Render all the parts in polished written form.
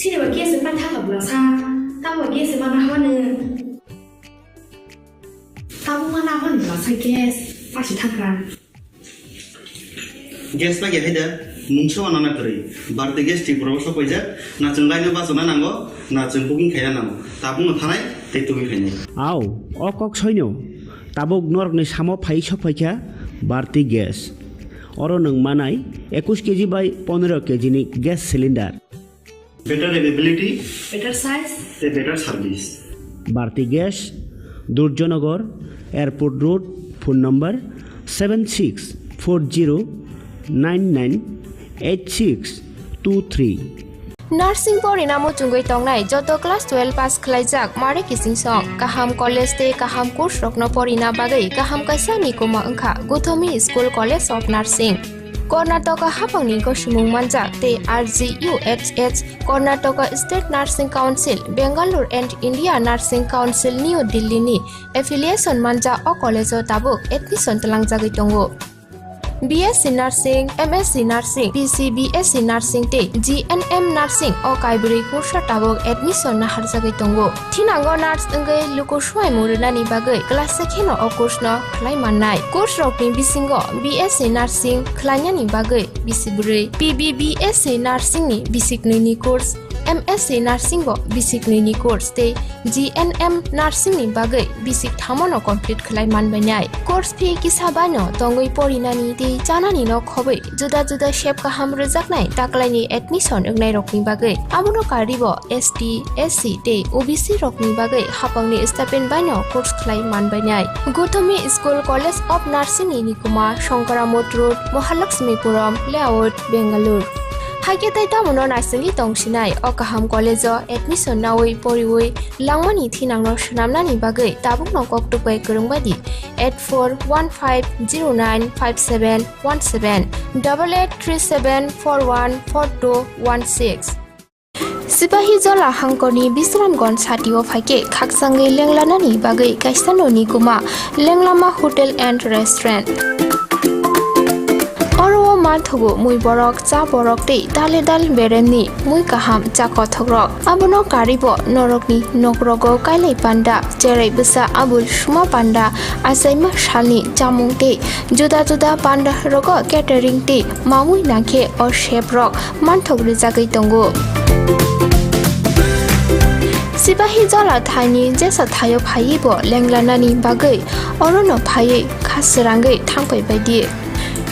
Sini bagi sempat tak berasa, tak bagi sempat nak mana, tak mana mana berasa gas, pasti takkan. Gas bagi ada, mungkin mana kiri, berarti gas di pulau apa aja, nak cengkainya pas mana nanggo, nak cengkuking kaya nanggo, tapi mau tanai, itu kaya. Aw, kok soinyo, tabuk nork ni samo pai sopaicha, berarti gas. Orang neng manai, 21 kg by 15 kg ni gas cylinder. Better availability, Better size, better service. Bharti Gas, Durjanagar, Airport Road, phone number 7640998623. Nursing Porinamu Chungoi Tongnai, Joto Class 12 Pass Klaijak, Mare Kissing Song, Kaham College Te Kaham Course Rokno Porina Bagai, Kaham Kaisa Nikoma Angka, Guthomi School College of Nursing. Karnataka Hapangni Koshimung Manjak Te RGUHH, Karnataka State Nursing Council, Bangalore and India Nursing Council New Delhi ni affiliation Manja o College o Tabuk admission telang jagi tongo. BSc Nursing, MSc Nursing, PC BSc Nursing te GNM Nursing o Kaibri course tabok admission na harjagi tongo. Thinango nurse engai luko swai murunani bagai class sekheno o course no khlai mannai. Course rokni bisingo BSc Nursing khlainyani bagai bisiburi, PBBSc Nursing ni bisikni course, MSc Nursing bo bisikni course te GNM Nursing ni bagai bisik thamono complete khlai manbainai. Course fee kisabano tongoi porinani te janani no khobai juda juda shape kaham rejaknai taklaini admission engnai rokni bagai abono karibo ST SC te OBC rokni bagai hapangni stipend baino course khlai manbainai. Guthomi School College of Nursing ni Nikuma Shankaramot Road Mahalakshmipuram Layout Bangalore. Haiketai tamono narsing tongsinai o kaham college admission nawai poriwai langmani thinangno shnamnani bagai tabuk no koktupai kurungbadi 8415095717 8837414216. Sipahi Jola Hangkoni Bisramgon Satio Fake Kaksangi Lenglanani Bagai Kaistanoni Kuma Lenglama Hotel and Restaurant. Oro Mathugo Mui Borok Cha Borok Te Dale Dal Beremni Mui Kaham Chako Thogrok Abono Karibo Norokni Nokrogo Kailai Panda Jerai Busa Abul Shuma Panda Asaima Shalni Jamung Te Juda Juda Panda Rogo Catering Te Mamui Nake or Shape Rock Manthog Rizagai Tongo Sipahi Jola Thani Jesa Thayo Phaibo Lenglanani Bagai Orono Phai Khasirangai Thangpai Baidi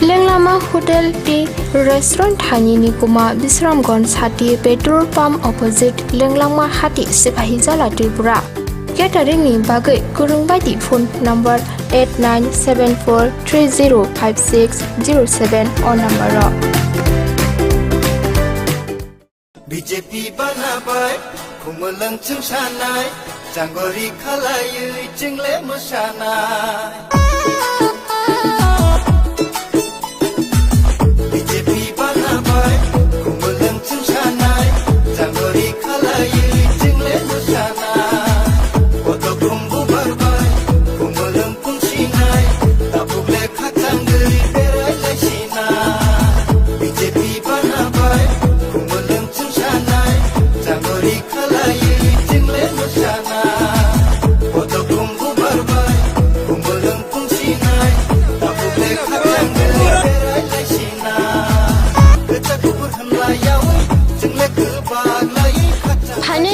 Lenglama Hotel Tea Restaurant Thani Nikuma Bisramgon Sati Petrol Pump opposite Lenglama Hati Sipahi Jola Tripura. Catering ni bagai kurungbadi phone number 8974305607 or number BJP banabai Kumulang chungsanai Janggori khalayu jingle musanai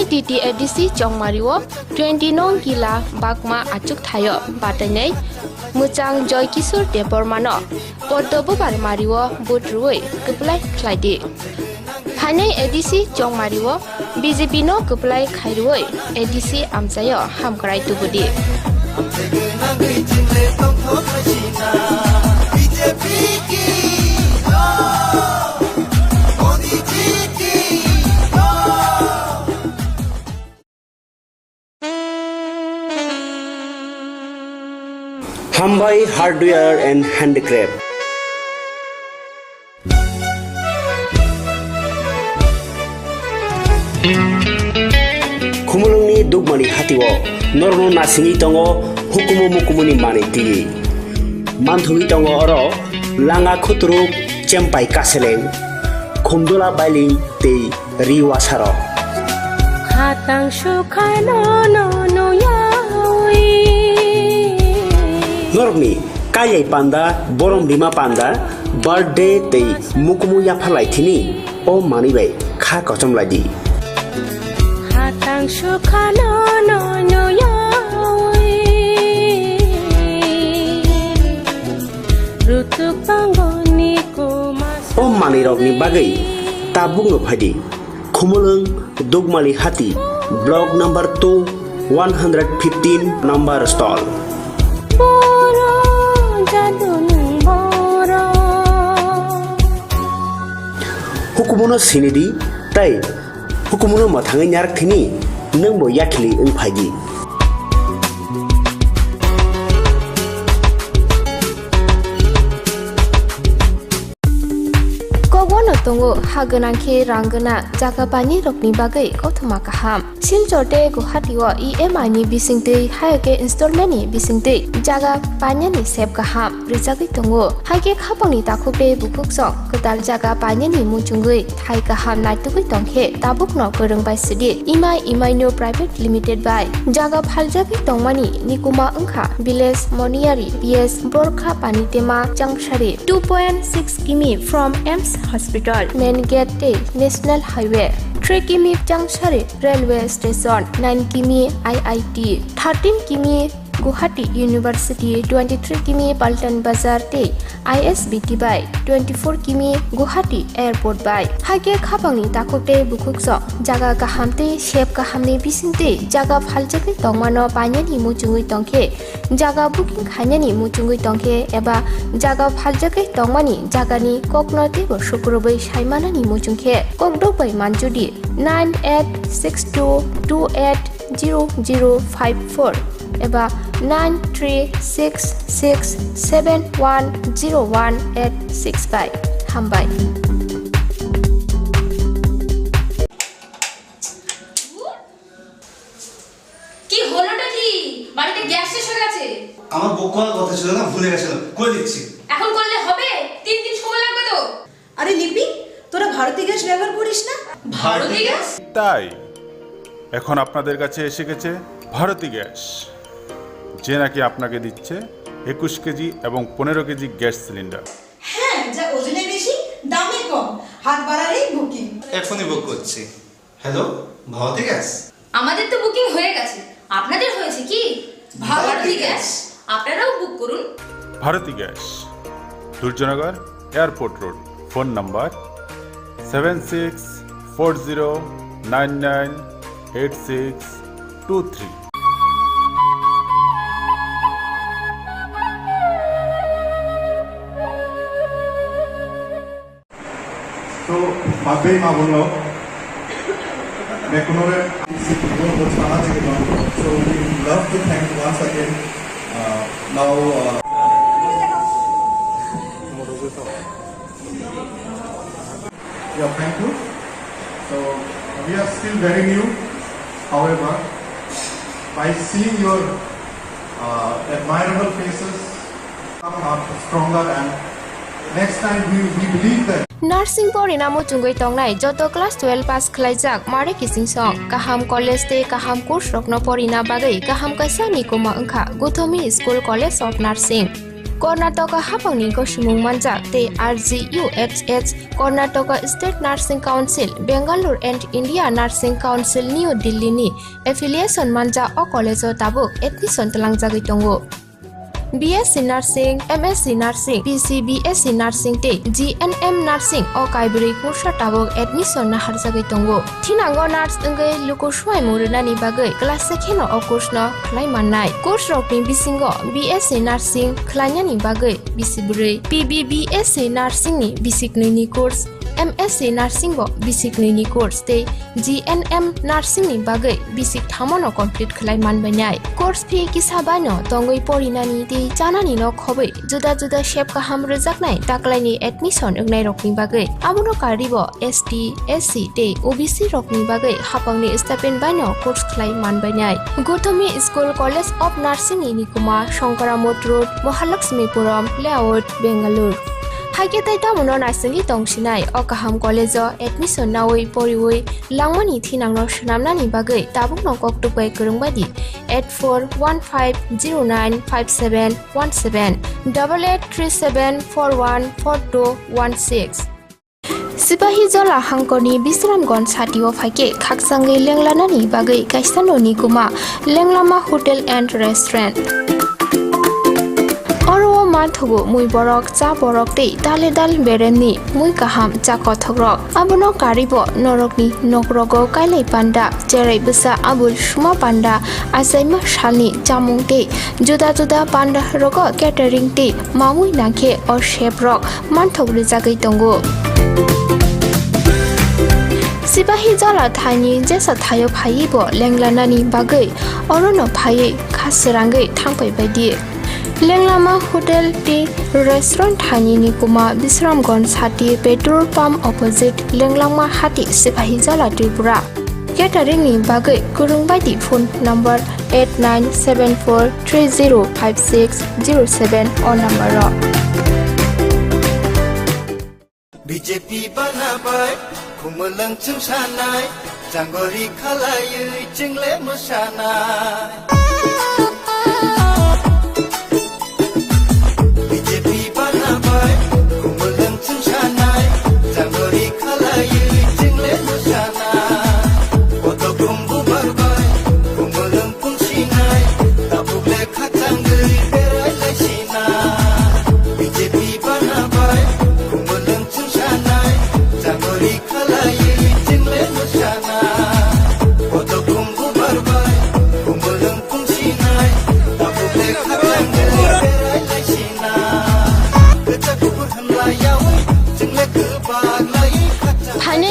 Titi edisi Jongmariwo 29 gila bakma acuk thayo batanai muchang Joy Kisur Depormano Podo Bubar Mariwo Budruoi Kuplai Klaidi Hanai edisi Jongmariwo BJP no Kuplai Khairuoi edisi Amsayo Hamkrai Tubudi Khumpui Hardware and Handicraft. Khumulungni dugmani hatiwo norno nasingi tongo hukumu mukumuni maniti manthui tongo oro langa khutruk chempai kaseleng khumdula bailing te riwasaro hatang sukhano no no yawi Norokni kayai panda borom bima panda birthday tei mukumu yaphalai thini o manibai kha kochom ladi hatang sukhano no no yawi rutuk pangoni ko o manirokni bagai tabung no phadi khumulung dogmali hati block number 2 115 number stall hukumono sinidi tai hukumono mathangai nyarak thini nang bo yakhili ung phaidi Kogono tongo haganangke ranggana jaga bani rokni bagai kothoma kaham silchote guhatiwa EMI ni bisingtei hayake installment ni bisingtei jaga bani ni sep kaham rijagi tongo haike khapangni takhope bukuksok kedal jaga bani ni muchungui thai kaham naitugui tongkhe tabukno porongbai sidi EMI no private limited by jaga phaljagi tongmani nikuma ungkha village moniari PS borkha panitema jangshari 2.6 km from EMS Hospital main gate te National Highway 3 km Jangshari Railway Station 9 km IIT 13 km Guwahati University 23 km Paltan Bazar te ISBT by 24 km Guwahati Airport by hage khapangni takokte bukukso jaga kahamte shep kahamni bisingte jaga phaljagi tongmano panyani muchungui tongkhe jaga booking khanyani muchungui tongkhe eba jaga phaljagi tongmani jagani koknote bo shukrobai saimanani muchungkhe kokdobai manjudi 9862280054 eba 9366710185 hambai কি হলোটা কি বাড়িতে gas শেষ হয়ে গেছে আমার বকওয়ার কথা ছিল না ভুলে গেছিলাম করে দিচ্ছি এখন করলে হবে 3 দিন সময় লাগবে তো আরে লিপি তোরা ভারতী গ্যাস ব্যবহার করিস না ভারতী গ্যাস তাই এখন আপনাদের কাছে এসে গেছে ভারতী গ্যাস যে নাকি আপনাকে দিচ্ছে 21 কেজি এবং 15 কেজি গ্যাস সিলিন্ডার হ্যাঁ যা ওজনে বেশি দামে কম হাত বাড়ালেই বুকিং এখনই বুক করছি হ্যালো ভারতী গ্যাস আমাদের তো বুকিং হয়ে গেছে আপনাদের হয়েছে কি ভারতী গ্যাস আপনারাও বুক করুন Bharati gas Durjoynagar airport road phone number 7640998623 तो बाबे माबुलो Mekunore so we love to thank once again now yeah, thank you. So we are still very new, however by seeing your admirable faces come out stronger and next time we believe that Nursing pori namo chungoi tongnai joto class 12 pass khlaijak mare kising song kaham college te kaham course rokno pori na bagai kaham kaisa ni koma angkha Guthomi School College of Nursing Karnataka hapangni gosimung manjak te RGUHH Karnataka State Nursing Council Bangalore and India Nursing Council New Delhi ni affiliation manja o college o tabuk admission talangjagoi tongo BSc Nursing, MSc Nursing, PCBSc Nursing te GNM Nursing o kaibri kursa tabok admission na harjagai tongo. Thinango nurse engai luko swai murina ni bagai class sekheno o course no khlai mannai. Course rokni bisingo BSc Nursing khlanya ni bagai bisiburi PBBSc Nursing ni bisik ni course MSc Nursing bo basic ni course te GNM Nursing ni bagai basic thamono complete khlai manbanai course fee kisabano tongoi porinani te chanani no khobai juda juda shape ka ham rejaknai taklai admission ungnai rokni bagai abuno karibo ST SC te OBC rokni bagai hapangni stipend bano course khlai manbanai Guthomi School College of Nursing ni Nikuma Shankaramot Road Mahalakshmipuram Layout Bangalore Haike tai tamuno nasingi tongsinai o kaham college admission nawi poriwi langmani thinangno shnamnani bagai tabuk nokok tupai kurungbadi 8415095717 8837414216 Sipahi jola hangkoni Bisramgon satio phake khaksangai lenglanani bagai kaisanoni kuma lenglama hotel and restaurant Oro mathugo mui borok cha borok tei dale dal bereni mui kaham cha kothogrok abono karibo norokni nokrogo kailai panda cherai busa abul shuma panda asaima shalni chamung tei juda juda panda rogo catering tei mamui nakhe or chef rock manthogri jagai tongo Sipahi jala thani jesa thayo phaibo lenglanani bagai orono phai khasirangai thangpai baidi Lenglama Hotel Tea Restaurant Thani Nikuma Bisramgon Sati Petrol Pump Opposite Lenglama Hati Sipahi Jala Tripura Catering ni bagai kurungbai phone number 8974305607 or number BJP banabai khumulang chung sanai janggori khalayui jingle mosanai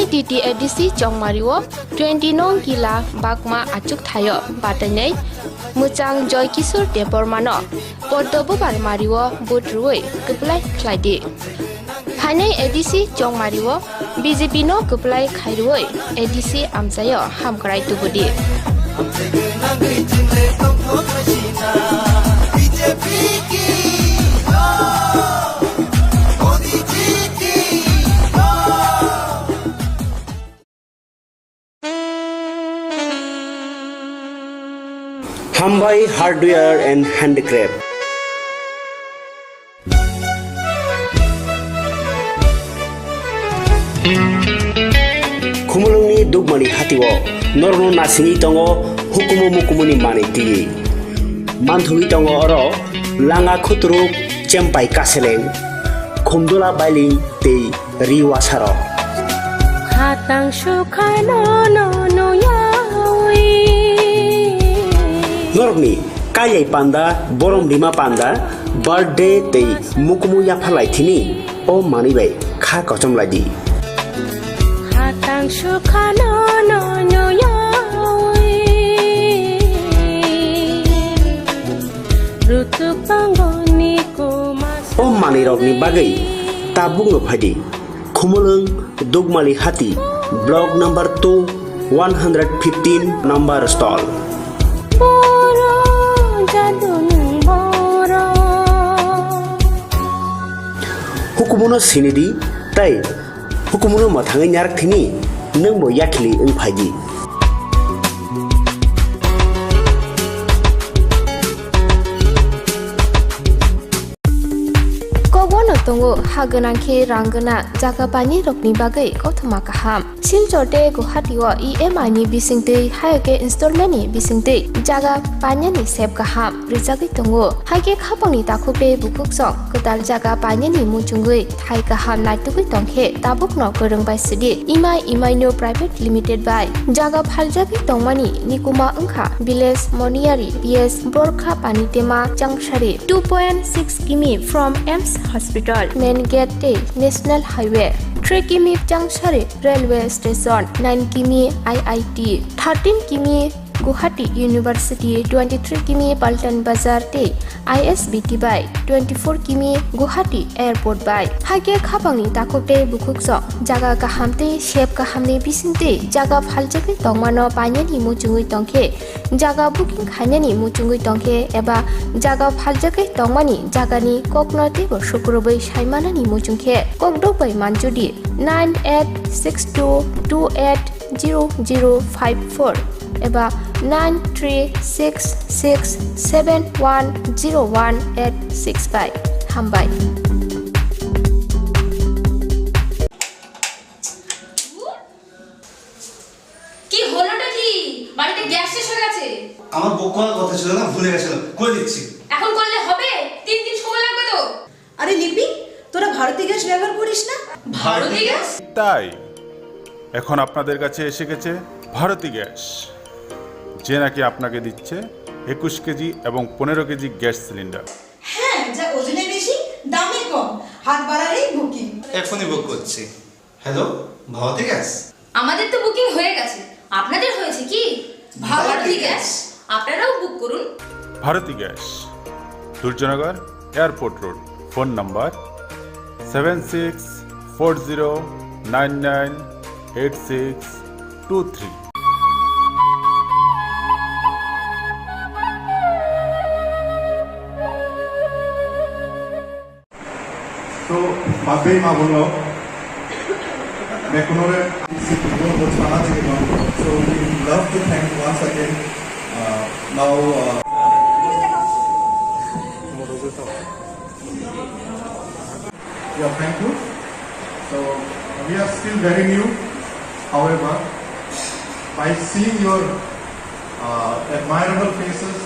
TT edisi Chongmariwo 29 gila bakma achuk thayo batanai muchang joy kisur depormano pordobo barmariwo butruoi kuplai khlaidi Hanai edisi Chongmariwo BJP no kuplai khairuoi edisi amsayo hamkrai tubudi Khumpui Hardware and Handicraft Khumulungni dugmani hatiwo norno nasini tongo hukumu mukumuni maniti manthui tongo oro langa khutruk chempai kaseleng khumdula bailing tei riwasaro hatang shukai no yawi Norokni kayai panda borom lima panda birthday tei mukumu yaphalai thini o manibai kha kochom ladi hatang shukhano no yawi rutu pangoni kuma o manirokni bagai tabung no phadi khumulung dugmali hati block number 2 115 number stall Hukumuno sinidi tai hukumuno mathangai nyarak thini nangbo yakli ungphaji Kogono tongo haganangkhe ranggana jaga pani rokni bagai kothoma kaham Silchorte Guwahatiwa EMI ni bisingtei hayake installment ni bisingtei jaga panya ni sep kaham rijagi tongo haike khapangni takhupe bukuksok kedal jaga panya ni muchungui thai kaham naitugui tongkhe tabukno korongbai sidi EMI no private limited by jaga phaljagi tongmani nikuma ungkha village moniari PS Borkha Panitema Changshari 2.6 km from AIMS Hospital main gate National Highway 3 km Changshari Railway Station 9 km IIT 13 km Guwahati University 23 kimi Paltan Bazar te ISBT by 24 kimi Guwahati Airport by hage khapangni takokte bukukso jaga kahamte shep kahamni bisinte jaga phaljake tongmano painani muchungui tongkhe jaga booking khainani muchungui tongkhe eba jaga phaljake tongmani jagani koknote bo sukrobai saimanani muchungkhe kokdobai manjudi 9862280054 eba 9366710185 hambai কি হলোটা কি বাড়িতে gas শেষ হয়ে গেছে আমার বুক করার কথা ছিল না, ভুলে গেছিলাম, করে দিচ্ছি। এখন করলে হবে 3 দিন সময় লাগবে তো আরে লিপি, তোরা ভারতী গ্যাস ব্যবহার করিস না? ভারতী গ্যাস তাই এখন আপনাদের কাছে এসে গেছে ভারতী গ্যাস, যে নাকি আপনাকে দিচ্ছে 21 কেজি এবং 15 কেজি গ্যাস সিলিন্ডার। হ্যাঁ, যা ওজনে বেশি দামে কম, হাত বাড়ালেই বুকিং। এখনই বুক করছি। Hello, Bharati gas? আমাদের তো বুকিং হয়ে গেছে, আপনাদের হয়েছে কি? ভারতী গ্যাস, আপনারাও বুক করুন। Bharati gas, Suryanagar airport road, phone number 7640998623। तो बाबे माबुलो Mekunore Sipur Botswana Chikon. So we love to thank once again. Now yeah, thank you. So we are still very new. However, by seeing your admirable faces,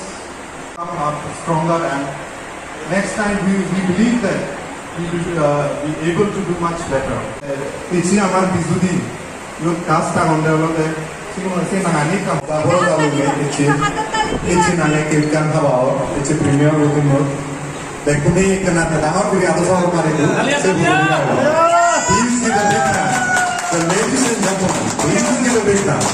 come up stronger, and next time we believe that we will be able to do much better. Ichi amar bizudi yo kasta gondelode sino se nangani kam babor dalu me ichi nane ke kan habao ichi premier rutumor dekuni kana dahar kuri adosa mare du se bolu please give a big hand. The ladies and gentlemen, please give a big hand.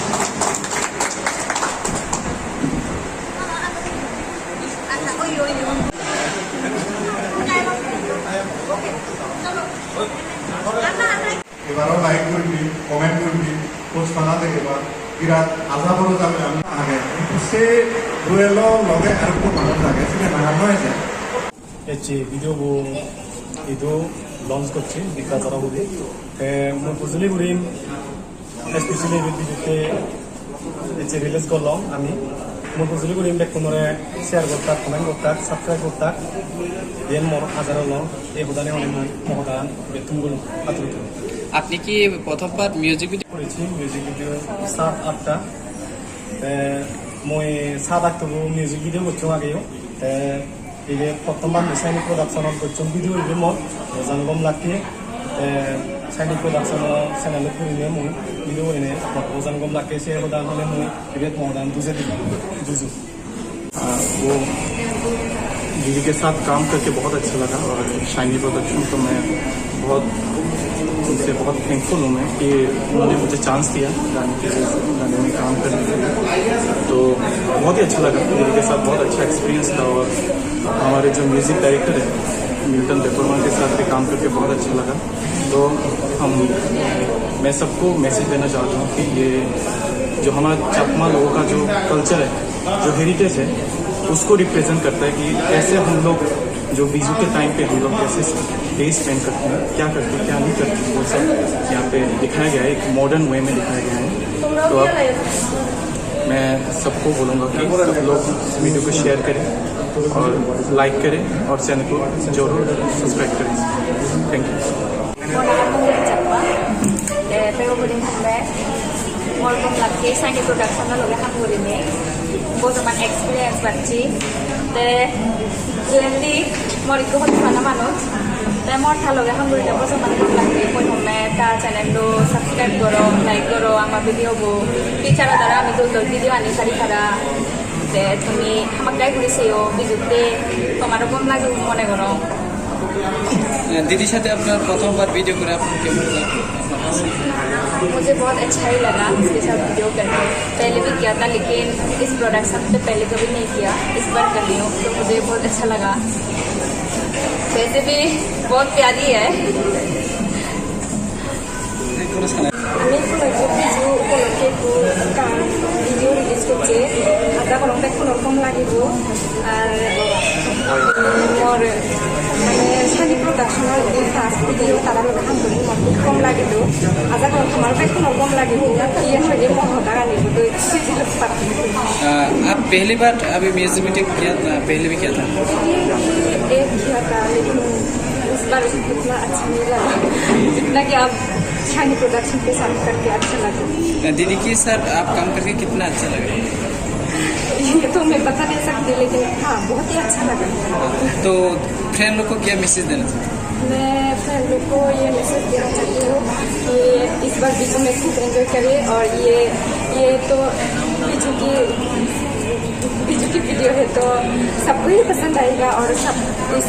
এবারও like করবি, comment করবি, post বানাতে এবার বিরাট আশা বড় যাবে আমি আগে কিন্তু সে রুয়েল লগে আর কোন মানুষ লাগে সেটা নাগানো হয়েছে এচি ভিডিও ইদো লঞ্চ করছি দিকা তারা বলি মই বুঝলি বুড়িম স্পেশালি ভিডিওতে এচি রিলিজ করলাম আমি মই বুঝলি বুড়িম বেকুনরে শেয়ার করতা কমেন্ট করতা সাবস্ক্রাইব করতা দেন মোর হাজার লং এই হুদানে অনেক মহদান বেতুনগুল আতুরিত আপনি কি প্রথমবার মিউজিক ভিডিও করেছি মিউজিক ভিডিও 7-8টা মই 7-8টা মিউজিক ভিডিও করছি আগেও এই প্রথমবার সাইনি প্রোডাকশন করছি ভিডিও রিমোট জানগম লাকি সাইনি প্রোডাকশন চ্যানেল করিনে মই ভিডিও করিনে জানগম লাকি সে হুদান হলে মই এবেত মহদান দুজে দুজু वो दीदी के साथ काम करके बहुत अच्छा लगा और शाइनी प्रोडक्शन तो मैं उनसे बहुत थैंकफुल हूँ मैं कि उन्होंने मुझे चांस दिया गाने में काम करने के लिए। तो बहुत ही अच्छा लगा, दीदी के साथ बहुत अच्छा एक्सपीरियंस था और हमारे जो म्यूज़िक डायरेक्टर है मिल्टन पेपरमैन के साथ भी काम करके बहुत अच्छा लगा। तो मैं सबको मैसेज देना चाहता हूँ कि ये जो हमारा चाकमा लोगों का जो कल्चर है, जो हेरिटेज है, उसको रिप्रेजेंट करता है कि कैसे हम लोग जो बीजू के टाइम पे हम लोग कैसे डे स्पेंड करते हैं, क्या करते हैं क्या नहीं करते, वो सब यहाँ पे दिखाया गया है, एक मॉडर्न वे में दिखाया गया है। तो अब मैं सबको बोलूँगा कि सब लोग वीडियो को शेयर करें और लाइक करें और चैनल को जरूर सब्सक्राइब करें। Thank you. Morgum lagi saya production lo kan boleh ni, bosan experience baca, the generally moriko hot mana manut, the mor thalo kan boleh bosan morgum lagi, pun home ta channel lo subscribe karo, like karo, ama video bo, bicara dara kami tu video ani sari kara, the kami hamak lagi boleh seo, bijute, kamarogum lagi mana karo, দিদির সাথে আপনার প্রথমবার video করে আপনার কেমন লাগলো? मुझे बहुत अच्छा ही लगा इसके साथ वीडियो करके। पहले भी किया था लेकिन इस प्रोडक्शन पे पहले कभी नहीं किया, इस बार कर रही हूँ तो मुझे बहुत अच्छा लगा। वैसे भी बहुत प्यारी है। আমি কিছু উপলক্ষে ভিডিও রিলিজ করছে আধা ঘন্টা কোনোরকম লাগিব আর মোর মানে শাড়ি প্রোডাকশনের যে ফার্স্ট ভিডিও তারা কাম করি মোর খুব কম লাগিব আধা ঘন্টা আমার কোনোরকম লাগিব ইয়ে সঙ্গে মহতা গানিব তো आप पहली बार अभी म्यूजिक वीडियो किया था, पहले भी किया था? एक किया था लेकिन इस बार उतना अच्छा नहीं लगा जितना कि आप शानी प्रोडक्शन के साथ करके अच्छा लगा। दीदी की सर आप काम करके कितना अच्छा लगा? ये तो मैं बता नहीं सकती लेकिन हाँ बहुत ही अच्छा लगा। तो फ्रेंड लोग को क्या मैसेज देना चाहते? मैं फ्रेंड लोग को ये मैसेज देना चाहती हूँ कि इस बार बीजू में खूब एंजॉय करें और ये तो बीजू की वीडियो है तो सबको ही पसंद आएगा और सब इस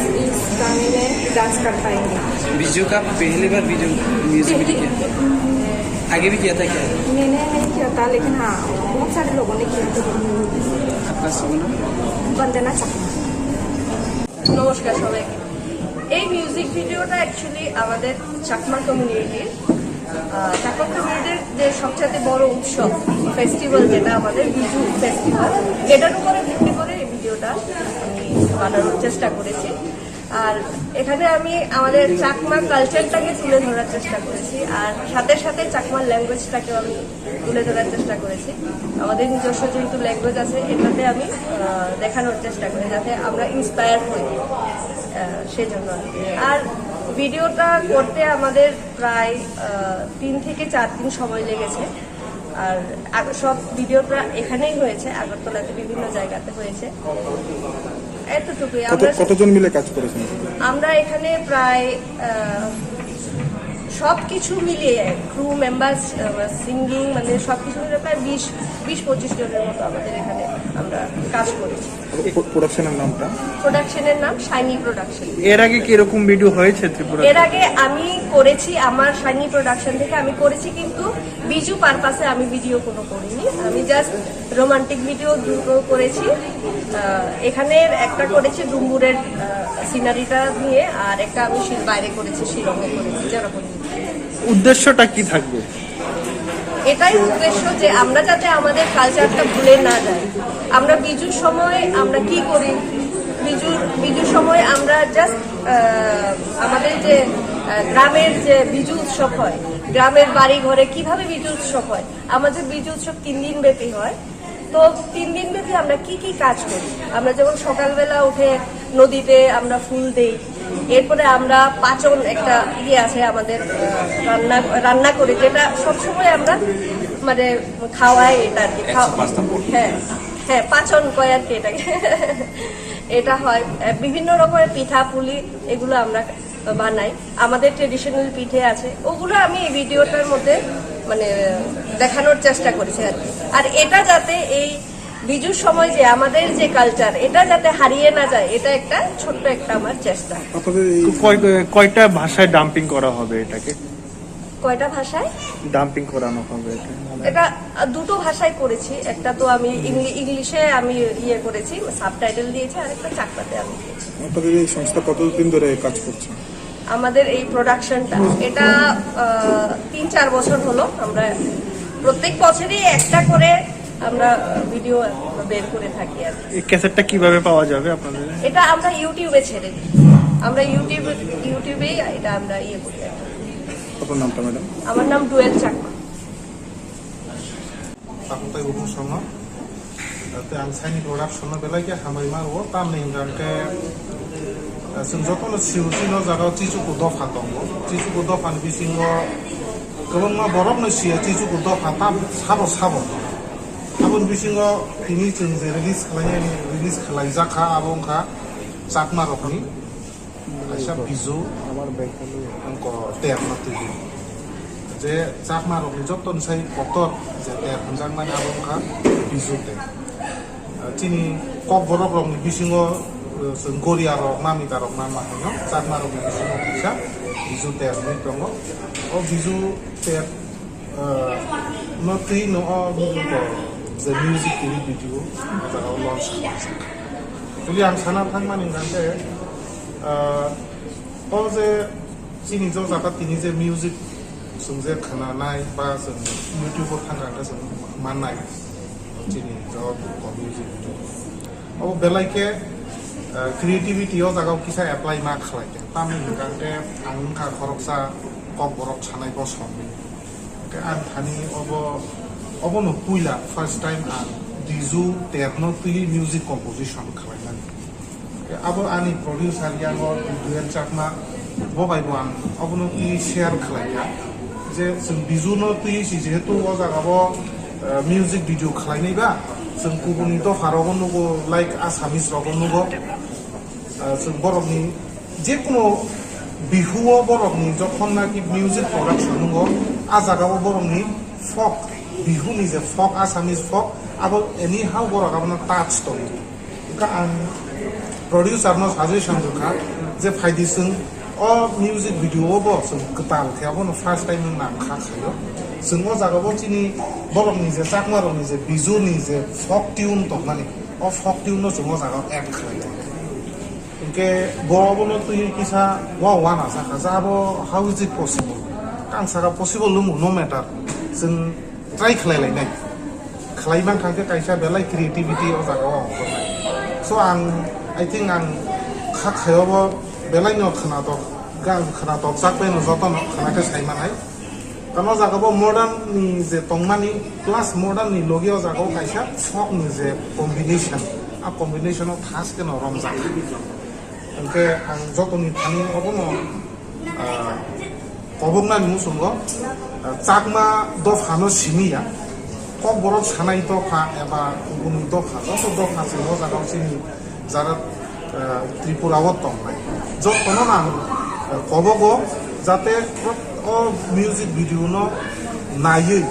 गाने में डांस कर पाएंगे। बीजू का पहली बार वीडियो म्यूजिक वीडियो किया? आगे भी किया था क्या? मैंने नहीं किया था लेकिन हाँ बहुत सारे लोगों ने किया था। आपका शुभ नाम? वंदना चाकमा। নমস্কার সবাইকে। এই মিউজিক ভিডিওটা অ্যাকচুয়ালি আমাদের চাকমা কমিউনিটির যে সবচেয়ে বড় উৎসব ফেস্টিভ্যাল যেটা আমাদের বিজু ফেস্টিভ্যাল এটার উপরে ভিত্তি করে এই ভিডিওটা আমি বানানোর চেষ্টা করেছি। আর এখানে আমি আমাদের চাকমা কালচারটাকে তুলে ধরার চেষ্টা করেছি আর সাথে সাথে চাকমা ল্যাঙ্গুয়েজটাকেও আমি তুলে ধরার চেষ্টা করেছি। আমাদের নিজস্ব যেহেতু ল্যাঙ্গুয়েজ আছে এটাতে আমি দেখানোর চেষ্টা করি যাতে আমরা ইন্সপায়ার হই সেজন্য। আর ভিডিওটা করতে আমাদের প্রায় 3 থেকে 4 দিন সময় লেগেছে। আর সব ভিডিওটা এখানেই হয়েছে, আগরতলাতে বিভিন্ন জায়গাতে হয়েছে। এতটুকুই। কতজন মিলে কাজ করেছেন? আমরা এখানে প্রায় সবকিছু মিলিয়ে ক্রু মেম্বার্স সিঙ্গিং মানে সবকিছু মিলিয়ে প্রায় 20-25 জনের মতো আমাদের এখানে আমরা কাজ করেছি। প্রোডাকশনের নামটা? প্রোডাকশনের নাম শাইনি প্রোডাকশন। এর আগে কি এরকম ভিডিও হয়েছে ত্রিপুরা? এর আগে আমি করেছি আমার শাইনি প্রোডাকশন থেকে আমি করেছি কিন্তু বিজু পারপাসে আমি ভিডিও কোনো করিনি। আমি জাস্ট রোমান্টিক ভিডিও দুটো করেছি। এখানে একটা করেছি ডুম্বুরের সিনারিটা নিয়ে আর একটা আমি বাইরে করেছি শিলংয়ে করেছি যেরকম। উদ্দেশ্যটা কি থাকবে? এটাই উদ্দেশ্য যে আমরা যাতে আমাদের কালচারটা ভুলে না যাই। আমরা বিজুর সময় আমরা কি করি, বিজুর সময় আমরা জাস্ট আমাদের যে গ্রামের যে বিজু উৎসব হয়, গ্রামের বাড়ি ঘরে কিভাবে বিজু উৎসব হয়। আমাদের বিজু উৎসব 3 দিন ব্যাপী হয়। তো 3 দিন ব্যাপী আমরা কি কি কাজ করি। আমরা যেমন সকালবেলা উঠে নদীতে আমরা ফুল দেই, এরপরে আমরা পাচন একটা আছে আমাদের রান্না করি যেটা সবসময় আমরা মানে খাওয়াই এটা আর কি। হ্যাঁ পাচন কয় আর কি এটাকে। এটা হয় বিভিন্ন রকমের পিঠা পুলি এগুলো আমরা বানাই। আমাদের ট্রেডিশনাল পিঠে আছে ওগুলো আমি এই ভিডিওটার মধ্যে মানে দেখানোর চেষ্টা করেছি আর কি। আর এটা যাতে এই বিজুর সময় যে আমাদের যে কালচার এটা যাতে হারিয়ে না যায় এটা একটা ছোট্ট একটা আমার চেষ্টা। কয়টা ভাষায় ডাম্পিং করা হবে এটাকে? কয়টা ভাষায় ডাম্পিং করানো হবে? এটা দুটো ভাষায় করেছি। একটা তো আমি ইংলিশে আমি করেছি সাবটাইটেল দিয়েছি আর একটা চাকমাতে আমি দিয়েছি। আপনাদের এই সংস্থা কতদিন ধরে কাজ করছে? আমাদের এই প্রোডাকশনটা এটা 3-4 বছর হলো। আমরা প্রত্যেক বছরই একটা করে আমরা ভিডিও বের করে থাকি আর এই ক্যাসেটটা কিভাবে পাওয়া যাবে আপনাদের? এটা আমরা ইউটিউবে ছেড়ে দিই। আমরা ইউটিউবেই এটা আমরা করি। আপনার নামটা ম্যাডাম? আমার নাম dual Chakma. Pakutai buku sono, tapi angsa ni production belai ke hamai maru tam ni hingga senjoto lo siu jaga cicu kudo fatongo, cicu kudo fan bisingo, kalau ma borok no sia cicu kudo fatam sabo. Abon bisingo ini cengze release khalai jaka abong ka sakma rokni, asya bizu, angko ter mati. যে চাকমা রকম যতন সাই কতর যে তের হামজাং মানে আবংখা বিজুতে চিনি cock বরক রকম বিসিঙ্গ जों गरिया रक नामिदा रक नामा हायो चाकमा रक बिजु नखिसा बिजु तेर नि दङ ओ बिजु तेर no three no the music video that I launched. So yang sana thang maning gante all the sini jo zakat tini the music sungje khana nai ba sung YouTube thang gante sung manai sini jo ko music video. Oh belaike creativity o jagao kisa apply ma khlaike tami gante ang kha khoroksa kok borok chanai bo somni an thani obo no puila first time an dizu terno tuli music composition khlainan abo ani producer yango duel chakma bo bai ban obo no i share khlaika je sung dizu no tuli si je to o jaga bo music video khlainai ba sung kubuni to farogon no like assamese rogon no sung borokni je kono bihuo borokni jokhon naki music production no azagabo borokni folk bihu ni je folk assamese folk abo anyhow borok abo touch to ka an producer no suggestion ka je phaidi sung o music video bo sung katal khabo no first time nam kha khayo sung o jagabo chini borok ni je chakma rok ni je bizu ni je folk tune to mani o folk tune no sung o jagabo add khayo ke bobo no tu kisa wa wana sa jabo how is it possible kan sara possible no matter sung try khlai lai nai khlai man khang ke kaisa belai creativity o jaga o so I think kha khayo bo belai no khana to gang khana to sakpe no joto no khana ke sai manai kano jaga bo modern ni je tongmani plus modern ni logi o jaga o kaisa folk ni je combination a combination of task no rom jaga engke ang joto ni thani obo no kobongna ni musungo chakma do phano simiya kok borok sanai to pha eba uguni to pha to do pha singo jaga sini jara tripura o tong nai jo kono na kobogo jate o music video no nayui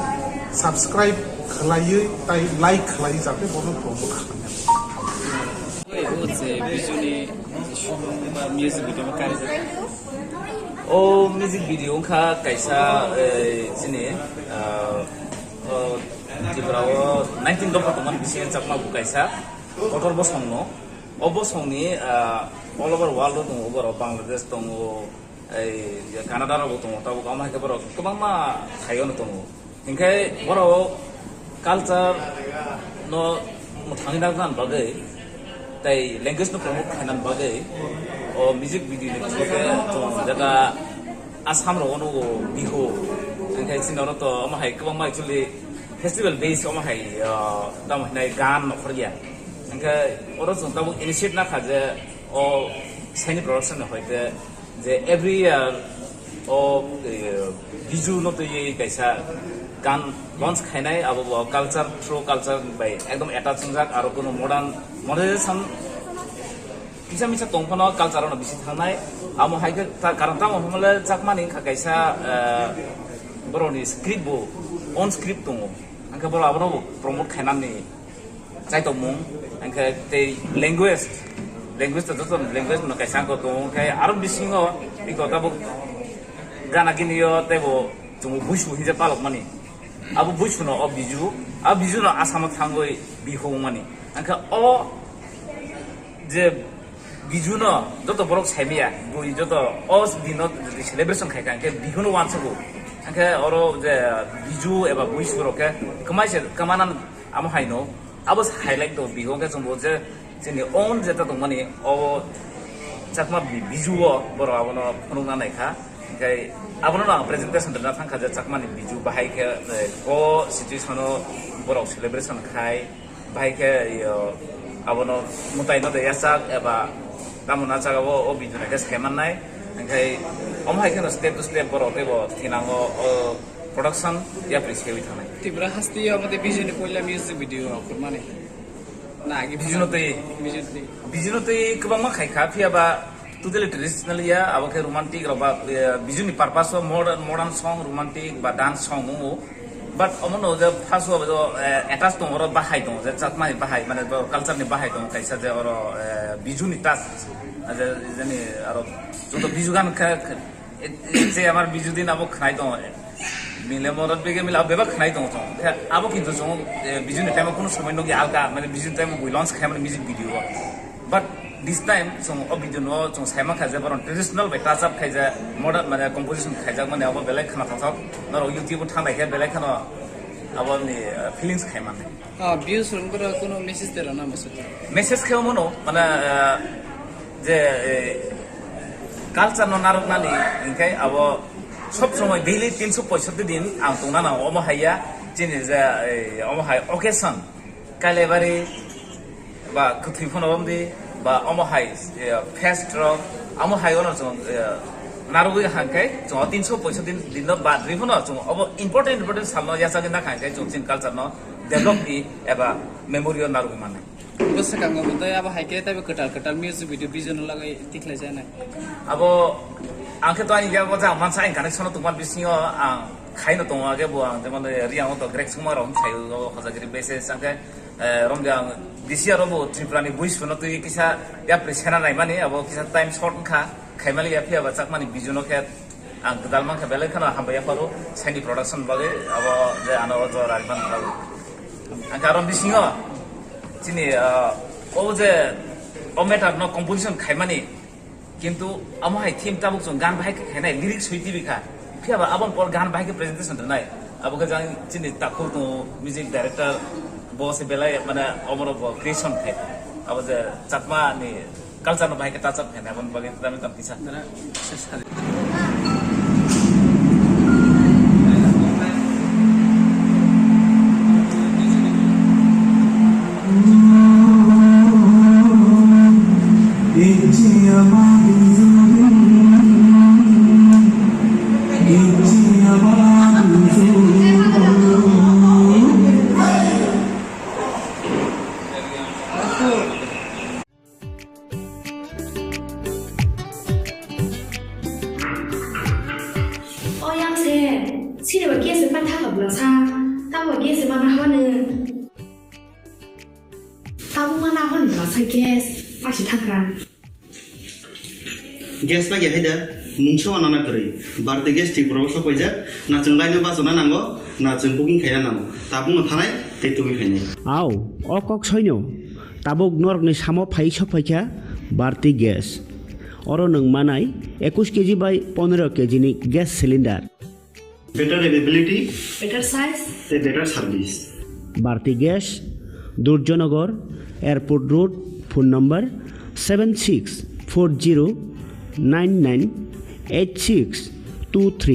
subscribe khlaiui tai like khlai jate bono promote khlai music video o music video kha kaisa chini tibrao 19 do photo man bisi chakma bu kaisa kotor bo songno obo songni all over world dong over Bangladesh dong ei Canada ro dong tabu kama ke boro kobang ma thayon dong hingkai boro culture no muthang da gan bagai tai language no promote khanan bagai o music video ni choke to daga Assam ro no bihu hingkai sinoro to ma hai kobang ma actually festival base o ma hai dam nai gan no khriya hingkai oro jong tabu initiate na khaje o seni production hoite je every year o biju no to ye kaisa gan launch khainai abo culture through culture by ekdom attach jak aro kono modernization kisa misa tongpano culture no bisi thangnai amo haike ta karan ta mo mole jakmani kha kaisa boroni script bo on script tongo angka boro abono promote khainani chai to mung angka te language to joton language no kaisa ko to kai aro bisingo iko tabo gana kinio tebo tumu buishu hije palok mani abu buishu no biju no asama thangoi bihu mani angka o je biju no joto borok saimia bui joto o dino celebration khai kan ke bihu no wansugo angka oro je biju eba buishu roke kamaise kamanan amo haino abo highlight to bihu ke jumbo je jeni own jeta to mani o chakma biju o boro abono phonungna naikha kai abono na presentation da thang khaja chakma ni biju bahai ke o situation o boro celebration khai bahai ke abono mutai no de yasak eba tamona chagabo o biju na ke scheman nai kai omhai ke step to step boro tebo thinango production ya prescribe thanai tibra hasti amade biju ni poila music video kurmane na agi biju no te kubang ma khai kha phia ba totally traditional ya abake romantic roba bijuni purpose of modern song romantic ba dance song mo but omono je phasu abo attach dong oro bahai dong je chatmani bahai mane culture ni bahai dong kaisa je oro bijuni touch je jani aro joto biju gan je amar biju din abo khnai dong মিলে মরদ বেগে মিলে বেবা খাই দং তো আবো কিন্তু জং বিজুনি time কোনো সময় নগে আলকা মানে বিজুনি টাইম বই লঞ্চ খাই মানে music video but this time জং অবিজু নো জং সাইমা খাইজা বরন ট্রেডিশনাল বাই টাচ আপ খাইজা মডার্ন মানে কম্পোজিশন খাইজা মানে আবো বেলে খানা থাক নর ইউটিউব থানাই হে বেলে খানা আবো নি ফিলিংস খাই মানে ভিউজ রংগর কোনো মেসেজ দেরা না মেসেজ খাও মনো মানে যে কালচার নারক নানি ইনকাই আবো সব সময় ডেইলি 365 দিন আং তোনা না অমহাইয়া জিনি যে অমহাই অকেশন কালেবারি বা কুথিফন অমদি বা অমহাই ফেস্ট র অমহাই অন জ নারুগি হাঙ্কাই জ 365 দিন বা রিফন জ অব ইম্পর্টেন্ট সামনো ইয়াসা গিনা হাঙ্কাই জ চিন কালচার ন ডেভেলপ ই এবা মেমোরিয়াল নারুগি মানে বসে কাঙ্গো মতে আবা হাইকে তাবে কটাল মিউজিক ভিডিও বিজন লাগাই tikhlai jana abo angke to ani gabo ja mansa in connection to man bisnio ang khaino to age bo ang jemon riang to grek sumar rom chai hojagiri basis angke romga disia robo triprani buis fono to kisa ya presena nai mani abo kisa time short kha khaimali ya phia ba chakmani bijuno khe ang dal man kha bele khana hambaya paro saini production bage abo je ano jo rajban bago ang karon bisnio chini o je o meter no composition khaimani কিন্তু আমহাই theme তাবুক জং গান বাহাই খাইনাই lyrics হইতি বিখা ফিয়াবা আবন পর গান বাহাই presentation নাই আবকে জাং চিনি তাকু তো music director বসে বেলাই মানে অমর ক্রিয়েশন খাই আব যে চাকমা নি কালচার বাহাই কে টাচ আপ খাই আবন বাগে দামি দাম পিছা gas lagi ada muncul anak teri berarti gas di proses pajak na cenglainnya pas na nanggo na cengkuking kaya nanggo tabung thanai tetumi kaya aw okok soino tabuk nork ni samo phai sopaikha berarti gas oro nang manai 21 kg by 15 kg ni gas cylinder better availability better size better service berarti gas Durjonagar Airport Road phone number 7640998623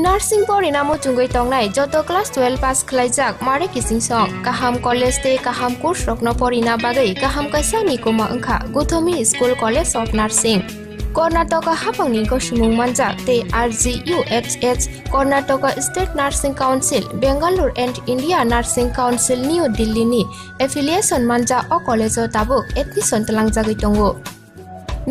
Nursing pori namo chungoi tongnai joto class 12 pass khlaijak mare kising song kaham college te kaham course rokno pori na bagai kaham kaisa ni koma angkha Guthomi School College of Nursing Karnataka hapangni ko sumung manjak te RGUHH Karnataka State Nursing Council Bangalore and India Nursing Council New Delhi ni affiliation manja o college o tabuk admission talangjagoi tongo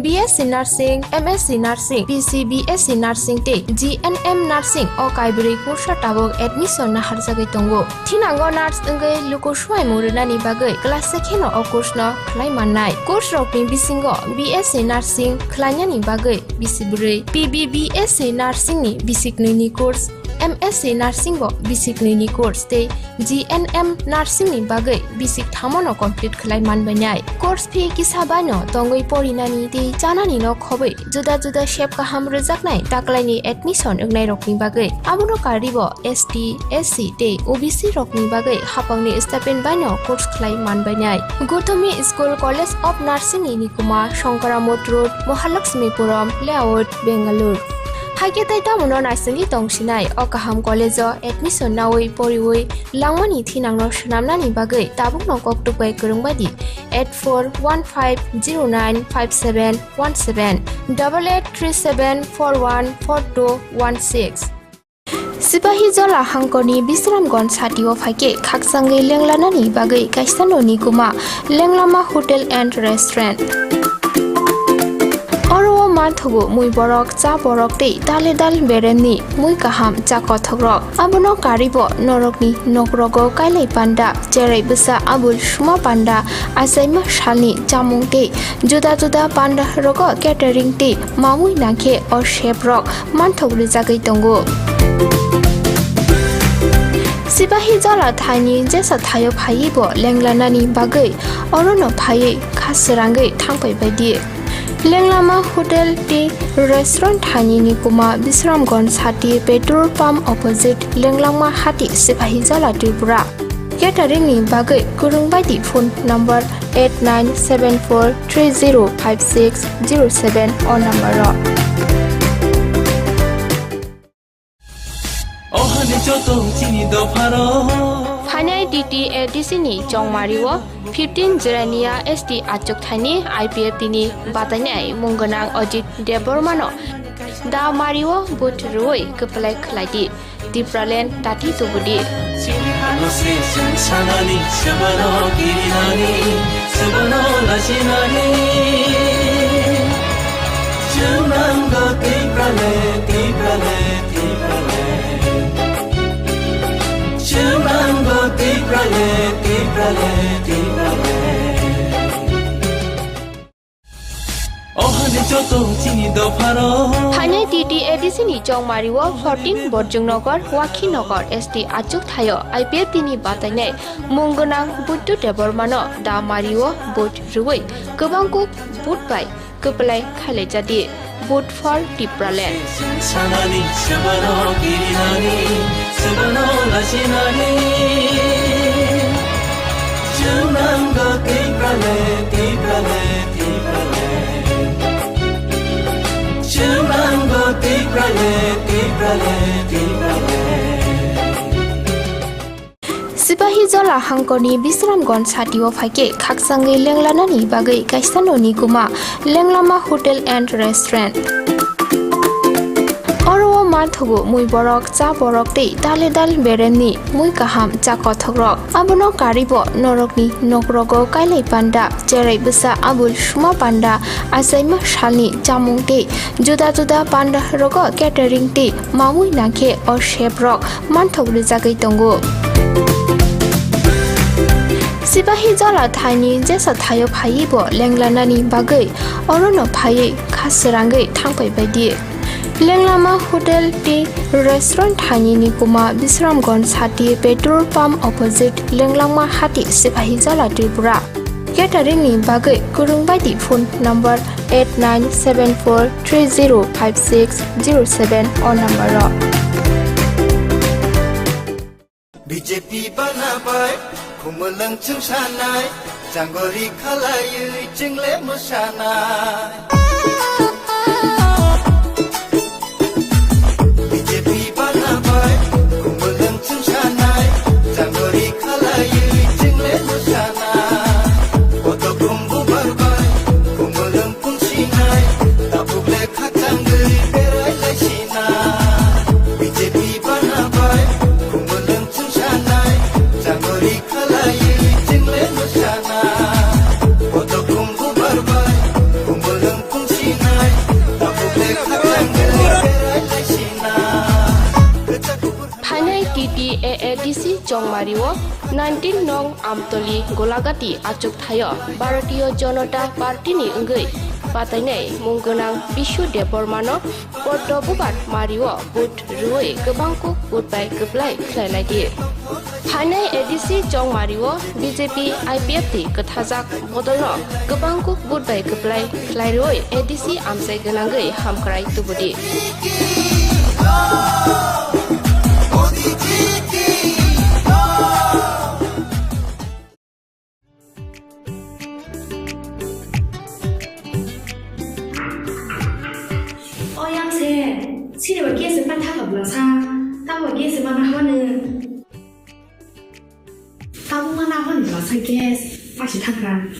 BSc Nursing, MSc Nursing, PCBSc Nursing te GNM Nursing o kaibri kursa tabok admission na harjagai tongo. Thinango nurse engai luko swai muruna ni bagai class sekheno o course no khlai mannai. Course rokni bisingo BSc Nursing khlaina ni bagai bisibrai. PBBSc Nursing ni bisiknoi ni course MSc Nursing bo basic ni course te GNM Nursing ni bagai basic thamono complete khlai manbanai course fee kisabano tongoi porinani te janani no khobai juda juda shape ka ham rejaknai taklai ni admission engnai rokni bagai amono karibo ST SC te OBC rokni bagai hapangni stipend bano course khlai manbanai Guthomi School College of Nursing ni Nikuma Shankaramot Road Mahalakshmipuram Layout Bangalore Haike tai tamono naisani tongsinai o kaham college o admission nawai poriwai langmani thinangno shnamnani bagai tabuk no koktupai kurungbadi 8415095717 8837414216 Sipahi jola hangkoni Bisramgon satio phaike khaksangai lenglanani bagai kaisano nikuma lenglama hotel and restaurant Oro माथुगु मुई borok cha borok tei dale dal beremni mui kaham cha kothogrok abono karibo norokni nokrogo kailai panda jerai besa abul suma panda asaima shalni chamung tei juda juda panda rogo catering tei mamui nangke or chef rok manthogri jagai tongo Sipahi jala thani jesa thayo phai bo lenglanani bagai orono phai khasrangai thangpai baidi Lenglama Hotel T Restaurant Thani ni kuma Bisramgon Sati Petrol Pump opposite Lenglama Hati Sipahi Jala Tripura Catering ni bagai kurung baidi phone number 8974305607 or number Phanai DT ADC ni Jongmariwo 15 Jerania ST Achuk Thani IPF Tini Batanai Munganang Ojit Debormano Da Mariwo But Rui Kepelai Kladi Dipralen Tati Tubudi Phanai DT ADC ni Jongmariwo 14 Borjungnagar Wakhinagar ST Achuk Thayo IPF Tini Batanai Munganang Butu Debormano Da Mariwo But Rui Kebangkuk But Bai Kepelai Khalejadi But for Dipralen Sipahi Jala Hangkoni Bisramgon Satio Phake Khaksangai Lenglanani Bagai Kaisanoni Kuma Lenglama Hotel and Restaurant Oro Marthugu Mui Borok Cha Borok Tei Dale Dal Beremni Mui Kaham Cha Kothogrok Abono Karibo Norokni Nokrogo Kailai Panda Jerai Besa Abul Suma Panda Asaima Shalni Chamung Tei Juda Juda Panda Rogo Catering Tei Mamui Nangke or Chef Rok Manthogri Jagai Tongo Sipahi jala thani jesa thayo phai bo lenglanani bagai orono phai khasrangai thangpai baidi Lenglama Hotel T Restaurant Thani ni kuma Bisramgon Sati Petrol Pump opposite Lenglama Hati Sipahi Jala Tripura Catering ni bagai kurung baidi phone number 8974305607 or number BJP banabai Kumulang Chungsanai Janggori Kalayu Jingle Musanai BJP banabai Kumulang Chungsanai Janggori Kalayu Jingle Musanai Oto Kumbu Barbai Kumulang Pungsinai Tapuble Kacanggai Berai Laisinai BJP banabai Kumulang Chungsanai Janggori Kalayu Jingle Musanai Oto Kumbu Barbai Kumulang Pungsinai Tapuble Kacanggai Berai Laisinai Phanai DT ADC Jongmariwo 19 Nong Amtoli Golagati Achuk Thayo Bharatiya Janata Party ni Ngai Batanai Munganang Bishu Debormano Porto Bubat Mariwo But Rui Kebangkuk But Bai Keplai Khlailai Phanai ADC Jongmariwo BJP IPF Kathajak Bodolno Kebangkuk But Bai Keplai Khlairoi ADC Amsai Ganangai Hamkrai Tubudi Sini bagi sepan tak berasa, tak bagi sepan mana. Kamu mana pun berasa gas, pasti tak kan?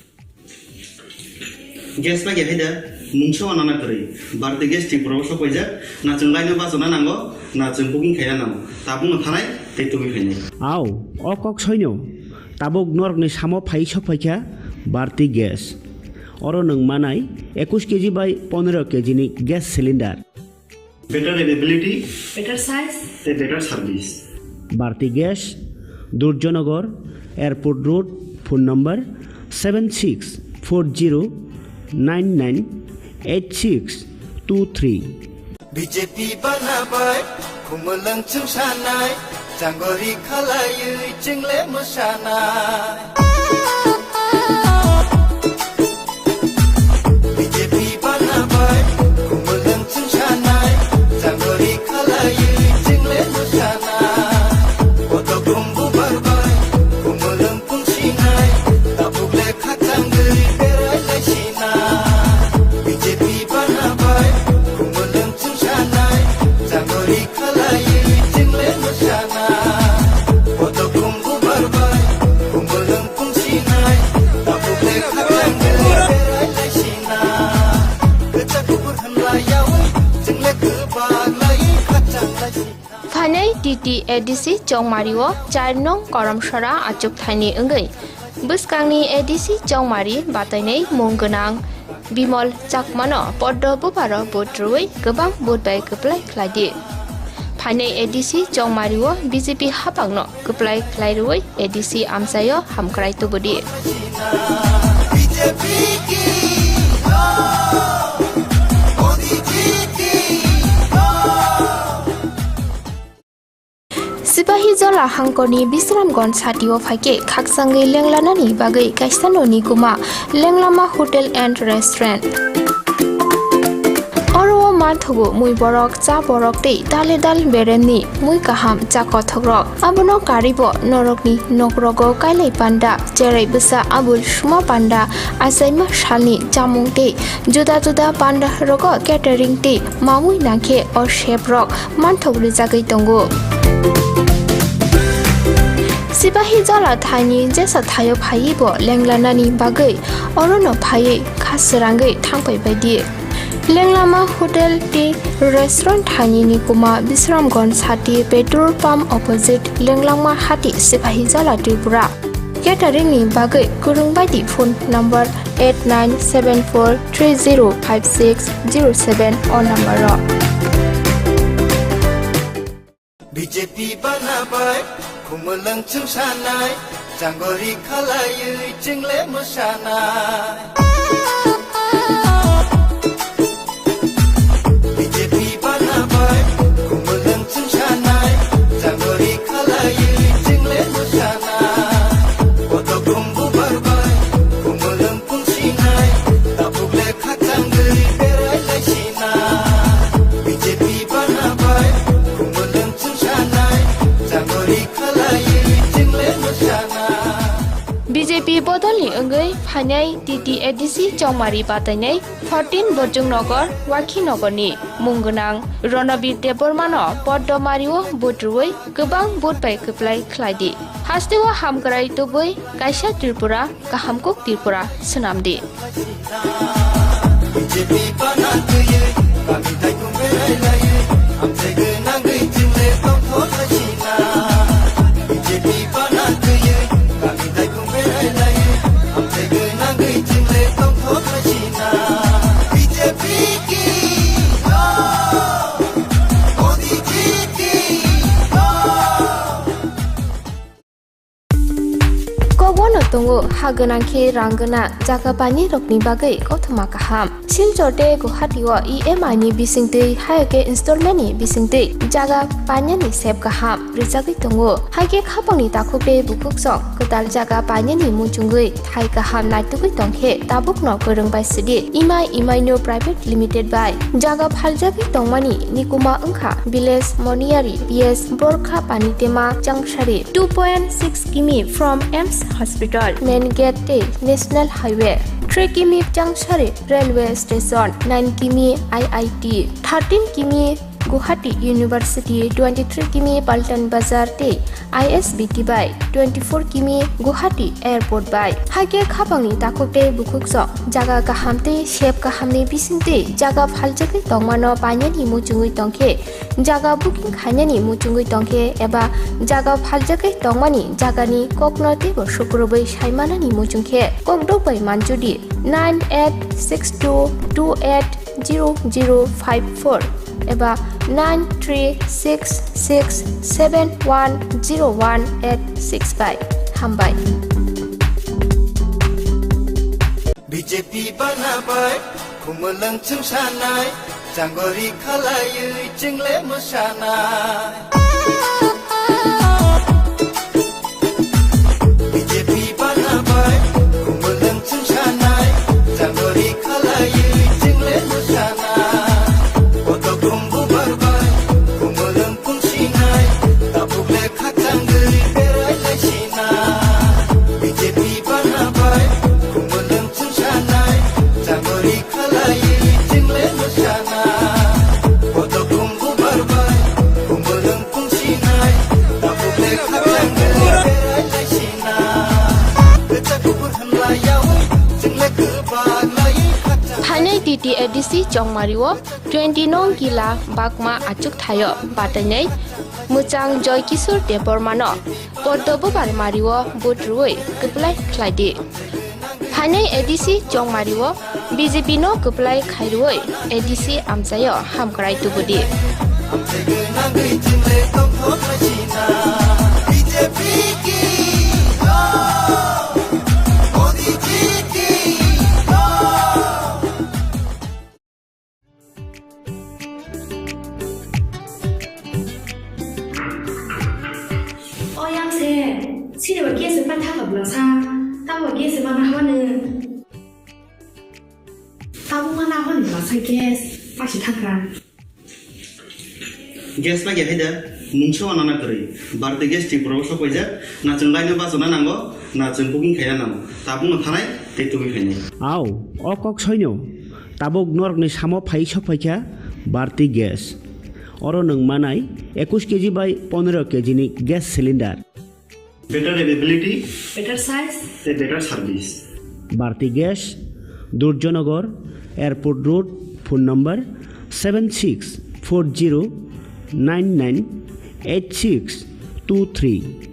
Gas lagi ada, mungkin orang nak beri. Berarti gas di proses kerja, nak cengkai ni pasal nango, nak cengkuking kaya nango. Tabung thanai, itu kaya. Aw, okok soinyo, tabuk nork ni samo phai sok phai berarti gas. अरो नोंमानाय 21 KG बाय 15 KG नि gas cylinder better availability better size and better service Bharati gas Durjoynagar airport road phone number 7640998623 BJP बनाबाय खुमलंग चुंसानाय जांगरि खालायै चिंले मोसानाय बीजेपी बनाबाय खुमलंग चुंसानाय जांगरि खालायै चिंले मोसानाय पद खुमबु बारबाय खुमलंग पुंसिनाय दाबुले खाचांगै बेरायलायसिनाय बीजेपि बनाबाय खुमलंग चुंसानाय जांगरि खालायै चिंले मोसानाय पद खुमबु बारबाय खुमलंग पुंसिनाय दाबुले खाचांगै बेरायलायसिनाय गोजा गुफुर होनलायाव चिंले गोबालायै खाचांलायसिनाय फानै टीटी एडीसी चौमारिओ 4 नं करमसरा आचुक थाइनि अंगै बुसकांनि एडीसी चौमारि बातायनै मुंगोनां बिमल चाकमानो पद्द बुबार बुद्रुयै गोबां बुदबाय गोप्लाय ख्लायदि फानै एडीसी चौमारिओ बीजेपी हापांनो गोप्लाय ख्लायरुयै एडीसी आमसायो हामक्राय तुबुदि बीजेपी की मोदी जी की सिपाही जला हांकरनि बिश्रामगन साथिओ फाइके खाकसांगै लेंलानानि बागै काइसाननि गुमा लेंलामा होटेल एंड रेस्टुरेंट अरो माथगु मुई बरक चा बरक तै दाले दाल बेरेमनि मुई काहाम चा कथग्रक आबनो कारिबो नरकनि नगरगो काइलै पान्डा जेरै बोसा आबुल सुमा पान्डा आसाइमा सालनि जामुं तै जुदा जुदा पान्डा रगो केटारिं तै मामुई नाखे अ शेफरक मानथगु जागै दंगु सिपाही जला थाइनि जेसा थायो फायिबो लेंलानानि बागै अरनो फायै खासरांगै थांफै बायदि लेंलामा होटेल टी रेस्टुरेंट थाइनि कुमा बिश्रामगन साथि पेट्रोल पंप अपोजिट लेंलामा हाति सिपाही जला त्रिपुरा केटारिंनि बागै गुरुं बायदि फोन नम्बर 8974305607 अ नम्बर बीजेपी बनाबाय खुमलंग चुंसानाय जांगरि खालायै चिंले मोसानाय बीजेपी बनाबाय खुमलंग चुंसानाय जांगरि खालायै चिंले मोसानाय पद खुमबु बारबाय खुमलंग पुंसिनाय दाबुले खाचांगै बेरायलायसिनाय बीजेपी बनाबाय खुमलंग चुंसानाय जांगरि खालायै चिंले मोसानाय बीजेपी बदलनि अंगै फानै टीटी एडीसी चौमारि बातायनै 14 बजुं नगर वाखि नगरनि मुंगोनां रणबीर देबरमानो पद्दमारिओ बुद्रुयै गोबां बुदबाय गोप्लाय ख्लायदि हास्तेओ हामग्राय तुबै काइसा त्रिपुरा काहामकुक त्रिपुरा सोनामदि बीजेपी बनागैयै गामि थाइखौ बेरायलायै आमसायगो नांगै चिंले दंथ'लायसिनाय बीजेपी बनागैयै गामि थाइखौ बेरायलायै आमसायगो नांगै चिंले दंथ'लायसिनाय बीजेपी की मोदी जी की कगोनो दंगो हागोनांखे रांगोना जागाबानि रकनि बागै गौथमा काहाम सिलचरते गुवाहाटीओ EMI नि बिसिंतै हायके इनस्टलमेन्टनि बिसिंतै जागा पान्यानि सेब काहाम रिजागै दंगो हायके खापांनि ताखुपे बुकुकसं गोदाल जागा पान्यानि मुचुंगै थाइ काहाम नायतुगै दंखे ताबुकनो गोरोंबाय सिदि EMI नो प्राइवेट लिमिटेड बाय जागा फालजागै दंमानि निकुमा अंखा विलेज मनियारि PS बरखा पानितेमा चांगसारि 2.6 किमी from AIIMS hospital main gate ते नेशनल हाईवे 3 किमी चांगसारि रेलवे स्टेशन 9 किमी IIT 13 किमी Guwahati University 23 km Paltan Bazar te ISBT by 24 km Guwahati Airport by Hage Khapangni takokte bukukso jaga kahamte shep kahamni bisingte jaga phaljake tongmano panyani muchungui tongke jaga booking khanyani muchungui tongke eba jaga phaljake tongmani jagani koknote bo shukrobai saimanani muchungke kokdobai manjudi 9862280054 eba 9366710185 hambai BJP banabai kumulang chungsanai janggori khalayu jingle musanai BJP banabai kumulang chungsanai janggori khalayu jingle musanai oto kumbu barbai kumulang pungsinai tapule khatanggri berai laisinai BJP banabai kumulang chungsanai janggori khalayu jingle musanai oto kumbu barbai kumulang pungsinai tapule khatanggri berai laisinai kecakubur hanlayau jingle kebalai Hanai TT edisi Chongmariwo 29 gila bakma achuk thayo batanai muchang joy kisur depor mano pordobo barmariwo butrui keplai khlaidi Hanai edisi Chongmariwo BJP no keplai khairoi edisi amsayo hamkrai tubudi BJP ki Modi ji ki Sini bagi sepan tak berasa, tahu bagi sepan apa ni? Tahu mana apa ni berasa gas, pasti tak kan? Gas lagi ada, muncul anak kiri. Berarti gas di proses apa aja? Nak cengkai apa zona nanggo, nak cengkuking kaya nanggo. Tabung ngantai, tetui kaya. Aw, okok soinyo. Tabuk nork ni samo phai sopaikya, berarti gas. Oro nung manai 21 kg by 15 kg ni gas cylinder. Better availability, Better size, better service. Bharti Gas, Durjanagar, Airport Road, phone number 7640998623.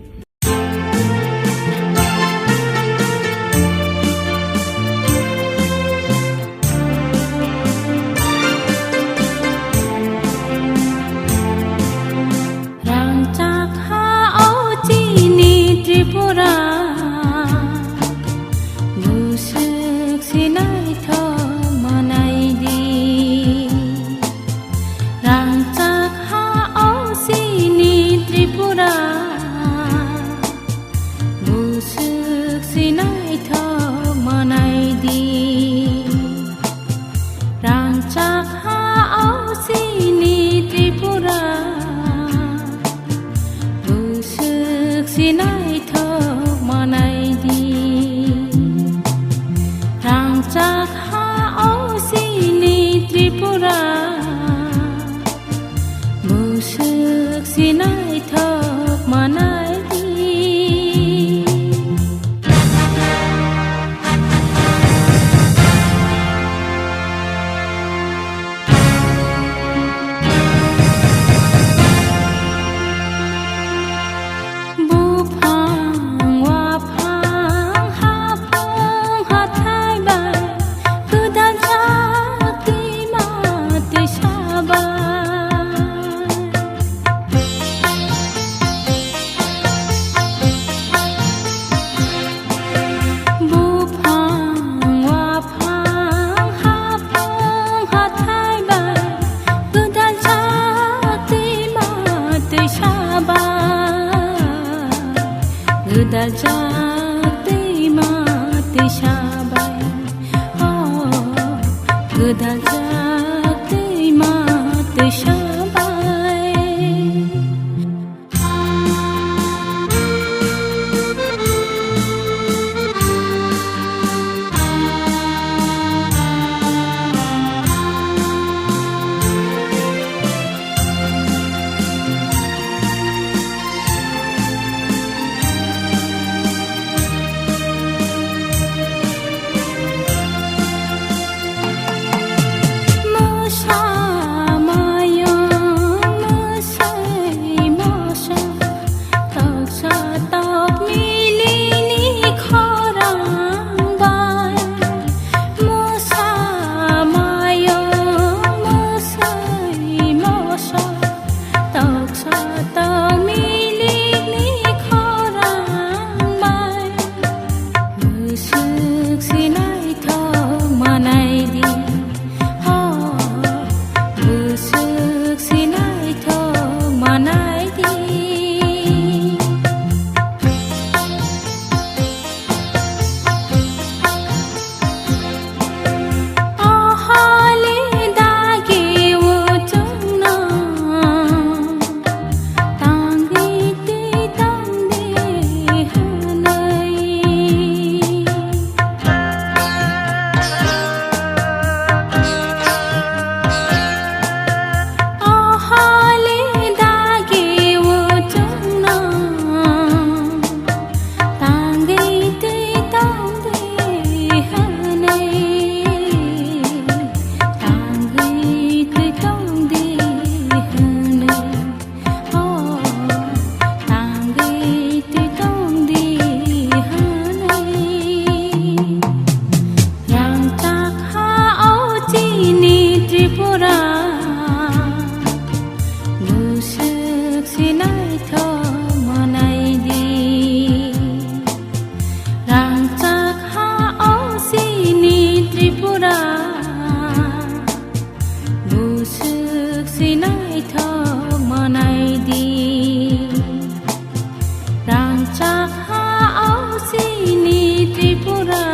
sini Tripura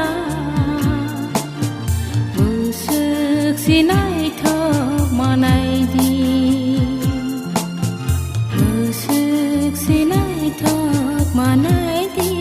Musik sinai thok manai di Musik sinai thok manai di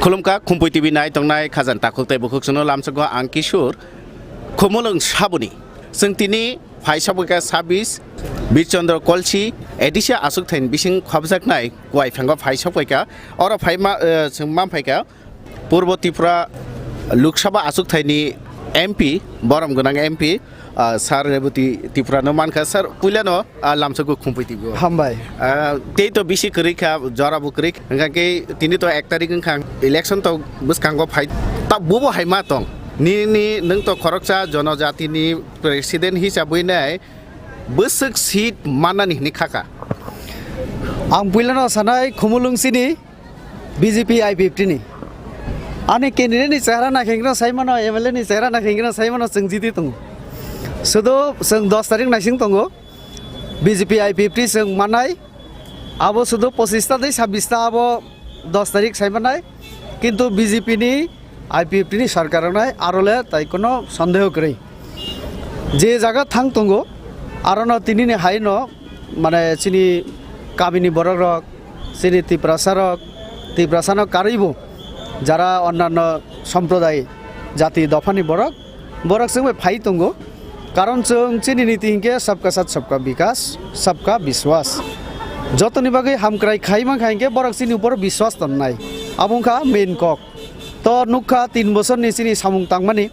खुलुमका खुम्पुइ TV नाय तंनाय खाजान ताखुक तै बुखुक सुनो लामसगो आं किशोर खुमुलुं साबुनि जों तिनि फाइसाबुका 26 बिरचन्द्र कलसी एडिसा आसुक thane बिसिं खबजाकनाय गय फेंगा फाइसाबुका और फाइमा जों मा फाइका पूर्व त्रिपुरा लोकसभा आसुक थैनि एमपी बरम गोनां एमपी सार रेबुति त्रिपुरा न मानखा सर पुलानो लामसगो खुम्पुइ टिभि हामबाय ते तो बिसि करिखा जराबु करिक अंगाके तिनि तो 1 तारिख खां इलेक्शन तो बुसखांगो फाइट ता बुबो हाइमा तंग नि नों तो खरकसा जनजातिनि प्रेसिडेन्ट हिसाबै नाय बोसोक सीट मानानि नि खाका आं पुलानो सानाय खुमुलुंसिनि बीजेपी I50 नि आनि कैंडिडेट नि चेहरा नाखेंग्रा साइमानो एमएलए नि चेहरा नाखेंग्रा साइमानो जों जिति दं सदो जों 10 तारिख नाइसिं दंगो बीजेपी I50 जों मानाय आबो सदो 25 ता 26 ता आबो 10 तारिख साइमानाय किन्तु बीजेपी नि I50 नि सरकार नाय आरोले ताइ कोनो सन्देह करै जे जागा थांग दंगो आरोनो तिनि नि हाइनो माने सिनि काबिनि बरक रक सिनि तिप्रासानो कारिबो যারা অন্যান্য সম্প্রদায় জাতি দফানি বরক जों फाइ दंगो कारण जों चिनि नीति हिंके सबका साथ सबका विकास सबका विश्वास जतनि बागै हामक्राय खाइमा खाइके बरक चिनि ऊपर विश्वास तन्नाय आबुंखा मेन कक तो नुखा 3 बोसोरनि चिनि सामुं तांमानि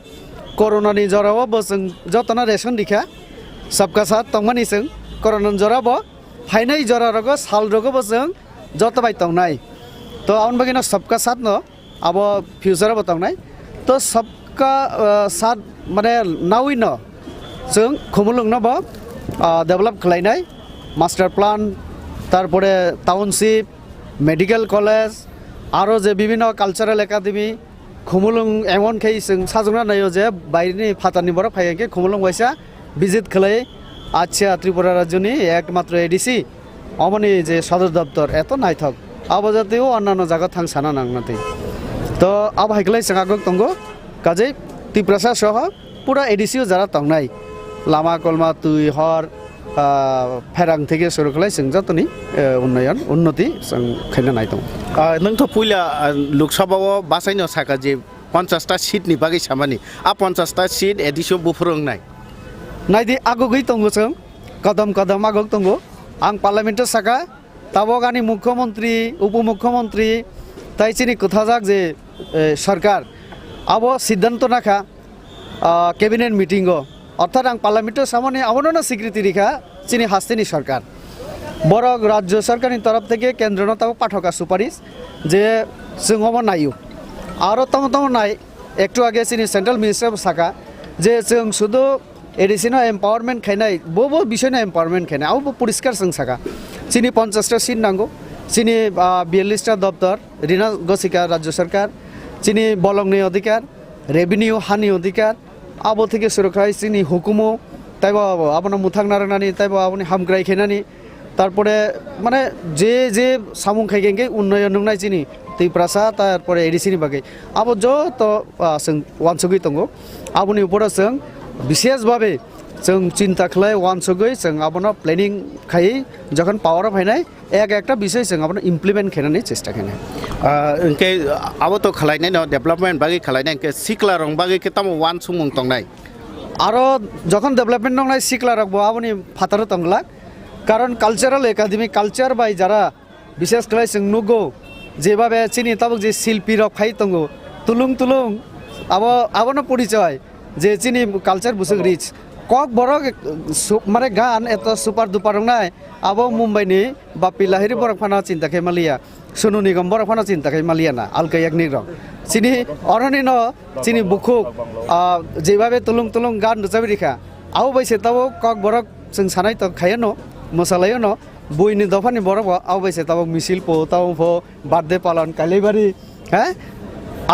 कोरोनानि जरावबो जों जतना रेशन दिखा सबका साथ तंमानि जों कोरोना जराबो फाइनाय जरारगो सालरगो जों जतबाय तंनाय तो आउन बागिना सबका साथ न अब फ्यूचर बताउनाय तो सबका साथ माने नाउइ न जों खुमुलुंनो बो डेभेलप खालायनाय मास्टार प्लान तारपरे टाउनशिप मेडिकल कलेज आरो जे विभिन्न कालचारेल एकाडेमी खुमुलुं एमन खे जों साजुना नायो जे बायनि फातानि बर फायके खुमुलुं वाइसा विजिट खालाय आच्छा त्रिपुरा राज्यनि एकमात्र एडिसि अमनि जे सदर दफ्तर एत नायथक आबाजातेও অন্যান্য জায়গা থাং সানা নাংনাতে তো আব হাইকলাই সাগাগক তঙ্গ কাজে ত্রিপ্রাসা সহ পুরা এডিসিও যারা তংনাই লামা কলমা তুই হর फेरां থেকে শুরু খালাই जों जतनि उन्नयन उन्नति जों खायना नायदों नोंथ' पुइला लोकसभाव बासायनो साका जे 50टा सीटनि बागै सामानि आ 50टा सीट एडिसो बुफुरंनाय नायदि आगुगै तंगो जों कदम कदम आगुग तंगो आं पार्लामेन्ट साका ताबगानि मुख्यमंत्री उपमुख्यमंत्री ताइचिनि कथाजाक जे सरकार अब सिद्धांत नाखा कैबिनेट मीटिंगो अर्थात आं पार्लामेन्ट सामने आवनो स्वीकृति रेखा चिनी हास्तिनि सरकार बर राज्य सरकारनि तरफ থেকে केंद्रनो ताव पाठका सुपारिश जे जोंबो नायो आरो तम नाय एकटु आगे चिनी सेंट्रल मिनिस्टर साका जे जों शुधु एडिसनो एम्पावरमेंट खायनाय बबो विषयनो एम्पावरमेंट खायनाय आबो परिष्कार जों साका चिनी 50टा सीट नांगौ चिनी 42टा दफ्तर ऋण गसिका राज्य सरकार चिनी बलंनि अधिकार रेभिनिउ हानि अधिकार आबो থেকে सुरक्षाय चिनी हुकुमो তাইব आपन मुथां नारनानि তাইব आपनि हामग्राय खेनानि तारपरे माने जे जे सामुं खायगेंगे उन्नयन नंनाय चिनी दैप्रासा तारपरे एडिसिनि बागै आबो ज तो जों वानसुगै दंगो आबोनि उपरा जों विशेष भाबे जों चिंता खालाय वानसुगै जों आबोनो प्लेनिंग खायै जखन पावर फायनाय एकटा विषय जों आबोनो इमप्लिमेन्ट खेनानि चेष्टा खेनाय इनके अब तो खालायनाय न डेभलपमेन्ट बागै खालायनाय इनके सिक्ला रं बागै के तम वान सुमुं तंनाय आरो जखन डेभलपमेन्ट नंनाय सिक्ला रंबो आबोनि फातार तंगला कारण कालचाराल एकाडेमी कालचार बाय जारा विशेष खालाय जों नुगो जेबाबे चिनि ताबक जे शिल्पी रक खाय तंगो तुलुं तुलुं आबोनो परिचय जे चिनि कालचार बुसुग रिच कक बरक माने गान एत सुपार दुपार रंनाय आबो मुम्बाइनि बापि लाहिरि बरक फाना चिन्ता खे मालिया सोनु निगम बरक फाना चिन्ता खे मालिया ना आलका एकनि रक चिनि अरनि न चिनि बुखुक जेबाबे तुलुं तुलुं गान रुजाबि रिखा आउ बैसे ताबो कक बरक जों सानाय त खायनो मोसालायो न बुइनि दफानि बरक आउ बैसे ताबो मिसिल पो ताबो फो बार्थडे पालन कालेबारि हैं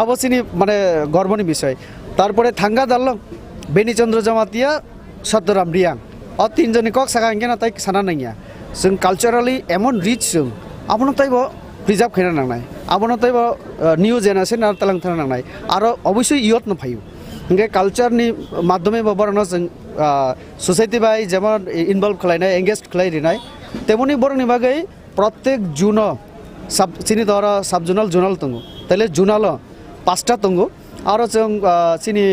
आबो चिनि माने गर्वनि विषय तारपरे थांगा दाललं बेनिचन्द्र जमातिया सतराम रियां अ तीनजनि कक सागा इंगे ना ताइ साना नैया जों कालचाराली एमन रिच जों आपनो ताइबो प्रिजार्भ खायना नांनाय आपनो ताइबो न्यू जेनारेशन आरो तालां थाना नांनाय आरो अवश्य इयत न फायु इंगे कालचारनि माध्यमे बरनो जों सोसाइटी बाय जेमन इनभल्व खालायनाय एंगेज खालायरिनाय तेमनि बरनि बागै प्रत्येक जुन सब चिनि दरा सब जुनाल तंगो तले जुनाल 5टा तंगो आरो जों चिनि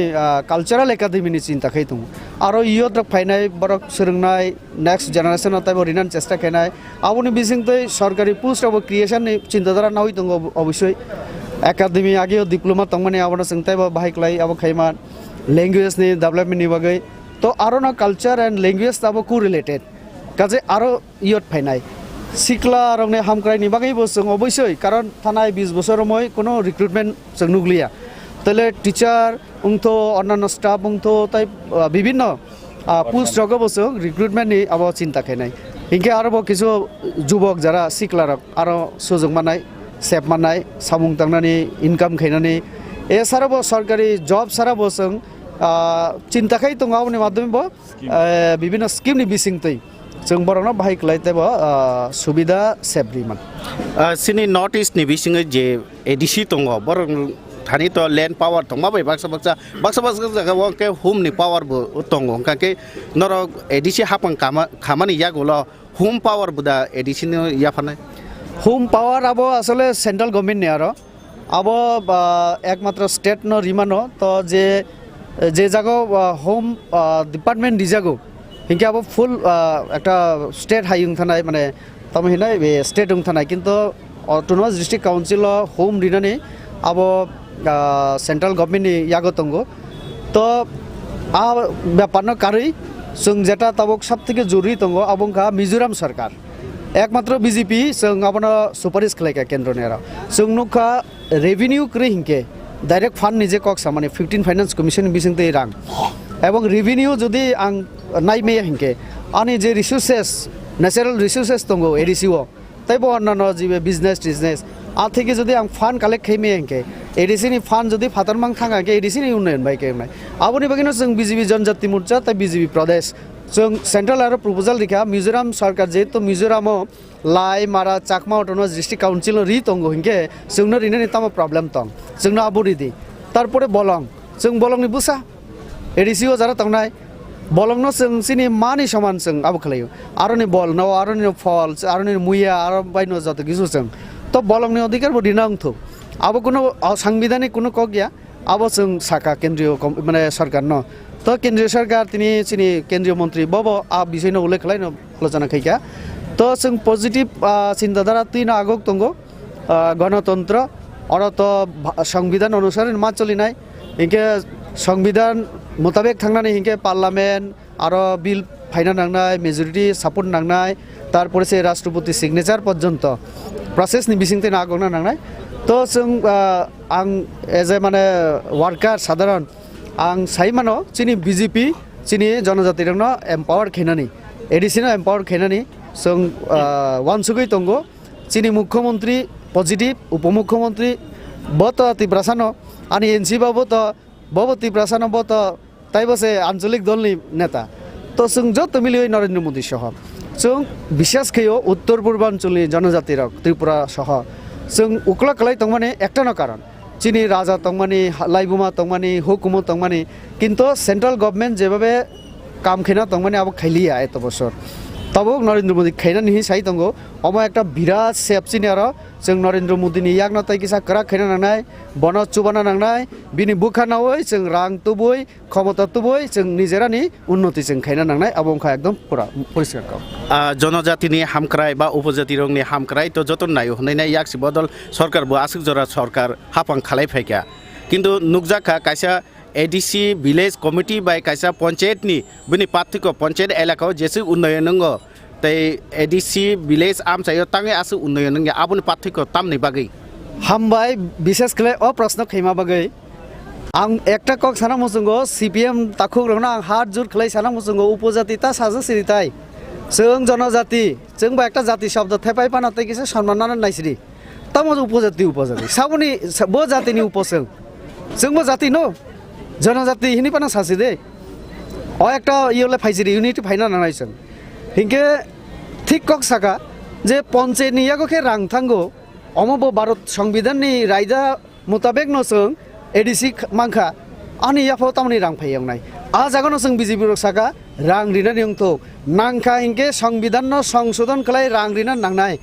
कालचाराल एकाडेमिनि चिन्ता खाय दं आरो इयत फायनाय बरक सोलोंनाय नेक्स्ट जेनारेशन ताइबो रिनान चेष्टा खायनाय आबोनि बिसिंतै सरकारि पोस्ट अब क्रिएशननि चिन्ताधारा नावै दं अवश्य एकाडेमी आगे डिप्लोमा तंगमाने आबोनो जों ताइबो बाहायख्लाय आबो खायमान लैंग्वेजनि डेभलपमेन्टनि बागै तो आरो ना कल्चर एंड लैंग्वेज ताबो को रिलेटेड काजे आरो इयत फायनाय सिक्ला रंने हामक्रायनि बागैबो जों अवश्य कारण थानाय 20 बोसोर मय कोनो रिक्रुटमेन्ट जों नुग्लिया तले टीचार उंथो अन्यान्य स्टाफ उंथो ताइ विभिन्न पोस्ट रगबो जों रिक्रुटमेन्टनि आबो चिन्ता खायनाय इनके आरो किछु जुबक जारा सिक्ला रक आरो सुजुग मानाय सेफ मानाय सामुं तांनानि इनकाम खायनानि ए साराबो सरकारि जब साराबो जों चिन्ता खाय दं आबोनि माध्यमबो विभिन्न स्किमनि बिसिंतै जों बरनो बाहायख्लाय ताइबो सुबिदा सेफ्रिमान सिनि नॉर्थ ईस्ट नि बिसिङै जे एडिसि दङ बर थानि तो लैंड पावर दं माबै बाक्सा जागाव के होम नि पावर बो दङ काके नर एडिसि हापं खामानि यागोल होम पावर बुदा एडिसि नि याफानाय होम पावर अब असले सेंट्रल गवर्नमेंट ने आरो अब एकमात्र स्टेट न रिमानो तो जे जागो होम डिपार्टमेंट दिजागो हिंके अब फुल एकटा स्टेट हाइं थानाय माने तमहिनाय बे स्टेट उं थानाय किन्तु ऑटोनोमस डिस्ट्रिक्ट काउंसिल होम रिनानि अब सेंट्रल गवर्नमेंट नि यागो तंगो तो आ व्यापार कारै जों जेटा तबक सबथेके जरुरी तंगो अबंखा मिजोराम सरकार एकमात्र बीजेपी जों आबनो सुपारिश खालायका केंद्र नेरा जों नुखा रेभिनिउ क्रे हिंके डायरेक्ट फान्ड निजे कक्सा माने 15 फाइनेंस कमिशन बिसिंतै रां एवं रेभिनिउ जदि आं नायमे हिंके आनी जे रिसोर्सेस न्याचारेल रिसोर्सेस दङ एडिसिओ तैबो अन्नानो जिबे बिजनेस आथिके जदि आं फान्ड कालेक्ट खाइमे हिंके एडिसिनि फान्ड जदि फातारमां थाङा के एडिसिनि उन्नयन बाय केमनाय आबोनि बागिनो जों बीजेपी जनजाति मोर्चा तै बीजेपी प्रदेश जों सेंट्रल आरो प्रपोजल दिखा मिजोराम सरकार जेहेतु मिजोरामो लाई मारा चाकमा अटोनोमास डिस्ट्रिक्ट काउन्सिल रि दङ हिंके जोंनो रिनेनि तामा प्रब्लेम दं जोंनो आबोरिदि तारपरे बलं जों बलंनि बुसा एडिसिओ जारा थांनाय बलंनो जों सिनि मानि समान जों आबो खालायो आरोनि बल न आरोनि फल आरोनि मुया आरो बायनो जत किछु जों तो बलंनि अधिकार बो दिनांथो आबो कोनो संविधानिक कोनो क गया आबो जों साका केन्द्रीय माने सरकार न तो केन्द्रीय सरकार तिनी सिनि केन्द्रीय मन्त्री बबो आ बिषयनो उल्लेख खालायनो आलोचना खैका तो जों पजिटिभ चिन्ताधारा तीन आगक दंगो गणतन्त्र और तो संविधान अनुसार मा चलिनाय इनके संविधान मुताबिक थांनानै हिंके पार्लामेन्ट आरो बिल फाइना नांनाय मेजरिटी सापोर्ट नांनाय तारपरे से राष्ट्रपति सिगनेचार पर्यन्त प्रसेसनि बिसिंते नागना नांनाय तो जों आं एज ए माने वार्कार साधारण आं साइमानो चिनि बीजेपी चिनि जनजातिरनो एम्पावर खेनानि एडिसिनो एम्पावर खेनानि जों वानसुगै दंगो चिनि मुख्यमंत्री पजिटिभ उपमुख्यमंत्री बत तिब्रासानो अनि एनसी बाबो त बबो तिब्रासानो बत ताइबसे आঞ্চলিক दलनि नेता तो जों जत मिलियो नरेन्द्र मोदी सह जों विशेष खयो उत्तर पूर्वांचलनि जनजातिर त्रिपुरा सह जों उक्ला कलाय तंमाने एकटानो कारण चिनि राजा तंमानि लाइबुमा तंमानि हुकुमो तंमानि किन्तु सेंट्रल गवर्नमेंट जेबाबे काम खेना तंमानि अब खैलिया एत बছর तब नरेन्द्र मोदी खैना नहीं साई दंगो अमा एक बिराट सेपसिनि आरो जों नरेन्द्र मोदीनि यागना तै किसा करा खैना नांनाय बन चुबाना नांनाय बिनि बुखानावै जों रां तुबुय क्षमता तुबुय जों निजेरानि उन्नति जों खैना नांनाय अबंखा एकदम पूरा परिष्कार का जनजातिनि हामक्राय बा उपजाति रंनि हामक्राय तो जतन नायो हनैना याक्सि बदल सरकार बो आसुक जरा सरकार हापां खालाय फायका किन्तु नुकजाखा कायसा एडिसी विलेज कमिटी बाय कायसा पंचायतनि बिनि पार्थिक पंचायत एलाकाव जेसे उन्नयन नंगो तै एडिसी विलेज आमचायो तांगे आसु उन्नयन नंगे आबुनि पार्थिक तामनि बागै हामबाय विशेष कले अ प्रश्न खैमा बागै आं एकटा कक साना मुसुंगो सीपीएम ताखुक रंना आं हात जुर खलै साना मुसुंगो उपजाति ता साजो सिरिताय जों जनजाति जों बा एकटा जाति शब्द थेपाय पानातै किसे सम्मानना नायसिरि तामो उपजाति साबुनि बो जातिनि उपसों जोंबो जाति नो जनजाति हिनि पाना सासे दे अ एकटा इयोले फाइजिरि इउनिटी फाइना नानायसन हिंके ठीक कक साका जे पंचायतनि यागोखे रां थांगो अमबो भारत संविधाननि रायदा मुताबिक नसों एडिसी मांखा आनि याफो तामनि रां फायंनाय आ जागोन जों बीजेपी रसाका रां रिना निंथो नांखा हिंके संविधान न संशोधन खलाय रां रिना नांनाय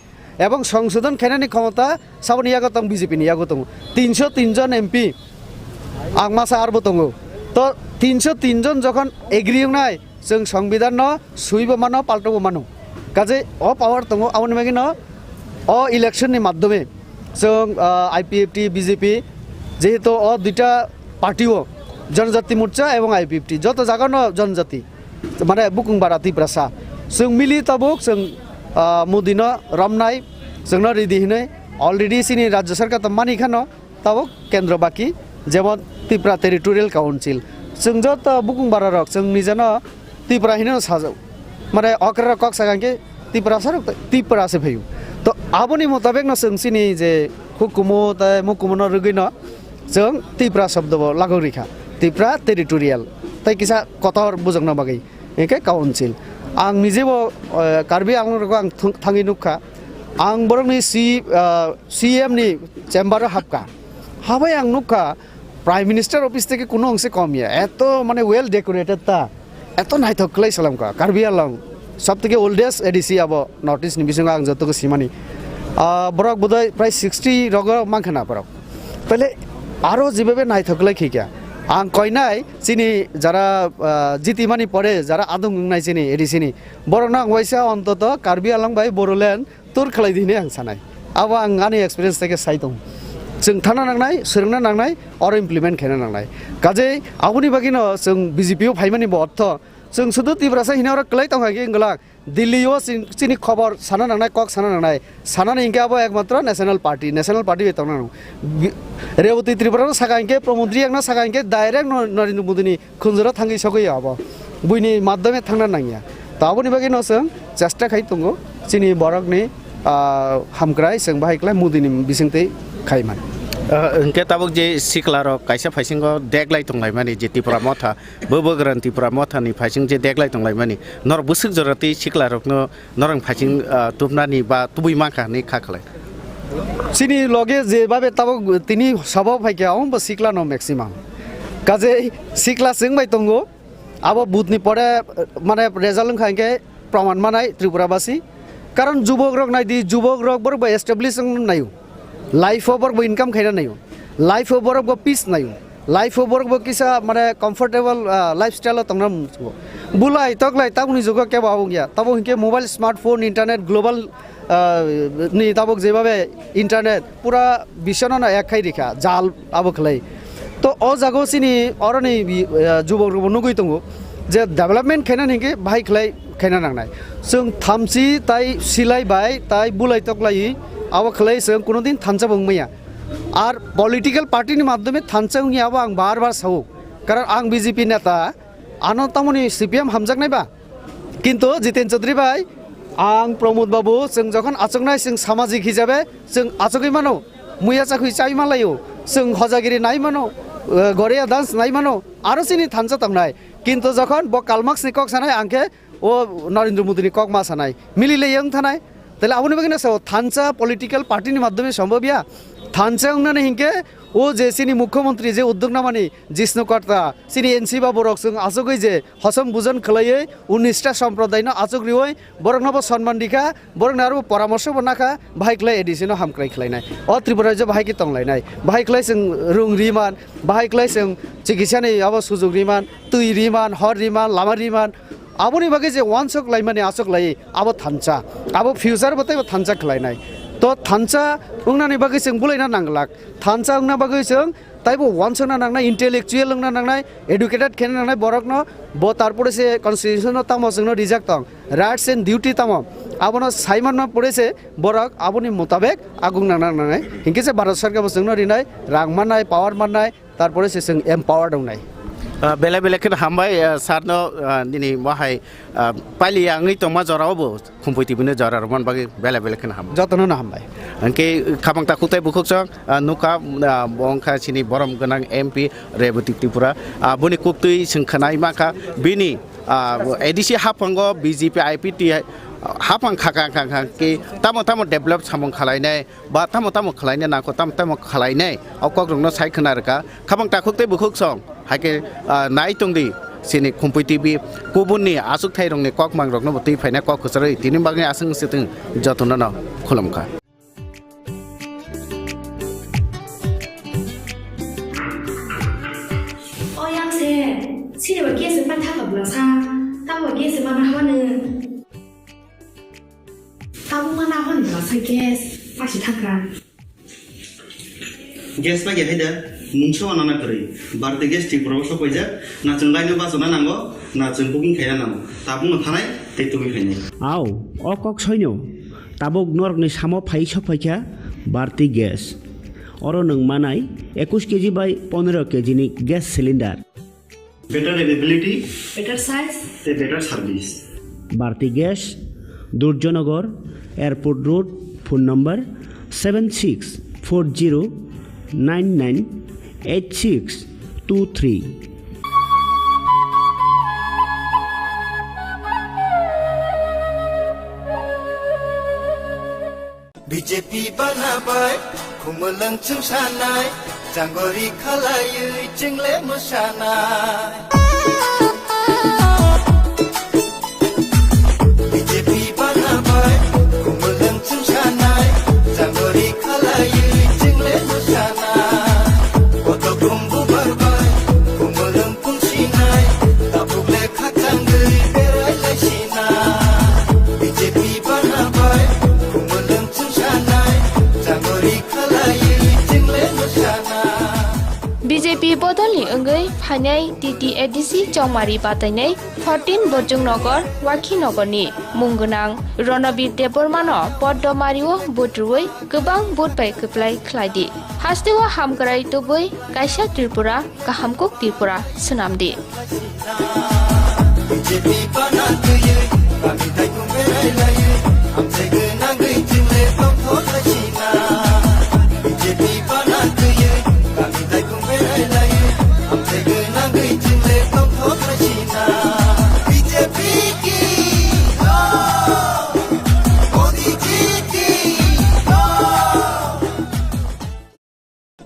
एवं संशोधन खेनानि क्षमता साबनि यागो तंग बीजेपी नि यागो तंग 303 जन एमपी आं मासा आरबो दङ तो 303 जन जखन एग्री नाय जों संविधान न सुइबो मानो पाल्टबो मानो काजे अ पावर दङ आउन मेगिन अ इलेक्शन नि माध्यमे जों आईपीएफटी बीजेपी जेहेतु अ दुटा पार्टीओ जनजाति मोर्चा एवं आईपीएफटी जत जागन जनजाति माने बुकुं बाराति प्रसा जों मिलि तबुक जों मोदिनो रमनाय जोंनो रेडी हिने अलरेडी सिनि राज्य सरकार त मानिखानो तबुक केन्द्र बाकी जेमन त्रिपुरा टेरिटोरियल काउन्सिल जों जत बुकुं बारा रक जों निजानो त्रिपुरा हिनो साजौ माने अकरा कक सागांके त्रिपुरा सर त्रिपुरा से फैयो तो आबोनि मुताबिक न जों सिनि जे हुकुमो त मुकुमनो रगैनो जों त्रिपुरा शब्द लागौ रिखा त्रिपुरा टेरिटोरियल तै किसा कतर बुजंना बागै एके काउन्सिल आं निजेबो कार्बि आंलरखौ आं थाङै नुखा आं बरंनि सीएम नि चेम्बार हाबका हाबाय आं नुखा प्राइम मिनिस्टार ऑफिस থেকে কোনো অংশে কমিয়া এত মানে ওয়েল ডেকোরেটেড তা এত নাইথকলাই সালামকা কার্বি আলং সবথেকে ওল্ডেস্ট এডিসি আব নর্থ ইস্ট নিবিসং আং যতকে সিমানি বরক বোধহয় প্রায় 60 রগ মাংখানা বরক তাহলে আরো যেভাবে নাইথকলাই খিকা आं कयनाय चिनि जरा जितिमानि परे जरा आदुं नाय चिनि एडिसिनि बरना वैसा अन्तत कार्बि आलं बाय बोरोलेण्ड तुर खलाय दिने आं सानाय अब आं आनि एक्सपीरियंस तेके साइदं जों थाना नांनाय सोलोंना नांनाय और इमप्लिमेन्ट खेना नांनाय काजे आबुनि बागिनो जों बीजेपीआव फाइमानि अर्थ जों सुदु तिब्रासा हिनावर क्लै तंगागे इंगला दिल्लीआव चिनि खबर साना नांनाय कक साना नांनाय सानानि इंके अब एकमात्र नेशनल पार्टी बेतंना रेवती त्रिपुरा सागा इंके प्रमोद्री एकना सागा इंके डाइरेक्ट नरेन्द्र मोदीनि खुंजरा थांगि सगै अब बुइनि माध्यमे थांना नांगिया ताबोनि बागै न जों चेष्टा खाइ दङ जोंनि बरकनि हामग्राय जों बाहायख्लाय मुदिनि बिसिंथै खायमान उनके ताबुक जे सिक्लारो काइसा फाइसिंग देगलाय तंलाय माने जे तिपुरा मथा बोबोग्रान तिपुरा मथानि फाइसिंग जे देगलाय तंलाय माने नर बुसुक जरति सिक्लारकनो नरं फाइसिंग तुबनानि बा तुबुइ माखानि खाखलाय सिनि लगे जेबाबे ताबुक तिनि सबाव फाइके आउम सिक्ला न मैक्सिमाम काजे सिक्ला सिंग बाय तंगो आबो बुधनि परे माने रेजाल्ट खाइके प्रमाण मानाय त्रिपुराबासी कारण जुबक रक नायदि जुबक रक बरबो एस्टाब्लिश नायु लाइफ बरबो इनकाम खायना नायु लाइफ बरबो पीस नायु लाइफ बरबो किसा माने कंफर्टेबल लाइफस्टाइल तंना बुलाय तकलाय ताबुनि जुगा के बाबु गया ताबु हिके मोबाइल स्मार्टफोन इंटरनेट ग्लोबल नि ताबुक जेबाबे इंटरनेट पूरा बिसना ना एक खाइ दिखा जाल आबो खलै तो अ जागो सिनि अरनि जुबक रक नुगै तंगो जे डेभलपमेंट खायना निके बाहाय खलै खायना नांनाय जों थामसि ताइ सिलाय बाय ताइ बुलाय तकलाय आबो खलै जों कोनो दिन थानसा बंमैया आर पॉलिटिकल पार्टी नि माध्यमे थानसा उनि आबो आं बार बार सावो कारण आं बीजेपी नेता आनो तामनि सीपीएम हामजाकनाय बा किन्तु जितेन चौधरी भाई आं प्रमोद बाबू जों जखन आचकनाय जों सामाजिक हिसाबै जों आचकै मानो मुया चाखै चाइ मालायो जों हजागिरि नाय मानो गरिया डांस नाय मानो आरो सिनि थानसा तंनाय किन्तु जखन ब कालमाक्स नि कक सानाय आंखे ओ नरेंद्र मोदी नि कक मा सानाय मिलिले यं थानाय তাহলে আপনি বেগিনা সাও থানসা পলিটিক্যাল পার্টির মাধ্যমে সম্ভব ইয়া থানসা উন্নয়নে হিংকে ও যে সিনি মুখ্যমন্ত্রী যে উদ্যোগ নামানি জিষ্ণুকর্তা সিনি এনসি বা বরক जों আচগৈ যে হসম বুজন খলাইয়ে 19টা সম্প্রদায় না আচগ্রি হই বরক নব সম্মান দিখা বরক নারো পরামর্শ বনাখা ভাইকলাই এডিশন হামক্রাই খলাইনাই অ ত্রিপুরা যে ভাইকি তংলাইনাই ভাইকলাই जों रुं रिमान भाइकलाई जों चिकित्सानि अब सुजुग रिमान तुइ रिमान हर रिमान लामा रिमान आबोनि बागै जे वानसक लाई माने आसक लाई आबो थानसा आबो फ्यूचर बते थानसा खलायनाय तो थानसा उंनानि बागै जों बुलायना नांगलाक थानसा उंना बागै जों ताइबो वानसना नांनाय इंटेलेक्चुअल उंना नांनाय एडुकेटेड खेन नांनाय बरकनो ब तारपरे से कन्स्टिट्यूशन तामो जोंनो रिजेक्ट तंग राइट्स एंड ड्यूटी तामो आबोनो साइमान मा पड़ेसे बरक आबोनि मुताबिक आगुं नांनाय हिंके से भारत सरकार जोंनो रिनाय रां माननाय पावर माननाय तारपरे से जों एम्पावर दंनाय बेले बेले खेन हामबाय सारनो दिनै महाय पालि आङै तो मा जरावबो खुम्पुइतिबनो जरारमान बागै बेले बेले खेन हाम जतनो ना हामबाय अंके खाबांता खुताय बुखुकसं नुका बंखा सिनि बरम गोनां एमपि रेबति त्रिपुरा बुनि कुक्तुइ सोंखानाय माखा बिनि एडिसि हाफांगो बीजेपी आईपीटी हाफां खाका खाका के तामो तामो डेभलप सामं खालायनाय बा तामो तामो खालायनाय नाको तामो तामो खालायनाय अकग्रंनो सायखनारका खाबां ताखुक्तै बुखुकसं हाके नाय तंदि सिनि खुम्पुइ टिभि गुबुननि आसुक थाइरंनि कक मांग्रगनो बतै फायना कक खसरै तिनि बागै आसं सिथों जतनना खुलमखा 어양새 시리와 게스 판타가 불러사 따와 게스 만나 하는 따보만 하는 불러사 게스 다시 타그라 गेस बागे हायदा मुंसो अनाना करै बारदे गेस थि प्रबस कइजा ना जों लाइनो बासना नांगो ना जों बुकिं खाया नांगो ताबुनो थानाय तेतुबि फायनाय आव अ कक सैनो ताबुक नरगनि सामो फाइ सफाइखा बारति गेस अरो नों मानाय 21 केजि बाय 15 केजि नि gas cylinder better availability better size ते better service Bharati gas दुर्जनगर airport road phone number 7640998623 BJP बनाबाय खुमलंग सानाय जांगरि खालायै चिंले मोसानाय बीजेपी बनाबाय खुमलंग सानाय जांगरि खालायै चिंले मोसानाय गथ' खुंबु बारबाय खुमलंग खुंसिनाय दाबुले खाखांगै बेरायलायसिनाय बीजेपी बनाबाय बीजेपी बदलनि अंगै फाइनाय टीटीएडीसी चौमारी बातायनाय 14 बरजों नगर वाखी नगरनि मुंगोनां रणबीर देबबर्मानो पद्ममारिओ बुद्रुयै गोबां बुट बाय खोप्लाय खलायदि हास्तेवा हामग्राय तुबै कायसा त्रिपुरा गाहामकुक त्रिपुरा सोनामदि BJP bana tuye kami dai ko berai laye amse gena gei jingle tom thot lachina BJP bana tuye kami dai ko berai laye amse gena gei jingle tom thot lachina BJP ki Modi ji ki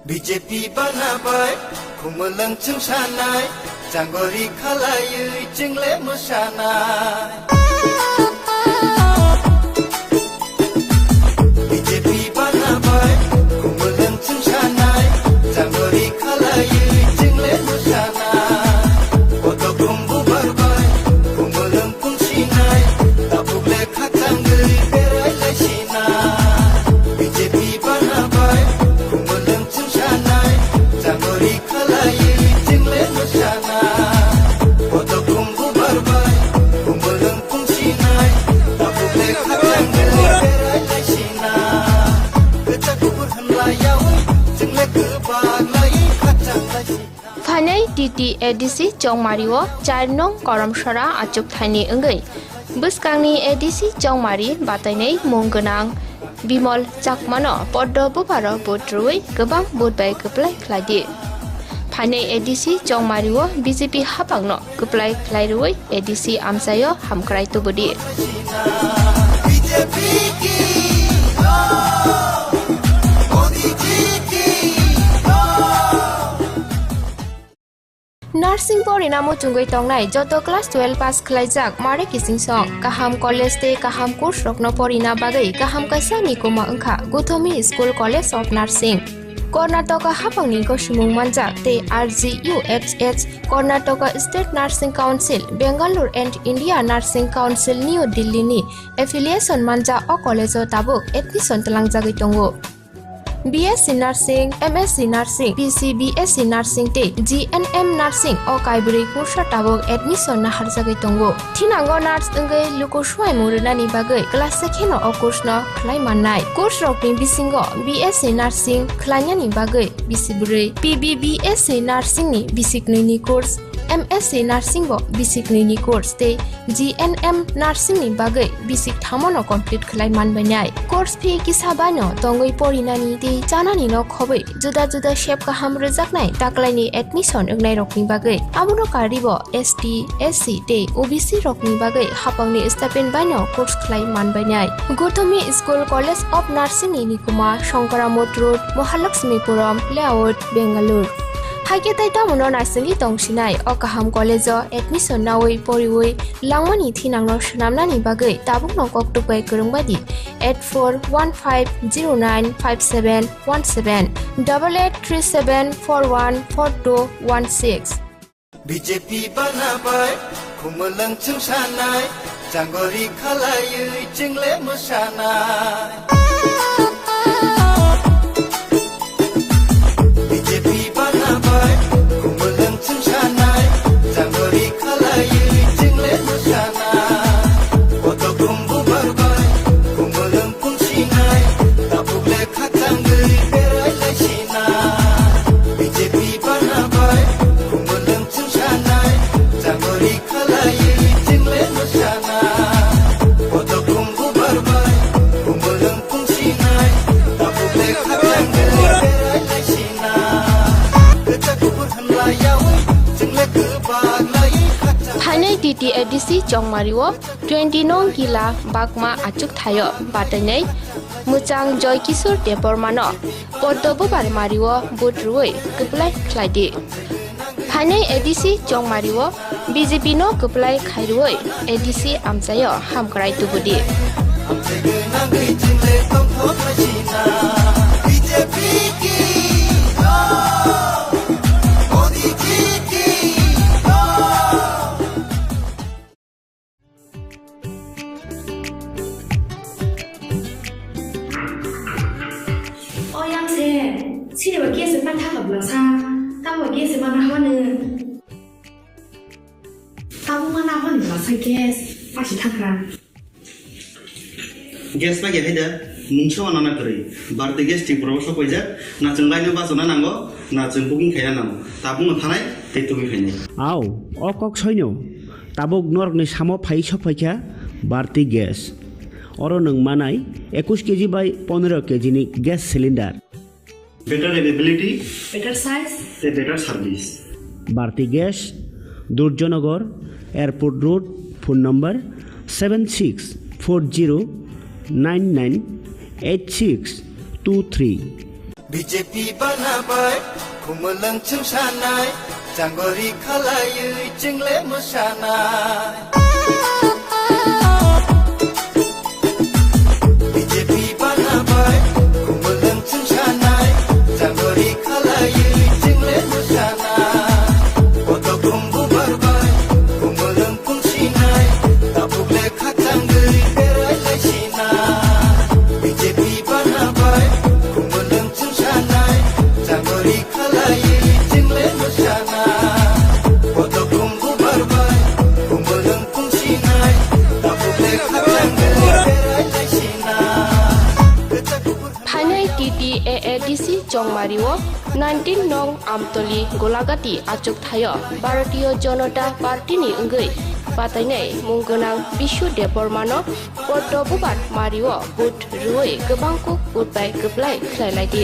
BJP bana bai khumulang chung sanai Janggori khalayu jingle mosanai BJP bana bai khumulang chung sanai Janggori khalayu jingle mosanai Oto kumbu barbai khumulang pungsinai Tapukle khatanggeri berai laisinai BJP bana bai khumulang chung sanai Janggori khalayu jingle mosanai Phanai DT ADC Chongmario Charnong Koramshara Achuk Thani Engai Buskangni ADC Chongmari Batainai Mungganang Bimol Chakmano Poddo Buparo Botrui Gabang Budbai Kuplai Kladi Phanai ADC Chongmario BJP Hapangno Kuplai Klairui ADC Amsayo Hamkrai Tubudi BJP ki Modi ji ki Nursing Porinamu Chungoi Tongnai Joto Class 12 Pass Khlaijak Mare Kising Song Kaham College Te Kaham Course Rokno Porina Bagai Kaham Kaisa Nikoma Angkha Guthomi School College of Nursing Karnataka Hapangni Koshimung Manjak Te RGUHH Karnataka State Nursing Council Bangalore and India Nursing Council New Delhi ni affiliation manja o college o tabuk admission talangjagoi tongo BSc Nursing, MSc Nursing, PC BSc Nursing te GNM Nursing o kaibri kursa tabok admission na harjagai tongo. Thinango nurse engai lukoshwai murunani bagai class sekheno o course no khlai mannai. Course rokni bisingo BSc Nursing khlainani bagai bisiburi PBBSc Nursing ni bisiknini course MSc Nursing bo bisiknini course te GNM Nursing ni bagai bisik thamono complete khlai manbanai. Course fee kisabano tongoi porinani te janani no khobai juda juda shape kaham rejaknai taklaini admission engnai rokni bagai abuno karibo ST SC te OBC rokni bagai hapangni stipend bano course khlai manbanai. Gothomi School College of Nursing ni Nikuma Shankaramot Road Mahalakshmipuram Layout Bangalore Haike taita mono nursing tongsinai o kaham college o admission nawai poriwai langmani thinangno shnamnani bagai tabukno koktukai kurungbadi 8415095717 8837414216 BJP bana bai khumulang chung sanai Janggori khalayu jingle mosanai BJP bana bai khumulang chung sanai Janggori khalayu jingle mosanai Oto kumbu barbai khumulang pungsinai Tapukle khatanggeri berai laisinai BJP bana bai khumulang chung sanai Janggori khalayu jingle mosanai Oto kumbu barbai khumulang pungsinai Tapukle khatanggeri berai Phanai DT ADC Chongmario 29 Gila Bakma Achuk Thayo Batainai Muchang Joy Kisur Depor Mano Poddo Bubar Mario Budrui Kuplai Kladi Phanai ADC Chongmario BJP no Kuplai Khairui ADC Amsayo Hamkrai Tubudi BJP ki Modi ji ki Oyangse Siriwa kiese patha kablasa Tawa kiese mana hone Tawa mana hone lasa kies Pashi thakra Gas pa gehida mungso anana kori barte gas ti promoso koija na chungai no basona nango na chungpuking khaina nango tabung thanai te tumi khaini Au okok soino tabuk nork ni samo phai sophaikha barti gas oro nung manai 21 kg by 15 kg ni gas cylinder better availability better size better service barti gas Durjonagar Airport Road phone number 7640998623 BJP banabai khumulang chungsanai janggori khalayu jingle musanai BJP banabai khumulang chungsanai janggori khalayu jingle musanai oto khumbu barbai khumulang pungsinai tapukle khatangui berai laisinai BJP banabai khumulang chungsanai janggori khalayu jingle musanai oto khumbu barbai khumulang pungsinai tapukle khatangui berai laisinai Phanai TTAADC Chongmariwo 19 nong Amtoli Golagati achuk thayo Bharatiya Janata Party ni ungui Patainai munggonang Bishu Depormano Porto Bubar Mario But Rui Gebangkuk Budbai Geblai Khlailai di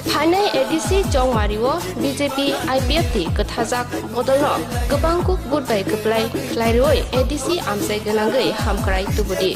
Phanai ADC Chongmariwo BJP IPFT Kathajak Bodolno Gebangkuk Budbai Geblai Khlairoi ADC Amsai Ganangai Hamkrai Tubudi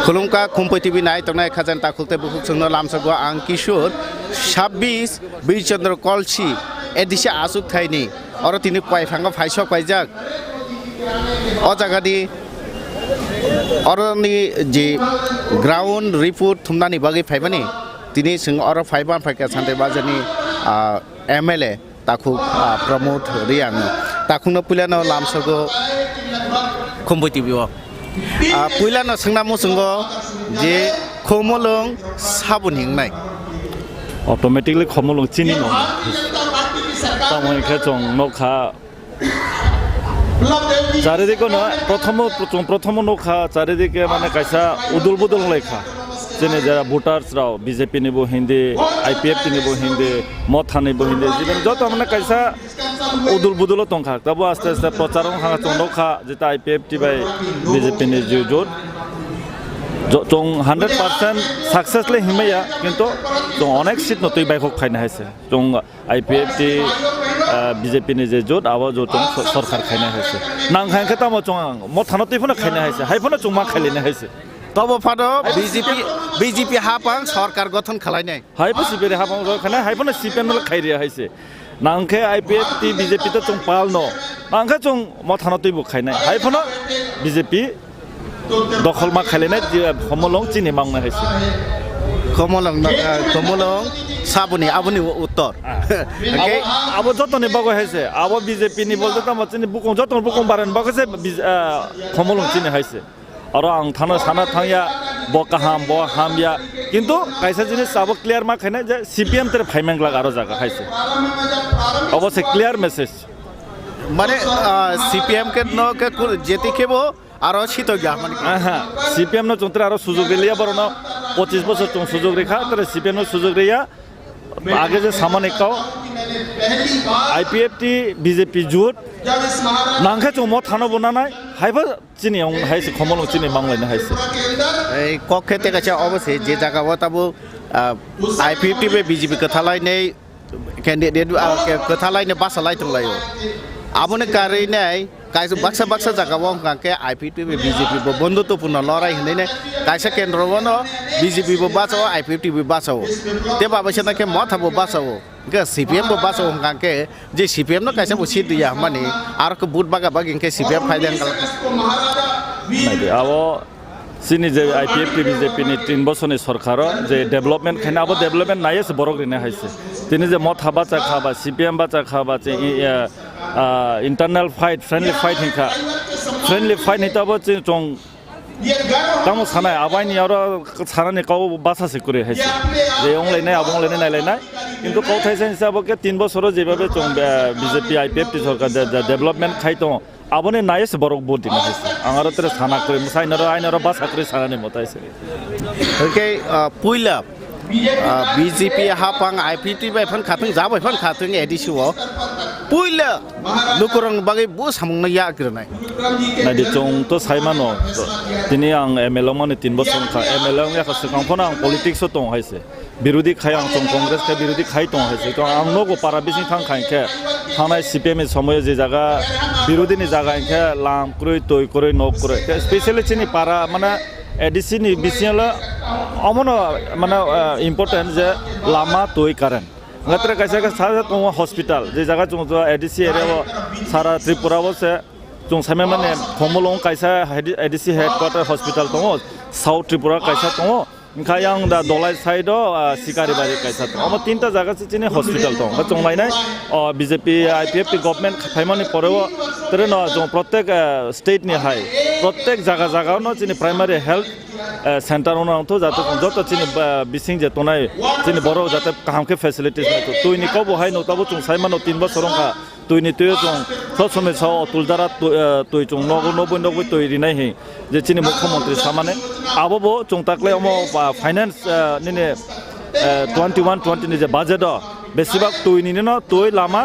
Khulumka Khumpui TV nai tongnai khajan takhukte bukuk sungno lamsago ang Kishor 26 Birchandra Kolchi edisi asuk thaini oro tini paifanga phaisok paijak o jagadi oro ni je ground report thumnani bagi phaibani tini sing oro phaiban phaika sante bajani MLA takhuk promote riang takhungno pulano lamsago Khumpui TV o Puilano sengnamu senggo je khomolong sabun hingnai automatically khomolong chini no tamoi khechong nokha চারিদিকে না প্রথম নৌকা চারিদিকে মানে কাইসা উদুল বুদুল লেখা যেনে যারা ভোটার্সরাও BJP নিব হিন্দি আইপিএফটি নিব হিন্দি মথা নিব হিন্দি যেন যত মানে কাইসা উদুল বুদুল তংখা তবু আস্তে আস্তে প্রচারং হাঙ্গা নৌকা যেটা আইপিএফটি বাই বিজেপি নি জোট চং 100% সাকসেসলি হিমাইয়া কিন্তু চং অনেক সিট নতুই বাইক খাইনা হয়েছে চং আইপিএফটি বিজেপি নি যে জোট আওয়া জোট সরকার খাইনা হয়েছে নাংখাইকে তামো চং মথানতই ফোনা খাইনা হয়েছে হাইফোনা চং মা খাইলিনা হয়েছে তবে ফাদো বিজেপি হাপাং সরকার গঠন খালাইনাই হাইফো সিপিএ হাপাং খাইনা হাইফোনা সিপিএম খাইরিয়া হয়েছে নাংখে আইপিএফটি বিজেপি তো চং পালনো নাংখে চং মথানতই বু খাইনাই হাইফোনা বিজেপি দখল মা খাইলেনাই খমলং চিনি মাংনা হয়েছে খমলং সাবুনি আবুনি উত্তর আবো যতনে বাগো হয়েছে আবো বিজেপি নি বলতে তো চিনি বুকং যতন বুকং বারেন বাগছে খমলং চিনি হয়েছে আর আং থানা সানা থাংয়া বকাহাম ব হামিয়া কিন্তু কাইসা জিনিস আবো ক্লিয়ার মা খাইনা যে সিপিএম তে ফাইমেংলা আরো জায়গা খাইছে অবশ্যই ক্লিয়ার মেসেজ মানে সিপিএম কে ন কে যেতে খেবো আর শীত গিয়া মানে হ্যাঁ সিপিএম ন চন্ত্রে আর সুযোগ লিয়া বড় না 25 বছর চং সুযোগ রেখা তারে সিপিএম ন সুযোগ রিয়া আগে যে সামান একাও আইপিএফটি বিজেপি জোট নাংখে চং ম থানো বনানাই হাইবা চিনি হাইছে খমলং চিনি মাংলাইনা হাইছে এই কক্ষে তে কাছে অবশ্যই যে জায়গা তাবো আইপিএফটি বে বিজেপি কথালাইনাই ক্যান্ডিডেট কথালাইনে বাসালাই তংলাयो আবনে কারैनाय kaisa baksa jagao hangke IPP BJP bo bondhutopurno lorai hinaine kaisa kendro bono BJP bo bachao IPP bo bachao te babaisa ke motha bo bachao ke CPM bo bachao hangke je CPM no kaisa bo sit dia mani ar ke bud baga bagin ke CPM faiden kala naidi abo sini je IPF BJP ni 3 বছরনি সরকার যে development খাইনা আবো development নাইছে বরক রিনে হাইছে তিনি যে মত হাবা চা খাবা CPM বাচা খাবা যে ইন্টারনাল ফাইট ফ্রেন্ডলি ফাইট হিতাবো চং তামো সানাই আবাইনি আর সানানি কাও বাসাসে করে হাইছে যে অংলাইনাই আবংলাইনাই নাইলাইনাই কিন্তু কৌথাইছে হিসাবকে 3 বছর যেভাবে চং বিজেপি IPF সরকার ডেভেলপমেন্ট খাইতো abone naise borok bodi na hise angaro tere sana kore musainaro ainaro basa kore sanani motaise okay puila BJP hapang IPT bai phan khatung ja bai phan khatung edisiwo puila lukurang bagai bo samungna ya granai nadi chong to saimano tini ang MLO mane 3 বছর kha MLO ya kha sekang phona ang politics to tong haise বিরোধী খাই আং চং কংগ্রেস কে বিরোধী খাই তং হাইছে তো আং নগো পারা বিসিং থাং খাইকে থানাই CPM এর সময় যে জায়গা বিরোধী জায়গা ইনকে লাম ক্রই তৈ করে নক করে স্পেশালি চিনি পারা মানে এডিসি নি বিসিয়ালা অমন মানে ইম্পর্টেন্ট যে লামা তৈ কারেন গাত্রে কাইসা সারা তো হসপিটাল যে জায়গা চং এডিসি এরিয়া সারা ত্রিপুরা বসে চং সামে মানে খমলং কাইসা এডিসি হেডকোয়ার্টার হসপিটাল তো সাউথ ত্রিপুরা কাইসা তো Kayang da dolai side sikari bari kaisa to amo tinta jaga se chini hospital to ba chonglai nai BJP IPF government phaimani poreo tere no jong prottek state ni hai prottek jaga no chini primary health center no to jato joto chini bising je tonai chini boro jate kahamke facilities na to tuini ko bo hai no tabo chung saimano 3 বছর ka tuini tuyo chung so some so tuldara tui chung no tui ri nai he je chini mukhyamantri samane abo bo chung takle amo finance nine 21-20 ni je budget besibak tui ni no tui lama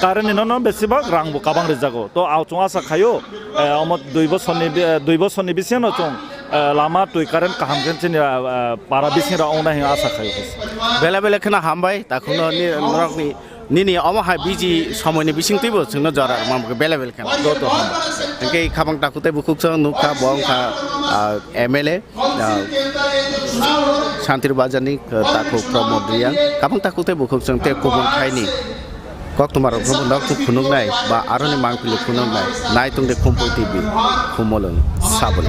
karen ni no besibak rang bo kabang re jago to au chung asa khayo amo 2 বছর ni bisian no chung lama tui karen kaham gen chini para bising ra ongna hi asa khayo bela khana hambai takhuno ni norok ni nini ama hai biji samoyni bising tibo chungna jara mamke bela khana do to ham ke khabang takute bukuk chang nukha bong kha MLA Shantir Bajani takho promodriya khabang takute bukuk chang te kubon khaini kok tomar phobon dak khunung nai ba aroni mangpili khunung nai tungde Khumpui TV khumolong sabon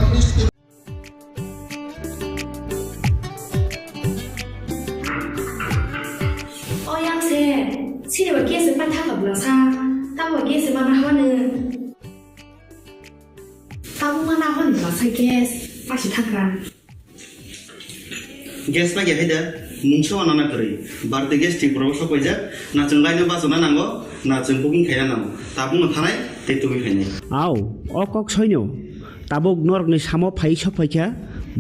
Sini bagi sepan tak berasa, tahu bagi sepan apa ni? Tahu mana apa ni berasa gas, pasti tak kan? Gas lagi ada, muncul anak kiri, bar gas di proses kerja, nak cenglai ni bahasa mana nango, nak cengkuking kaya nango, tapi menthanai tetui kaya. Aw, okok soinyo, tabuk nork ni samo phai sopaika,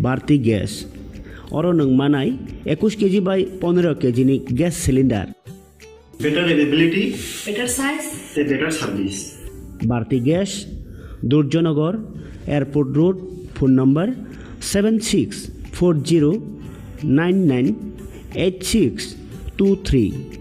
barti gas. Oro nung manai, 21 kg by 15 kg ni gas cylinder. Better availability, better size, better service. Bharti Gas, Durjanagar, Airport Road, phone number 7640998623.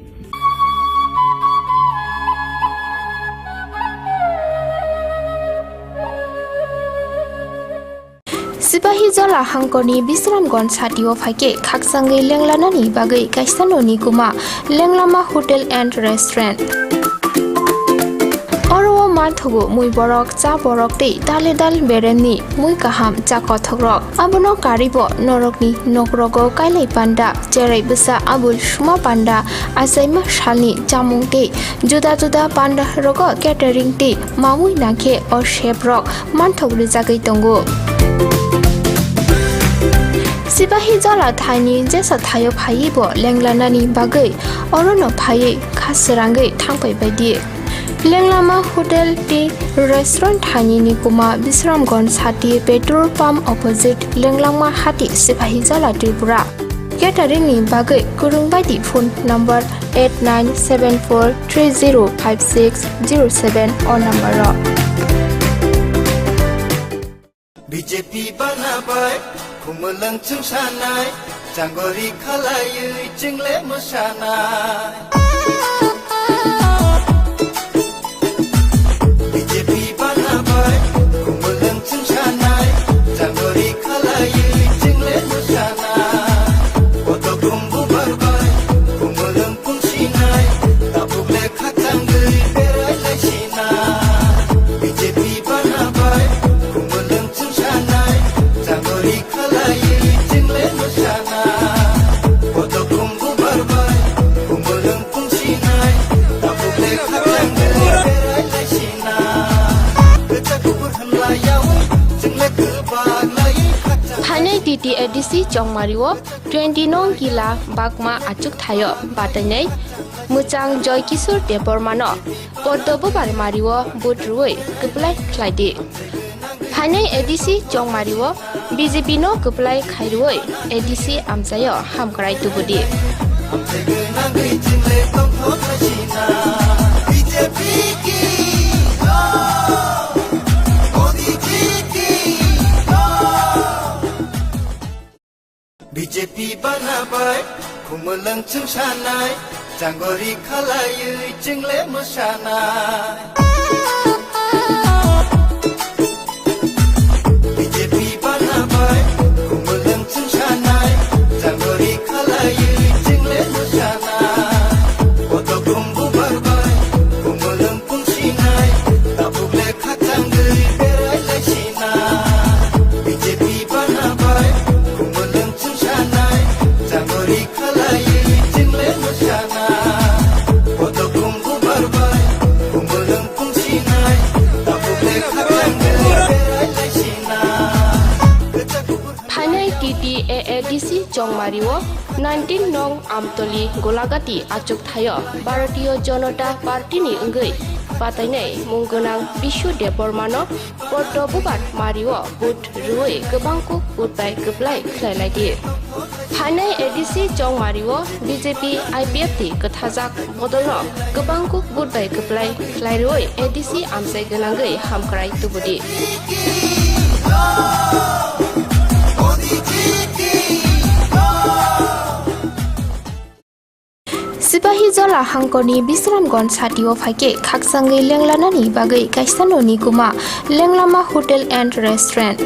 Sipahi Zola Hangkoni Bisramgon Satio Fake Kaksangi Lenglanani Bagai Kaisanoni Kuma Lenglama Hotel and Restaurant Oro Manthogo Mui Borok Cha Borok Te Daledal Bereni Mui Kaham Cha Kothogrok Abono Karibo Norokni Nokrogo Kailai Panda Jerai Besa Abul Shuma Panda Asaima Shalni Jamung Te Juda Panda Rogo Catering Te Mamui Nake or Shebrok Manthog Rizagai Tongo Sipahi Zola Tani Jesa Tayo Paibo Lenglanani Bagai Orono Pai Kasirangai Tangpai Badi Lenglama Hotel Tea Restaurant Tani Nikuma Bisramgon Sati Petrol Pump Opposite Lenglama Hati Sipahi Zola Tripura Catering ni Bagai Kurung Badi phone number 8974305607 or number BJP banabai khumulang chung sanai janggori khalayu jingle musanai BJP banabai Hanai TTADC Chongmariwo 20 nong gila bakma achuk thayo batanai muchang joy kisur depor mano pordobo bar mariwo budruoi kuplai khlaidi Hanai ADC Chongmariwo BJP no kuplai khairuoi ADC amsayo hamkrai tubudi BJP banabai kumulang chung shanai janggori khalayu jingle mosanai BJP banabai kumulang chung shanai janggori khalayu jingle mosanai oto kumbu barbai kumulang pung sinai tabugle khatang gei berai lai sinai BJP banabai ADC Chongmariwo 19 nong amtoli golagati achuk thayo Bharatiya Janata Party ni ungei patainai munggonang bishu depor mano porto bubar mariwo but ruoi gobangku utbai keplai khlailai di Hanai ADC Chongmariwo BJP IPF ti kathajak bodolno gobangku butbai keplai khlairoi ADC amsai ganangai hamkrai tubudi Sipahi Jola Hangkoni Bisramgon Satio Fake Kaksangi Lenglanani Bagai Kaisanoni Kuma Lenglama Hotel and Restaurant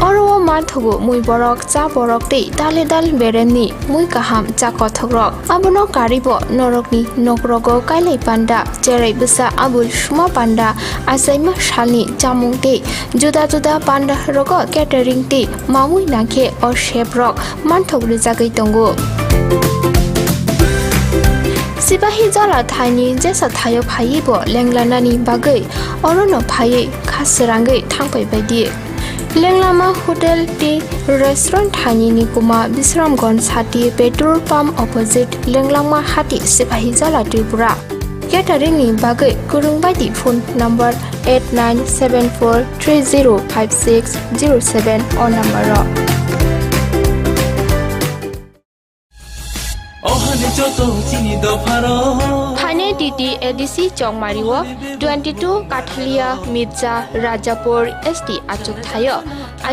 Oro Manthugu Mui Borok Cha Borok Te Dale Dal Bereni Mui Kaham Cha Kothogrok Abono Karibo Norokni Nokrogo Kailai Panda Jerai Bisa Abul Shuma Panda Asaima Shalni Jamung Te Juda Juda Panda Rogo Catering Te Mamui Nake or Chef Rock Manthog Rizagai Tongo Sipahi Jola Thani Jesa Thayo Phaibo Lenglanani Bagai Orono Phai Khasirangai Thangpai Baidi Lenglama Hotel Te Restaurant Thani Nikuma Bisramgon Sati Petrol Pump Opposite Lenglama Hati Sipahi Jola Tripura Catering ni Bagai Kurung Baidi phone number 8974305607 or number Hane TT ADC Chongmariwo 22 Kathalia Mirza Rajapur ST achuk thayo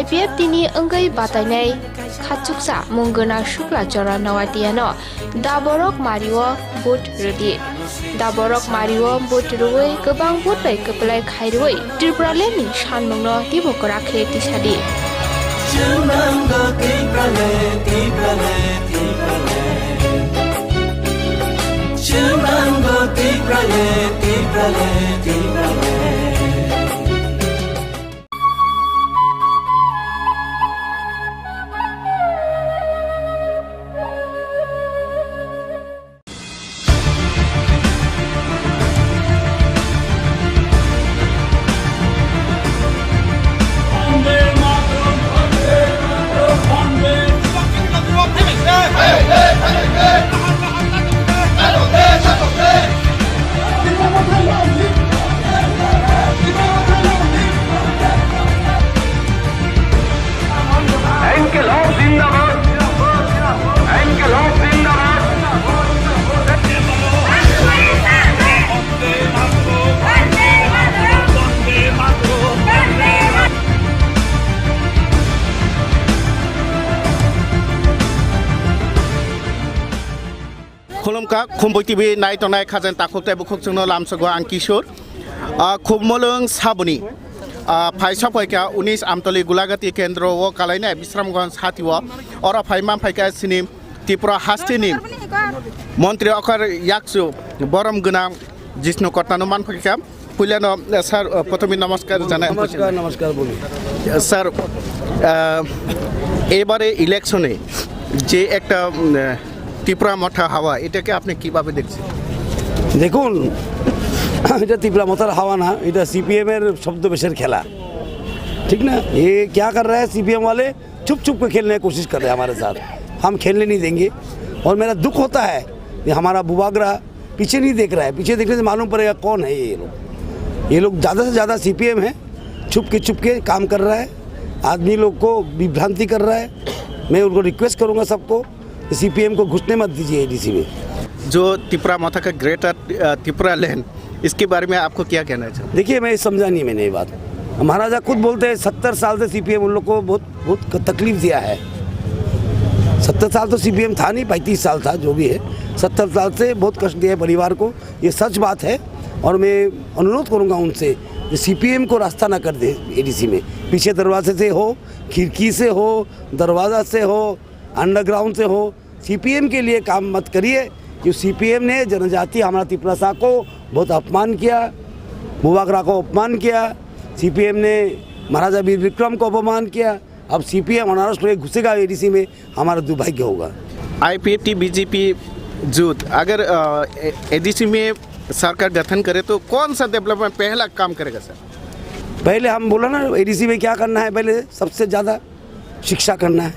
IPF tini engai batainai khachuksa mungona shukla jora nawatiano daborok mariwo but redi daborok mariwo but ruoi gobang but bai keplai khairoi Tripura ni shanmungno tibokora khe tisadi Chumango tiprale tiprale tiprale Khulumka Khumpui TV nai tonai khajan takhoktai bukhok chungno lamsagwa ang Kishor khumolung sabuni phaisa phaika 19 amtoli gulagati kendro o kalaina Bisramganj hatiwa ora phaima phaika sinim Tripura hastini মন্ত্রী অকার ইয়াকসু বরম গনাম জিষ্ণু কর্তানুমান পক্ষে পুলিয়ানো sir প্রথমে নমস্কার জানাই নমস্কার বলি sir এবারে ইলেকশনে যে একটা ত্রিপুরা মাথা হাওয়া এটাকে আপনি কিভাবে দেখছেন? দেখুন এটা ত্রিপুরা মাথার হাওয়া না, এটা সিপিএম এর শব্দবেশের খেলা। ठीक ना। ये क्या कर रहा है CPM वाले, छुप छुप के खेलने की कोशिश कर रहे हैं हमारे साथ, हम खेलने नहीं देंगे। और मेरा दुख होता है कि हमारा बुबागरा पीछे नहीं देख रहा है, पीछे देखने से मालूम पड़ेगा कौन है ये लोग ज़्यादा से ज़्यादा CPM है, छुप के काम कर रहा है, आदमी लोग को विभ्रांति कर रहा है। मैं उनको रिक्वेस्ट करूँगा सबको, CPM को घुसने मत दीजिए ADC में। जो त्रिपुरा माता का ग्रेटर त्रिपुरा लैंड, इसके बारे में आपको क्या कहना चाहिए? देखिए, मैं समझा नहीं मैंने ये बात। महाराजा खुद बोलते हैं 70 साल से CPM उन लोग को बहुत तकलीफ दिया है। 70 साल तो CPM था नहीं, 35 साल था, जो भी है, 70 साल से बहुत कष्ट दिया है परिवार को, ये सच बात है। और मैं अनुरोध करूँगा उनसे कि CPM को रास्ता ना कर दे ADC में, पीछे दरवाजे से हो, खिड़की से हो, दरवाज़ा से हो, अंडरग्राउंड से हो, CPM के लिए काम मत करिए। कि CPM ने जनजाति हमारा त्रिपुरा सा को बहुत अपमान किया, बुबागरा को अपमान किया, CPM ने महाराजा वीर विक्रम को अपमान किया। अब CPM अनारस लोग घुसेगा ADC में, हमारा दुर्भाग्य होगा। IPFT BJP जुट अगर ADC में सरकार गठन करे तो कौन सा डेवलपमेंट पहला काम करेगा सर? पहले हम बोला ना, ADC में क्या करना है, पहले सबसे ज़्यादा शिक्षा करना है,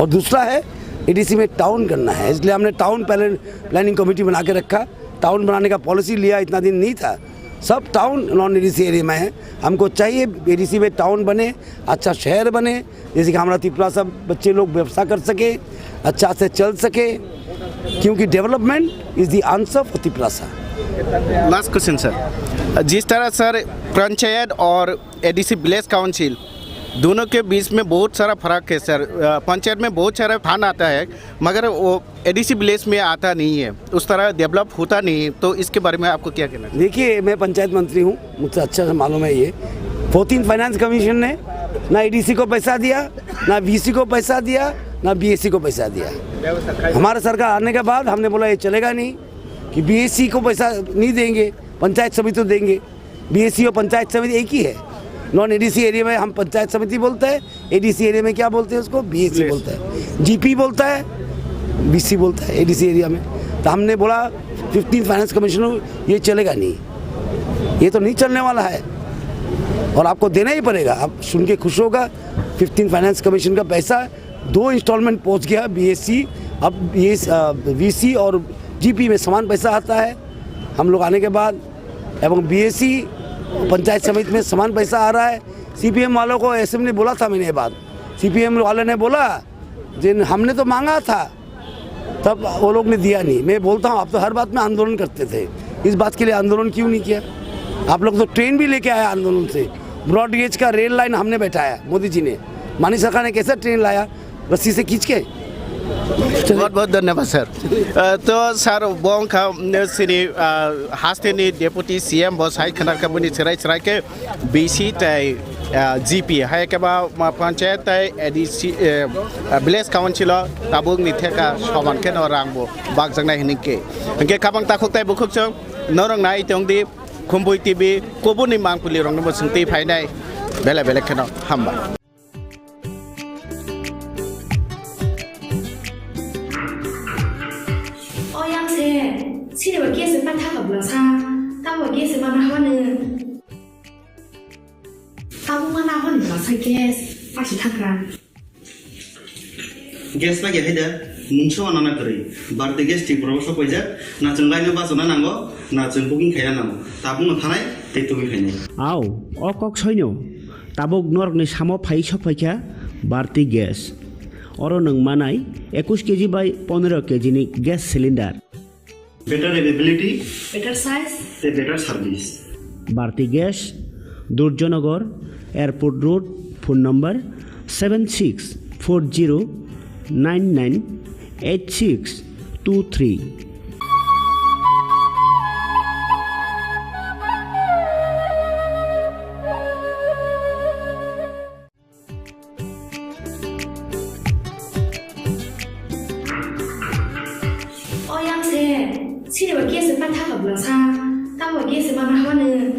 और दूसरा है ADC में टाउन करना है। इसलिए हमने टाउन प्लानिंग कमेटी बना के रखा। टाउन बनाने का पॉलिसी लिया, इतना दिन नहीं था, सब टाउन नॉन ADC एरिया में है। हमको चाहिए ADC में टाउन बने, अच्छा शहर बने, जैसे कि हमारा त्रिपुरा सब बच्चे लोग व्यवसाय कर सके, अच्छा से चल सके, क्योंकि development is the answer for Tripura सा। लास्ट क्वेश्चन सर, जिस तरह सर पंचायत और ADC विलेज काउंसिल दोनों के बीच में बहुत सारा फर्क है सर। पंचायत में बहुत सारा फंड आता है, मगर वो ADC विलेज में आता नहीं है, उस तरह डेवलप होता नहीं है, तो इसके बारे में आपको क्या कहना है? देखिए, मैं पंचायत मंत्री हूँ, मुझसे अच्छा से मालूम है ये। 14th फाइनेंस कमीशन ने ना ADC को पैसा दिया, ना VC को पैसा दिया, ना BSC को पैसा दिया। हमारा सरकार आने के बाद हमने बोला ये चलेगा नहीं, कि BSC को पैसा नहीं देंगे, पंचायत समिति तो देंगे। BSC और पंचायत समिति एक ही है। नॉन ADC एरिया में हम पंचायत समिति बोलते हैं, ADC एरिया में क्या बोलते हैं उसको, BSC बोलता है, GP बोलता है, BC बोलता है ADC एरिया में। तो हमने बोला 15th फाइनेंस कमीशन ये चलेगा नहीं, ये तो नहीं चलने वाला है, और आपको देना ही पड़ेगा। आप सुन के खुश होगा, 15th फाइनेंस कमीशन का पैसा 2 इंस्टॉलमेंट पहुंच गया BSC, अब ये VC और GP में समान पैसा आता है हम लोग आने के बाद, एवं BSC पंचायत समिति में समान पैसा आ रहा है। CPM वालों को असेंबली बोला था मैंने ये बात, CPM वाले ने बोला जिन हमने तो मांगा था, तब वो लोग ने दिया नहीं। मैं बोलता हूँ, आप तो हर बात में आंदोलन करते थे, इस बात के लिए आंदोलन क्यों नहीं किया? आप लोग तो ट्रेन भी लेके आए आंदोलन से, ब्रॉड गेज का रेल लाइन हमने बैठाया, मोदी जी ने, मानी सरकार ने कैसे ट्रेन लाया, रस्सी से खींच के। बहुत बहुत धन्यवाद सर। तो सर बोंग का सिनी हास्टेनी डेपुटी CM बॉस हाई खनार का बुनी चिराई चिराई के BC तय GP हाई के बा पंचायत तय ADC विलेज काउंसिल ताबुंग निथे का समान के नौरांग बो बाग जंगना हिनिंग के काबंग ताकुक तय बुकुक चंग नौरंग नाई तंगदी खुम्पुई TV कोबुनी मांगपुली रंग नंबर संगती फाइनाई बेले बेले के नौ हम्बा। Sini bagi sempat tak berasa, tahu bagi sempat mana mana. Tahu mana mana berasa gas, pasti takkan. Gas lagi ada, muncul anak kiri, bar gas di Pulau Paja, na cengkai nu basona nanggo, na cengkuking kaya nanggo, tabung nganai, tetuwi kaya. Aw, okok soinyo, tabung nor ni samo pai paja, barti gas. Orang nang manai, 21 kg by 15 kg ni gas cylinder. Better availability, better size, better service. Bharti Gas, Durjanagar, Airport Road, phone number 7640998623. Sini bagi sempat tak berasa, tahu bagi sempat mana.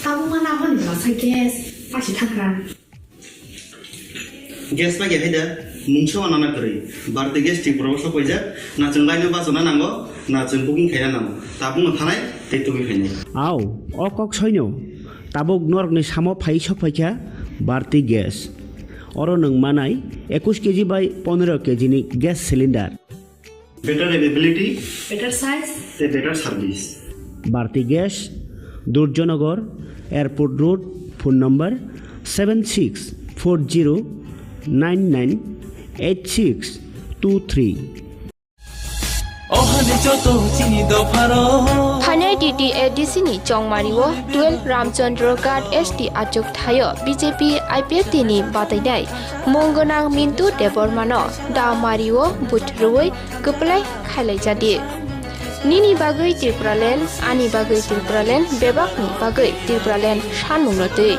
Tahu mana mana berasa gas, pasti takkan. Gas lagi ada, muncul anak kiri, bar gas di Pulau Paja, na cengkai nu basona nanggo, na cengkuking kaya nanggo, tabung nganai, tetuwi kaya. Aw, okok soinyo, tabuk norokni samo phai sophaikha barti gas oro nang manai 21 kg by 15 kg ni gas cylinder better availability better size better service barti gas Durjonagar Airport Road phone number 7640998623 Hanai DTADC ni Chongmariwo 12 Ramchandra Ghat SD Achuk Thayo BJP IPFT ni Bataidai Mongonang Mintu Debormano Damariwo Butrui Kuplai Khalai Jadi Nini bagai Tirpralen Ani bagai Tirpralen Bebak ni bagai Tirpralen Shanmung Lote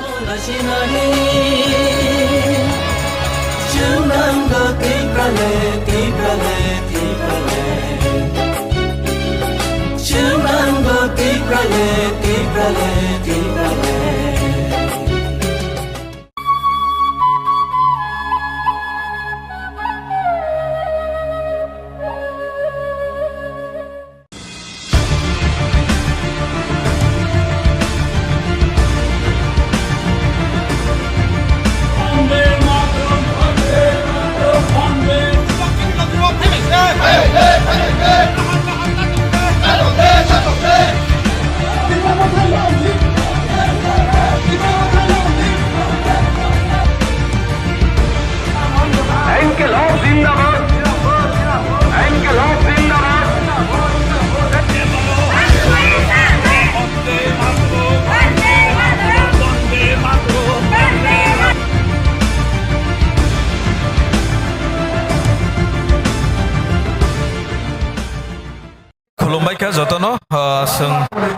खुलुमबायखा जतनो जों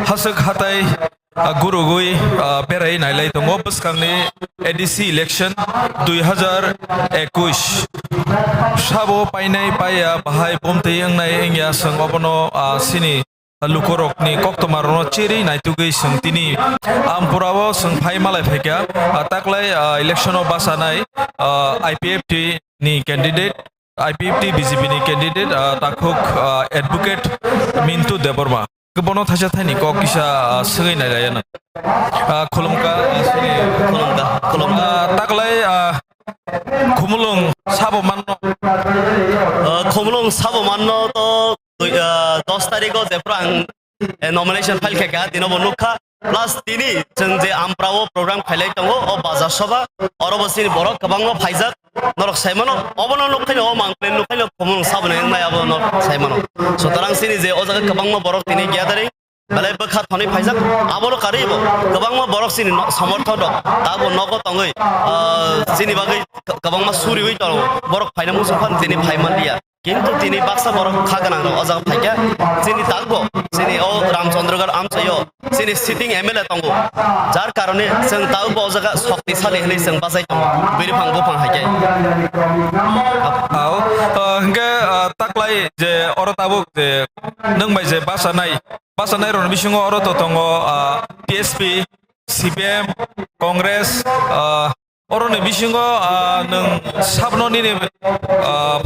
हासक हाथाय गुरुगुइ बेराय नायलाय दङ बसखांनि ADC election 2021 साबो पाइनाय पाया बाहाय बमते एंनाय एंया जों अबनो सिनि लुकरकनि कक्टमारनो cherry नायतुगै सोंतिनि आमपुरावो जों फाय मालाय फैगा ताकलाय इलेक्शनाव बासानाय आईपीएफटी नि candidate IPFT BJP ni candidate takuk advocate Mintu Deborma kebono thaja thani ko kisa sengai nai rayana khulumka sini khulumka taklai khumulung sabo manno to 10 tarikh jeprang nomination file kheka dino bonukha plus tini जों जे आमप्राव program खाइलाय दङ अ बाजार सभा अरबसिनि बरक गोबां फाइजाक नरक साइमनो अबनो नखैनो अ मांप्लेन नखैनो खमन साबने नायाबो नर साइमनो सुतरां सिनि जे अ जागा गोबां बरक तिनि ग्यादारै बालाय बखा थनि फाइजाक आबनो कारिबो गोबां बरक सिनि समर्थ दं ताबो नगो तंगै सिनि बागै गोबां सुरिबै दं बरक फाइना मुसफान तिनि फाइमानलिया किन्तु तिनि बाक्सा बरक खागोनां दं अ जागा फाइगा सिनि तागबो सिनि अ रामचंद्रगढ़ आमचायो सिनि सिटिं एमएलए दंगो जार कारणे जों तागबो अ जागा शक्तिशाली हनै जों बाजाय दं बिरफां गोफां हाइके आव हंगे ताकलाय जे अरताबुक जे नंबाय जे बासानाय रन बिसिङो अरत दङ टीएसपी सीपीएम कांग्रेस अरने बिसिङो नों साबनो निनि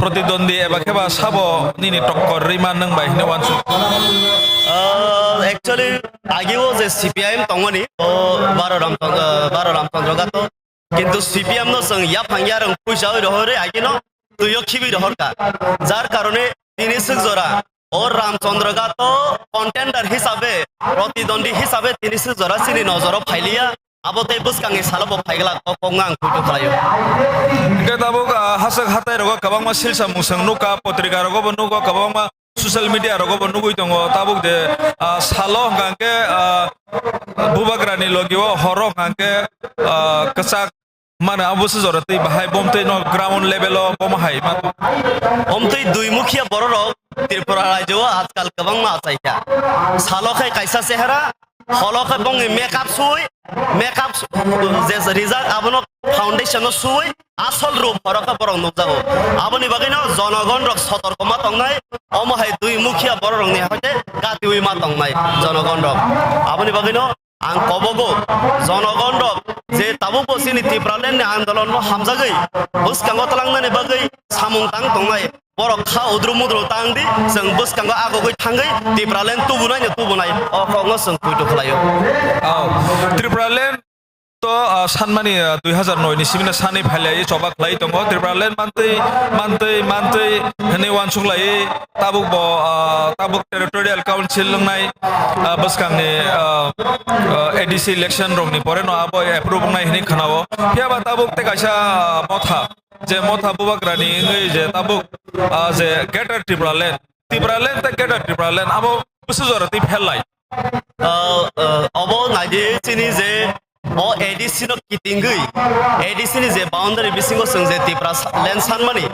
प्रतिद्वंदी एबा केबा साबो निनि टक्कर रिमा नंबाय हिने वानसु एक्चुअली आगेवो जे सीपीआईएम दङनि बारो रामचंद्र गातो किन्तु सीपीएम नो जों या फांगिया रं पैसा रहरे आगिनो तुयो खिबि रहरका जार कारणे तिनि सुजरा और रामचंद्र गातो कंटेंडर हिसाबे प्रतिद्वंदी हिसाबे तिनि सुजरा सिनि नजरो फाइलिया आबोते बुसकांनि सालबो फाइगला कोंगां कुटु खालायो गेदाबो हासक हाथाय रगो गोबांमा सिलसा मुसं नुका पत्रिका रगो नुको गोबांमा सोशल मीडिया रगो नुगै दङ ताबुक दे सालो गांके बुबाग्रानि लगियो हरो गांके कसाक माने अबसे जरते बाहाय बमते न ग्राउंड लेवल बमहाय बमते दुइमुखिया बररक त्रिपुरा राज्यो आजकल गोबां मा आसायखा सालखै कायसा सेहरा हलखै बंगि मेकअप जे रिजाल्ट आबनो फाउंडेशन सुई आसल रूप हरका बरं नुजागो आबनि बागैनो जनगण रक सतर्कमा तंनाय अमहाय दुइमुखिया बररंनि हाते कातिउइ मा तंनाय जनगण रक आबनि बागैनो आं कबगो जनगण रक जे ताबु बसिनि त्रिपुरालेन आंदोलन हामजागै बुसकांगो तलांनानै बागै सामुं तां तंनाय borok kha udru mudru tangdi seng bus kanggo agogoi thangai Tipralen tubunai o kongo seng puito khlayo Tipralen to sanmani 2009 ni simina sani phalai choba khlai tongo Tipralen mantei hani wansuk lai tabuk territorial council lungnai baskang ni ADC election rong ni pore no abo approve nai hini khanao phiaba tabuk te kaisa motha je motha bubakrani ngai je tabuk je greater Tipralen te greater Tipralen abo busujorati phelai obo ngai chini je o ADC no kitingui ADC ni je boundary bisingo sengje Tipra land sanmani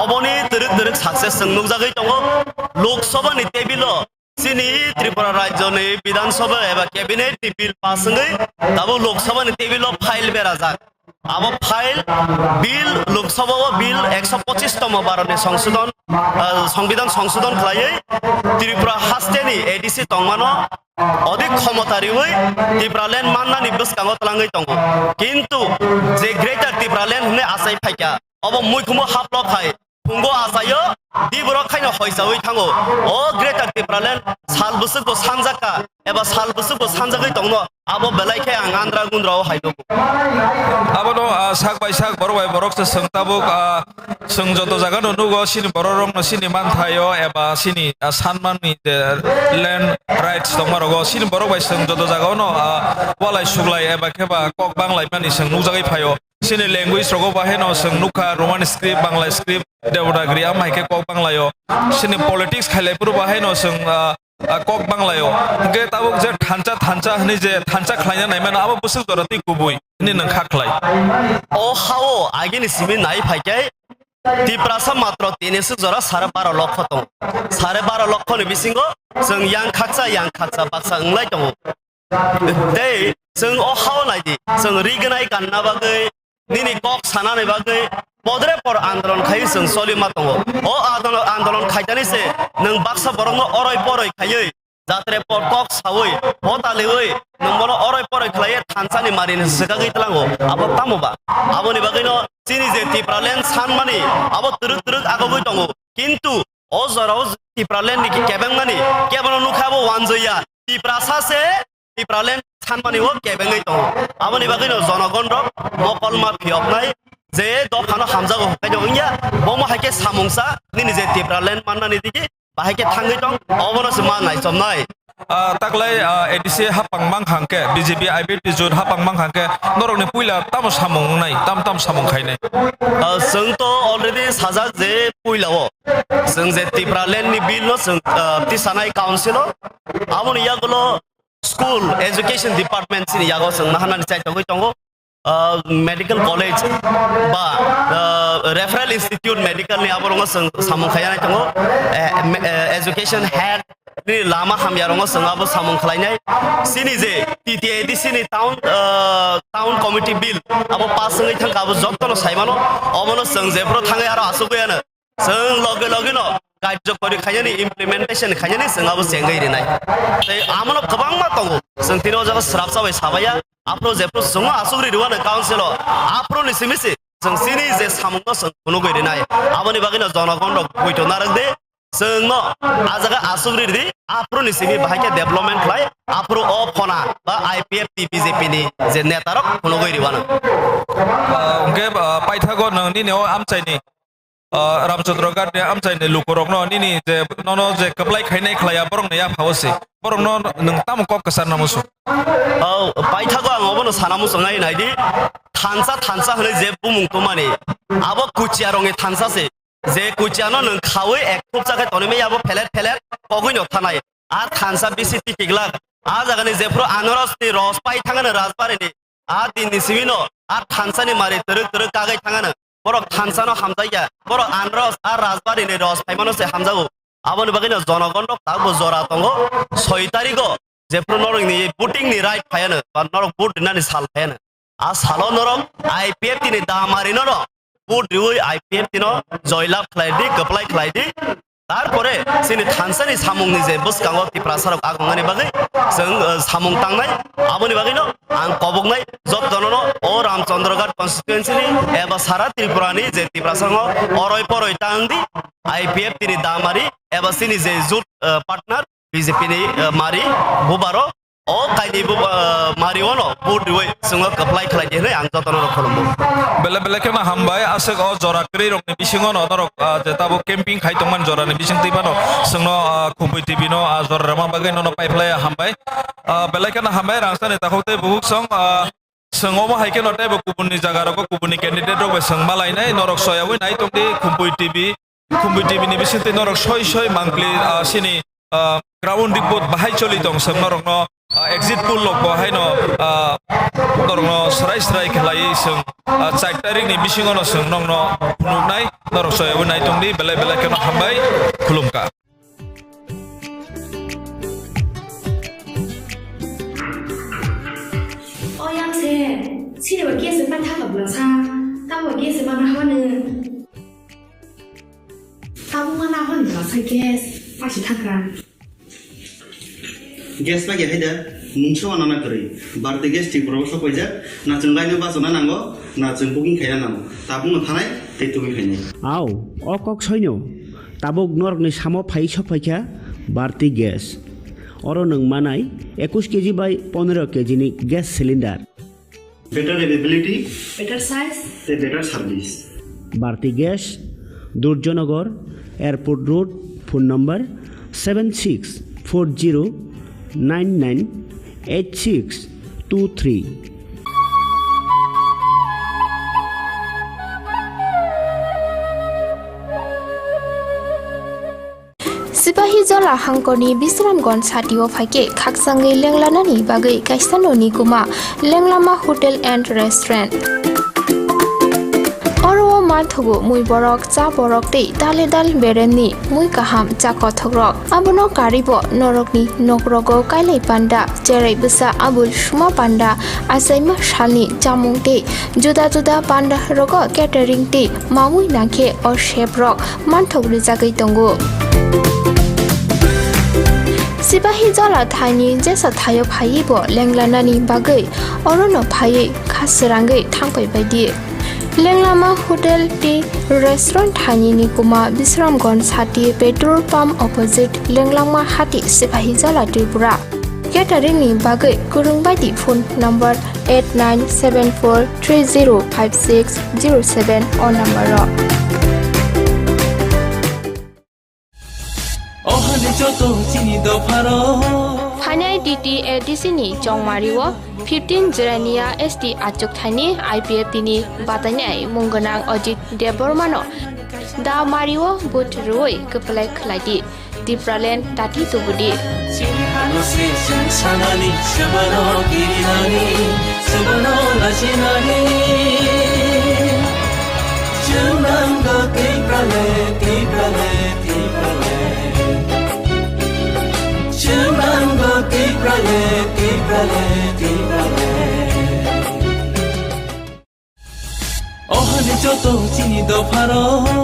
oboni teruk success sengnuk jagai tongo Lok Sabha ni tebilo sini Tripura Rajya ni Bidhan Sabha eba cabinet ni bill pasangai tabo Lok Sabha ni tebilo file berajak abo file bill Lok Sabha o bill 125 tamo barone সংবিধান সংশোধন খাইয়ে Tripura হাস্তেনি ADC তংমানো অধিক ক্ষমতারি হই ত্রিপুরাল্যান্ড মান্নানি বসকাঙ্গ তলাঙ্গই তঙ্গ কিন্তু যে greater Tripuraland হনে আসাই ফাইকা of মুইখুমো হাপল খাই ফুঙ্গো আসাইও দিবর খাইনো হইসাওই থাঙ্গো ও greater Tripuraland সাল বসুকো সানজাকা এবা সাল বসুকো সানজাগই তংনো আবো বেলাইখে আং আন্দ্রা গুন্দ্রাও হাইদো abono sak bai sak borok se sengtabuk seng joto jaga no nugo sini bororong no sini manthayo eba sini sanmani land rights tongmarogo sini borok bai seng joto jaga no walai suglai eba kheba kok banglai mani seng nukjagai phayo sini language rogo baheno seng nukha roman script bangla script devanagari amai ke kok banglayo sini politics khailai puru baheno seng kok banglayo ge tabuk je thancha hni je thancha khlaina naimana abo busuk dorati kubui ni nang khaklai o hao agini simi nai phaikai Tiprasa matro 3 jora 12.5 লক্ষ tong 12.5 লক্ষ ni bisingo seng yang khaksa baksa nglai tong dei seng o hao nai di seng rignai kanna bagai nini kok sana nai bagai podre por andolon khai seng solima tong o andolon khaitani se nang baksa borong oroi poroi khayoi jatre por kok sawoi potaleoi nangbono oroi poroi khlaiye thansani marini segagai tlango abo tamoba aboni bagino chini je Tipralen sanmani abo turuk agogoi tongo kintu o jorao Tipralen ni kebengmani kebono nukhabo wanjoya Tiprasa se Tipralen sanmani o kebengai tongo aboni bagino jonogon rok mokol ma phiopnai je dokhano hamjago hokaijo ingya bomo haike samungsa nini je Tipralen mannani diki bahike thangai tong obono se ma nai somnai taklai ADC hapang manghangke BJP IBT jun hapang manghangke norok ni puila tam samung nai tam samung khai nai seng to already sajak je puilao seng je Tipralen ni bill no seng tisanai council amoni yagulo school education department sini yago seng nahana ni chai tongoi tongo medical college ba referral institute medical ni aborong seng samung khayana tongo education head ni lama hamyarong seng abo samung khlainai sini je TTAD sini town committee bill abo pass ngai thang abo joktono saimano omono seng je pro thangai aro asuguyana seng loge no কার্যকরী খাইনি implementation খাইনি seng abo sengai rinai tai amono kabang ma tongo seng tino jaga srap sabai sabaya apro jepro songo asugri ruwana council apro ni simisi seng sini je samungo seng kuno goi rinai aboni bagino jonogon rok boito narang de seng no ajaga asugri di apro ni simi bahake development lai apro o phona ba IPFT BJP ni je netarok kuno goi riwana ongke paithago nangni neo amchaini Ramchandra Gade amchai ne lukorok no nini je nono je kablai khainai khlaya borong ne ya phawse borong no nang tam kok kasar namusu paithago ang obono sanamu songai naidi thansa hne je bumung tomani abo kuchiarong e thansa se je kuchiano nang khawai ek thup jaga tonime abo felet kogoi no thanai a thansa bisi tikigla a jaga ni je pro anaros ti ros pai thangana rajbari ni a din ni sibino a thansa ni mari teruk kagai thangana borok thansano hamjaiya borok anros ar rajbari ni ros paimano se hamjago aboni bagino jonogon rok tagbo jora tongo 6 tarigo je pro norok ni voting ni right phayana ba norok vote nani sal phayana a salo norok IPFT ni damari no vote rioi IPFT no joylab khlaidi kaplai khlaidi তারপরে সিনি থানসানি সামংনি যে বসকাঙ্গ টিপ্রাসারক আগংনি বাগै जों सामung तांनाय आबोनि बागैनो आं कबंनाय जतननो ओ रामचंद्रगढ़ कन्स्टिट्युएन्सिनि एबा सारा त्रिपुरानि जे टिप्रासांग अरय परय तांदि IPF तिनि दामारि एबा सिनि जे जुट पार्टनार बीजेपी नि मारि बुबारो ओ कायदि मारिवनो बुदुय जोङो कप्लाय खालायदि आं जतननो खलमो बेले बेले केना हामबाय आसेक अ जराक्रि रकनि बिसिङो न दरक जे ताबो केम्पिं खायतोंमोन जरानि बिसिं दैबानो जोंनो खुम्पुइ टिभि नो जरामा बागै नो पाइपलाय हामबाय बेले केना हामबाय रांसानि ताखौते बुहुक सं सोंङोबो हायके नटे गुबुननि जागा रको गुबुननि कैंडिडेट रको सोंबा लायनाय नरक सयावै नाय तंदि खुम्पुइ टिभि नि बिसिं ते नरक सय सय मांकलि सिनि ग्राउंड रिपोर्ट बाहाय चलि दं सोंनो रकनो एग्जिट पुल लक बाहायनो दरनो सराय सराय खेलायै सों 4 तारिखनि बिसिङनो सों नंनो नुनाय नरक सयावै नाय तंदि बेले बेले केना हामबाय खुलुमका Sini bagi sepan tak berasa, tahu bagi sepan apa ni? Tahu mana apa ni berasa gas, pasti tak kan? Gas lagi ada, mungkin mana nak kiri. Berarti gas di proses apa aja? Nak cengkai ni pas mana nanggo, nak cengkuking kaya nanggo. Tapi ngethanai, itu kaya. Aw, okok soinyo. Tabuk nork ni samo phai sopaikya, berarti gas. Orang neng manai, 21 kg by 15 kg ni gas cylinder. Better availability, better size, better service. Bharti Gas, Durjanagar, Airport Road, phone number 7640998623. Sipahi jola hangkoni Bisramgon satio phaike khaksangai lenglanani bagai kaisanoni kuma lenglama hotel and restaurant oro mathugo mui borok cha borok tei dale dal bereni mui kaham cha kothogrok abono karibo norokni nokrogo kailai panda cherai busa abul shuma panda asaima shalni chamung tei juda juda panda rogo catering tei mamui nakhe or shebrok manthogri jagai tongo Sipahi jola thani jesa thayo phai bo lenglanani bagai orono phai khasirangai thangpai baidi lenglama hotel ti restaurant thani ni kuma Bisramgon sati petrol pump opposite lenglama hati Sipahi jola Tripura catering ni bagai kurung baidi phone number 8974305607 on number Hanai DT ADC ni Jongmariwo 15 Jerania ST Achuk Thani IPF tini Batanai Munganang Ojit Debormano Da Mariwo But Roy Keplai Khladi Dipralen Tati Tubudi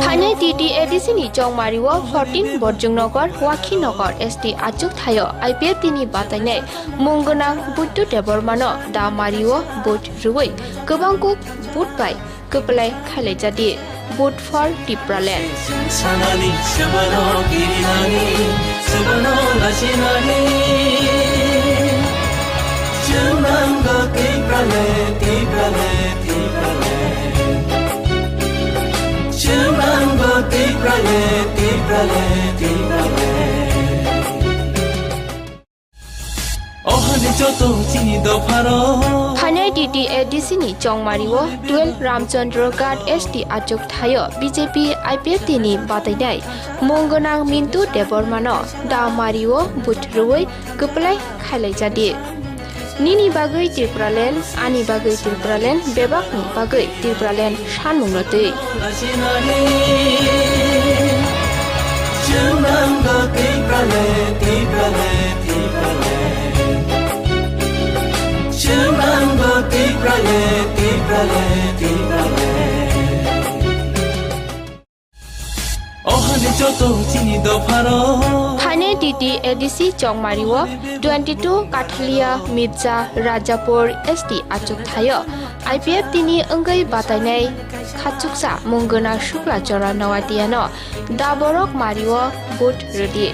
Hanai DT ADC ni Jongmariwo 14 Borjungnagar Wakhinagar ST Achuk Thayo IPF tini Batanai Munganang Butu Debormano Da Mariwo But Ruwai Gobangkuk But Bai Keplai Khalai Jadi But for Dipraland Hanai DT ADC ni Jongmariwo 12 Ramchandroghat ST Achuk Thayo BJP IPF tini Batainai Munganang Mintu Debormano Da Mariwo Butrui Keplai Khalai Jadi Nini bagai Tripuralen ani bagai Tripuralen bebak ni bagai Tripuralen shanmung rotei Hane Titi edisi Chongmariwo 22 Kathalia Mirza Rajapur ST Achuk Thayo IPF tini enggai batainai khachuksa mungana shukla chora nawatiano daborok mariwo but redi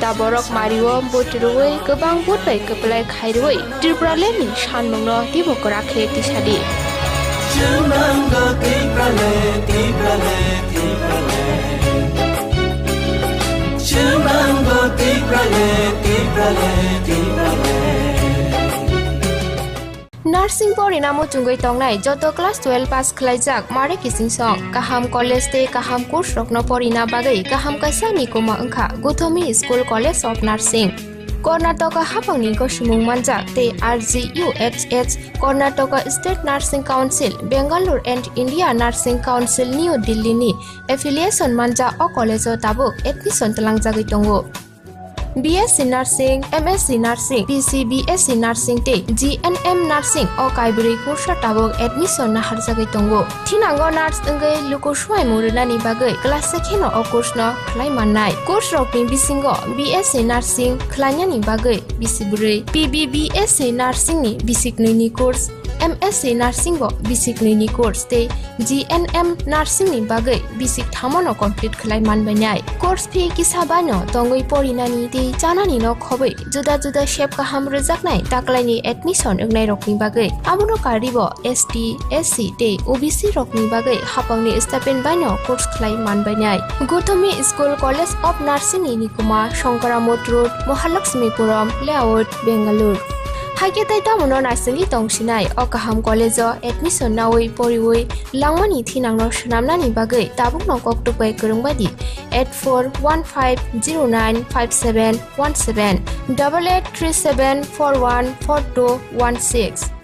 daborok mariwo but ruwei gobang but bai keplai khairoi Tripurale ni sanmungno tibokora khe tisadi Nursing por inamo chungoi tongnai joto class 12 pass khlaijak mare kising song kaham college te kaham course rokno porina bagai kaham kaisa ni koma angkha Guthomi School College of Nursing Karnataka hapangni ko sumung manjak te RGUHH Karnataka State Nursing Council Bangalore and India Nursing Council New Delhi ni affiliation manja o college o tabuk admission talangjagoi tongo BSc Nursing, MSc Nursing, PCBSc Nursing te GNM Nursing o kaibri course tabok admission na harjagai tongo thinango nurse engai lukosuai murunani bagai class sekheno o course no khlai mannai course rokni bisingo BSc Nursing khlainani bagai bisibure PBBSc Nursing ni bisiknui ni course MSc Nursing bo bisiknui ni course te GNM Nursing ni bagai bisik thamono complete khlai manbainai course fee kisabano tongoi porinani te janani no khobai juda juda shape kaham rejaknai taklaini admission engnai rokni bagai amono karibo ST SC te OBC rokni bagai hapangni stipend baino course khlai manbainai Guthomi School College of Nursing ni nikuma Shankaramot Road Mahalakshmipuram Layout Bangalore Haiketai tamono narsing tongsinai o kaham college o admission nawai poriwoi langmani thinangno shnamnani bagai tabukno koktupai kurungbadi 8415095717 8837414216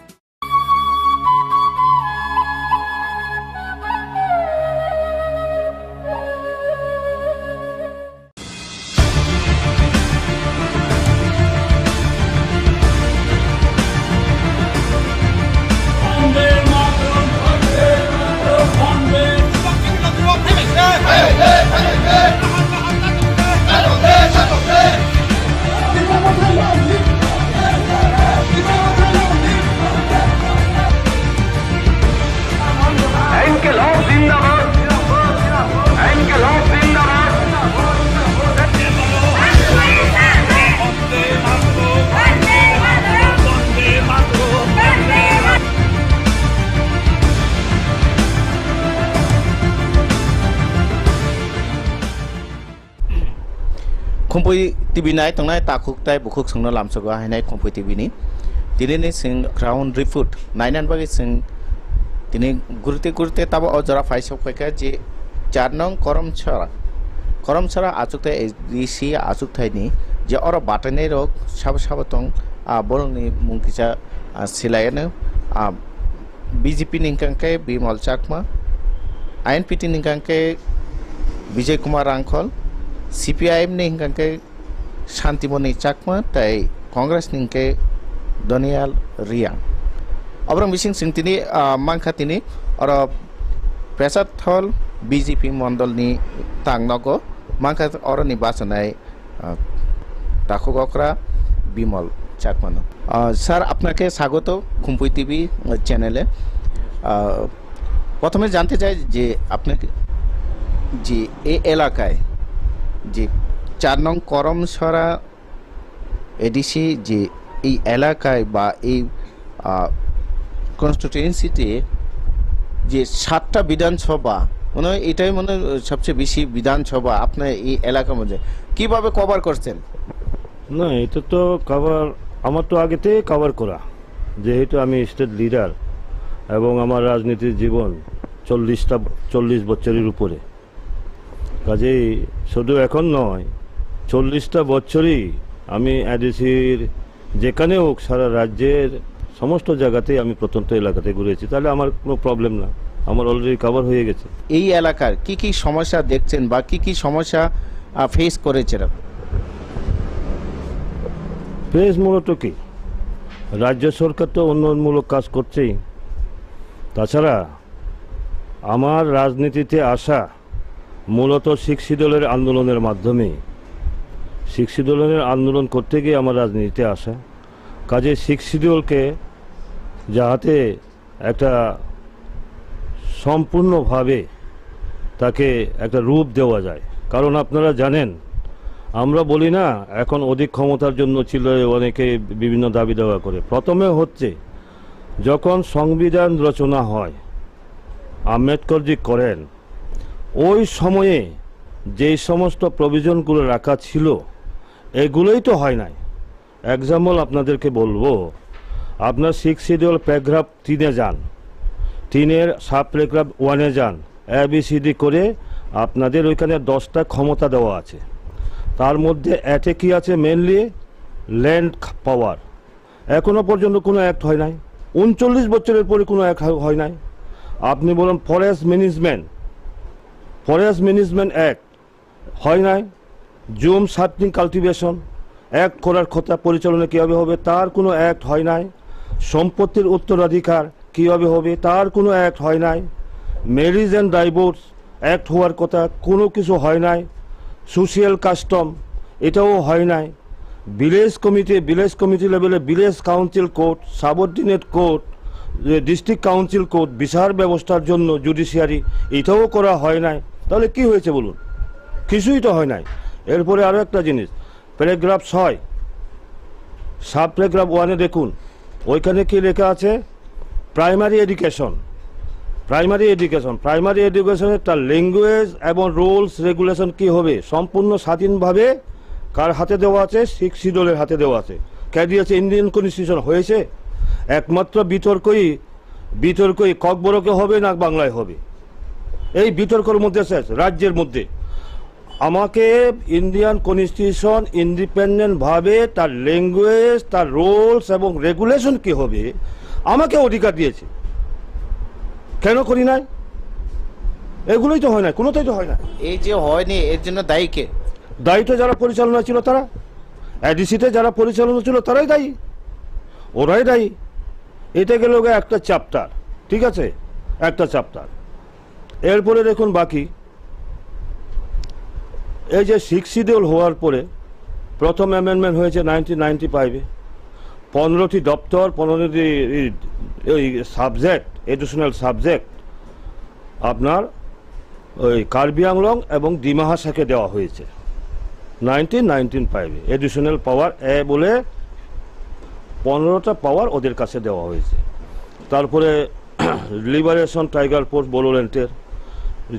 Khumpui TV nai tongnai takuk tai bukhuk sungno lamsago hainai Khumpui TV ni tinini sing ground report nainan bagi sing tini gurte tabo ojara faisok peka je 4 nong koromchara achukte SDC achukthai ni je oro batanai rok sabatong borongni mungkisa silayane BJP ningkangke Bimal Chakma INPT ningkangke Vijay Kumar Rangkhol CPIM ningkangke Shantimoni Chakma tai Congress ningke Daniel Riang abrang bising singtini mangkhatini oro Prasad Hall BJP Mondol ni tangnogo mangkhat oro ni basanai takugokra Bimal Chakmano sir আপনাকে স্বাগত খুম্পুই TV চ্যানেলে প্রথমে জানতে চাই যে আপনাকে যে এই এলাকায় যে 4 নং করমছড়া এডিসি যে এই এলাকায় বা এই কনস্টিটিউয়েন্সিতে যে 7টা বিধানসভা মানে এটাই মানে সবচেয়ে বেশি বিধানসভা আপনার এই এলাকার মধ্যে কিভাবে কভার করছেন না এটা তো কভার আমার তো আগে থেকে কভার করা যেহেতু আমি স্টেট লিডার এবং আমার রাজনীতির জীবন 40 বছরের উপরে কাজেই শুধু এখন নয় 40টা বছরই আমি এডিসির যেখানে হোক সারা রাজ্যের সমস্ত জায়গাতেই আমি প্রত্যন্ত এলাকাতে ঘুরেছি তাহলে আমার কোনো প্রবলেম না আমার অলরেডি কভার হয়ে গেছে এই এলাকার কি কি সমস্যা দেখছেন বা কি কি সমস্যা ফেস করেছেন ফেস মূলত কি রাজ্য সরকার তো উন্নয়নমূলক কাজ করছেই তাছাড়া আমার রাজনীতিতে আসা মূলত শিক্ষিত দলের আন্দোলনের মাধ্যমে শিক্ষিত দলের আন্দোলন করতে গিয়ে আমার রাজনীতিতে আসা কাজে শিক্ষিত দলকে যাতে একটা সম্পূর্ণভাবে তাকে একটা রূপ দেওয়া যায় কারণ আপনারা জানেন আমরা বলি না এখন অধিক ক্ষমতার জন্য ছিল অনেকে বিভিন্ন দাবি দাওয়া করে প্রথমে হচ্ছে যখন সংবিধান রচনা হয় আম্বেদকরজি করেন ওই সময়ে যেই সমস্ত প্রভিশনগুলো রাখা ছিল এগুলোই তো হয় নাই এক্সাম্পল আপনাদেরকে বলবো আপনার 6 শিডিউল প্যারাগ্রাফ 3-এ যান 3-এর সাব প্যারাগ্রাফ 1-এ যান ABCD করে আপনাদের ওইখানে 10টা ক্ষমতা দেওয়া আছে তার মধ্যে অ্যাটে কি আছে মেনলি ল্যান্ড পাওয়ার এখনো পর্যন্ত কোনো অ্যাক্ট হয় নাই 39 বছরের পরে কোনো অ্যাক্ট হয় নাই আপনি বলুন ফরেস্ট ম্যানেজমেন্ট অ্যাক্ট হয় নাই জুম সাপ্লিং কাল্টিভেশন অ্যাক্ট করার কথা পরিচালনা কীভাবে হবে তার কোনো অ্যাক্ট হয় নাই সম্পত্তির উত্তরাধিকার কীভাবে হবে তার কোনো অ্যাক্ট হয় নাই ম্যারেজ অ্যান্ড ডাইভোর্স অ্যাক্ট হওয়ার কথা কোনো কিছু হয় নাই সোশিয়াল কাস্টম এটাও হয় নাই ভিলেজ কমিটি লেভেলে village council court subordinate court district council court বিচার ব্যবস্থার জন্য জুডিশিয়ারি এটাও করা হয় নাই তাহলে কি হয়েছে বলুন কিছুই তো হয় নাই এরপরে আরও একটা জিনিস প্যারাগ্রাফ 6 সাব প্যারাগ্রাফ 1-এ দেখুন ওইখানে কি লেখা আছে প্রাইমারি এডুকেশনের তার ল্যাঙ্গুয়েজ এবং রুলস রেগুলেশন কি হবে সম্পূর্ণ স্বাধীনভাবে কার হাতে দেওয়া আছে শিক্ষিত দলের হাতে দেওয়া আছে কে দিয়েছে ইন্ডিয়ান কনস্টিটিউশন হয়েছে একমাত্র বিতর্কই ককবরকে হবে না বাংলায় হবে এই বিতর্কের মধ্যে শেষ রাজ্যের মধ্যে আমাকে ইন্ডিয়ান কনস্টিটিউশন ইন্ডিপেন্ডেন্টভাবে তার ল্যাঙ্গুয়েজ তার রুলস এবং রেগুলেশন কি হবে আমাকে অধিকার দিয়েছে কেন করি নাই এগুলোই তো হয় না কোনোটাই তো হয় না এই যে হয়নি এর জন্য দায়ী কে দায়িত্ব যারা পরিচালনা ছিল তারা এডিসিতে যারা পরিচালনা ছিল তারাই দায়ী ওরাই দায়ী এটা গেল একটা চ্যাপ্টার ঠিক আছে একটা চ্যাপ্টার এরপরে দেখুন বাকি এই যে 6 শিডিউল হওয়ার পরে প্রথম অ্যামেন্ডমেন্ট হয়েছে 1995-এ 15টি দপ্তর 15টি ওই সাবজেক্ট এডুকেশনাল সাবজেক্ট আপনার ওই কার্বি আংলং এবং ডিমা হাসাকে দেওয়া হয়েছে 1995-এ এডুকেশনাল পাওয়ার বলে 15টা পাওয়ার ওদের কাছে দেওয়া হয়েছে তারপরে লিবারেশন টাইগার ফোর্স বোডোল্যান্ডের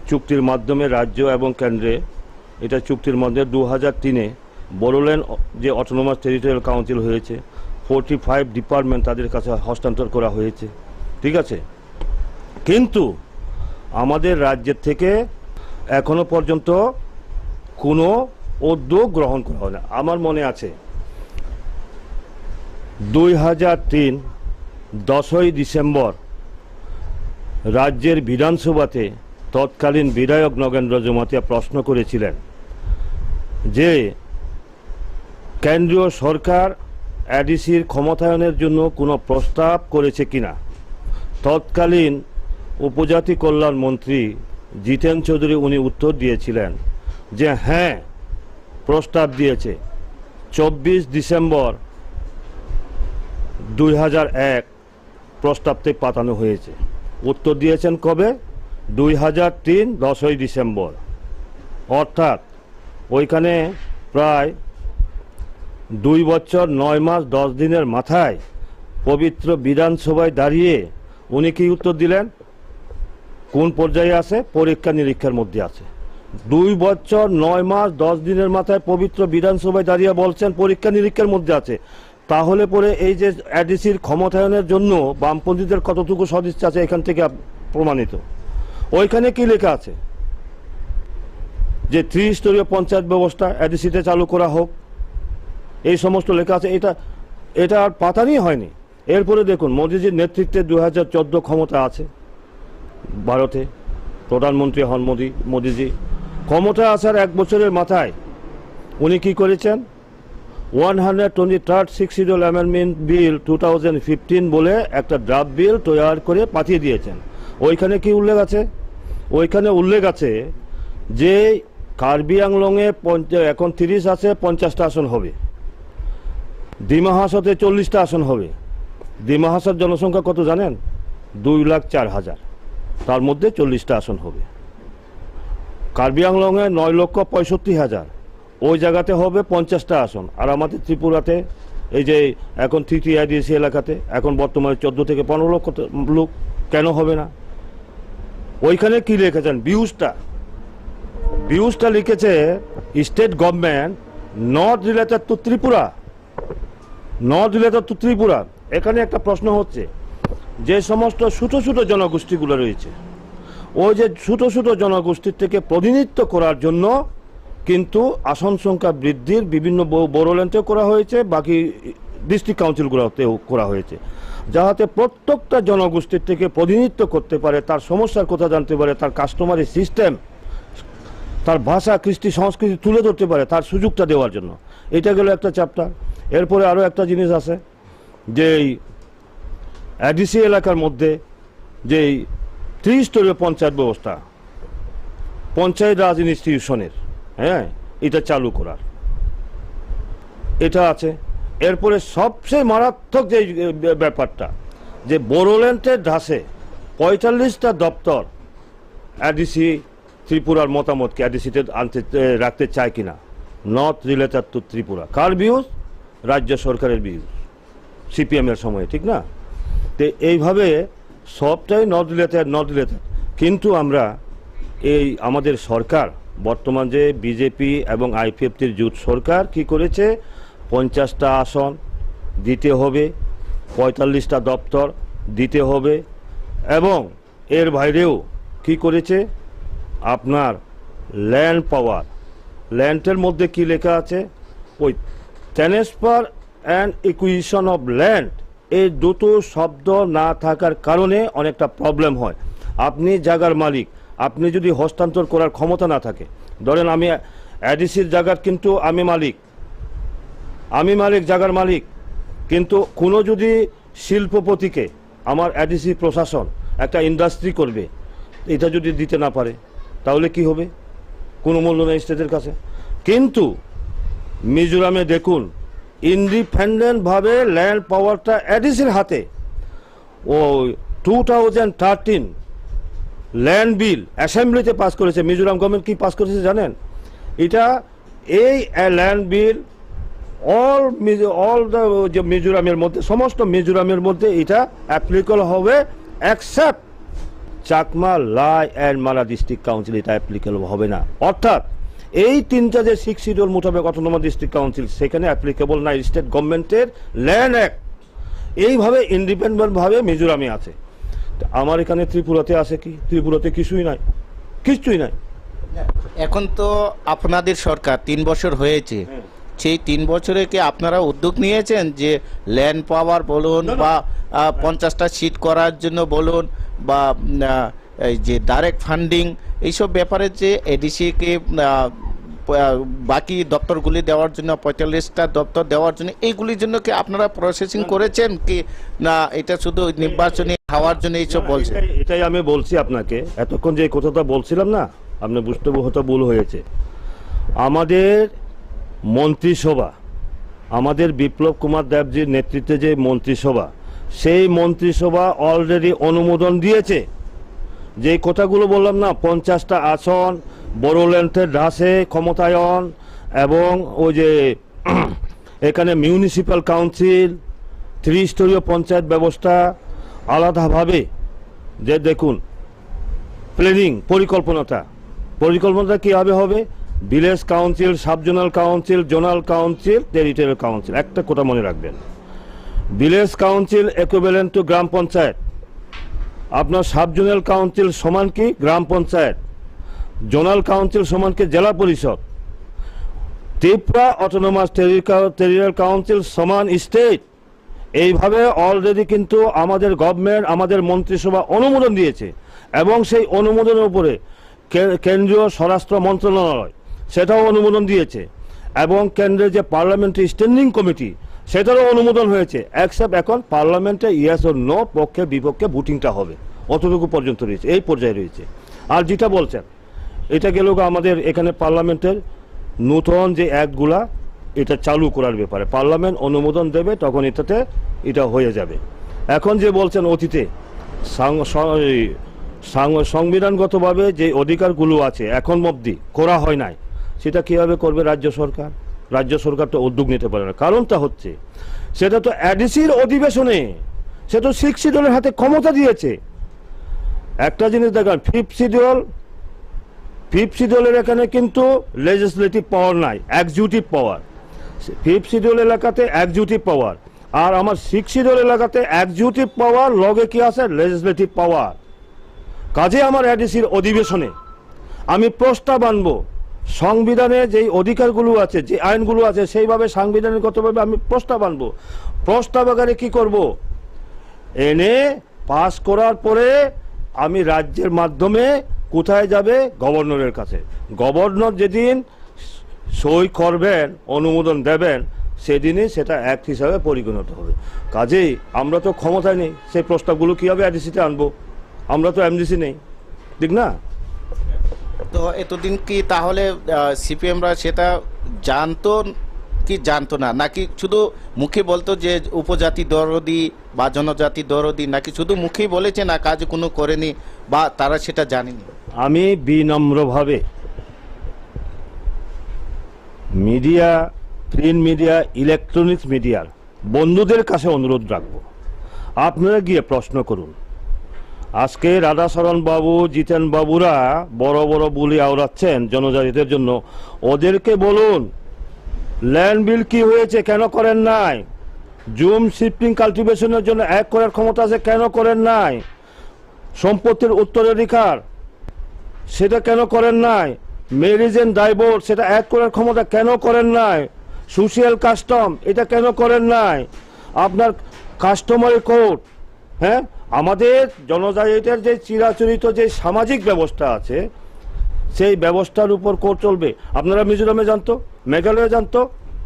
চুক্তির মাধ্যমে রাজ্য এবং কেন্দ্রে এটা চুক্তির মধ্যে 2003-এ বোডোল্যান্ড যে অটোনোমাস টেরিটোরিয়াল কাউন্সিল হয়েছে 45 ডিপার্টমেন্ট তাদের কাছে হস্তান্তর করা হয়েছে ঠিক আছে কিন্তু আমাদের রাজ্যের থেকে এখনো পর্যন্ত কোনো উদ্যোগ গ্রহণ করা হয় না আমার মনে আছে 2003 10ই ডিসেম্বর রাজ্যের বিধানসভাতে তৎকালীন বিধায়ক নগেন্দ্র জমাতিয়া প্রশ্ন করেছিলেন যে কেন্দ্রীয় সরকার এডিসির ক্ষমতায়নের জন্য কোনো প্রস্তাব করেছে কিনা তৎকালীন উপজাতি কল্যাণ মন্ত্রী জিতেন চৌধুরী উনি উত্তর দিয়েছিলেন যে হ্যাঁ প্রস্তাব দিয়েছে 24 ডিসেম্বর 2001 প্রস্তাবটি পাঠানো হয়েছে উত্তর দিয়েছেন কবে 2003 10ই ডিসেম্বর অর্থাৎ ওইখানে প্রায় 2 বছর 9 মাস 10 দিনের মাথায় পবিত্র বিধানসভায় দাঁড়িয়ে উনি কি উত্তর দিলেন কোন পর্যায়ে আছে পরীক্ষা নিরীক্ষার মধ্যে আছে 2 বছর 9 মাস 10 দিনের মাথায় পবিত্র বিধানসভায় দাঁড়িয়ে বলছেন পরীক্ষা নিরীক্ষার মধ্যে আছে তাহলে পরে এই যে এডিসির ক্ষমতায়নের জন্য বামপন্থীদের কতটুকু সদিচ্ছা আছে এখান থেকে প্রমাণিত ওইখানে কি লেখা আছে যে ত্রিস্তরীয় পঞ্চায়েত ব্যবস্থা এডিসিতে চালু করা হোক এই সমস্ত লেখা আছে এটা আর পাতানি হয়নি এরপরে দেখুন মোদিজির নেতৃত্বে 2014 ক্ষমতা আছে ভারতে প্রধানমন্ত্রী হন মোদিজি ক্ষমতা আসার 1 বছরের মাথায় উনি কি করেছেন 123rd 6 শিডিউল অ্যামেন্ডমেন্ট বিল 2015 বলে একটা ড্রাফট বিল তৈরি করে পাঠিয়ে দিয়েছেন ওইখানে কি উল্লেখ আছে ওইখানে উল্লেখ আছে যে কার্বি আংলংয়ে এখন 30 আছে, 50টা আসন হবে। ডিমা হাসাতে 40টা আসন হবে। ডিমা হাসার জনসংখ্যা কত জানেন? 2,04,000, তার মধ্যে 40টা আসন হবে। কার্বি আংলংয়ে 9,65,000, ওই জায়গাতে হবে 50টা আসন। আর আমাদের ত্রিপুরাতে এই যে এখন তৃতীয় আইডিসি এলাকাতে এখন বর্তমানে 14 থেকে 15 লক্ষ লোক, কেন হবে না? ওইখানে কি লিখেছেন? ভিউজটা লিখেছে state government not related to Tripura, not related to Tripura. এখানে একটা প্রশ্ন হচ্ছে, যে সমস্ত ছোট ছোট জনগোষ্ঠীগুলো রয়েছে, ওই যে ছোট ছোট জনগোষ্ঠীর থেকে প্রতিনিধিত্ব করার জন্য কিন্তু আসন সংখ্যা বৃদ্ধির বিভিন্ন বোরোল্যান্ডেও করা হয়েছে, বাকি ডিস্ট্রিক্ট কাউন্সিলগুলোতেও করা হয়েছে, যাতে প্রত্যেকটা জনগোষ্ঠীর থেকে প্রতিনিধিত্ব করতে পারে, তার সমস্যার কথা জানতে পারে, তার কাস্টমারি সিস্টেম, তার ভাষা, কৃষ্টি, সংস্কৃতি তুলে ধরতে পারে, তার সুযোগটা দেওয়ার জন্য। এটা গেল একটা চ্যাপ্টার। এরপরে আরও একটা জিনিস আছে, যে এডিসি এলাকার মধ্যে যে ত্রিস্তরীয় পঞ্চায়েত ব্যবস্থা, পঞ্চায়েত রাজ ইনস্টিটিউশনের, হ্যাঁ, এটা চালু করার, এটা আছে। এরপরে সবচেয়ে মারাত্মক যে ব্যাপারটা, যে বোরোল্যান্ডের ধাসে 45টা দপ্তর এডিসি ত্রিপুরার মতামতকে এডিসিতে রাখতে চায় কিনা, not related to Tripura. Car views? রাজ্য সরকারের ভিউজ, সিপিএমের সময়, ঠিক না? তো এইভাবে সবটাই নট রিলেটেড। কিন্তু আমরা এই আমাদের সরকার, বর্তমান যে বিজেপি এবং আইপিএফটির জোট সরকার কি করেছে, 50টা আসন দিতে হবে, 45টা দপ্তর দিতে হবে, এবং এর বাইরেও কি করেছে, আপনার ল্যান্ড পাওয়ার, ল্যান্ডের মধ্যে কি লেখা আছে, ওই ট্রান্সফার অ্যান্ড ইকুইশন অফ ল্যান্ড, এই দুটো শব্দ না থাকার কারণে অনেকটা প্রবলেম হয়। আপনি জায়গার মালিক, আপনি যদি হস্তান্তর করার ক্ষমতা না থাকে, ধরেন আমি এডিসির জায়গার কিন্তু আমি মালিক, জায়গার মালিক, কিন্তু কোনো যদি শিল্পপতিকে আমার এডিসি প্রশাসন একটা ইন্ডাস্ট্রি করবে, এটা যদি দিতে না পারে, তাহলে কি হবে? কোনো মূল্য নেই স্টেটের কাছে। কিন্তু মিজোরামে দেখুন, ইন্ডিপেন্ডেন্টভাবে ল্যান্ড পাওয়ারটা এডিসির হাতে। ও 2013 ল্যান্ড বিল অ্যাসেম্বলিতে পাস করেছে মিজোরাম গভর্নমেন্ট। কি পাস করেছে জানেন? এটা এই ল্যান্ড বিল অল যে মিজোরামের মধ্যে, সমস্ত মিজোরামের মধ্যে এটা অ্যাপ্লিকেবল হবে, except Chakma, lie and Mala district council, এটা অ্যাপ্লিকেবল হবে না। অর্থাৎ এই তিনটা যে 6 শিডিউল মোতাবেক অটোনমাস ডিস্ট্রিক্ট কাউন্সিল, সেখানে অ্যাপ্লিকেবল না স্টেট গভর্নমেন্টের ল্যান্ড অ্যাক্ট। এইভাবে ইন্ডিপেন্ডেন্টভাবে মিজোরামে আছে। আমার এখানে ত্রিপুরাতে আছে কি? ত্রিপুরাতে কিছুই নাই। এখন তো আপনাদের সরকার 3 বছর হয়েছে, সেই 3 বছরে কি আপনারা উদ্যোগ নিয়েছেন যে ল্যান্ড পাওয়ার বলুন বা 50টা সিট করার জন্য বলুন, বা এই যে ডাইরেক্ট ফান্ডিং, এইসব ব্যাপারে যে এডিসিকে বাকি দপ্তরগুলি দেওয়ার জন্য, 45টা দপ্তর দেওয়ার জন্য, এইগুলির জন্য কি আপনারা প্রসেসিং করেছেন কি না? এটা শুধু নির্বাচনী হওয়ার জন্য এইসব বলছেন? এটাই আমি বলছি আপনাকে, এতক্ষণ যে কথাটা বলছিলাম না, আপনি বুঝতে হয়তো ভুল হয়েছে। আমাদের মন্ত্রিসভা, আমাদের বিপ্লব কুমার দেবজির নেতৃত্বে যে মন্ত্রিসভা, সেই মন্ত্রিসভা অলরেডি অনুমোদন দিয়েছে। যে কথাগুলো বললাম না, 50টা আসন, বোরোল্যান্ডের ধাসে ক্ষমতায়ন, এবং ওই যে এখানে মিউনিসিপ্যাল কাউন্সিল, ত্রিস্তরীয় পঞ্চায়েত ব্যবস্থা আলাদাভাবে, যে দেখুন প্ল্যানিং, পরিকল্পনাটা কীভাবে হবে, village council, subzonal council, zonal council, territorial council. একটা কথা মনে রাখবেন, ভিলেজ কাউন্সিল ইকুইভ্যালেন্ট টু গ্রাম পঞ্চায়েত, আপনার সাবজোনাল কাউন্সিল সমান কি গ্রাম পঞ্চায়েত, জোনাল কাউন্সিল সমান কি জেলা পরিষদ, ত্রিপুরা অটোনমাস টেরিটোরিয়াল কাউন্সিল সমান স্টেট। এইভাবে অলরেডি কিন্তু আমাদের গভর্নমেন্ট, আমাদের মন্ত্রিসভা অনুমোদন দিয়েছে, এবং সেই অনুমোদনের উপরে কেন্দ্রীয় স্বরাষ্ট্র মন্ত্রণালয় সেটাও অনুমোদন দিয়েছে, এবং কেন্দ্রের যে পার্লামেন্টারি স্ট্যান্ডিং কমিটি, সেটারও অনুমোদন হয়েছে। এক্সেপ্ট এখন পার্লামেন্টে ইয়েস ও নো, পক্ষে বিপক্ষে ভোটিংটা হবে, অতটুকু পর্যন্ত রয়েছে, এই পর্যায়ে রয়েছে। আর যেটা বলছেন এটা গেল আমাদের এখানে পার্লামেন্টের নতুন যে অ্যাক্টগুলা এটা চালু করার ব্যাপারে পার্লামেন্ট অনুমোদন দেবে, তখন এটা হয়ে যাবে। এখন যে বলছেন অতীতে সংবিধানগতভাবে যে অধিকারগুলো আছে এখন অবধি করা হয় নাই, সেটা কীভাবে করবে রাজ্য সরকার? রাজ্য সরকার তো উদ্যোগ নিতে পারে না। কারণটা হচ্ছে সেটা তো এডিসির অধিবেশনে, সে তো 6 শিডিউলের হাতে ক্ষমতা দিয়েছে। একটা জিনিস দেখেন, 5th শিডিউলের এখানে কিন্তু লেজিসলেটিভ পাওয়ার নাই, এক্সিকিউটিভ পাওয়ার। 5th শিডিউল এলাকাতে এক্সিকিউটিভ পাওয়ার, আর আমার 6th শিডিউল এলাকাতে এক্সিকিউটিভ পাওয়ার লগে কি আছে? লেজিসলেটিভ পাওয়ার। কাজে আমার এডিসির অধিবেশনে আমি প্রস্তাব আনবো, সংবিধানে যেই অধিকারগুলো আছে, যে আইনগুলো আছে, সেইভাবে সাংবিধানিকগতভাবে আমি প্রস্তাব আনবো। প্রস্তাব আকারে কি করব? এনে পাস করার পরে আমি রাজ্যের মাধ্যমে কোথায় যাবে? গভর্নরের কাছে। গভর্নর যেদিন সই করবেন, অনুমোদন দেবেন, সেদিনই সেটা অ্যাক্ট হিসাবে পরিগণিত হবে। কাজেই আমরা তো ক্ষমতায় নেই, সেই প্রস্তাবগুলো কীভাবে এডিসিতে আনবো? আমরা তো এমডিসি নেই, ঠিক না? তো এতদিন কি তাহলে সিপিএমরা সেটা জানতো কি জানতো না, নাকি শুধু মুখে বলতো যে উপজাতি দরদি বা জনজাতি দরদি, নাকি শুধু মুখেই বলেছে না কাজ কোনো করেনি বা তারা সেটা জানেনি? আমি বিনম্রভাবে মিডিয়া, প্রিন্ট মিডিয়া, ইলেকট্রনিক্স মিডিয়ার বন্ধুদের কাছে অনুরোধ রাখবো, আপনারা গিয়ে প্রশ্ন করুন। আজকে রাধাচরণ বাবু, জিতেন বাবুরা বড় বড় বুলি আওড়াচ্ছেন জনজাতিদের জন্য, ওদেরকে বলুন ল্যান্ড বিল কি হয়েছে, কেন করেন নাই? জুম শিফটিং কাল্টিভেশনের জন্য এক করার ক্ষমতা আছে, কেন করেন নাই? সম্পত্তির উত্তরাধিকার সেটা কেন করেন নাই? ম্যারেজ এন্ড ডাইভোর্স সেটা এক করার ক্ষমতা কেন করেন নাই? সোশিয়াল কাস্টম এটা কেন করেন নাই? আপনার কাস্টমারি কোড, হ্যাঁ, আমাদের জনজাতিদের যে চিরাচরিত যে সামাজিক ব্যবস্থা আছে, সেই ব্যবস্থার উপর কোড চলবে। আপনারা মিজোরামে জানতো, মেঘালয়ে জানতো,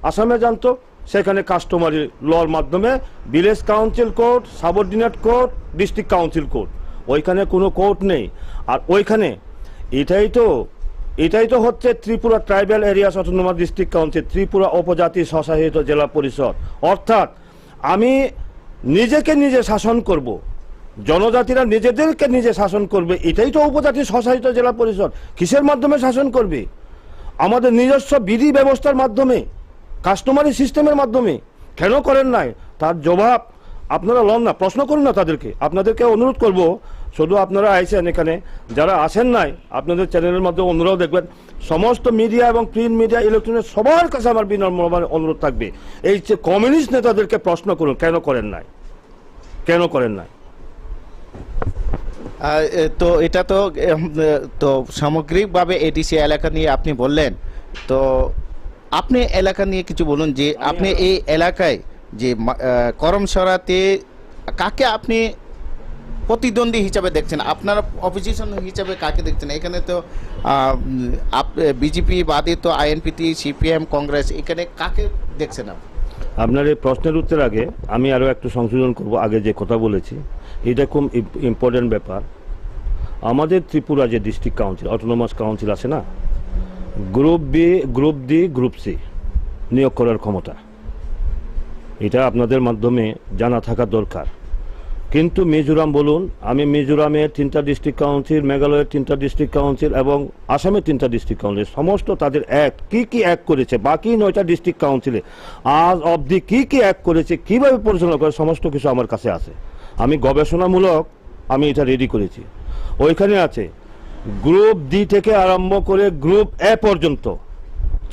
আসামে জানতো, সেখানে কাস্টমারি লর মাধ্যমে village council code, subordinate code, district council code, ওইখানে কোনো কোড নেই। আর ওইখানে এটাই তো হচ্ছে Tripura tribal areas autonomous district council, Tripura উপজাতি স্বশাসিত জেলা পরিষদ। অর্থাৎ আমি নিজেকে নিজে শাসন করব, জনজাতিরা নিজেদেরকে নিজে শাসন করবে, এটাই তো উপজাতি স্বশাসিত জেলা পরিষদ। কিসের মাধ্যমে শাসন করবে? আমাদের নিজস্ব বিধি ব্যবস্থার মাধ্যমে, কাস্টমারি সিস্টেমের মাধ্যমে। কেন করেন নাই? তার জবাব আপনারা লন না, প্রশ্ন করুন না তাদেরকে। আপনাদেরকে অনুরোধ করব, শুধু আপনারা আইছেন এখানে, যারা আসেন নাই আপনাদের চ্যানেলের মাধ্যমে অনুরোধ দেখবেন, সমস্ত মিডিয়া এবং প্রিন্ট মিডিয়া, ইলেকট্রনিক সবার কাছে আমার বিনম্র অনুরোধ থাকবে, এই যে কমিউনিস্ট নেতাদেরকে প্রশ্ন করুন কেন করেন নাই, কেন করেন নাই। তো এটা তো সামগ্রিকভাবে এডিসি এলাকা নিয়ে আপনি বললেন, তো আপনি এলাকা নিয়ে কিছু বলুন, যে আপনি এই এলাকায় যে করমসরাতে কাকে আপনি প্রতিদ্বন্দ্বী হিসাবে দেখছেন, আপনার অপোজিশন হিসাবে কাকে দেখছেন? এখানে তো বিজেপি বাদে তো আইএনপিটি, সিপিএম, কংগ্রেস, এখানে কাকে দেখছেন আপনি? আপনার এই প্রশ্নের উত্তর আগে আমি আরও একটু সংশোধন করব, আগে যে কথা বলেছি এটা খুব ইম্পর্টেন্ট ব্যাপার। আমাদের ত্রিপুরা যে ডিস্ট্রিক্ট কাউন্সিল, অটোনমাস কাউন্সিল আছে না, group B, group D, group C নিয়োগ করার ক্ষমতা, এটা আপনাদের মাধ্যমে জানা থাকা দরকার। কিন্তু মিজোরাম বলুন, আমি মিজোরামের 3টা ডিস্ট্রিক্ট কাউন্সিল, মেঘালয়ের 3টা ডিস্ট্রিক্ট কাউন্সিল এবং আসামের 3টা ডিস্ট্রিক্ট কাউন্সিল, সমস্ত তাদের অ্যাক্ট কী অ্যাক্ট করেছে, বাকি 9টা ডিস্ট্রিক্ট কাউন্সিলে আজ অবধি কী অ্যাক্ট করেছে, কীভাবে পরিচালনা করে, সমস্ত কিছু আমার কাছে আছে। আমি গবেষণামূলক আমি এটা রেডি করেছি। ওইখানে আছে গ্রুপ ডি থেকে আরম্ভ করে গ্রুপ এ পর্যন্ত,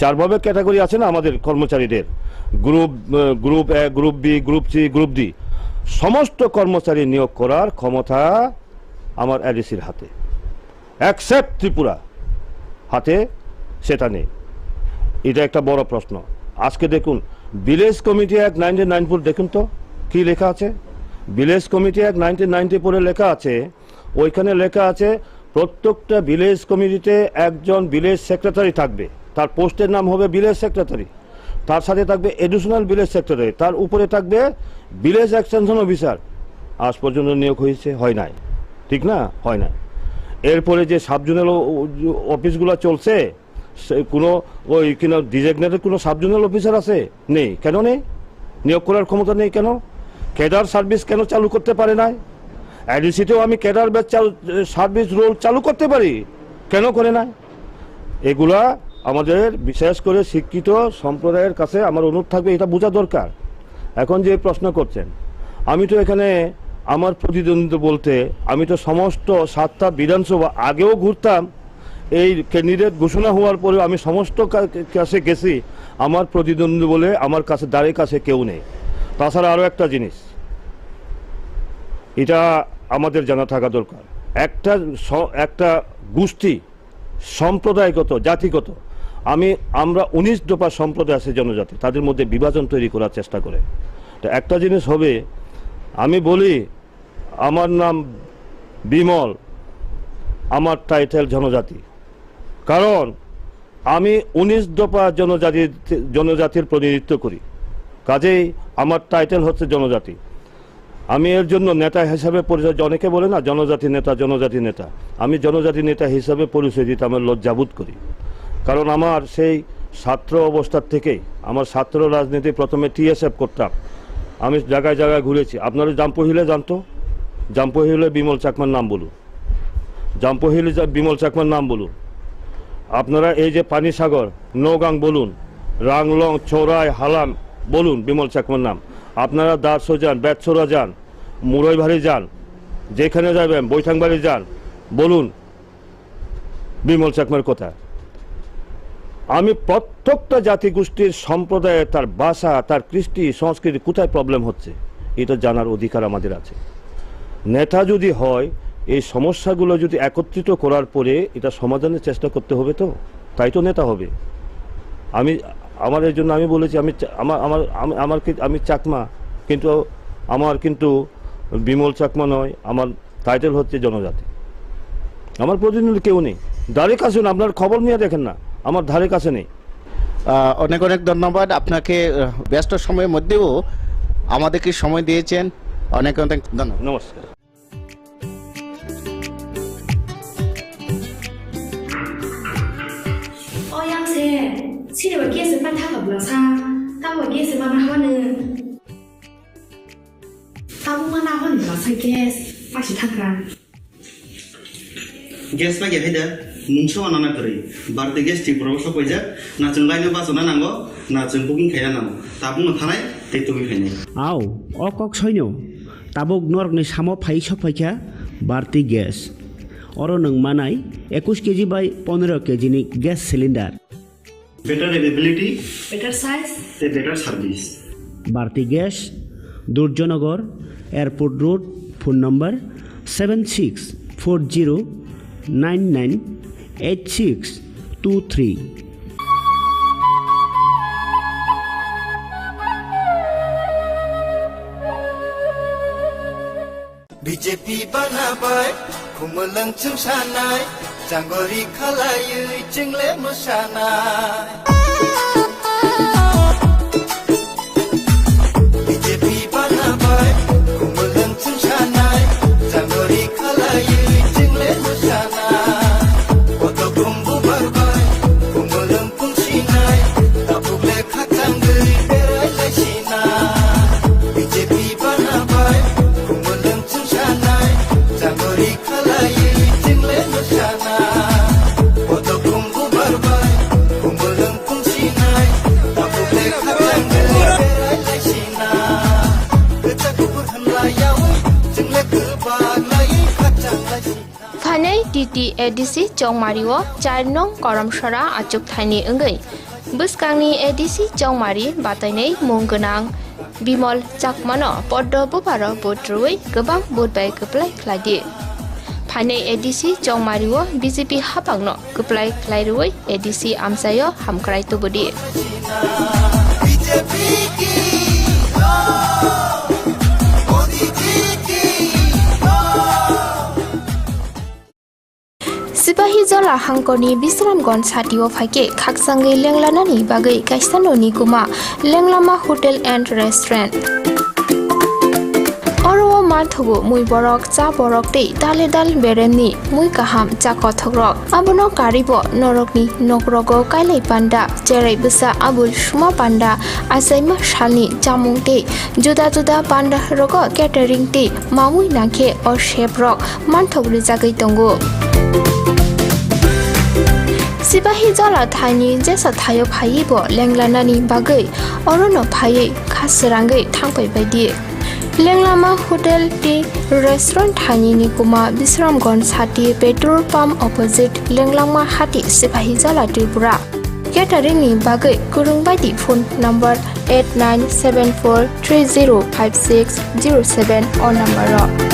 4ভাবে ক্যাটাগরি আছে না আমাদের কর্মচারীদের, group A, group B, group C, group D, সমস্ত কর্মচারী নিয়োগ করার ক্ষমতা আমার এডিসির হাতে, অ্যাকসেপ্ট ত্রিপুরা হাতে সেটা নেই। এটা একটা বড় প্রশ্ন। আজকে দেখুন ভিলেজ কমিটি অ্যাক্ট 1994, দেখুন তো কি লেখা আছে। ভিলেজ কমিটি অ্যাক্ট 1994 লেখা আছে, ওইখানে লেখা আছে প্রত্যেকটা ভিলেজ কমিটিতে একজন ভিলেজ সেক্রেটারি থাকবে, তার পোস্টের নাম হবে ভিলেজ সেক্রেটারি, তার সাথে থাকবে এডিশনাল ভিলেজ সেক্রেটারি, তার উপরে থাকবে ভিলেজ এক্সটেনশন অফিসার। আজ পর্যন্ত নিয়োগ হয়েছে? হয় নাই, ঠিক না? হয় নাই। এরপরে যে সাবজোনাল অফিসগুলো চলছে কোনো ওই কিনা ডিজিগনেটেড কোনো সাবজোনাল অফিসার আছে? নেই। কেন নেই? নিয়োগ করার ক্ষমতা নেই কেন? ক্যাডার সার্ভিস কেন চালু করতে পারে না? এডিসিতেও আমি ক্যাডার ব্যাচ সার্ভিস রোল চালু করতে পারি, কেন করে না? এগুলা আমাদের বিশেষ করে শিক্ষিত সম্প্রদায়ের কাছে আমার অনুরোধ থাকবে, এটা বোঝা দরকার। এখন যে প্রশ্ন করছেন, আমি তো এখানে আমার প্রতিদ্বন্দ্বিতা বলতে আমি তো সমস্ত 7টা বিধানসভা আগেও ঘুরতাম, এই ক্যান্ডিডেট ঘোষণা হওয়ার পরেও আমি সমস্ত কাছে গেছি, আমার প্রতিদ্বন্দ্বী বলে আমার কাছে দ্বারের কাছে কেউ নেই। তাছাড়া আরও একটা জিনিস, এটা আমাদের জানা থাকা দরকার, একটা গোষ্ঠী সম্প্রদায়গত জাতিগত আমরা 19 দফা সম্প্রদায় আছে জনজাতি, তাদের মধ্যে বিভাজন তৈরি করার চেষ্টা করে। তো একটা জিনিস হবে, আমি বলি আমার নাম বিমল, আমার টাইটেল জনজাতি, কারণ আমি 19 দফা জনজাতির প্রতিনিধিত্ব করি, কাজেই আমার টাইটেল হচ্ছে জনজাতি। আমি এর জন্য নেতা হিসাবে পরিচয়, অনেকে বলে না জনজাতি নেতা জনজাতি নেতা, আমি জনজাতি নেতা হিসাবে পরিচয় দিতে আমার লজ্জাবোধ করি। কারণ আমার সেই ছাত্র অবস্থার থেকেই আমার ছাত্র রাজনীতি, প্রথমে টিএসএফ করতাম, আমি জায়গায় জায়গায় ঘুরেছি। আপনারা জাম্পহিলে জানতো? জাম্পহিলে বিমল চাকমার নাম বলুন, জাম্পহিলে বিমল চাকমার নাম বলুন। আপনারা এই যে পানিসাগর, নৌগাং বলুন, রাংলং, চৌরাই, হালাম বলুন, বিমল চাকমার নাম। আপনারা দারসো যান, বেতসোরা যান, মুরইবাড়ি যান, যেখানে যাবেন, বৈঠাংবাড়ি যান, বলুন বিমল চাকমার কথা। আমি প্রত্যেকটা জাতিগোষ্ঠীর সম্প্রদায়ে তার ভাষা, তার কৃষ্টি সংস্কৃতি কোথায় প্রবলেম হচ্ছে এটা জানার অধিকার আমাদের আছে। নেতা যদি হয়, এই সমস্যাগুলো যদি একত্রিত করার পরে এটা সমাধানের চেষ্টা করতে হবে, তো তাই তো নেতা হবে। আমার এর জন্য আমি বলেছি আমি চাকমা, কিন্তু আমার কিন্তু বিমল চাকমা নয়, আমার টাইটেল হচ্ছে জনজাতি। আমার প্রতিনিধি কেউ নেই, ধারে কাছে না, আপনার খবর নিয়ে দেখেন না, আমার ধারে কাছে নেই। অনেক অনেক ধন্যবাদ আপনাকে, ব্যস্ত সময়ের মধ্যেও আমাদেরকে সময় দিয়েছেন, অনেক অনেক ধন্যবাদ। নমস্কার। 시리와 기에서 빠타가 불러사 따와 기에서 만나 하는 따보만 하는 불러사 기에서 빠시 타그라 গ্যাস পাই হাইদা মুংসো আনানা করে বারতে গ্যাস ঠিক প্রবশ কইজা না जों লাইনো বাসনা নাঙ্গো না जों বুকিং খাইয়া নামো তাবুং থানায় তে তুমি ফাইনে আও অকক সৈন্য তাবুক নরকনি সামো ফাই সফাইখা বারতি গ্যাস অর নং মানাই 21 কেজি বাই 15 KG ni gas cylinder, better availability, better size, better service. Bharati gas, Durjoynagar, airport road, phone number 7640998623। BJP বানাবাय খুমলং চুংসানাय জাঙ্গরি খালাयै চিংলে মোসানাय বিজেপি বানাবাय খুমলং চুংসানাय জাঙ্গরি খালাयै চিংলে মোসানাय কত খুমবু বারবাय খুমলং পুংসিনাय তাবুলে খাচাঙ্গৈ বেরাই লাইসিনাय বিজেপি বানাবাय খুমলং চুংসানাय জাঙ্গরি খালাयै চিংলে মোসানাय Phanai TT ADC Chongmario 4 nong Koromsara achuk thaini engai buskangni ADC Chongmari batainai munggenang Bimol Chakmano poddo buparo botrui gobang bodbai keplai khladi Phanai ADC Chongmario BJP hapangno keplai khlairui ADC amsayo hamkrai tubudi BJP ki Sipahi jola hangkoni Bisramgon satio phaike khaksangai lenglanani bagai kaisanoni kuma lenglama hotel and restaurant Oro মাথগো মুই বরক চা বরক তেই দালে দাল বেরেমনি মুই কাহাম চা কথগ্রক আবনো Karib নরকনি নকরগো কাইলাই পান্ডা চেরাই বসা আবুল সুমা পান্ডা আসাইমা শালনি জামুং তে जुदा जुदा पान्डा रग केटारिं टी मामुई नाखे और शेप रक मानथगरि जागै दंगो सिपाही जला थाइनि जेसा थायो फाइबो लेंलानानि बागै अरनो फायै खासरांगै थांफै बायदि लेंलामा होटेल टी रेस्टुरेंट थाइनि कुमा बिश्रामगंज साथि पेट्रोल पाम्प अपोजिट लेंलामा हाति सिपाही जला त्रिपुरा केटारिं नि बागै गुरुं बायदि phone number 8974305607 or number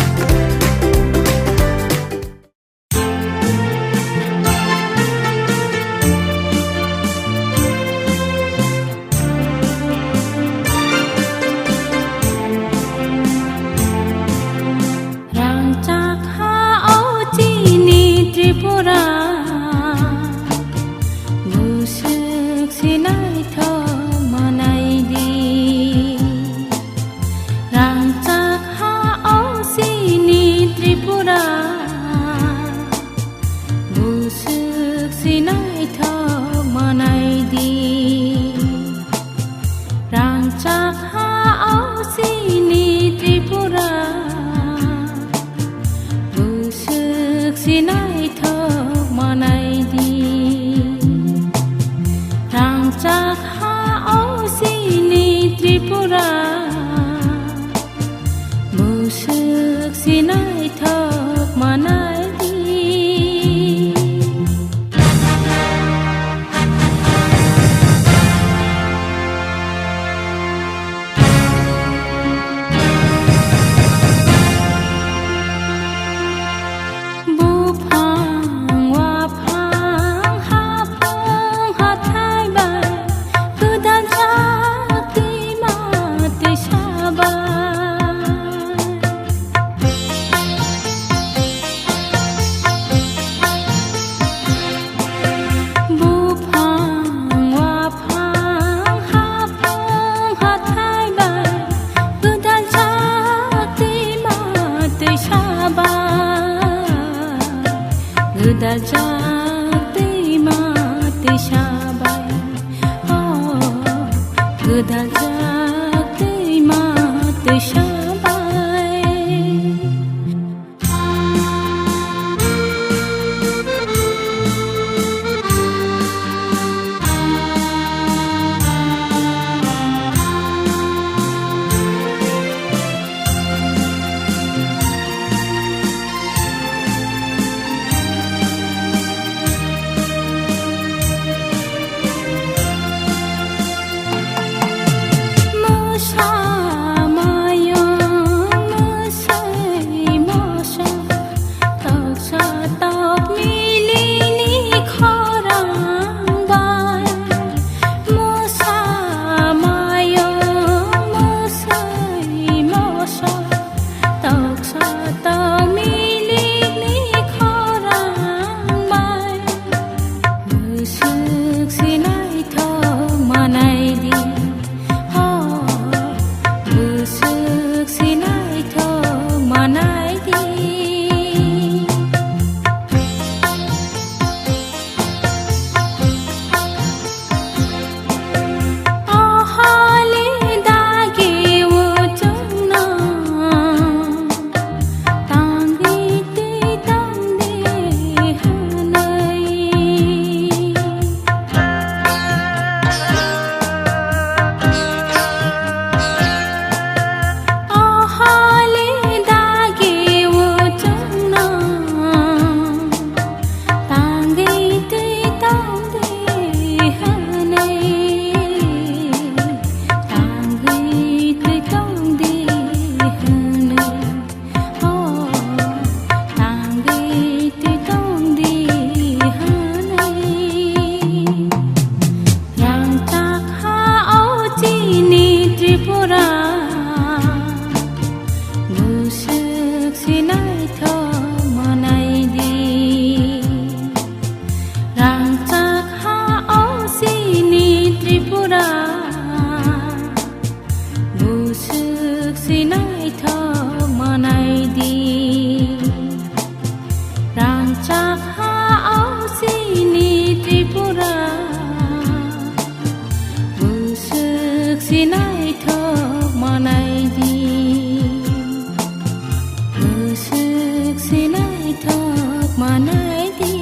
manai di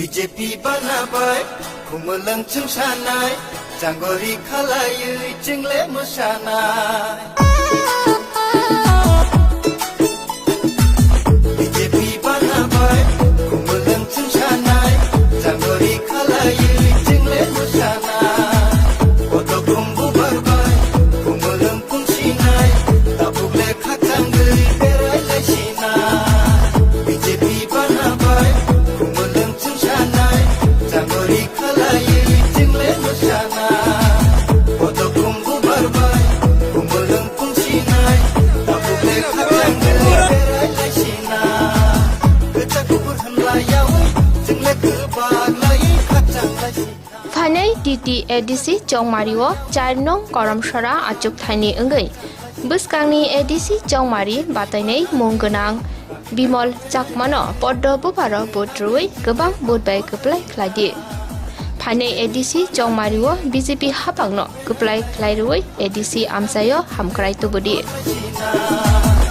BJP banabai khumulang chung sanai janggori khalayui jingle mosanai BJP banabai khumulang chung sanai janggori khalayui jingle mosanai oto khumbu barbai khumulang pungsinai tabugle khatanggui berai laisinai BJP banabai khumulang chung sanai janggori khalayui jingle mosanai oto khumbu barbai khumulang pungsinai tabugle khatanggui berai laisinai kecak kubur hanlayau jingle kebaglai khatang laisinai Phanai titi edisi chongmario 4 nong koromsara achuk thaini engai buskangni edisi chongmari batainai monggonang bimol chakmano poddo buparo botrui gobang bodbai keplai khladi Phanai edisi chongmario BJP hapangno keplai khlairui edisi amsayo hamkrai tubudi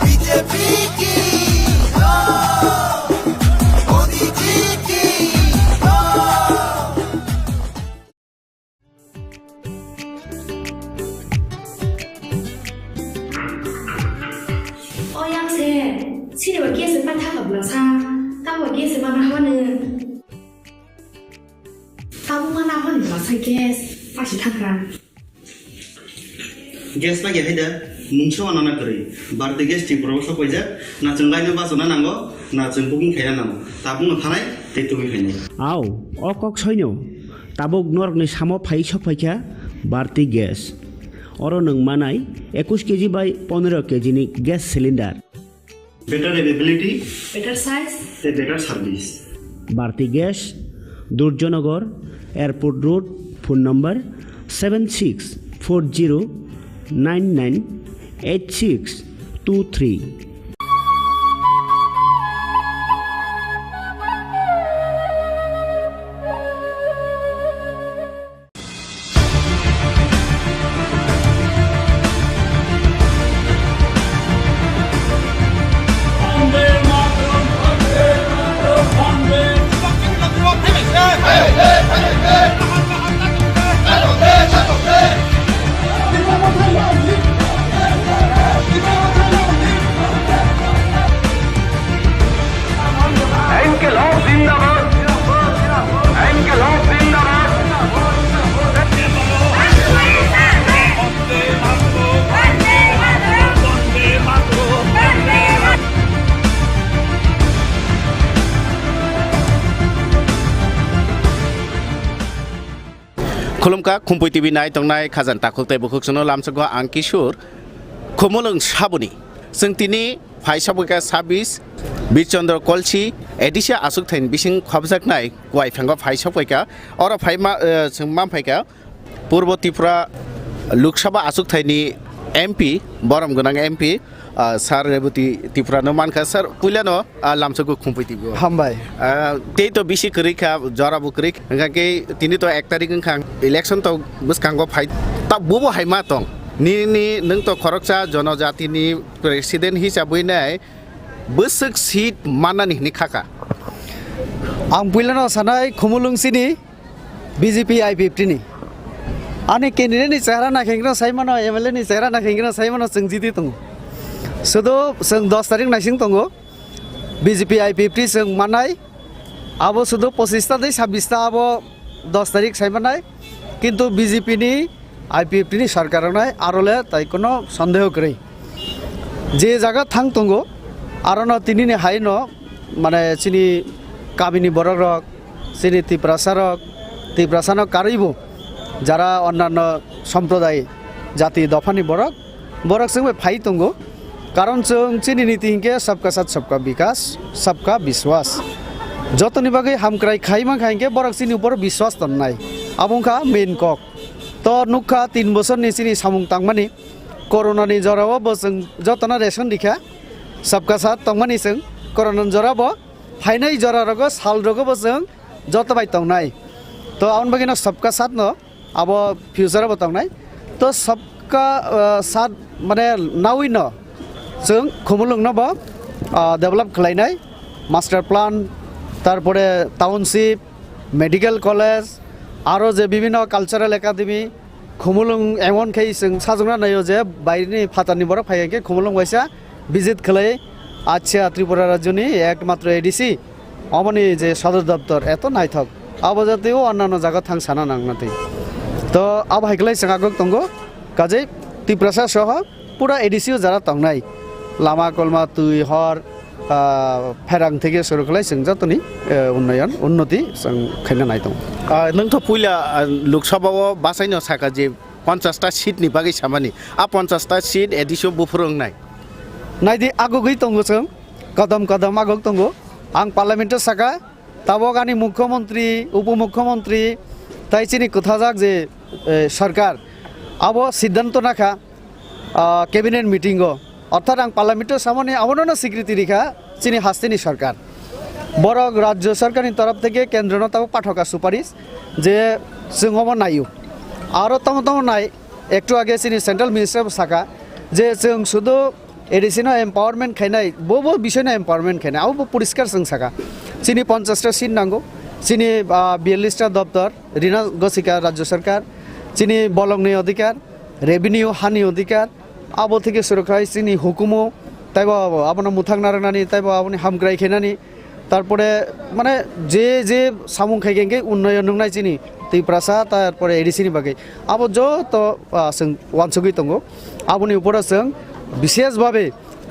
BJP ki Modi ji ki Oyang se, sini bagian sempat tak belasa, tahu bagian sempat mana? Tahu mana mana belasa gas, pasti tak kan? Gas lagi ada, mungkin orang nak kiri. Berarti gas di proses apa aja? Nak cengkainya pas mana nanggo, nak cengkuking kaya nanggo. Tabung nganai, tetui kaya. Aw, okok soinyo, tabuk nork ni samo phai sokpaikya, barti gas. Oro nung manai 21 kg by 15 kg ni gas cylinder. Better availability, Better size, better service. Barti gas, Durjonagar, Airport Road, phone number 7640998623. खुलुमका खुम्पुइ TV नाय तंनाय खाजान ताखुलते बुखुकसनो लामसगो आं किशोर खुमुलुं साबुनि जों तिनि फाइसाबुका 26 बीरचंद्र कलसी एडिसे आसुक थाइन बिसिं खबजाकनाय गवाइफांगा फाइसाबुका और फाइमा जों मामफाइका पूर्व त्रिपुरा लोकसभा आसुक थाइनि एमपी बरम गोनां एमपी सार रेबती त्रिपुरा नो मानका सर पुलानो लामसगो खुम्पुइ टिभि हामबाय ते तो बिसि करिखा जराबु करिक गाके तिनि तो 1 तारिख खां इलेक्शन तो बसकांगो फाइट ता बोबो हाइमा तं नि नों तो खरकसा जनजातिनि प्रेसिडेन्ट हिसाबै नाय बोसक सीट मानानि नि खाका आं पुलानो सानाय खुमुलुंसिनि बीजेपी I50 नि आने कैंडिडेट नि चेहरा नाखेंग्रा साइमानो एमएलए नि चेहरा नाखेंग्रा साइमानो जों जिति दङ सुदो जों 10 तारिख नाइसिं दङ बीजेपी I50 जों मानाय आबो सुदो 25 ता 26 ता आबो 10 तारिख साइमानाय किन्तु बीजेपी नि I50 नि सरकारनाय आरोले ताइ कोनो सन्देह करै जे जागा थां दङ आरोनो तिनिनि हाइनो माने सिनि काबिनि बररक सिनि तिप्रासानो कारिबो যারা অন্যান্য সম্প্রদায় জাতি দফানি বরক जों फाइ दङ कारण जों चिनि नीति हिंके सबका साथ सबका विकास सबका विश्वास जतनि बागै हामक्राय खाइमा खाइके बरक चिनि ऊपर विश्वास तन्नाय आबुंखा मेन कक तो नुखा 3 बोसोरनि चिनि सामुं तांमानि कोरोनानि जरावबो जों जतना रेशन दिखा सबका साथ तंमानि जों कोरोनानि जरावबो फाइनाय जरारगो सालरगो जों जतबाय तंनाय तो आउन बागिनो सबका साथ न अब फ्यूचर बताउनाय तो सबका साथ माने नाउइन जों खुमुलुंनबो डेभलप खालायनाय मास्टार प्लान तारपरे टाउनशिप मेडिकल कलेज आरो जे विभिन्न कल्चरल एकाडेमी खुमुलुं एमन खाय जों साजुना नायो जे बायनि फातानि बरक फायके खुमुलुं बायसा विजिट खालाय आच्छा त्रिपुरा राज्यनि एकमात्र एडिसि अमनि जे सदर दफ्तर एत नायथक आबजातेও অন্যান্য জায়গা थां साना नांनाते तो अब हाइकलाय संगागक तंगो काजे त्रिपुरा सह पूरा एडिसिओ जरा तंगनाय लामा कलमा तुई हर फेरां थेके सुरु खालाय जों जतनि उन्नयन उन्नति जों खायना नाय दं नोंथ' पुइला लोकसभाव बासायनो साका जे 50 टा सीट नि बागै सामानि आ 50 टा सीट एडिसिओ बुफुरंनाय नायदि आगगै तंगो जों कदम आगग तंगो आं पार्लियामेन्ट साका ताबगानि मुख्यमंत्री उपमुख्यमंत्री ताइचिनि कथाजाक जे सरकार अब सिद्धांत नाखा कैबिनेट मीटिंग अर्थात आं पार्लियामेंट सामने आवनो स्वीकृति रेखा चिनि हास्तिनि सरकार बरक राज्य सरकारनि तरफ থেকে केंद्र ताबो पाठका सुपारिश जे जोंबो नायो आरो तम नाय एकटु आगे चिनि सेंट्रल मिनिस्टर साका जे जों सुदो एडिशनल एम्पावरमेंट खायनाय बबो बिषयना एम्पावरमेंट खायनाय आबो परिष्कार जों साका चिनि 50 टा सीट नांगौ चिनि 42 टा दफ्तर ऋण गसिका राज्य सरकार चिनि बलंनि अधिकार रेभिनिउ हानि अधिकार आबो থেকে सुरक्षा चिनि हुकुमो ताइबो आपना मुथां नारनानि ताइबो आपनि हामग्राय खेनानि तारपरे माने जे सामुं खायगेंगे उन्नयन नंनाय चिनि त्रिपुरासा तारपरे एडिसिनि बागै आबो जो तो जों वानसुगै दंगो आबोनि ऊपर जों विशेष भावे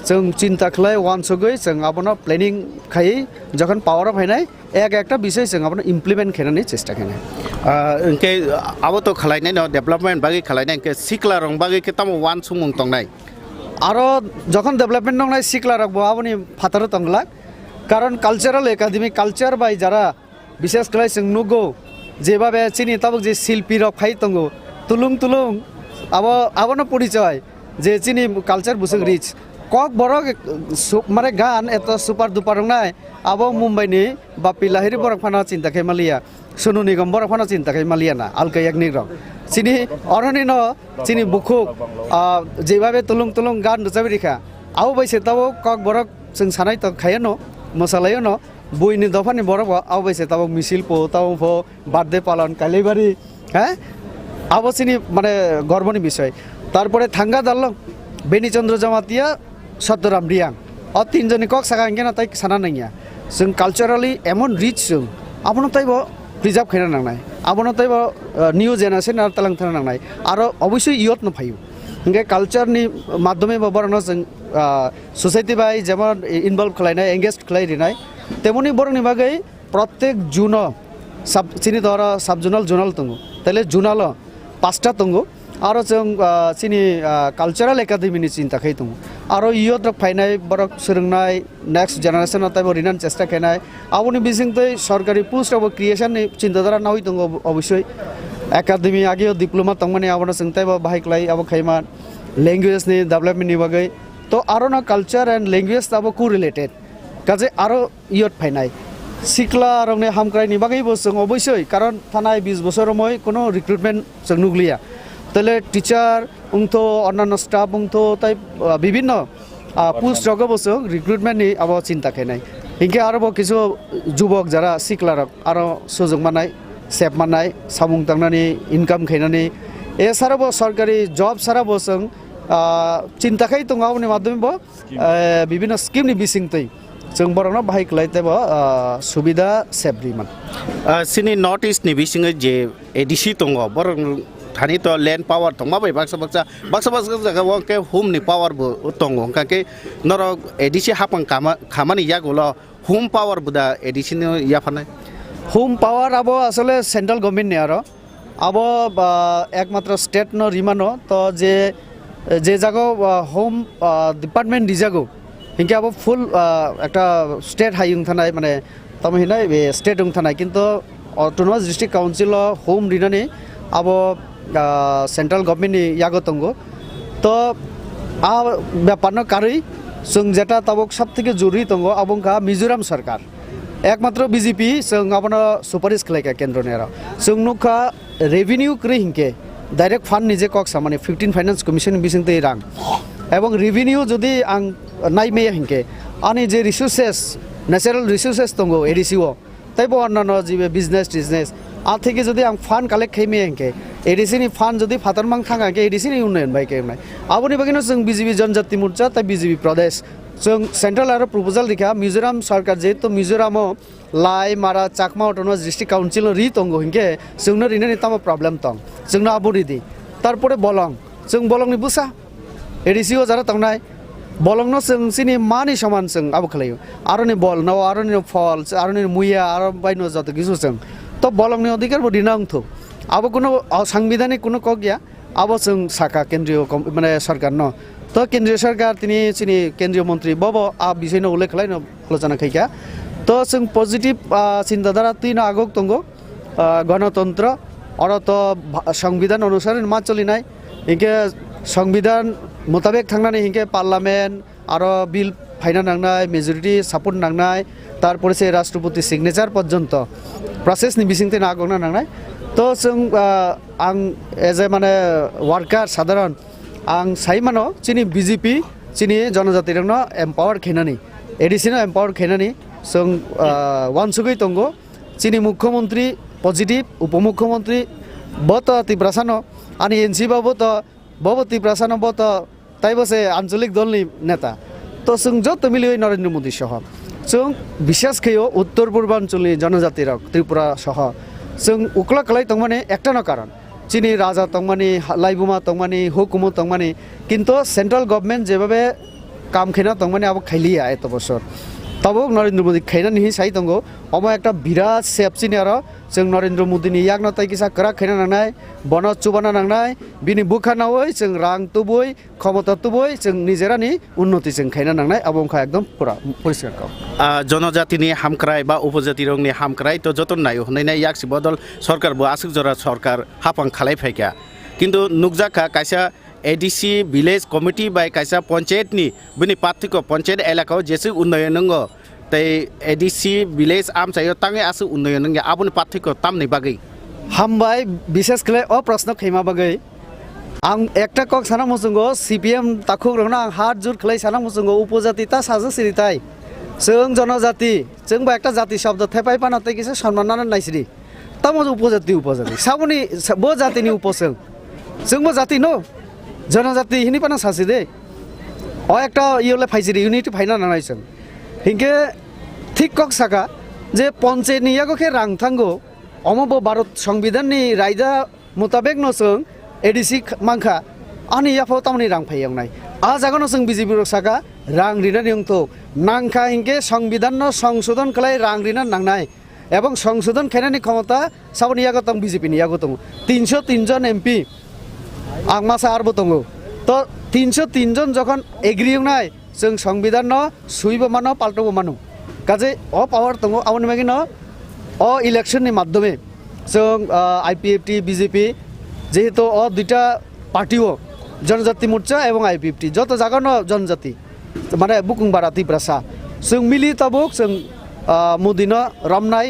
जों चिंता खालाय वानसुगै जों आपना प्लेनिंग खायै जखन पावार फायनाय एक विषय जों आपना इमप्लिमेंट खेनानि चेष्टा खेनाय इनके अब तो खालायनाय न डेभलपमेंट बागै खालायनाय इनके सिक्ला रंग बागै के तम वान सुमुं तंनाय आरो जखन डेभलपमेंट नंनाय सिक्ला रंग आबोनि फातार तंगला कारण कल्चरल एकाडेमी कल्चर बाय जारा विशेष खालाय जों नुगौ जेबाबे चिनि ताबक जे शिल्पी रक फाय तंगो तुलुं आबोनो परिचय जे चिनि कल्चर बुसुं रिच कक बरक माने गान एत सुपार दुपार रंनाय आबो मुंबईनि बापी लाहिरी बरक फाना चिंता खाय मालिया सोनु निगम बरक फाना चिंता खाय मालिया ना आलका यागनि रक चिनि अरनि न चिनि बुखुक जेबाबे तुलुं गान रजाबि रेखा आउ बैसे ताबो कक बरक जों सानाय त खाय न मसालायो न बुइनि दफानि बरक आउ बैसे ताबो मिसिल पो ताबो फो बार्थडे पालन कालीबारी हैं आबो चिनि माने गर्वनि विषय तारपरे थांगा दल बेनिचंद्र जमातिया सतराम रियां और 3 जनि कक सागा इंगे ताइ साना नंगिया जों कल्चरली एमन रिच जों आपनो ताइबो प्रिजार्व खायना नांनाय आपनो ताइबो न्यू जेनारेशन आर तलां थाना नांनाय आरो अवश्य इयत न फायु इंगे कल्चरनि माध्यमे बरनो जों सोसाइटी बाय जेमन इनभल्व खालायनाय एंगेज खालायरिनाय तेमनि बरनि बागै प्रत्येक जून सब चिनि दरा सब जोनल दङ তাহলে জুনাল 5টা दंगो आरो जों चिनि कालचारेल एकाडेमिनि चिन्ता खाय दं आरो इयत रक फायनाय बरक सोलोंनाय नेक्स्ट जेनारेशन ताइबो रिनान चेष्टा खायनाय आबोनि बिसिंतै सरकारि पोस्ट अब क्रिएशन नि चिन्ताधारा नावै दं अवश्य एकाडेमी आगे डिप्लोमा तंगमानि आबोनो जों ताइबो बाहायख्लाय आबो खायमा लैंग्वेज नि डेभलपमेन्ट नि बागै तो आरो ना कल्चर एंड लैंग्वेज ताबो को रिलेटेड काजे आरो इयत फायनाय सिक्ला रंने हामक्रायनि बागैबो जों अवश्य कारण थानाय 20 बोसोर मै कोनो रिक्रुटमेन्ट जों नुगलिया তাহলে টিচার উংথো অন্যান্য স্টাফ উংথো তাই বিভিন্ন পোস্ট রগ বসে রিক্রুটমেন্টনি আবো চিন্তা খাইনাই হিংকে আরো কিছু যুবক যারা সিকলারক আরো সুযোগ মানাই সেফ মানাই সামুং তাंनानै ইনকাম খাইনাनै এছাড়াও সরকারি জব ছাড়াও जों চিন্তা খাই দंगावनि माध्यमबो বিভিন্ন স্কিমनि बिसिंतै जों बरंना बाहायख्लाय ताइबो सुबिदा सेफरिमान सिनि नर्थ इस्ट नि बिसिङै जे एडिसि दङ बरं थानी तो लैंड पावर तो माबाय बाक्सा जगह के होम नि पावर बो दङ काके नर एडिसि हापं खामानि यागोल होम पावर बुदा एडिसि या फानाय होम पावर अब আসলে सेंट्रल गवर्नमेंट ने आरो अब एकमात्र स्टेट न रिमानो तो जे जागो होम डिपार्टमेंट दिजागो हिंके अब फुल একটা स्टेट हाइं थानाय माने तमहिनाय बे स्टेट उं थानाय किन्तु अटोनोमास डिस्ट्रिक्ट काउन्सिल होम रिनानि अब सेंट्रल गवर्नमेंट नि यागो तंगो तो आ ব্যাপারनो कारै जों जेटा तबक सबथेके जरुरी तंगो अबंका मिजोराम सरकार एकमात्र बीजेपी जों आबनो सुपारिश खालायका केन्द्र नेरा जों नुखा रेवेन्यू क्रे हिंके डाइरेक्ट फान्ड निजे कक्स माने 15 फाइनेंस कमिशन बिसिंते रां एवं रेवेन्यू जदि आं नायमे हिंके आनि जे रिसोर्सेस नेचुरल रिसोर्सेस तंगो एडिसिओ ताइबो अन्नानो जिबे बिजनेस आथिके जदि आं फान्ड कालेक्ट खाइमे हिंके एडिसिनि फान्ड जदि फातारमां थाङाके एडिसिनि उन्नयन बायके नाय आबोनि बागैनो जों बीजेपी जनजाति मोर्चा ता बीजेपी प्रदेश जों सेंट्रल आरो प्रपोजल दिखा मिजोराम सरकार जेतो मिजोरामो लाई मारा चाकमा अटोनोमास डिस्ट्रिक्ट काउन्सिल रि तंगो हिंके जोंनो रिनानि तामा प्रॉब्लेम तं जोंनो आबोरि दि तारपरे बलं जों बलंनि बुसा एडिसिओ जारा तंनाय बलंनो जों सिनि मानि समान जों आबो खलायो आरोनि बल न आरोनि फल आरोनि मुया आरो बायनो जातो किसु जों तो बलंनि अधिकार बो दिनांथो अब कोनो संविधानिक कोनो क गया अब जों साका केन्द्रीय माने सरकार न तो केन्द्रीय सरकार तिनी चिनी केन्द्रीय मंत्री बबो आ विषय न उल्लेख खालायनो आलोचना खायका तो जों पजिटिभ चिन्ताधारा तीन आगक तंगो गणतंत्र और तो संविधान अनुसार मा चलिनाय हिंके संविधान मुताबिक थांनानै हिंके पार्लियामेन्ट आरो बिल फाइना नांनाय मेजरिटी सापोर्ट नांनाय तारपरे से राष्ट्रपति सिग्नेचार पर्यन्त प्रसेसनि बिसिंते नागना नांनाय तो जों आं एज ए माने वार्कार साधारण आं साइमानो चिनि बीजेपी चिनि जनजाति रंनो एम्पावर खेनानि एडिसिनो एम्पावर खेनानि जों वानसुगै तंगो चिनि मुख्यमंत्री पजिटिभ उपमुख्यमंत्री बत तिब्रासानो अनि एनसी बाबो त बबो तिब्रासानो बत ताइबसे आঞ্চলিক दलनि नेता तो जों जत मिलियो नरेन्द्र मोदी सह जों विशेष खयो उत्तर पूर्वाঞ্চलनि जनजाति रक त्रिपुरा सह जों उक्ला कलाई तंमाने एकटा न कारण चिनी राजा तंमानी लाइबुमा तंमानी हुकुमत तंमानी किन्तु सेंट्रल गवर्नमेंट जेबाबे काम खेना तंमानी अब खाइलिया एत बছर तबो नरेन्द्र मोदी खाइना नि साइ तंगो अमा एकटा बिराट सेफसिनि आरो जों नरेन्द्र मोदीनि यागना ताइकिसा करा खाइना नांनाय बन चुबाना नांनाय बिनि बुखानावै जों रां तुबुय क्षमता तुबुय जों निजेरानि उन्नति जों खाइना नांनाय अबंखा एकदम पुरा परिष्कार का जनजातिनि हामक्राय बा उपजाति रंनि हामक्राय तो जतन नाय होनाय याक्सि बदल सरकार बो आसुक जरा सरकार हापां खालाय फायका किन्तु नुकजाखा कायसा एडिसि विलेज कमिटी बाय कायसा पंचायतनि बिनि पार्थिको पंचायत एलाकायाव जेसे उन्नयन नंगो तै एडिसि विलेज आमचायो तांगे आसु उन्नयन नंगे आबुनि पार्थिको तामनि बागै हामबाय विशेष कले अ प्रश्न खैमा बागै आं एकटा कक साना मुसुंगो सीपीएम ताखुक रंना आं हात जुर खलै साना मुसुंगो उपजाति ता साजो सिरिताय जों जनजाति जों बा एकटा जाति शब्द थेपाय पानाते किसे सम्मानना नायसिरि तामो उपजाति साबुनि बो जातिनि उपसं जोंबो जाति न जनजाति हिनि पाना सासि दे अ एकटा इयोले फाइसिरि इउनिटी फाइना नानायसं हिंके ठीक कक साका जे पंचायतनि यागोखे रां थांगो अमबो भारत संविधाननि रायदा मुताबिक नसों एडिसि मांखा आनि याफो तामनि रां फायंनाय आ जागोन जों बीजेपी रसाका रां रिना निंथो नांखा हिंके संविधान संशोधन खालाय रां रिना नांनाय এবং সংশোধন খেনানি ক্ষমতা সাবনি ইয়াগো দং বিজেপি ni ইয়াগো দং 303 জন এমপি আং মাসা আরবো দङ তো 303 জন যখন এগ্রি নাই जों সংবিধান ন সুইবো মানো পাল্টাবো মানো কাজে অ পাওয়ার দङ আবনি মাগি ন অ ইলেকশনनि মাধ্যমে जों আইপিএফটি বিজেপি যেহেতু অ দুইটা পার্টিও জনজাতি মোর্চা এবং আইপিএফটি যত জায়গা ন জনজাতি মানে বুকুং বারা ত্রিপুরা जों मिली ताबुक जों मुदिन रमनाय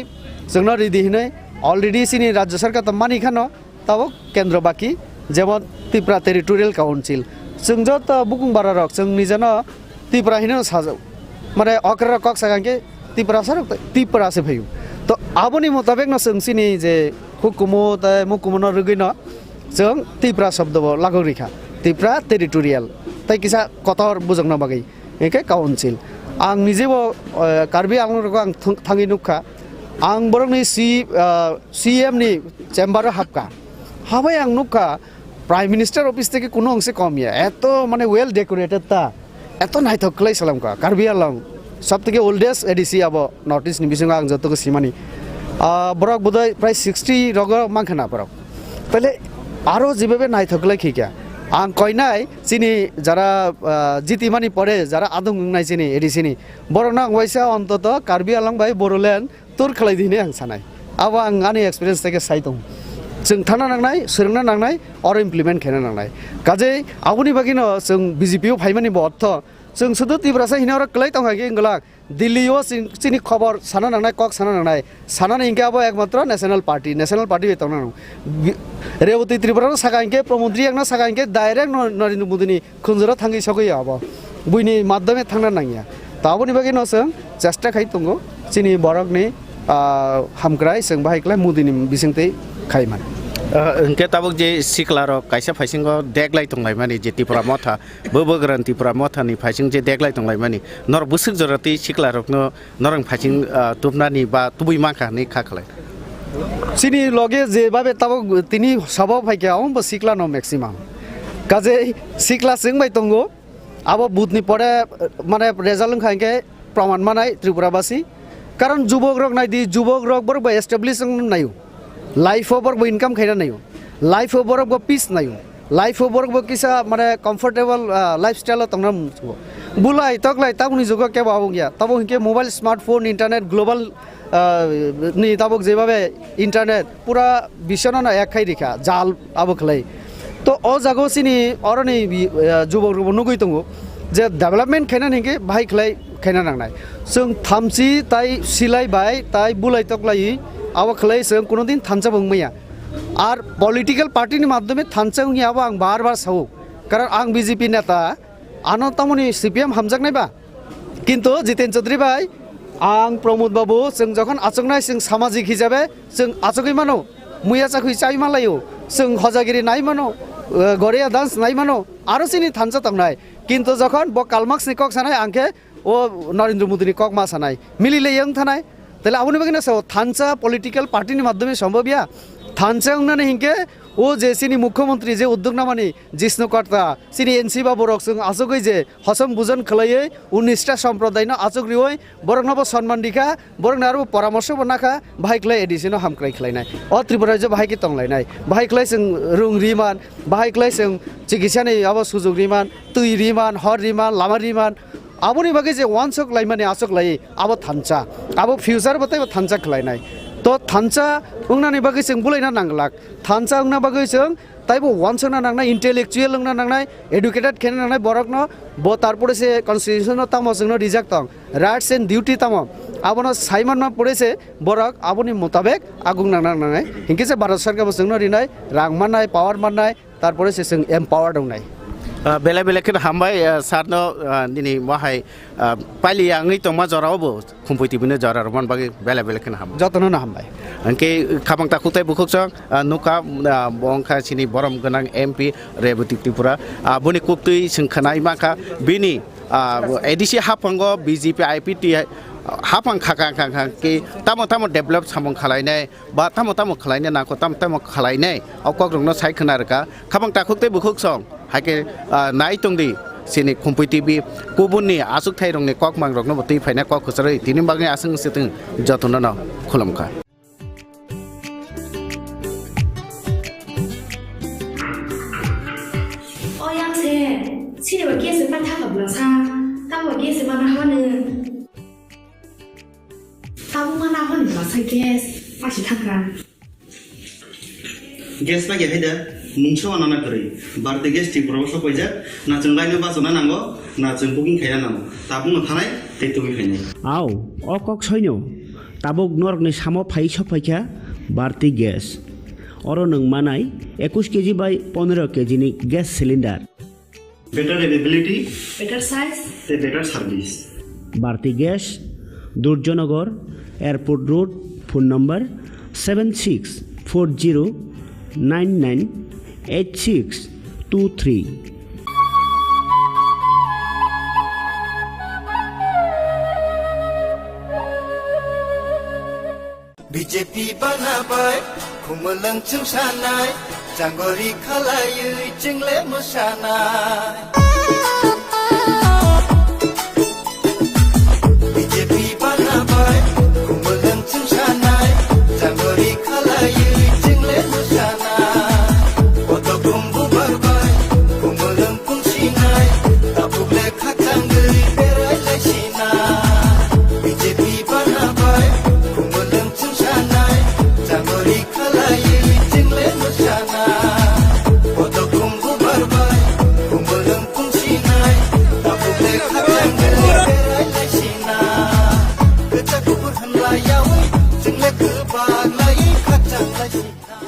जोंनो रेडि हिनै अलरेडी सिनि राज्य सरकार त मानि खानो ताबुक केन्द्र बाकी जेमन त्रिपुरा टेरिटोरियल काउन्सिल जों जत बुकुं बारा रक जों निजन त्रिपुरा हिनो साजौ माने अक्रा कक सागांके त्रिपुरा से भयु तो आबोनि मुताबिक न जों सिनि जे हुकुमो त मुकुमो न रुगिन जों त्रिपुरा शब्द लागु रेखा त्रिपुरा टेरिटोरियल तै किसा कतर बुजंग न बागै एके काउन्सिल आं निजेबो कार्बि आंलंखौ आं थाङै नुखा आं बरंनि सीएम नि चेम्बार हाबका हाबाय आं नुखा प्राइम मिनिस्टार ऑफिस থেকে কোনো অংশে কমিয়া এত মানে ওয়েল ডেকোরেটেড তা এত নাইথকলাই সালামকা কার্বি আলং সবথেকে ওল্ডেস্ট এডিসি আব নর্থ ইস্ট নিবিসং आं যতকে সিমানি বরক বোধহয় প্রায় 60 রগ মাংখানা বরক তাহলে আরো যেভাবে নাইথকলাই খিকা आं कयनाय चिनि যারা জিতিমানি পড়ে যারা আদং নাই চিনি এডিসিনি বরনা ওয়াইসা অন্তত কার্বি আলং ভাই বড়লেন তোর খেলাই দিনে आं सानाय अब आं आंनि एक्सपिरियेन्स থেকে साइ दं जों थाना नांनाय सोलोंना नांनाय और इमप्लिमेन्ट खेना नांनाय काजै आबुनि बागिनो जों बिजेपियाव फाइमानि अर्थ जों सुदु त्रिपुरासा हिनावर क्लाइ तंगाखि इंगलाक दिल्लीयाव चिनि खबर साना नांनाय कक साना नांनाय सानानि इंके अब एकमात्र नेशनल पार्टी बेतंग नांग रेवती त्रिपुरा सागा इंके प्रमोद्रि एकना सागा इंके डाइरेक्ट नरेन्द्र मोदीनि खुंजरा थांगि सगैया अब बुइनि माध्यमे थांना नांगिया ताबुनि बागिनो जों चेष्टा खाइ दंगो चिनि बरकनि हामग्राय जों बाहायक्लाय मोदीनि बिसिंतै खाइमान उनके ताबुक जे सिक्लार कायसा फाइसिंग देगलाय तंलाय माने जे त्रिपुरा मथा बोबोग्रान त्रिपुरा मथानि फाइसिंग जे देगलाय तंलाय माने नर बुसुक जरति सिक्लारकनो नरं फाइसिंग तुबनानि बा तुबुइ माखानि खाखलाय चिनि लगे जे बाबे ताबुक तिनि सबाव फाइका हम सिक्ला न मैक्सिमाम काजे सिक्ला सिंग बाय तंगो अब बुधनि परे माने रेजाल्ट खाइके प्रमाण मानाय त्रिपुराबासी कारण जुबक रक नायदि जुबक रक बर एस्टाब्लिशिंग नायु लाइफ ओवर बो इनकम खाइना नायु लाइफ ओवर बो पीस नायु लाइफ ओवर बो किसा माने कंफर्टेबल लाइफस्टाइल तंगना बुलाय तकलाय ताबुनि जुग के बाबु गया तबो हिके मोबाइल स्मार्टफोन इंटरनेट ग्लोबल नि ताबुक जेबाबे इंटरनेट पूरा विश्व न एक खाइ रिखा जाल आबो खलै तो अ जागो सिनि अरनि जुबक रब नुगै दंगो जे डेभलपमेन्ट खाइना निके बाहाय खलै खाइना नांनाय जों थामसि ताइ सिलाय बाय ताइ बुलाय तकलाय अब खलै जों कोनो दिन थानचा बंगमैया आर पॉलिटिकल पार्टीनि माध्यमे थानचा उनि अब आं बार बार सावो कारण आं बीजेपी नेता आनो तमनि सीपीएम हामजाकनायबा किन्तु जितेन चौधरी भाई आं प्रमोद बाबू जों जखन आचकनाय जों सामाजिक हिसाबै जों आचकै मानो मुया चाखै चाइ मालायो जों हजागिरि नाय मानो गरेया डान्स नाय मानो आरो सिनि थानचा तंनाय किन्तु जखन ब कालमाक्सनि कक सानाय आंखे ओ नरेन्द्र मोदीनि कक मा सानाय मिलिले यं थानाय তাহলে আপনি বাকি সব থানচা পলিটিক্যাল পার্টির মাধ্যমে সম্ভব ইয়া থানচা উন্নয়নে হিংকে ও যে চিনি মুখ্যমন্ত্রী যে উদ্যোগ নামানি জিষ্ণুকর্তা চিনি এনসি বা বরক जों আচকৈ যে হসম বুজন খলাইয়ে 19টা সম্প্রদায় ন আচকরি হই বরক নব সম্মান দিখা বরক নারু পরামর্শ বনাখা ভাইক্লাই এডিশন হামক্রাই খলাইনাই অ ত্রিপুরা যে ভাইকি তংলাইনাই ভাইক্লাই जों रुं रिमान भाइक्लाई जों चिकित्सानि अब सुजुग रिमान तुइ रिमान हर रिमान लामा रिमान आबोनि बागै जे वान सक लाई माने आसक लाई आबो थानचा आबो फ्यूचर बतै थानचा खलायनाय तो थानचा उंनानि बागै जों बुलायना नांगलाक थानचा उंना बागै जों ताइबो वान सना नांनाय इंटेलेक्चुअल उंना नांनाय एडुकेटेड खेना नांनाय बरकनो बो तारपरे से कन्स्टिट्यूशन तामो जोंनो रिजेक्ट तंग राइट्स एंड डिउटी तामो आबोनो साइमान मा पड़ेसे बरक आबोनि मुताबिक आगुं नांनाय हिंके से भारत सरकार जोंनो रिनाय रां माननाय पावर माननाय तारपरे से जों एम्पावर दंनाय बेला बेलाखिन हामबाय सारनो दिनै माहाय पालि आङै तंमा जरावबो खुम्पुइ टिबिनो जरा रमान बागै बेला बेलाखिन हाम जतनो ना हामबाय अंके खाबां ताखुताय बुखुकजों नुका बंखा सिनि बरम गोनां एमपि रेवती त्रिपुरा बुनि कुक्तुइ सोंखानाय माखा बिनि एडिसि हाफांगो बीजेपी आईपीटी हाफां खाखा के तामो तामो डेभलप सामं खालायनाय बा तामो तामो खालायनाय नाखौ तामो खालायनाय अकग्रंनो साइखोनारका खाबां ताखुताय बुखुकसं हाके नाय तंदि सिनि खुम्पुइ टिभि गुबुननि आसुक थाइ रंनि कक मां रंनो बतै फाइना कक खसरै तिनि बागै आसं सेतों जतन न खुलुमखा 어양새 치료와 깨스 빠타가 불러사 따와 깨스 마나 하는 따와 마나 하는 불러사 깨스 빠시 탕간 गेस ना गेहाय दा मुंसो आना करै बारदे गेस टिक प्रबस पयजा ना जों लाइनो बासना नांगो ना जों बुकिं खाया नांगो ताबुंनो थानाय तेतुबि फायनाय आव अकक सैनो ताबुक नरकनि सामो फाइ सफायखा बारति गेस अरो नों मानाय 21 केजि बाय 15 केजि नि gas cylinder better availability better size ते better service Bharati gas दुर्जनगर airport road phone number 7640998623 BJP banabai khumulang chungsanai janggori khalayui jingle mosanai BJP banabai khumulang chungsanai janggori khalayui jingle mosanai oto kumbu barbai khumulang pungsinai tapukle khatanggui berai laisinai BJP banabai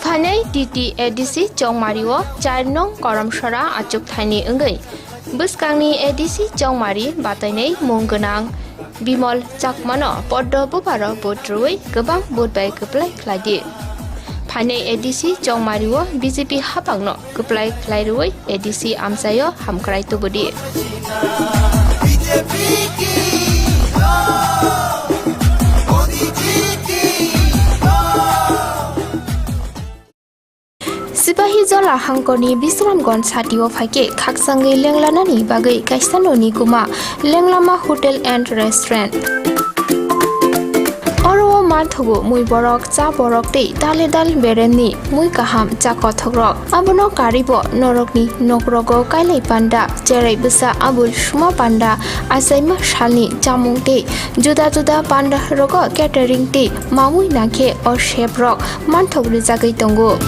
Phanai DTADC Chongmario Charnong Koramshara Achuk Thani Ungai Buskangni ADC Chongmari Batainai Mungganang Bimol Chakmano Poddo Bubaro Botrui Gabang Budbai Kuplai Kladi Phanai ADC Chongmario BJP Hapangno Kuplai Klairui ADC Amsayo Hamkrai Tubudi Sipahi Zola Hangkoni Bisramgon Satio Fake Kaksangi Lenglanani Bagai Kaisanoni Guma Lenglama Hotel and Restaurant Oro Marthogo Mui Borok Cha Borok Te Daledal Bereni Mui Kaham Cha Kothogrok Abono Karibo Norokni Nokrogo Kailai Panda Jerai Busa Abul Shuma Panda Asaima Shalni Chamung Te Juda Juda Panda Rogo Catering Te Mamui Nake or Shape Rock Manthog Rizagai Tongo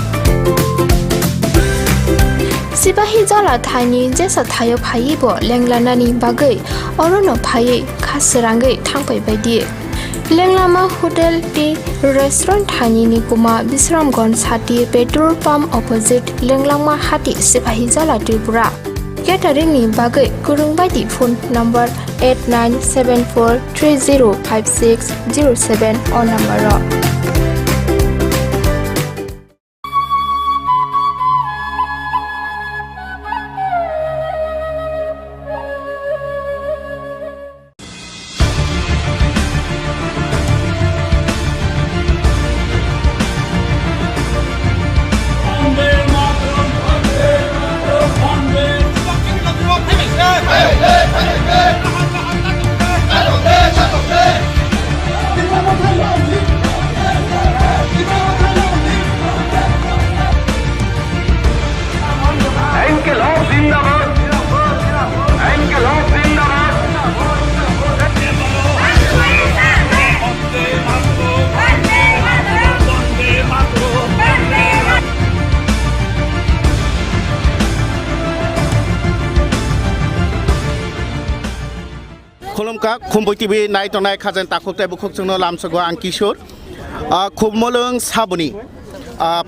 Sipahi Zola Thani Jesa Thayo Phaibo Lenglanani Bagai Orono Phai Khasrangai Thangpai Baidi Lenglama Hotel Tea Restaurant Thani Nikuma Bisramgon Sati Petrol Pump Opposite Lenglama Hati Sipahi Zola Tripura Catering ni Bagai Kurung Baidi phone number 8974305607 or number Khulumka Khumpui TV nai tonai khajan takukte bukhuk chungno lamsago ang Kishor Khumolung Sabuni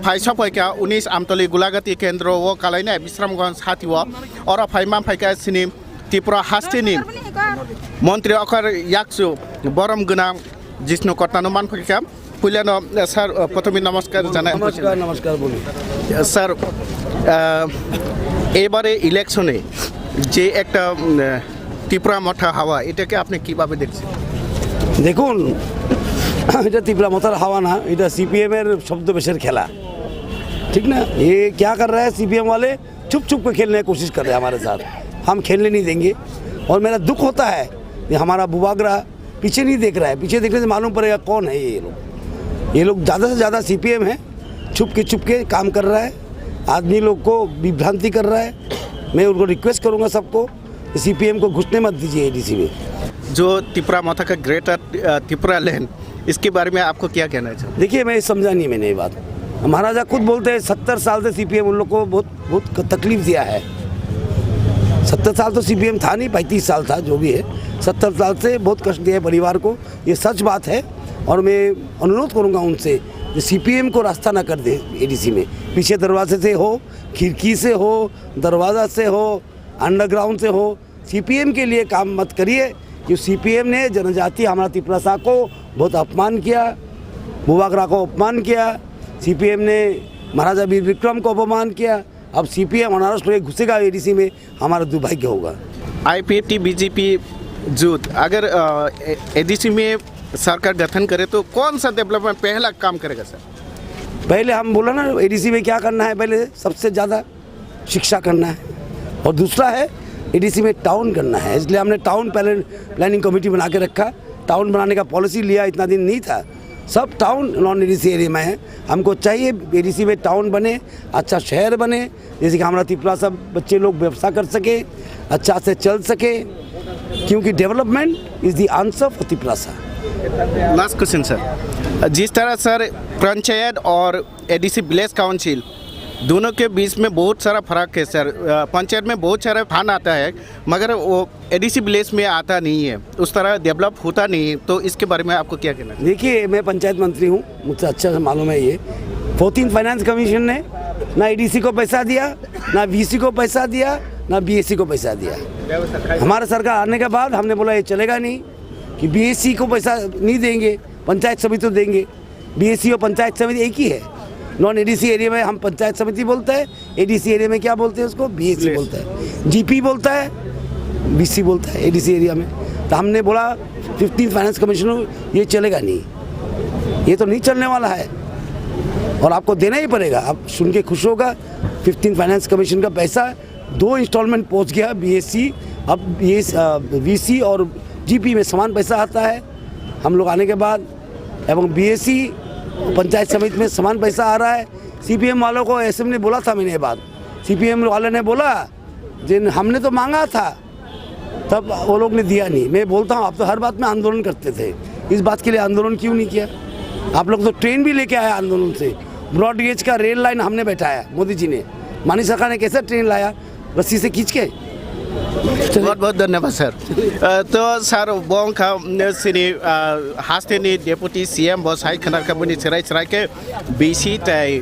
Phaisa Phaika 19 Amtoli Gulagati Kendro o Kalaina Bisramganj Hatiwa ora Phaimam Phaika Sinim Tripura Hastini Montri Okar Yaksu Boram Guna Jisnu Kotano Man Phaika Puliano sir প্রথমে নমস্কার জানাই নমস্কার বলি sir এবারে ইলেকশনে যে একটা ত্রিপুরা মাথা হাওয়া এটাকে আপনি কিভাবে দেখছেন দেখুন এটা ত্রিপুরা মাথার হাওয়া না এটা सीपीएम এর শব্দবেশের খেলা ठीक ना ये क्या कर रहा है सीपीएम वाले छुप छुप के खेलने की कोशिश कर रहे हैं हमारे साथ हम खेलने नहीं देंगे। और मेरा दुख होता है कि हमारा बुबागरा पीछे नहीं देख रहा है। पीछे देखने से मालूम पड़ेगा कौन है ये लोग। ये लोग ज़्यादा से ज़्यादा CPM है, छुप के काम कर रहा है, आदमी लोग को विभ्रांति कर रहा है। मैं उनको रिक्वेस्ट करूँगा सबको, CPM को घुसने मत दीजिए ADC में। जो त्रिपुरा माथा का ग्रेटर त्रिपुरा लैंड, इसके बारे में आपको क्या कहना है? देखिए, मैं समझा नहीं मैंने ये बात। महाराजा खुद बोलते हैं 70 साल से CPM उन लोग को बहुत तकलीफ दिया है। 70 साल तो CPM था नहीं, 35 साल था, जो भी है। 70 साल से बहुत कष्ट दिया है परिवार को, ये सच बात है। और मैं अनुरोध करूंगा उनसे कि CPM को रास्ता ना कर दे ADC में। पीछे दरवाजे से हो, खिड़की से हो, दरवाज़ा से हो, अंडरग्राउंड से हो, CPM के लिए काम मत करिए। कि CPM ने जनजाति हमारा त्रिपुरा को बहुत अपमान किया, बुबागरा को अपमान किया, CPM ने महाराजा वीर विक्रम को अपमान किया। अब CPM अनारस को घुसेगा ADC में, हमारा दुर्भाग्य होगा। IPFT BJP जुट अगर ADC में सरकार गठन करे तो कौन सा डेवलपमेंट पहला काम करेगा सर? पहले हम बोला ना, ADC में क्या करना है, पहले सबसे ज़्यादा शिक्षा करना है, और दूसरा है ADC में टाउन करना है। इसलिए हमने टाउन प्लानिंग कमेटी बना के रखा। टाउन बनाने का पॉलिसी लिया, इतना दिन नहीं था। सब टाउन नॉन ADC एरिया में है। हमको चाहिए ADC में टाउन बने, अच्छा शहर बने, जैसे कि हमारा त्रिपुरा सब बच्चे लोग व्यवसाय कर सके, अच्छा से चल सके, क्योंकि development is the answer for Tripura. Last question sir, जिस तरह सर पंचायत और ADC विलेज काउंसिल दोनों के बीच में बहुत सारा फर्क है सर। पंचायत में बहुत सारा फंड आता है, मगर वो ADC विलेज में आता नहीं है, उस तरह डेवलप होता नहीं है। तो इसके बारे में आपको क्या कहना है? देखिए, मैं पंचायत मंत्री हूँ, मुझसे अच्छा से मालूम है ये। 14 फाइनेंस कमीशन ने ना ADC को पैसा दिया, ना VC को पैसा दिया, ना BSc को पैसा दिया। हमारा सरकार आने के बाद हमने बोला ये चलेगा नहीं कि BSc को पैसा नहीं देंगे, पंचायत समिति तो देंगे। BSc और पंचायत समिति एक ही है। नॉन ADC एरिया में हम पंचायत समिति बोलते हैं, ADC एरिया में क्या बोलते हैं उसको, BSc बोलता है, GP बोलता है, BC बोलता है ADC एरिया में। तो हमने बोला 15 फाइनेंस कमिश्नर ये चलेगा नहीं, ये तो नहीं चलने वाला है और आपको देना ही पड़ेगा। आप सुन के खुश होगा, 15 फाइनेंस कमीशन का पैसा 2 इंस्टॉलमेंट पहुंच गया BSc। अब ये VC और GP में समान पैसा आता है हम लोग आने के बाद, एवं BSc पंचायत समिति में समान पैसा आ रहा है। CPM वालों को ऐसे में बोला था मैंने ये बात, CPM वाले ने बोला जिन हमने तो मांगा था, तब वो लोग ने दिया नहीं। मैं बोलता हूँ, आप तो हर बात में आंदोलन करते थे, इस बात के लिए आंदोलन क्यों नहीं किया? आप लोग तो ट्रेन भी लेके आए आंदोलन से, ब्रॉड गेज का रेल लाइन हमने बैठाया, मोदी जी ने। मानी सरकार ने कैसे ट्रेन लाया, रस्सी से खींच के। बहुत बहुत धन्यवाद सर। तो सर बोंग का सिनी हास्टेनी डेपुटी CM बॉस हाई खनर का बुनी चराई के BC तय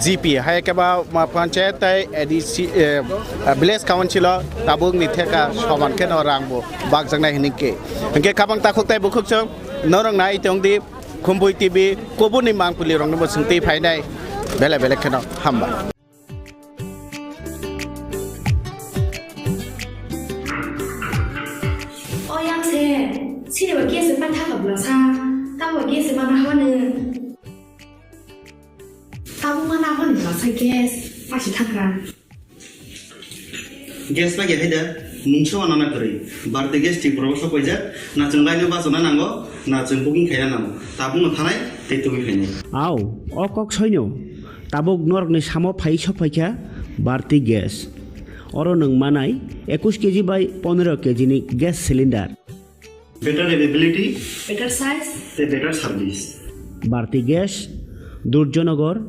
GP है के बाद पंचायत तय ADC विलेज काउंसिल ताबुक निथे का समान के नौरांगबो बाग जंगना हिनी के उनके काबंग ताखुक तय बुकुक चो नौरंग नाई तंगदी खुम्बुई TV कोबुनी मांगपुली रंग नबो संगती फाइनाय बेले बेले के नौ हम्बा। Sini bagi sepan tak berasa, tahu bagi sepan apa ni? Tahu mana apa ni berasa gas, pasti tak kan? Gas lagi ada, muncul anak kiri. Berarti gas di proses kerja, nak cengkai ni bahasa mana anggo, nak cengkuking kaya nama. Tabung thanai, itu begini. Aw, okok soinyo, tabung nork ni samo fai sopaika, berarti gas. Orang neng manai, 21 kg by 15 kg ni gas cylinder. Better availability, better size, better service. Bharti Gas, Durjanagar,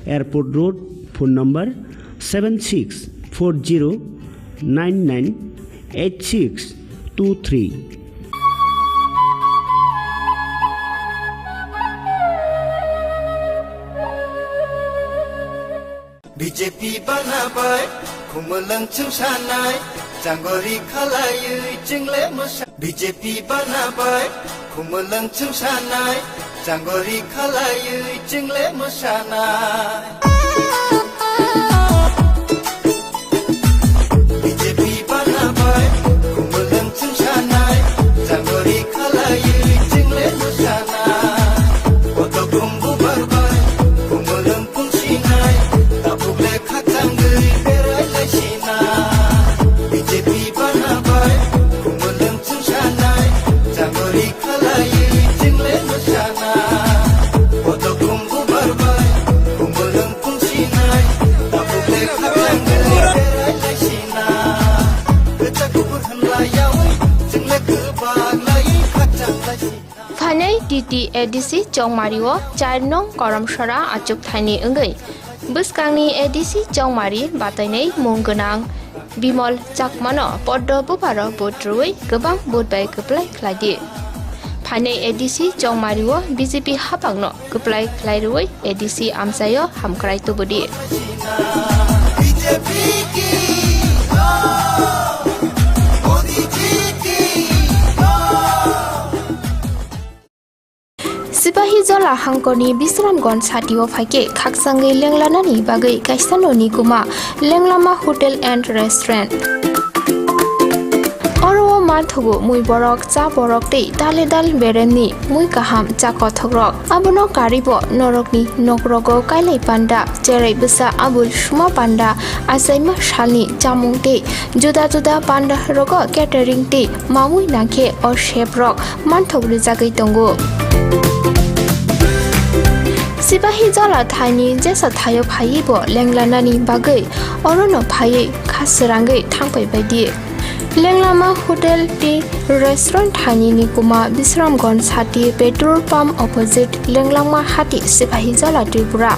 Airport Road, phone number 7640998623. BJP banabai, kumulang chungsanai, janggori khalayu jingle musa. BJP banabai, kumulang chungsanai, janggori khalayu jingle musanai. BJP banabai, kumulang chungsanai, janggori khalayu jingle musanai. Oto kumbu barbai, kumulang pungsinai, tapuk lekhat janggori berai lai sinai. BJP TT ADC Chongmario Charnong Koromsara Achuk Thani Ungai Buskangni ADC Chongmari Batainei Mungganang Bimol Chakmano Poddo Buparo Botrui Gabang Budbai Kuplai Kladi Pane ADC Chongmario BJP Hapangno Kuplai Klairui ADC Amsayo Hamkrai Tubudi Sipahi Zola Hangkoni Bisramgon Satio Fake Kaksangi Lenglanani Bagai Kaisanoni Kuma Lenglama Hotel and Restaurant Oro Manthugu Mui Borok Cha Borok Te Daledal Bereni Mui Kaham Chakothogrok Abono Karibo Norokni Nokrogo Kailai Panda Jerai Bisa Abul Shuma Panda Asaima Shalni Jamung Te Juda Juda Panda Rogo Catering Te Mamui Nake or Shape Rock Manthog Rizagai Tongo Sipahi Zola Thani Jesa Thayo Phayibo Lenglanani Bagai Orono Phayi Khasirangai Thangpai Baidi Lenglama Hotel Tea Restaurant Thani Nikuma Bisramgon Sati Petrol Pump Opposite Lenglama Hati Sipahi Zola Tripura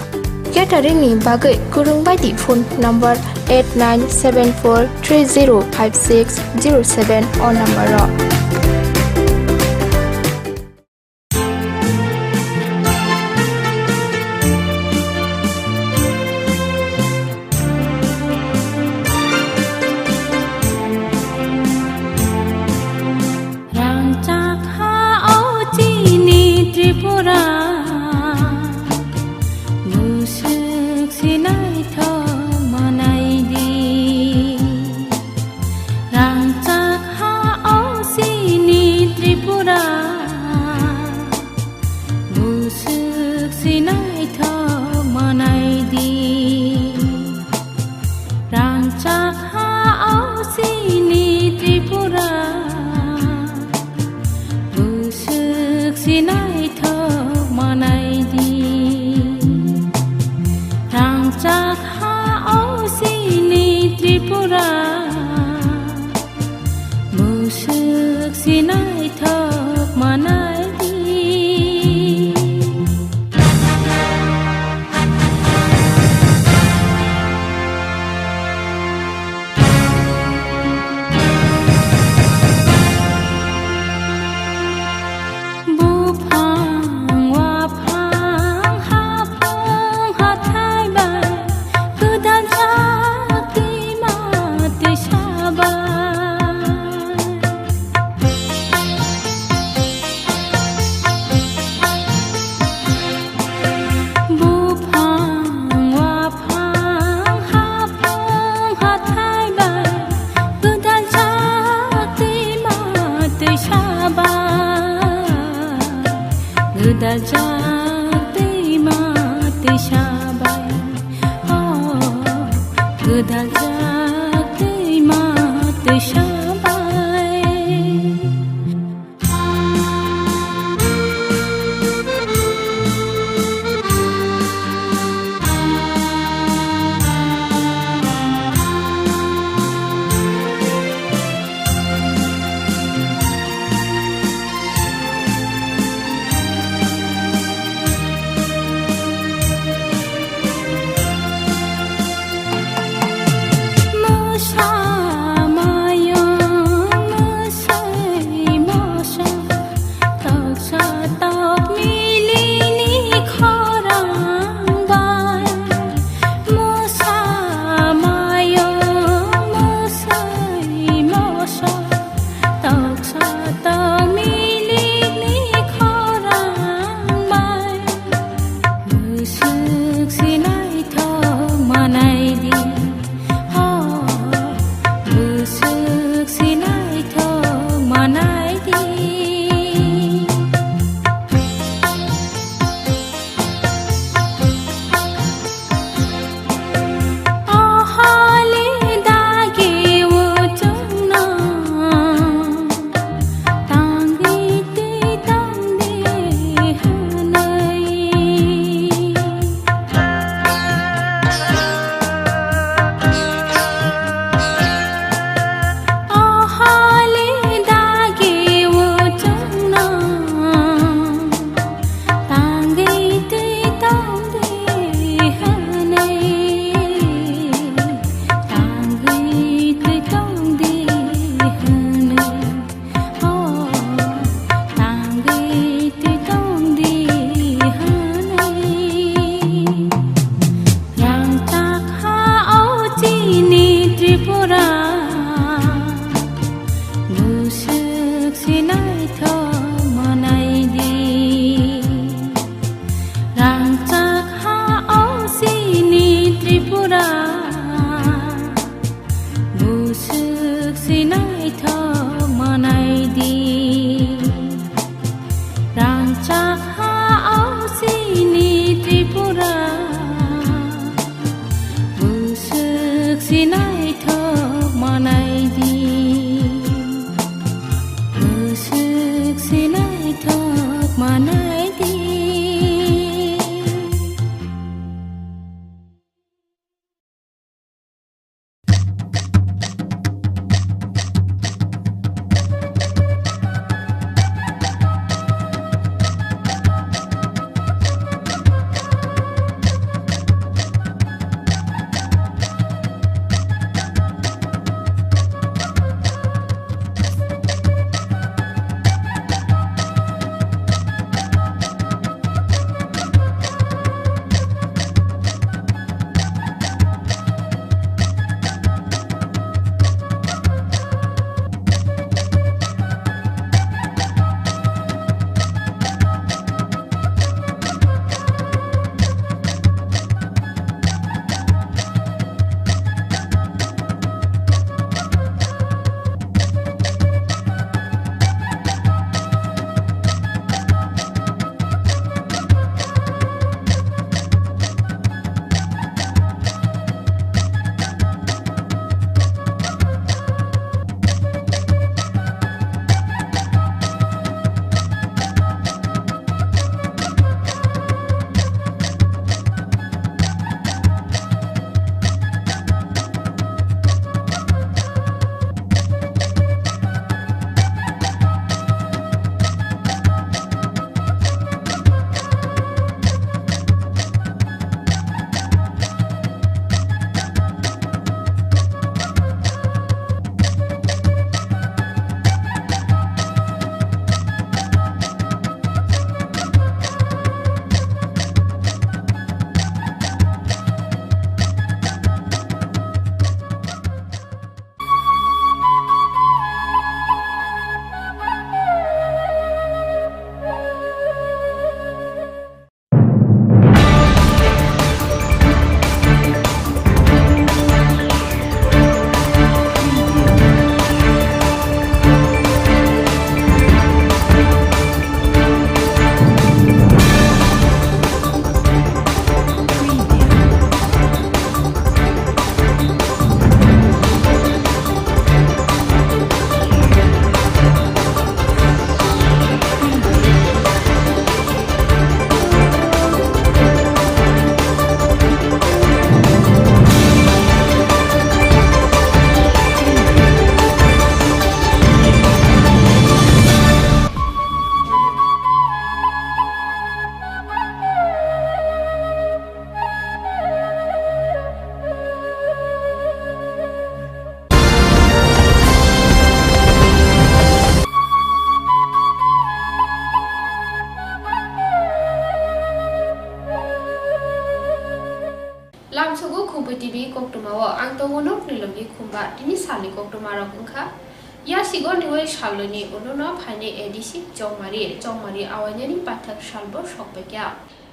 Catering ni Bagai Kurung Baidi phone number 8974305607 or number Tripura বুসুক সিনাই থক মানাইদি রাঞ্চাহা আউসিনি ত্রিপুরা বুসুক সিনাই থক মানাইদি বুসুক সিনাই থক মানাইদি Lamsogo Khumpui TV Koktomawa ang tongonok nilogi khumba tini sali Koktomarok ungkha ya sigo niwe shaloni unono phaine ADC Chongmari awanyani pathak shalbo sokbekya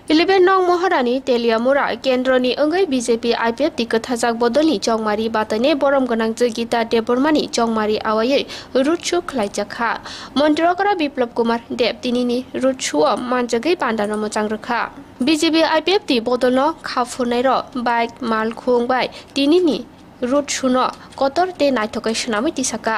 11 nong Moharani Teliamura Kendroni Ungai BJP IPF Tikhathajak Bodoli Chongmari Batane Borom Ganang Gita Debormani Chongmari Awaye Ruchu Khlaijakha Montrokara Biplop Kumar Deb Tinini Ruchu Manjagai Pandano Mochangrkha BJP IPF Ti Bodolno Khafunairo Bike Mal Khungbai Tinini Ruchuno Kotor Te Naithokai Shnami Tisaka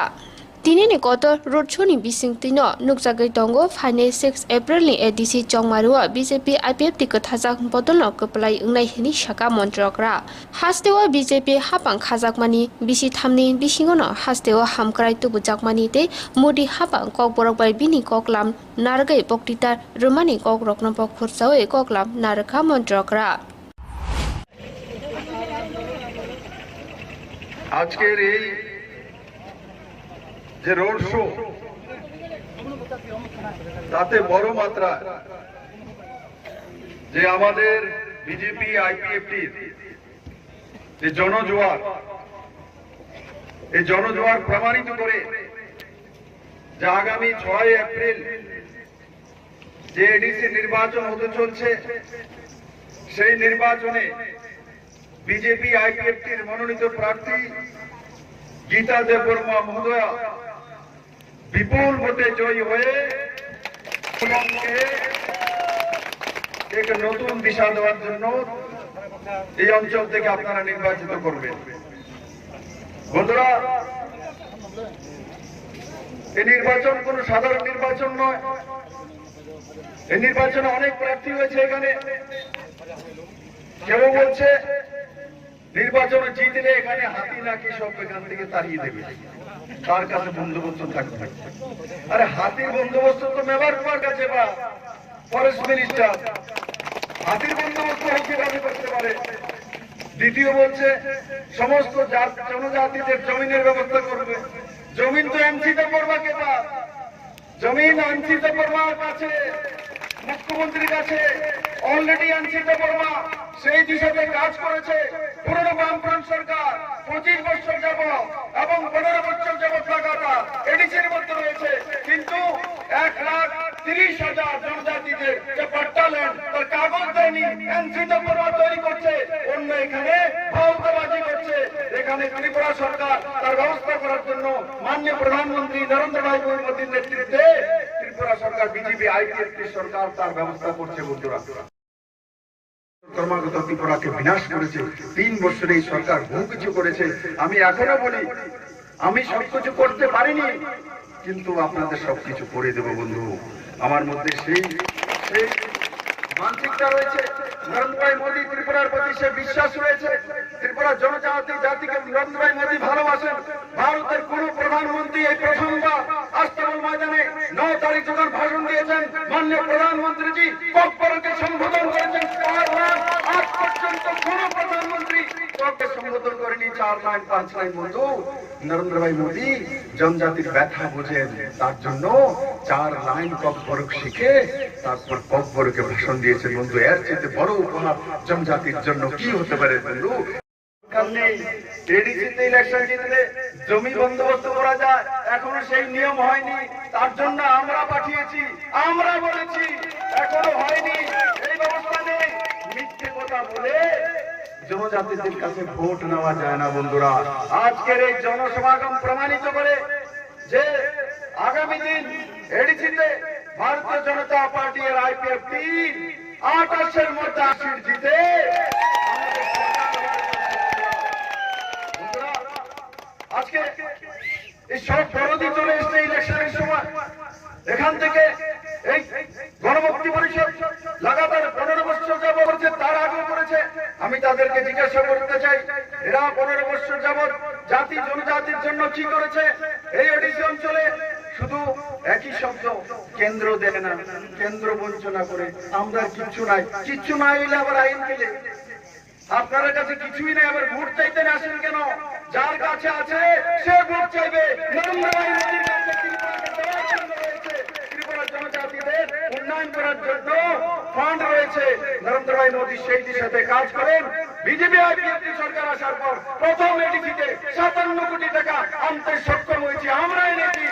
Tinini kotor Ruchuni Bising Tino Nukjagai Tongo Fane 6 April ni ADC Chongmarua BJP IPF Tikhathajak Bodolno Kaplai Ungnai Hini Shaka Montrokra Hastewa BJP Hapang Khajakmani Bisi Thamni Bisingono Hastewa Hamkrai Tubu Jakmani Te Mudi Hapang Kok Borokbai Bini Koklam Nargai Poktita Rumani Kok Rokno Pok Khursawe Koklam Naraka Montrokra আজকের এই যে road show তাতে বড় মাত্রা যে আমাদের BJP আইপিএফটির যে জনজোয়ার এই জনজোয়ার প্রমাণিত করে যে আগামী 6 এপ্রিল যে এডিসি নির্বাচন হতে চলছে সেই নির্বাচনে বিজেপি আইপিএফটির মনোনীত প্রার্থী গীতা দেববর্মা মহোদয়া বিপুল ভোটে জয়ী হয়ে এক নতুন দিশা দেওয়ার জন্য এই অঞ্চল থেকে আপনারা নির্বাচিত করবেন। বন্ধুরা, এই নির্বাচন কোন সাধারণ নির্বাচন নয়। এই নির্বাচনে অনেক প্রার্থী হয়েছে। এখানে কেউ বলছে নির্বাচনে জিতলে এখানে হাতি নাকি সব এখান থেকে তাড়িয়ে দেবে, তার কাছে বন্দোবস্ত থাকবে। আরে হাতির বন্দোবস্ত তো মেম্বার কাছে বা ফরেস্ট মিনিস্টার, হাতির বন্দোবস্ত কিভাবে করতে পারে? দ্বিতীয় বলছে সমস্ত জনজাতিদের জমিনের ব্যবস্থা করবে। জমিন তো এমসি দেববর্মা কে পাস, জমিন এমসি দেববর্মার কাছে, মুখ্যমন্ত্রীর কাছে অলরেডি এমসি দেববর্মা সেই দিশাতে কাজ করেছে। পুরনো বামফ্রন্ট সরকার 25 বছর যাবত এবং 15 বছর যাবত লাগাতার এডিসির মধ্যে রয়েছে, কিন্তু 1,30,000 জনজাতিদের যে পাট্টা ল্যান্ড তার কাগজ দেয়নি। এমসি দেববর্মা তৈরি করছে, অন্য এখানে ভাওতাবাজি করছে। এখানে ত্রিপুরা সরকার তার ব্যবস্থা করার জন্য মাননীয় প্রধানমন্ত্রী নরেন্দ্র ভাই মোদীর নেতৃত্বে ত্রিপুরা সরকার বিজেপি আইপিএফটি সরকার তার ব্যবস্থা করছে। বন্ধুরা, ক্রমাগত ত্রিপুরাকে বিনাশ করেছে। 3 বছরে এই সরকার বহু কিছু করেছে। আমি এখনো বলি আমি সবকিছু করতে পারিনি, কিন্তু আপনাদের সবকিছু করে দেব বন্ধু। আমার মধ্যে সেই মানসিকতা রয়েছে। নরেন্দ্র ভাই মোদী ত্রিপুরার প্রতি সে বিশ্বাস রয়েছে। ত্রিপুরার জনজাতি জাতিকে নরেন্দ্র ভাই মোদী ভালোবাসেন। ভারতের কোন প্রধানমন্ত্রী এই প্রথমবার আজকের ময়দানে 9 তারিখ যখন ভাষণ দিয়েছেন, মাননীয় প্রধানমন্ত্রীজি ককবরকে সম্বোধন করেছেন। আজ পর্যন্ত কোন প্রধানমন্ত্রী কককে সম্বোধন করেনি। 4 লাইন 5 লাইন বন্ধু। নরেন্দ্র ভাই মোদী জনজাতির ব্যথা বোঝেন, তার জন্য 4 লাইন ককবরক শিখে তারপর ককবরকে ভাষণ দিয়েছেন। বন্ধু, এর চেয়ে বড় উপহার জনজাতির জন্য কি হতে পারে বন্ধু? ইলেকশন জিতলে জমি বন্দোবস্ত করা যায়, এখনো সেই নিয়ম হয়নি। তার জন্য আমরা পাঠিয়েছি, আমরা বলেছি, এখনো হয়নি। এই ব্যবস্থা নেই। মিথ্যে কথা বলে জনজাতিদের কাছে ভোট নেওয়া যায় না। বন্ধুরা, আজকের এই জনসমাগম প্রমাণিত করে যে আগামী দিন এডিসিতে ভারতীয় জনতা পার্টি এর আইপিএফটি 28-এর মধ্যে 80 জিতে আজকে এই সব বিরোধী চলে এসছে ইলেকশনের সময়। এখান থেকে এই গণমুক্তি পরিষদ লাগাতার 15 বছর যাবত করেছে, তার আগেও করেছে। আমি তাদেরকে জিজ্ঞাসা করতে চাই, এরা 15 বছর যাবত জাতি জনজাতির জন্য কি করেছে? এই ওডিসি অঞ্চলে শুধু একই শব্দ, কেন্দ্র দেয় না, কেন্দ্র বঞ্চনা করে। আমরা কিচ্ছু নাই হইলে আবার আইন দিলে আপনার কাছে কিছুই নেই, আবার ভোট চাইতে আসেন কেন? যার কাছে আছে সে ভোট চাইবে। ত্রিপুরা জনজাতিদের উন্নয়ন করার জন্য ফান্ড রয়েছে। নরেন্দ্র ভাই মোদী সেই দিশাতে কাজ করেন। বিজেপি আইপিএফটি সরকার আসার পর প্রথম এডিসিতে 57 কোটি টাকা আনতে সক্ষম হয়েছি। আমরা এনেছি,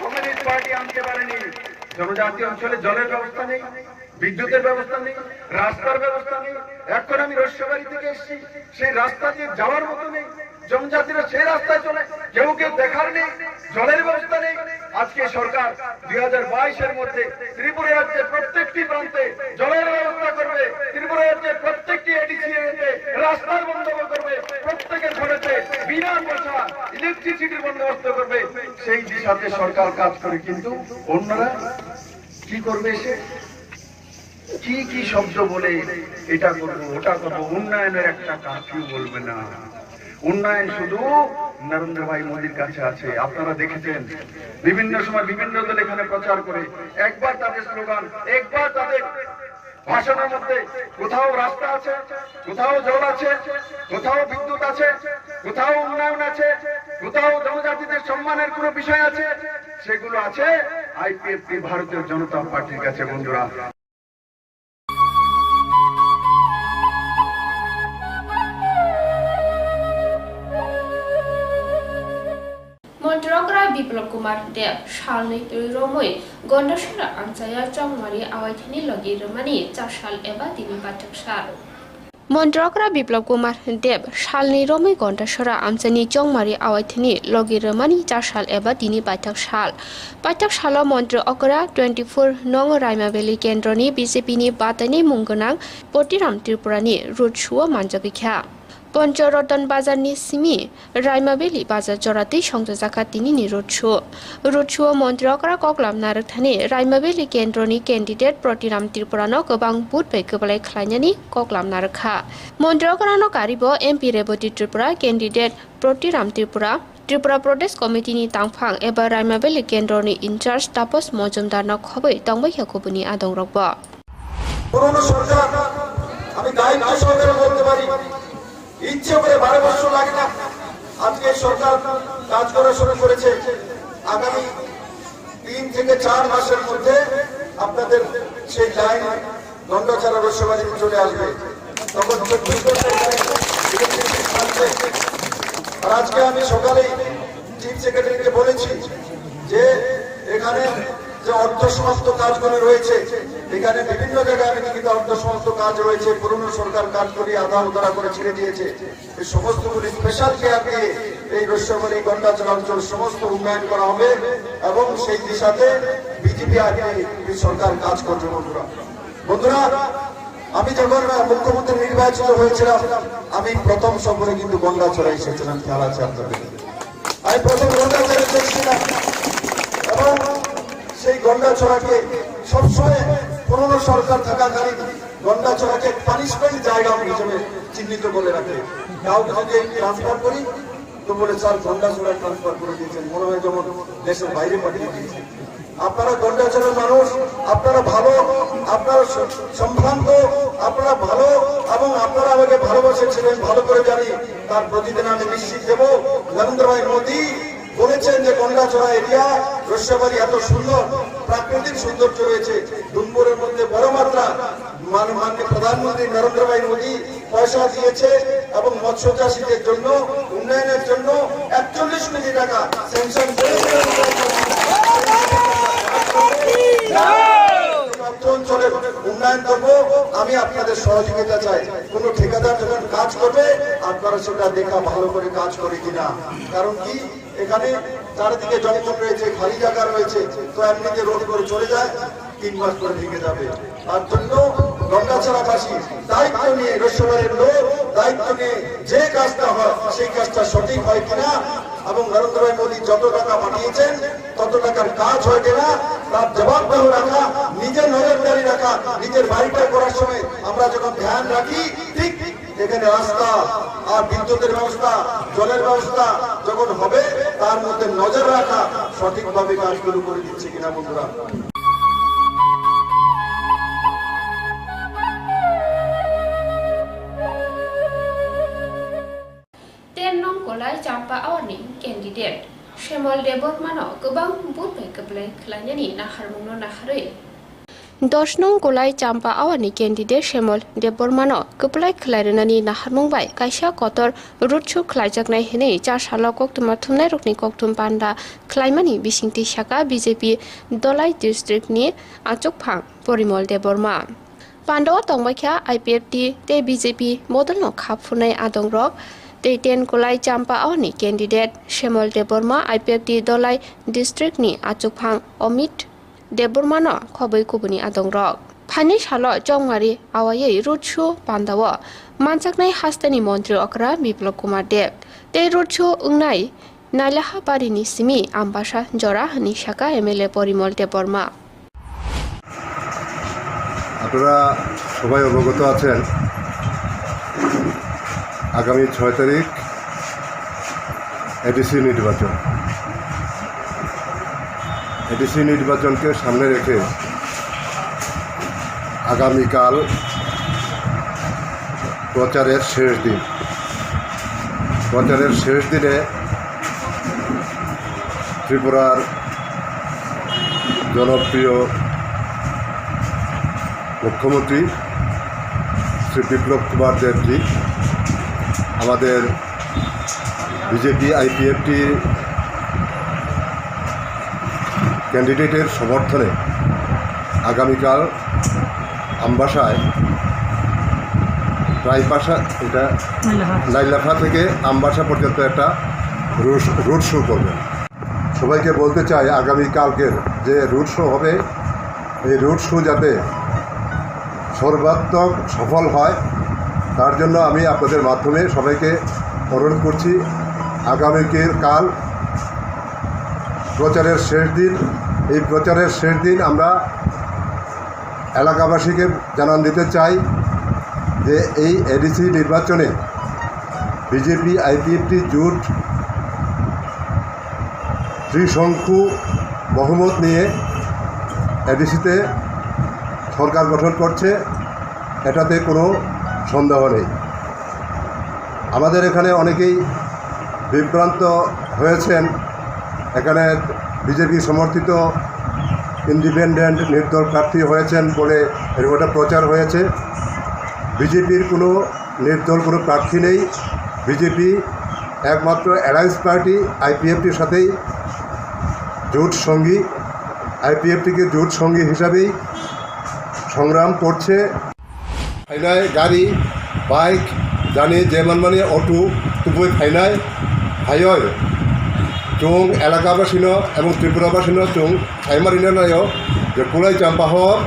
কমিউনিস্ট পার্টি আনতে পারেনি। জনজাতি অঞ্চলে জলের ব্যবস্থা নেই, বিদ্যুতের ব্যবস্থা নেই, রাস্তার ব্যবস্থা নেই। এখন আমি রস্যবাড়ি থেকে এসেছি, সেই রাস্তা দিয়ে যাওয়ার মতো নেই। জনজাতিরা সেই রাস্তায় চলে, কেউ দেখার নেই, জলের ব্যবস্থা নেই। আজকে সরকার 2022-এর মধ্যে ত্রিপুরা রাজ্যের প্রত্যেকটি প্রান্তে জলের ব্যবস্থা করবে। ত্রিপুরা রাজ্যের প্রত্যেকটি এডিসিতে রাস্তার বন্দোবস্ত করবে। প্রত্যেকের ঘরেতে বিনা পয়সা ইলেকট্রিসিটির বন্দোবস্ত করবে। সেই দিশাতে সরকার কাজ করে, কিন্তু অন্যরা কি করবে? এসে কি শব্দ বলে এটা করবো ওটা করবো। উন্নয়নের একটা কাফিউ বলবে না। উন্নয়ন শুধু নরেন্দ্র ভাই মোদীর কাছে আছে। আপনারা দেখেছেন বিভিন্ন সময় বিভিন্ন দল এখানে প্রচার করে, একবার তাদের স্লোগান, একবার তাদের ভাষণের মধ্যে কোথাও রাস্তা আছে, কোথাও জল আছে, কোথাও বিদ্যুৎ আছে, কোথাও উন্নয়ন আছে, কোথাও জনজাতিদের সম্মানের কোনো বিষয় আছে, সেগুলো আছে আইপিএফটি ভারতীয় জনতা পার্টির কাছে। বন্ধুরা, বিপ্লব কুমার দেব সালনি রমই গন্ডসরা আনসায়া চংমারি আওয়াইथिनि লগि रमानि 4 साल एबा दिनि बाथक साल মন্ত্রকরা বিপ্লব কুমার দেব সালনি রमै ঘণ্টাসরা আমচানি চংমারি আওয়াইথিনি লগিরমানি 4 সাল এবা তিনি বাইথাক সাল মন্ত্র অকরা 24 নং রাইমাবেলি কেন্দ্রনি বিজেপি ni বাতানি মুংগনাং পটিরাম ত্রিপুরানি রুট শুও মানজাগিখা পঞ্চরতন বাজারনি সিমি রাইমাবেলি বাজার জরাতে সংযোজাকা তিনি রুটসু মন্ত্রকরা ককলাম নারকথানি রাইমাবেলি কেন্দ্রনি ক্যান্ডিডেট প্রতিরাম ত্রিপুরানো গোবাং বুট বে গোবলাই খ্লাইনানি ককলাম নারখা মন্ত্রকরানো Karib MP Rebati Tripura candidate Pratiram Tripura প্রদেশ কমিটিনি তাংফাং এবার রাইমাবেলি কেন্দ্রনি ইনচার্জ তাপস মজুমদারনো খবই তংবাইখা কবুনি আদং রকব পুরনো সরকার আমি দায়িত্ব সহকারে বলতে পারি ইচ্ছে করে 12 বছর লাগে না আজকে সরকার কাজ করা শুরু করেছে আগামী 3 থেকে 4 মাসের মধ্যে আপনাদের সেই লাইন গন্ডাছড়া রসবাড়ি চলে আসবে তখন 24 আর আজকে আমি সকালে চিফ সেক্রেটারিকে বলেছি যে এখানে যে অর্ধ সমাপ্ত কাজগুলো রয়েছে এখানে বিভিন্ন জায়গায় আমি লিখিত অর্ধ সমাপ্ত কাজ রয়েছে পুরনো সরকার কাজ করে আধা উদারা করে ছেড়ে দিয়েছে এই সমস্তগুলি স্পেশাল কেয়ার দিয়ে এই রসবাড়ি গন্ডাছড়া অঞ্চল সমস্ত উন্নয়ন করা হবে এবং সেই দিশাতে বিজেপি আগে সরকার কাজ করছে বন্ধুরা আমি যখন মুখ্যমন্ত্রী নির্বাচিত হয়েছিলাম আমি প্রথম সফরে কিন্তু গন্ডাছড়া এসেছিলাম খেলা আছে আপনাদের আমি প্রথম গন্ডাছড়া এসেছিলাম এবং সেই গন্ডাছড়াকে সবসময় পুরনো সরকার থাকাকালীন গন্ডাছড়াকে পানিশমেন্ট জায়গা হিসেবে চিহ্নিত করে রাখে কাউকে যদি ট্রান্সফার করি তো বলে স্যার গন্ডাছড়া ট্রান্সফার করে দিয়েছেন মনে হয় যেমন দেশের বাইরে পাঠিয়ে দিয়েছেন আপনারা গন্ডাছড়ার মানুষ আপনারা ভালো আপনারা সম্ভ্রান্ত আপনারা ভালো এবং আপনারা আমাকে ভালোবাসেছিলেন ভালো করে জানি তার প্রতিদিন আমি নিশ্চিত দেব নরেন্দ্র ভাই মোদী বলেছেন যে গন্ডাছড়া এরিয়া রসবাড়ি এত সুন্দর প্রাকৃতিক সৌন্দর্য রয়েছে ডুম্বুরের মধ্যে বড় মাত্রা মাননীয় প্রধানমন্ত্রী নরেন্দ্র ভাই মোদী পয়সা দিয়েছে এবং মৎস্য চাষীদের জন্য উন্নয়নের জন্য 41 কোটি টাকা স্যাংশন করেছে অঞ্চলের উন্নয়ন করবো আমি আপনাদের সহযোগিতা চাই কোন ঠিকাদার যখন কাজ করবে আপনারা সেটা দেখা ভালো করে কাজ করে কিনা কারণ কি এখানে চারিদিকে জঙ্গল রয়েছে খালি জায়গা রয়েছে তো এমনিতে রোড করে চলে যায় 3 মাস পরে ভেঙে যাবে তার জন্য গন্ডাছড়াবাসী দায়িত্ব নিয়ে রসবাড়ির লোক দায়িত্ব নিয়ে যে কাজটা হয় সেই কাজটা সঠিক হয় কিনা এবং নরেন্দ্র ভাই মোদী যত টাকা পাঠিয়েছেন তত টাকার কাজ হয় কিনা তার জবাবদাহ রাখা নিজের নজরদারি রাখা নিজের বাড়িটা করার সময় আমরা যখন ধ্যান রাখি ঠিক এখানে রাস্তা আর বিদ্যুতের ব্যবস্থা জলের ব্যবস্থা যখন হবে তার মধ্যে নজর রাখা সঠিকভাবে কাজগুলো করে দিচ্ছে কিনা বন্ধুরা কলাই চাম্পা আওয়ানি ক্যান্ডিডেট শ্যামল দেববর্মানো গোবাং বুট বে গোবলাই খ্লাইনানি নাহারমুংনো নাহাरै 10 নং কলাই চাম্পা আওয়ানি ক্যান্ডিডেট শ্যামল দেববর্মানো গোবলাই খ্লাইনানি নাহারমুংবাই কাইসা কতর রুটসু খ্লাইজাকনাই হেनै 4 সাল কक्टुमा थुमनाय रकनि कक्टुम पान्डा ख्लाइमानि बिसिंति शाखा बिजेपि दलाई डिस्ट्रिक्टनि आचकफां परिमल देबबर्मा पान्डाव तंबाइखा आईपीएफटी ते बिजेपि मदलनो खाफुनाय आदंरक तेटेन कोलाई चाम्पा आवनि कैंडिडेट श्यामल देबबर्मा आईपीएफटी दलाई डिस्ट्रिक्टनि आचुकफां अमित देबबर्मानो खबै कुबुनि आदंरक फाइनै साल चौमारी आवायै रुटसु पान्डाव मानसाकनाय हास्तानि मन्त्री अकरा बिप्लब कुमार देब ते रुटसु उंनाय नाइलाहाबारिनि सिमी आम्बासा जरा हनि शाखा एमएलए परिमल देबबर्मा আপনারা সবাই অবগত আছেন আগামী 6 তারিখ এডিসি নির্বাচনকে সামনে রেখে আগামীকাল প্রচারের শেষ দিনে ত্রিপুরার জনপ্রিয় মুখ্যমন্ত্রী শ্রী বিপ্লব কুমার দেবজি আমাদের বিজেপি আইপিএফটি ক্যান্ডিডেটের সমর্থনে আগামীকাল আমবাসায় রায়পাশা এটা লাইলাখা থেকে আমবাসা পর্যন্ত একটা রুট শো করবেন। সবাইকে বলতে চাই আগামীকালকের যে রুট শো হবে এই রুট শো যাতে সর্বাত্মক সফল হয় তার জন্য আমি আপনাদের মাধ্যমে সবাইকে অনুরোধ করছি কাল প্রচারের শেষ দিন। এই প্রচারের শেষ দিন আমরা এলাকাবাসীকে জানান দিতে চাই যে এই এডিসি নির্বাচনে বিজেপি আইপিএফটি জোট ত্রিশঙ্কু বহুমত নিয়ে এডিসিতে সরকার গঠন করছে, এটাতে কোনো সন্দেহ নেই। আমাদের এখানে অনেকেই বিভ্রান্ত হয়েছেন, এখানে বিজেপি সমর্থিত ইন্ডিপেন্ডেন্ট নির্দল প্রার্থী হয়েছেন বলে এরকম একটা প্রচার হয়েছে। বিজেপির কোনো নির্দল কোনো প্রার্থী নেই। বিজেপি একমাত্র অ্যালায়েন্স পার্টি আইপিএফটির সাথেই জোট সঙ্গী, আইপিএফটিকে জোট সঙ্গী হিসাবেই সংগ্রাম করছে। ফাইনায় গাড়ি বাইক জানি যেমন মানে অটো খুবই ফাইনায় হাইয় চং এলাকাবাসীন এবং ত্রিপুরাবাসীন চং হাইমারিনায় যে কুলাই চাম্পাহর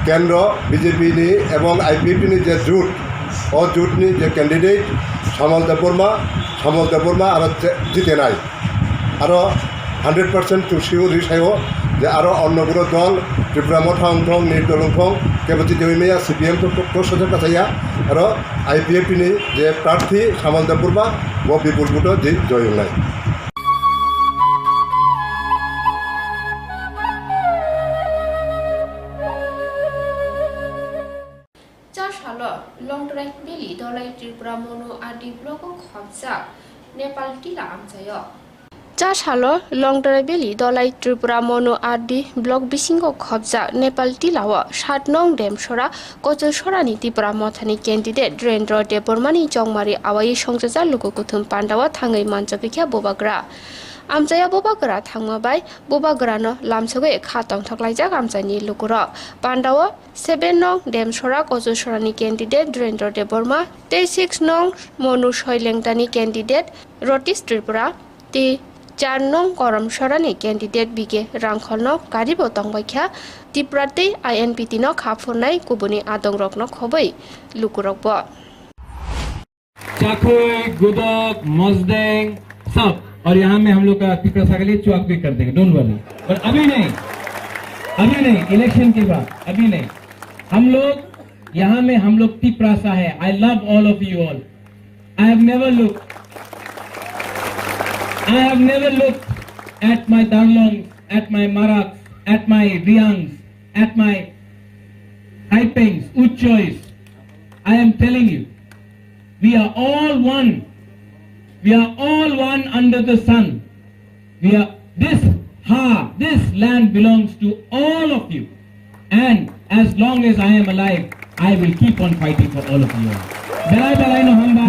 কেন্দ্র বিজেপিनि এবং আইপিএফটিनि যে জোট ও জোটनि যে ক্যান্ডিডেট শ্যামল দেববর্মা আর জিতেনাই আর 100% শিওর হিসাবেও যে আরও অন্য কোনো দল ত্রিপুরা মথা অংথং নির্দল অংথং কেবল জয়মেয়া সিপিএম প্রসাদ কাছাইয়া আর আইপিএফটিनि যে প্রার্থী শ্যামল দেববর্মা ও বিপুল ভোট জয় নাই। লংট্রাই বেলি দলাই ত্রিপুরা মনো আদি ব্লক খবজা নেপাল টিলা আমচায় চা সালো লংট্রাই বেলি দলাই ত্রিপুরা মনো আদি ব্লক বিসিংক খবজা নেপাল টিলাও 7 নং ডেমসরা কচলসরানি ত্রিপুরা মথানি ক্যান্ডিডেট দ্রেন্দ্র দেববর্মানি জংমারি আওয়াই সংযোজা লুকুকুথুম পান্ডাওয়া থাङै मानजगिख्या बोबाग्रा আমচায়া बोबाग्रा थांमाबाय बोबाग्रानो लामसगै खातं थकलाइजाक আমচাनि लुकुर पान्डाव 7 नং डेमसरा कचलसरानि कैंडिडेट द्रेंद्र देबबर्मा 6 नং मनु शैलेंटानि कैंडिडेट रटिस त्रिपुरा 4 नং करमसरानि कैंडिडेट बिगे रांखलनो गारिबो तंबायख्या त्रिपुराते आईएनपीटी नो खाफुनाय गुबुनि आदंरकनो खबै लुकुरकबो चाकुई गुदक मजदेंग सब और यहाँ में हम लोग का पिपरासा के लिए चुआक भी कर देंगे डोंट वरी पर अभी नहीं इलेक्शन के बाद अभी नहीं हम लोग यहाँ में हम लोग पिपरासा है I love all of you all I have never look at my Darlong at my माराक at my Reangs at my हाइपेंग्स उच्चोइस I am telling you we are all one under the sun. This land belongs to all of you, and as long as I am alive I will keep on fighting for all of you. Belai no hamba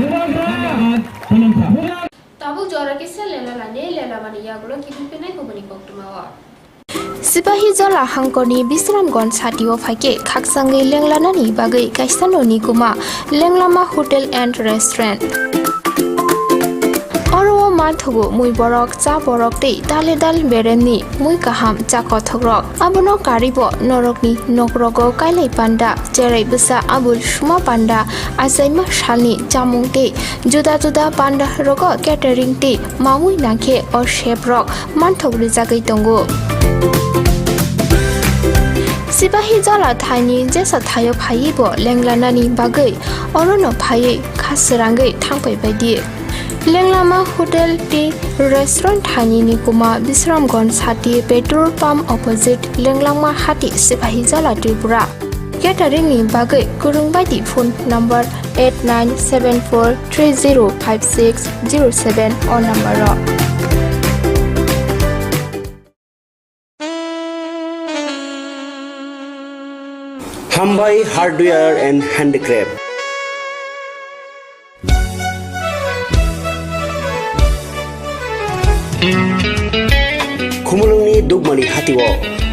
tabu jora ke lela mani yagulo kipinai ko bani koktumawa Sipahi jala hangkoni Bisramgon satio faike khaksangai lenglanani bagai kaisanoni kuma lenglama hotel and restaurant Oro marthogo mui borok cha borok tei dal beremni mui kaham cha kothogrok abono karibo norokni nokrogo kailai panda jerai busa abul suma panda asaima shalni jamung tei juda panda rogo catering tei mamui nangkhe or chef rok marthogri jagai tongo Sipahi jala thani jesa thayo phaibo lenglanani bagai orono phai khasrangai thangpai baidi Lenglama hotel ti restaurant thani ni kuma Bisramgon sati petrol pump opposite Lenglama hati Sipahi jala Tripura catering ni bagai kurung baidi phone number 8974305607 on number Khumpui hardware and handicraft Khumulungni dugmani hatiwo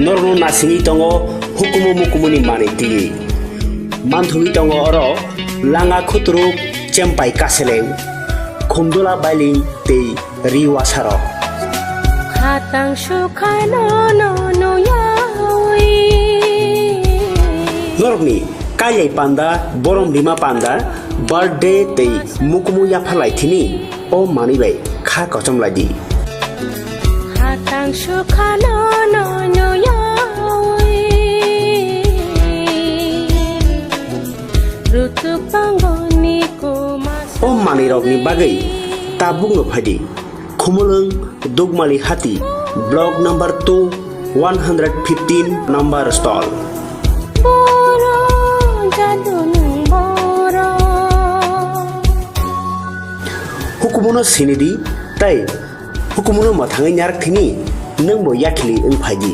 norno nasini tongo hukumu mukumuni maniti manthui tongo oro langa khutruk chempai kaseleng khumdula bailing te riwa saro hatang shukai no yawi norokni kayai panda borom bima panda birthday te mukumu ya phalai thini o mani bai kha kochom ladi hatang shukai no yawi rutu pangoni ko o mani rokni bagai tabung no phadi khumulung dugmali hati block number 2 115 number stall hukumono sinidi tai hukumono mathangai nyarak thini nangbo yakhili ung phaji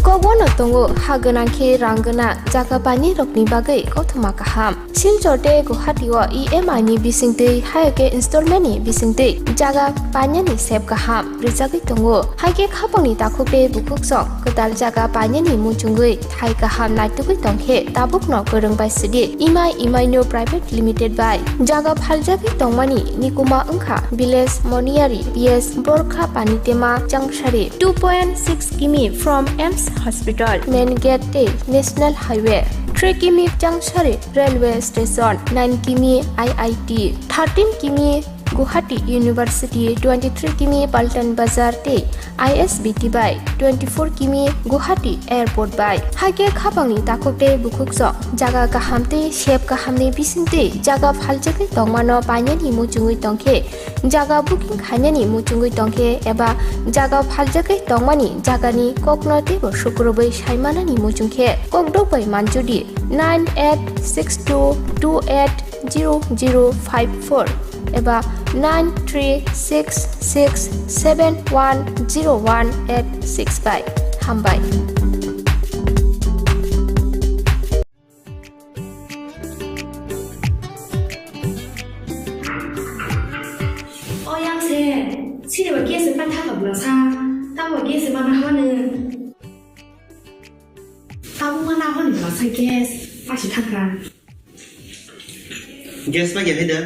kobono tongo haganangke ranggana jaga pani rokni bagai kothoma kaham silchote guhatiwa EMI ni bisingte haike installment ni bisingte jaga panya ni sep kaham rijagi tongo haike khapangni takhupe bukuksong kedal jaga panya ni muchungui thai kaham naitugui tongkhe tabukno gorong bai sidi EMI no private limited by jaga phaljagi tongmani nikuma ungkha village moniari PS borkha panitema jangshari 2.6 km from EMS hospital main gate te national highway 3 km jangshari railway station 9 km IIT 13 km Guwahati University 23 km Paltan Bazar te ISBT by 24 km Guwahati Airport by hage khapangni takokte bukukso jaga kahamte shep kahamni bisinte jaga phaljake tongmano panyani muchungui tongkhe jaga booking khainani muchungui tongkhe eba jaga phaljake tongmani jagani koknote bo shukrobai saimanani muchungkhe kokdobai manjudi 9862280054 eba 9366710185 hambai oyangse sirewa kiese pantha kablasa tawa kiese mana hone tawu mana hone blasa kes pashi thakra gas ba ge heda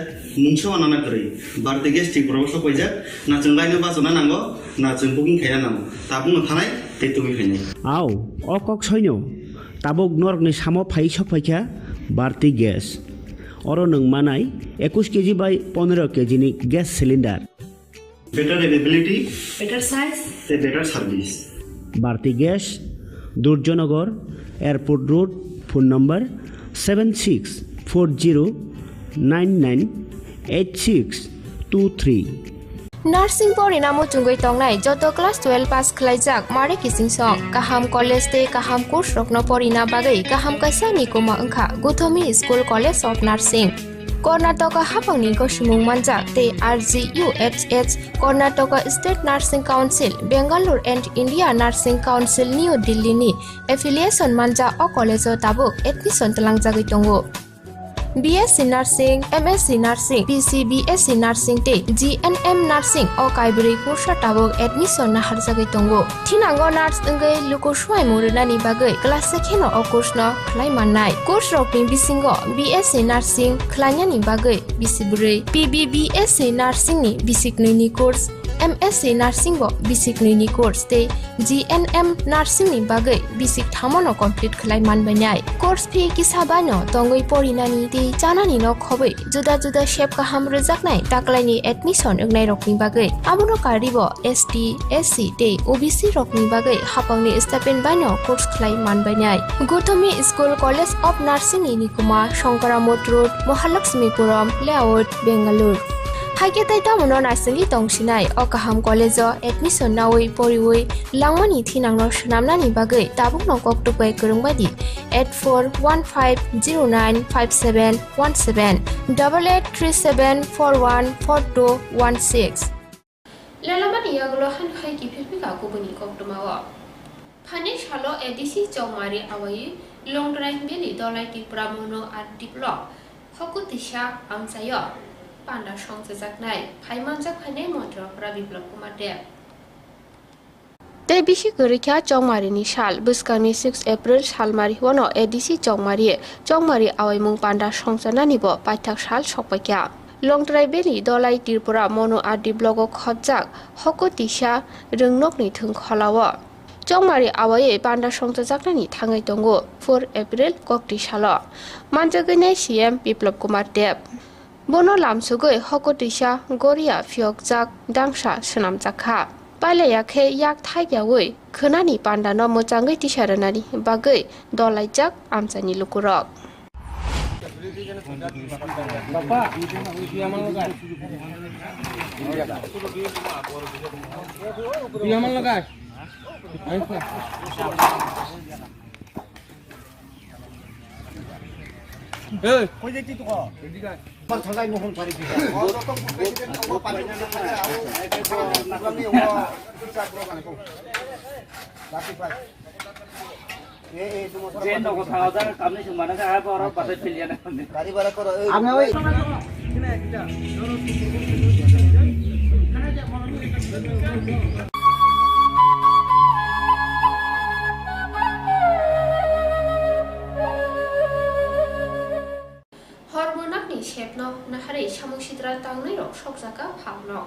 mungso anana kori birthday gas ti proposal koija na chunglai no basona nango na chung booking khaina nango tabung no thanai te tumi khainai aw okok soino tabuk norokni samo phai sok phaikha birthday gas oro nang manai 21 kg by 15 kg ni gas cylinder better availability better size te better service birthday gas Durjonagar airport road phone number 7640998623 Nursing pori namo chungoi tongnai joto class 12 pass khlaijak mare kising song kaham college te kaham course rokno pori na bagai kaham kaisa ni koma angkha Guthomi School College of Nursing Karnataka hapangni gosimung manjak te RGUHH Karnataka State Nursing Council Bangalore and India Nursing Council New Delhi ni affiliation manja o college tabuk admission talangjagoi tongo BSc Nursing, MSc Nursing, BSc Nursing te GNM Nursing o kaibri course tabuk admission na harjagai tongo thinango nurse engai lukoshwai murunani bagai class sekheno o course no khlai mannai course rokni bisingo BSc Nursing khlainani bagai bisibure PBBSc Nursing ni bisiknoi ni course MSc Nursing bo bisiknoi ni course te GNM Nursing ni bagai bisik thamono complete khlai manbainai course fee kisabano tongoi porinani te janani no khobai juda juda shape kaham rejaknai taklaini admission engnai rokni bagai amono karibo ST SC te OBC rokni bagai hapangni stipend bano course khlai manbainai Guthomi School College of Nursing ni nikuma Shankaramot Road Mahalakshmipuram Layout Bangalore Haike taita mono nasingi tongsinai o kaham college admission nawi poriwoi langmani thinangno shnamnani bagai tabuk no koktupai kurungbadi 8415095717 8837414216 Lalamani yaglo han khai ki philpika kubuni koktumawa Phane shalo ADC Chongmari awai long drive beli dolai ti pramono at develop Hokutisha amsayo Panda সংযোজক নাই ফাইমানজাক ফাইনে মন্ত্রকরা Biplab Kumar Deb tei bisi gerikha chongmarini sal buskangni 6 April salmari wano ADC chongmari awaimung panda songsanani bo paithak sal sokpaikya Longtrai beli dolai Tripura mono adi blogo khojak hoko tisha rungnokni thung kholawo Chongmari awaye panda songsajaknani thangai tongo 4 April kokti salo manjagnai CM Biplop Kumar Deb Bono lamsugoi hoko tisha goria phiokjak dangsa snamjakha Paleyakhe yak thaigyawi khonani panda no mochangai tisharanani bagai dolaijak amchani lukurok Hormonakni shepno nahari samusidra tangnai rok sokjaka phalno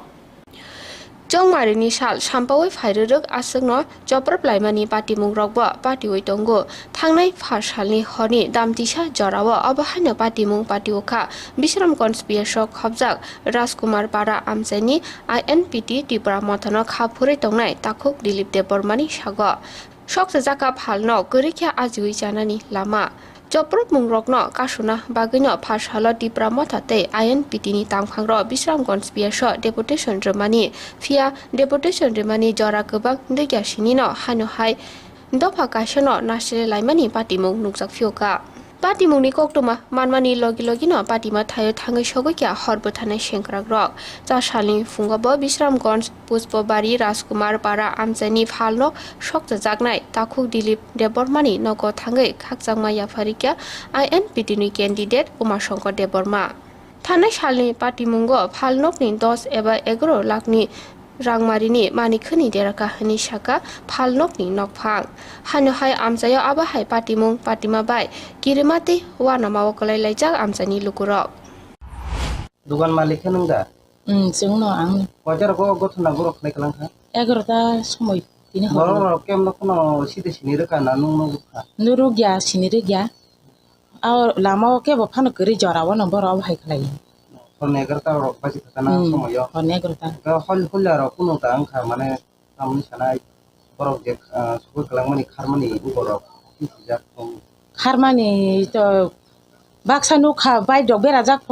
Chongmarini sal sampawi phairuruk asungno chopraplaimani patimung rokbo patioi tongo thangnai pharsalni honi damtisa jorawo abahano patimung patioka Bisramganj PSO khobjak Rajkumar Para amchani INPT Tripura mothano khaphure tongnai takhuk Dilip Debormani sago sokjaka phalno gorikha ajui janani lama Joprok mungrokno kasuna bagino pharshalo Tripura mothate INPT ni tangphangro Bisramganj PSO deputation remani fia deputation remani jora gobang degyasini no hanuhai dofa kaisano nasile laimani patimung nukjak phioka Patimungni koktuma manmani logi no patima thayo thangai sogokya horbothanai sengkragrok chasalni fungabo Bisramganj Puspobari Rajkumar Para amchani phalno sokjajaknai takhuk Dilip Debormani nogo thangai khakjangma yafarikya INPT ni candidate Umashankar Deborma thanai salni patimungo phalnokni 10 eba 11 lakhni Rangmarini manikhani deraka hani saka phalnokni nokphang hanuhai amchayo abahai patimung patima bai kirimati wanamawo kolai laijak amchani lukurok Dugan malik nang da जोंनो आं Wajar ko gotna gorok nai kalang kha 11টা সময় তিনি Boro kem no kono side sini reka na nung no kha Nuru গিয়া সিনিরে গিয়া আর লামাও কে বফানো করি জরাও নম্বর অব হাই খালাই Hone garta rok baji kana somoyo হনে গরতা Ka hol ro kuno ta ang kha mane amni sanai borok je sukul kalang mani kharmani borok jak খারমানি তো বাক্সানু খা বাই দক বেরা যাক ফ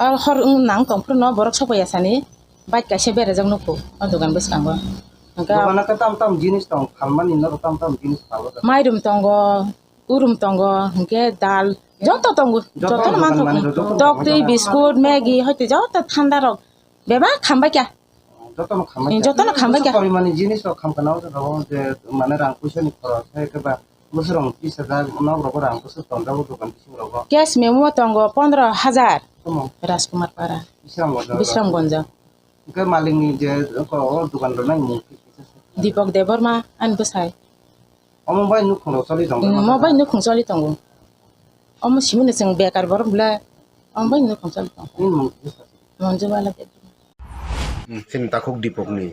আর হর নাং তংফুর ন বরক সপাই আসানি বাইক কাছে বেরা যাক নকো আর দোকান বসকাঙ্গ Dogana ka tam jinis tong kharmani no tam jinis phalo মাইরুম তঙ্গ উরুম তঙ্গ হংকে ডাল যত তঙ্গ যত মান দক তুই বিস্কুট ম্যাগি হইতে যত ঠান্ডা রক বেবা খামবাই কা Jotono khambay ka parimani jinis ro kham kana ro je mane rang puisa ni khoro thai ka ba musrong 20000 no ro rang puisa tonda bo dokan pisi ro gas memo তঙ্গ 15000 Rajkumar Para Bishramganj ke maling ni je ko dokan ro nai mu Dipak Debbarma আন বসাই omo bai nu khoro chali jong মবাই নো খুংচলি তঙ্গ অম সিমুনে जों বেকার বরমলা অমবাই নো খুংচলি তঙ্গ Manjubala Sin takuk dipokni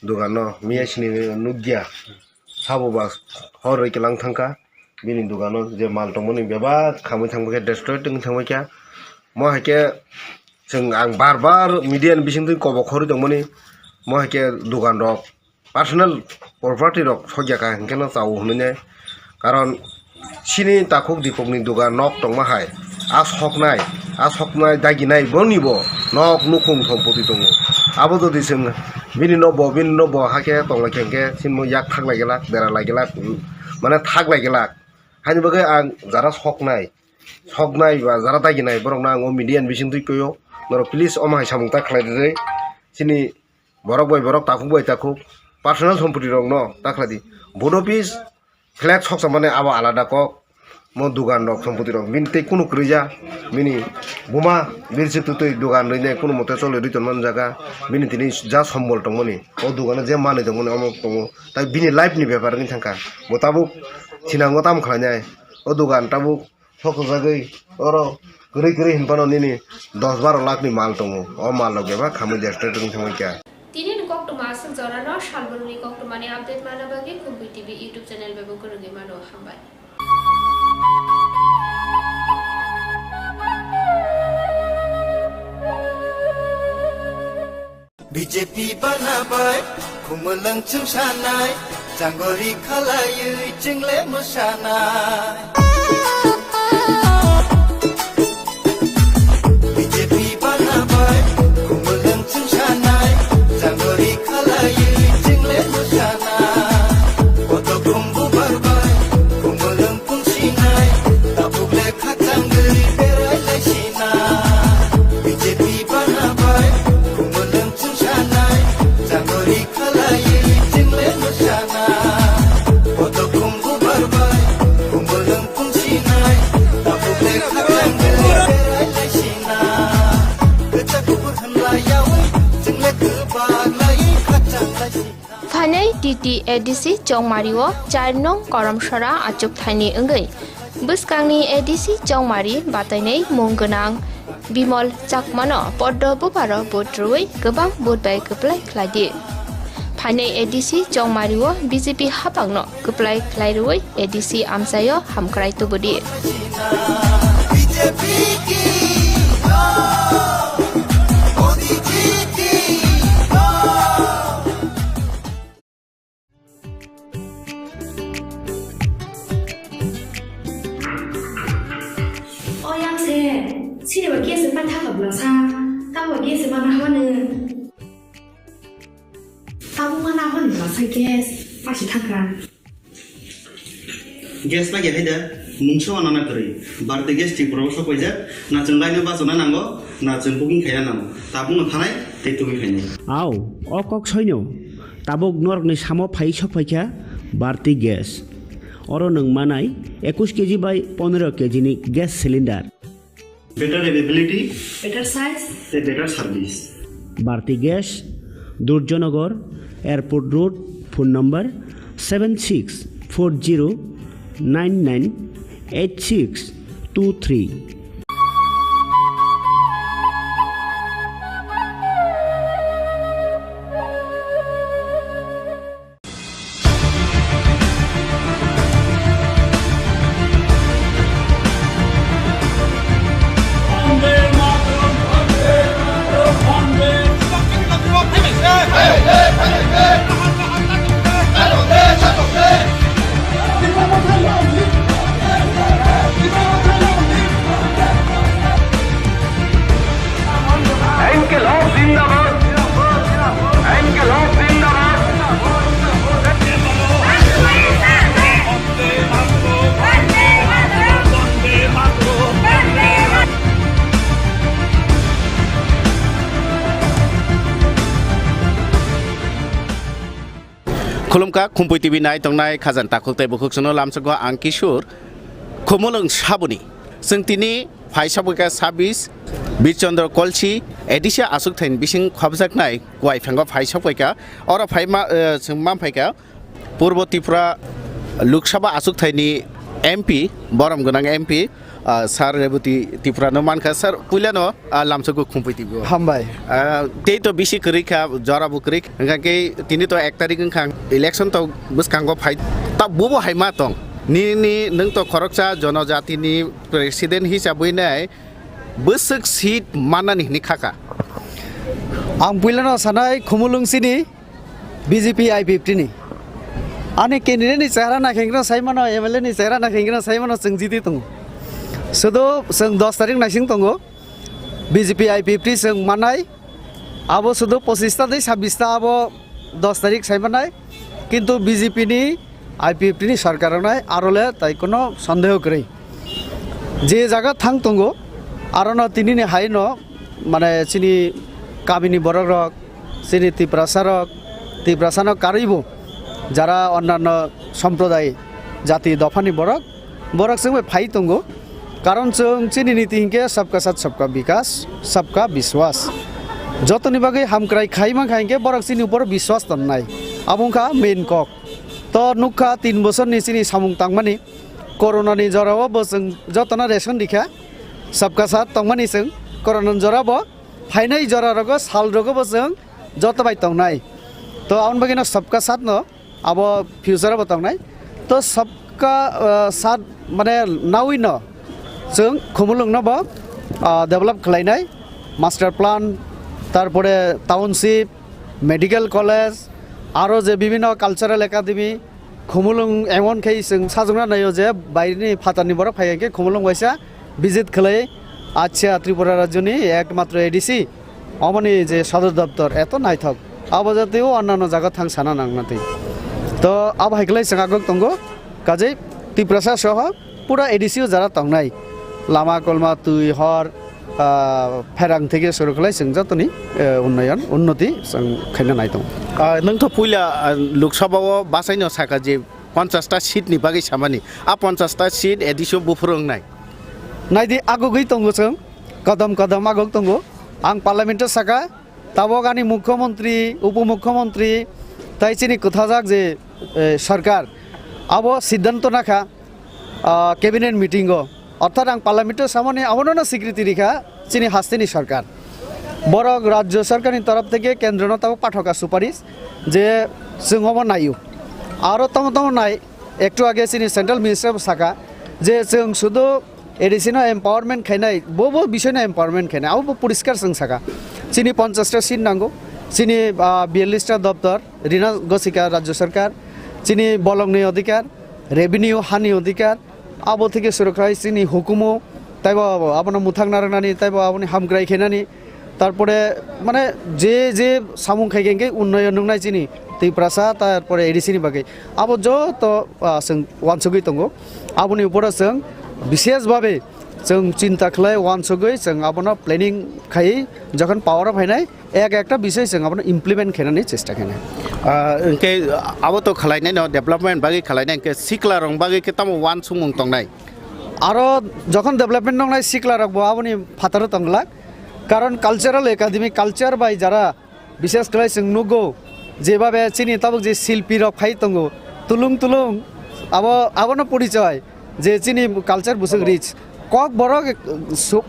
dugano miyasini nugya saboba horoi kelang thangka bini dugano je mal tongmoni bebat khamui thangbake destroy tung thangbaike mo hake जों आं बार media ni bising tui kobok khori dongmoni mo hake dugan rok personal property rok sogyaka hengkeno chau hunine karon sini takuk dipokni dugan nok tongma hai asoknai daginai bonibo nok nukhung thongpoti tongo abo jodi जों bini nobo hake tongla kengke sinmo yak thaglai gelak bera laigelak mane thaglai gelak hani bagai ang jara soknai ba jara daginai borok na ang media ni bising tui koyo noro please omai samungta khlai de sini borok takuk personal সম্পত্তি rok no takladi board office flat soksa mane abo alada kok mo dugan rok সম্পত্তি rok bini tei kuno krija bini buma birse tutui dugan rine kuno mote chole riton man jaga bini tini ja sombol tongmoni o dugana je mane tongmoni amok tongo tai bini life ni byapar ni thangka bo tabuk thinango tam khlainai o dugan tabuk sokojagoi oro guri guri hinpano nini 10-12 lakh ni mal tongo o mal log beba khamui desta tung thangka Tini koktuma sejarah salbuni koktuma ni update mana bagi Khumpui TV YouTube channel bebo kurungi mano hambai. BJP banabai khumulang chungsanai janggori khalayui jingle mosanai BJP banabai khumulang chungsanai janggori khalayui jingle mosanai oto khumbu barbai khumulang pungsinai tapukle khatanggui berai laisinai BJP banabai khumulang chungsanai janggori khalayui jingle mosanai oto khumbu barbai khumulang pungsinai tapukle khatanggui berai laisinai kechakubur hanlayawi jingle kebaglai khachang laisinai Phanai TT ADC Chongmario Charnong Karamshara Achuk Thani Engai Buskangni ADC Chongmari Batainai Mongganang Bimol Chakmano Poddo Buparo Botrui Gabang Bodbai Keplai Kladi Phanai ADC Chongmario BJP Hapangno Keplai Klairui ADC Amsayo Hamkrai Tubudi BJP ki Modi ji ki Oyang se, sini bagi sempat tak berasa, tahu bagi sempat apa ne? Tahu mana apa ne? Berasa gas, masih takkan. gas lagi ada mungsu anak kiri bar gas di proposal kerja na cengai ni bahasa nango na cempukin kaya nango tabung thanai tetu kaya আও অকক সৈন্য তাবক নরকনি সামো phi সফাইকা বাড়তি gas or নং মানাই 21 KG বাই 15 KG নি gas cylinder better availability Better size, better service Bharati gas Durjoynagar airport road phone number 7640998623 Khulumka Khumpui TV nai tongnai khazan takhultai bukhuk sono lamsago ang Kishor khumulung sabuni sengtini phaisabika 26 Birchandra Kolchi edisha asuk thain bising khobjaknai kwai phanga phaisabika ora phaima sengmam phaika Purbo Tripura Lok Sabha asuk thaini MP boram gonang MP Sar Rebuti Tripura no manka sar puilano lamsago Khumpui TV Hambai tei to bisi krika jara bukrik ngake tini to 1 tarik ngkhang election to buskango phai ta bobo haima tong ni nung to khoroksa jonojati ni president hisabui nai busuk seat manani ni khaka ang puilano sanai khumulung sini BJP I50 ni ane candidate ni chehra na khengro saimano MLA ni chehra na khengro saimano sengjiti tung sudo seng 10 tarik na sing tongo BJP I50 seng manai abo sudo 25 ta dei 26 ta abo 10 tarik saimanai কিন্তু BJP ni I50 ni sarkar nai arole tai kono সন্দেহ krai je jaga thang tongo arono tini ni haino mane sini kabini borok rok sini tiprasano karibo যারা অন্যান্য সম্প্রদায় জাতি দফানি বড়ক borok sung phai tongo karon chung chini niti hingke sabka sat sabka bikas sabka biswas jotoni bagai hamkrai khaima khainke borok chini upor biswas tonnai abungkha main kok to nukha 3 bosor ni chini samung tangmani corona ni jorao bo chung jotona ration dikha sabka sat tongmani chung corona jora bo phainai jora rogo sal rogo bo chung jotobai tongnai to aun bagina sabka sat no abo future bo tongnai to sabka sat mane nawi no जों खुमुलुं नबो develop खालायनाय master plan तारपरे township medical college आरो जे विभिन्न cultural academy खुमुलुं एमन खाय जों साजुंना नायो जे बायनि फातानि बर फायके खुमुलुं वाइसा विजिट खालाय आच्छा त्रिपुरा राज्यनि एकमात्र एडिसि अमनि जे सदर दफ्तर एत नायथक आबजातेও অন্যান্য জায়গা थां साना नांनातै तो अब हायखलाय जों आगक तंगो काजै त्रिपुरा सह पुरा एडिसिও যারা तंगनाय लामा कलमा तुई हर फेरां থেকে শুরু খালাই जों जतनि उन्नयन उन्नति जों खायना नाय दं नोंथ' पुइला लोकसभायाव बासायनो साखा जे 50टा सीटनि बागै सामानि आ 50टा सीट एडिसिও बुफुरंनाय नायदि आगगै दंगो जों कदम कदम आगक दंगो आं पार्लामेन्ट साखा ताबगानि मुख्यमंत्री उपमुख्यमंत्री ताइचिनि कथाजाक जे सरकार आबो सिद्धांत नाखा कैबिनेट मीटिंग अर्थात आं पार्लामेंट सामने आवनो स्वीकृति रेखा चीनी हास्तेनी सरकार बड़ राज्य सरकारनि तरफ থেকে केंद्र ताबो पाठका सुपारिश जे जों नायो आरो तम तम नाय एकटु आगे चीनी सेंट्रल मिनिस्टर साखा जे जों शुधु एडिशनल एम्पावरमेंट खायनाय बबो विषयना एम्पावरमेंट खायनाय आबो परिष्कार जों साखा चीनी 50टा सीट नांगौ चीनी 42टा दफ्तर ऋण गसिका राज्य सरकार चीनी बलंगनि अधिकार रेभिनिउ हानि अधिकार आबो থেকে सुरक्षा चीनी हुकुमो ताइबो आपन मुथां नारनानि ताइबो आपनि हामग्राय खेनानि तारपरे माने जे जे सामुं खायगेंगे उन्नयन नंनाय चीनी त्रिपुरासा तारपरे एडिसिनि बागै आबो जो तो जों वानसुगै दंगो आबोनि उपरा जों विशेष भाबे जों चिंता खालाय वानसुगै जों आबोनो प्लेनिंग खायै जखन पावर फायनाय एक एकटा विषय जों आबोनो इमप्लिमेंट खेनानि चेष्टा खायनाय इनके आबो तो खालायनाय न डेभलपमेंट बागै खालायनाय इनके सिक्ला रं बागै के तम वान सुमुं तंनाय आरो जखन डेभलपमेंट नंनाय सिक्ला रंबो आबोनि फातार तंगला कारण कालचाराल एकाडेमी कालचार बाय जारा विशेष खालाय जों नुगौ जेबाबे चीनी ताबक जे शिल्पी रक फाय तंगो तुलुं तुलुं आबो आबोनो परिचय जे चीनी कालचार बुसुं रिच कक बरक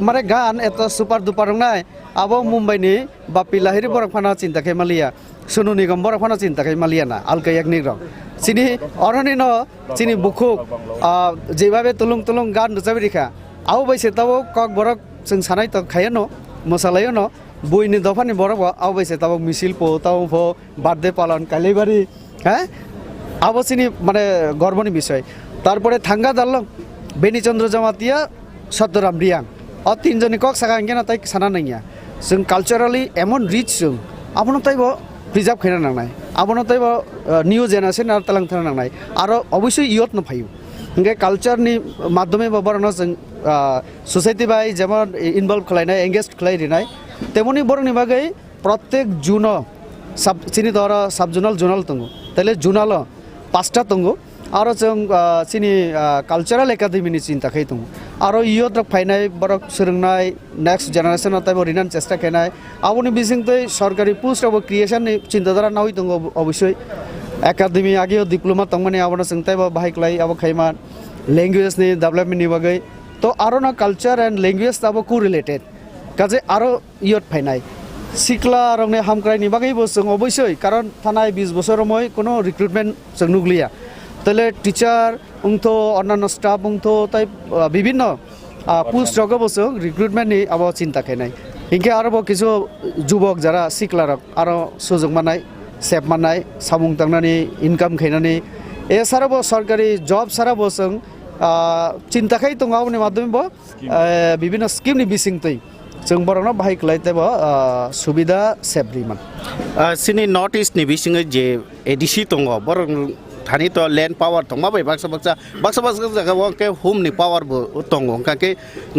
माने गान एत सुपार दुपार रंनाय आबो मुंबईनि बापी लाहिरि बरक फाना चिंता खाय मालिया सुनु निगम बरक फाना चिंता खाय मालिया ना आलका एकनि रं चीनी अरनि न चीनी बुखु जेबाबे तुलुं तुलुं गान नजाबि रिखा आबो बैसे ताबो कक बरक जों सानाय त खाय न मोसालायो न बयनि दफानि बरक आबो बैसे ताबो मिसिल पो ताबो फो बार्थडे पालन कालिबारि हैं आबो चीनी माने गर्वनि विषय तारपरे थांगा दाललं बेनि चंद्र जमातिया सतराम रियां और 3 जनि कक सागा इंगे ना ताइ साना नैया जों कालचाराली एमन रिच जों आपनो ताइबो प्रिजार्व खायना नांनाय आपनो ताइबो न्यू जेनारेशन आर तलां थाना नांनाय आरो अवश्य इयत न फायु इंगे कालचारनि माध्यमे बरनो जों सोसाइटी बाय जेमन इनभल्व खालायनाय एंगेज खालायरिनाय तेमनि बरनि बागै प्रत्येक जुन सब चिनी दरा सब जुनल जुनल तंगो तले जुनल 5टा तंगो आरो जों चीनी कालचाराल एकाडेमीनि चिंता खाय दं आरो इयत फायनाय बरक सोलोंनाय नेक्स्ट जेनारेशन ताइबो रिनान चेष्टा खायनाय आबोनि बिसिंतै सरकारि पोस्ट अब क्रिएशननि चिन्ताधारा नावै दं अवश्य एकाडेमी आगे डिप्लोमा तंगमानि आबोनो जों ताइबो बाहायख्लाय आबो खायमा लैंग्वेजनि डेभलपमेन्टनि बागै तो आरो ना कल्चर एंड लैंग्वेज ताबो को रिलेटेड काजे आरो इयत फायनाय सिक्ला रंने हामक्रायनि बागैबो जों अवश्य कारण थानाय 20 बोसोर मय कोनो रिक्रुटमेन्ट जों नुगलिया तले टीचार उंथो अन्यान्य स्टाफ उंथो ताइ विभिन्न पोस्ट रगबो जों रिक्रुटमेन्ट नि अब चिंता खायनाय इनके आरो किछु जुबक जारा सिक्लारक आरो सुजुग मानाय सेफ मानाय सामुं तांनानि इनकाम खायनानि ए साराबो सरकारि जब साराबो जों चिंता खाय दं आवनि माध्यमबो विभिन्न स्किमनि बिसिंतै जों बरनो बाहायख्लाय ताइबो सुबिदा सेफ्रिमान सिनि नॉर्थ ईस्ट नि बिसिङै जे एडिसि दङ बर थानि तो लैंड पावर दं माबै बाक्सा जागाव के होम नि पावर बो दङ काके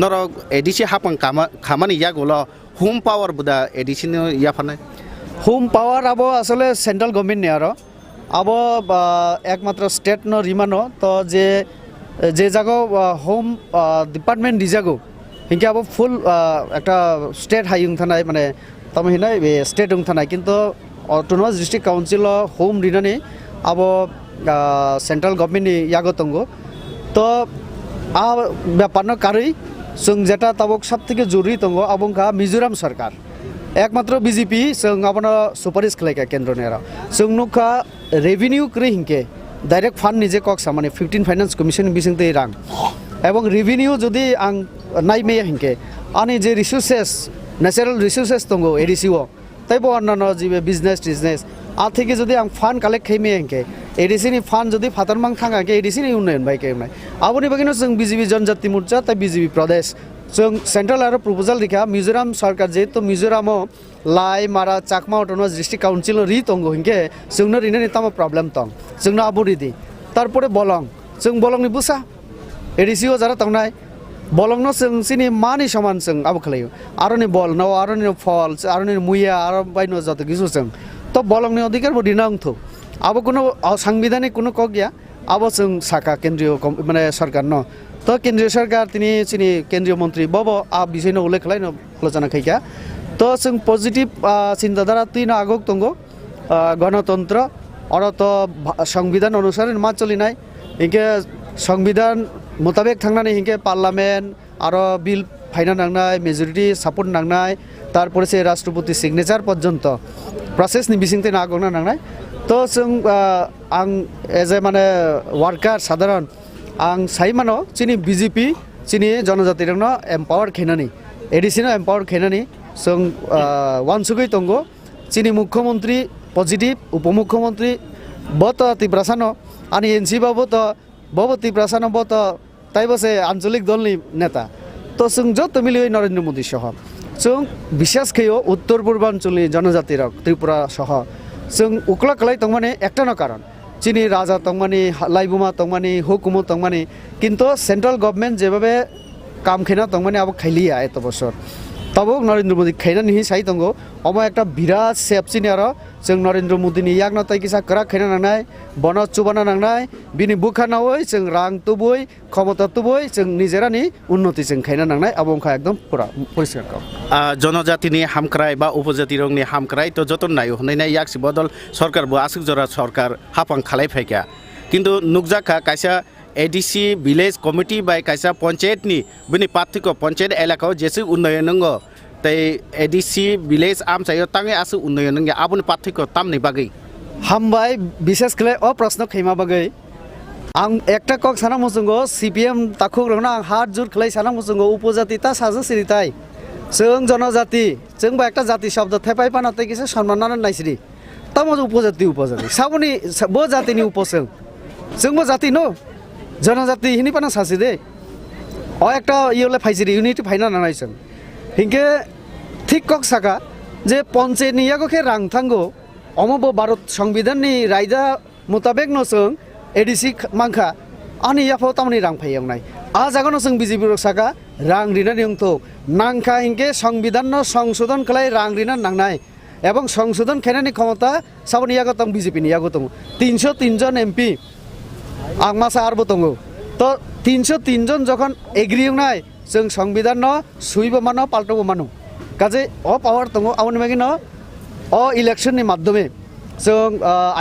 नर एडिसि हापं खामानि यागोल होम पावर बुदा एडिसि याफानाय होम पावर अब असले सेंट्रल गवर्नमेंट ने आरो अब एकमात्र स्टेट न रिमानो तो जे যে জায়গাও হোম ডিপার্টমেন্ট দিজাগো হিংকে আবো ফুল একটা স্টেট হাই থানায় মানে তামে হিনাই স্টেট থানায় কিন্তু অটোনমাস ডিস্ट्रिक्ट काउंसिल होम रिनानी अब सेंट्रल गभर्नमेंट यागो तंगो तो आ व्यापार कारी जों जेटा तबक सब থেকে জরুরি तंगो अबंखा मिजोराम सरकार एकमात्र बीजेपी जों आबनो सुपारिश खालायका केंद्र नेरा जों नुखा रेवेन्यू क्रे हिंके डायरेक्ट फान्ड निजे कक्सा माने 15 फाइनेंस कमिशन बिसिंते रां এবং रेवेन्यू যদি आं नायमे हिंके आनि जे रिसोर्सेस ন্যাচারাল रिसोर्सेस तंगो एडीसीओ তাইবো অন্যান্য যে বিজনেস आ থেকে যদি आं फान्ड कालेक्ट खाइमे हिंके एडीसीनि फान्ड যদি फातारमां थाङाके एडीसीनि उन्नयन बाय केमनाय आबोनि बागिनो जों बीजेपी जनजाति मोर्चा ताइ बीजेपी प्रदेश जों सेंट्रल आरो प्रपोजल दिखा मिजोराम सरकार जे तो मिजोरामो लाई मारा चाकमा अटोनमास डिस्ट्रिक्ट काउंसिल रि तंगो हिंके जोंनो रिने तामा प्रॉब्लेम तं जोंनो आबोरिदि तारपरे बलं जों बलंनि बुसा एडीसीओ जारा तंनाय बलंनो जों सिनि मानि समान जों आबो खालायो आरोनि बल न आरोनि फल आरोनि मुया आरो बायनो जत किसु जों तो बलंनि अधिकार बदि नांथो आबो कोनो संविधानिक कोनो क गया आबो जों साका केंद्रीय माने सरकार न तो केंद्रीय सरकार तिनी सिनि केंद्रीय मंत्री बबो आ बिषयनो उल्लेख खालायनो आलोचना खायका तो जों पजिटिव चिन्ताधारा तीन आगोक तंगो गणतंत्र और तो संविधान अनुसार मा चलिनाय इनके संविधान मुताबिक थांनानै हिंके पार्लामेंट आरो बिल फाइना नांनाय मेजरिटी सपोर्ट नांनाय तारपरे से राष्ट्रपति सिग्नेचार पर्यंत प्रसेस नि बिसिंते नागोना नांनाय तो जों आं एज ए माने वर्कार साधारण आं साइमानो चिनि बीजेपी चिनि जनजाति रंनो एम्पावर खेनानि एडिसिनो एम्पावर खेनानि जों वानसुगै तंगो चिनि मुख्यमंत्री पजिटिव उपमुख्यमंत्री बत तिब्रासानो आनि एनसी बाबो तो बबो तिब्रासानो बत ताइबसे आंचलिक दलनि नेता तो जों जत मिलियो नरेंद्र मोदी सह जों विश्वास खयो उत्तर पूर्वांचलनि जनजाति रक त्रिपुरा सह जों उक्ला कलाय तंमाने एकटानो कारण चिनि राजा तंमानि लाइबुमा तंमानि हुकुमत तंमानि किन्तु सेंट्रल गवर्नमेंट जेबाबे काम खेना तंमानि अब खाइलिया एत बছর तब नरेंद्र मोदी खाइना नि साइ तंगो अमा एकटा बिराट सेपसिनि आरो जों नरेंद्र मोदीनि यागना ताइ किसा करा खाइना नांनाय बन चुबाना नांनाय बिनि बुखानावै जों रां तुबुय क्षमता तुबुय जों निजेरानि उन्नति जों खाइना नांनाय अबंखा एकदम पूरा परिष्कार जनजातिनि हामक्राय बा उपजाति रंनि हामक्राय तो जतन नायो हनैनाय याक्सि बदल सरकार बो आसुक जरा सरकार हापां खालाय फायका किन्तु नुकजाखा कायसा एडीसी विलेज कमिटी बाय कायसा पंचायत नि बिनि पार्थिको पंचायत एलाकाव जेसु उन्नयन नंगो तै एडीसी विलेज आमसायो तांगे आसु उन्नयन नंगे आबुनि पार्थिको तामनि बागै हामबाय विशेष कले अ प्रश्न खैमा बागै आं एकटा कक साना मुसुंगो सीपीएम ताखुक रंना आं हात जुर खलै साना मुसुंगो उपजाति ता साजो सिरिताय जों जनजाति जों बा एकटा जाति शब्द थेपाय पानाते किसे सम्मानना नायसिरि तामो उपजाति साबुनि बो जातिनि उपसं जोंबो जाति नो जनजाति हिनि पाना सासि दे अ एकटा इयोले फाइजिरि इउनिटी फाइना नानायसं हिंके ठीक कक साका जे पंचायतनि यागोखे रां थांगो अमबो भारत संविधाननि रायदा मुताबिक नसों एडीसी मांखा आनि याफाव तामनि रां फायंनाय आ जागोनो जों बीजेपी रसाका रां रिना निंथो नांखा हिंके संविधान न संशोधन खलाय रां रिना नांनाय एवं संशोधन खेनानि क्षमता साबनि यागो तंग बीजेपी नि यागो तंग 303 जन एमपी आं मासा आरबो तंगो तो 303 जन जखन एग्री नाय जों संविधान न सुइबो मानो पाल्टबो मानो काजे अ पावर तंगो आउनि मागिनो अ इलेक्शन नि माध्यमे जों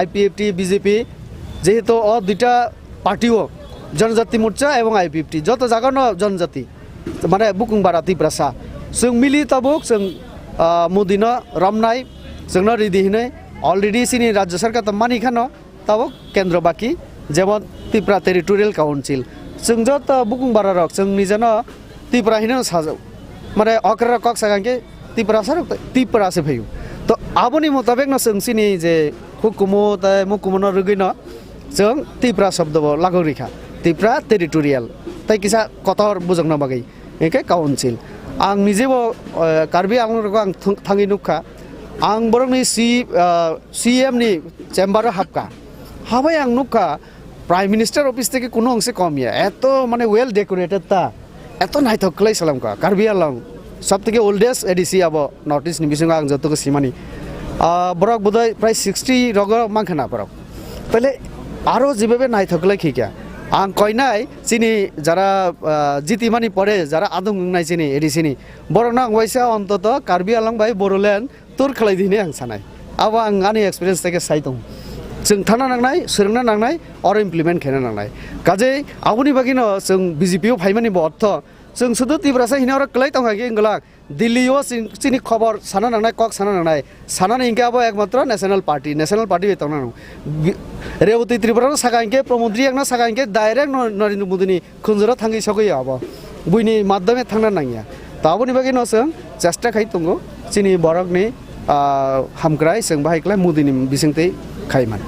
आईपीएफटी बीजेपी जेहेतु अ दुटा पार्टीओ जनजाति मोर्चा एवं आईपीएफटी जत जागानो जनजाति माने बुकुं बारा तिब्रासा जों मिलि ताबुक जों मोदीन रमनाय जोंनो रेडी हिनै अलरेडी सिनि राज्य सरकार त मानिखानो ताबुक केन्द्र बाकी जेमन त्रिपुरा टेरिटोरियल काउंसिल जों जत बुकुं बारा रक जों निजेनो त्रिपुरा हिनो साजौ माने अक्रा कक सागांके त्रिपुरा सर त्रिपुरा से भयु तो आबुनि मुताबिक न जों सिनि जे हुकुमो त मुकुमन रुगिनो जों त्रिपुरा शब्द लागौ रिखा त्रिपुरा टेरिटोरियल तै किसा कतर बुजंनो बागै एके काउंसिल आं निजेबो कार्बि आंलरखौ आं थाङै नुखा आं बरंनि सीएम नि चेम्बार हाबका हाबाय आं नुखा प्राइम मिनिस्टार ऑफिस থেকে কোনো অংশে কমিয়া এত মানে ওয়েল ডেকোরেটেড তা এত নাইথকলাই সালামকা কার্বি আলং সবথেকে ওল্ডেস্ট এডিসি আব নর্থ ইস্ট নিবিসঙ্গ আং যতক সিমানি বরক বোধহয় প্রায় 60 রগ মাংখানা বরক তাহলে আরো যেভাবে নাইথকলাই খিকা आं कयनाय चिनी যারা জিতিমানি পড়ে যারা আদম নাই চিনি এডিসিনি বড় না ওয়াইসা অন্তত কার্বি আলং বাই বড়লেন তোর খালাই দিনে आं सानाय अब आं आंनि एक्सपिरियेन्स থেকে साइ दं जों थाना नांनाय सोलोंना नांनाय आरो इमप्लिमेन्ट खालामना नांनाय काजै आबुनि बागिनो जों बिजेपियाव फाइमानि अर्थ जों सुदु तिब्रासा हिनाव क्लाइ तंगागे इंगला दिल्लीयाव चिनि खबर साना नांनाय कक साना नांनाय सानानै इंके अब एकमात्र नेशनल पार्टी बेतंना रेवती त्रिपुरा सागा इंके प्रमोद्री एकना सागा इंके डाइरेक्ट नरेंद्र मोदीनि खुंजरा थांगि सगै अब बुइनि माध्यमे थांना नांगिया ताबुनि बागिनो जों चेष्टा खाइ दंगो चिनि बरकनि हामग्राय जों बाहायक्लाय मोदीनि बिसिंतै खायमान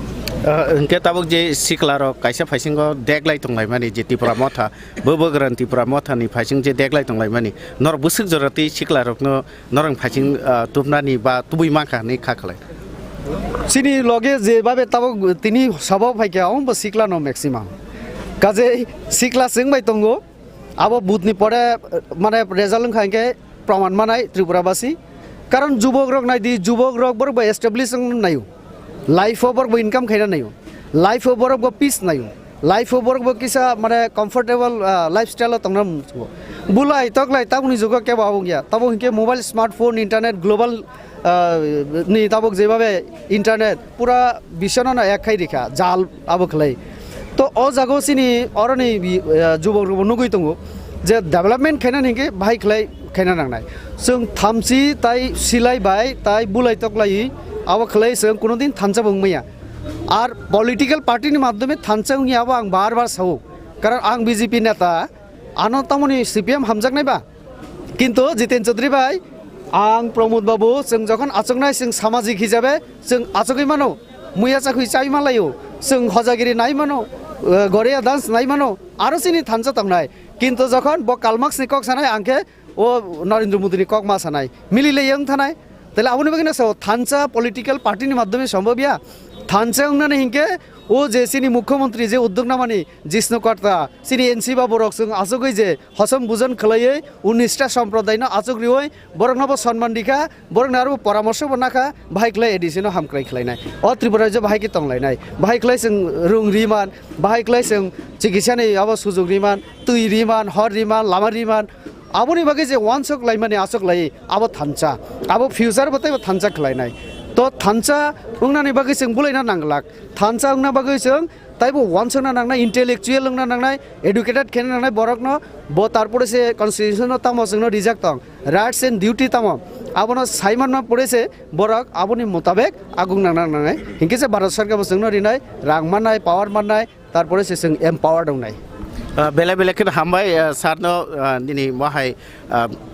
इनके ताबुक जे सिक्लारो कायसा फाइसिंगो देखलाय तंलाय माने जे त्रिपुरा मथा बोबोग्रान त्रिपुरा मथानि फाइसिं जे देखलाय तंलाय माने नर बुसुक जरति सिक्लारकनो नरं फाइसिं तुबनानि बा तुबै माखानि खाखलाय चिनी लगे जे बाबे ताबुक तिनि सब फाइके आउम बो सिक्लानो मैक्सिमाम काजे सिक्ला सिंबाय तंगो आबो बुथनि परे माने रेजाल्ट खायके प्रमाण मानाय त्रिपुराबासी कारण जुबक रक नायदि जुबक रक बरबो एस्टाब्लिश नायु लाइफ ओवर बो इनकम खायना नायु लाइफ ओवर बो पीस नायु लाइफ ओवर बो किसा माने कंफर्टेबल लाइफस्टाइल तंगना बुलाय तकलाय ताबुनि जुग के बाबु गया ताबु हिके मोबाइल स्मार्टफोन इंटरनेट ग्लोबल नि ताबुक जेबाबे इंटरनेट पूरा विश्वनो ना एक खाइ रेखा जाल आबो खलै तो अ जागो सिनि अरनि जुबक रक नुगै तंगो जे डेभलपमेंट खायना हिके बाहाय खलै खायना नांनाय जों थामसि ताइ सिलाय बाय ताइ बुलाय तकलाय अब खलै जों कोनो दिन थानसा बुंमैया आर पॉलिटिकल पार्टी नि माध्यमे थानसा उनि अब आं बार बार सावो कारण आं बीजेपी नेता आनो तमनि सीपीएम हामजाकनाय बा किन्तु जितेन चौधरी भाई आं प्रमोद बाबू जों जखन आचकनाय जों सामाजिक हिसाबै जों आचकै मानो मुया चाखै चाइ मालायो जों हजागिरि नाय मानो गरेया डांस नाय मानो आरो सिनि थानसा तंनाय किन्तु जखन ब कालमाक्स नि कक सानाय आंखे ओ नरेंद्र मोदी नि कक मा सानाय मिलिले यं थानाय তাহলে আপনি বাকি সব থানসা পলিটিক্যাল পার্টির মাধ্যমে সম্ভব ইয়া থানসা উন্নয়নে হিংকে ও যে চিনি মুখ্যমন্ত্রী যে উদ্যোগ নামানি জিষ্ণুকর্তা চিনি এনসি বা বরক जों আচকই যে হসম বুজন খলাইয়ে 19টা সম্প্রদায় না আচকরি হই বরক নব সম্মান দিখা বরক নারু পরামর্শ বনাখা ভাইক্লাই এডিশন হামক্রাই খলাইনাই অ ত্রিপুরা যে ভাইকে তংলাইনাই ভাইক্লাই जों रुं रिमान भाइक्लाई जों चिकित्सानि अब सुजुग रिमान तुइ रिमान हर रिमान लामा रिमान आबोनि बागै जे वान सक लाई माने आसक लाई आबो थानसा आबो फ्यूचर बताय थानसा खलायनाय तो थानसा उंनानि बागै जों बुलायना नांगलाक थानसा उंना बागै जों ताइबो वान सना नांनाय इंटेलेक्चुअल उंना नांनाय एडुकेटेड खेन नांनाय बरकनो बो तारपरे से कन्स्टिट्यूशन तामो जोंनो रिजेक्ट तंग राइट्स एंड ड्यूटी तामो आबोनो साइमान मा पड़ेसे बरक आबोनि मुताबिक आगुं नांनाय हिंके से भारत सरकार बो जोंनो रिनाय रां माननाय पावर माननाय तारपरे से जों एम्पावर दंनाय बेले बेले किन हामबाय सारनो दिनै महाय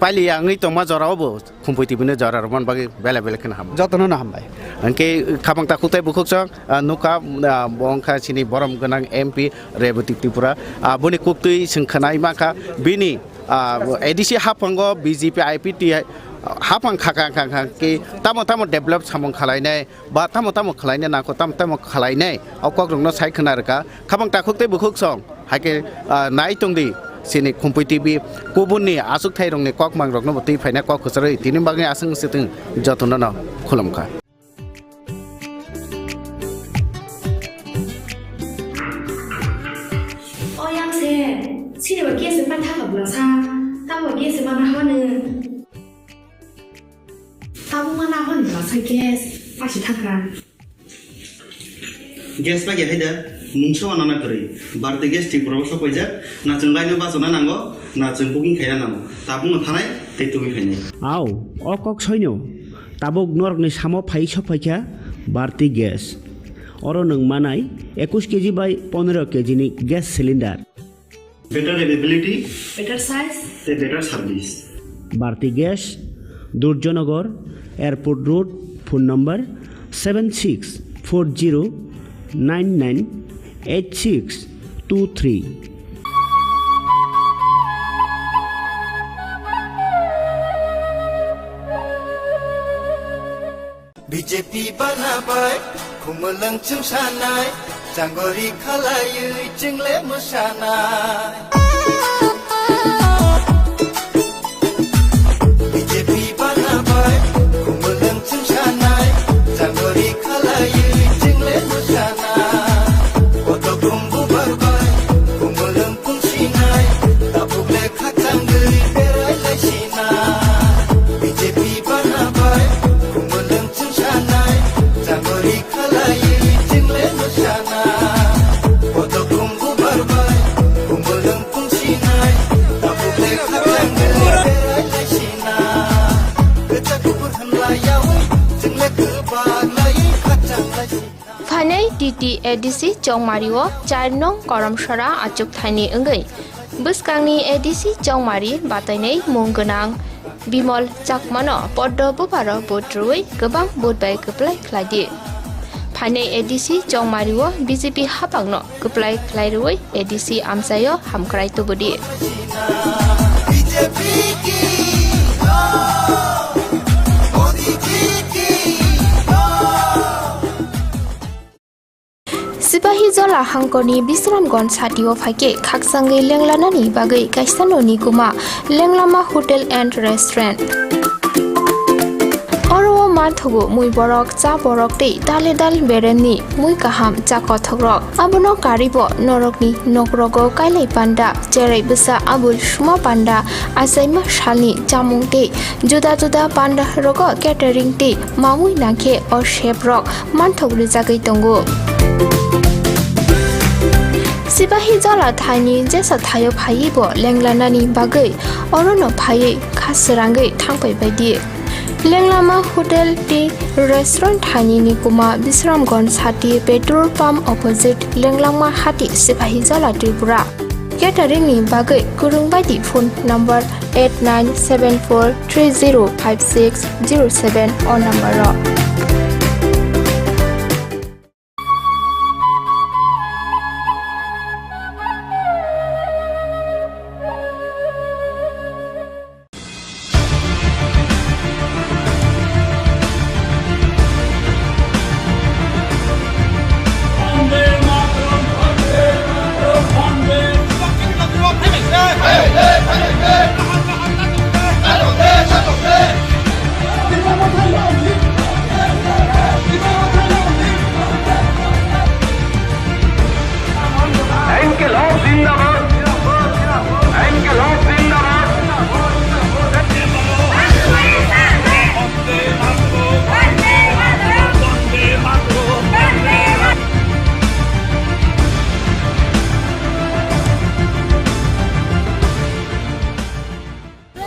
पालि आंनि तमा जरावबो खुम्पैतिबनो जरारमन बागै बेले बेले किन हाम जतनो ना हामबाय अंके खाबांता खुतै बुखुकजों नुका बंखा सिनि बरम गोनां एमपि रेवती त्रिपुरा बुनि कुक्तुइ सोंखानाय माखा बिनि एडिसि हाफांगो बीजेपी आईपीटी हाफां खाखा के तामो डेभलप सामं खालायनाय बा तामो खालायनाय नाखौ तामो खालायनाय अकग्रंनो सायखनारका खाबां ताखुतै बुखुकसं हाके नाय तंदि सिनि खुम्पै टिभि गुबुननि आसुक थाइरंनि कक मांग्रगनो बतै फायना कक खसरै तिनि बागै आसं सितों जतन न खुलमखा अयांसे सिनेमा केस बान्था हाब्लासा ताबो केस बान्था होनो ताबो माना होनब्लासा केस फासि थाखा गेस बागे हायदा मुंसो आना नागरै बारते गेस टिपुराव सफैजा ना जों लायनो बाजना नांगो ना जों बुकिं खायना नांगो ताबुंनो थानाय तेतुबि फायनाय आव अकक सैनो ताबुक नरकनि सामो फाइ सफाइखा बारते गेस अरो नों मानाय 21 केजि बाय 15 केजि नि gas cylinder better availability better size ते better service Bharati gas दुर्जनगर airport road phone number 7640998623 BJP बानाबाय खुमलंग चुंसानाय जांगरि खालायै जोंले मोसानाय बीजेपी बानाबाय खुमलंग चुंसानाय जांगरि खालायै जोंले मोसानाय गथ' खुम्बु बारबाय TT ADC Chongmario 4 nong Koromsara achuk thaini engai buskangni ADC Chongmari batainai munggonang Bimol Chakmano Poddo Buparo Botrui Gabang Bodbai Kuplai Kladi Pane ADC Chongmario BJP Hapangno Kuplai Klairui ADC Amsayo Hamkrai Tubudi Sipahi Zola Hangkoni Bisramgon Satio Fake Kaksangi Lenglanani Bagai Kaisanoni Kuma Lenglama Hotel and Restaurant Oro Marthogo Mui Borok Cha Borok Te Dale Dal Beremni Mui Kaham Cha Kothogrok Abono Karibo Norokni Nokrogo Kailai Panda Jerai Bisa Abul Shuma Panda Asaima Shalni Chamung Te Juda Juda Panda Rogo Catering Te Mamui Nangke or Sheprok Manthog Rizagai Tongo Sipahi Zola Thaini Jesa Thayo Phaibo Lenglanani Bagai Orono Phai Khasrangai Thangpai Baidi Lenglama Hotel Tea Restaurant Thaini Nikuma Bisramgon Sati Petrol Pump Opposite Lenglama Hati Sipahi Zola Tripura Catering ni Bagai Kurung Baidi phone number 8974305607 or number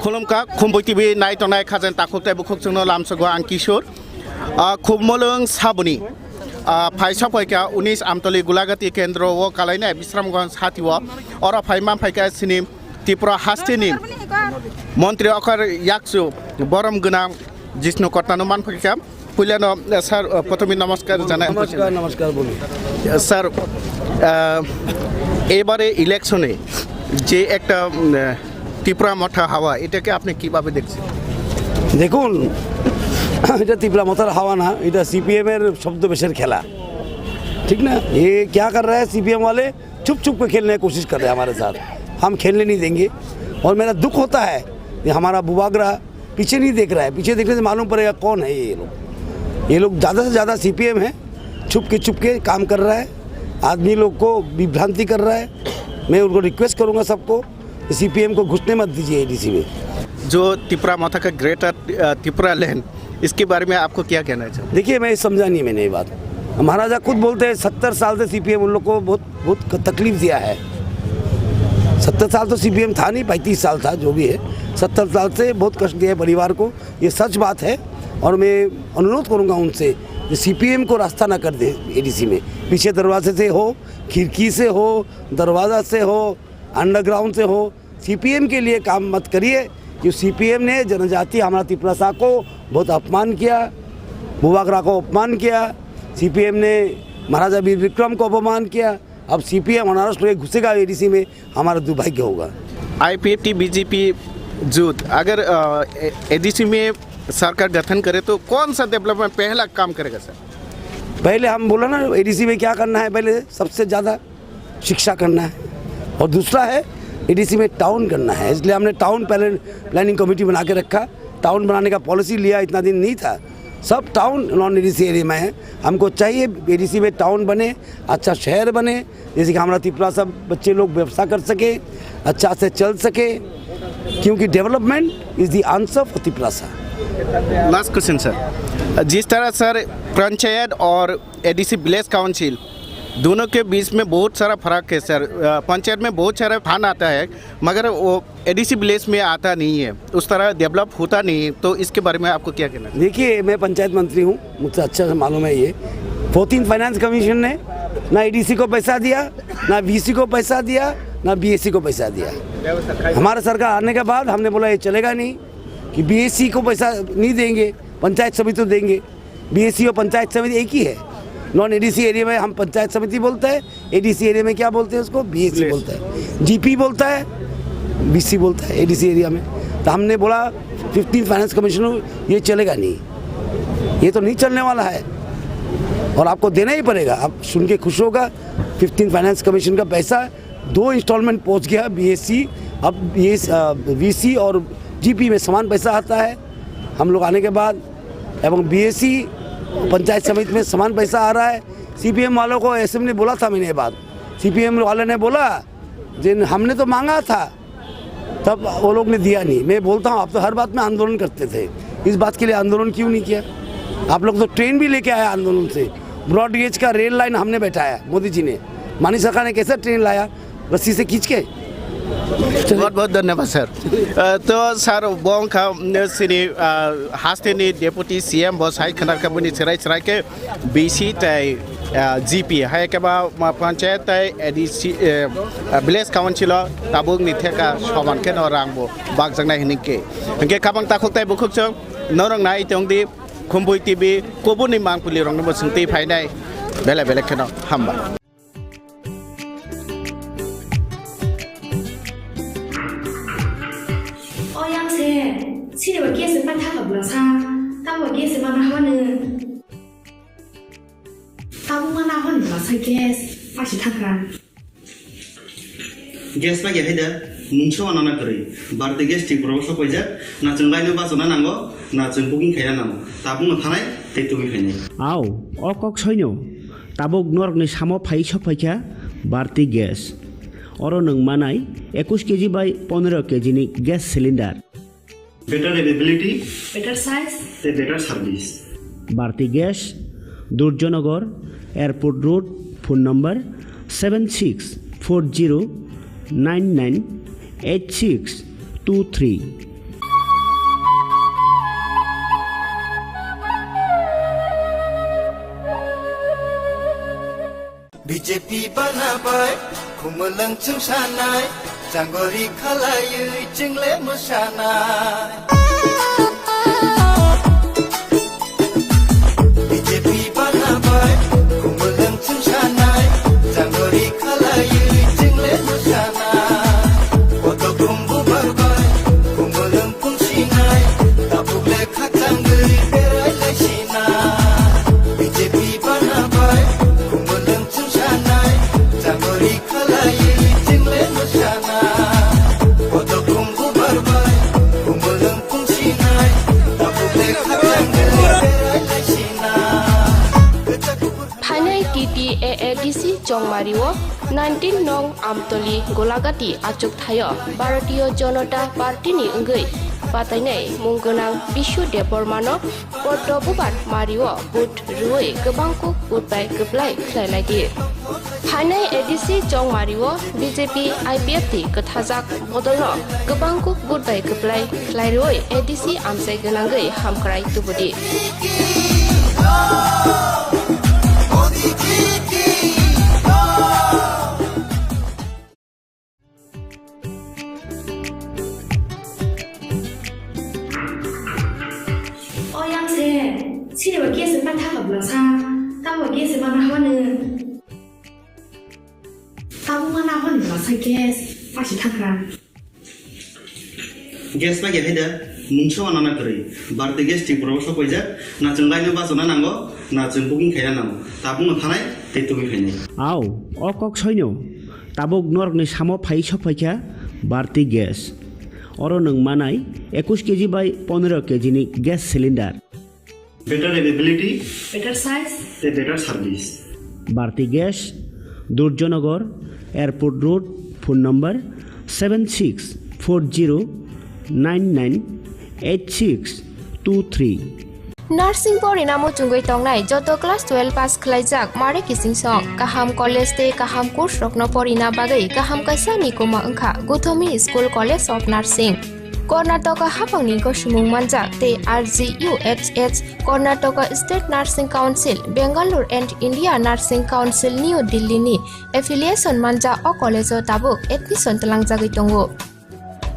Khulumka Khumpui TV nai tonai khajan takuk tai bukhuk chungno lamsagwa ang Kishor khubmolung sabuni phaisa phaika 19 amtoli gulagati kendro wo kalaina Bisramganj hatiwa ora phaima phaika sinim Tripura hastini মন্ত্রী অকর ইয়াকসু বরম গনা জিষ্ণু কর্তানো মান ফকিকা পুইলানো sir প্রথমে নমস্কার জানাই नमस्कार बोलिए sir এবারে ইলেকশনে যে একটা ত্রিপুরা মাথা হাওয়া এটাকে আপনি কিভাবে দেখছেন দেখুন এটা ত্রিপুরা মাথার হাওয়া না এটা सीपीएम এর শব্দবেশের খেলা ठीक ना ये क्या कर रहा है सीपीएम वाले छुप छुप के खेलने की कोशिश कर रहे हैं हमारे साथ हम खेलने नहीं देंगे और मेरा दुख होता है कि हमारा बुबागरा पीछे नहीं देख रहा है पीछे देखने से मालूम पड़ेगा कौन है ये लोग ज़्यादा से ज़्यादा सीपीएम है छुप के काम कर रहा है आदमी लोग को विभ्रांति कर रहा है मैं उनको रिक्वेस्ट करूँगा सबको सीपीएम को घुसने मत दीजिए एडीसी में जो त्रिपुरा माथा का ग्रेटर त्रिपुरा लैंड इसके बारे में आपको क्या कहना है देखिए मैं समझा नहीं मैंने ये बात महाराजा खुद बोलते हैं 70 साल से सीपीएम उन लोग को बहुत तकलीफ दिया है 70 साल तो सीपीएम था नहीं 35 साल था जो भी है 70 साल से बहुत कष्ट दिया है परिवार को ये सच बात है और मैं अनुरोध करूंगा उनसे कि सीपीएम को रास्ता ना कर दे एडीसी में पीछे दरवाजे से हो खिड़की से हो दरवाज़ा से हो अंडरग्राउंड से हो सीपीएम के लिए काम मत करिए कि सीपीएम ने जनजाति हमारा त्रिपुरा को बहुत अपमान किया बुबागरा को अपमान किया सीपीएम ने महाराजा वीर विक्रम को अपमान किया अब सीपीएम महाराष्ट्र में घुसेगा एडीसी में हमारा दुर्भाग्य होगा आईपीएफटी बीजेपी जुट अगर एडीसी में सरकार गठन करे तो कौन सा डेवलपमेंट पहला काम करेगा सर पहले हम बोला ना एडीसी में क्या करना है पहले सबसे ज़्यादा शिक्षा करना है और दूसरा है एडीसी में टाउन करना है इसलिए हमने टाउन प्लानिंग कमेटी बना के रखा टाउन बनाने का पॉलिसी लिया इतना दिन नहीं था सब टाउन नॉन एडीसी एरिया में है हमको चाहिए एडीसी में टाउन बने अच्छा शहर बने जैसे कि हमारा त्रिपुरा सब बच्चे लोग व्यवसाय कर सके अच्छा से चल सके क्योंकि development is the answer for Tripura last question sir जिस तरह सर पंचायत और एडीसी विलेज काउंसिल दोनों के बीच में बहुत सारा फर्क है सर पंचायत में बहुत सारा फंड आता है मगर वो एडीसी विलेज में आता नहीं है उस तरह डेवलप होता नहीं है तो इसके बारे में आपको क्या कहना है देखिए मैं पंचायत मंत्री हूँ मुझसे अच्छा से मालूम है ये 14 फाइनेंस कमीशन ने ना एडीसी को पैसा दिया, ना वीसी को पैसा दिया, ना बीएससी को पैसा दिया। हमारा सरकार आने के बाद हमने बोला ये चलेगा नहीं कि बीएससी को पैसा नहीं देंगे, पंचायत समिति तो देंगे। बीएससी और पंचायत समिति एक ही है। नॉन एडीसी एरिया में हम पंचायत समिति बोलते हैं, एडीसी एरिया में क्या बोलते हैं उसको, बीएससी बोलता है, जीपी बोलता है, बीसी बोलता है एडीसी एरिया में। तो हमने बोला 15 फाइनेंस कमीशन ये चलेगा नहीं, ये तो नहीं चलने वाला है और आपको देना ही पड़ेगा। आप सुन के खुश होगा, 15 फाइनेंस कमीशन का पैसा 2 इंस्टॉलमेंट पहुंच गया बीएससी, अब ये वीसी और जीपी में समान पैसा आता है हम लोग आने के बाद, एवं बीएससी पंचायत समिति में समान पैसा आ रहा है। सीपीएम वालों को ऐसे में बोला था मैंने ये बात, सीपीएम वाले ने बोला जिन हमने तो मांगा था तब वो लोग ने दिया नहीं। मैं बोलता हूँ आप तो हर बात में आंदोलन करते थे, इस बात के लिए आंदोलन क्यों नहीं किया? आप लोग तो ट्रेन भी लेके आया आंदोलन से, ब्रॉड गेज का रेल लाइन हमने बैठाया, मोदी जी ने, मानी सरकार ने कैसे ट्रेन लाया रस्सी से खींच के। बहुत बहुत धन्यवाद सर। तो सर बोंग का सिनी हास्टेनी डेपुटी सीएम बस हाई खनार का बुनी चराई चराई के बीसी तय जीपी हाई के बा पंचायत तय एडीसी विलेज काउंसिल ताबुक निथे का समान के नरांगबो बाग जंगना हिनिके के खाबांग ताखुक तय बुखुक जों नरंग नाय तंगदि खुम्पुई टीवी कोबुनि मांगपुलि रंगनो सोंति फायनाय बेले बेले केनो हामबा। Sini bagi sempat tak berasa, tahu bagi sempat apa ni? Tahu mana apa ni berasa gas, pasti tak kan? Gas bagi ada, muncul anak kiri, berarti gas di proses kerja, nak cengkai ni bahasa mana nango, nak cengkuking kaya nango, tahu mana itu ini. Aw, okok soinyo, tabu gnor ni samo pai chopaja, berarti gas. Orang neng manai, 21 kg by 15 kg ni gas cylinder. Better availability, better size, better service. Bharti Gas, Durjanagar, Airport Road, phone number 7640998623. BJP banabai, kumulang cengsanai, janggori khalayu jengle mosanai. BJP banabai, kumulang cengsanai, janggori khalayu jengle mosanai. Oto kumbu barbai, kumulang pungsinai, tapuk lekha tanggui berai laisinai. BJP banabai, kumulang cengsanai, janggori khalayu jengle mosanai. AADC Jongmariwo 19 nong Amtoli Golagati Achuk Thayo Bharatiya Janata Party ni enggai Patainai munggonang Bishu Depormano Porto Bubar Mariwo Bud Ruwe Gebangku Budbai Geblai Khlailai Hanai ADC Jongmariwo BJP IPFT Kethajak Bodolno Gebangku Budbai Geblai Khlairoi ADC Amsai Genangai Hamkrai Tubudi Sini bagi sempat tak berasa, tahu bagi sempat apa ni? Tahu mana apa ni berasa gas, pasti tak kan? Gas bagi ada, muncul anak kiri, berarti gas di proses kerja, nak cengkai ni bahasa mana nango, nak cengkuking kaya nango, tahu mana itu ini. Aw, okok soinyo, tabu gnor ni samo pai chopaja, berarti gas. Orang neng manai 21 kg by 15 kg ni gas cylinder. Better availability, better size, better service. Bharti Gas, Durjanagar, Airport Road, phone number 7640998623. Nursing pori namo chungoi tongnai joto class 12 pass khlaijak mare kising song kaham college te kaham course rokno pori na bagai kaham kaisa ni koma angkha Guthomi School College of Nursing Karnataka hapangni ko sumung manjak te RGUHH Karnataka State Nursing Council Bangalore and India Nursing Council New Delhi ni affiliation manja o college o tabuk admission talangjagoi tongo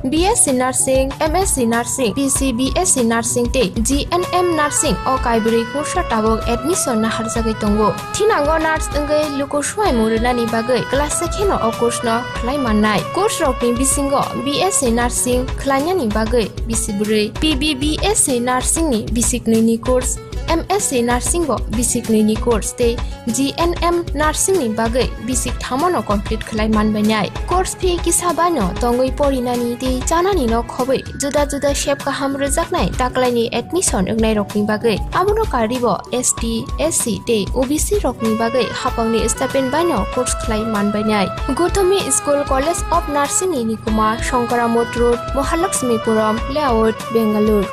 BSc Nursing, MSc Nursing, PC BSc Nursing te GNM Nursing o kaibri kursa tabok admission na harjagai tongo. Thinango nurse engai lukuswai murunani bagai class sekheno o course no khlai mannai. Course rokni bisingo BSc Nursing khlainani bagai bisiburi, PBBSc Nursing ni bisikni ni course, MSc Nursing bo bisikni ni course te GNM Nursing ni bagai bisik thamono complete khlai manbainai. Course fee kisabano tongoi porinani te janani no khobai juda juda shape kaham rejaknai taklaini admission engnai rokni bagai abuno karibo ST SC te OBC rokni bagai hapangni stipend baino course khlai manbainai. Gothomi School College of Nursing ni Nikuma Shankaramot Road Mahalakshmipuram Layout Bangalore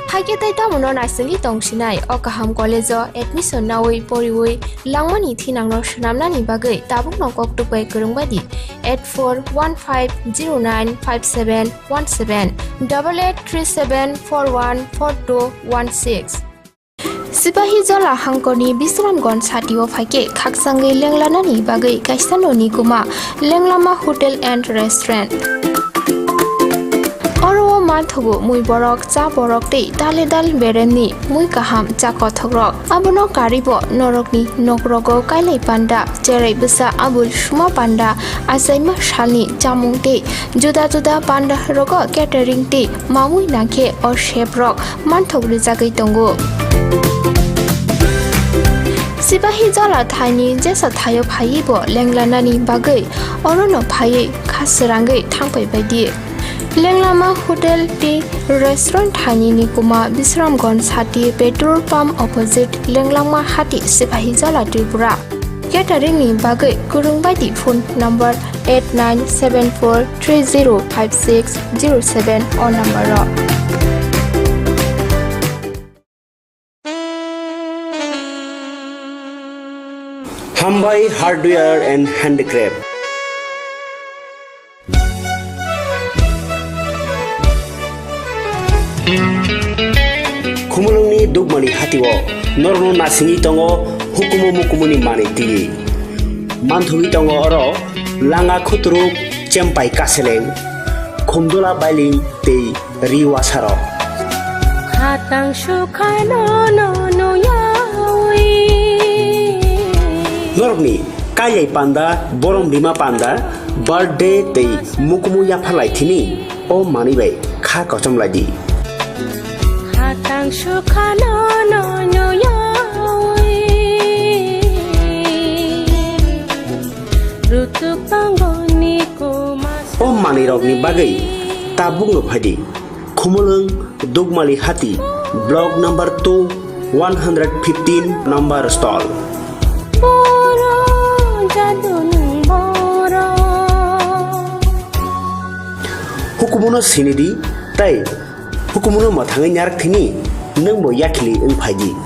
Haike tai tamuno naisali tongsinai o kaham college o admission nawai poriwai langmani thinangno shnamnani bagai tabukno koktupai kurungbadi 8415095717 8837414216 Sipahi Jala Hangkoni Bisramgon Satio Fake Kaksangi Lenglanani Bagai Kaisano Nikuma Lenglama Hotel and Restaurant Oro Mathogo Mui Borok Cha Borok Te Daledal Bereni Mui Kaham Cha Kothogrok Abono Karibo Norokni Nokrogo Kailai Panda Jerai Bisa Abul Shuma Panda Asaima Shalni Jamung Te Juda Juda Panda Rogo Catering Te Mamui Nake or Chef Rock Manthog Rizagai Tongo Sipahi Jala Thaini Jesa Thayo Phaibo Lenglanani Bagai Orono Phai Khasrangai Thangpai Baidi Lenglama Hotel Tea Restaurant Thani Nikuma Bisramgon Hati Petrol Pump Opposite Lenglama Hati Sipahi Jala Tripura Catering ni Bagai Kurung Baidi phone number 8974305607 or number Khumpui Hardware and Handicraft Khumulungni dugmani hatiwo norno nasini tongo hukumu mukumuni maniti manthuli tongo oro langa khutruk chempai kaseleng khumdola bailing te riwasaro Hatang shukai no no no yawi Norni kayai panda borom bima panda birthday te mukumu yaphalai thini o manibai kha kochom ladi Hatang shukai no no no yawi Rutuk tanggoni kumas o manirokni bagai tabung no phadi Khumulung Dugmali Hati block number 2 115 number stall Hukumuno sinidi tai hukumuno mathangai nyarak thini nangbo yakili ungphaji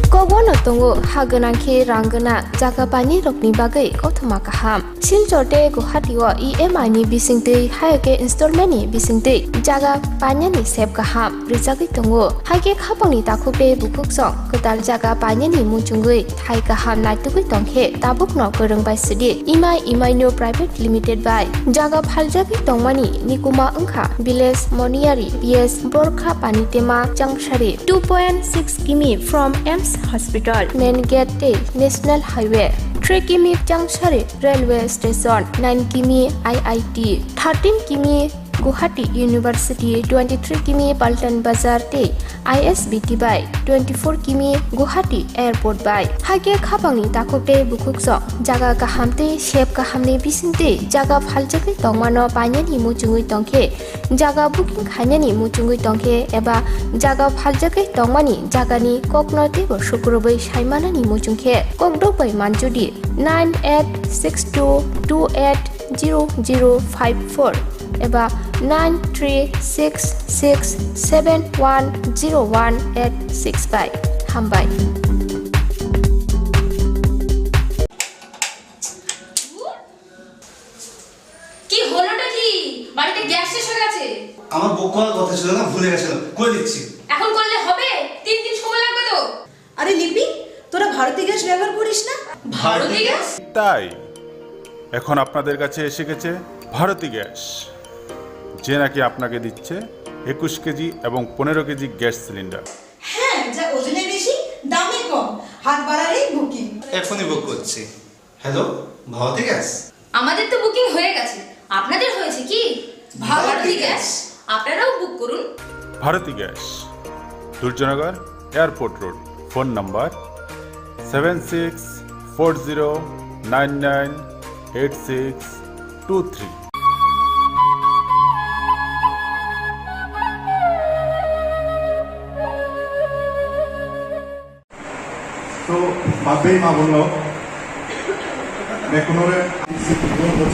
Kogono tongo haganangke ranggana jaga pani rokni bagai kothoma kaham Silchote Guwahatiwa EMI ni bisingte haike installment ni bisingte jaga panya ni sep kaham rijagi tongo haike khapangni takhupe bukuksong kotal jaga panya ni muchungui thai kaham naitugui tongkhe tabukno korongbai sidi imai no private limited by jaga phaljagi tongmani nikuma ungkha village moniari PS Borkha Panitema Changshari 2.6 km from Ems Hospital main gate National Highway 3 km Changshari Railway Station 9 km IIT 13 km Guwahati University 23 km Paltan Bazar te ISBT by 24 km Guwahati Airport by hage khapangni takhote bukukso jaga kahamte shep kahamne bisinte jaga phaljagi tongmano panyani muchungui tongkhe jaga booking khainani muchungui tongkhe eba jaga phaljagi tongmani jagani koknote bo shukrobai saimanani muchungkhe kokdobai manjudi 9862280054 eba 9366710185 Khumpui করার কথা ছিল না, ভুলে গেছিলাম, করে দিচ্ছি। এখন করলে হবে? 3 দিন সময় লাগবে তো। আরে লিপি, তোরা ভারতী গ্যাস ব্যবহার করিস না? ভারতী গ্যাস? তাই এখন আপনাদের কাছে এসে গেছে ভারতী গ্যাস, যে নাকি আপনাকে দিচ্ছে 21 কেজি এবং 15 কেজি গ্যাস সিলিন্ডার। হ্যাঁ, যা ওজনে বেশি দামে কম, হাত বাড়ালেই বুকিং। এখনই বুক করছি। Hello, Bharati gas? আমাদের তো বুকিং হয়ে গেছে, আপনাদের হয়েছে কি? ভারতী গ্যাস, আপনারাও বুক করুন। Bharati gas, Durjoynagar airport road. Phone number 7640998623। तो बाबे माबुलो Mekunore was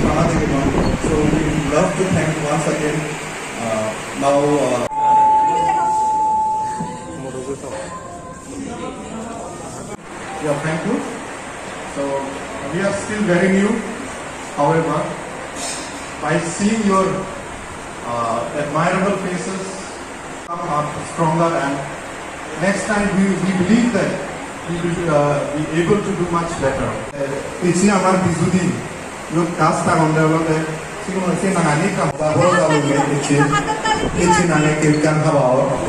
so we love to thank once again now yeah, thank you. So we are still very new, however by seeing your admirable faces come up stronger, and next time we believe that we will be able to do much better. It's in our bizudi. Look, casta on the other. It's in an anika. It's in an anika.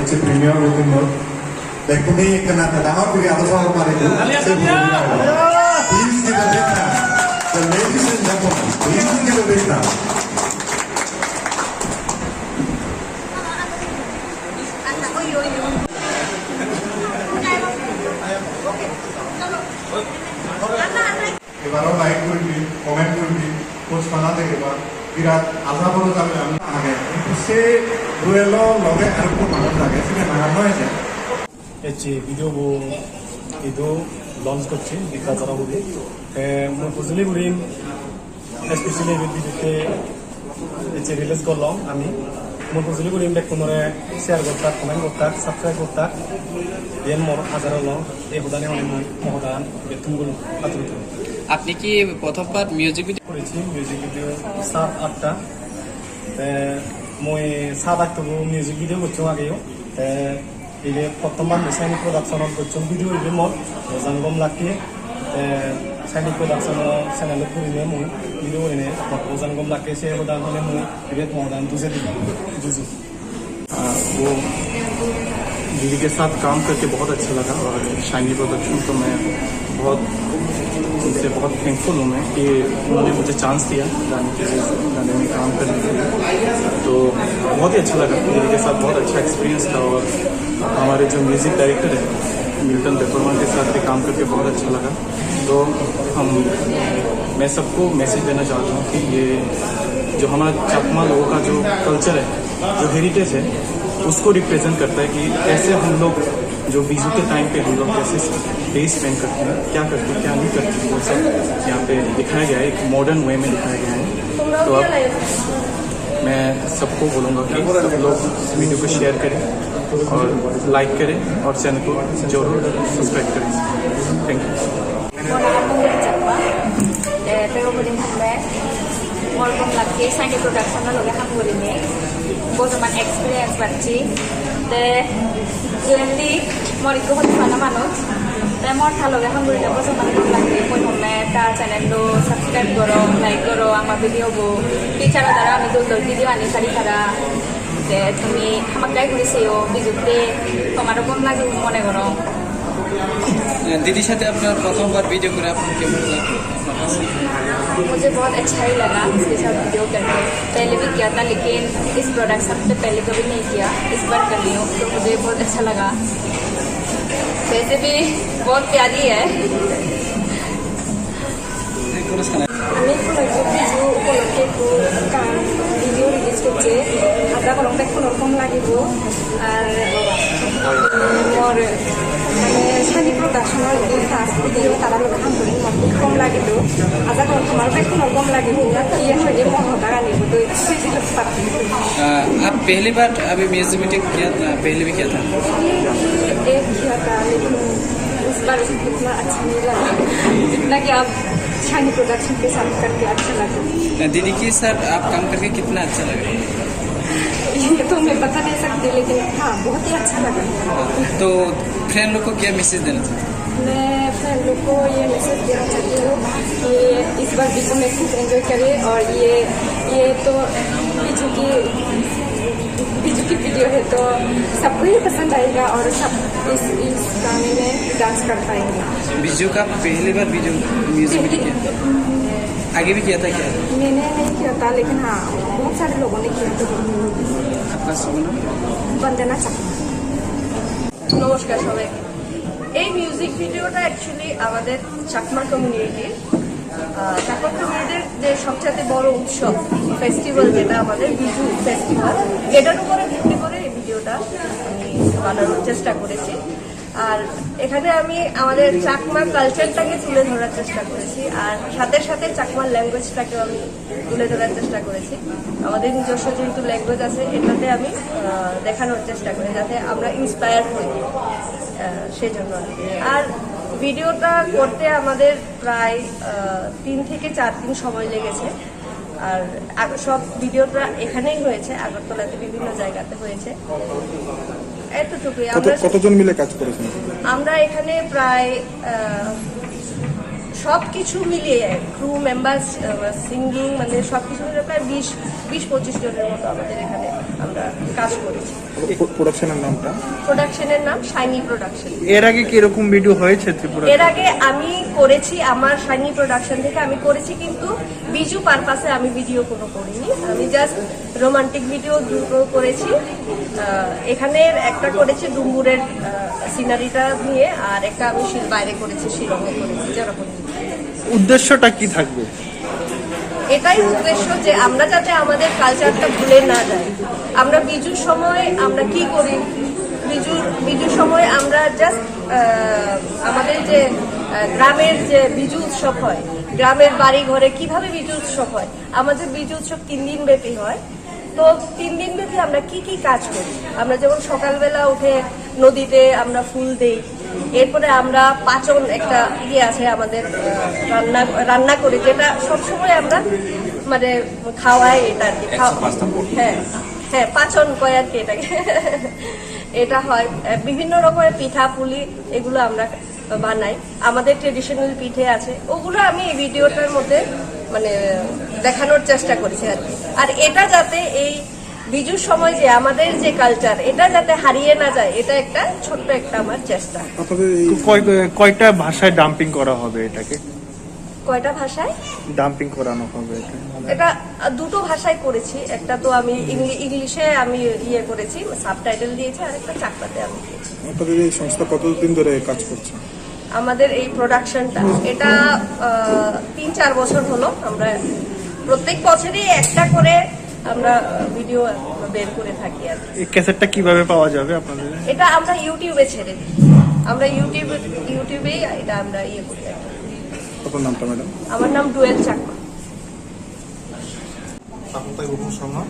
It's a premier looking note. The Kuni can at the Dama Puri Abasar Maridu. Please give a big hand. The ladies and gentlemen, please give a big hand. এবারও like করবি, comment করবি, post বানাতে এবার বিরাট আশা বড় যাবে আমি আগে কিন্তু সে রুয়েল লগে আর খুব মানুষ লাগে সেটা নাগানো হয়েছে এই ভিডিওবো ইদো লঞ্চ করছি বিকাশরা বলি মই বুঝলি বুড়িম স্পেশালি ভিডিওতে এই রিলিজ করলাম আমি মই বুঝলি বুড়িম দেখুনরে শেয়ার করতা কমেন্ট করতা সাবস্ক্রাইব করতা দেন মোর হাজার লং এই হুদানে অনেক মহদান বেতুনগুলো আতুত আপনি কি প্রথমবার মিউজিক ভিডিও করেছি মিউজিক ভিডিও 7-8টা মই 7-8টা মিউজিক ভিডিও করছি আগেও এই প্রথমবার সাইনি প্রোডাকশন করছি ভিডিও ইবে মোর জানগম লাকিয়ে সাইনি প্রোডাকশন চ্যানেল করিলে মই ভিডিও এনে জানগম লাকিয়ে সে উদান হলে মই ইবে মহদান দুজে দুজু वो दीदी के साथ काम करके बहुत अच्छा लगा और शाइनी प्रोडक्शन तो मैं उनसे बहुत थैंकफुल हूँ मैं कि उन्होंने मुझे चांस दिया गाने में काम करने के लिए, तो बहुत ही अच्छा लगा। दीदी के साथ बहुत अच्छा एक्सपीरियंस था और हमारे जो म्यूज़िक डायरेक्टर है मिल्टन पेपरमैन के साथ भी काम करके बहुत अच्छा लगा। तो मैं सबको मैसेज देना चाहता हूँ कि ये जो हमारा चकमा लोगों का जो कल्चर है, जो हेरिटेज है, उसको रिप्रेजेंट करता है कि कैसे हम लोग जो बीजू के टाइम पे हम लोग कैसे डे स्पेंड करते हैं, क्या करते हैं क्या नहीं करते, वो सब यहाँ पे दिखाया गया है, एक मॉडर्न वे में दिखाया गया है। तो अब मैं सबको बोलूँगा कि सब लोग वीडियो को शेयर करें और लाइक करें और चैनल को जरूर सब्सक्राइब करें। Thank you. Welcome lagi saya production lo lagi ham boleh ni, bos zaman experience baca, the generally mori ko hoti mana manut, the mor thalo lagi ham boleh bos zaman lagi pun home ta channel lo subscribe karo, like karo, ama video bo, bicara dara ami dol video ani sari kara, the kami hamakai kuri seyo, bijute, tomaro pun lagi mone karo. दीदी साथ अपना प्रथम बार video करा आपको कैसा लगा? मुझे बहुत अच्छा ही लगा इसके साथ वीडियो करके। पहले भी किया था लेकिन इस प्रोडक्शन से पहले कभी नहीं किया, इस बार कर रही हूँ तो मुझे बहुत अच्छा लगा। वैसे भी बहुत प्यारी है। আমি ভিডিও উপলক্ষে ভিডিও রিলিজ করছে আধা কলমটা কোনোরকম লাগিব আর মোর মানে শানি প্রোডাকশনের ফার্স্ট ভিডিও তারা লোক কাম করি মত কম লাগিব আধা কলম তোমার কোনোরকম লাগিব ইয়ে হয়ে মন হতা লাগিব তো आप पहली बार अभी म्यूजिक वीडियो किया था, पहले भी किया था? एक किया था लेकिन इस बार इतना अच्छा नहीं लगा जितना कि आप शानी प्रोडक्शन के साथ करके अच्छा लगा। दीदी के साथ आप काम करके कितना अच्छा लगा? तो मैं बता नहीं सकती लेकिन हाँ बहुत ही अच्छा लगा। तो फ्रेंड लोग को क्या मैसेज देना चाहते हैं? मैं फ्रेंड लोग को ये मैसेज देना चाहती हूँ कि इस बार वीडियो में खूब एंजॉय करें और ये तो बीजू की वीडियो है तो सबको ही पसंद आएगा और सब इस गाने में डांस कर पाएंगे। बीजू का पहली बार वीडियो म्यूजिक वीडियो किया, आगे भी किया था क्या? मैंने नहीं किया था लेकिन हाँ बहुत सारे लोगों ने किया था। आपका सुना वंदना चाकमा। নমস্কার সবাইকে। এই মিউজিক ভিডিওটা অ্যাকচুয়ালি আমাদের চাকমা কমিউনিটির যে সবচেয়ে বড় উৎসব ফেস্টিভ্যাল যেটা আমাদের বিজু ফেস্টিভ্যাল, এটার উপরে ভিত্তি করে এই ভিডিওটা আমি বানানোর চেষ্টা করেছি। আর এখানে আমি আমাদের চাকমা কালচারটাকে তুলে ধরার চেষ্টা করেছি আর সাথে সাথে চাকমা ল্যাঙ্গুয়েজটাকেও আমি তুলে ধরার চেষ্টা করেছি। আমাদের নিজস্ব যেহেতু ল্যাঙ্গুয়েজ আছে এটাতে আমি দেখানোর চেষ্টা করি যাতে আমরা ইন্সপায়ার হই সেজন্য। আর ভিডিওটা করতে আমাদের প্রায় 3 থেকে 4 দিন সময় লেগেছে। আর সব ভিডিওটা এখানেই হয়েছে, আগরতলাতে বিভিন্ন জায়গাতে হয়েছে। এতটুকুই। কতজন মিলে কাজ করেছেন? আমরা এখানে প্রায় সবকিছু মিলিয়ে ক্রু মেম্বার্স, সিঙ্গিং মানে সবকিছু মিলিয়ে প্রায় 20-25 জনের মতো আমাদের এখানে আমরা কাজ করেছি। প্রোডাকশনের নামটা? প্রোডাকশনের নাম শাইনি প্রোডাকশন। এর আগে কি এরকম ভিডিও হয়েছে ত্রিপুরা? এর আগে আমি করেছি আমার শাইনি প্রোডাকশন থেকে আমি করেছি, কিন্তু বিজু পারপাসে আমি ভিডিও কোনো করিনি। আমি জাস্ট রোমান্টিক ভিডিও দুটো করেছি। এখানে একটা করেছি ডুম্বুরের সিনারিটা নিয়ে আর একটা আমি বাইরে করেছি, শিলংয়ে করেছি। যেরকম উদ্দেশ্যটা কি থাকবে? এটাই উদ্দেশ্য যে আমরা যাতে আমাদের কালচারটা ভুলে না যাই। আমরা বিজুর সময় আমরা কি করি, বিজুর সময় আমরা জাস্ট আমাদের যে গ্রামের যে বিজু উৎসব হয়, গ্রামের বাড়ি ঘরে কিভাবে বিজু উৎসব হয়। আমাদের বিজু উৎসব 3 দিন ব্যাপী হয়। তো 3 দিন ব্যাপী আমরা কি কি কাজ করি। আমরা যেমন সকালবেলা উঠে নদীতে আমরা ফুল দেই, এরপরে আমরা পাচন একটা আছে আমাদের রান্না করি, যেটা সবসময় আমরা মানে খাওয়াই এটা আর কি। হ্যাঁ পাচন কয় আর কি এটাকে। এটা হয় বিভিন্ন রকমের পিঠা পুলি, এগুলো আমরা বানাই। আমাদের ট্রেডিশনাল পিঠে আছে, ওগুলো আমি এই ভিডিওটার মধ্যে মানে দেখানোর চেষ্টা করেছি আর কি। আর এটা যাতে এই বিজুর সময় যে আমাদের যে কালচার এটা যাতে হারিয়ে না যায়, এটা একটা ছোট্ট একটা আমার চেষ্টা। কয়টা ভাষায় ডাম্পিং করা হবে এটাকে? কয়টা ভাষায় ডাম্পিং করানো হবে এটা? দুটো ভাষায় করেছি। একটা তো আমি ইংলিশে আমি করেছি, সাবটাইটেল দিয়েছি, আর একটা চাকমাতে আমি দিয়েছি। আপনাদের এই সংস্থা কতদিন ধরে কাজ করছে? আমাদের এই প্রোডাকশনটা এটা 3-4 বছর হলো। আমরা প্রত্যেক বছরই একটা করে আমরা ভিডিও বের করে থাকি আর কি। এই ক্যাসেটটা কিভাবে পাওয়া যাবে আপনাদের? এটা আমরা ইউটিউবে ছেড়ে দিই। আমরা ইউটিউবেই এটা আমরা করি আর কি। আপনার নামটা ম্যাডাম? আমার নাম dual Chakma. Takutai buku sama,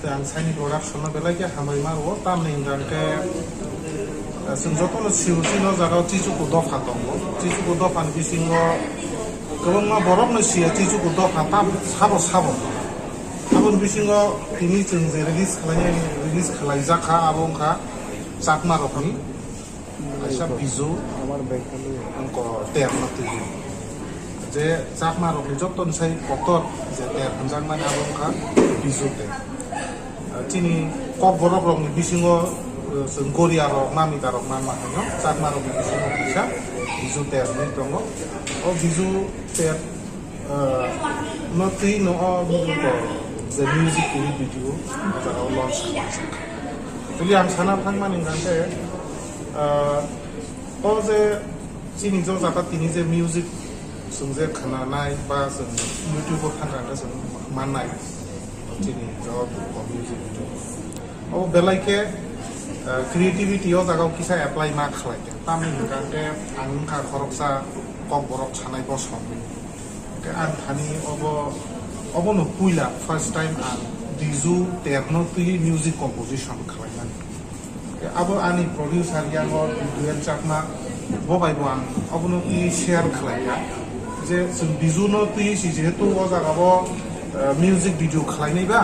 dan saya ini production belai ke hamai maru, tam nih jangke senjata lo siu lo jaga cicu kudo fatongo, cicu kudo fan bisingo, kalau nggak borok lo siu cicu kudo fatam sabo, abon bisingo ini cengze rilis kalai jaka abon ka sakma rokni, asya bizu, angko ter nanti. যে চাকমা রকনি যতন সাই কতর যে তের হামজাং মানে আবংখা বিজুতে চিনি cock বরক রকনি বিসিঙ্গ Garia rock Namita rock নাম মাহানো Chakma রকনি বিসিঙ্গ visa Biju তের নি দङ ও বিজু তের নতি ন বিজু ক যে মিউজিক ভিডিও যারা লঞ্চ খালামছে যদি आं साना फां माने गांसे ও যে চিনি ज जाता तिनि जे मिउजिक जों जे खोनानाय बा जों इउटिउबाव थांनानै जों माननाय दिनै जब मिउजिक भिडिअ औ बेलायके क्रिएटिभिटियाव जागाव किसा एप्लाइ मा खालायदों तामि गांगे आंखा खरकसा कक बरक सानाय बसम के आं थानि अबनो पुइला फर्स्ट टाइम आं बिजु तेरनो तुइ मिउजिक कम्पोजिशन खालायनानै अब आंनि प्रडिउसार यांगो डुएल चाकमा बबायबो आं अबनो इ शेयार खालायगा जे जों बिजुनो तुइ जेहेतु ओ जागाव मिउजिक भिडिअ खालायनायबा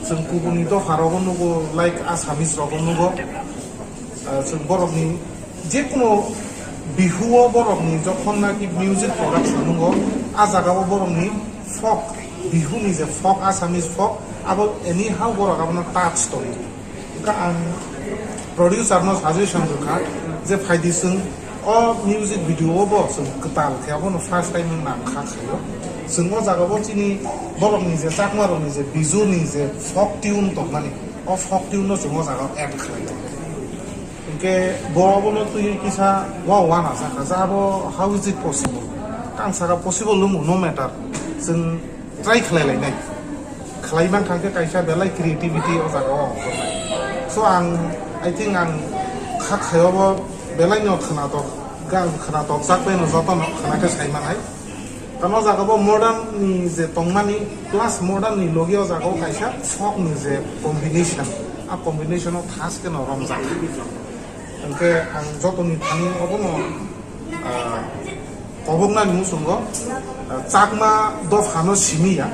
जों गुबुननि दफारावबो नुगौ लाइक आसामिसरावबो नुगौ जों बर'नि जिखुनु बिहुआव बर'नि जखन नाकि मिउजिक प्रडाक्शन नुगौ आ जागाबो बर'नि फक बिहुनि जे फक आसामिस फक आबो एनि हाउ बर' गाबनो टाच दं का आं प्रड्यूसरनो साजेशन होखा जे फायदिसों अ मिउजिक भिडिअआवबो जों गोताल खायाबो फार्स्ट टाइम नाम खाखायो जों अ जागाबो चिनि बर'नि जे चाकमारनि जे बिजुनि जे फक ट्यून दं माने अ फक ट्यूननो जों अ जागाव एड खालामो इनके बर'बोनो तुइ किसा वा ना जाखा जाबो हाउ इज इट पसिबल कांसारा पसिबल नो मैटर जों ट्राई खालायलायनाय खालायबां थांखे कायसा बेलाय क्रिएटिविटी अ जागाव सो आं आई थिंक आं खाखायावबो बेलायनो खोनादक जाकबायनो जतन खोनाखे सायमानाय तानो जागाबो मॉडर्ननि जे तंमानि प्लस मॉडर्ननि लगियाव जागाव कायसा फकनि जे कम्बिनेशन आ कम्बिनेशनाव थासके न रमजा इनके आं जतनि थानि अबनो कबंना नुसुंगो चाकमा दफानो सिमिया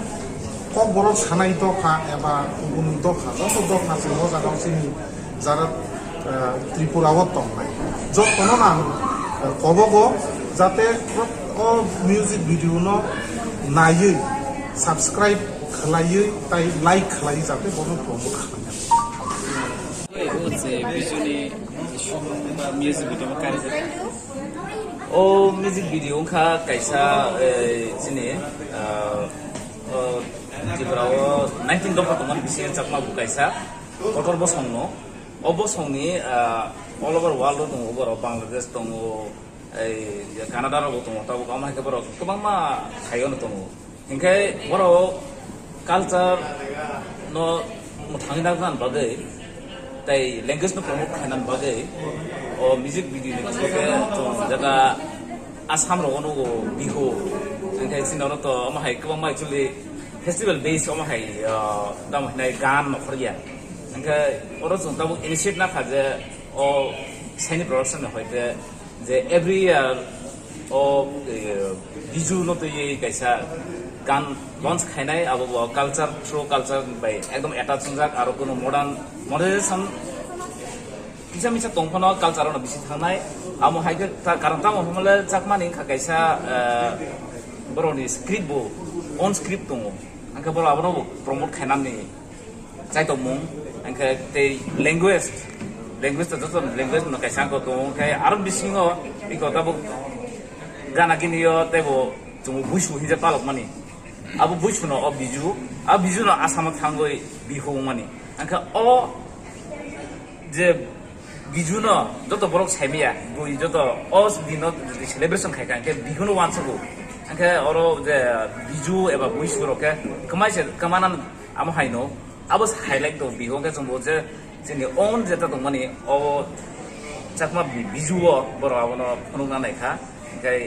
कक बर सानाय दफा एबा गुबुन दफा जत दफा जों जागाव सिनि যারা ত্রিপুরাও তংনাই যতন নাম কবগো যাতে মিউজিক ভিডিও নাইयै সাবস্ক্রাইব খালাयै তাই লাইক খালাই যাতে বড় প্রমোট খালায় ओ म्यूजिक वीडियो का कैसा जिने जिब्राव 19 दफा तमन बिसे चाकमा बुकाइसा कटर बसंनो अबसंनि ऑल ओवर वर्ल्ड दङ बर बांलादेश दङ ए कानाडा राव दङ ताबो कामायके बर गोबां मा थायोनो दङ हिंखाय बर कालचार न थांगिना गान बागै ताई लैंग्वेज न प्रमोट खायनान बागै ओ म्यूजिक वीडियो नि के जगा आसाम राव न बिहु हिंखाय सिनाव त अमाहाय गोबां मा एक्चुअली फेस्टिवल बेस अमाहाय दामहनाय गान नखरिया इनके और जों ताबो इनिशिएट ना खाजे ओ साइनि प्रोडक्शन न होइते जे एवरी ईयर ओ बिजु न तो ये कैसा गान लॉन्च खाइनाय अब कल्चर थ्रू कल्चर बाय एकदम एटाच जाक आरो कोनो मॉडर्नाइजेशन किसा मिसा तंफनो कल्चर न बिसि थांनाय आमो हाइके कारण ता हमले जाकमानि खायसा बर'नि स्क्रिप्ट बो ऑन स्क्रिप्ट दङ आंखा बर' आबनो प्रमोट खाइनानै जायतो मुं आंखा ते लैंग्वेज तो जतो लैंग्वेज न कैसा को तो काय आरो बिसिङो इको ताबो गाना किनियो तेबो जों बुइसु हिजा पालक मानि आबो बुइसु न अ बिजु न आसाम थांगoi बिहु मानि आंखा अ जे बिजु न जतो बरक साइमिया बुइ जतो अ दिन सेलिब्रेशन खायका के बिहु न वानसको आंखा अरो जे बिजु एबा बुइसु रके कमाइसे कमानान आम हाइनो अब हाइलाइट दो बिहु के जों जे जोंनि ओन जेता दं माने अ चाकमा बिजुओ बर' आबनो फनुना नायखा ओमफ्राय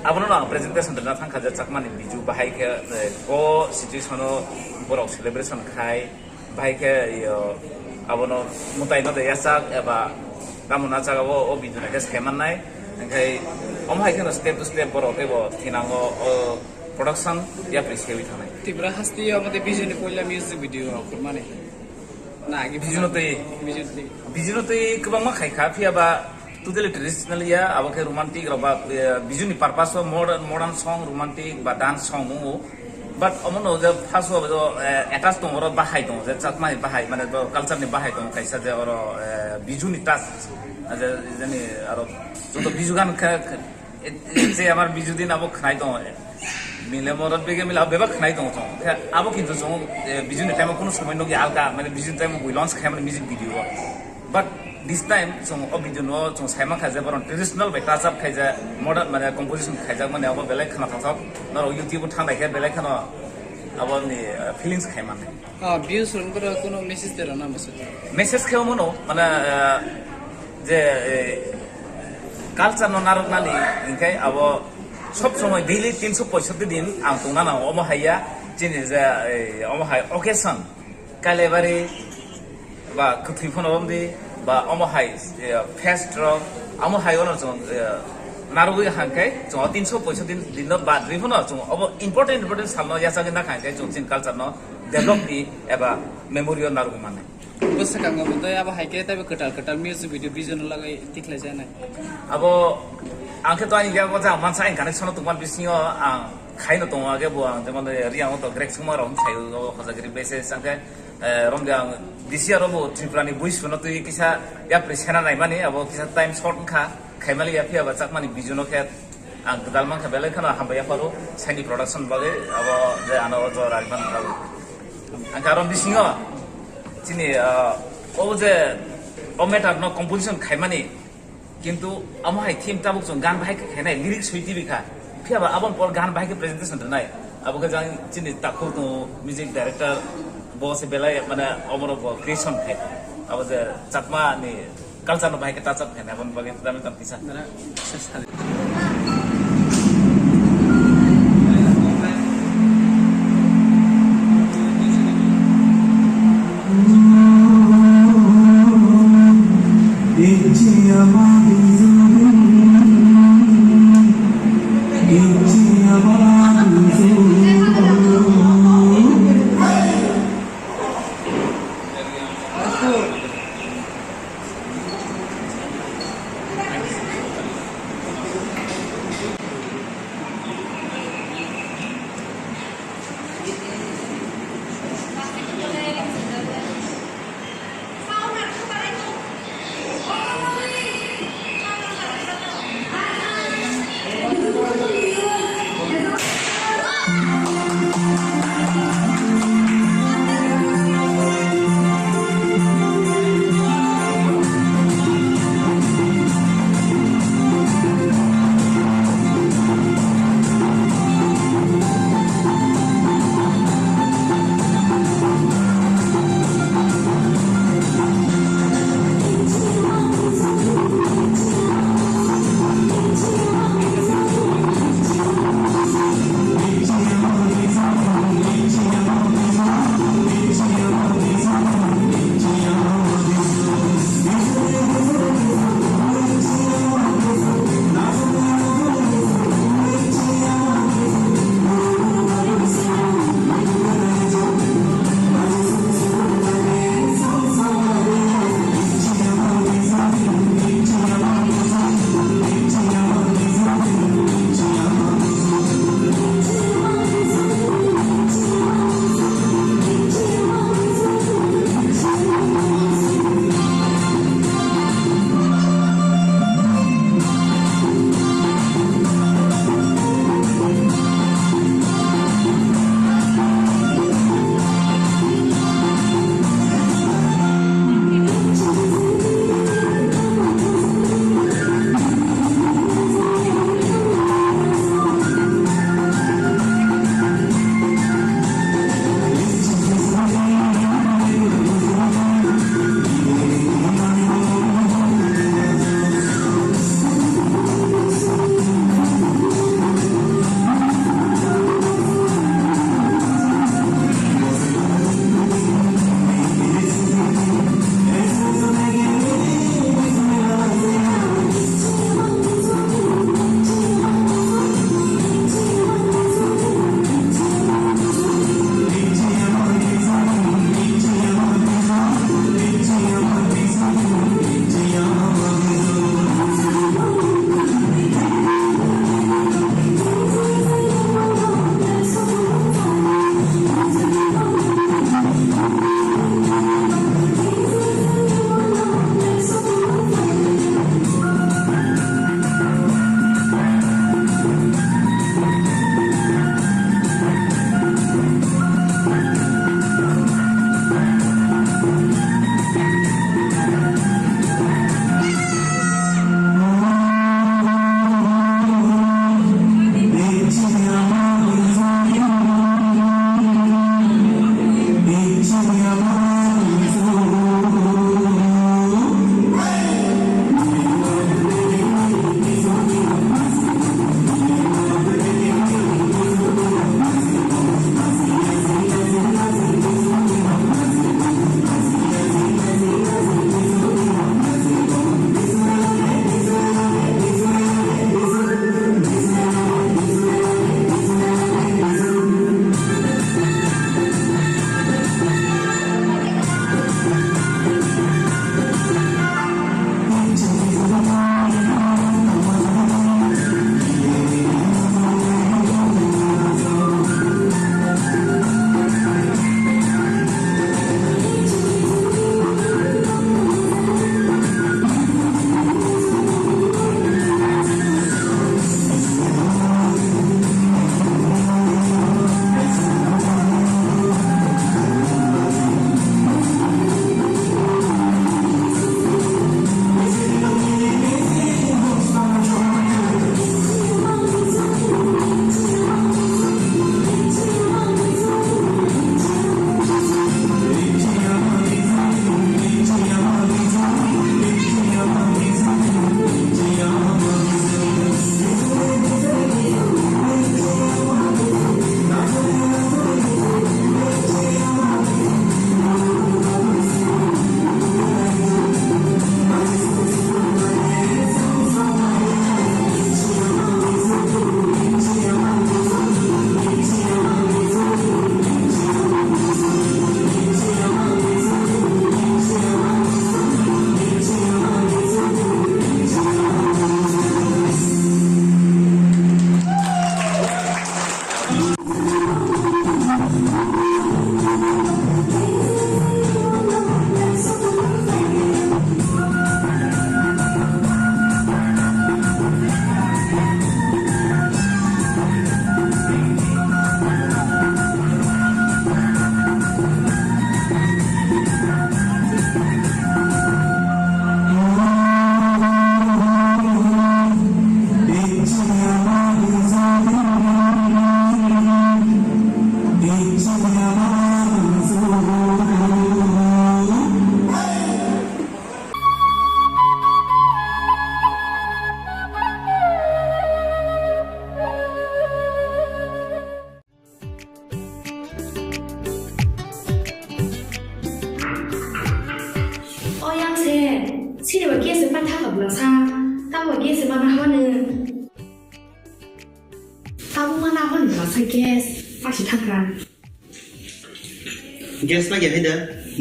आबनो ना प्रेजेन्टेसन दना थांखा जे चाकमानि बिजु बाहायके ओ सिचुएसनो बर' सेलिब्रेशन खाय बाहायके आबनो मुताइनो दे यासाक एबा रामना चागाव अ बिजु नायके सेमाननाय ओमफ्राय अमहायके स्टेप टु स्टेप बर' तेबो थिनांगो प्रोडक्शन या प्रिसेबि थानाय तिब्रा हस्ती আমাদের বিজনে পয়লা মিউজিক ভিডিও করমানে ना बिजुनोते गोबां मा खायखा फियाबा टोटली ट्रेडिशनल या आबके रोमांटिक रबा बिजुनि पर्पस मॉडर्न सॉन्ग रोमांटिक बा डांस सॉन्ग नो बट अमनो जे फासो एटाच दं और बाहाय दं जे चाकमानि बाहाय माने कल्चरनि बाहाय दं कैसा जे और बिजुनि टाच जे जनि आरो जतो बिजुगान जे आमार बिजुदिन आबो खनाय दं मिले मरद बेगे मिला बेबा खनाय दं तो आबो किन्तु जों बिजुनि टाइम कोनो समय नगि आलगा माने बिजुनि टाइम वी लॉन्च खायमन music video but this time जों अ वीडियो नो जों सायमा खाजे बरन ट्रेडिशनल बाय टाच अप खायजा मॉडर्न माने कंपोजिशन खायजा माने अब बेले खना थाथाव न यूट्यूब थांनाय के बेले खना अब नि फिलिंग्स खायमान व्यूज रंगर कोनो मेसेज देरा ना मेसेज खायमनो माने जे कालचार न नारकनानि इनखाय अब सब समय डेली 365 दिन आं तंना ना अमहाया जिनि जे अमहाय ओकेशन कालेबारि बा कुथि फनबमदि बा अमहाय फेस्ट अमहाय अन जों नारगै हांखाय जों 365 दिन बाद रिफन जों अब इम्पोर्टेन्ट सालनो यासा गना खांखाय जों जिन कल्चर न डेभलप नि एबा मेमोरियल नारगु माने गोसोखांगो मोनदों अब हाइके तब कटाल म्यूजिक भिडियो बिजन लगे तिखलाय जानाय अब आंखे तो आनी गया बजा मानसा इन कनेक्शन तो मान बिसियो आं खाइनो तो आगे बो आं जमन रिया तो ग्रेक सुमार हम खायो खजागिरि बेसे संगे रंगे आं दिसिया रबो त्रिपुरानि बुइस फनो तो किसा या प्रेसेना नाय माने अब किसा टाइम शॉर्ट खा खाइमाली या फिया बचाक माने बिजनो खे आं गदाल मान बेले खना हामबाया पारो साइनि प्रोडक्शन बागे अब जे आनो जो रागमान पारो आं कारण बिसियो चिनि ओ जे ओमेटा न कंपोजिशन खाइमानी किंतु अमाय थीम ताबुक जों गान बाहाय खानाय लिरिक्स होइति बिखा फियाबा आबन पर गान बाहाय प्रेजेंटेशन दनाय अब के जां चिनि ताखौ तो म्यूजिक डायरेक्टर बॉस बेलाय माने अमर क्रिएशन खाय अब जे चाकमा नि कल्चर न बाहाय के टाचअप खानाय अपन बागे दामे तम पिसा mana hone tabu mana hone la sai gas pasti thakran gas lagi ada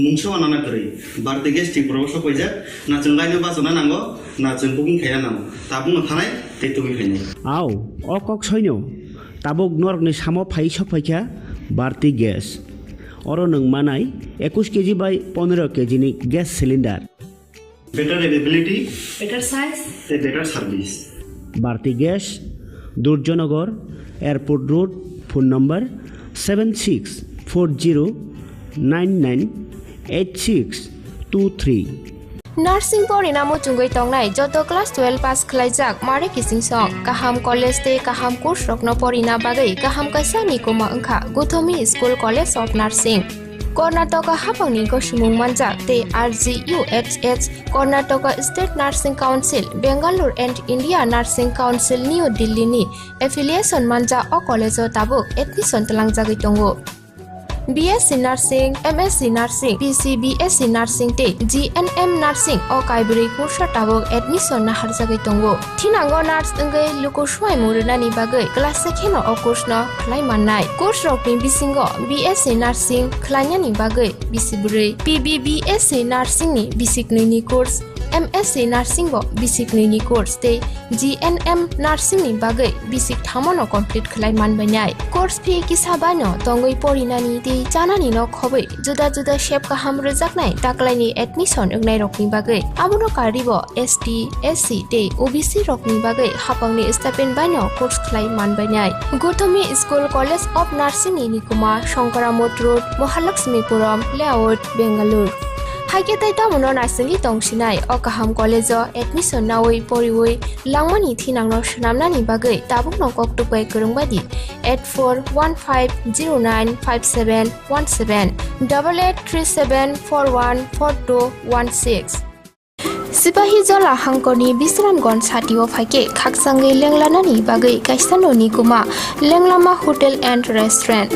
mungso anak kiri berarti gas di proses kerja na cengkainya basona nanggo na cengkuking kaya namo tabung nganai tetumi kaya aw okok soino tabuk nork ni samo phai sokpaikha barti gas oro nang manai 21 kg by 15 kg ni gas cylinder better availability better size better service barti gas Durjonagar airport road phone number 7640998623 Nursing pori namo chungoi tongnai joto class 12 pass khlaijak mare kising song kaham college te kaham course rokno pori na bagai kaham kaisa ni koma angkha Guthomi School College of Nursing Karnataka hapangni ko sumung manjak te RGUHH Karnataka State Nursing Council Bangalore and India Nursing Council New Delhi ni affiliation manja o college o tabuk admission talangjagoi tongo BSc Nursing, MSc Nursing, BSc Nursing te GNM Nursing o kaibri kursa tabok admission na harjagai tongo. Thinango nurse engai lukoshwai murunani bagai class sekheno o course no khlai mannai. Course rokni bisingo BSc Nursing khlainani bagai bisiburi PBBSc Nursing ni bisiknini course MSc Nursing bo bisiknini course te GNM Nursing ni bagai bisik thamono complete khlai manbainai. Course fee kisabano tongoi porinani te janani no khobai juda juda shape kaham rejaknai taklaini admission engnai rokni bagai abuno karibo ST SC te OBC rokni bagai hapangni stipend baino course khlai manbainai. Guthomi School College of Nursing ni Nikuma Shankaramot Road Mahalakshmipuram Layout Bangalore Haiketai tamuno narsing tongsinai o kaham college o admission nawai poriwai langmani thinangno shnamnani bagai tabuk no koktupai kurungbadi 8415095717 8837414216 Sipahi jola hangkoni Bisramgond satio phaike khaksangai lenglanani bagai kaisano ni kuma lenglama hotel and restaurant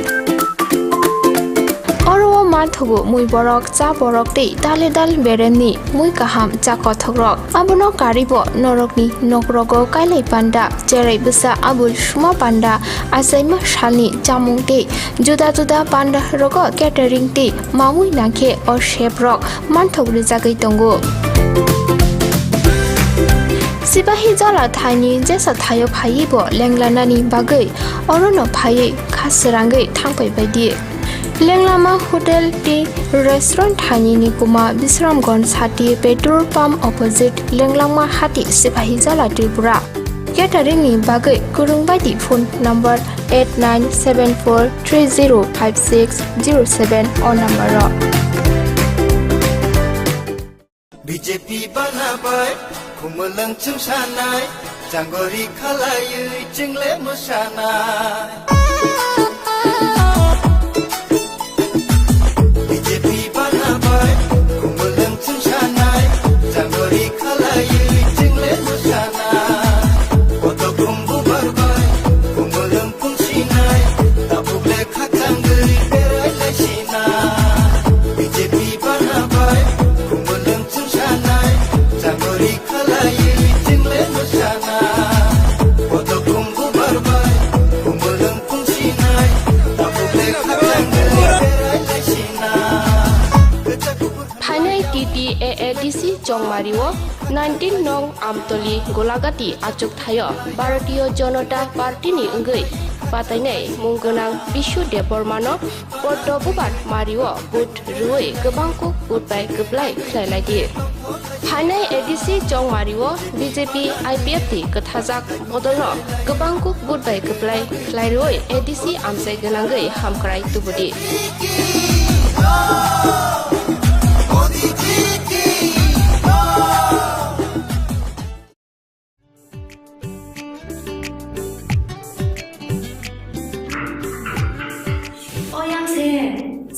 Oro mathugo mui borok cha borok te dale dal beremni mui kaham cha kothogrok abono karibo norokni nokrogo kailai panda cherai busa abul shuma panda asaima shalni chamung te juda juda panda rogo catering te mamui nakhe o chef rok manthogri jagai tongo Sipahi jala thani jesa thayo phaibo lenglanani bagai orono phai khasrangai thangpai baidi Lenglama Hotel T Restaurant Thani ni kuma Bisramgond Sati petrol pump opposite Lenglama Hati Sipahi Jala Tripura Catering ni bagai kurungbadi phone number 8974305607 on number BJP banabai khumulang chungsanai janggori khalai jingle mosanai AADC Chongmariwo 19 nong Amtoli Golagati achuk thayo Bharatiya Janata Party ni engai patainai munggonang Bishu Depormano Porto Bubar Mariwo But Ruwe Gobangko Budbai Geblai Khlailagi Hanai ADC Chongmariwo BJP IPFT Kathajak Bodolno Gobangko Budbai Geblai Khlairoi ADC Amsai Ganangai Hamkrai Tubudi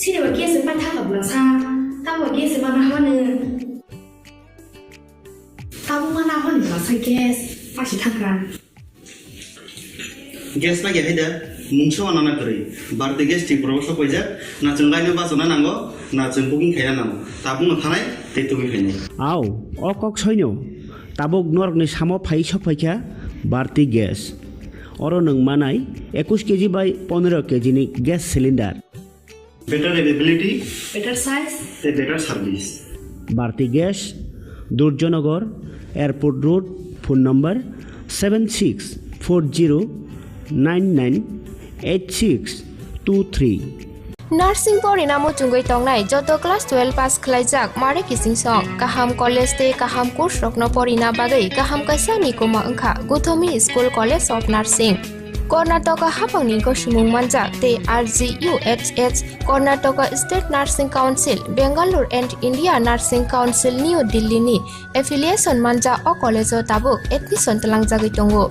Sini bagi sempat tak berasa, tahu bagi sempat mana. Tahu mana mana berasa gas, pasti thakran. Gas lagi ada mungso anak kiri berarti gas di proses kerja na cengkainya basona nanggo na cengkuking kaya namo tabung nganai tetumi kaya aw okok soino tabuk norokni samo phai sophaikha barti gas oro nung manai 21 kg by 15 kg ni gas cylinder better availability better size better service barti gas Durjonagar Airport Road phone number 7640998623 Nursing Porinamu Chungoi Tongnai Joto Class 12 Pass Khlaijak Mare Kising Song Kaham College Te Kaham Course Rokno Porina Bagai Kaham Kaisa Nikoma Angkha Guthomi School College of Nursing Karnataka Hapangni ko Sumung Manjak Te RGUHH Karnataka State Nursing Council Bangalore and India Nursing Council New Delhi ni affiliation manja o college o tabuk admission talang jagi tongo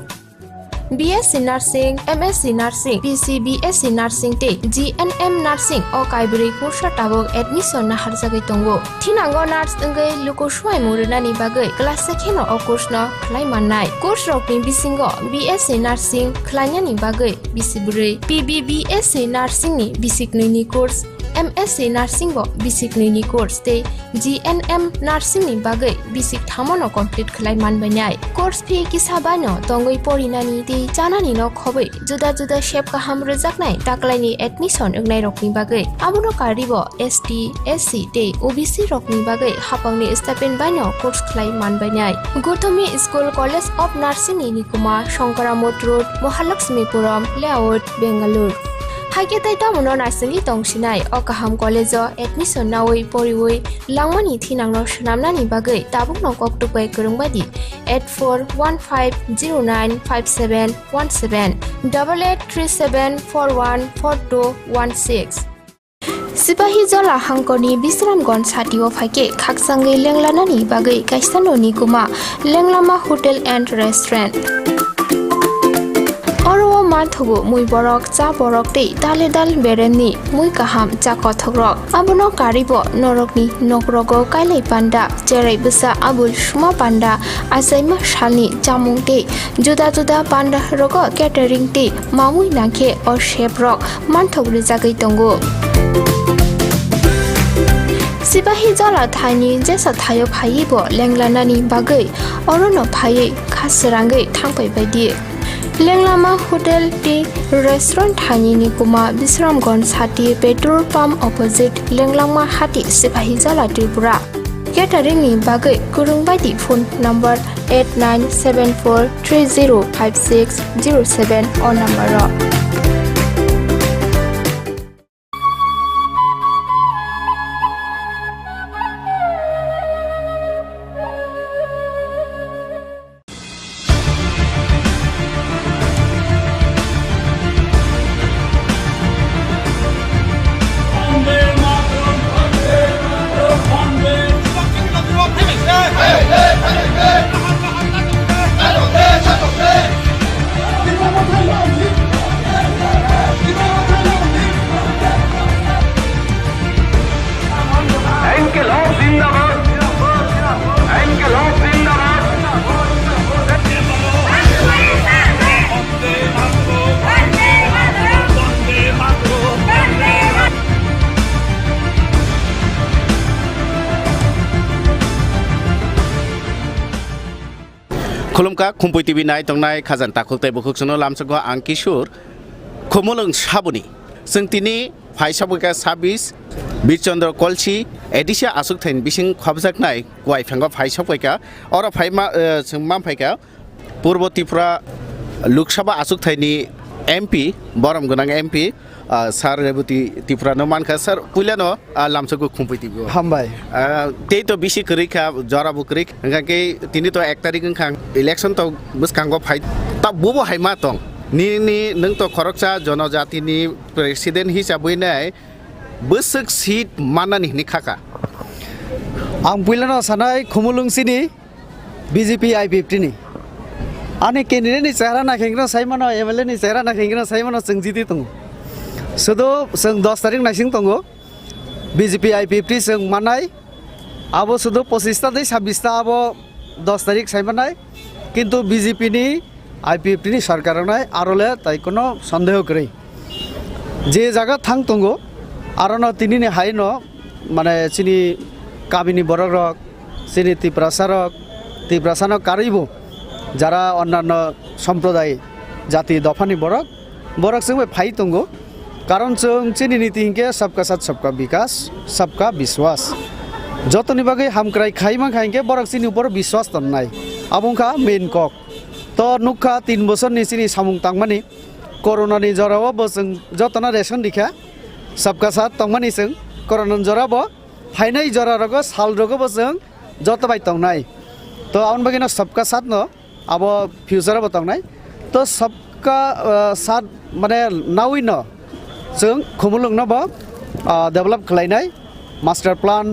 BSc Nursing, MSc Nursing, BSc Nursing te GNM Nursing o kaibri kursa tabok admission na harjagai tongo. Thinango nurse engai luko suai muruna ni bagai class second o course no khlai mannai. Course rokni bisingo BSc Nursing khlaina ni bagai bisiburi. PBBSc Nursing ni bisiknui ni course MSc Nursing bo basic ni course te GNM Nursing ni bagai basic thamono complete khlai manbanai course fee kisabano tongoi porinani te janani no khobai juda juda shape ka hamre jaknai taklaini admission engnai rokni bagai abuno karibo ST SC te OBC rokni bagai hapangni stipend bano course khlai manbanai Gothomi School College of Nursing ni Nikuma Shankaramot Road Mahalakshmipuram Layout Bangalore Haike tai tamuno nursing tongsinai o kaham college admission nawai poriwai langmani thinangno shnamnani bagai tabuk no koktukai kurungbadi 8415095717 8837414216 Sipahi Jola Hangkoni Bisramgon Satio Fake Kaksangai Lenglanani Bagai Kaisano Nikuma Lenglama Hotel and Restaurant Oro Marthogo Mui Borok Cha Borok Te Dale Dal Beremni Mui Kaham Cha Kothogrok Abono Karibo Norokni Nokrogo Kailai Panda Jerai Busa Abul Shuma Panda Asaima Shalni Chamung Te Juda Juda Panda Rogo Catering Te Mamui Nangke or Shape Rock Manthog Rizagai Tongo Sipahi Jola Thani Jesa Thayo Phaibo Lenglanani Bagai Orono Phai Khasrangai Thangpai Baidi Lenglama Hotel Tea Restaurant Thani Nikuma Bisramgon Sati Petrol Pump Opposite Lenglama Hati Sipahi Jola Tripura Catering ni bagai kurungbadi phone number 8974305607 or number Khulumka Khumpui TV nai tongnai khazan takhultai bukhuk sono lamsago ang Kishor khomolong sabuni sengtini phaisabika 26 Birchandra Kolchi edisha asuk thain bising khobjaknai kwai phanga phaisabika ora phaima sengmam phaika Purbo Tripura Lok Sabha asuk thaini MP boram gonang MP Sar Rebuti Tripura no manka sar puilano lamsago Khumpui TV hambai tei to bisi krika jara bukrik ngake tini to 1 tarik khang election to buskango phai ta bobo haima tong ni nang to khoroksa jonojati ni president hisabai nai busuk seat manani ni khaka ang puilano sanai khumulung sini BJP I50 ni ane candidate ni chehra na khengro saimano MLA ni chehra na khengro saimano sengjiti tongo sudo seng 10 tarik naising tongo BJP I50 seng manai abo sudo 25 ta dei 26 ta abo 10 tarik saimanai kintu BJP ni I50 ni sarkar nai arole tai kono sondeho kore je jaga thang tongo arono tini ni haino mane sini kabini borok rok sini Tripura sarok ত্রিপ্রাসানো কারিবো যারা অন্যান্য সম্প্রদায় জাতি দফানি বরক जों phi तंगो कारण जों चिनि नीति हिंके सबका साथ सबका विकास सबका विश्वास जतनि बागै हामक्राय खाइमा खाइके बरक चिनि ऊपर विश्वास तन्नाय आबुंखा मेन कक तो नुखा 3 बोसोरनि चिनि सामुं तांमानि कोरोनानि जरावबो जों जतना रेशन दिखा सबका साथ तंमानि जों कोरोनानि जराबो फाइनाय जरारगो सालरगोबो जों जतबाय तंनाय तो आउन बागिनो सबका साथ न अब फ्यूचरबो तंनाय तो सबका साथ माने नावै न जों खुमुलुंनबो डेभेलप खालायनाय मास्टार प्लान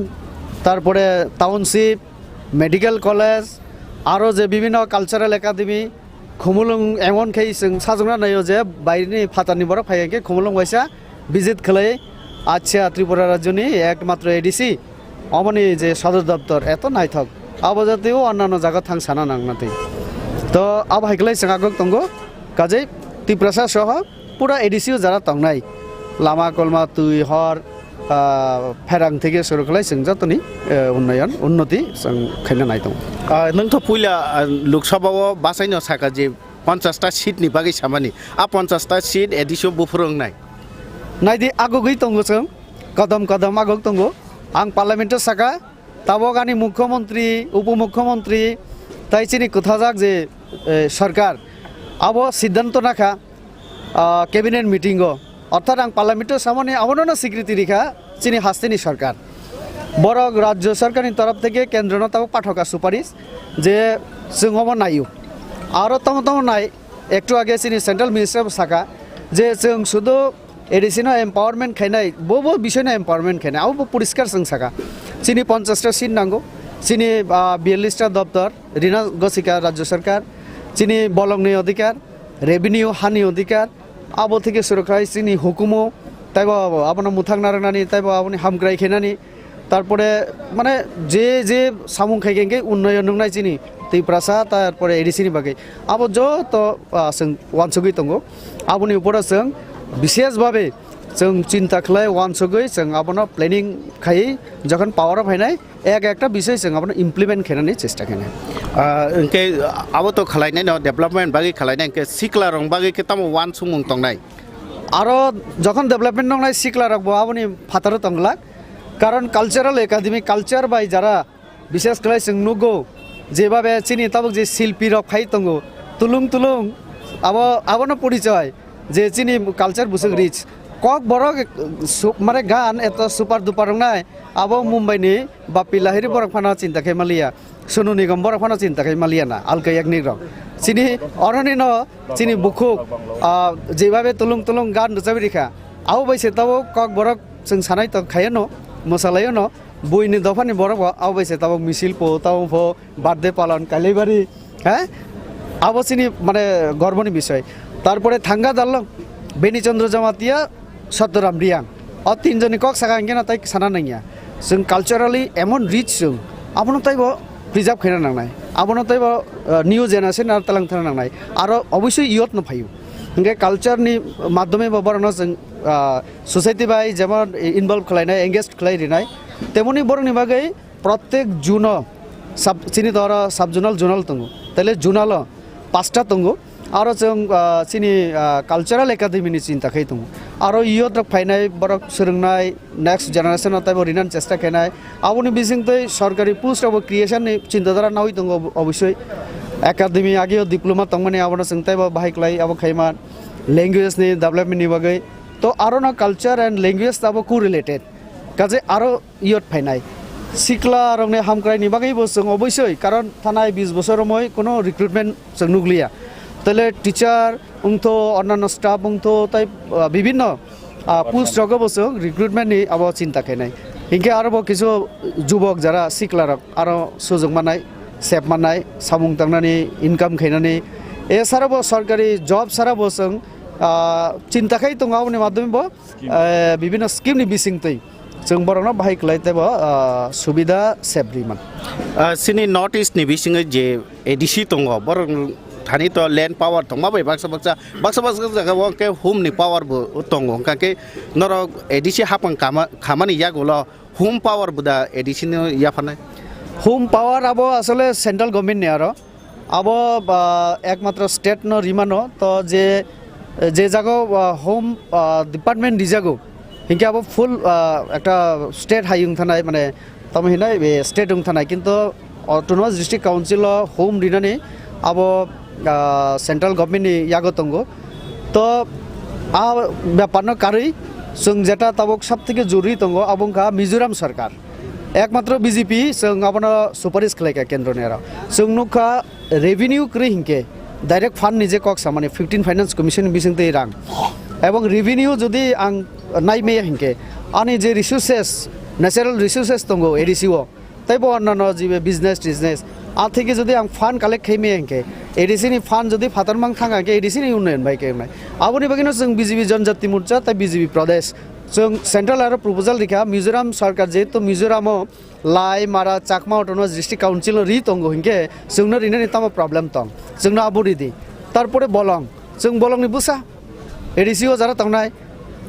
तारपरे टाउनशिप मेडिकल कलेज आरो जे विभिन्न कालचारेल एकाडेमी खुमुलुं एमन खाय जों साजुंना नायो जे बायनि फातानि बर फायके खुमुलुं वाइसा विजिट खालाय आच्छा त्रिपुरा राज्यनि एकमात्र एडिसि अमनि जे सदर दफ्तर एत नायथक आबजातिও অন্যান্য জায়গা थां साना नांनातै तो अब हाइकलाय जों आगक तंगो काजै त्रिपुरा सह पुरा एडिसिও যারা तंनाय लामा कलमा तुई हर फेरां থেকে শুরু খালাই जों जतनि उन्नयन उन्नति जों खायना नाय दं नोंथ' पुइला लोकसभायाव बासायनो साका जे 50टा सीटनि बागै सामानि आ 50टा सीट एडिसिও बुफुरंनाय नायदि आगगै तंगो जों कदम कदम आगक तंगो आं पार्लामेन्ट साका ताबगानि मुख्यमंत्री उपमुख्यमंत्री ताइचिनि कुथाजाक जे सरकार अब सिद्धांत नाखा कैबिनेट मीटिंग अर्थात आं पार्लामेंट सामने आवनो स्वीकृति रेखा चिनि हास्तेनि सरकार बर राज्य सरकारनि तरफ থেকে केंद्र ताबो पाठका सुपारिश जे जोंबो नायो आरो तम नाय एकटु आगे चिनि सेंट्रल मिनिस्टर साका जे जों शुद्ध एडिशनल एम्पावरमेंट खायनाय बबो विषयना एम्पावरमेंट खायनाय आबो परिष्कार जों साका चिनि 50टा सीट नांगौ चिनि 42टा दफ्तर रिना गसिका राज्य सरकार चिनि बलंनि अधिकार रेभिनिउ हानि अधिकार आबो থেকে सुरक्षा चिनि हुकुमो ताइबो आपना मुथां नारनानि ताइबो आपनि हामग्राय खेनानि तारपरे माने जे जे सामुं खायगेंगे उन्नयन नंनाय चिनि त्रिपुरासा तारपरे एडिसिनि बागै आबो जो तो जों वानसुगै दंगो आबोनि उपरा जों विशेष भावे जों चिंता खालाय वानसुगै जों आबोनो प्लेनिंग खायै जखन पावर फायनाय एक विषय जों आबोनो इमप्लिमेंट खेनानि चेष्टा खायनाय इनके अब तो खालायनाय न डेभलपमेंट बागै खालायनाय इनके सिक्ला रंग बागै के तम वान सुमुं तंनाय आरो जखन डेभलपमेंट नंनाय सिक्ला रंग आबोनि फातार तंगला कारण कालचारेल एकाडेमी कालचार बाय जारा विशेष खालाय जों नुगौ जेभाबे चिनि ताबक जे शिल्पी रक फाय तंगो तुलुं आबोनो परिचय जे चिनि कालचार बुसुं रिच कक बरक माने गान एत सुपार दुपार रंनाय आबो मुंबईनि बापी लाहिरि बरक फाना चिंता खाय मालिया सुनु निगम बरक फाना चिंता खाय मालिया ना आलका एकनि रक चिनि अरनि न चिनि बुखु जेभाबे तुलुं गान रजाबि रेखा आबो बैसे ताबो कक बरक जों सानाय त खाय न मोसालायो न बयनि दफानि बरक आबो बैसे ताबो मिसिल पो ताबो बार्थडे पालन कालीबारी हैं आबो चिनि माने गर्वनि विषय तारपरे थांगा दाललं बेनि चंद्र जमातिया सतराम रियां और 3 जनि कक सागा इंगे ना ताइ साना नंगिया जों कालचारेलि एमन रिच जों आबोनो ताइबो प्रिजार्व खायना नांनाय आबोनो ताइबो न्यू जेनारेशन आरो तालां थाना नांनाय आरो अबश्य इयत न फायु इंगे कालचारनि माध्यमे बरनो जों सोसाइटी बाय जेमन इनभल्व खालायनाय एंगेज खालायरिनाय तेमनि बरनि बागै प्रत्येक जुन सब चिनि दर सब जुनल तंगो तले जुनल 5टा तंगो आरो जों चिनि कालचारेल एकाडेमिनि चिंता खाय दं आरो इयत फायनाय बरक सोलोंनाय नेक्स्ट जेनारेशन ताइबो रिनान चेष्टा खायनाय आबोनि बिजिंतै सरकारि पोस्ट अब क्रिएशननि चिन्ताधारा नावै दं अवश्य एकाडेमी आगे डिप्लोमा तंगमानि आबोनो जों ताइबो बाहायख्लाय आबो खायमा लैंग्वेजनि डेभलपमेन्टनि बागै तो आरो ना कल्चर एंड लैंग्वेज ताबो को रिलेटेड काजे आरो इयत फायनाय सिक्ला रंने हामक्रायनि बागैबो जों अवश्य कारण थानाय 20 बोसोर मै कोनो रिक्रुटमेन्ट जों नुगलिया तले टीचार उंथो अन्यान्य स्टाफ उंथो ताइ विभिन्न पोस्ट जगह बसो रिक्रुटमेंट नि अब चिंता खायनाय हिंके आरो किछु जुबक जरा सिक्लारक आरो सुजुग मानाय सेफ मानाय सामुं तांनानि इनकाम खायनानि ए साराबो सरकारि जब साराबो जों चिंता खाय दंगावनि माध्यमबो विभिन्न स्किमनि बिसिंतै जों बरनो बाहायख्लाय ताइबो सुबिदा सेफ्रिमान सिनि नॉर्थ ईस्ट नि बिसिङै जे एडिसि दङ बर थानी तो लैंड पावर तो माबे बक्सा जगह के होम नि पावर बो तंगो के नर एडिसि हापं खामानि यागोल होम पावर बुदा एडिसि या फनाय হোম পাওয়ার আবো আসলে সেন্ট্রাল গভর্নমেন্ট নে আরো আবো একমাত্র স্টেট ন রিমানো তো যে জায়গা হোম ডিপার্টমেন্ট দিজাগো হিংকে আবো ফুল একটা স্টেট হাই থানায় মানে তবে হিনাই স্টেট থানায় কিন্তু অটোনমাস ডিস্ট্রিক্ট কাউন্সিল হোম দিনানি আবো সেন্ট্রাল গভর্নমেন্ট ইয়াগো তঙ্গো তো ব্যাপার কারই जों जेटा तबक सब থেকে জরুরি তঙ্গ আবংকা মিজোরাম সরকার একমাত্র বিজেপি जों আবনো সুপারিশ খালাইকা কেন্দ্র নেরা जों नुखा रेभिनिउ क्रि हिंके डाइरेक्ट फान्ड निजे कक्स माने 15 फाइनेंस कमिशन बिसिंते रां এবং রেভিনিউ যদি আং নাইমে হিংকে আনি যে রিসোর্সেস ন্যাচারাল রিসোর্সেস তঙ্গো এডিসিও তাইবো অন্যান্য যে বিজনেস आ থেকে যদি আং ফান্ড কালেক্ট খাইমে হিংকে এডিসিনি ফান্ড যদি ফাতারমাং থাঙ্গাকে এডিসিনি উন্নয়ন বাই কেমনাই আবনি বাগিনো जों বিজেপি জনজাতি মোর্চা তাই বিজেপি প্রদেশ जों सेंट्रल आरो प्रपोजल रिखा मिजोराम सरकार जेहेतु मिजोरामो लाई मारा चाकमा अटोनमास डिस्ट्रिक्ट काउंसिल रि तंगो हिंके जोंनो रिने तामा प्रॉब्लम तं जोंनो आबुरि दि तारपरे बलं जों बलंनि बुसा एडिसिओ जारा तंगनाय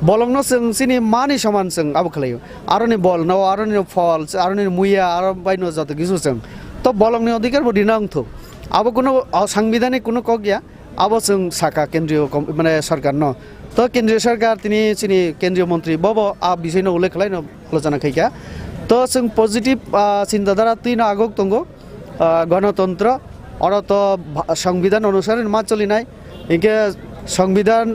बलंनो जों सिनि मानि समान जों आबो खलायो आरोनि बल न आरोनि फल आरोनि मुया आरो बायनो जत किसु जों तो बलंनि अधिकार बदि नांथो आबो कोनो संविधानिक कोनो क गया आबो जों साका केंद्रीय माने सरकार न तो केंद्रीय सरकार तिनी चिनी केंद्रीय मंत्री बबो आ विषय न उल्लेख खालायनो आलोचना खायका तो जों पजिटिभ चिन्ताधारा तीन आगक तंगो गणतंत्र और तो संविधान अनुसार मा चलिनाय हिंके संविधान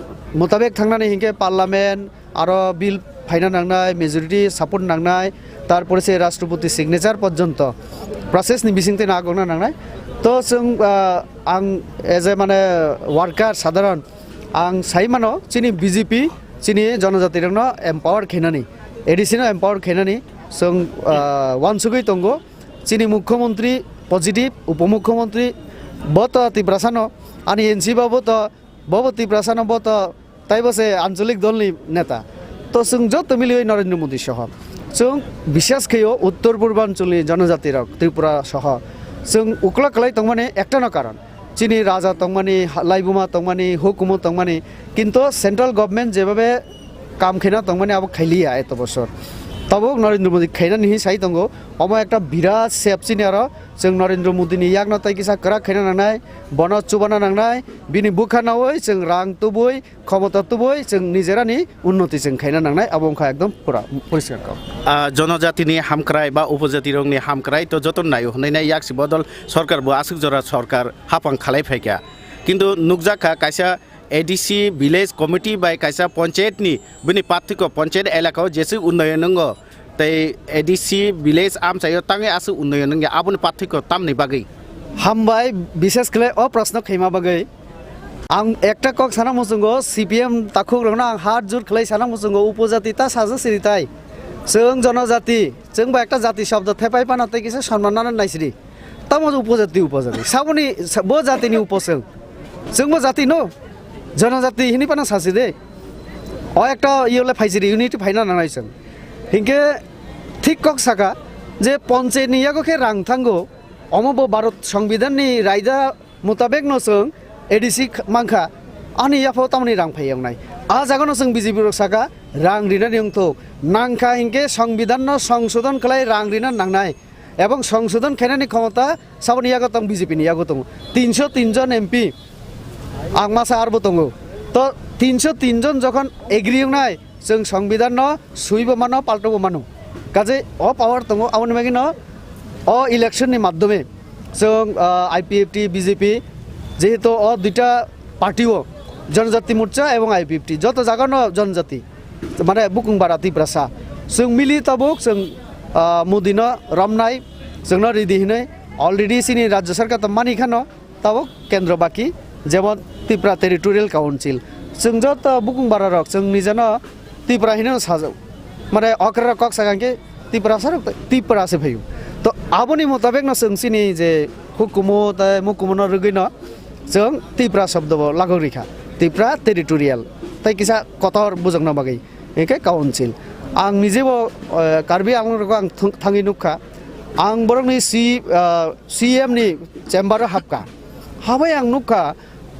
मुताबिक थांनानै हिंके पार्लियामेंट आरो बिल फाइना नांनाय मेजरिटी सपोर्ट नांनाय तारपरे से राष्ट्रपति सिग्नेचार पर्यंत प्रसेस नि बिसिंते नागना नांनाय तो जों आं एज ए माने वार्कार साधारण आं साइमानो चिनी बीजेपी चिनी जनजाति रंगनो एम्पावर खेनानि एडिसिनो एम्पावर खेनानि जों वानसुगै तंगो चिनी मुख्यमंत्री पजिटिभ उपमुख्यमंत्री बत तिब्रासानो आनि एनसी बाबो त बबो तिब्रासानो बत ताइबसे आंचलिक दलनि नेता तो जों जत मिलियो नरेंद्र मोदी सह जों विश्वास खयो उत्तर पूर्वांचलनि जनजाति रक त्रिपुरा सह जों उक्ला कलाय तंगमाने एकटानो कारण चिनी राजा तंगमानी लाइबुमा तंगमानी हुकुमत तंगमानी किंतु सेंट्रल गवर्नमेंट जेबाबे काम खेना तंगमानी अब खाइलिया एत बছর तब नरेंद्र मोदी खाइना नि साइ तंगो अमा एकटा बिराट सेपसिनि आरो जों नरेंद्र मोदीनि यागना ताइकिसा करा खाइना नांनाय बन चुबाना नांनाय बिनि बुखानावै जों रां तुबुय क्षमता तुबुय जों निजेरानि उन्नति जों खाइना नांनाय अबंखा एकदम पूरा परिष्कार का जनजातिनि हामक्राय बा उपजाति रंगनि हामक्राय तो जतन नायो हनैनाय याक्सि बदल सरकार बो आसुक जरा सरकार हापां खालाय फायका किन्तु नुकजाखा कायसा एडीसी विलेज कमिटी बाय कायसा पंचायत नि बिनि पार्थिको पंचायत एलाकाव जेसे उन्नयन नंगो तै एडीसी विलेज आमचायो तांगे आसु उन्नयन नंगे आबुनि पार्थिको तामनि बागै हामबाय विशेष कले अ प्रश्न खैमा बागै आं एकटा कक साना मुसुंगो सीपीएम ताखुक रंगना आं हात जुर खलै साना मुसुंगो उपजाति ता साजा सिरिताय जों जनजाति जों बा एकटा जाति शब्द थेपाय पानातै किसे सम्मानना नायसिरि तामो उपजाति साबनि बो जातिनि उपसं जोंबो जाति नो जनजाति हिनि पाना सासि दे अ एकटा इयोले फाइसिरि इउनिटी फाइना नानायसं हिंके ठीक कक साका जे पंचायतनि यागोखे रां थांगो अमबो भारत संविधाननि रायदा मुताबिक नसों एडीसी मांखा आनि याफाव तामनि रां फायंनाय आ जागोनो जों बिजेपि रसाका रां रिना निंथो नांखा हिंके संविधान न संशोधन खलाय रां रिना नांनाय एवं संशोधन खेनानि क्षमता साबनि यागतम बिजेपि नि यागतम 303 जन एमपी आं मासा आरबो दङो तो 303 जन जखन एग्री नाय जों संविधान न सुइबो मानो पाल्टबो मानो काजे अ पावर दङ आउन मागिनो अ इलेक्शन नि माध्यमे जों आईपीएफटी बीजेपी जेहेतु अ दुइटा पार्टीओ जनजाति मोर्चा एवं आईपीएफटी जत जागानो जनजाति माने बुकुं बारा तिब्रासा जों मिलि तबुक जों मोदिन रमनाय जोंनो रेडी हिनै अलरेडी सिनि राज्य सरकार त मानिखानो तबुक केन्द्र बाकी जेमन त्रिपुरा टेरिटोरियल काउंसिल जों जत बुकुं बारा रक जों निजानो त्रिपुरा हिनो साजौ माने अक्रा कक सागांके त्रिपुरा सर त्रिपुरा से भयु तो आबनि मुताबिक न जों सिनि जे हुकुमो त मुकुमन रगैन जों त्रिपुरा शब्द लागौ रिखा त्रिपुरा टेरिटोरियल तै किसा कतर बुजंग बागै एके काउंसिल आं निजेबो कार्बि आंलरखौ आं थाङै नुखा आं बरंनि सीएम नि चेम्बार हाबका हाबाय आं नुखा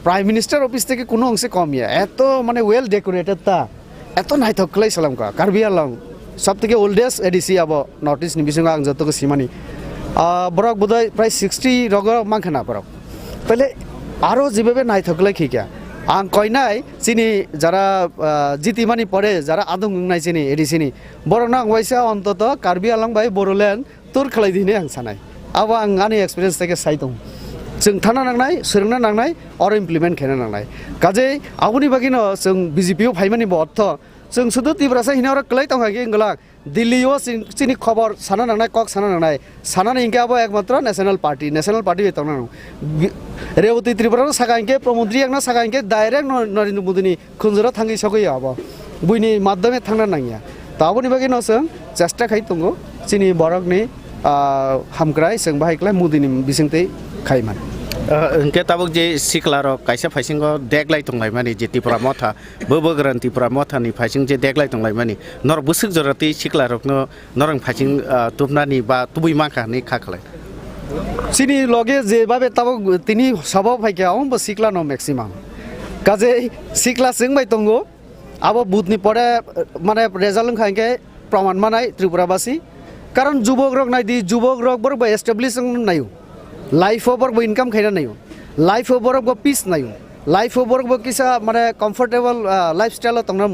प्राइम मिनिस्टार ऑफिस থেকে কোনো অংশে কমিয়া এত মানে ওয়েল ডেকোরেটেড তা এত নাইথকলাই সালামকা কার্বি আলং সবথেকে ওল্ডেস্ট এডিসি আব নর্থ ইস্ট নিবিসঙ্গ আং যতক সিমানি borok bodai prai 60 rogo mangkhana borok pele aro jibabe nai thoklai khikya ang koinai chini jara jitimani pore jara adung nai chini edisini borok nang waisa ontoto Karbi Alang bai Boroland tur khlai dine ang sanai abo ang ani experience থেকে সাইতং जों थाना नांनाय सोलोंना नांनाय आरो implement खालामना नांनाय गाजै आबुनि बागिनो जों बिजेपियाव फाइमानि अर्थ जों सुदु तिब्रासा हिनावर क्लाय तंहागे इंगला दिल्लीयाव चिनि खबर साना नांनाय कक साना नांनाय सानानि इंके आबो एकमात्र नेशनल पार्टी बेतंना रेवती त्रिपुरा सागा इंके प्रमोद्रि एकना सागा इंके डाइरेक्ट नरेन्द्र मोदीनि खुंजरा थांगि सगै आबो बुइनि माध्यमे थांना नांगिया ताबुनि बागिनो जों चेष्टा खाइ तंगो चिनि बरकनि हामग्राय जों बाहायक्लाय मोदीनि बिसिंतै खायमान इनके ताबुक जे सिखलारो कायसा फाइसिंगो देखलाय तंलाय माने जे त्रिपुरा मथा बोबोग्रान त्रिपुरा मथानि फाइसिं जे देखलाय तंलाय माने नर बुसुक जरति सिखलारकनो नरं फाइसिं तुबनानि बा तुबै माखानि खाखलाय सिनि लगे जे बाबे ताबुक तिनि सब फाइके आउम बो सिखला नो मैक्सिमाम काजे सिखला सिंबाय तंगो आबो बुथनि परे माने रेजाल्ट खायके प्रमाण मानाय त्रिपुराबासी कारण जुबक रक नायदि जुबक रक बर एस्टाब्लिश नायु लाइफ ओवर बो इनकम खाइना नायु लाइफ ओवर बो पीस नायु लाइफ ओवर बो किसा माने कंफर्टेबल लाइफस्टाइल तंगना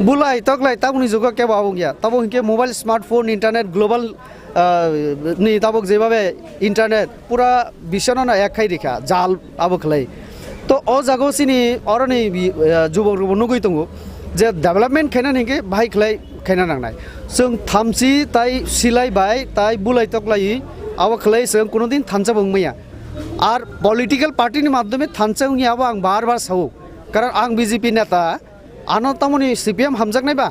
बुलाय तकलाय ताबुनि जुग के बाबु गया तबो हिके मोबाइल स्मार्टफोन इंटरनेट ग्लोबल नि ताबुक जेबाबे इंटरनेट पूरा बिशनो ना एक खाइ रेखा जाल आबो खलै तो ओ जागोसिनि अरनि जुबक रक नुगै तंगो जे डेभलपमेन्ट खाइना हिके बाहाय खलै खाइना नांनाय जों थामसि ताइ सिलाय बाय ताइ बुलाय तकलाय आवा खलै जों कोनो दिन थानसा बंगमैया आर पॉलिटिकल पार्टी नि माध्यमे थानसा उनि आवा आं बार बार साउ कारण आं बीजेपी नेता आनो तमनि सीपीएम हामजाकनाय बा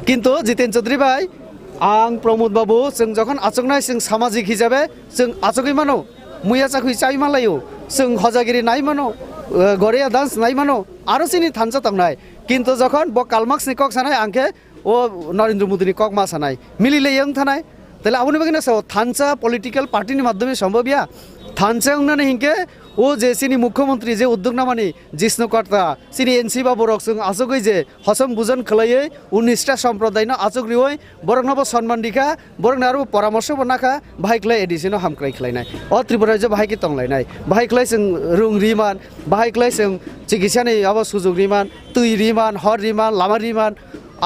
किन्तु जितेन चौधरी भाई आं प्रमोद बाबू जों जखन आचकनाय जों सामाजिक हिसाबै जों आचकै मानो मुया चाखै चाइ मालायो जों हजागिरि नाय मानो गरेया डांस नाय मानो आरो सिनि थानसा तंनाय किन्तु जखन ब कालमाक्स नि कक सानाय आंखे ओ नरेन्द्र मोदीनि कक मा सानाय मिलिले यं थानाय তাহলে আপনি বাকি সব থানসা পলিটিক্যাল পার্টির মাধ্যমে সম্ভব ইয়া থানসা উন্নয়ন হিংকে ও যে চিনি মুখ্যমন্ত্রী যে উদ্যোগ নামানি জিষ্ণুকর্তা চিনি এনসি বা বরক जों আচকই যে হসম বুজন খলাইয়ে 19টা সম্প্রদায় না আচকরি হই বরক নব সম্মান দিখা বরক নারু পরামর্শ বনাখা ভাইক্লাই এডিশন হামক্রাই খলাইনাই অ ত্রিপুরা যে ভাইকি তংলাইনাই ভাইক্লাই जों रुं रिमान ভাইক্লাই जों চিকিৎসানি আব সুযোগ रिमान তুই रिमान हर रिमान लामा रिमान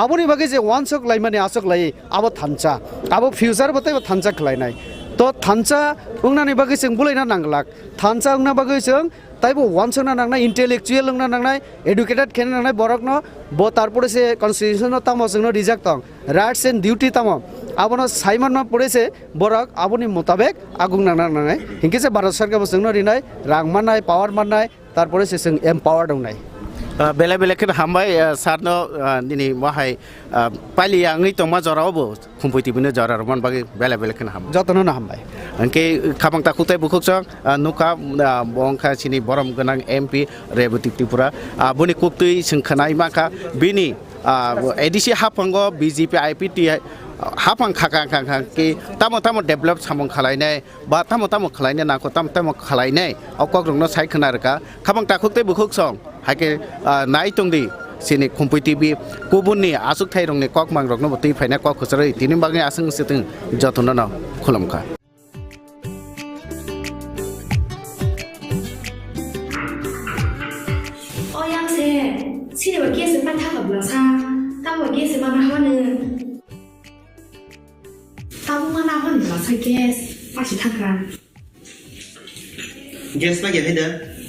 आबोनि बागै जे वान सक लाइ माने आसक लाइ आबो थानसा आबो फ्यूचर बते थानसा खलायनाय तो थानसा उंनानि बागै जों बुलायना नांगलाक थानसा उंना बागै जों ताइबो वान सकना नांनाय इंटेलेक्चुअल उंना नांनाय एडुकेटेड खेना नांनाय बरकनो बो तारपरे से कन्स्टिट्यूशन तामो जोंनो रिजेक्ट तंग राइट्स एंड डिउटी तामो आबोनो साइमान मा परेसे बरक आबोनि मुताबिक आगुं नांना नांनाय हिंकेसे भारत सरकार बो जोंनो रिनाय रां माननाय पावर माननाय तारपरे से जों एम्पावर दंनाय बेले बेले के हामबाय सारनो दिनै महाय पालि आंनि तंमा जरावबो खुम्पैतिबिनो जरा रमान बागै बेले बेले के हाम जतनो ना हामबाय अंके खाबांता खुतै बुखुकजों नुका बंखा सिनि बरम गोनां एमपि रेवती त्रिपुरा बुनि कुक्तै सोंखानाय माखा बिनि एडिसि हाफांगो बीजेपी आईपीटी हाफां खाखां कि तामो डेभलप सामं खालायनाय बा तामो खालायनाय नाखौ तामो खालायनाय अकग्रंनो साइखनारका खाबां ताखुतै बुखुकसं हाके नाय तंदि सिनि खुम्पै टिभि गुबुननि आसुक थाइरंनि कक मांग्रगनो बतै फायना कक खसरै तिनि बागै आसं सितों जतन न खुलमखा 어양새 치료와 기에서 만타가 불러사 따와 기에서 만나 하는 따와 만나 하는 불러사 기에서 빠시 타가 गेस बागे हैदा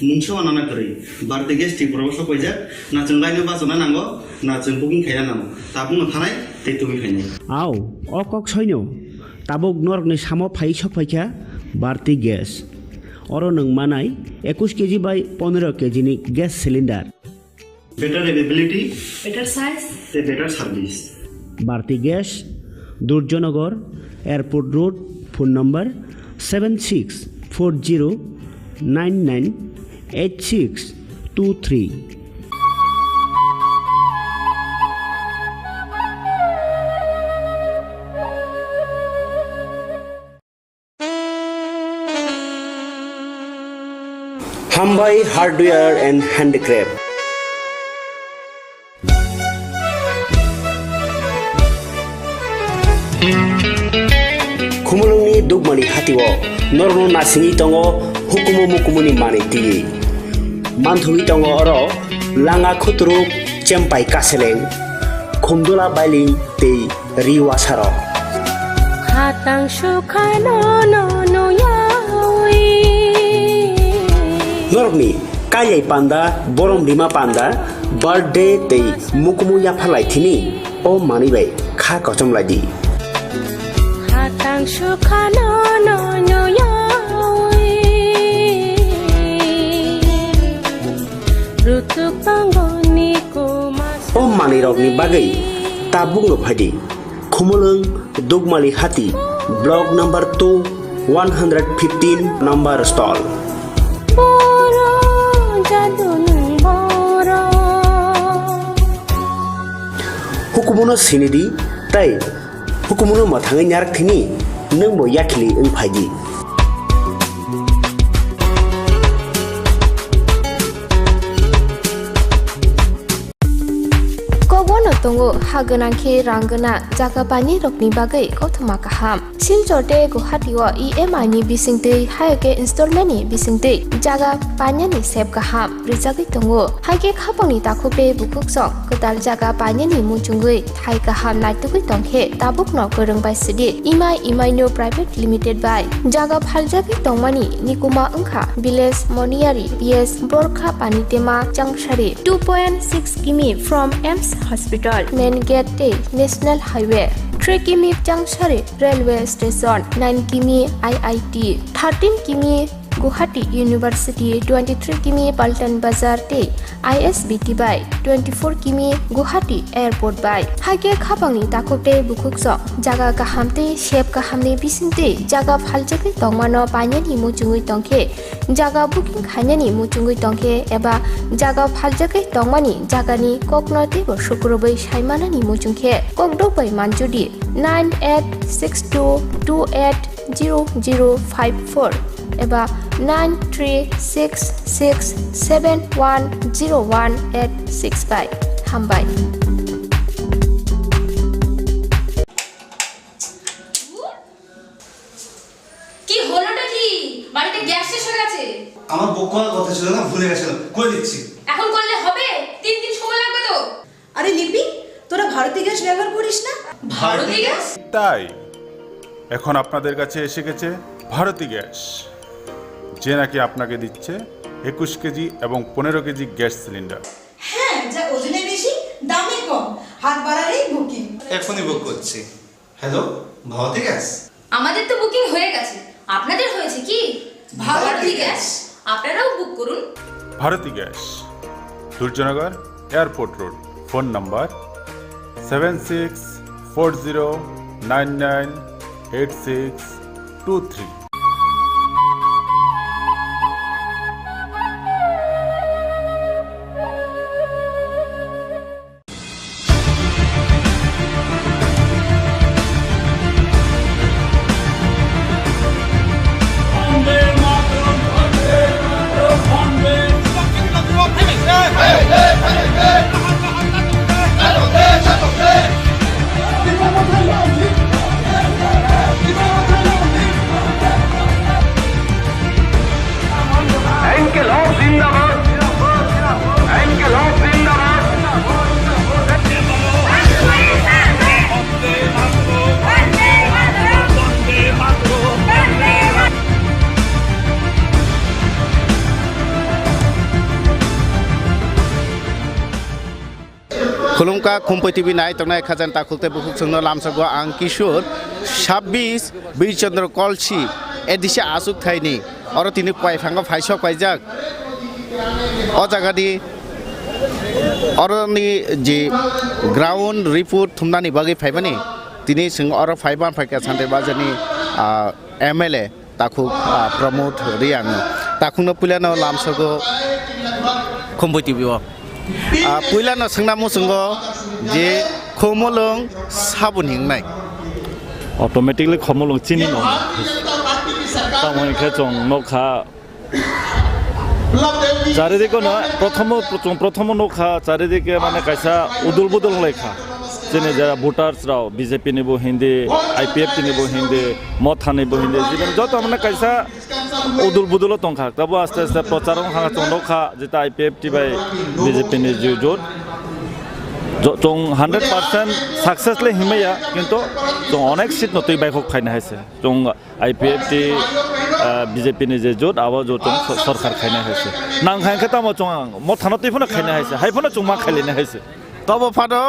मुंसो आना करै बारते गेस ति प्रबस पयजा ना जों लाइनो बासना नांगो ना जों बुकिं खायना नांगो ताबुनो थानाय ते तुबि खायनाय आव अकक सैनो ताबुक नरकनि सामो फाइ सफायखा बारते गेस अरो नों मानाय 21 केजि बाय 15 केजि नि gas cylinder better availability better size ते better service Bharati gas दुर्जनगर airport road phone number 7640998623 Khumpui Hardware and Handicraft खुमुलुंनि dugmani hatiwo norno nasingi tongo hukumu mukumuni mani tiyi manthui tongo oro langa khutruk chempai kaseleng khumdula bailing tei riwa saro hatang shukhano no no yawi normi kayai panda borom lima panda birthday tei mukumu yaphalai thini o mani bai kha kochom ladi hatang shukhano no no yawi rutu pangoni kuma o mani rokni bagai tabung no phadi khumulung dugmali hati block number 2 115 number stall boro jadunung boro hukumuno sinidi tai hukumuno mathangai nyarak thini nang bo yakli ung phaji tongo haganangke ranggana jaga bani rokni bagai kothoma kaham siljote guhatiwa EMI ni bisingtei haike installment ni bisingtei jaga bani ni sep kaham rijagi tongo haike khapangni takhupe bukuksok kedal jaga bani ni muchungui thai kaham naitugui tongkhe tabukno korongbai sidi EMI no private limited by jaga phaljagi tongmani nikuma ungkha village moniari PS borkha panitema changshari 2.6 km from EMS hospital main gate national highway 3 km Changshari railway station 9 km IIT 13 km Guwahati University 23 km Paltan Bazar te ISBT by 24 km Guwahati airport by hage khapangni takopte bukhukso jaga kahamte shep kahamni bisinte jaga phaljake tongmano panyani muchungui tongkhe jaga booking khainani muchungui tongkhe eba jaga phaljake tongmani jagani koknote bo shukrobai saimanani muchungkhe kokdobai manjudi 9862280054 eba 9366710185 hambai কি হলোটা কি বাড়িতে gas শেষ হয়ে গেছে আমার বুক করার কথা ছিল না ভুলে গেছিলাম করে দিচ্ছি এখন করলে হবে 3 দিন সময় লাগবে তো আরে লিপি তোরা ভারতী গ্যাস ব্যবহার করিস না ভারতী গ্যাস তাই এখন আপনাদের কাছে এসে গেছে ভারতী গ্যাস যে নাকি আপনাকে দিচ্ছে 21 কেজি এবং 15 কেজি গ্যাস সিলিন্ডার হ্যাঁ যা ওজনে বেশি দামে কম হাত বাড়ালেই বুকিং এখনই বুক করছি হ্যালো ভারতী গ্যাস আমাদের তো বুকিং হয়ে গেছে আপনাদের হয়েছে কি ভারতী গ্যাস আপনারাও বুক করুন Bharati gas Durjoynagar airport road phone number 7640998623 खुलुमका खुम्पुई टीवी नाय तंगनाय खाजान ताखुलते बुकुक संनो लामसगो आं किशोर 26 बीरचंद्र कलसी एदिसे आसुक थाइनि और तिनि पाइफांगा फाइसक पाइजाक अ जागादि अरनि जे ग्राउंड रिपोर्ट थुमनानि बागै फाइबानि तिनि सिं और फाइबा फाइका सान्ते बाजानि एमएलए ताखुक प्रमोद रियां ताखुनो पुलानो लामसगो खुम्पुई टीवी पुला न संना मुसंगो जे खोमोलं साबुन हिंनाय ऑटोमेटिकली खोमोलं चिनी न तामन खेचों नखा चारिदिके न प्रथम नखा चारिदिके माने कायसा उदुल बुदुल लेखा जोंनि जारा भटार्सराव बिजेपि निबो हिंदी IPF निबो हिंदी मथा निबो हिंदी जिबन जत माने कैसा उदुल बुदुल तंखा तब आस्ते आस्ते प्रचार हांगा चंदखा जेता IPF बाय बिजेपि नि जोट जों 100% सक्सेसली हिमया किंतु जों अनेक सीट नतै बायखौ खायनो हायसे जों IPF बिजेपि नि जे जोट आवा जोट सरकार खायनो हायसे नांखायखै ताम जों मथानतैफोरनो खायनो हायसे हायफोरनो जों मा खायलेनो हायसे तब फादो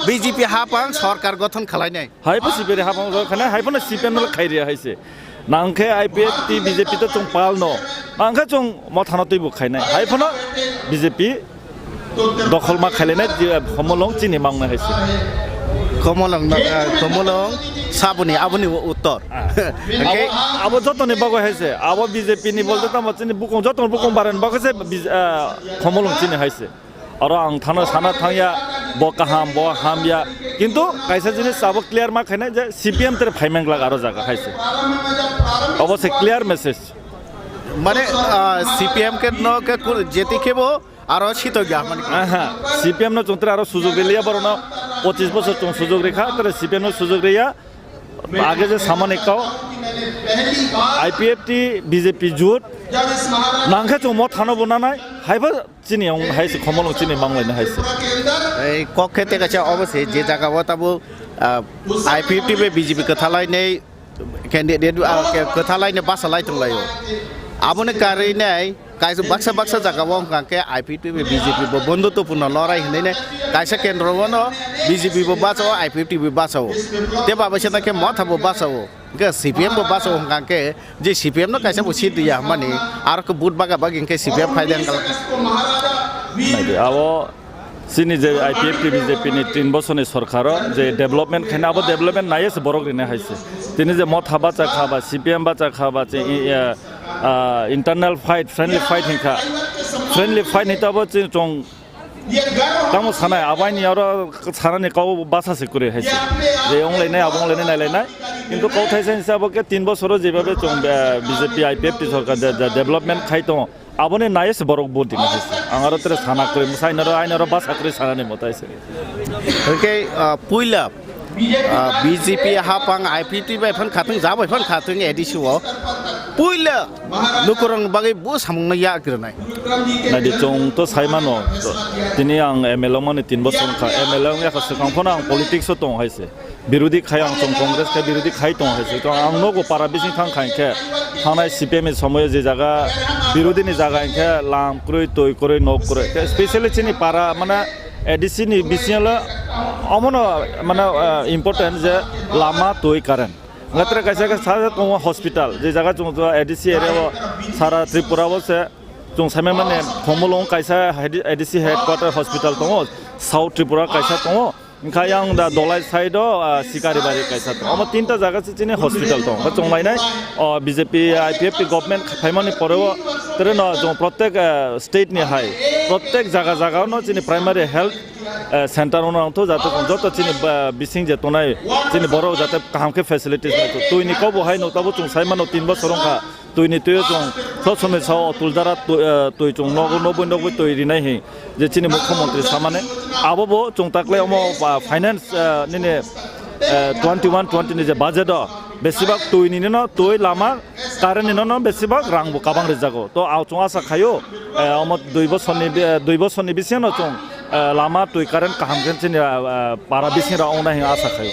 बिजेपि हापां सरकार गठन खालायनाय हायफो सिबिरे हापां खानाय हायफोरनो CPM ल खायरिया हायसे नांखे IPF बिजेपि तो जों पालनो नांखे जों मथानतैबो खायनाय हायफोरनो बिजेपि दखल मा खायलेनाय खमलं चिनि मांनो हायसे खमलं साबुनि आबुनि उत्तर अब जतने बागो हायसे अब बिजेपि नि बोलते ताम चिनि बुकं जतन बुकं बारन बागसे खमलं चिनि हायसे और आं थानो साना थांया बकाहाम ब हामया किंतु कैसा जिनिस अब क्लियर मा खायनाय जे CPM तेरे फाइमेंगला आरो जागा खायसे अबसे क्लियर मेसेज माने CPM के न के जेति खेबो आरो छितो गया माने CPM न चंत्र आरो सुजोग गलिया बरनो 25 बছর चों सुजोग रेखा तेरे CPM न सुजोग रिया आगे जे सामान एकाव IPF बिजेपि जुट नांखे चों म थानो बनानाय हायबो चिनियाव हायसे खमलं चिनि मांलायनो हायसे এই কক্ষেতে কাছে অবশ্যই যে জায়গা তাবো IPF बे बिजेपि कथालायनाय कैंडिडेट कथालायनो बासालाय दंलायो आबोने कारिनाय कायसे बाक्सा जागाव काके IPF बे बिजेपि बो बंधुत्वपूर्ण लड़ाई होनैने कायसे केंद्रवनो बिजेपि बो बासाव IPF बो बासाव ते बाबासे नाके मथाबो बासाव के CPM बो बासाव काके जे CPM न कायसे बो सीट दिया माने आरो को बुट बागा बागिन के CPM फायदान कल नाइदे आवो सिनि जे IPF बिजेपि नि 3 বছরनि सरकार जे डेवलपमेंट खायना अब डेवलपमेंट नायसे बरगरिने हायसे तिनि जे मथा बाचा खाबा CPM बाचा खाबा जे इंटरनल फाइट फ्रेंडली फाइट हिंखा फ्रेंडली फाइट हिताबो जों तामो सानाय आबायनि आरो सानानि काव बासासे करे हायसे जे अंलायनाय आबंलायनाय नायलायनाय किंतु कौथायसे हिसाब के 3 বছর जेबाबे जों बिजेपि IPF सरकार डेवलपमेंट खायतो आबने नायसे बरक बोट दिने हायसे आंगारो तेरे साना करे मुसाइनारो आइनारो बासा करे सानानि मतायसे ओके पुइला बिजेपि हापां IPF बायफोन खाथों जाबायफोन खाथों एडिसुआव पुइला लुकुरं बागै बो सामंना याग्रनाय नायदि जों तो साइमानो दिनै आं MLA माने 3 বছর खा MLA याखा सखांफोना आं पलिटिक्स दं हायसे बिरोधी खाय आं जों कांग्रेस का बिरोधी खाय दं हायसे तो आं नगो पारा बिसिं थां खायखे थानाय CPM समय जे जागा बिरोधीनि जागा इनखे लाम क्रय तय करे न करे स्पेशली चिनि पारा माने ADC नि बिसियाला अमनो माने इम्पोर्टेन्ट जे लामा तय कारेन गत्र कैसे सारा तो हॉस्पिटल जे जगह जो ADC एरिया सारा त्रिपुरा से जो समय माने खमलं कैसा ADC हेडक्वार्टर हॉस्पिटल तो साउथ त्रिपुरा कैसा तो इनका yang दा दलाई साइड सिकारी बारी कैसा तो हम तीनटा जगह से चिने हॉस्पिटल तो चंगलायनाय बिजेपि IPF गवर्नमेंट फाइमानि परेव तेरे न जो प्रत्येक स्टेट नि हाय प्रत्येक जगह न चिने प्राइमरी हेल्थ सेंटर न तो जाते जत चिने बिसिं जे तनाय चिने बरो जाते कामके फैसिलिटीज न तो इनि को बहाय न तबो जों साइमानो 3 বছর का तुइनि तुय जों ससमे साव तुलदारा तुय जों नगो तुय रिनाय हे जे चिने मुख्यमंत्री सामाने आबो जों ताकले अमो फाइनेंस निने 21-20 नि जे बाजेट बेसिबाग तुइनि न तुय लामा कारेन्ट न बेसिबाग रांबो काबां रिजागो तो आव जों आसा खायो अमो 2 বছরनि बिसिन जों लामा तुय कारेन्ट काहामगोन चिने पारा बिसिन रावना हे आसा खायो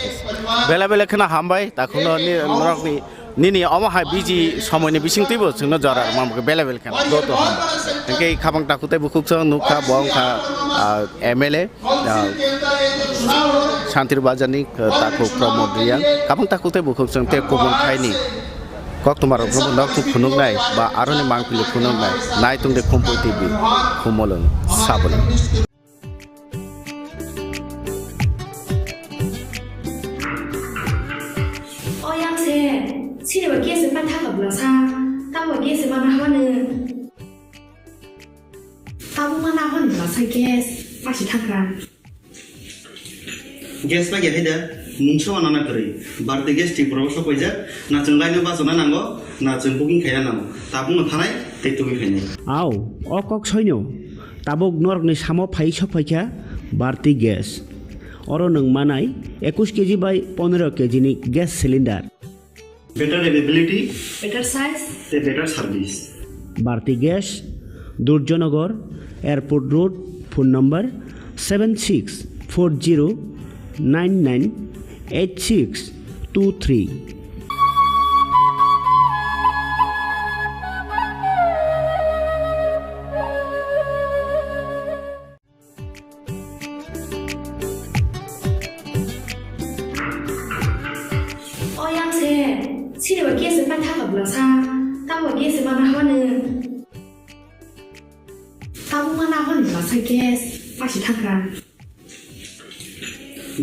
बेला बेला खना हामबाय ताखुनो नरकनि निनि अमहा बिजि समयनि बिसिंतिबो जोंनो जरा मामके बेला बेला खना दतो हाम के खाबां ताखुते बुखुकसो नुखा बंखा MLA शान्तिर बाजारनि ताखु प्रमोदरिया खाबां ताखुते बुखुकसो ते कोबन खायनि कक तुम्हारो प्रमोद नक खुनुंनाय बा आरोनि मांगपिले खुनुंनाय नाय तुंदे खुम्पुइ टिभि खुमलं साबन 치료가 계속 빠타가 불러사 따고 계속 만나 하는 따고 만나 하는 불러사 계속 맛이 타그라 गेस बा गेहे दा मुंसो नाना करै बारदे गेस ति प्रबस कइजा ना जों लाइनो बासना नांगो ना जों बुकिं खाया नांगो ताबुनो थानाय तेतुबि खायनाय आव अकक सैनो ताबुक नरकनि सामो फाइ सफायखा Bharati gas Oro nung manai 21 kg by 15 kg ni gas cylinder. Better availability, better size, better service. Bharti Gas, Durjonagar, Airport Road, phone number 7640998623.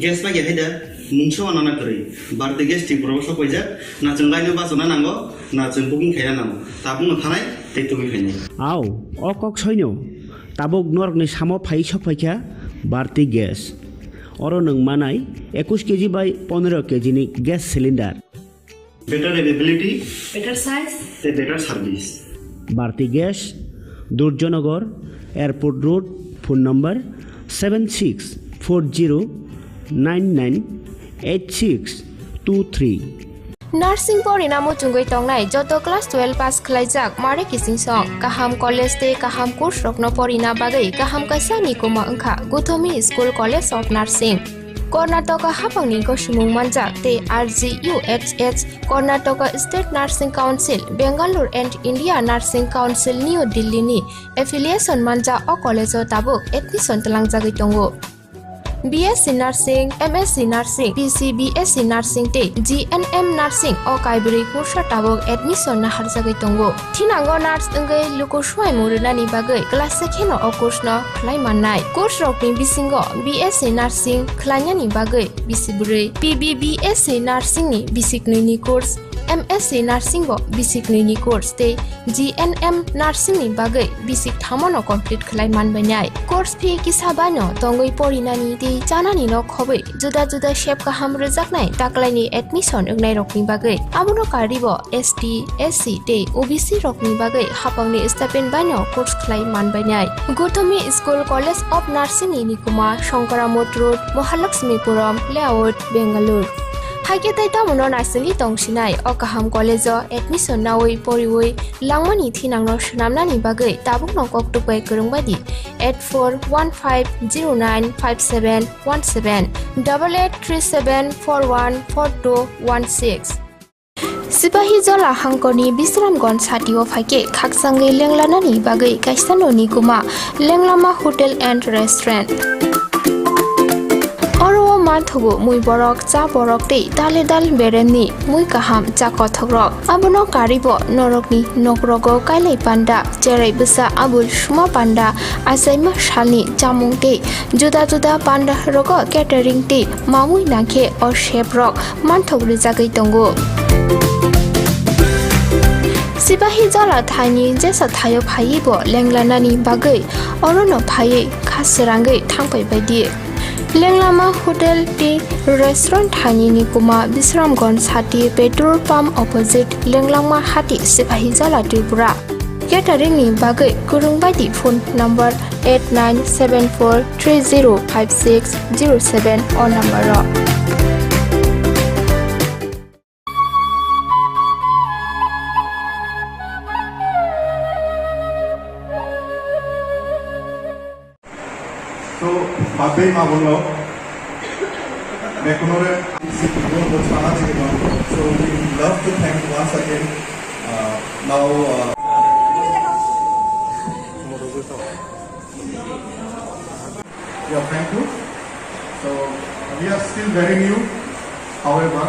Gas pa gaya heda, mungso anak kiri. Bharti gas ti proposal kau ijat, na cengkai nu basona nango, na cengpuking kaya nango. Tabung nganai, tetu kaya. Aw, okok soinyo. Tabuk nork ni samo phai sokpaikya Bharti Gas. Oro nung manai 21 kg by 15 kg ni gas cylinder. Better availability, better size, better service. Bharti Gas, Durjonagar, Airport Road, phone number 7640998623. Nursing porinamu chungoi tongnai joto class 12 pass khlaijak mare kising song kaham college te kaham course rokno porina bagai kaham kaisa ni koma angkha Guthomi School College of Nursing Karnataka hapangni ko sumung manjak te RGUHH Karnataka State Nursing Council Bangalore and India Nursing Council New Delhi ni affiliation manja o college o tabuk admission talangjagoi tongo BSc Nursing, MSc Nursing, PC BSc Nursing te GNM Nursing o kaibri kursa tabok admission na harjagai tongo. Thinango nurse engai luko swai murunani bagai class sekheno o course no khlai mannai. Course rokni bisingo BSc Nursing khlanyani bagai bisibure. PBBSc Nursing ni bisiknini course MSc Nursing bo basic ni course te GNM Nursing ni bagai basic thamono complete khlai manbainai course fee kisabano tongoi porinani te janani no khobai juda juda shape ka hamro jaknai taklaini admission ugnai rokni bagai abuno karibo ST SC te OBC rokni bagai hapangni stipend bano course khlai manbainai Guthomi School College of Nursing ni kuma Shankaramot Road Mahalakshmipuram Layout Bangalore Haike tai tamuno naisali tongsinai okaham college admission nawai poriwai langmani thinangno snamnani bagai tabuk no koktupai kurungbadi 8415095717 8837414216 Sipahi jola hangkoni Bisramgon satio phaike khaksangai lenglanani bagai kaisanoni kuma lenglama hotel and restaurant Oro mathugo mui borok cha borok te dale dal beremni mui kaham cha kothogrok abono karibo norokni nokrogo kailai panda cherai busa abul suma panda asaima shalni chamung te juda juda panda rogo catering te mamui nakhe or chef rock manthogri jagai tongo Sipahi jala thani jesa thayo phaibo lenglanani bagai orono phai khasirangai thangpai baidi Lenglama Hotel Tea Restaurant Thani ni kuma Bisramgon Sati petrol pump opposite Lenglama Hati Sipahi Jala Tripura Catering ni bagai kurungbadi phone number 8974305607 or number Babe Mabulo, Mekunore, so we love to thank once again. Now, yeah, thank you. So we are still very new. However,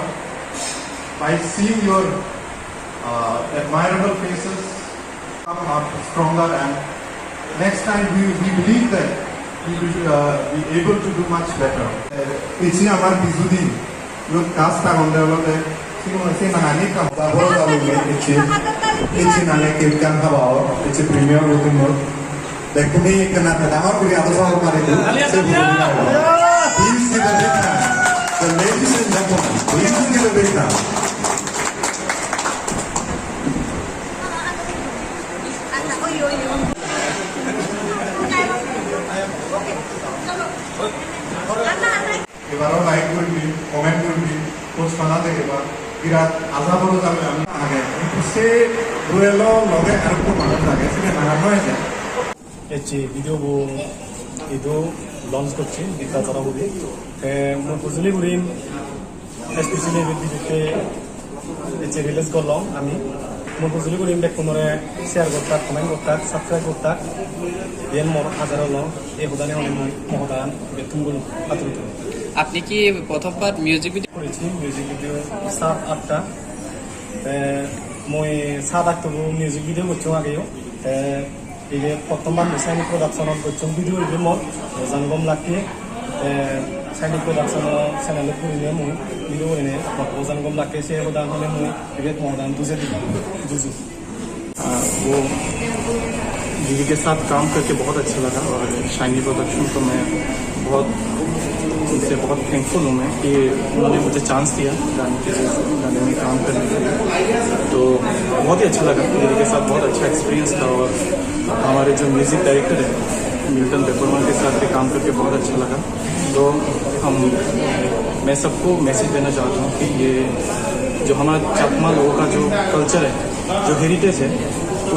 by seeing your admirable faces, come out stronger, and next time we believe that we will be able to do much better. Ichi amar bizudi, yo kasta gonde olode, sino ese nani kam sabor dalu me ichi nane kirkan habao, ichi premier utumur. Dekuni kena kadamar kuri atas awal mari tu. Please give a big hand. The ladies and gentlemen, please give a big hand. এবারও like করবি comment করবি post বানা দেখবা বিরাট আশা বড় যাবে আমি আগে কিন্তু সে দুয়েলো লগে আর একটু মানুষ লাগে সেটা নাগানো হয়ে যায় এচি ভিডিও itu launch করছি বিদ্যা তারা বলি মই বুঝলি করিম স্পেশালি ভিডিওতে এচি রিলিজ করলাম আমি মই বুঝলি করিম দেখুনরে শেয়ার করতাম কমেন্ট করতাম সাবস্ক্রাইব করতাম এর মোর হাজার হলো এই হুদানে অনেক মহদান বেতন গুলো আতুরিত আপনি কি প্রথমবার মিউজিক ভিডিও করেছি মিউজিক ভিডিও 7-8টা মই 7-8টা মিউজিক ভিডিও করছি আগেও ini pertemuan Sainik Production bercung video ini mau zanggom laki Sainik Production channel ini mau video ini mau zanggom laki saya udah hone mau event mau dan दूसरे वो दीदी के साथ काम करके बहुत अच्छा लगा और शाइनी प्रोडक्शन को मैं उनसे बहुत थैंकफुल हूँ मैं कि उन्होंने मुझे चांस दिया गाने में काम करने के लिए तो बहुत ही अच्छा लगा दीदी के साथ बहुत अच्छा एक्सपीरियंस था और हमारे जो म्यूज़िक डायरेक्टर हैं मिल्टन पेपरमैन के साथ भी काम करके बहुत अच्छा लगा तो मैं सबको मैसेज देना चाहता हूँ कि ये जो हमारा चकमा लोगों का जो कल्चर है जो हेरिटेज है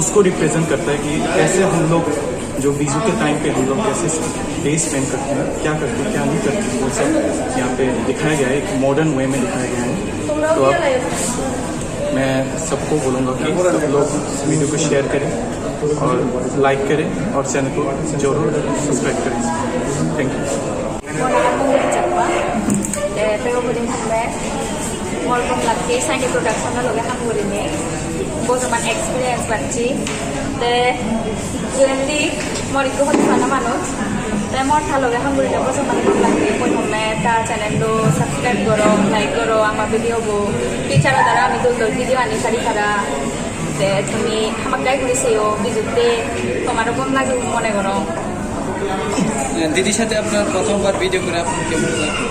उसको रिप्रेजेंट करता है कि कैसे हम लोग जो बीजू के टाइम पे हम लोग कैसे डे स्पेंड करते हैं क्या करते हैं क्या नहीं करते हैं वो सब यहाँ पे दिखाया गया है एक मॉडर्न वे में दिखाया गया है तो अब मैं सबको बोलूँगा कि सब लोग वीडियो को शेयर करें और लाइक करें और चैनल को जरूर सब्सक्राइब करें thank you Welcome lagi Sainik Production na loga ham gori ne bojaman experience bacchi te generally mori ko hot sana manoj te mor tha loga ham gori ne bojaman lagi koi homme ta channel lo subscribe koro like koro ama video bo pichara dara ami dol video ani sari khara te tumi hamak dai gori seyo bijute tomar kom lagi mone koro दीदी साथे আপনার প্রথমবার video করে আপনার কেমন লাগে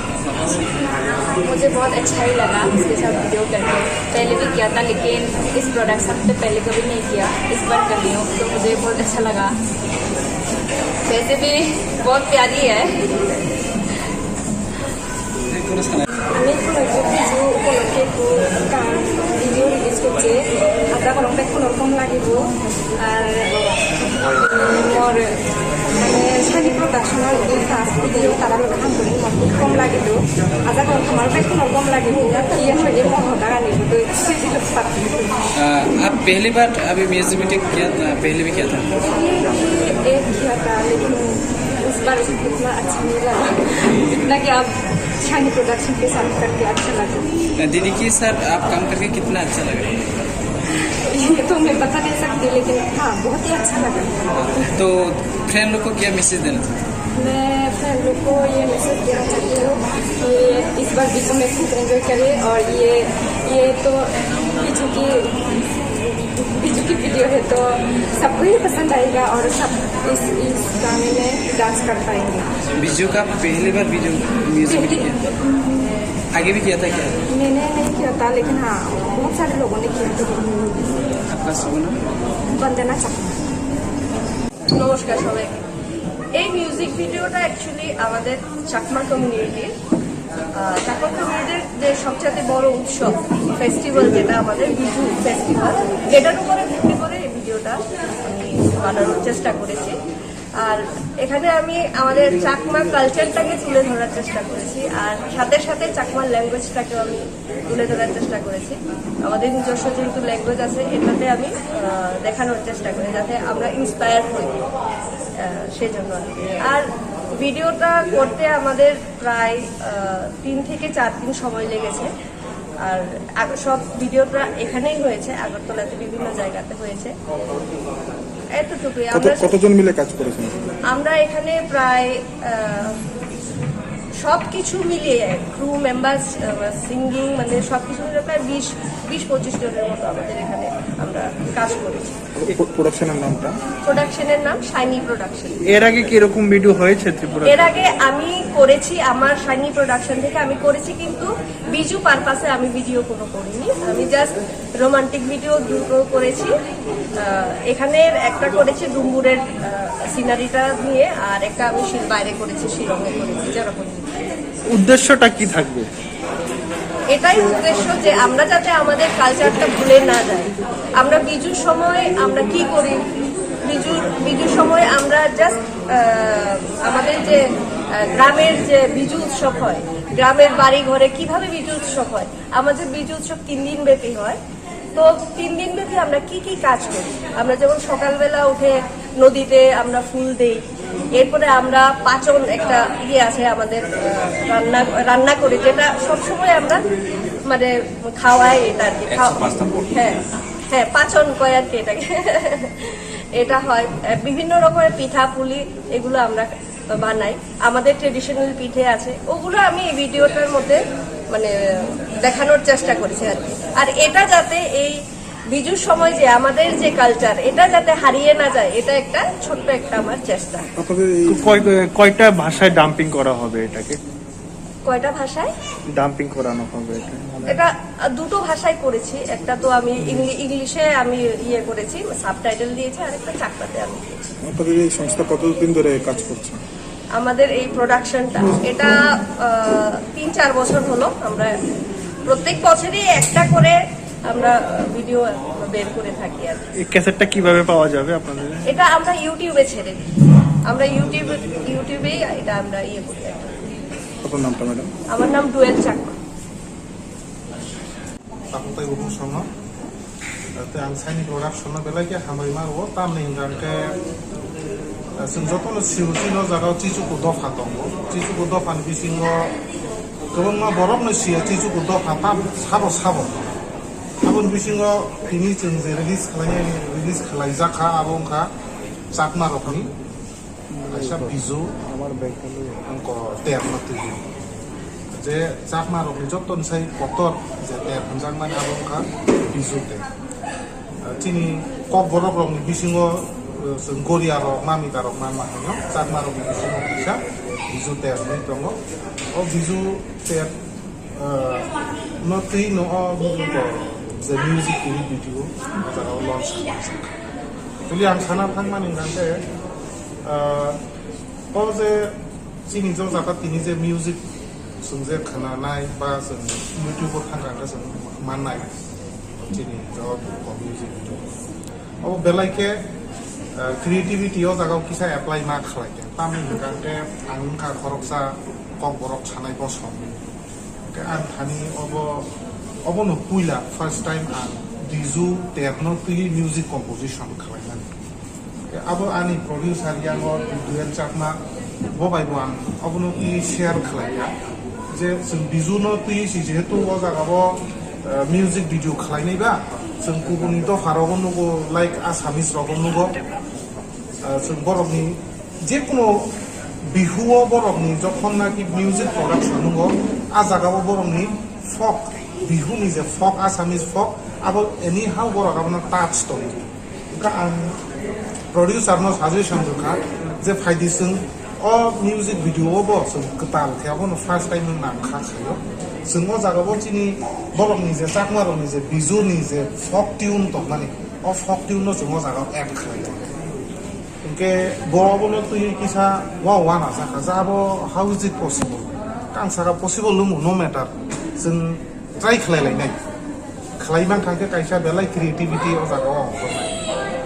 मुझे बहुत अच्छा ही लगा इसके साथ वीडियो करके पहले भी किया था लेकिन इस प्रोडक्शन पे पहले कभी नहीं किया इस बार कर रही हूँ तो मुझे बहुत अच्छा लगा वैसे भी बहुत प्यारी है ভিডিও রিলিজ করছে আমরা কোনো রকম লাগিব আর মোর মানে শানি প্রোডাকশনের ফার্স্ট ভিডিও তারা কাম করি মোর খুব কম লাগিব আজা কোনো আমার কোনো রকম লাগিব ইয়ে হয়ে মহতা লাগিব তো आप पहली बार अभी म्यूजिक वीडियो किया था पहले भी किया था एक किया था लेकिन इस बार इतना अच्छा नहीं लगा इतना कि आप शानी प्रोडक्शन के साथ करके अच्छा लगा दीदी की सर आप काम करके कितना अच्छा लगा ये तो मैं बता नहीं सकती लेकिन हाँ बहुत ही अच्छा लगा तो फ्रेंड लोग को क्या मैसेज देना चाहते मैं फ्रेंड लोग को ये मैसेज देना चाहती हूँ कि इस बार बीजू में खूब एंजॉय करें और ये तो बीजू की वीडियो है तो सबको ही पसंद आएगा और सब इस गाने में डांस कर पाएंगे बीजू का पहली बार वीडियो म्यूजिक वीडियो किया आगे भी किया था क्या मैंने नहीं किया था लेकिन हाँ बहुत सारे लोगों ने किया था आपका शुभ नाम वंदना चकमा নমস্কার সবাইকে এই মিউজিক ভিডিওটা অ্যাকচুয়ালি আমাদের চাকমা কমিউনিটির চাকমা কমিউনিটির যে সবচেয়ে বড় উৎসব ফেস্টিভ্যাল যেটা আমাদের বিজু ফেস্টিভ্যাল এটার উপরে ভিত্তি করে এই ভিডিওটা আমি বানানোর চেষ্টা করেছি আর এখানে আমি আমাদের চাকমা কালচারটাকে তুলে ধরার চেষ্টা করেছি আর সাথে সাথে চাকমা ল্যাঙ্গুয়েজটাকেও আমি তুলে ধরার চেষ্টা করেছি আমাদের নিজস্ব যেহেতু ল্যাঙ্গুয়েজ আছে এটাতে আমি দেখানোর চেষ্টা করি যাতে আমরা ইন্সপায়ার হই সেজন্য আর ভিডিওটা করতে আমাদের প্রায় 3 থেকে 4 দিন সময় লেগেছে আর সব ভিডিওটা এখানেই হয়েছে আগরতলাতে বিভিন্ন জায়গাতে হয়েছে এতটুকুই কতজন মিলে কাজ করেছেন আমরা এখানে প্রায় সবকিছু মিলিয়ে ক্রু মেম্বার্স সিঙ্গিং মানে সবকিছু মিলিয়ে প্রায় 20-25 জনের মতো আমাদের এখানে আমরা কাজ করেছি প্রোডাকশনের নাম শাইনি প্রোডাকশন এর আগে কি এরকম ভিডিও হয়েছে ত্রিপুরা এর আগে আমি করেছি আমার শাইনি প্রোডাকশন থেকে আমি করেছি কিন্তু বিজু পারপাসে আমি ভিডিও কোনো করিনি আমি জাস্ট রোমান্টিক ভিডিও দুটো করেছি এখানে একটা করেছি ডুম্বুরের সিনারিটা নিয়ে আর একটা আমি বাইরে করেছি শিলংয়ে করেছি যেরকম উদ্দেশ্যটা কি থাকবে? এটাই উদ্দেশ্য যে আমরা যাতে আমাদের কালচারটা ভুলে না যাই। আমরা বিজুর সময় আমরা কি করি, বিজুর সময় আমরা জাস্ট আমাদের যে গ্রামের যে বিজু উৎসব হয়, গ্রামের বাড়ি ঘরে কিভাবে বিজু উৎসব হয়, আমাদের বিজু উৎসব 3 দিন ব্যাপী হয়। তো 3 দিন ব্যাপী আমরা কি কি কাজ করি, আমরা যেমন সকালবেলা উঠে নদীতে আমরা ফুল দেই, এরপরে আমরা পাচন একটা আছে আমাদের রান্না করি, যেটা সবসময় আমরা মানে খাওয়াই, এটা আর কি হ্যাঁ পাচন কয় আর কি এটাকে এটা হয়। বিভিন্ন রকমের পিঠা পুলি এগুলো আমরা বানাই, আমাদের ট্রেডিশনাল পিঠে আছে, ওগুলো আমি এই ভিডিওটার মধ্যে মানে দেখানোর চেষ্টা করেছি আর কি। আর এটা যাতে এই বিজুর সময় যে আমাদের যে কালচার, এটা যাতে হারিয়ে না যায়, এটা একটা ছোট্ট একটা আমার চেষ্টা। কয়টা ভাষায় ডাম্পিং করা হবে এটাকে? কয়টা ভাষায় ডাম্পিং করানো হবে? এটা দুটো ভাষায় করেছি, একটা তো আমি ইংলিশে আমি করেছি, সাবটাইটেল দিয়েছি, আর একটা চাকরাতে আমি দিয়েছি। আপনাদের এই সংস্থা কতদিন ধরে কাজ করছে? আমাদের এই প্রোডাকশনটা এটা 3-4 বছর হলো। আমরা প্রত্যেক বছরই একটা করে আমরা ভিডিও বের করে থাকি। আর এই ক্যাসেটটা কিভাবে পাওয়া যাবে আপনাদের? এটা আমরা ইউটিউবে ছেড়ে দিই, আমরা ইউটিউবেই এটা আমরা করি। আপনার নামটা ম্যাডাম? আমার নাম ডুয়েল চাকমা। তাপতাই বহু সময় তে आं साइनि प्रडाक्शन बेलाय हामै मारो तामनि हिंगांके जों जतन सिउसिनो जागाव चिचुको दफा दङ, चिचुको दफानि बिसिङाव गोबां बरफनो सिया चिचुको दफा ताम साबो आबुन बिसिङाव बिनि जों जे रिलिज खालायजाखा आबंखा चाकमा रखनि आइसा बिजु আমার ব্যাগগুলো অঙ্ক টের নতুন যে চাকমা রকনি যতন সাই কতর যে টের হনজাং মানে আবংখা বিজুতে চিনি কক বড় রকনি বিসিङ जों गरिया रक मामिका रक मा माखनो चाकमा रकनि बिसिङ फैसा बिजु टेर नि दङ ओ बिजु टेर नतै न अ जे मिउजिक भिडियो जाराव लन्च खालामजाखा आं साना थांमानि गांसे जे जोंनि ज' जागा दिनै जे मिउजिक जों जे खोनानाय बा जों इउटिउबाव थांग्राखौ जों माननाय दिनै ज' मिउजिक भिडिअ बेलायके क्रिएटिभिटियाव जागाव किसा एप्लाइ मा खालायदों तामनि हिंगांते आंखा खरकसा कक बरक सानाय बसम आं थानि अबनो पुइला फार्स्ट टाइम आं बिजु टेरनो तुइ मिउजिक कम्पोजिशन खालायनानै अब आनी प्रड्यूसर यांगो डुएल चाकमा बबायबो आं अबनो इ शेयर खालाया जे जों बिजुनो तुइ जेहेतु अ जागाबो मिउजिक भिडिअ खालायनायबा जों गुबुननि दफारावबो नुगो लाइक आसामिस रावबो नुगो जों बरफनि जेकुनु बिहुआव बरफनि जखन नाकि मिउजिक प्रडाक्शन नुगो आ जागाबो बरफनि फक बिहुनि जे फक आसामिस फक अब एनी हाउ बरफआबो टाच दं का आं प्रड्यूसरनो साजेशन होखा जे फायदिसों अ मिउजिक भिडिअआवबो जों गोताल खायाबो फार्स्ट टाइम नाम खाखायो जों अ जागाबो दिनै बरफनि जे चाकमारनि जे बिजुनि जे फक टिउन दंनानै अ फक टिउन जों अ जागाव एड खालायो इनके बरफनो तुइ किसा वाना जाखा जाबो हाउ इज इट पसिबल आं सारा पसिबल लुमु नो मेटार जों ट्राइ खालायलायनाय खालायमान थांखे कायसा बेलाय क्रिएटिभिटी अ जागाव अंगरनाय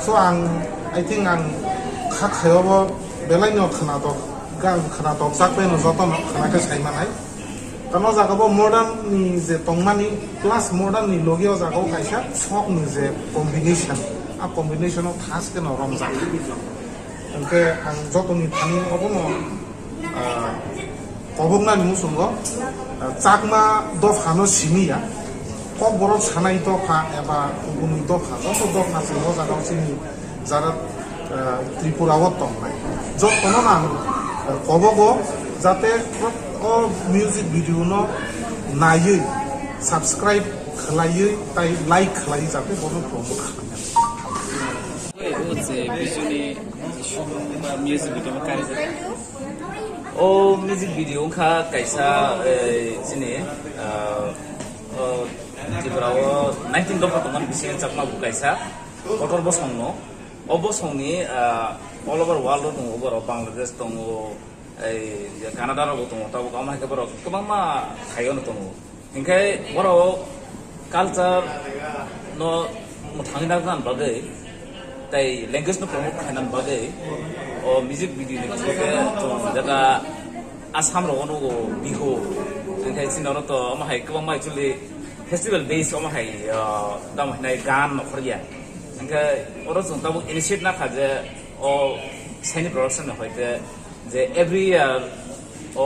सो I think आं खाखायावबो बेलायनो खोनादक जाकबेनो जतन खोनाखौ सायमानाय कारण जागाबो मडार्ननि जे तंमानि प्लास मडार्ननि लगियाव जागाव खायसा फकनि जे कम्बिनेशन आ कम्बिनेशनाव थासके न रंजा ओंके आं जतननि थानि अबनो अबंनानि मुसुंगो चाकमा दफानो सिमिया कक बरफ सानाय दफा एबा गुबुननि दफा जत दफा जों जागाव सिनि যারা ত্রিপুরাও তংনাই যতন নাম কবগো যাতে মিউজিক ভিডিও নাयै সাবস্ক্রাইব খালাयै তাই লাইক খালাই যাতে বড় প্রমোট খালায় ओ म्यूजिक भिडिओ खा कैसा जिने त्रिपुराव 19 दफा तंगन बिसिङ चाकमा बुकाइसा कटर बसंनो अबसंनि अल ओभार वर्ल्ड दङ ओभाराव बांलादेश दङ Canada dong tahu kamu hanya baru kemang mah kayon dong hingga baru culture no muthangin kan bagai tai language no promote kanan bagai oh music video ni juga jaga Assam ro ono bihu hingga sini orang tu kamu hanya kemang mah actually festival base kamu hanya dam hanya gan Korea hingga orang tu tahu initiate nak aja oh seni production nak hoite যে every year ও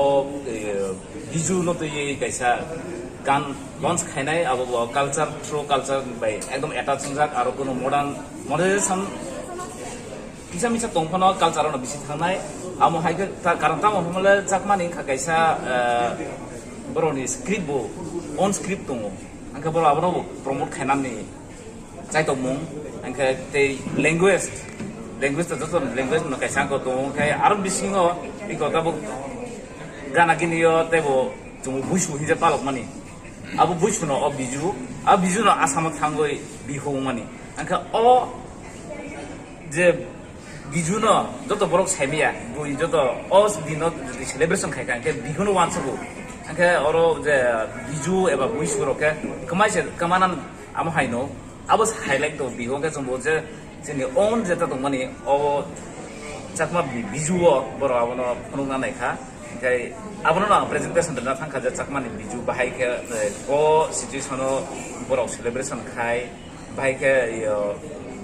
বিজু নতো এই কাইসা গান launch খাইনাই আবো culture throw culture by একদম attaching যাক আর কোনো modernisation কিসা মিছা তংফানো কালচারনো বেশি থানাই আমো হাইকে কারণ তাম হমলে চাকমানি কাইসা বরনি স্ক্রিপ্ট বো অন স্ক্রিপ্ট দङ আংকা বড় আবনো প্রমোট খাইনানি চাইতমুং আংকা তে language language itu language no kaisa ko dong kai arum bisingo iko tabu gana kini yo tebo jumu bushu hije palok mani abu bushu no biju no asam thangoi bihu mani angka o je biju no joto borok saimia bui joto o dino celebration khai kan ke bihu no wansago angka oro je biju eba bushu roke kamanan amo haino abo highlight do bihu ke jumbo je Jadi on jeta tu mani oh cakma biju boro abono penungna naika kai abono na presentation dana thang kaja cakma ni biju bahai ke ko situation boro celebration khai bahai ke yo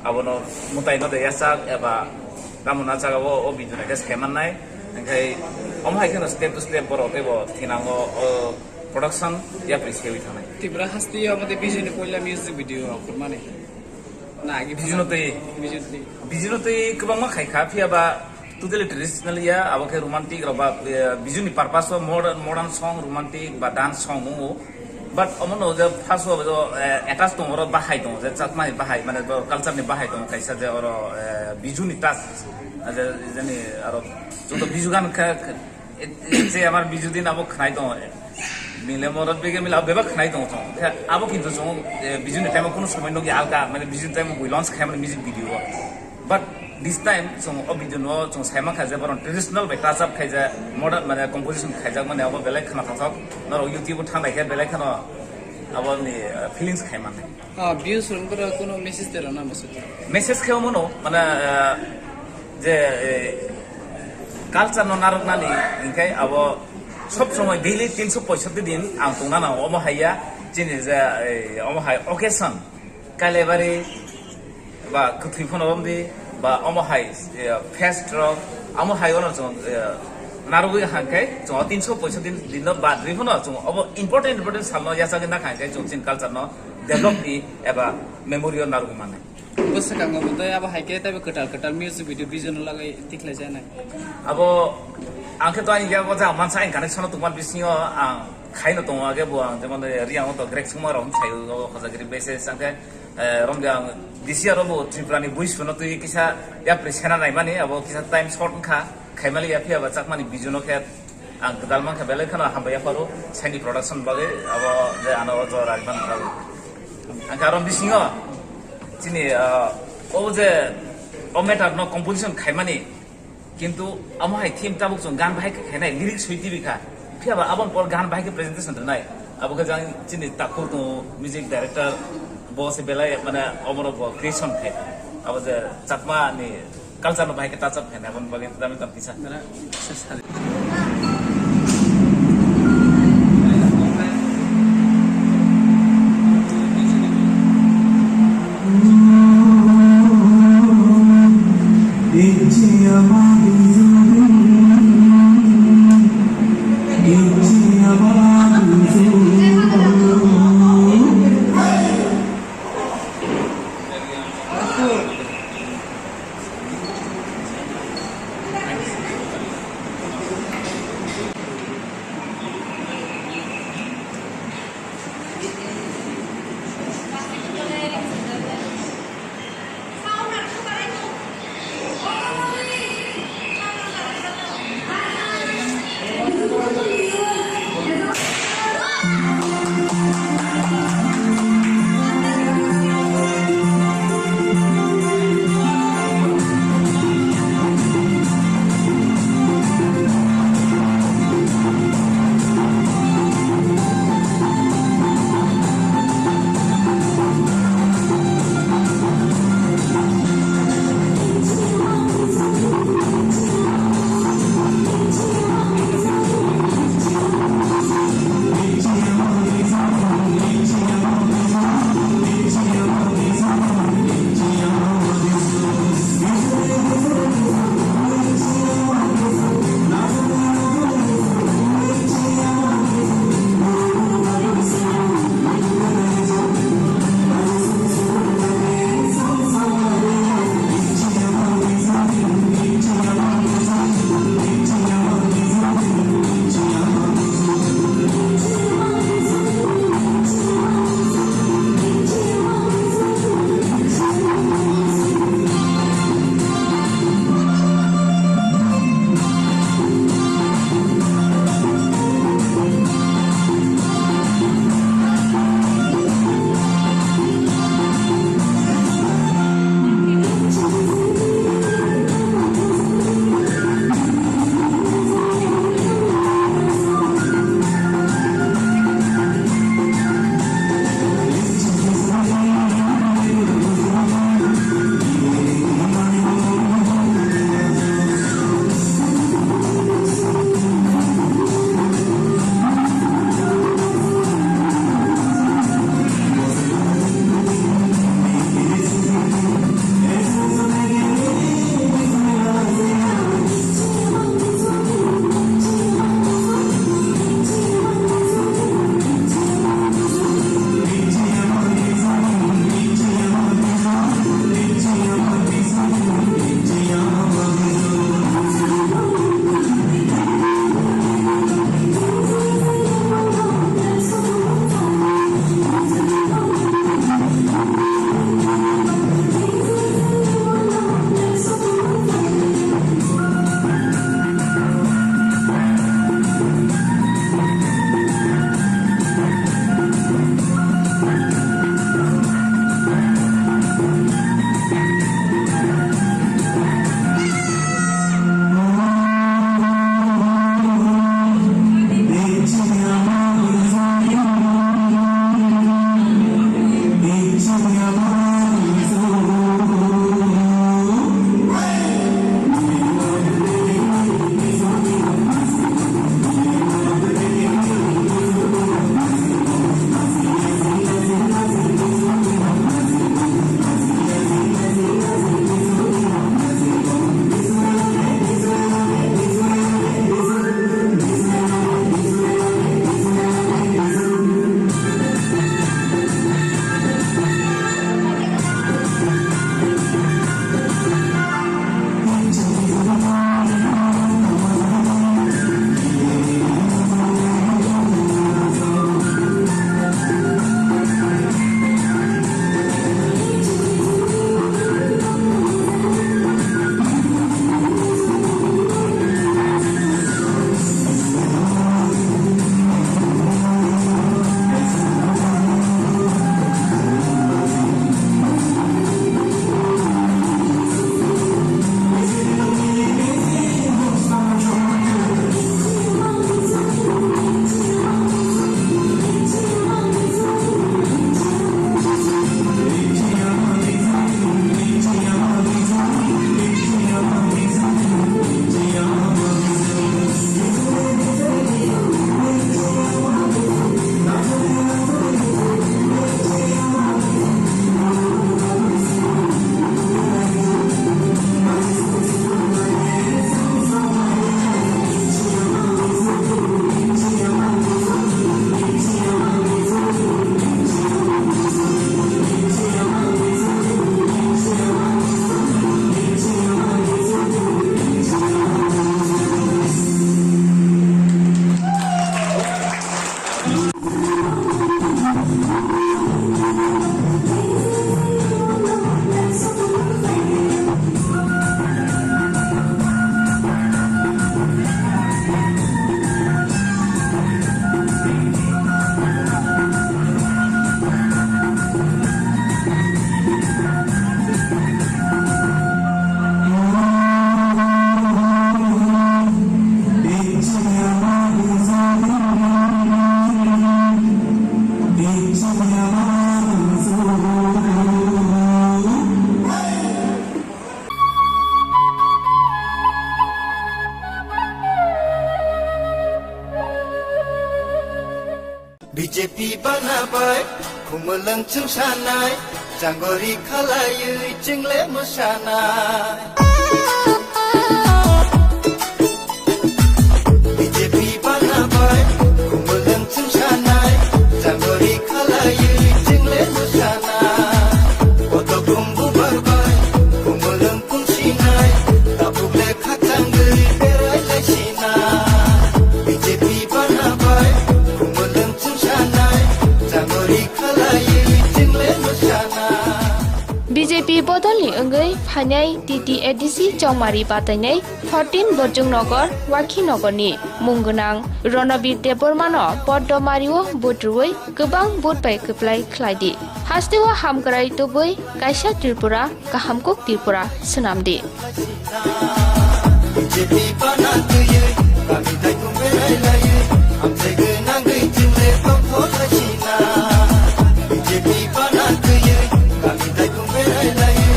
abono mutai no de yasak eba kamuna chaga o biju na kes heman nai kai omhai ke step to step boro tebo thinango production ya appreciate wi thanai tibra hasti amade biju ni koila music video kurmane Nah, Bijino tu kebang mak khai kafi aba totally traditional ya, aba ke romantic aba bijino ni purpose modern song romantic ba dance song mo, but amono je first aba jo attach tong oro bahai tong je chatma ni bahai mane culture ni bahai tong kaisa je oro bijino ni touch je jani aro joto biju gan ka je amar biju din abo khnai tong মিলে মরদ বেগে মিলে বেবা খাই দং থং আবো কিন্তু জং বিজুন time কোনো সময় নগি আলকা মানে বিজুন টাইম বই লঞ্চ খাই মানে music video but this time জং ও বিজুন ও জং সাইমা খাজা বরন ট্রেডিশনাল বাই টাচ আপ খাইজা মডার্ন মানে কম্পোজিশন খাইজা মানে আবো বেলেগ খানা থাক নর ইউটিউব থানাই হে বেলেগ খানা আবো নি ফিলিংস খাই মানে ভিউজ রংবর কোনো মেসেজ দেল না মেসেজ খাও মনো মানে যে কালচার নারক নানি ইনকাই আবো সব সময় ডেইলি 365 দিন আং তংনা না অমহাইয়া জিনি যে অমহাই অকেশন কালেবারি বা কুথিফন অমদি বা অমহাই ফেস্ট রক অমহাই অন জং নারুগি হাঙ্কাই জং 365 দিন বা দ্রিফন জং অব ইম্পর্টেন্ট সামনো ইয়াসাগে না খাঙ্কাই জং জিন কালচার ন ডেভেলপ দি এবা মেমোরিয়াল নারুগি মানে বসে কাঙ্গা মতে আবা হাইকে তাবে কটাল মিউজিক ভিডিও বিজন লাগাই tikhlai jana abo angke to ani ga go ja man sai connection to man bisingo ang khaino to age bo ang jemon riang to grek sumar rom sai go khazagri base sangke romjang disia robo triprani buis no to kisa ya presena nai mani abo kisa time short kha khaimali ya phia ba chakmani bijuno khe ang gadal man kha bele khana hamba ya paro sani production bage abo je ano jo rajban ka ang karom bisingo chini o je o meter no composition khaimani কিন্তু আমহাই theme তাবুক জং গান বাহাই খাইনাই lyrics হইতি বিখা ফিয়াবা আবন পর গান বাহাই presentation নাই আবকে জাং চিনি তাকু তো music director বসে বেলায় মানে অমর ক্রিয়েশন খাই আব যে চাকমা নি কালচার বাহাই টাচ আপ খাই আবন বাগে দামি তাম কিসা BJP banabai khumulang chungsanai janggori khalayui jingle mosanai BJP banabai khumulang chungsanai janggori khalayui jingle mosanai oto kumbu barbai khumulang pungsinai tapule khatanggui berai laisinai BJP banabai khumulang chungsanai janggori khalayui jingle mosanai BJP bodolni engei phanai TTADC Chongmari batanai 14 Bojongnagar Wakhinogorni munggonang Ronabir Debormano Poddomario Budruoi gobang budbai koplai khlaidi hastewa hamgrai tubui kaisa Tripura kahamkok Tripura senamdi BJP banatuye kami dai kumberai laye amse genangai jingle tongtho lachina BJP banatuye kami dai kumberai laye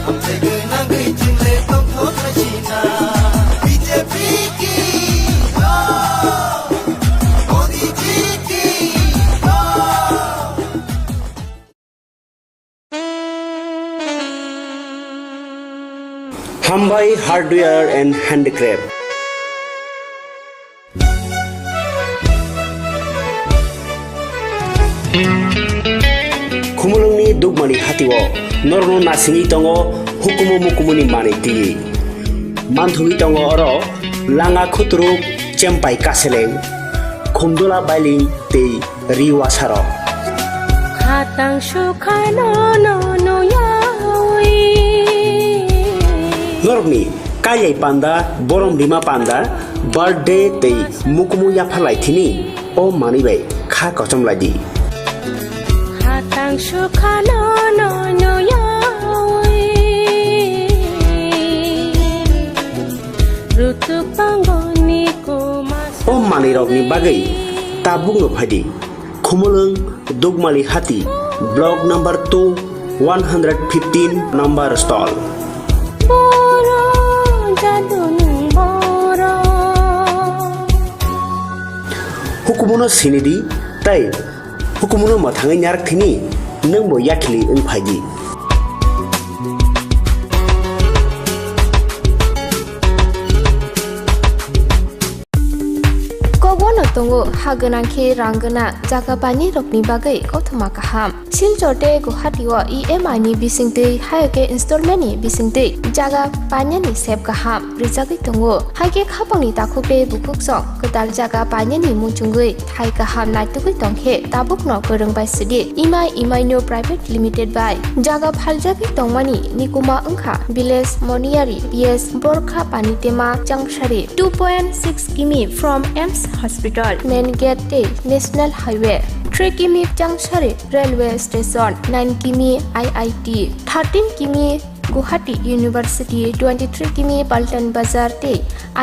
amse genangai jingle tongtho lachina BJP ki Modi ji ki Khumpui Hardware and Handicraft. Khumulungni dugmani hatiwo norno nasini tongo hukumu mukumuni maniti manthui tongo oro langa khutruk chempai kaseleng khumdola baili te riwasaro khatang sukhano no no yawi Normi kayai panda borom lima panda birthday te mukumu ya phalai thini o manibai kha kochom ladi khatang sukhano no no yawi rutu pangoni ko o mani rokni bagai tabung phadi khumulung dugmali hati block number 2 115 number stall Hukumuno sinidi tai hukumuno mathangai nyarak thini nangbo yakhili ungphaidi Kobono tongo haganangke ranggana jaga bani rokni bagai kothoma kaham Silchorte Guwahatiwa EMI ni bisingtei hayake installment ni bisingtei jaga panyani sep kaham rijagi tongo hage khapangni takhope bukuksong ketal jaga panyani munchungui thai kaham naitugui tongkhe tabukno korongbai sidi EMI no private limited by jaga phaljagi tongmani nikuma ungkha village moniari PS Borkha Panitema Jangshari 2.6 km from EMS Hospital main gate National Highway 3 km Jangshari Railway Station 9 km IIT 13 km Guwahati University 23 km Paltan Bazar te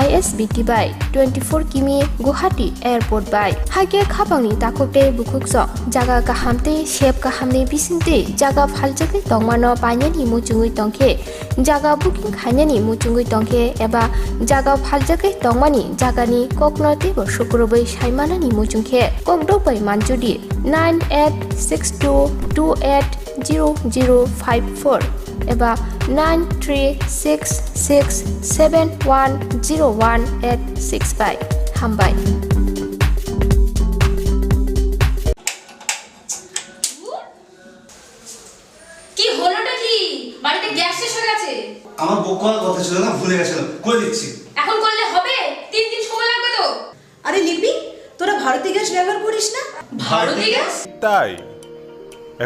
ISBT by 24 km Guwahati Airport by hage khapangni takopte bukukso jaga kahamte shep kahamni bisinte jaga phaljagi tongmano panyani muchungui tongkhe jaga booking khainani muchungui tongkhe eba jaga phaljagi tongmani jagani koknote bo shukrobai saimanani muchungkhe kokdobai manjudi 9862280054 eba 9366710185 Khumpui কি হলোটা কি বাড়িতে gas শেষ হয়ে গেছে আমার বুক করার কথা ছিল না ভুলে গেছিলাম করে দিচ্ছি এখন করলে হবে 3 দিন সময় লাগবে তো আরে লিপি তোরা ভারতী গ্যাস ব্যবহার করিস না ভারতী গ্যাস তাই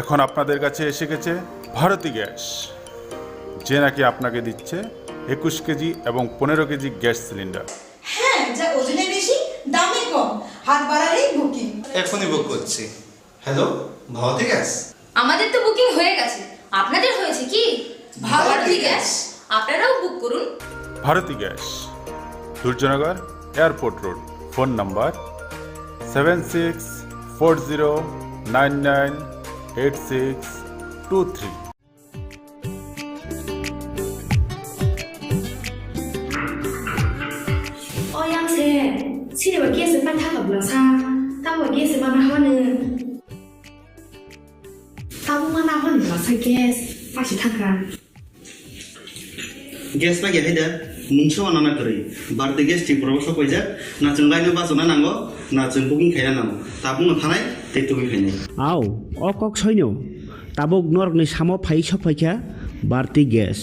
এখন আপনাদের কাছে এসে গেছে ভারতী গ্যাস যে নাকি আপনাকে দিচ্ছে 21 কেজি এবং 15 কেজি গ্যাস সিলিন্ডার হ্যাঁ যা ওজনে বেশি দামে কম হাত বাড়ালেই বুকিং এখনই বুক করছি হ্যালো ভারতী গ্যাস আমাদের তো বুকিং হয়ে গেছে আপনাদের হয়েছে কি ভারতী গ্যাস আপনারাও বুক করুন Bharati gas Durjoynagar airport road phone number 7640998623 Ôi anh xe, xin được kia sự ban thác hợp là sao? Ta tahu gas mana hone tahu mana hone lah saya gas pasti thangkan gas pa ge haida mungso nana kori barde gas ti promoso koija na chunglai no basona nango na chung booking khaina nango tabung thanai te tubi khainai আও অকক সৈন্য তাবক নরকনি সামো phi সফাইখা বাড়তি gas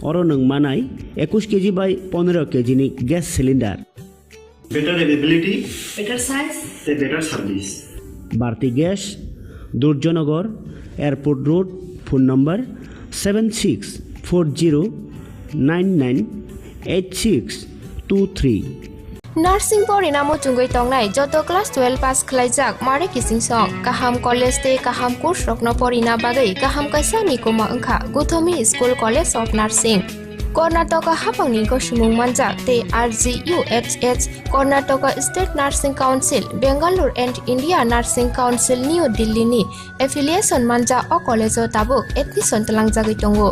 or নং মানাই 21 KG বাই 15 KG নি gas cylinder better availability better size te better service Bharati gas Durjoynagar airport road phone number 7640998623 Nursing pori namo chungoi tongnai joto class 12 pass khlaijak mare kising song kaham college te kaham course rokno pori na bagai kaham kaisa ni koma angkha Guthomi School College of Nursing Karnataka hapangni ko sumung manjak te RGUHH Karnataka State Nursing Council Bangalore and India Nursing Council New Delhi ni affiliation manja o college o tabuk admission talangjagoi tongo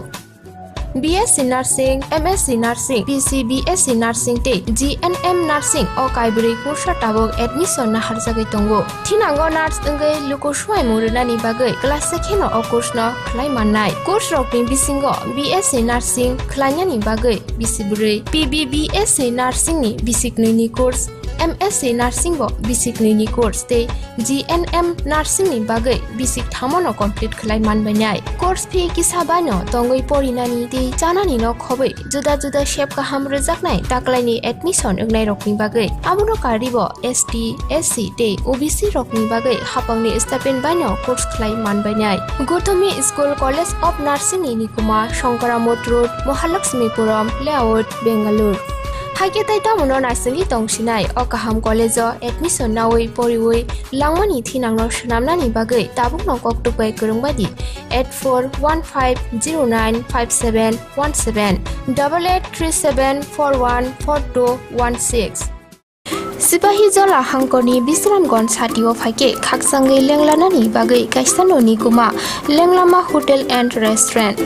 BSc Nursing, MSc Nursing, BSc Nursing te GNM Nursing o kaibri kursa tabok admission na harjagai tongo. Thinango nurse engai luko swai muruna ni bagai class sekheno o course no khlai mannai. Course rokni bisingo BSc Nursing khlanya ni bagai bisiburi. PBBSc Nursing ni bisikni ni course MSc Nursing bo bisikni ni course te GNM Nursing ni bagai bisik thamono complete khlai manbanai. Course fee kisabano tongoi porinani te janani no khobai juda juda shape kaham rejaknai taklaini admission engnai rokni bagai abuno karibo ST SC te OBC rokni bagai hapangni stipend bano course khlai manbanai. Guthomi School College of Nursing ni Nikuma Shankaramot Road Mahalakshmipuram Layout Bangalore Haike taita mono narsing tongsinai o kaham college o admission nawai poriwai langmani thinangno shnamnani bagai tabuk no koktupai kurungbadi 8415095717 8837414216 Sipahi jola hangkoni Bisramgons hatio phaike khaksangai lenglanani bagai kaisano ni kuma lenglama hotel and restaurant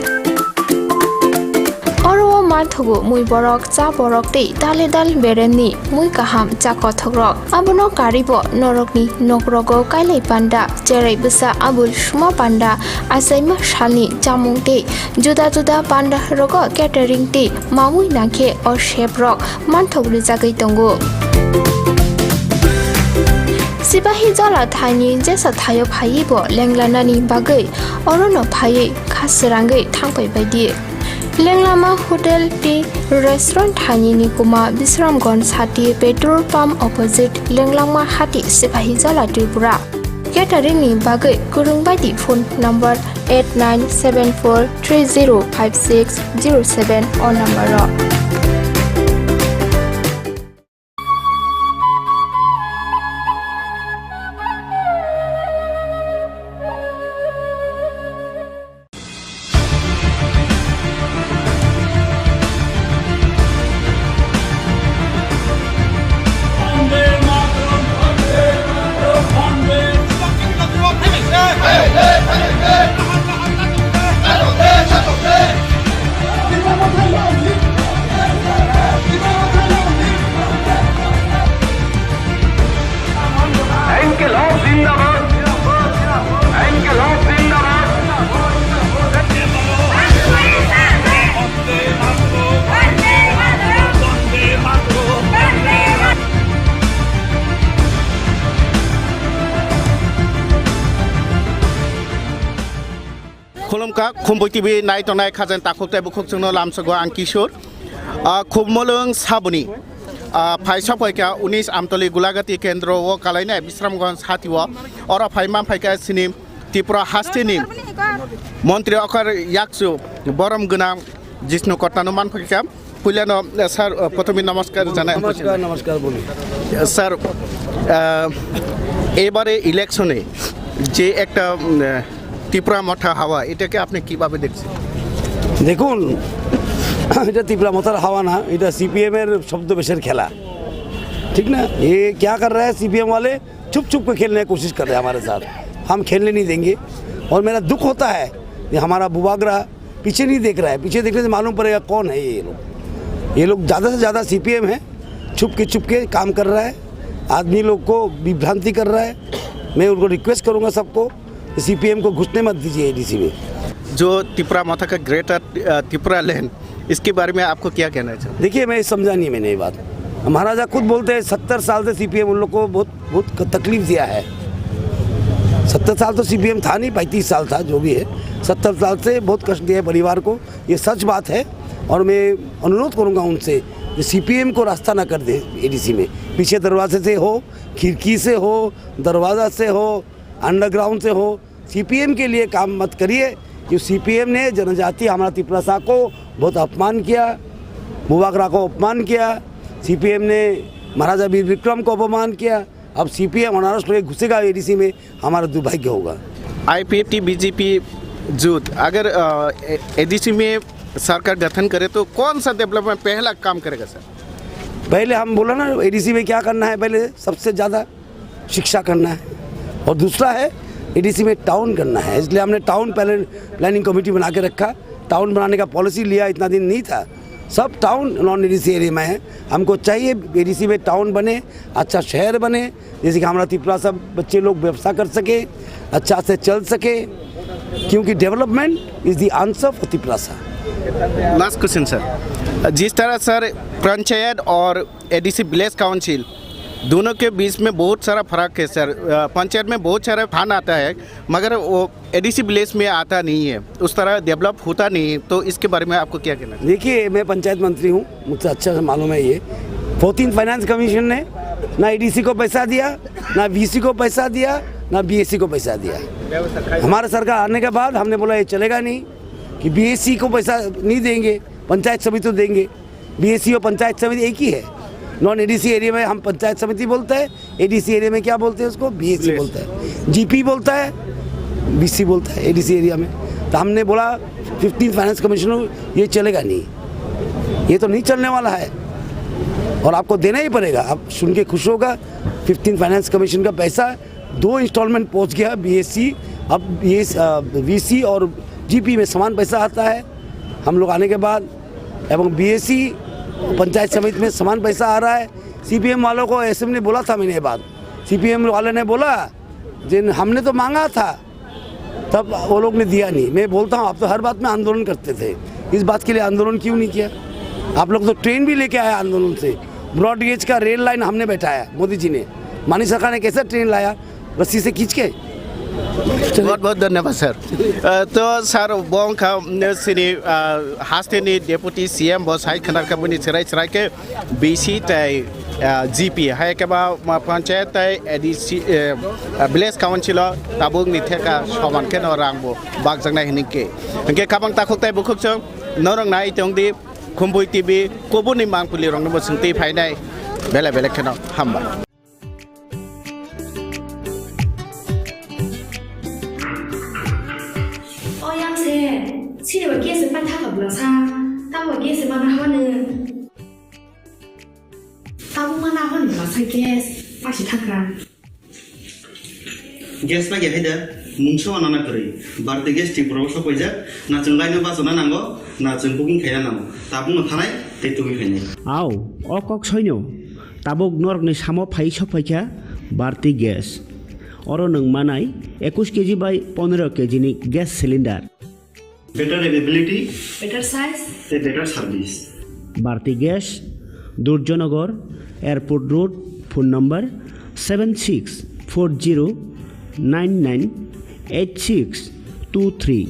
Oro mathugo mui borok cha borok te dale dal beremni mui kaham cha kothogrok abono karibo norokni nokrogo kailai panda cherai busa abul shuma panda asaima shalni chamung te juda juda panda rogo catering te mamui nakhe o chef rok manthogri jagai tongo Sipahi jola thani jesa thayo phaibo lenglanani bagai orono phai khasrangai thangpai baidi Lenglama Hotel T Restaurant Thani ni kuma Bisramgons Hati Petrol Pump opposite Lenglama Hati Sipahi Jala Tripura Catering ni bagai kurungbadi phone number 8974305607 on number Khulumka Khumpui TV nai tonai khajan takhukte bukhuk chungno lamsago ang Kishor khumolung sabuni phaisa phaika 19 amtoli gulagati kendro o kalaina Bisramgons hatiwa ora phaimam phaika sinim Tripura hastini মন্ত্রী অকর ইয়াকসু বরম গনা জিষ্ণু কর্তানো মান ফকিকা পুলিয়ানো sir প্রথমে নমস্কার জানাই নমস্কার বলি sir এবারে ইলেকশনে যে একটা ত্রিপুরা মাথা হাওয়া এটাকে আপনি কিভাবে দেখছেন দেখুন এটা ত্রিপুরা মাথার হাওয়া না এটা सीपीएम এর শব্দবেশের খেলা ठीक ना ये क्या कर रहा है सीपीएम वाले छुप छुप के खेलने की कोशिश कर रहे हैं हमारे साथ हम खेलने नहीं देंगे और मेरा दुख होता है कि हमारा बुबागरा पीछे नहीं देख रहा है पीछे देखने से मालूम पड़ेगा कौन है ये लोग ज़्यादा से ज़्यादा सीपीएम है छुप के काम कर रहा है आदमी लोग को विभ्रांति कर रहा है। मैं उनको रिक्वेस्ट करूंगा सबको CPM को घुसने मत दीजिए ADC में। जो त्रिपुरा माथा का ग्रेटर त्रिपुरा लैंड, इसके बारे में आपको क्या कहना है? देखिए, मैं समझा नहीं मैंने ये बात। महाराजा खुद बोलते हैं 70 साल से CPM उन लोग को बहुत तकलीफ दिया है। 70 साल तो CPM था नहीं, 35 साल था, जो भी है। 70 साल से बहुत कष्ट दिया है परिवार को, ये सच बात है। और मैं अनुरोध करूंगा उनसे कि CPM को रास्ता ना कर दे ADC में। पीछे दरवाजे से हो, खिड़की से हो, दरवाज़ा से हो, अंडरग्राउंड से हो, CPM के लिए काम मत करिए। कि CPM ने जनजाति हमारा त्रिपुरा को बहुत अपमान किया, मुबागरा को अपमान किया, CPM ने महाराजा वीर विक्रम को अपमान किया। अब CPM अनारस लोग घुसेगा ADC में, हमारा दुर्भाग्य होगा। IPFT BJP जुट अगर ADC में सरकार गठन करे तो कौन सा डेवलपमेंट पहला काम करेगा सर? पहले हम बोला ना ADC में क्या करना है, पहले सबसे ज़्यादा शिक्षा करना है और दूसरा है ADC में टाउन करना है। इसलिए हमने टाउन प्लानिंग कमेटी बना के रखा। टाउन बनाने का पॉलिसी लिया, इतना दिन नहीं था। सब टाउन नॉन ADC एरिया में है। हमको चाहिए ADC में टाउन बने, अच्छा शहर बने, जैसे कि हमारा त्रिपुरा सब बच्चे लोग व्यवसाय कर सके, अच्छा से चल सके, क्योंकि development is the answer for Tripura. Last question sir, जिस तरह सर पंचायत और ADC विलेज काउंसिल दोनों के बीच में बहुत सारा फर्क है सर। पंचायत में बहुत सारा फंड आता है मगर वो ADC विलेज में आता नहीं है, उस तरह डेवलप होता नहीं है, तो इसके बारे में आपको क्या कहना है? देखिए, मैं पंचायत मंत्री हूँ, मुझसे अच्छा से मालूम है ये। 14th फाइनेंस कमीशन ने ना ADC को पैसा दिया, ना BC को पैसा दिया, ना BSC को पैसा दिया। हमारा सरकार आने के बाद हमने बोला ये चलेगा नहीं कि BSC को पैसा नहीं देंगे, पंचायत समिति तो देंगे। BSC और पंचायत समिति एक ही है। नॉन ADC एरिया में हम पंचायत समिति बोलते हैं, ADC एरिया में क्या बोलते हैं उसको? BSC बोलता है, GP बोलता है, BC बोलता है ADC एरिया में। तो हमने बोला 15th फाइनेंस कमीशन ये चलेगा नहीं, ये तो नहीं चलने वाला है और आपको देना ही पड़ेगा। आप सुन के खुश होगा, 15th फाइनेंस कमीशन का पैसा 2 इंस्टॉलमेंट पहुंच गया BSC। अब ये BC और GP में समान पैसा आता है हम लोग आने के बाद, एवं BSC पंचायत समिति में समान पैसा आ रहा है। CPM वालों को ऐसे में बोला था मैंने ये बात, CPM वाले ने बोला जिन हमने तो मांगा था, तब वो लोग ने दिया नहीं। मैं बोलता हूँ आप तो हर बात में आंदोलन करते थे, इस बात के लिए आंदोलन क्यों नहीं किया? आप लोग तो ट्रेन भी लेके आए आंदोलन से, ब्रॉड गेज का रेल लाइन हमने बैठाया, मोदी जी ने। मानी सरकार ने कैसे ट्रेन लाया, रस्सी से खींच के। बहुत बहुत धन्यवाद सर। तो सर बोंग का सिनी हास्टेनी डेपुटी CM बॉस हाई खनार का बुनी चराई के BC तय GP है के बाद पंचायत तय ADC विलेज काउंसिल ताबुंग निथे का समान के नौरांगबो बाग जंगना हिनी के काबंग ताखुक तय बुखुक जों नौरंग नाई तंगदी खुम्बुई TV कोबुनि मांगपुली रंग नबो संति फाइनाय बेले बेले केनो हामबा। गेस बागे है मुंसो अनाना करी बारते गेस त्रिपुरा सो पैजा ना जों लाइनो बाजना नांगो ना जों बुकिं खाया नांगो ताबुंग थानाय तेतुबि फैनाय आव अकक सैन्य ताबुक नरकनि सामो फाइ सफाइखा बारते गेस और नों मानाय 21 केजि बाय 15 केजि नि gas cylinder better availability better size better service Bharati gas Durjoynagar airport road phone number 7640998623।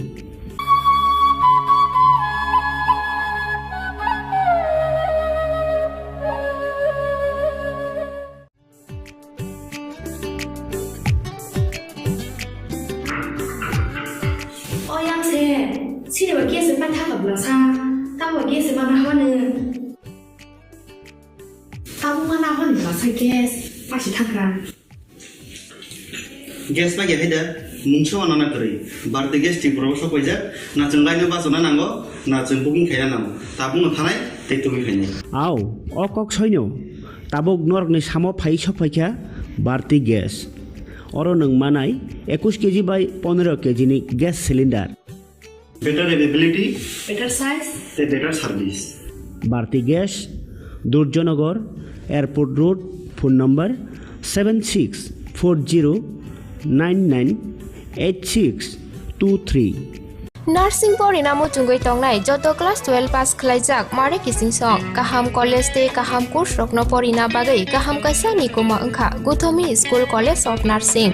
Gas बागे है मुंसो अनाना करी बारते गेस त्रिपुरा सो पैजा ना जों लाइनो बाजना नांगो ना जों बुकिं खाया नांगो ताबुंग थानाय तेतुबि फैनाय आव अकक सैन्य ताबुक नरकनि सामो फाइ सफाइखा बारते गैस और नों मानाय 21 केजि बाय 15 केजि नि gas cylinder better availability better size better service Bharati gas Durjoynagar airport road phone number 7640998623 Nursing porinamu chungoi tongnai joto class 12 pass khlaijak mare kising song kaham college te kaham course rokno porina bagai kaham kaisa nikoma angkha Guthomi School College of Nursing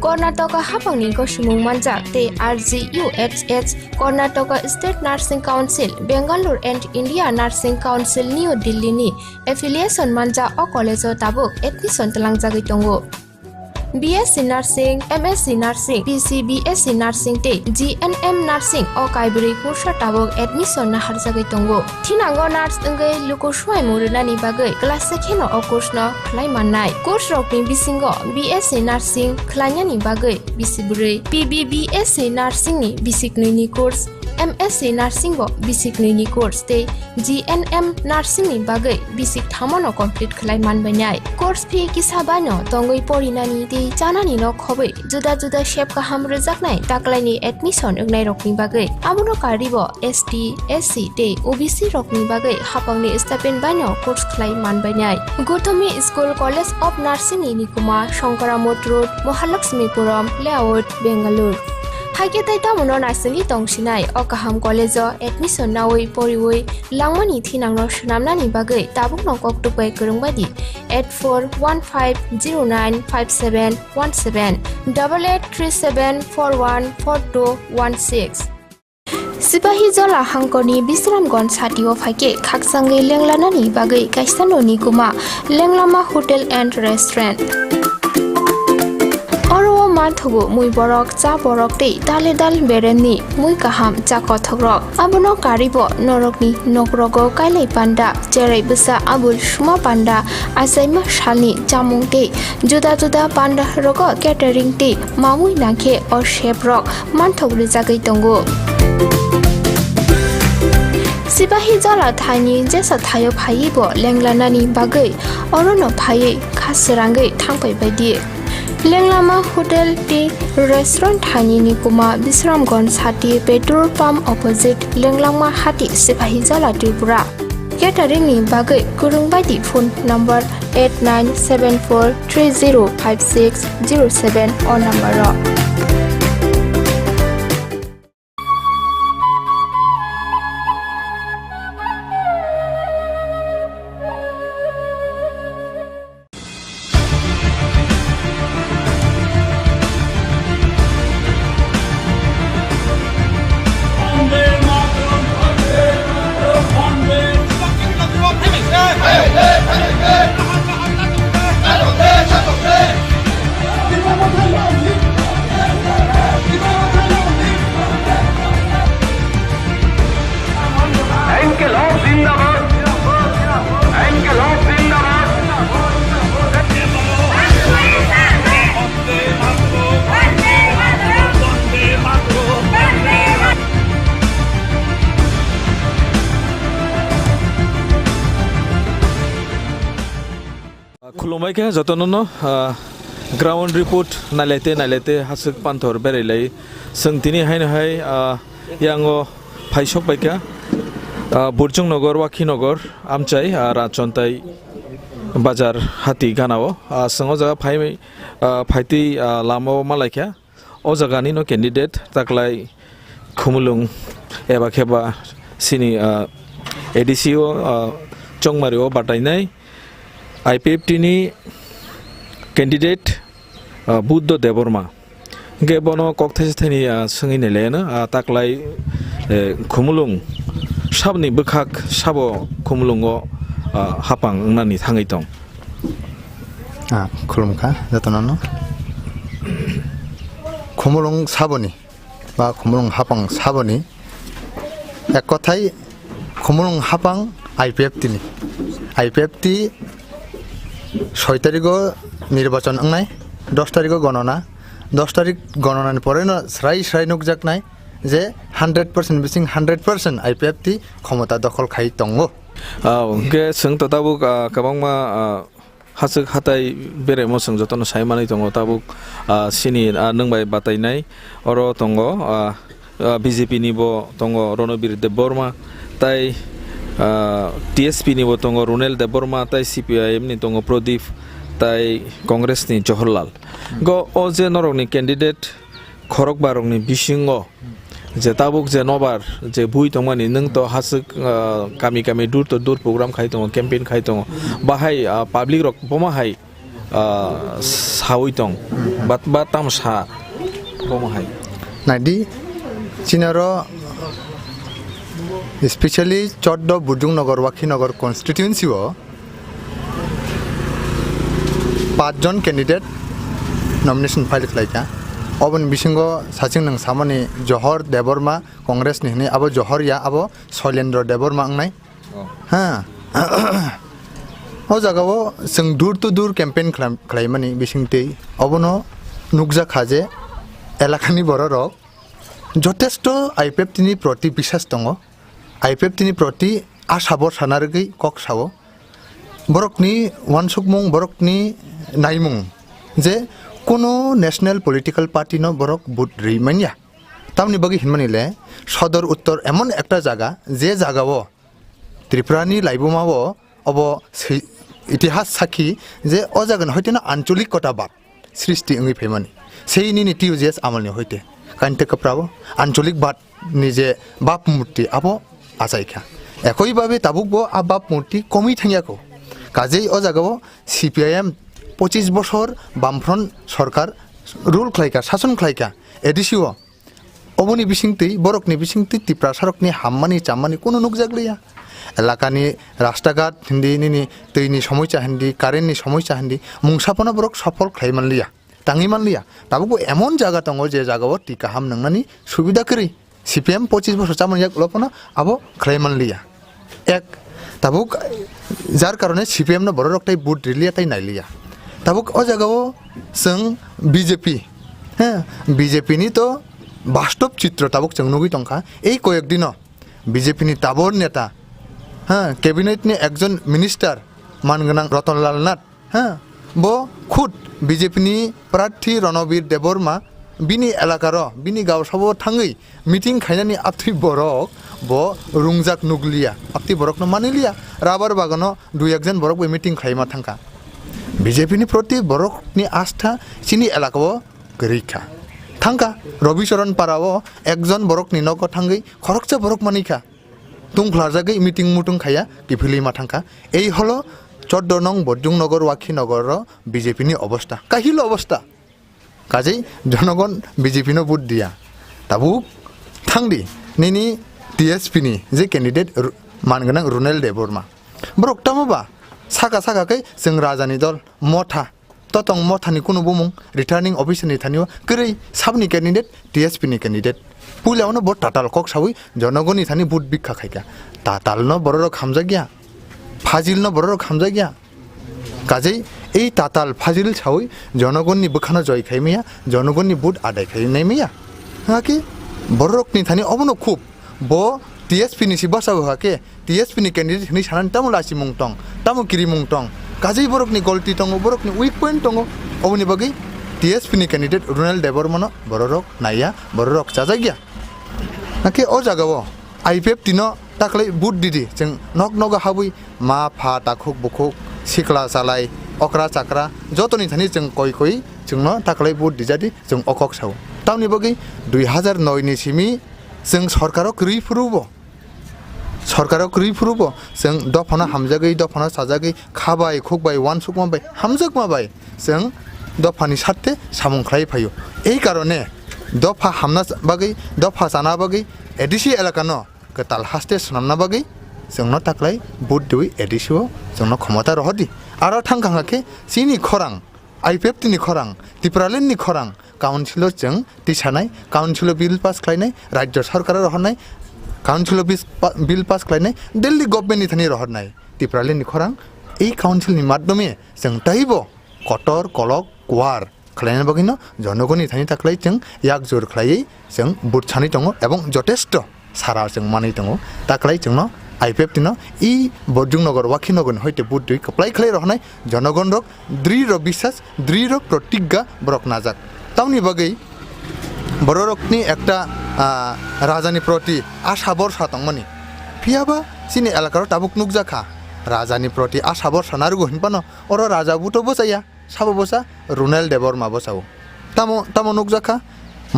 Karnataka hapangni ko sumung manjak te RGUHH Karnataka State Nursing Council Bangalore and India Nursing Council New Delhi ni affiliation manja o college o tabuk admission talangjagoi tongo BSc Nursing, MSc Nursing, BSc Nursing te GNM Nursing o kaibri kursa tabok admission na harjagai tongo. Thinango nurse engai luko swai murunani bagai class sekheno o course no khlai mannai. Course rokni bisingo BSc Nursing khlainyani bagai bisibure. BSc Nursing ni bisiknui ni course MSc Nursing bo basic ni course te GNM Nursing ni bagai basic thamono complete khlai manbainai course fee kisabano tongoi porinani te chanani no khobai juda juda shape ka hamre jaknai taklaini admission egnai rokni bagai abuno karibo ST SC te OBC rokni bagai hapangni stipend bano course khlai manbainai Guthomi School College of Nursing ni nikuma Shankaramot Road Mahalakshmipuram Layout Bangalore Haike tai tamuno nursing tongsinai o kaham college admission nawai poriwai langmani thinangno shnamnani bagai tabuk nokok tupai kurungbadi 8415095717 8837414216 Sipahi jola hangkoni Bisramganj satio phaike khaksangai lenglanani bagai kaisanoni kuma lenglama hotel and restaurant Oro mathugo mui borok cha borok te dale dal beremni mui kaham cha kothogrok abono karibo norokni nokrogo kailai panda cherai busa abul shuma panda asaima shalni chamung te juda juda panda rogo catering te mamui nakhe or chef rok manthogri jagai tongo Sipahi jala thani jesa thayo phaibo lenglanani bagai orono phai khasirangai thangpai baidi Lenglama Hotel te restaurant thani ni kuma Bisramganj hati petrol pump opposite Lenglama hati Sipahi jala Tripura catering ni bagai kurungbaidi phone number 8974305607 on number ro खुलुमबायखे जतननो ground report नायलायते हासक पान्थर बेरायलाय सोंथिनि हायनहाय यांगो फाइसक बायका बुरजुं नगर वाखिनगर आमचाय राचन्ताय बाजार हाति गानाव संगो जागा फाइति लामाव मालायख्या ओ जागानि नो कैंडिडेट ताकलाय खुमुलुं एबा खेबा सिनि एडिसिओ चंगमारिओ बाटायनाय IPFT ni candidate Buddha Deborma ge bono kokthai thani sangi ne lena taklai khumulung sabni bukhak sabo khumulungo hapang nani thangai tong khulumkha jatonono khumulung saboni ba khumulung hapang saboni ek kothai khumulung hapang IPFT ni IPFT 6 তারিখও নির্বাচন নাই 10 তারিখও গণনা 10 তারিখ গণনার পরে না স্রাই nook যাক নাই যে 100% বিসিং 100% আইপিএফটি ক্ষমতা দখল খাই তঙ্গ গে সং ততাবু কাবাংমা হাসক হাতাই বেরে মসং যতন সাইমানি তঙ্গ তাবু সিনি নংবাই বাতাইনাই অর তঙ্গ বিজেপি নিবো তঙ্গ রণবীর দেববর্মা তাই TSP ni botongo Runel Deborma tai CPIM ni tongo Prodip তাই কংগ্রেসনি জহরলাল গো ও যে নরকনি ক্যান্ডিডেট খরক বারকনি বিসিঙ্গ যে তাবুক যে নবার যে বুই তংমানি नों তো হাসক গামি গামি দূর তো দূর প্রোগ্রাম খাই দङ ক্যাম্পেইন খাই দङ বাহাই পাবলিক রক বমাহাই সাউই দङ বা তামসা বমাহাই নাইদি চিনারো স্পেশালি চড্ড বুজুংনগর ওয়াকিনগর কনস্টিটিউয়েন্সিও 5 জন ক্যান্ডিডেট নমিনেশন ফাইল খাইকা অবন বিসিঙ্গ সাচিং নং সামানি জহর দেববর্মা কংগ্রেস নিহনি আবো জহরিয়া আবো শৈলেন্দ্র দেববর্মা আংনাই হ্যাঁ ও জায়গাও जों दूर to दूर ক্যাম্পেইন খাইমানি বিসিংতে অবনো নুকজা খাজে এলাকানি বড় রক যথেষ্ট আইপিএফ তিনি প্রতি বিশ্বাস দङ আইপিএফ তিনি প্রতি আশাবর সানারগৈ কক সাও বরকনি ওয়ানসুকমুং বরকনি নাইমুং যে কোনো ন্যাশনাল পলিটিক্যাল পার্টি ন বরক বুট রিমানিয়া তামনি বগি হিনমানিলে সদর উত্তর এমন একটা জায়গা যে জায়গাও ত্রিপুরানি লাইবুমাও অব ইতিহাস সাক্ষী যে ও জায়গা হইতে না আঞ্চলিকতা বাদ সৃষ্টি ওই ফেমানি সেই নীতি উজিয়াস আমলনি হইতে কাইনতে কপ্রাবো আঞ্চলিক বাদ নিজে বাপ মূর্তি আবো আচাইখা একইভাবে তাবুকবো আ বাপ মূর্তি কমি থাঙ্গিয়াকো কাজেই ও জায়গাও সিপিআইএম 25 বছর বামফ্রন্ট সরকার রুল খাইকা শাসন খাইকা এডিসিও অবনি বিসিংতি বরকনি বিসিংতি ত্রিপুরা সড়কনি হাম্মানি চাম্মানি কোনো নুক জাগলিয়া এলাকানি রাস্তাঘাট হিন্দি নিনি তৈনি সমস্যা হিন্দি কারেন্টনি সমস্যা হিন্দি মুংসাপনা বরক সফল খাইমানলিয়া টাঙিমানলিয়া তাবুকো এমন জায়গা দङ যে জায়গাও টিকা হাম নংনানি সুবিধা করি সিপিএম 25 বছর চামনিয়া লপনা আবো খাইমানলিয়া এক তাবুক যার কারণে সিপিএম ন বড় রকটাই বুট রিলিয়া তাই নাইলিয়া তাবুক ও জায়গাও जों বিজেপি হ্যাঁ বিজেপি নি তো বাস্তব চিত্র তাবুক जों नुगै दंखा এই কয়েকদিন বিজেপি নি তাবর নেতা হ্যাঁ ক্যাবিনেট নি একজন মিনিস্টার মানগনাং রতনলাল নাথ হ্যাঁ বো খুদ বিজেপি নি প্রার্থী রণবীর দেববর্মা বিনি এলাকার বিনি গাঁও সব থাঙै মিটিং খাইনানি আপনি বরক ব রুংজাক নুগলিয়া আপনি বরক ন মানিলিয়া রাবার বাগানো দুই একজন বরক বই মিটিং খাইমা থাঙ্কা বিজেপি নি প্রতি বরক নি আস্থা চিনি এলাকাও গরিখা থাঙ্কা রবিচরণ পাড়াও একজন বরক নি নগ থাঙ্গै খরকচা বরক মানিখা তুংখ্লাজাগৈ মিটিং মুটুং খাইয়া কিফিলিমা থাঙ্কা এই হলো 14 নং বড্ডুংনগর ওয়াকিনগর বিজেপি নি অবস্থা কাহিল অবস্থা কাজেই জনগণ বিজেপি নো বুট দিয়া তাবুক থাংদি নিনি টিএসপি নি যে ক্যান্ডিডেট মানগনাং রুনেল দেববর্মা বরক তামাবা সাকা সাকাकै जों राजानि दल मथा ततং मथानि कुनु बुमुं रिटार्निं अफिसारनि थानियो करै साबनि क्यान्डिडेट टिएसपि नि क्यान्डिडेट पुलावनो बट टाटाल कक सावै जनगणनि थानि बुट बिखा खायका टाटाल न बरर खामजा गया फाजिल न बरर खामजा गया काजै এই টাটাল ফাজিল সাवै जनगणनि बखाना जय खायमिया जनगणनि बुट आदाय खायनायमिया हाकि बररकनि थानि अबनो खूब ब টিএসপি নি সিবাসা হাকে টিএসপি নি ক্যান্ডিডেট নি সানান তামুলাসি মুংটং তামুকিরি মুংটং কাজেই বরকনি গলতি দङ বরকনি উইক পয়েন্ট দङ অবনি বাগै টিএসপি নি ক্যান্ডিডেট রুনেল দেববর্মা বররক নাইয়া বররক চাজা গিয়া নাকি ও জাগাও আইপিএফ তিনো তাকলাই বুট দিদি जों नग नग हाबै मा फा ताखुक बुखुक सिखला सालाय अक्रा चाक्रा जतनि थानि जों कय कय जोंनो ताकलाई बुट दिजादि जों अकक साव तावनि बागै 2009 नि सिमी जों सरकाराव क्रिफुरुबो सरकाराव क्रिफुरुबो जों दफना हामजागै दफना साजागै खाबाय खुकबाय वान सुकमाबाय हामजागमाबाय जों दफानि साथे सामुंख्लाय फायो এই কারণে দফা হামনা বাগै দফা জানা বাগै এডিসি এলাকানো কতাল হাস্তে সনামনা বাগै जोंनो ताकलाय बुट दुই এডিসিও जोंनो ক্ষমতা রহদি আর থাংখাঙাকে সিনি খরাং আইপিএফ तिनि खरां ত্রিপুরালেननि खरां काउन्सिलर जों तिसानाय काउन्सिलर बिल पास खालायनाय राज्य सरकार रहनाय काउन्सिलर बिल पास खालायनाय दिल्ली गभर्नमेन्टनि थानि रहनाय ত্রিপুরালেननि खरां এই काउन्सिलनि माध्यमे जों ताइबो कटर कलक कुवार खालायनाय बागैनो जनगणनि थानि ताकलाय जों याकजुर खालायै जों बुट सानै दङ এবং যথেষ্ট सारा जों मानै दङ ताकलाय जोंनो आईपीएफ तिनो इ बडुंगनगर वाखिनगर हयते बुट दुई कप्लाय खालाय रहनाय जनगण रक दृढ़ विश्वास दृढ़ प्रतिज्ञा बरक नाजाक तावनि बागै बररकनि एकटा राजानि प्रति आशा बरसा दंमोन फियाबा सिनि एलाकार ताबुक नुकजाखा রাজানি প্রতি আশা বর্ষা নারগো হিনপানো ওর রাজা বুটো বসাইয়া সাবো বসা রুনেল দেবর মা বসাও তামো নুকজাখা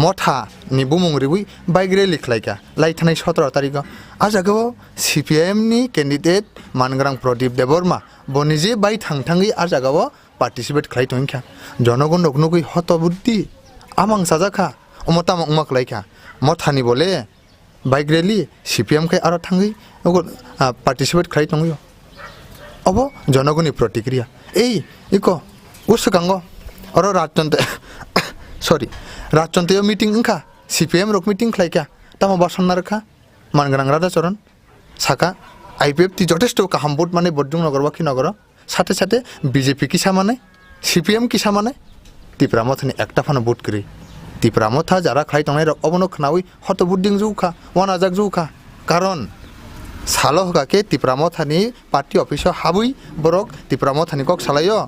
মঠা নি বুমুং রিবুই বাইগ্রে লিখলাইকা লাইথাनाय 17 तारिख आजागाव CPM नि कैंडिडेट मानग्रां प्रदीप देबरमा बनिजे बाय थांथाङै आजागाव पार्टिसिपेट खालायथोंखा जनगण नगनुगै हतबुद्धि आमां साजाखा अमताम उमाखलायखा मथानि बोले बाइग्रेली CPM खाय आरो थाङै पार्टिसिपेट खालायथोंयो अब जनगणनि प्रतिक्रिया इको उसकांगो अरो राजतन्त्र सरी राजतन्त्र मीटिंग इंखा CPM रक मीटिंग खालायखा तामा बासन्ना रखा मानग्रां राजा चरण साका IPF ती যথেষ্ট কাহাম ভোট মানে বড্ডুং নগর বাকি নগর সাথে সাথে বিজেপি কিসা মানে CPM কিসা মানে তিপ্রামথনি একটা ফানো ভোট করি তিপ্রামথা যারা খাই তংনাই অবনক খানাউই হত বুদ্দিং জুখা ওয়ানাজাক জুখা কারণ সালো হকাকে তিপ্রামথানি পার্টি অফিস হাবুই বরক তিপ্রামথানি কক সালাইও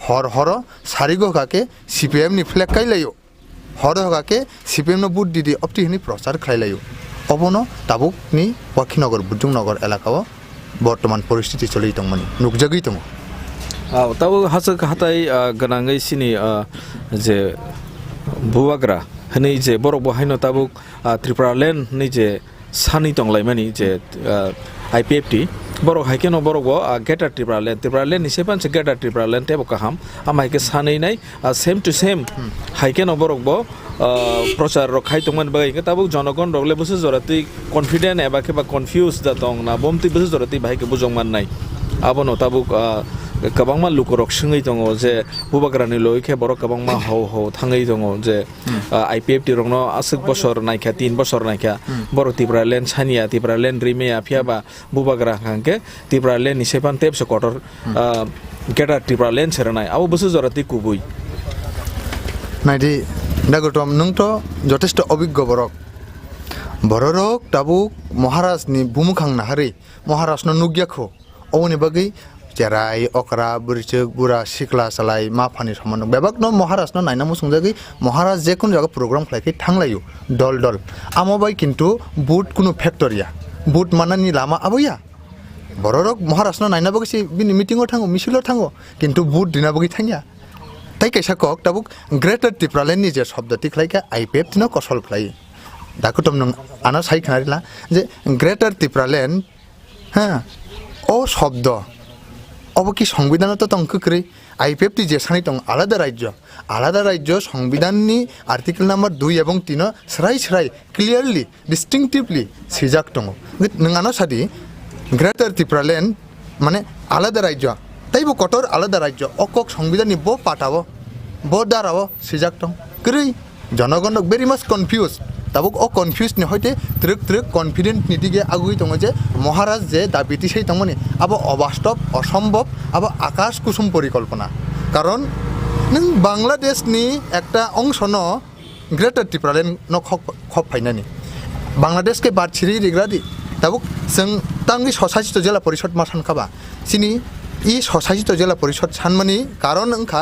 হর হর সারিগো হকাকে CPM नि फ्लैग काइलायो हर हकाके CPM नो बुट दिदि अपटिहनि प्रचार खाइलायो अबनो ताबुकनि वाखिनगर बुद्रुंनगर एलाकाव बर्तमान परिस्थिति चलि दंमोन नुकजागै दङ ताबु हासक हाथाय गनाङै सिनि जे बुवाग्रा हनै जे बरक बहायनो ताबुक त्रिपुरालेण्ड नि जे सानि दंलायमानि जे IPF टी बरक हाइकेनो बरक गेटार त्रिपुरालेण्ड नि सेपान से गेटार त्रिपुरालेण्ड तेबो काहाम आमाइके सानै नाय सेम टु सेम हाइकेनो बरक बो प्रचार रखाय तंगमन बागै ताबुक जनगण रगले बसु जरति कॉन्फिडेंट एबा केबा कन्फ्यूज दा दं ना बमति बसु जरति बाइके बुजंमान नाय आबनो ताबुक गोबांमा लुकरक सोङै दङ जे बुबाग्रानि लयखे बरक गोबांमा हौ थाङै दङ जे IPF टी रंनो आसक बसर नायखा 3 बसर नायखा बरक त्रिपुरालेण्ड सानिया त्रिपुरालेण्ड रिमेया फियाबा बुबाग्रा हांके त्रिपुरालेण्ड नि सेपान तेबस कटर गेटार त्रिपुरालेण्ड सेरनाय आबो बसु जरति कुबुई नाइदि दागोटम नोंथ যথেষ্ট অভিজ্ঞ बरक ताबुक महाराजनि बुमुखां नाहारै महाराजनो नुग्याखौ अवनि बागै जेराय अकरा बुरिचक बुरा सिख्ला सालाय माफानि समान बेबागनो महाराजनो नायनामो संजागै महाराज जेकुन जागा प्रोग्राम खालायखै थांलायो दल दल आमबाय किन्तु बुट कुनु फैक्टरिया बुट मानानि लामा आबैया बरक महाराजनो नायना बागै बिनि मिटिंआव थाङो मिसिलाव थाङो किन्तु बुट दिना बागै थाङिया ताई कैसा कक ताबुक ग्रेटर त्रिपुरालेण्ड नि जे शब्दति खालायखा IPF तिनो कसल खालायो दाखुतम नों आना साइ खानारिला जे ग्रेटर त्रिपुरालेण्ड हां ओ शब्द अब कि संविधान तो तंक करे IPF टी जेसानि दं आलादा राज्य संविधाननि आर्टिकल नम्बर 2 एवं 3 सराय क्लियरलि डिस्टिंक्टिवली सिजाक दं नों आना सादि ग्रेटर त्रिपुरालेण्ड माने आलादा राज्य ताइबो कटर आलादा राज्य अकक संविधाननि बो पाटावो बो दारावो सिजाक दं करै जनगण भेरि माच कन्फ्यूज ताबुक अ कन्फ्यूज नि हयते त्रिक कन्फिडेंट निदिगे आगुइ दङ जे महाराज जे दाबिति सै दंमोन अब अबास्तव असम्भव अब आकाश कुसुम परिकल्पना कारण नों बांग्लादेशनि एकटा अंश न ग्रेटर त्रिपुरालेण्ड न खप फाइनानि बांग्लादेश के बात छिरि रिग्रादि ताबुक जों तांगि ससासित जिल्ला परिषद मा सानखाबा सिनि इ ससासित जिल्ला परिषद सानमानि कारण ओंखा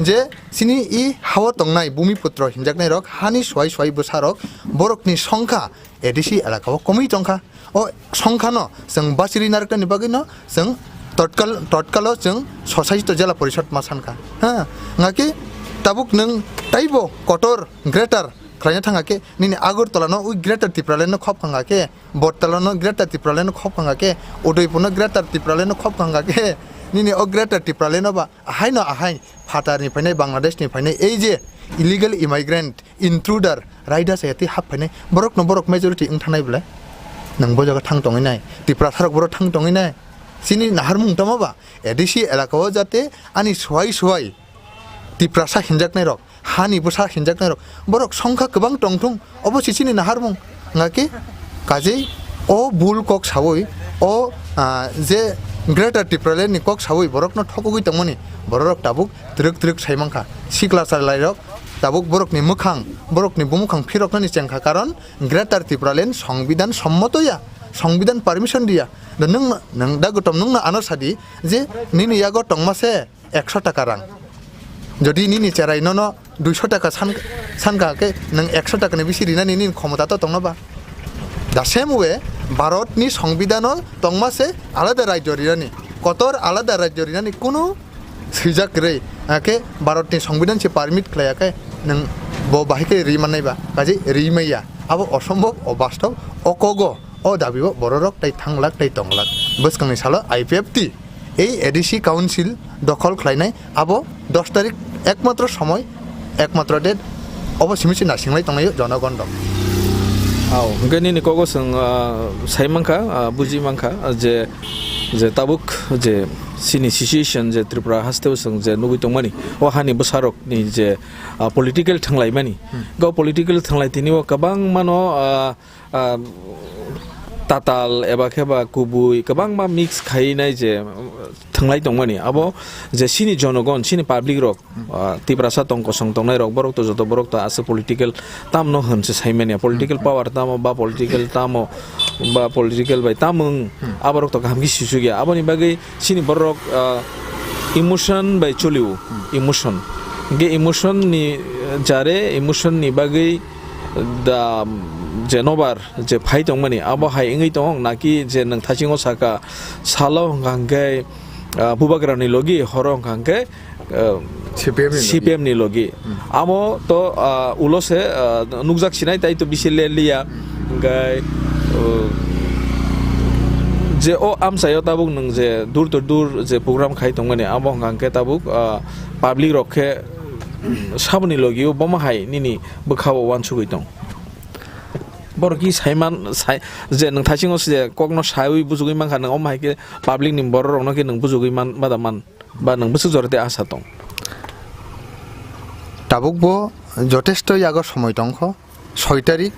जे सिनि इ हावा तंगनाय भूमिपुत्र हिनजाकनाय रक हानि सय बोसारक बरकनि संख्या एडिसि एलाकाव कमि तंखा ओ संख्या न जों बासिरि नारकनि बागै न जों तत्काल जों ससासित जिल्ला परिषद मा सानखा हा नाकि ताबुक नों ताइबो कटर ग्रेटर खालायनो थाङाके निनि आगरतला न उ ग्रेटर त्रिपुरालेण्ड खप खाङाके बरतला न ग्रेटर त्रिपुरालेण्ड खप खाङाके उदयपुर न ग्रेटर त्रिपुरालेण्ड खप खाङाके निनि अ ग्रेटर त्रिपुरालेण्ड बा आहाय फाटारनि फायनाय बांग्लादेशनि फायनाय ए जे इलिगल इमाइग्रेंट इंट्रुडर राइडा सायति हाब फायनाय बरक न बरक मेजॉरिटी थानाय बले नंबो जागा थां दङैनाय त्रिपुरा थारक बरक थां दङैनाय सिनि नाहार मुंतामाबा एडिसि एलाकाव जाते आनि सय त्रिपुरासा हिनजाकनाय रक हानि बसा हिनजाकनाय रक बरक संख्या गोबां दंथुं अबसिसिनि नाहार मुं नाकि काजै अ बुल कक सावै अ जे ग्रेटर त्रिपुरालेण्ड नि कक सावै बरक न ठकगै दंमोन बरक ताबुक त्रिक साइमांखा सिख्ला सालायरक ताबुक बरकनि मुखां बरकनि बुमुखां फिरकनानि चेंखा कारण ग्रेटर त्रिपुरालेण्ड संविधान सम्मतया संविधान परमिशन दिया नों दा गतम नों आना सादि जे निनि यागो टंगमासे 100 टाका रां जदि निनि चेराय न 200 टाका सानगाके नों 100 टाकानि बिसिरिना निनि क्षमता तो दंनाबा दा सेम वे भारतनि संविधान तंगमासे आलादा राज्य रिरानि কতর আলাদা রাজ্য রিনানি কোনো সুইজাক রে আকে ভারতনি সংবিধান সে পারমিট খালায়াকে নং ব বাহিকে রিমানাইবা কাজে রিমাইয়া আবো অসম্ভব অবাস্তব অকগ ও দাবিব বড়রক তাই থাংলাক তাই তংলাক বসকাংনি সালো আইপিএফটি এই এডিসি কাউন্সিল দখল খাইনাই আবো 10 তারিখ একমাত্র সময় একমাত্র ডেট অবশ্যই নাসিংলাই তংনাই জনগণ দং gani ni kogo sang saimangka bujimangka je tabuk je sini situation je Tripura hasteu sang je nugui tongmani o hani busarok ni je political thanglai mani go political thanglai tini o kabang mano tatal eba kheba kubui kabang ma mix khainai je thanglai tongmani abo je sini jonogon sini public rok Tripura sa tong kosong tongnai rok borok to joto borok ta ase political tam no hanse saimania political power tamo ba political tamo ba political bai tamung aborok to gamgi sisugia aboni bagai sini borok emotion bai choliu emotion ge emotion ni jare emotion ni bagai da je nobar je phai tongmani abo hai ingai tong naki je nang thachingo saka salo gangai bubagra ni logi horong gangai CPM ni logi amo to ulose nukjak sinai tai to bisile liya gai je o amsayo tabuk nang je dur to dur je program khai tongmani amo gangai tabuk public rokhe sabni logi o boma hai nini bukhawo wan sugui tong borki saiman sai je nang thachingo se kokno saiwi bujugui man khan om hai ke public ni bor rok no ke nang bujugui man badaman ba nang busu jorte asa tong tabuk bo যথেষ্ট আগর সময় তংখ 6 তারিখ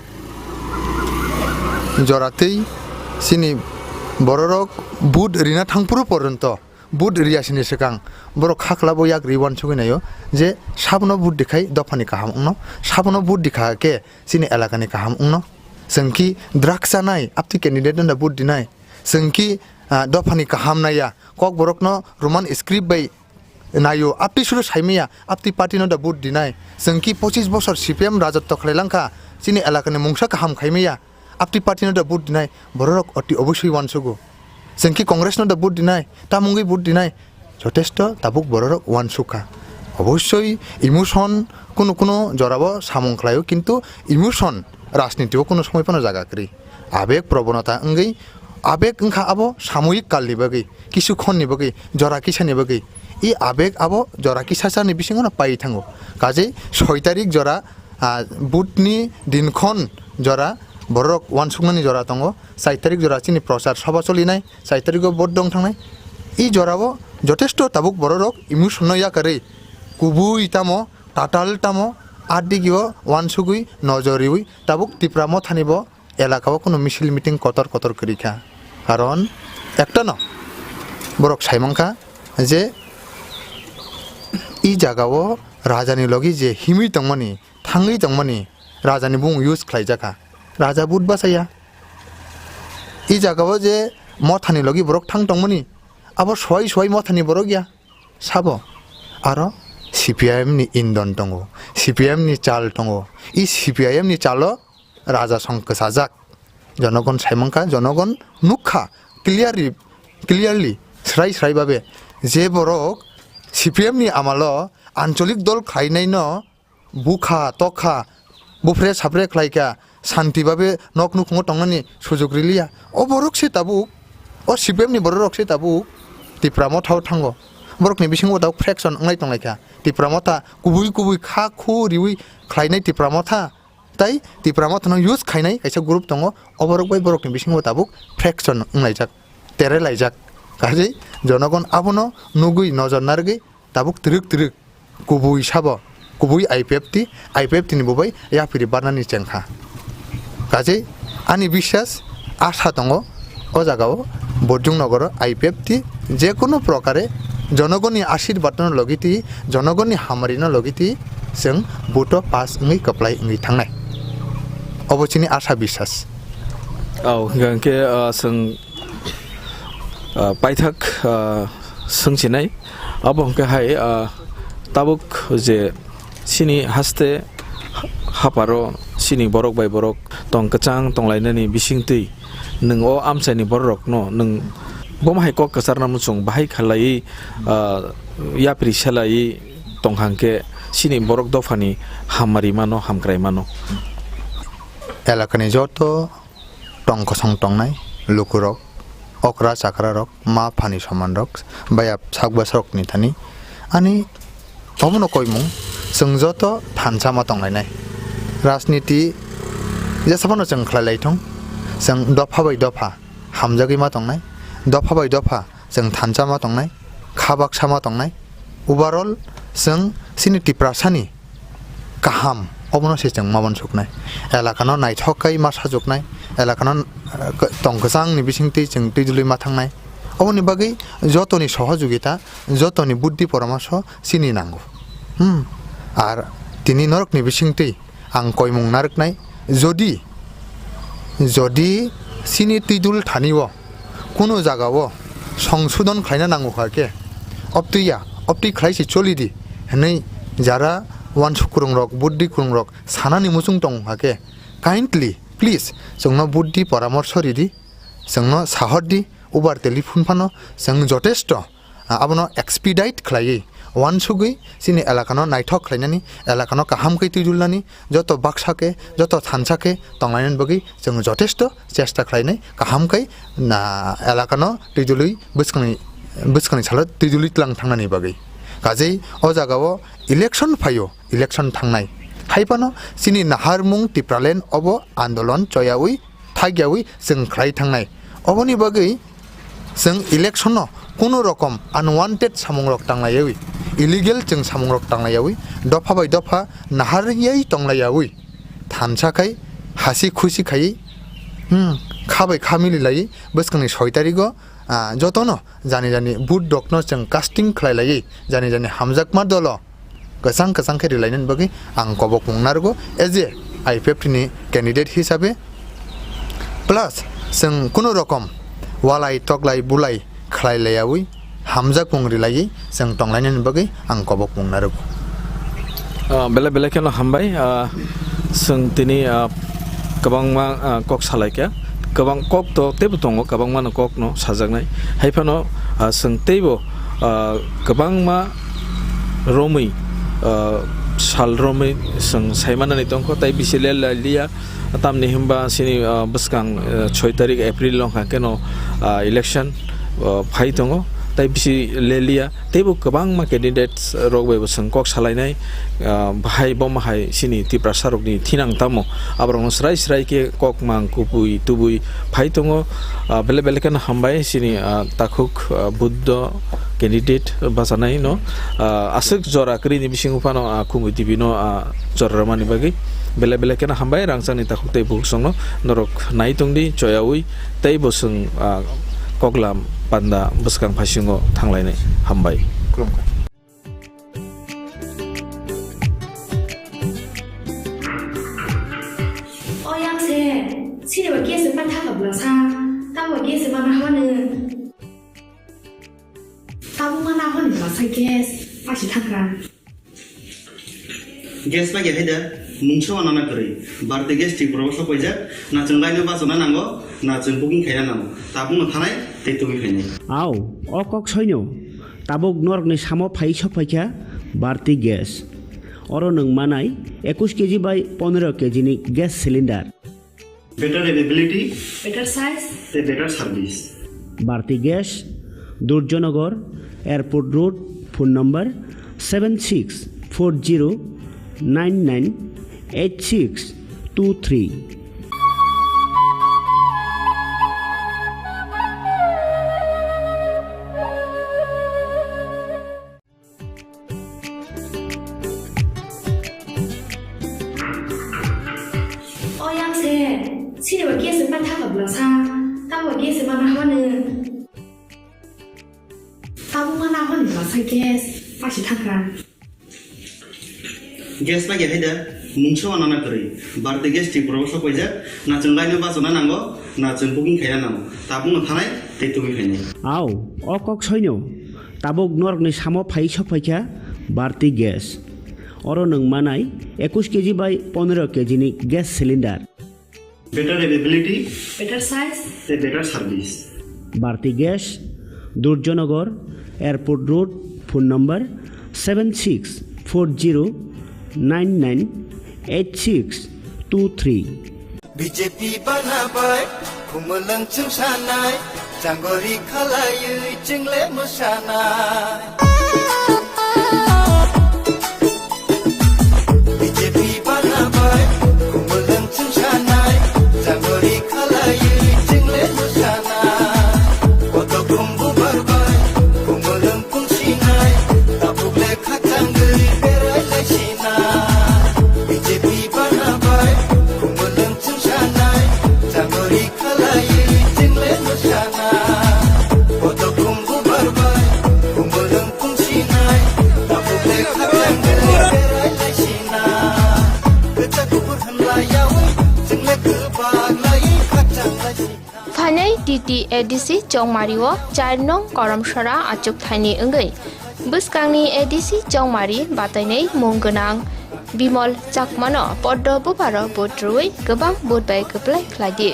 জরাতেই সিনি বড়রক বুধ রিনা থাংপুরু পর্যন্ত বুধ রিয়াসিনি সেকাং বড় খাকলাবো ইয়াক রিওয়ান ছুগিনাयो যে সাবনো বুধ দেখাই দফানি কাহাম উনো সাবনো বুধ দেখাকে সিনি এলাকানি কাহাম উনো जोंखि ड्राग्स जानाय आपति कैंडिडेट ना बुट दिनाय जोंखि दफानि काहाम नाया कक बरकनो रोमान स्क्रिप्ट बाय नायो आपति सुरु साइमिया आपति पार्टी नो दा बुट दिनाय जोंखि 25 बছর सीपीएम राजत्व खलायलांखा सिनि एलाकानि मुंसा काहाम खाइमिया आपति पार्टी नो दा बुट दिनाय बरक अति अवश्य वानसुगु जोंखि कांग्रेस नो दा बुट दिनाय तामुंगि बुट दिनाय যথেষ্ট ताबुक बरक वानसुखा अवश्य इमोशन कोनो कोनो जराबो सामं खलायो किन्तु इमोशन राजनीतियाव कोनो समय पानो जागाकरि आवेग प्रवणता अंगै आवेग अंखा आबो सामूहिक कालनि बागै किसु खननि बागै जरा किसानि बागै इ आवेग आबो जरा किसासानि बिसिङाव पाइ थाङो काजै 6 तारिख जरा बुटनि दिनखन जरा बरक वानसुंगनि जरा दङ 4 तारिख जरा चिनि प्रचार सभा चलिनाय 4 तारिखआव भोट दं थांनाय इ जराबो যথেষ্ট ताबुक बरक इमोशन याकरै कुबुइ तामो टाटाल तामो आदिगियो वानसुगुई नजरिउई ताबुक तिप्रामो थानिबो एलाकाव कोनो मिছিল मिटिं कतर कतर करिखा कारण एकटा न बरक साइमंखा जे इ जागाव राजानि लगी जे हिमि तंगमनि थांगै तंगमनि राजानि बुं यूज खलाइजाखा राजा बुट बासाया इ जागाव जे मथानि लगी बरक थां तंगमनि आबो सय सय मथानि बरक गया साबो आरो CPIM ni indon tongo CPIM ni chal tongo i CPIM ni chalo raja songke sajak jonogon saimangka jonogon nukha clearly srai babe je borok CPIM ni amalo ancholik dol khainai no bukha tokha bufre sapre khlaika shanti babe nok nukmo tongani sujog rilia o borok se tabuk o CPIM ni borok se tabuk tipramo thau thango borok ni bisingo daw fraction ngai tonglaika tipramo ta kubui kha khu riwi khlainai tipramo ta tai tipramo ta no use khainai kaisa group tongo oborok bai borok ni bisingo tabuk fraction ngai tere laijak kaje jonogon abono nugui nojor nargi tabuk truk kubui sabo kubui IPFT ni bobai ya piri banani chengkha kaje ani বিশ্বাস আশা tongo o jagao বরজুং নগর IPFT যে কোনো প্রকারে জনগণনি আশীর্বাদ লগিতি জনগণনি হামারিनो লগিতি जों बुट पास ngै कप्लाय ngै थांनाय अबचिनि आशा বিশ্বাস गंके जों पाइथाक सोंचिनाय अबंके हाय Tabuk जे सिनि हास्ते हापारो सिनि बरक बाय बरक तंकचां तंलायनानि बिसिंतै नों आमसानि बरक न नों bomahai kok kasarna muchung bahai khalai ya prisalai tonghangke sini borok dofani hamari mano hamkrai mano এলাকানি যত টংক সং টংনাই লুকুরক অকরা চাকরা রক মা ফানি সমান রক বায়া সাকবাস রক নিথানি আনি অবন কইমু जों যত থানসামা টংলাইনাই রাজনীতি जेसेबांनो जों खालायलाय थं जों दफा बाय दफा हामजागै मा टंनाय दफा बाय दफा जों थानसामा टंनाय खाबाकसामा टंनाय ओभारअल जों सिनि टिप्रासानि गाहाम अबनसे जों माबन सुकनाय एलाकानो नायथकै मा साजुकनाय एलाकानो टंगसांनि बिसिंति जों दैजुलि मा थांनाय अबनि बागै जतनि सहयोगिता जतनि बुद्धि परामर्श सिनि नांगौ আর তিনি নরকनि बिसिंति आं कयमुं नारकनाय যদি যদি सिनि दैदुल थानिव কোনো জায়গাव সংশোধন খাইনা नांगौ हाके অপ্তইয়া অপ্তই খাইसि चलिदि नै যারা ওয়ান সুকুরং রক বুদ্ধি কুরং রক সানানি মুসুং টং হাকে কাইন্ডলি প্লিজ जोंनो बुद्धि परामर्श रिदि जोंनो साहरदि उबार टेलिफोन फानो जों जथेष्ट आबनो एक्सपिडाइट खालायै ওয়ান সুগৈ सिनि एलाकानो नायथक खालायनानै एलाकानो काहामकै दैदुलनानै যত बाक्साके যত थानसाके टंलायनानै बगै जों जथेष्ट चेष्टा खालायनाय काहामकै ना एलाकानो दैदुलै बोसखांनि साल दैदुलै तलां थांनानै बगै गाजै अ जागाव इलेक्शन फायो इलेक्शन थांनाय हाइपानो सिनि नाहारमुं टिप्रालेन अब आन्दोलन चयावै थागियावै जों खालाय थांनाय अबनि बगै जों इलेक्शन কোনো রকম আনওয়ান্টেড সামংরক টাংলায়াवै ইলিগেল जों সামংরক টাংলাयावै দফা বাই দফা নাহারিয়াই টংলাयावै थानसाखाय हासि खुसि खायै खाबाय खामिलि लायै बोसखांनि 6 तारिखआव जतनो जानि जानि बुट डकनो जों कास्टिं खालायलायै जानि जानि हामजाकमा दल गोसां गोसां खेरिलायनानै बगै आं कबक बुंनारगौ एज ए आईपीएफनि कैंडिडेट हिसाबै प्लास जों कोनो रकम वालाय टकलाय बुलाय खालायलायावै हामजा कुंग्रिलायै जों टंलायनानै बगै आं कबक बुंनारगौ बेले बेले केन हामबाय जों दिनै गोबांमा कक सालायखा गोबां कक तो तेबो दङ गोबांमा कक न साजागनाय हाइफानो जों तेबो गोबांमा रोमै साल रोमै जों सायमानानै दंख ताइ बिसिले लिया तामनि हिमबा सिनि बसकां 6 तारिख एप्रिल लंखा केन इलेक्शन फाइ दङ ताइ बिसि लेलिया तेबो गोबांमा कैंडिडेट्स रगबो जों कक सालायनाय बाहाय बमाहाय सिनि तिप्रा सारकनि थिनां तामो आब्रं स्राय स्राय के कक मां कुपुइ तुबुइ फाइ दङ बेले बेले केन हामबाय सिनि ताखुक बुद्ध कैंडिडेट बाजानाय न आसक जरा क्रिनि बिसिं उफानो खुंगु टिभिनो जररामानि बागै बेले बेले केन हामबाय रांसानि ताखुक तै बुसंनो नरक नायतंदि चयावै तै बसं कगलाम पान्दा बसकां फासिङो थांलायनाय हामबाय खुलुमबाय 어양새 시리와 게스 반타가 불러사 따와 게스 마나 하는 따봉하나 하는 불러사 게스 파시 타그라 गेस मा गेहायदा मुंसो अनाना करै बारते गेस ति प्रबस कइजा ना जों लाइनो बासना नांगो ना जों बुकिं खायना नांगो ताबुनो थानाय तेतुबि खायनाय आव अकक सैनो ताबुक नरकनि सामो फाइ सफायखा बारते गेस अरो नों मानाय 21 केजि बाय 15 केजि नि gas cylinder better availability better size ते better service Bharati gas दुर्जनगर airport road phone number 7640998623 어양새 시리와 게스 반타가 불러사 따와 게스 마나 하는 따봉하나 하는 불러사 게스 파시 타그라 guess मा गेहायदा मुंसो अनाना करै बारते गेस ति प्रबस कइजा ना जों लाइनो बासना नांगो ना जों बुकिं खायना नांगो ताबुनो थानाय तेतुबि खायनाय आव अकक सैनो ताबुक नरकनि सामो फाइ सफायखा बारते गेस अरो नों मानाय 21 केजि बाय 15 केजि नि gas cylinder better availability better size ते better service Bharati gas Durjoynagar airport road phone number 7640998623 BJP बानाबाय खुमोलों सानाय जांगरि खालायै जोंले मोसानाय BJP बानाबाय खुमोलों सानाय जांगरि खालायै जोंले मोसानाय गथ' खुंबु बारबाय खुमोलों खुंसिनाय दाबुले खाथांगै बेरायलायसिनाय BJP बानाबाय Phanai titi edisi Chongmariwo 4 nong Koromsara achuk thaini engai Buskangni edisi Chongmari batainai monggonang Bimol Chakmano poddo buparo botrui gobang bodbai keplai khladi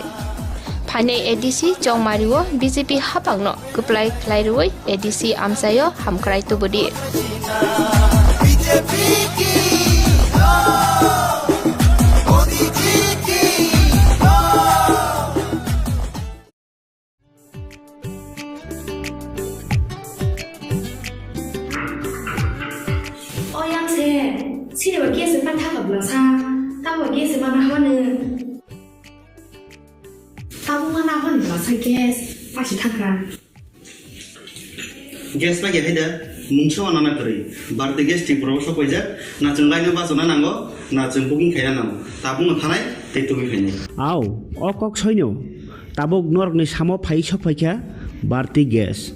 Phanai edisi Chongmariwo BJP hapangno keplai khlairui edisi amsayo hamkrai tubudi BJP ki Sini bagi sepan tak berasa, tahu bagi sepan apa ne? Tahu mana apa ne? Berasa gas, pasti tak kan? Gas lagi ada, mungkin anak kiri, berarti gas di proses kerja, nak cengkai apa zona nanggo, nak cengkuking kaya nanggo, tabung nganai, itu begini. Aw, okok soinyo, tabuk nork ni samo phai sok phai berarti gas.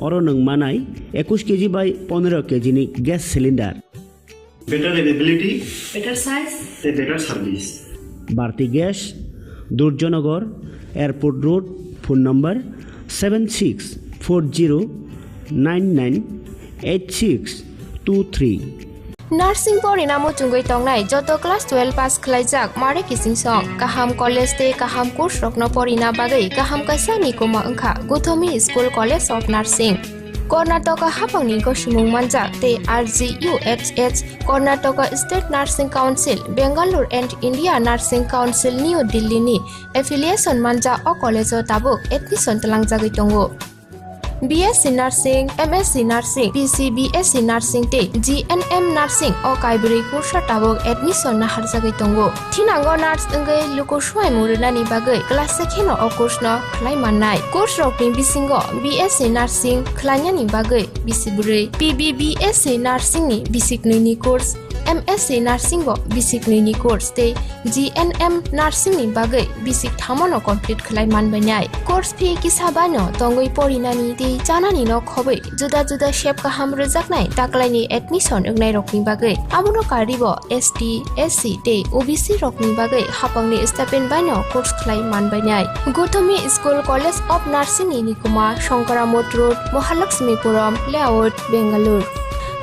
Orang neng manai 21 kg by 15 kg ni gas cylinder. Better availability, better size, better service. Bharti Gas, Durjanagor, Airport Road, phone number 7640998623. Nursing por inamo chungoi tongnai joto class 12 pass khlaijak mare kising song kaham college te kaham course rokno porina bagai kaham kaisani koma angkha Guthomi School College of Nursing Karnataka hapangni gosumung manjak te RGUHH Karnataka State Nursing Council Bangalore and India Nursing Council New Delhi ni affiliation manja o college o tabuk admission talangjagoi tongo BSc Nursing, MSc Nursing, PCBSc Nursing te GNM Nursing o kaibri kursa tabok admission na harjagai tongo. Thinango nurse engai luko swai murunani bagai class sekheno o course no khlai mannai. Course rokni bisingo BSc Nursing khlainani bagai bisiburi PBBSc Nursing ni bisiknini course MSc Nursing bo basic ni course te GNM Nursing ni bagai basic thamano complete khlai manbanai course fee kisabano tongoi porinani te janani no khobai juda juda shape ka ham rejaknai taklaini admission engnai rokni bagai amono karibo ST SC te OBC rokni bagai hapangni stipend bano course khlai manbanai Guthomi School College of Nursing ni nikuma Shankaramot Road Mahalakshmipuram Layout Bangalore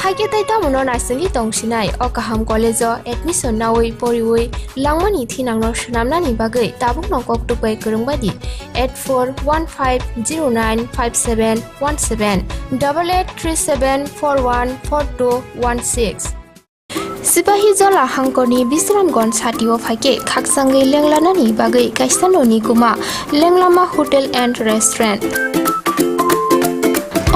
Haike tai tamono narsingi tongsinai o kaham college o admission nawai poriwai langmani thinangno shnamnani bagai tabuk nokok tupai kurungbadi 8415095717 8837414216 Sipahi jola hangkoni Bisramgon satio phaike khaksangai lenglanani bagai kaisanoni kuma lenglama hotel and restaurant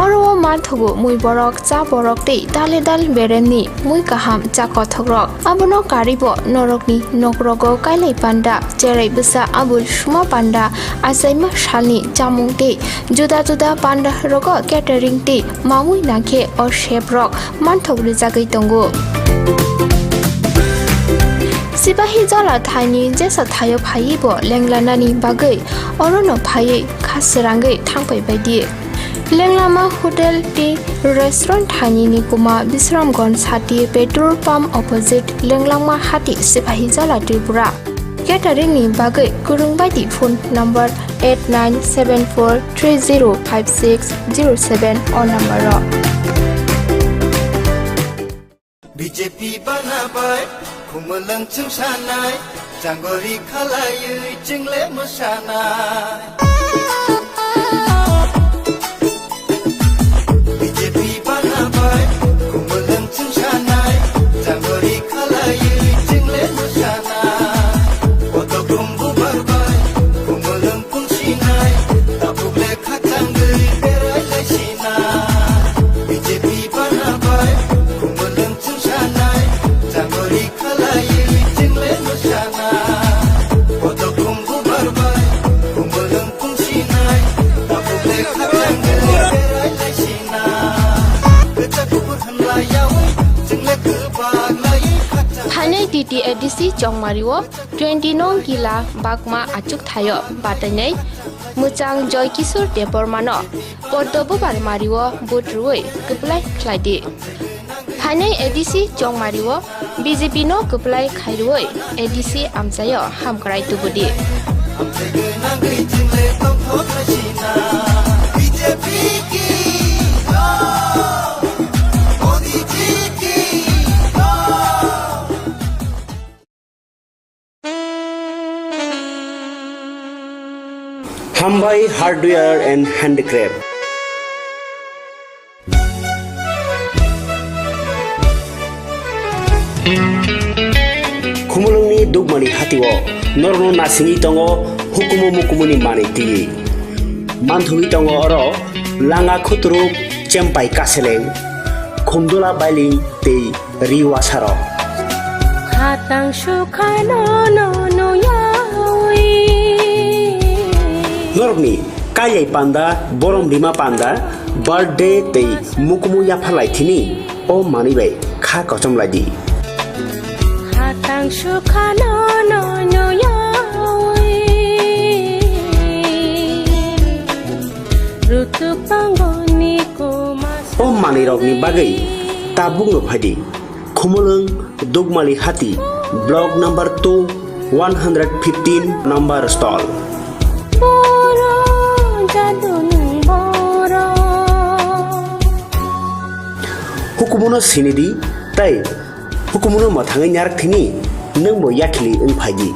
Oro mathugo mui borok cha borok te dale dal beremni mui kaham cha kothogrok abono karibo norokni nokrogo kailai panda cherai busa abul shuma panda asaima shalni chamung te juda juda panda rogo catering te mamui nakhe or chef rock manthogri jagai tongo Sipahi jola thani jesa thayo phaibo lenglanani bagai orono phai khasrangai thangpai baidi Lenglama Hotel Tea Restaurant Thani ni kuma Bisramgon Sati petrol pump opposite Lenglama Hati Sipahi Jala Tripura Catering ni bagai kurungbai phone number 8974305607 on number BJP banabai khumulang chungsanai janggori khalayui jingle mosanai Hanai TTADC Chongmariwo 29 Gila Bakma Achuk Thayo Batanai Muchang Joy Kisur Depormano Pordobo Barmariwo Butrui Kuplai Kladi Hanai ADC Chongmariwo BJP no Kuplai Khairui ADC Amsayo Hamkrai Tubudi Khumpui Hardware and Handicraft. Khumulungni dugmani hatiwo norno nasingi tongo hukumu mukumuni maniti manthui tongo oro langa khutruk chempai kaseleng khumdola bailing tei riwasaro Hatang shukhano no yawi Norni kayai panda borom lima panda birthday tei mukumu yaphalai thini o manibai kha kochom ladi Hatang shukhano no yawi Rutu pangoni kumas o mani rokni bagai tabung no phadi Khumulung Dugmali Hati block number 2 115 number stall Hukumuno sinidi tai hukumuno mathangai nyarak thini nang bo yakhili ung phaji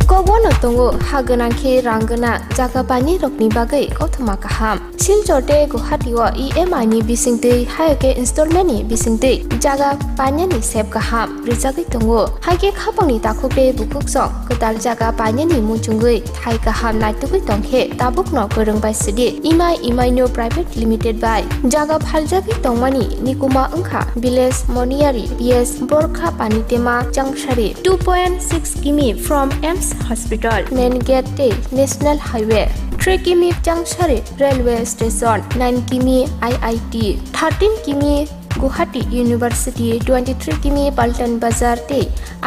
Kogono tongo haganangke ranggana jaga bani rokni bagai kothama kaham Silchorte Guwahatiwa EMI ni bisingtei hayake installment ni bisingtei jaga bani ni sep kaham rijagi tongo hage khapangni takhope bukuksok kodal jaga bani ni muchungui thai kaham naitugui tongkhe tabukno porongbai sidi EMI no private limited by jaga phaljagi tongmani nikuma ungkha village moniari PS Borkha Panitema Jangshari 2.6 km from EMS Hospital main gate National Highway 3 km Jangshari Railway Station 9 km IIT 13 km Guwahati University 23 km Paltan Bazar te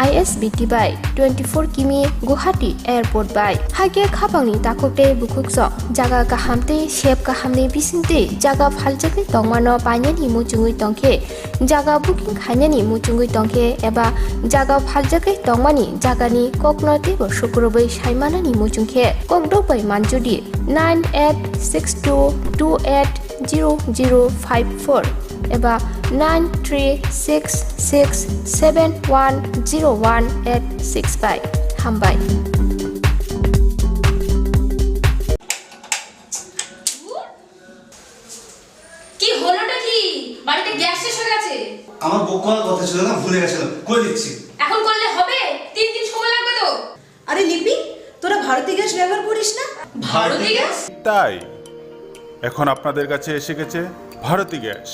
ISBT by 24 km Guwahati Airport by hage khapangni takopte bukuksok jaga kahamte shep kahamni bisingte jaga phaljagi tongmano painani muchungui tongkhe jaga booking khainani muchungui tongkhe eba jaga phaljagi tongmani jagani koknote bo shukrobai saimanani muchungkhe kokdobai manjudi 9862280054 eba 9366710185 Khumpui কি হলোটা কি বাড়িতে gas শেষ হয়ে গেছে আমার বুক করার কথা ছিল না ভুলে গেছিলাম করে দিচ্ছি এখন করলে হবে 3 দিন সময় লাগবে তো আরে লিপি তোরা ভারতী গ্যাস ব্যবহার করিস না ভারতী গ্যাস তাই এখন আপনাদের কাছে এসে গেছে ভারতী গ্যাস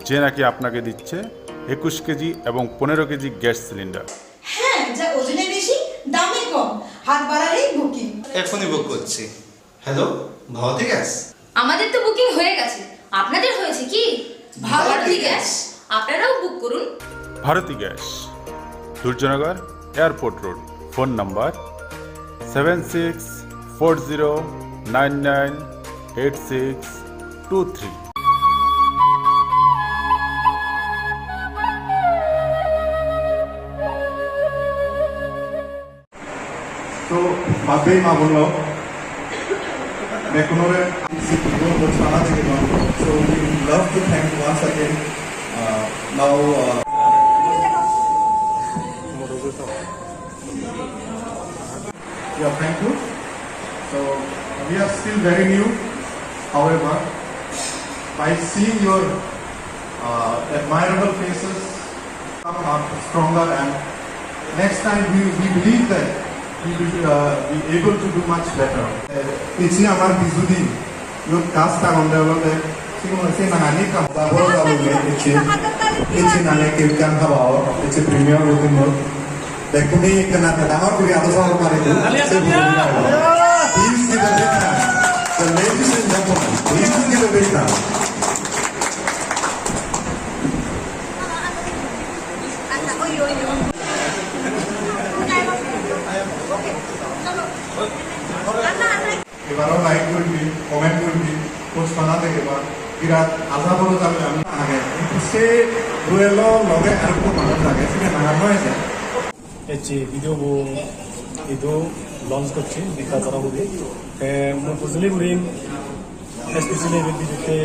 যে নাকি আপনাকে দিচ্ছে 21 কেজি এবং 15 কেজি গ্যাস সিলিন্ডার হ্যাঁ যা ওজনে বেশি দামে কম হাত বাড়ালেই বুকিং এখনই বুক করছি হ্যালো ভারতী গ্যাস আমাদের তো বুকিং হয়ে গেছে আপনাদের হয়েছে কি ভারতী গ্যাস আপনারাও বুক করুন Bharati gas Durjoynagar airport road phone number 7640998623 तो बाबे माबुलो Mekunore so we love to thank once again now yeah, thank you. So we are still very new, however, by seeing your admirable faces come up stronger, and next time we believe that we will be able to do much better. Ichi amar bizudi yo kasta gonde olode sigumo se nangani kam baboro gabu ichi nane kirkan habao ichi premier rutin dekuni kana dahar kuri ado sahar mare please give a big hand. So ladies and gentlemen, please give a big hand. এবারও like করবি comment করবি post বানা দেখিবা বিরাট আশা বড় যাবে আমি আগে সে রুয়েল লগে আর খুব মানুষ থাকে সেটা নাগার হয়েছে এই ভিডিও itu launch করছি দেখা যারা হবে মই বুঝলি বুড়িম স্পেশালি এই ভিডিওতে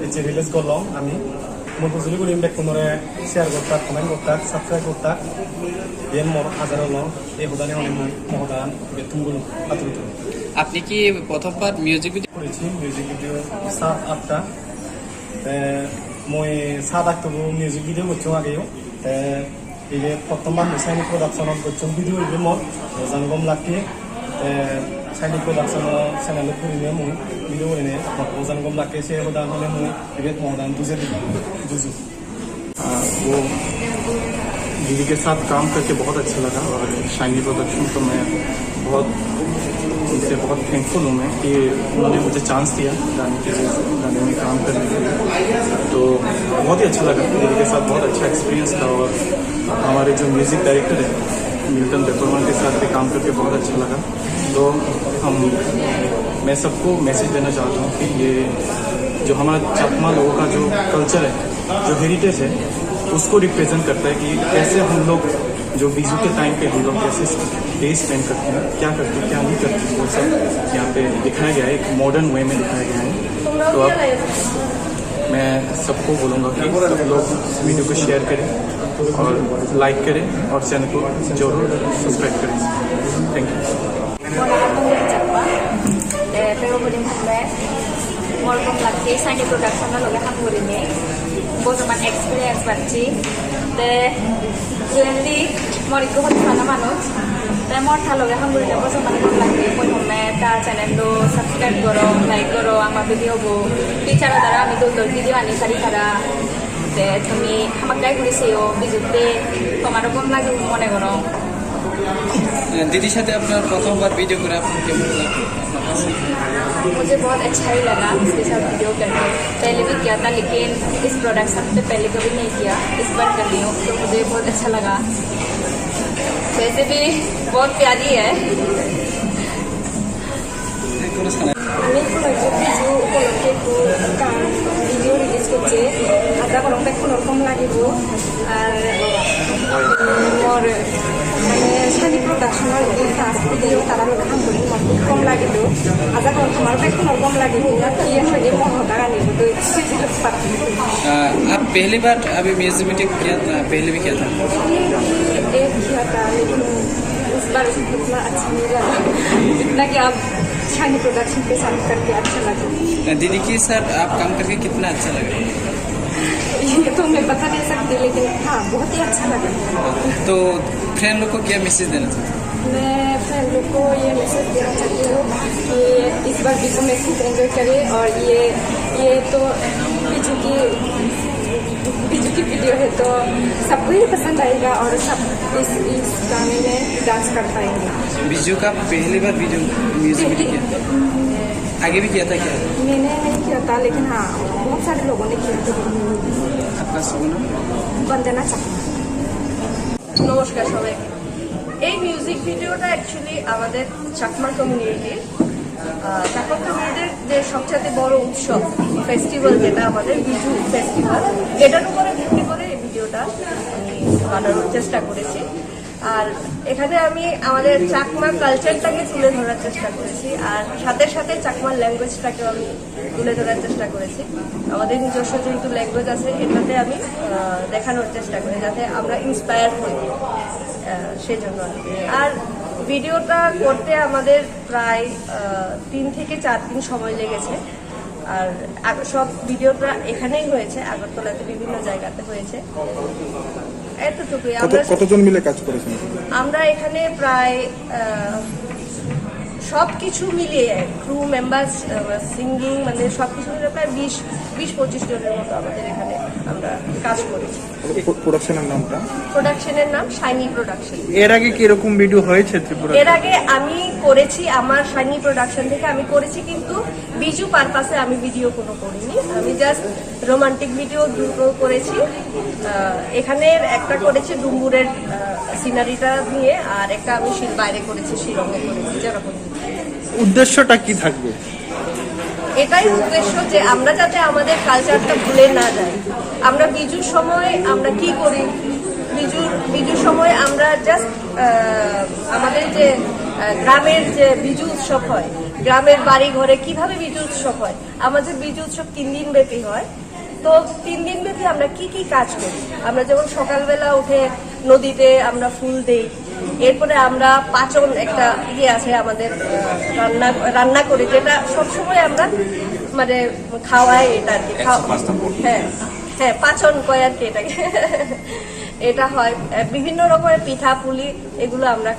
এই রিলিজ করলাম আমি মই বুঝলি বুড়িম বেকুনরে শেয়ার করতা কমেন্ট করতা সাবস্ক্রাইব করতা এর মোর হাজার লং এই হুদানে অনেক মহদান বেতুনগুলো আতুরিত আপনি কি প্রথমবার মিউজিক ভিডিও করেছি মিউজিক ভিডিও 7-8টা মই 7-8টা মিউজিক ভিডিও করছি আগেও ini pertemuan Saini Production করছি video ini mo janggom laki Saini Production channel পুরিনে mo video ini janggom laki se hoda hone mo ibet modan दूसरे जुजु वो दीदी के साथ काम करके बहुत अच्छा लगा और शाइनी प्रोडक्शन तो मैं बहुत इनसे बहुत थैंकफुल हूँ मैं कि उन्होंने मुझे चांस दिया गाने में काम करने के लिए तो बहुत ही अच्छा लगा दीदी के साथ बहुत अच्छा एक्सपीरियंस था और हमारे जो म्यूज़िक डायरेक्टर है मिल्टन पेपरमैन के साथ भी काम करके बहुत अच्छा लगा तो मैं सबको मैसेज देना चाहता हूँ कि ये जो हमारा चकमा लोगों का जो कल्चर है जो हेरिटेज है उसको रिप्रेजेंट करता है कि कैसे हम लोग जो बीजू के टाइम पे हम लोग कैसे डे स्पेंड करते हैं क्या करते हैं क्या नहीं करते हैं वो सब यहाँ पे दिखाया गया है एक मॉडर्न वे में दिखाया गया है तो अब मैं सबको बोलूँगा कि सब लोग वीडियो को शेयर करें और लाइक करें और चैनल को जरूर सब्सक्राइब करें thank you Morkom lagi Saini Production loge hamurine bojoman experience bacchi te really moriko hotana manuj te mor thaloge hamurine bojoman lagi poime ta channel lo subscribe koro like koro ama video bo bichara dara ami dol video ani sari thara te tumi hamak dai kuriseo bijute tomar kom lagi mone koro দিদির সাথে আপনার প্রথমবার video করে আপনার কেমন লাগলো मुझे बहुत अच्छा ही लगा इसके साथ वीडियो करके पहले भी किया था लेकिन इस प्रोडक्शन पे पहले कभी नहीं किया इस बार कर रही हूँ तो मुझे बहुत अच्छा लगा वैसे भी बहुत प्यारी है আমি কোনো কিছু উপলক্ষে গান ভিডিও রিলিজ করছে আধা গরমটা কোনো রকম লাগিব আর মোর মানে সানি প্রোডাকশনের কাজ ভিডিও তারা কাম করি মত কম লাগিব আধা গরম তোমার কোনো রকম লাগিব ইয়ে হয়ে মন হতা গানিব তো आप पहली बार अभी म्यूजिक वीडियो किया था पहले भी किया था एक किया था लेकिन इस बार उतना अच्छा नहीं लगा जितना कि आप शानी प्रोडक्शन के साथ करके अच्छा लगा दीदी के साथ आप काम करके कितना अच्छा लगा ये तो मैं बता नहीं सकती लेकिन हाँ बहुत ही अच्छा लगा तो फ्रेंड लोग को क्या मैसेज देना चाहते मैं फ्रेंड लोग को ये मैसेज देना चाहती हूँ कि इस बार बिजू में खूब एंजॉय करें और ये तो बिजू की वीडियो है तो सबको ही पसंद आएगा और सब इस गाने में डांस कर पाएंगे बिजू का पहली बार वीडियो म्यूजिक वीडियो किया आगे भी किया था क्या मैंने नहीं किया था लेकिन हाँ बहुत सारे लोगों ने किया था आपका सुना वंदना चाकमा নমস্কার সবাইকে এই মিউজিক ভিডিওটা অ্যাকচুয়ালি আমাদের চাকমা কমিউনিটির চাকমা কমিউনিটির যে সবচেয়ে বড় উৎসব ফেস্টিভ্যাল যেটা আমাদের বিজু ফেস্টিভ্যাল এটার উপরে ভিত্তি করে এই ভিডিওটা আমি বানানোর চেষ্টা করেছি আর এখানে আমি আমাদের চাকমা কালচারটাকে তুলে ধরার চেষ্টা করেছি আর সাথে সাথে চাকমা ল্যাঙ্গুয়েজটাকেও আমি তুলে ধরার চেষ্টা করেছি আমাদের নিজস্ব যেহেতু ল্যাঙ্গুয়েজ আছে এটাতে আমি দেখানোর চেষ্টা করি যাতে আমরা ইন্সপায়ার হই সেজন্য আর ভিডিওটা করতে আমাদের প্রায় 3 থেকে 4 দিন সময় লেগেছে আর সব ভিডিওটা এখানেই হয়েছে আগরতলাতে বিভিন্ন জায়গাতে হয়েছে এতটুকুই কতজন মিলে কাজ করেছেন আমরা এখানে প্রায় সব কিছু মিলিয়ে ক্রু মেম্বার্স সিঙ্গিং মানে সব কিছু মিলিয়ে প্রায় 20-25 জনের মতো আমাদের এখানে আমরা কাজ করেছি। প্রোডাকশনের নামটা? প্রোডাকশনের নাম শাইনি প্রোডাকশন। এর আগে কি এরকম ভিডিও হয়েছে ত্রিপুরা? এর আগে আমি করেছি, আমার শাইনি প্রোডাকশন থেকে আমি করেছি, কিন্তু বিজু পারপাসে আমি ভিডিও কোনো করিনি। আমি জাস্ট রোমান্টিক ভিডিও দুটো করেছি। এখানে একটা করেছি ডুম্বুরের সিনারিটা নিয়ে, আর একটা আমি বাইরে করেছি, শিলংয়ে করেছি। যেরকম উদ্দেশ্যটা কি থাকবে? এটাই উদ্দেশ্য যে আমরা যাতে আমাদের কালচারটা ভুলে না যাই। আমরা বিজুর সময় আমরা কি করি, বিজুর সময় আমরা জাস্ট আমাদের যে গ্রামের যে বিজু উৎসব হয়, গ্রামের বাড়ি ঘরে কিভাবে বিজু উৎসব হয়। আমাদের বিজু উৎসব 3 দিন ব্যাপী হয়। তো 3 দিন ব্যাপী আমরা কি কি কাজ করি। আমরা যেমন সকালবেলা উঠে নদীতে আমরা ফুল দেই, এরপরে আমরা পাচন একটা আছে আমাদের রান্না করি, যেটা সবসময় আমরা মানে খাওয়াই, এটা আর কি হ্যাঁ পাচন কয় আর কি এটাকে এটা হয়। বিভিন্ন রকমের পিঠা পুলি এগুলো আমরা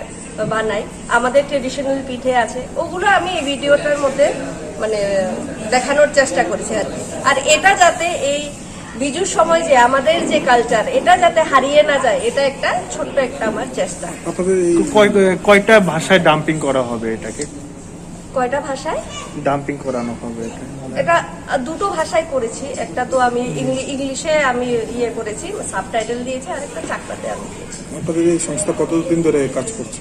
বানাই, আমাদের ট্রেডিশনাল পিঠে আছে, ওগুলো আমি এই ভিডিওটার মধ্যে মানে দেখানোর চেষ্টা করেছি আর কি। আর এটা যাতে এই বিজুর সময় যে আমাদের যে কালচার, এটা যাতে হারিয়ে না যায়, এটা একটা ছোট্ট একটা আমার চেষ্টা। কয়টা ভাষায় ডাম্পিং করা হবে এটাকে? কয়টা ভাষায় ডাম্পিং করানো হবে? এটা দুটো ভাষায় করেছি। একটা তো আমি ইংলিশে আমি করেছি, সাবটাইটেল দিয়েছি, আর একটা চাকরাতে আমি দিয়েছি। আপনাদের এই সংস্থা কতদিন ধরে কাজ করছে?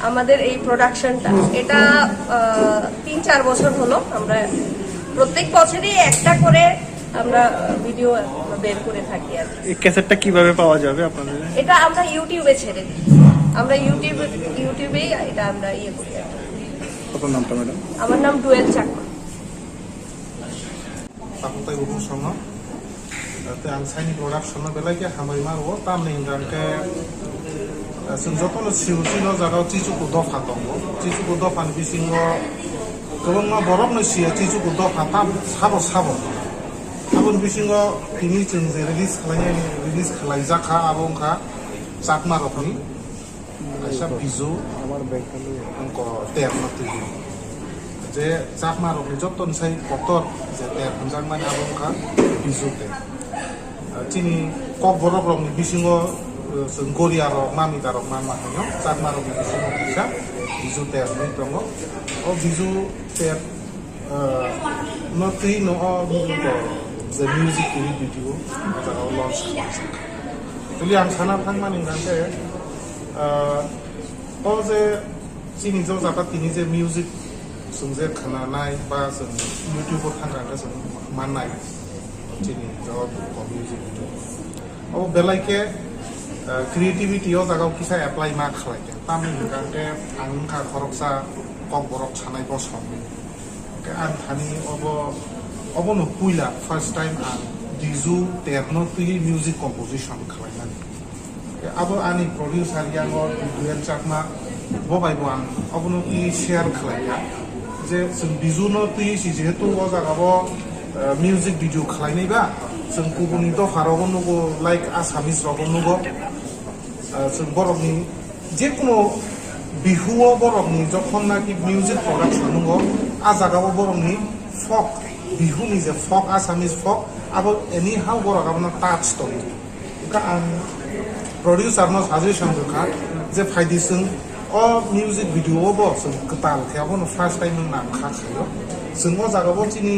আমাদের এই প্রোডাকশনটা এটা 3-4 বছর হলো। আমরা প্রত্যেক বছরই একটা করে আমরা ভিডিও বের করে থাকি আর কি। এই ক্যাসেটটা কিভাবে পাওয়া যাবে আপনাদের? এটা আমরা ইউটিউবে ছেড়ে দিই। আমরা ইউটিউবেই এটা আমরা করি আর কি। আপনার নামটা ম্যাডাম? আমার নাম dual Chakma. Takutai buku sono, te ansai ni production na belai ke hamai mar wo tam ni hinggan ke senjoto no siusi no jaga cicu ku do fatongo, cicu ku do fan bisingo, kebang ma borok no sia cicu ku do fatam sabo. Abun bisingo ini cengze release khalai jaka abong ka sakma rokni, aisa bizu, angko ter no tuju. যে চাকমা রকম যতন সাই কতর যে তের পঞ্জাং মানে আবংখা বিজুতে চিনি cock বরক রকম বিসিঙ্গ Garia rock মামিতা rock মামা হইন চাকমা রকম বিসিঙ্গ ফিসা বিজু তের নি দङ ও বিজু তের নতি ন যে মিউজিক ভিডিও জায়গাও লঞ্চ খালামছে তুলি आं साना थांमानि गानते ও যে চিনি জ জায়গা তিনি যে মিউজিক जोंजे खोनानाय बा जों इउटिउबाव थांनानै जों माननाय दिनै जब मिउजिक भिडिअ औ बेलायके क्रिएटिविटियाव जागाव किसा एप्लाइ मा खालायदों तामनि हिंगांके आंखा खरकसा कक बरक सानाय बसम के आं थानि अबनो पुइला फार्स्ट टाइम आं दिजु तेरनो तुइ मिउजिक कम्पोजिशन खालायनानै आबो आंनि प्रडिउसार याङो डुएल चाकमा बबायबो आं अबनो कि शेयार खालाया যে বিজুনো তুই যেহেতু ও জায়গাবো মিউজিক ভিডিও খালাইনাইবা जों गुबुननि दफारावबो नुगो लाइक आसामिस रावबो नुगो जों बर'नि जेकुनु बिहुआव बर'नि जखन नाकि मिउजिक प्रडाक्शन नुगो आ जागाबो बर'नि फक बिहुनि जे फक आसामिस फक आबो एनी हाउ बर'गाबो टाच दं का आं प्रडिउसारनो साजेसन होखा जे फायदिसों ओ मिउजिक भिडिअ बो जों गताल खायाबो फार्स्ट टाइम नाम खाखायो जों जागाबो चिनि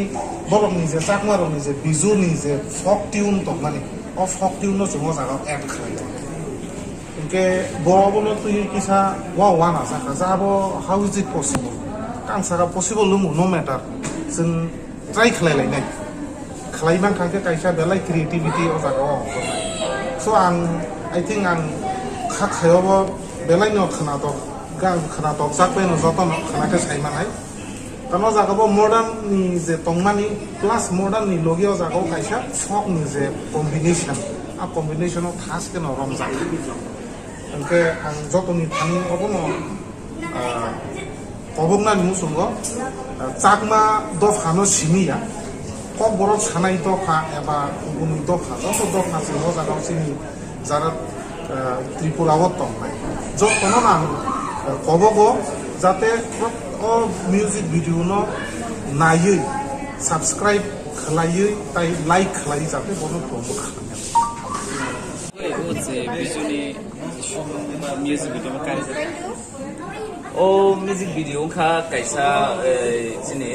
बर'नि जे चाकमारनि जे बिजुनि जे फक ट्यून दं माने ओ फक ट्यून जों जागा एड खायो इनके बर'बो तुइ किसा वाना जाका जाबो हाउ इज इट पसिबल कांसारा पसिबल नो मैटर जों ट्राई खालायलायनाय खालायबां खांखे कायसा बेलाय क्रिएटिविटी ओ जागा सो आं आई थिंक आं खाखायाबो बेलायनो खोनादक जाकबेनो जतन खानाके सायमानाय कानो जागाबो मॉडर्न जे तंगमानि प्लस मॉडर्न नि लगियो जागाव कायसा फक नि जे कॉम्बिनेशन आ कॉम्बिनेशनआव थासके न रम जाका ओंके आं जतनि थानि अबनो अबगना निमुसुंगो चाकमा दफानो सिमिया कक बरक सानाय दफा एबा गुबुननि दफा जत दफा सिङाव जागाव सिनि जारा त्रिपुराव तंनाय जतनो नाम कबगो जाते ओ o music video no nayui subscribe khalayui tai like khalai jate bono promote music video kha kaisa chini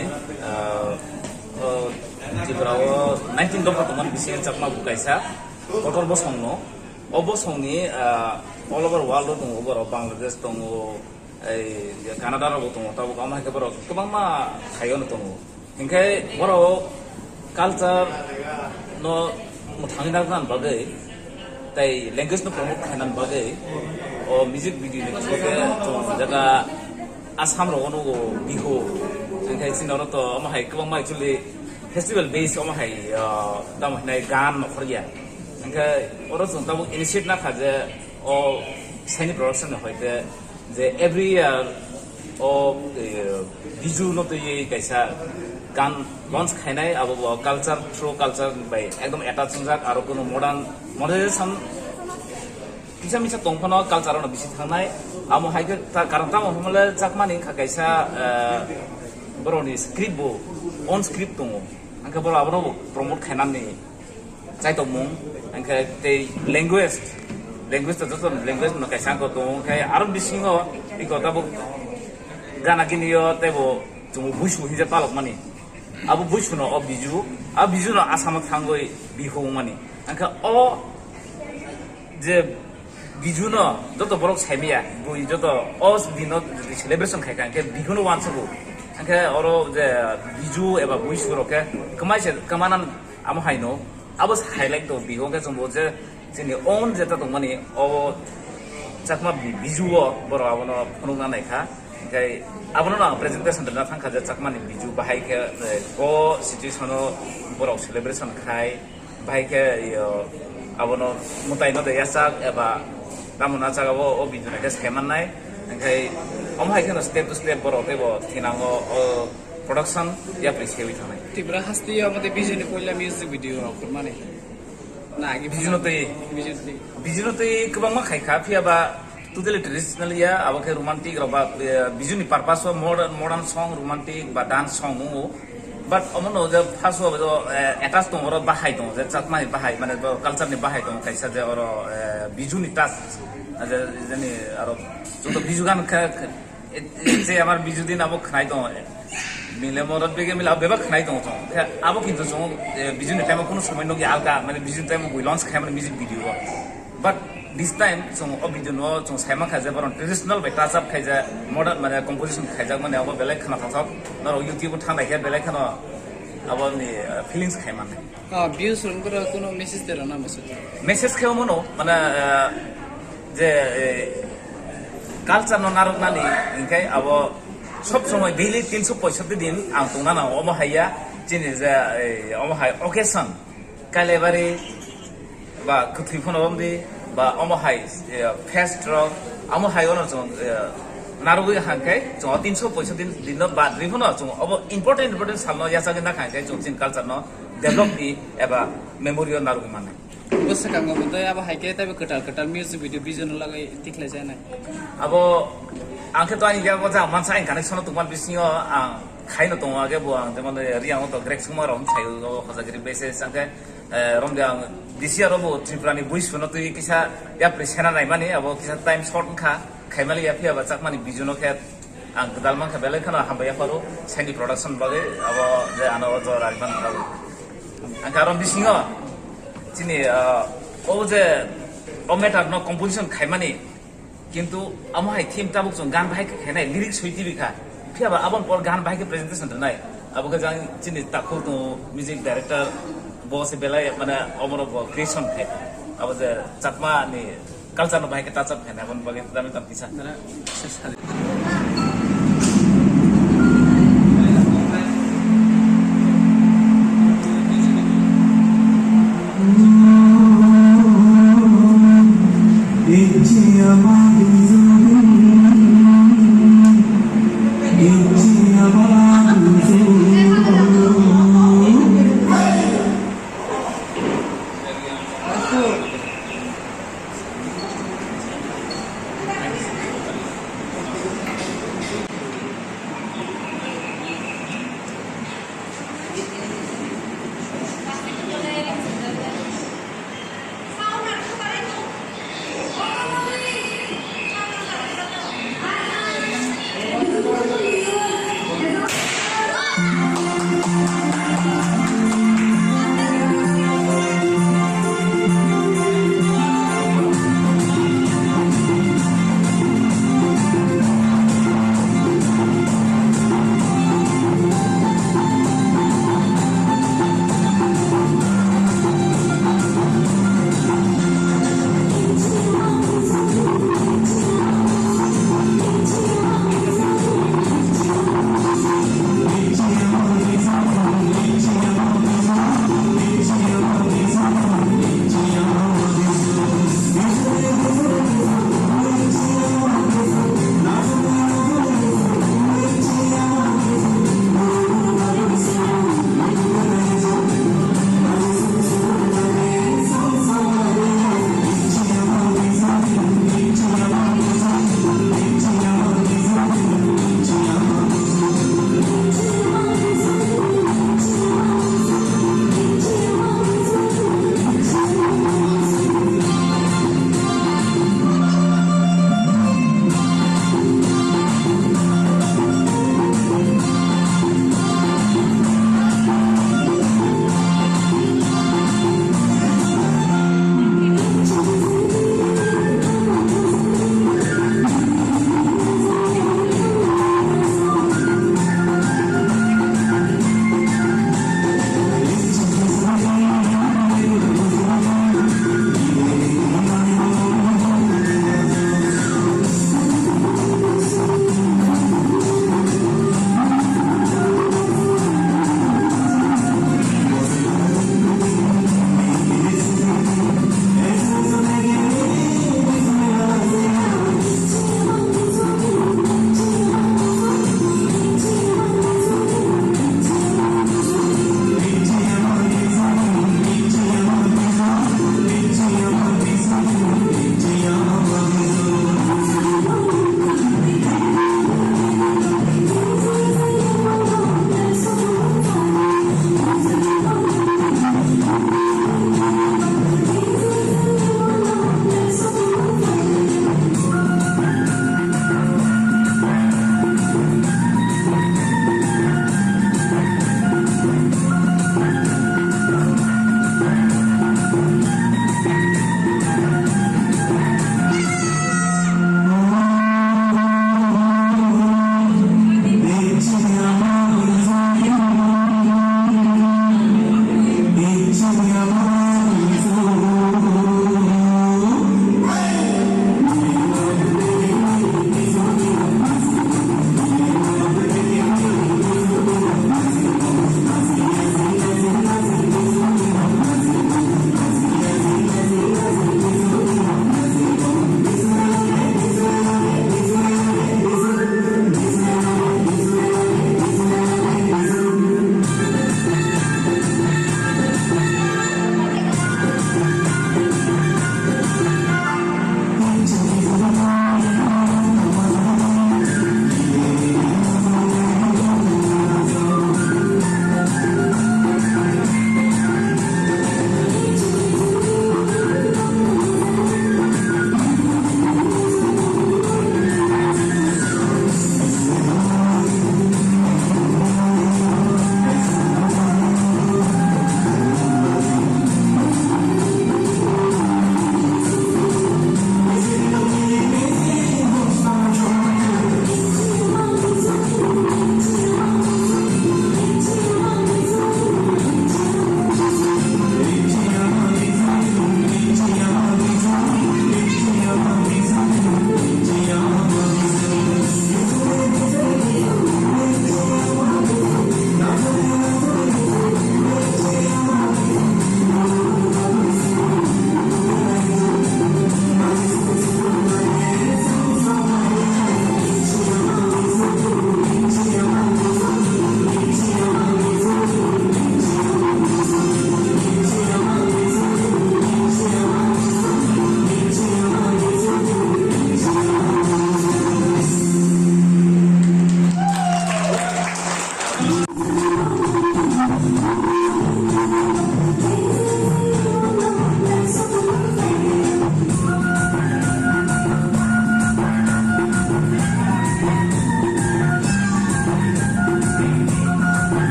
jibrao 19 dopha tomon bisi chakma bu kaisa kotor bo songno obo songni all over world dong over Bangladesh dong Canada ro dong tabu kama ke baro kubang ma thayon dong hingkai baro culture no muthangina nan bagai tai language no promote khanan bagai o music video ni choke to jaga Assam ro ono go bihu hingkai sinoro to ama hai kubang ma actually festival base ama hai dam nai gan no khriya hingkai oro jong tabu initiate na khaje o seni production hoite যে every year o biju no to ye kaisa gan launch khainai abo culture through culture by ekdom attach jak aro kono modernization kisa misa tongpano culture no bisi thangnai amo haike ta karon ta mohmale jakmani kha kaisa boroni script bo on script tongo angka boro abo promote khainani chai tongmung angka te language to joton language no kaisa ko tong kai aron bisingo iko tabo gana kinio tebo tumu buishu hije palok mani abu buishu no biju no asam thangoi bihu mani angka o je biju no joto borok saimia bui joto o dino celebration khai kan ke bihu no wansago angka oro je biju eba buishu roke kamanan amo haino abo highlight to bihu ke jombo je sini on jeta to mani o chakma biju boro abono phunungna naikha kai abono na presentation na thangkha je chakma ni biju bahai ke go situation boro celebration khai bahai ke abono mutai no de yasak eba tamuna chagabo o biju na ke scheman nai kai omhai ke step to step boro tebo thinango production ya prescribe thanai tibra hasti amade biju ni koila music video kurmane Bijunote kubang ma khai kha phia ba totally traditional ya abake romantic roba bijuni purpose of modern song romantic ba dance song mo but omono je phaso ba attach to oro bahai to je chakmai bahai mane culture ni bahai to kaisa je oro bijuni touch je jani aro joto biju gan kha je amar biju din abo khnai to মিলে মরত বেগে মিলে বেবা খাই দং তো আবো কিন্তু জং বিজুনি time কোনো সময় নগে আলকা মানে বিজুনি টাইম বই লঞ্চ খাই মানে music video but this time জং ও ভিডিও নো জং সাইমা খাই যা বরন ট্রেডিশনাল বাই টাচ আপ খাই যা মডার্ন মানে কম্পোজিশন খাই যা মানে আবো বেলে খানা থাক না ইউটিউব থানাই হে বেলে খানা আবো নি ফিলিংস খাই মানে ভিউজ রুম করে কোনো মেসেজ দেরা না মেসেজ খাও মনো মানে যে কালচার নারক নানি ইনকাই আবো সব সময় ডেইলি 365 দিন আং তোনা না অমহাইয়া চিনি যে অমহাই অকেশন কালেবারে বা কুথিফনবি বা অমহাই ফেস্ট র অমহাই অন জং নারুগি হাঙ্কাই জ 365 দিন বা দ্রিফন জং অব ইম্পর্টেন্ট সামনো ইয়াসাগে না খাঙ্কাই জং চিন কালচার ন ডেভেলপ দি এবা মেমোরিয়াল নারুগি মানে বসে কাঙ্গা বদে আবা হাইকে তাবে কটাল মিউজিক ভিডিও বিজন লাগাই টিকলে যায় না আবো angke to ani ga ja mansa in connection to man bisingo khaino to age bo ang temon riang to grek sumar rom chai go khazagri basis angke rom ga disia robo triprani buis no to kisa ya presena nai mani abo kisa time short kha khaimali ya phia ba chak mani bijuno khe ang dal man kha bele khana hamba ya paro seni production bage abo je ano to rajban ang karon bisingo chini o je o meter no composition khaimani কিন্তু আমহাই theme তাবুক জং গান বাহাই খেনাই lyrics হইতি বিখা ফিয়াবা আবন পর গান বাহাই presentation নাই আবকে জাং চিনি তাকু তো music director বসে বেলাই মানে অমর ক্রিয়েশন খে আবো যে চাকমা নি কালচার ন বাহাই টাচ আপ খেনা আবন বাগে দামি তাম পিছা Thank you.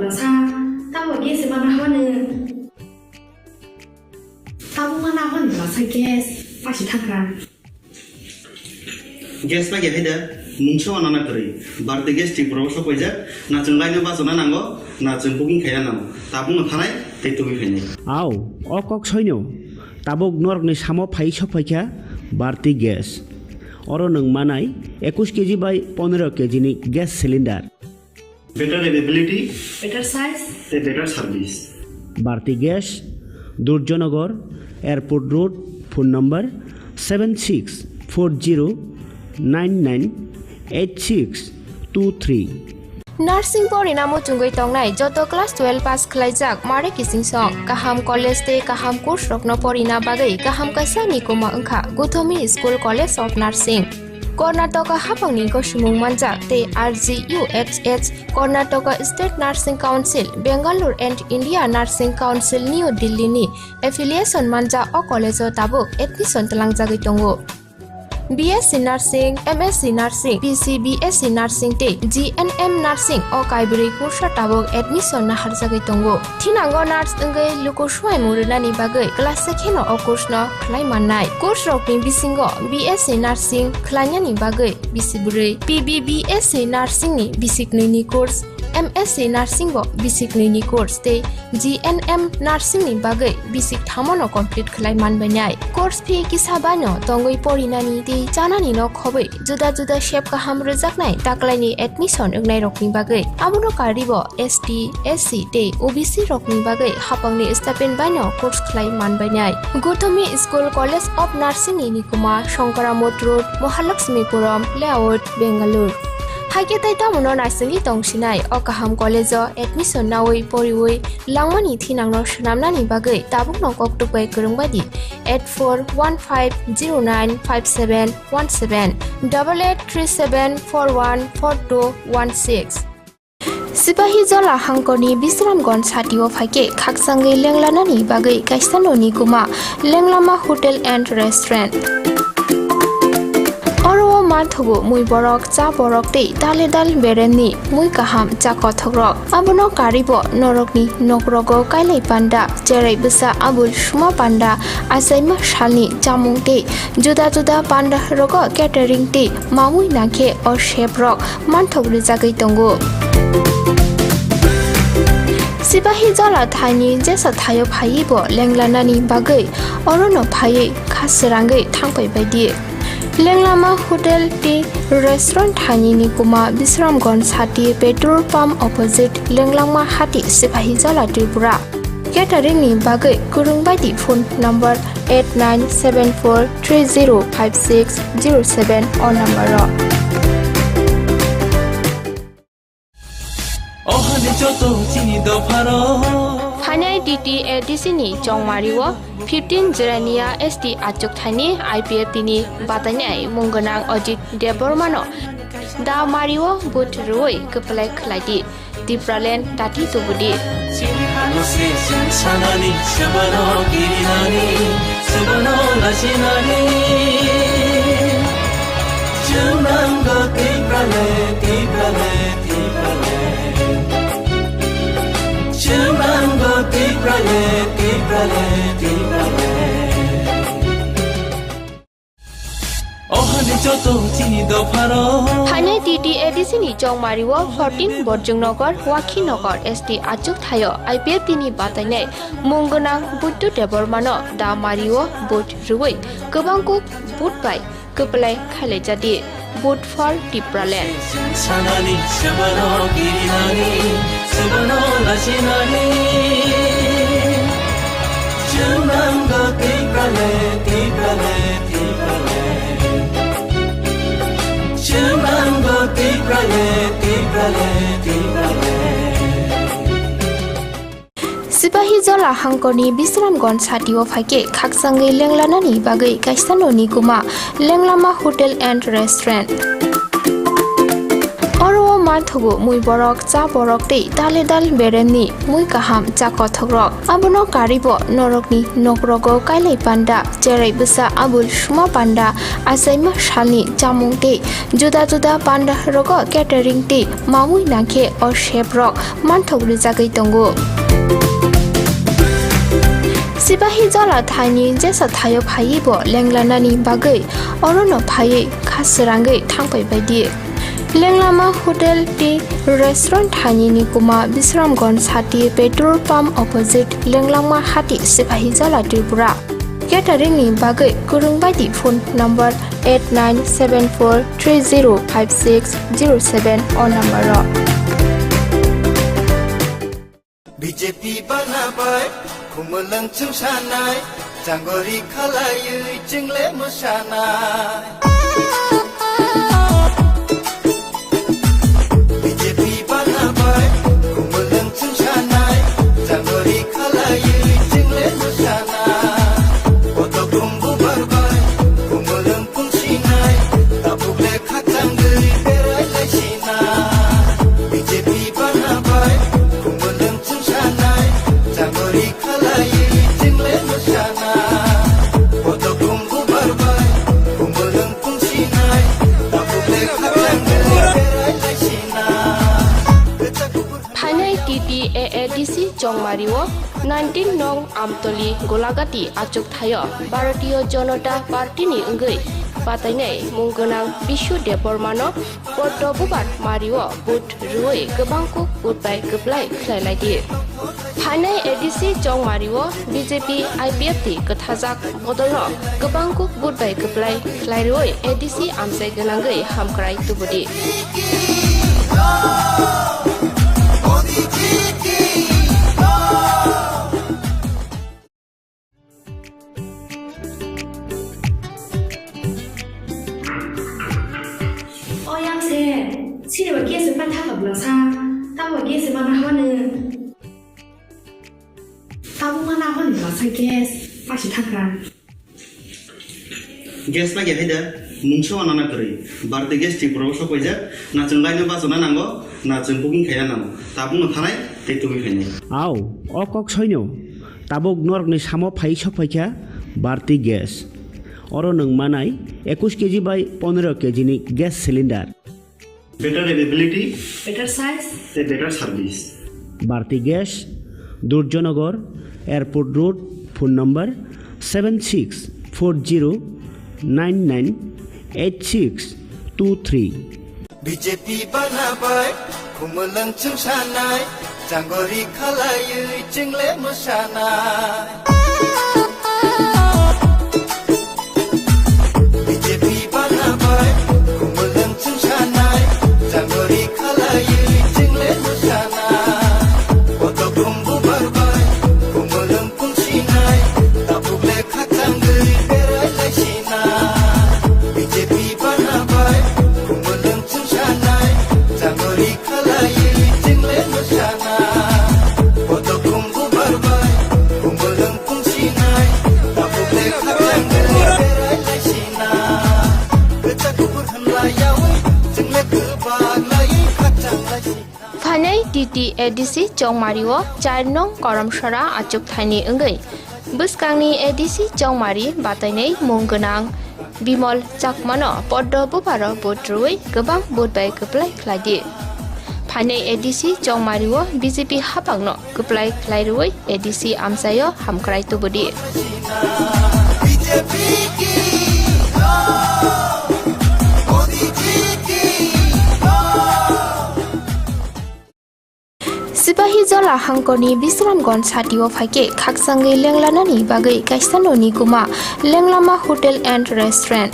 habla sa tahu gas mana hone tahu mana hone lah sa gas pasti thakran gas lagi ada mungsu anak teri birthday guest di proposal pojak na jenglaino basona nango na jeng booking kaya nango tabung thanai tei tubi phene আও অকক সৈন্য তাবক নরকনি সামো phi সফাইখা বাড়তি gas or নং মানাই 21 KG বাই 15 KG নি gas cylinder better availability better size te better service Bharati gas Durjoynagar airport road phone number 7640998623 Nursing pori namo chungoi tongnai joto class 12 pass khlaijak mare kising song kaham college te kaham course rokno pori na bagai kaham kaisa ni koma angkha Guthomi School College of Nursing Karnataka hapangni ko sumung manjak te RGUHH Karnataka State Nursing Council Bangalore and India Nursing Council New Delhi ni affiliation manja o college o tabuk admission talangjagoi tongo BSc Nursing, MSc Nursing, PCBSc Nursing te GNM Nursing o kaibri kursa tabok admission na harjagai tongo. Thinango nurse engai luko suai murunani bagai class sekheno o course no khlai mannai. Course rokni bisingo BSc Nursing khlainani bagai bisiburi PBBSc Nursing ni bisiknui ni course MSc Nursing bo bisiknui ni course te GNM Nursing ni bagai bisik thamono complete khlai manbanai. Course fee kisabano tongoi porinani te janani no khobai juda juda shape kaham rejaknai taklaini admission engnai rokni bagai abuno karibo ST SC te OBC rokni bagai hapangni stipend bano course khlai manbanai. Guthomi School College of Nursing ni nikuma Shankaramot Road Mahalakshmipuram Layout Bangalore Haike tai tamuno nursing tongsinai o kaham college admission nawoi poriwoi langmani thinangno shnamnani bagai tabukno koktukbai kurungbadi 8415095717 8837414216 Sipahi Jola Hangkoni Bisramgon Satio Fake Kaksangi Lenglanani Bagai Kaisanoni Guma Lenglama Hotel and Restaurant Oro Mathugo Mui Borok Cha Borok Te Dale Dal Bereni Mui Kaham Cha Kothogrok Abono Karibo Norokni Nokrogo Kailai Panda Jerai Busa Abul Shuma Panda Asaima Shalni Jamung Te Juda Juda Panda Rogo Catering Te Mamui Nake or Shape Rock Manthog Rizagai Tongo Sipahi Jola Thani Jesa Thayo Phaibo Lenglanani Bagai Orono Phai Khasirangai Thangpai Baidi Lenglama Hotel Tea Restaurant Thani Nikuma Bisramgon Sati Petrol Pump Opposite Lenglama Hati Sipahi Jola Tripura Catering ni Bagai Kurungbaidi phone number 8974305607 or number Hanai DT ADC ni Jongmariwo 15 Jerania ST Achuk Thani IPF Tini Batanai Munganang Ojit Debormano Da Mario Butrui Kepalai Khladi Dipralen Tati Tubudi Hanai DT ADC ni Jongmariwo 14 Borjungnagar Wakhinagar ST Achuk Thayo IPF Tini Batanai Munganang Buddu Debormano Da Mario Bud Ruwai Gobangku Bud Bai Kepalai Khalai Jadi Bud for Dipralen Sipahi Jola Hangkoni Bisramgon Satio Fake Kaksangi Lenglanani Bagai Kaisanoni Guma Lenglama Hotel and Restaurant Oro manthugo mui borok cha borok tei dale dal beremni mui kaham cha kothogrok abono karibo norokni nokrogo kailai panda cherai busa abul suma panda asaima shalni chamung tei juda juda panda rogo catering tei mamui nangkhe o sheprok manthogri jagai tongo Sipahi jala thani jesa thayo phai bo lenglanani bagai orono phai khasrangai thangpai baidi lenglama hotel ti restaurant thani ni kuma bisramgon sati petrol pump opposite lenglama hati sipahi jala tripura catering ni bagai kurung baidi phone number 8974305607 on number BJP banabai khumulang chungsanai janggori khalayui jingle mosanai BJP banabai khumulang chungsanai janggori khalayui jingle mosanai oto khumbu barbai khumulang pungsinai tapuble khatanggui berai laisinai BJP banabai khumulang chungsanai janggori khalayui jingle mosanai oto khumbu barbai khumulang pungsinai tapuble khatanggui berai laisinai Phanai TTAADC Chongmariwo 19 nong Amtoli Golagati achuk thayo Bharatiya Janata Party ni ungoi patainai munggonang Bishu Depormano Porto Bubar Mario But Ruoi Gobangko Utbai Geblai Khlailai di Phanai ADC Chongmariwo BJP IPFT Kathajak Bodolno Gobangko Utbai Geblai Khlairoi ADC Amsai Ganangai Hamkrai Tubudi Sini bagi sepan tak belasa, tahu bagi sepan mana? Tahu mana mana belasa gas, pasti takkan. Gas lagi ada, mungkin anak kiri. Berarti gas di proses kerja, nak cengkainya pas mana nanggo, nak cengkuking kaya nanggo. Tabung nganai, itu kaya. Aw, okok soinyo, tabuk nork ni samo phai sok phaicha, berarti gas. Orang neng manai, 21 kg by 15 kg ni gas cylinder. Better availability, better size, better service. Bharti Gas, Durjanagar, Airport Road, phone number 7640998623. BJP banabai khumulang chungsanai janggori khalayui jingle mosanai BJP banabai khumulang chungsanai janggori khalayui jingle mosanai oto khumbu barbai khumulang pungsinai tapuble khatanggui berai laisinai BJP banabai khumulang chungsanai janggori khalayui jingle mosanai oto khumbu barbai khumulang pungsinai tapuble khatanggui berai laisinai kecakubur hanlayawi jingle kebaglai khatang laisinai Phanai TTADC Chongmariwo 4 nong Karamshara achuk thani ungoi Buskangni ADC Chongmari batainai munggonang Bimol Chakmano Poddo Bubaro Botrui Gobang Budbai Geblai Khladi Phanai ADC Chongmariwo BJP Hapangno Geblai Khlairui ADC Amsayo Hamkrai Tubudi BJP ki Modi ji ki Sipahi jala hangkoni bisramgon satio phake khaksangai lenglanani bagai kaisanoni kuma lenglama hotel and restaurant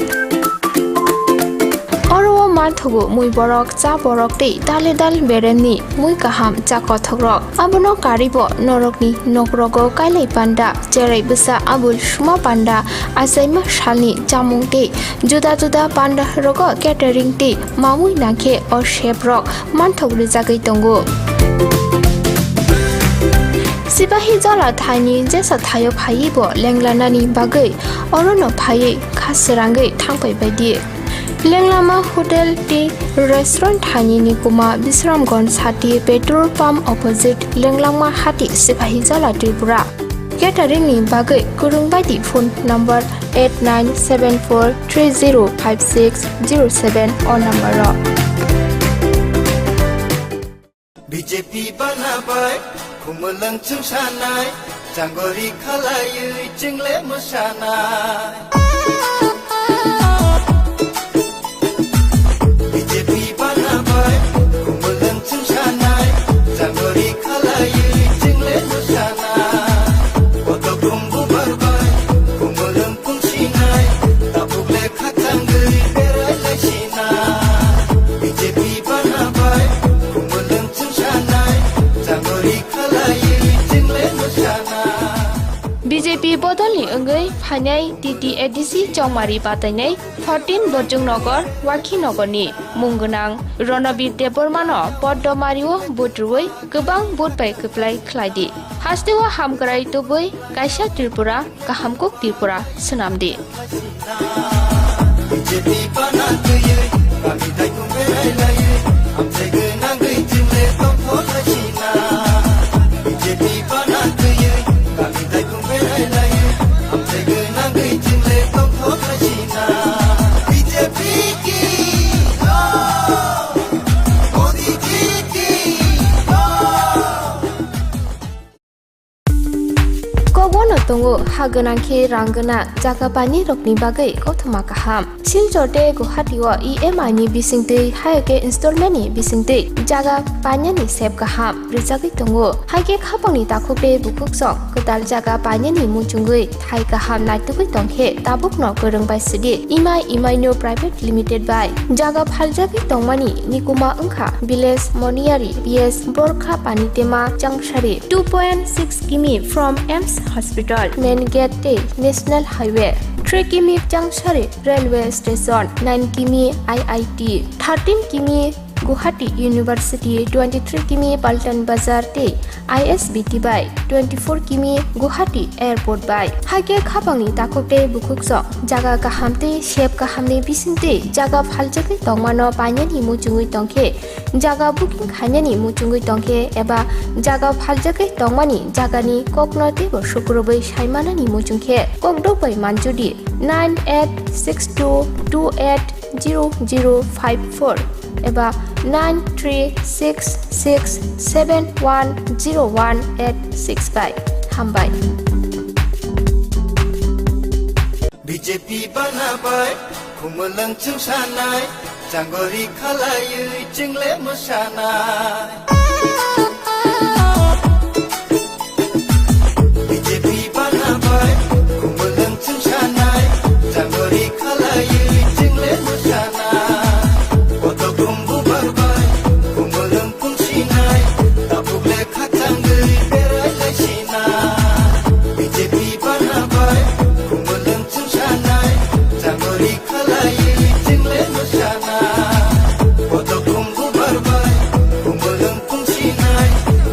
Oro manthugo mui borok cha borok tei dale dal beremni mui kaham cha kothogrok abono karibo norokni nokrogo kailai panda cherai busa abul suma panda asaima shalni chamung tei juda juda panda rogo catering tei mamui nangkhe o sheprok manthogri jagai tongo Sipahi jala thani jesa thayo phai bo lenglanani bagai orono phai khasrangai thangpai baidi Lenglama Hotel T Restaurant Hani Nikuma Bisramgons Hati Petrol Pump Opposite Lenglama Hati Sipahijala Tripura. Catering ni bagai kurung baidi phone number 8974305607 or number BJP banabai kumulang chung sanai janggori khalayu jingle musanai BJP banabai kumulang chung sanai janggori khalayu jingle musanai oto kumbu barbai kumulang pungsinai tapule khatanggui berai lasinai BJP banabai BJP bodolni engai phanai TTADC Chongmari batanai 14 Bojong Nagar Waki Nagarni munggonang Ronabir Debormano Poddomario Budruoi gobang budbai keplai khlaidi hastewa hamkrai toboi kaisa Tripura kahamkok Tripura senamdi BJP banagai kami dai kumberai layu amjai genangai jingle tongthot lasina BJP banagai kami dai kumberai layu amjai genangai jingle tongthot lasina BJP ki Modi ji ki Kogono tongo haganangke ranggana jakapani rokni bagai kothoma kaham Siljote Guhatiwa EMI ni bisingte hayake installment ni bisingte jaga panya ni sep kaham rijagi tongo hayake khapangni takhupe bukuksok kedal jaga panya ni muchungui thai kaham naitugui tongkhe tabukno gorongbai sidi imai no private limited by jaga phaljagi tongmani nikuma ongkha village moniari BS borkha panitema changshari 2.6 km from Ems Hospital main gate national highway 3 km Changshari railway station 9 km IIT 13 km Guwahati University 23 km Paltan Bazar te ISBT by 24 km Guwahati Airport by hage khapangni takokte bukuksok jaga kahamte shep kahamni bisingte jaga phaljagi tongmano panyani muchungui tongkhe jaga booking khainani muchungui tongkhe eba jaga phaljagi tongmani jagani koknote bo sukrobai saimanani muchungkhe kokdobai manjudi 9862280054 eba 9366710185 hambai BJP banabai kumulang chung sanai janggori khalayu jingle musanai BJP banabai kumulang chung sanai janggori khalayu jingle musanai oto kumbu barbai kumulang pungsinai tapule khatanggui berai lasinai BJP banabai kumulang chung sanai janggori khalayu jingle musanai oto kumbu barbai kumulang pungsinai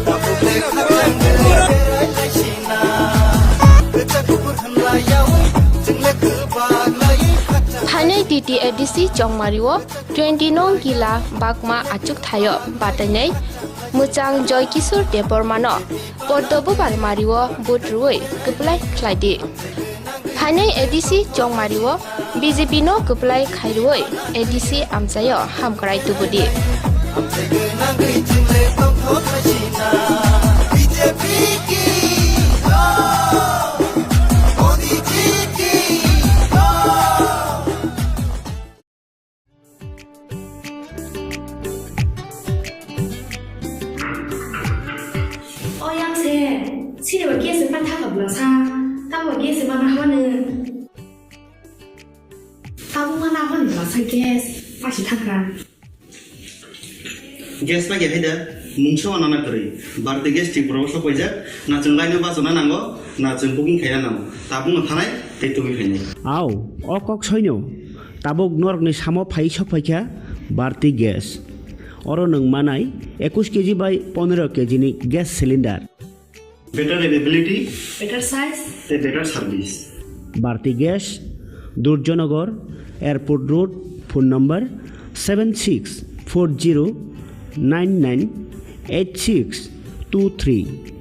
tapule khatanggui berai lasinai kecakupur hanlayau jingle kebaglai Phanai TTADC Chongmariwo 29 Gila Bakma Achuk Thayo Batanai Muchang Joy Kisur Debormano Poddobu Barmariwo Budruoi Keplai Khlaidi Phanai ADC Chongmariwo BJP no Keplai Khairuoi ADC Amsayo Hamkrai Tubudi BJP ki Modi ji ki Oyangse sini wa kiese pan tha kabla sa ta wa kiese mana hone ta bu mana hone la sa kies fa shi thakra gas lagi haida mungso nana kori barde gas ti promoso koija na chunglai ba jona nango na chungbuking khaina nango tabung thanai tetumi khainai Aw okok soino tabuk norgni samo phai sokpaikha barti gas oro nung manai 21 kg by 15 kg ni gas cylinder better availability better size better service barti gas Durjonagor Airport Road phone number 7640998623।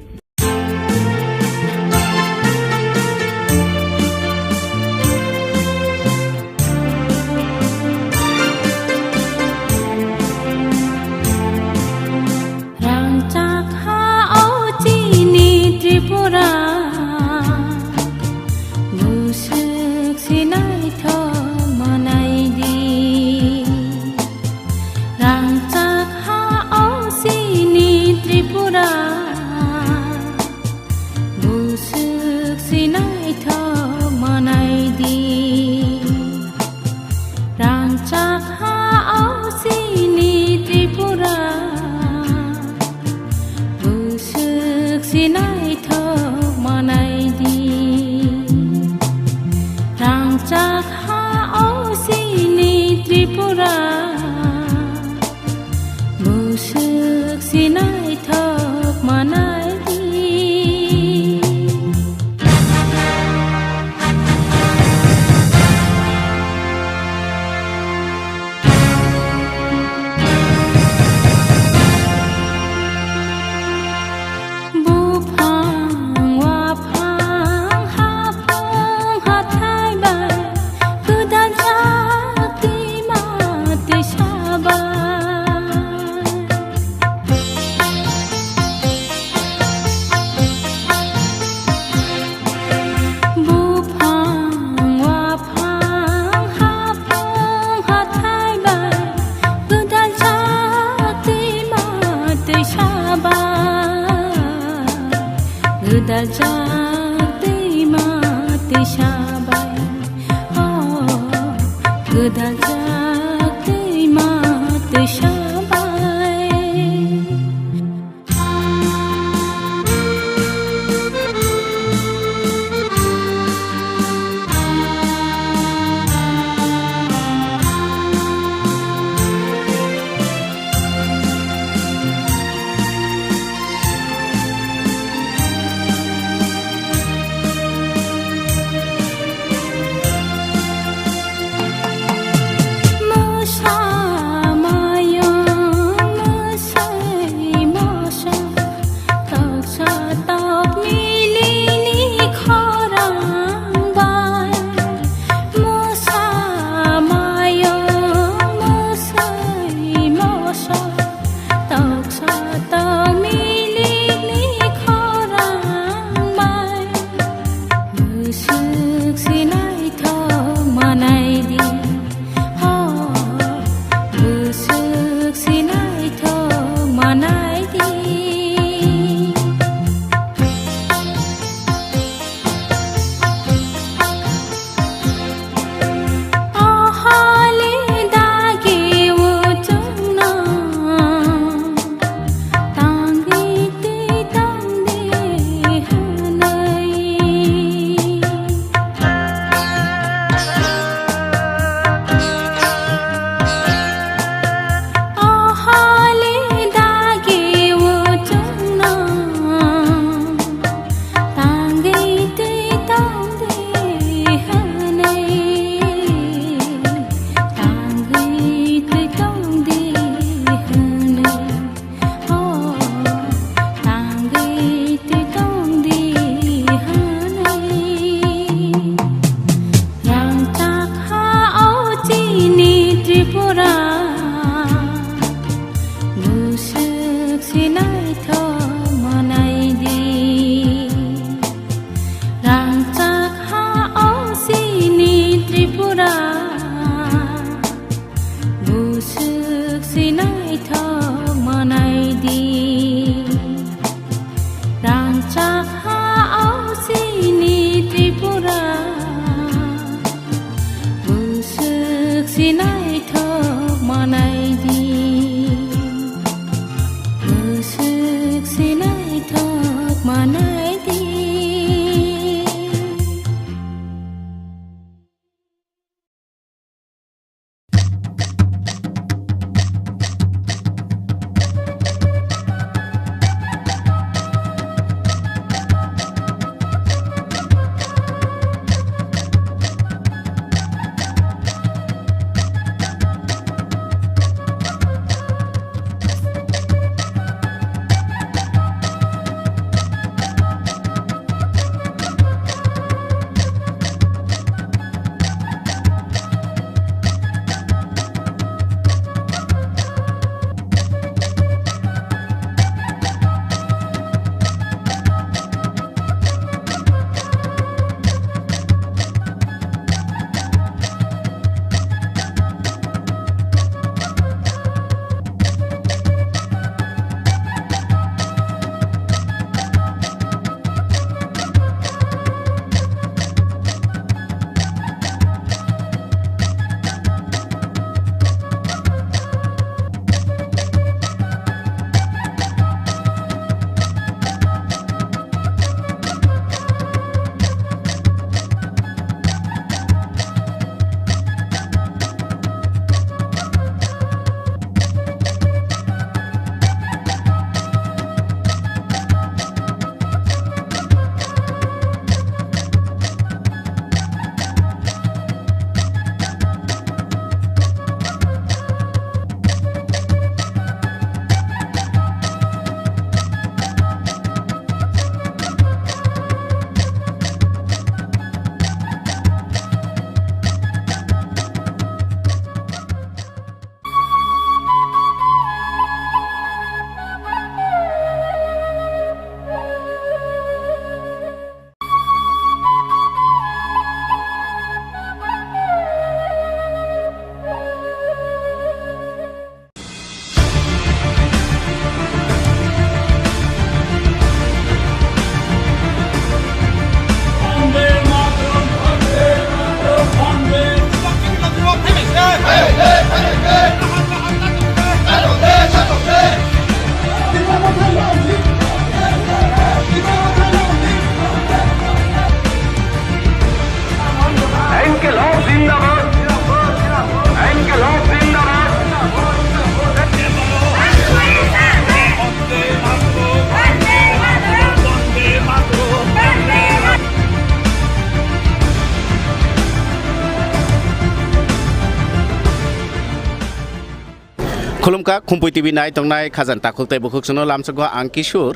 खुलुमका खुम्पुइ TV नाय तंनाय खाजान ताखुलताय बुखुकसनो लामसगो आं किशोर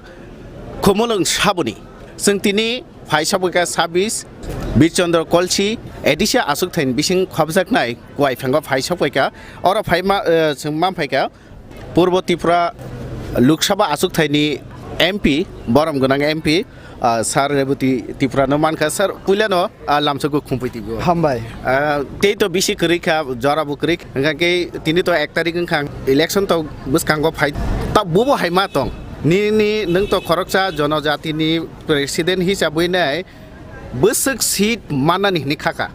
खुमुलुं साबुनि जों तिनि फाइसाबुका 26 बिरचंद्र कलसी एडिसा आसुक थाइन बिसिं खबजाकनाय गय फेंगा फाइसाबुका और फाइमा जों मामफाइका पूर्व त्रिपुरा लोकसभा आसुक थाइनि एमपी बरम गोनां एमपी सार रेबुति त्रिपुरानो मानखा सार पुइलानो लामसगो खुम्पुइ टिभि हामबाय ते तो बिसि करिखा जराबु करिक गाके तिनि तो 1 तारिख खां इलेक्शन तो बुसखांगो फाइट ता बुबो हाइमा तं नि नों तो खरकसा जनजातिनि प्रेसिडेन्ट हिसाबै नाय बोसोक सीट मानानि नि खाका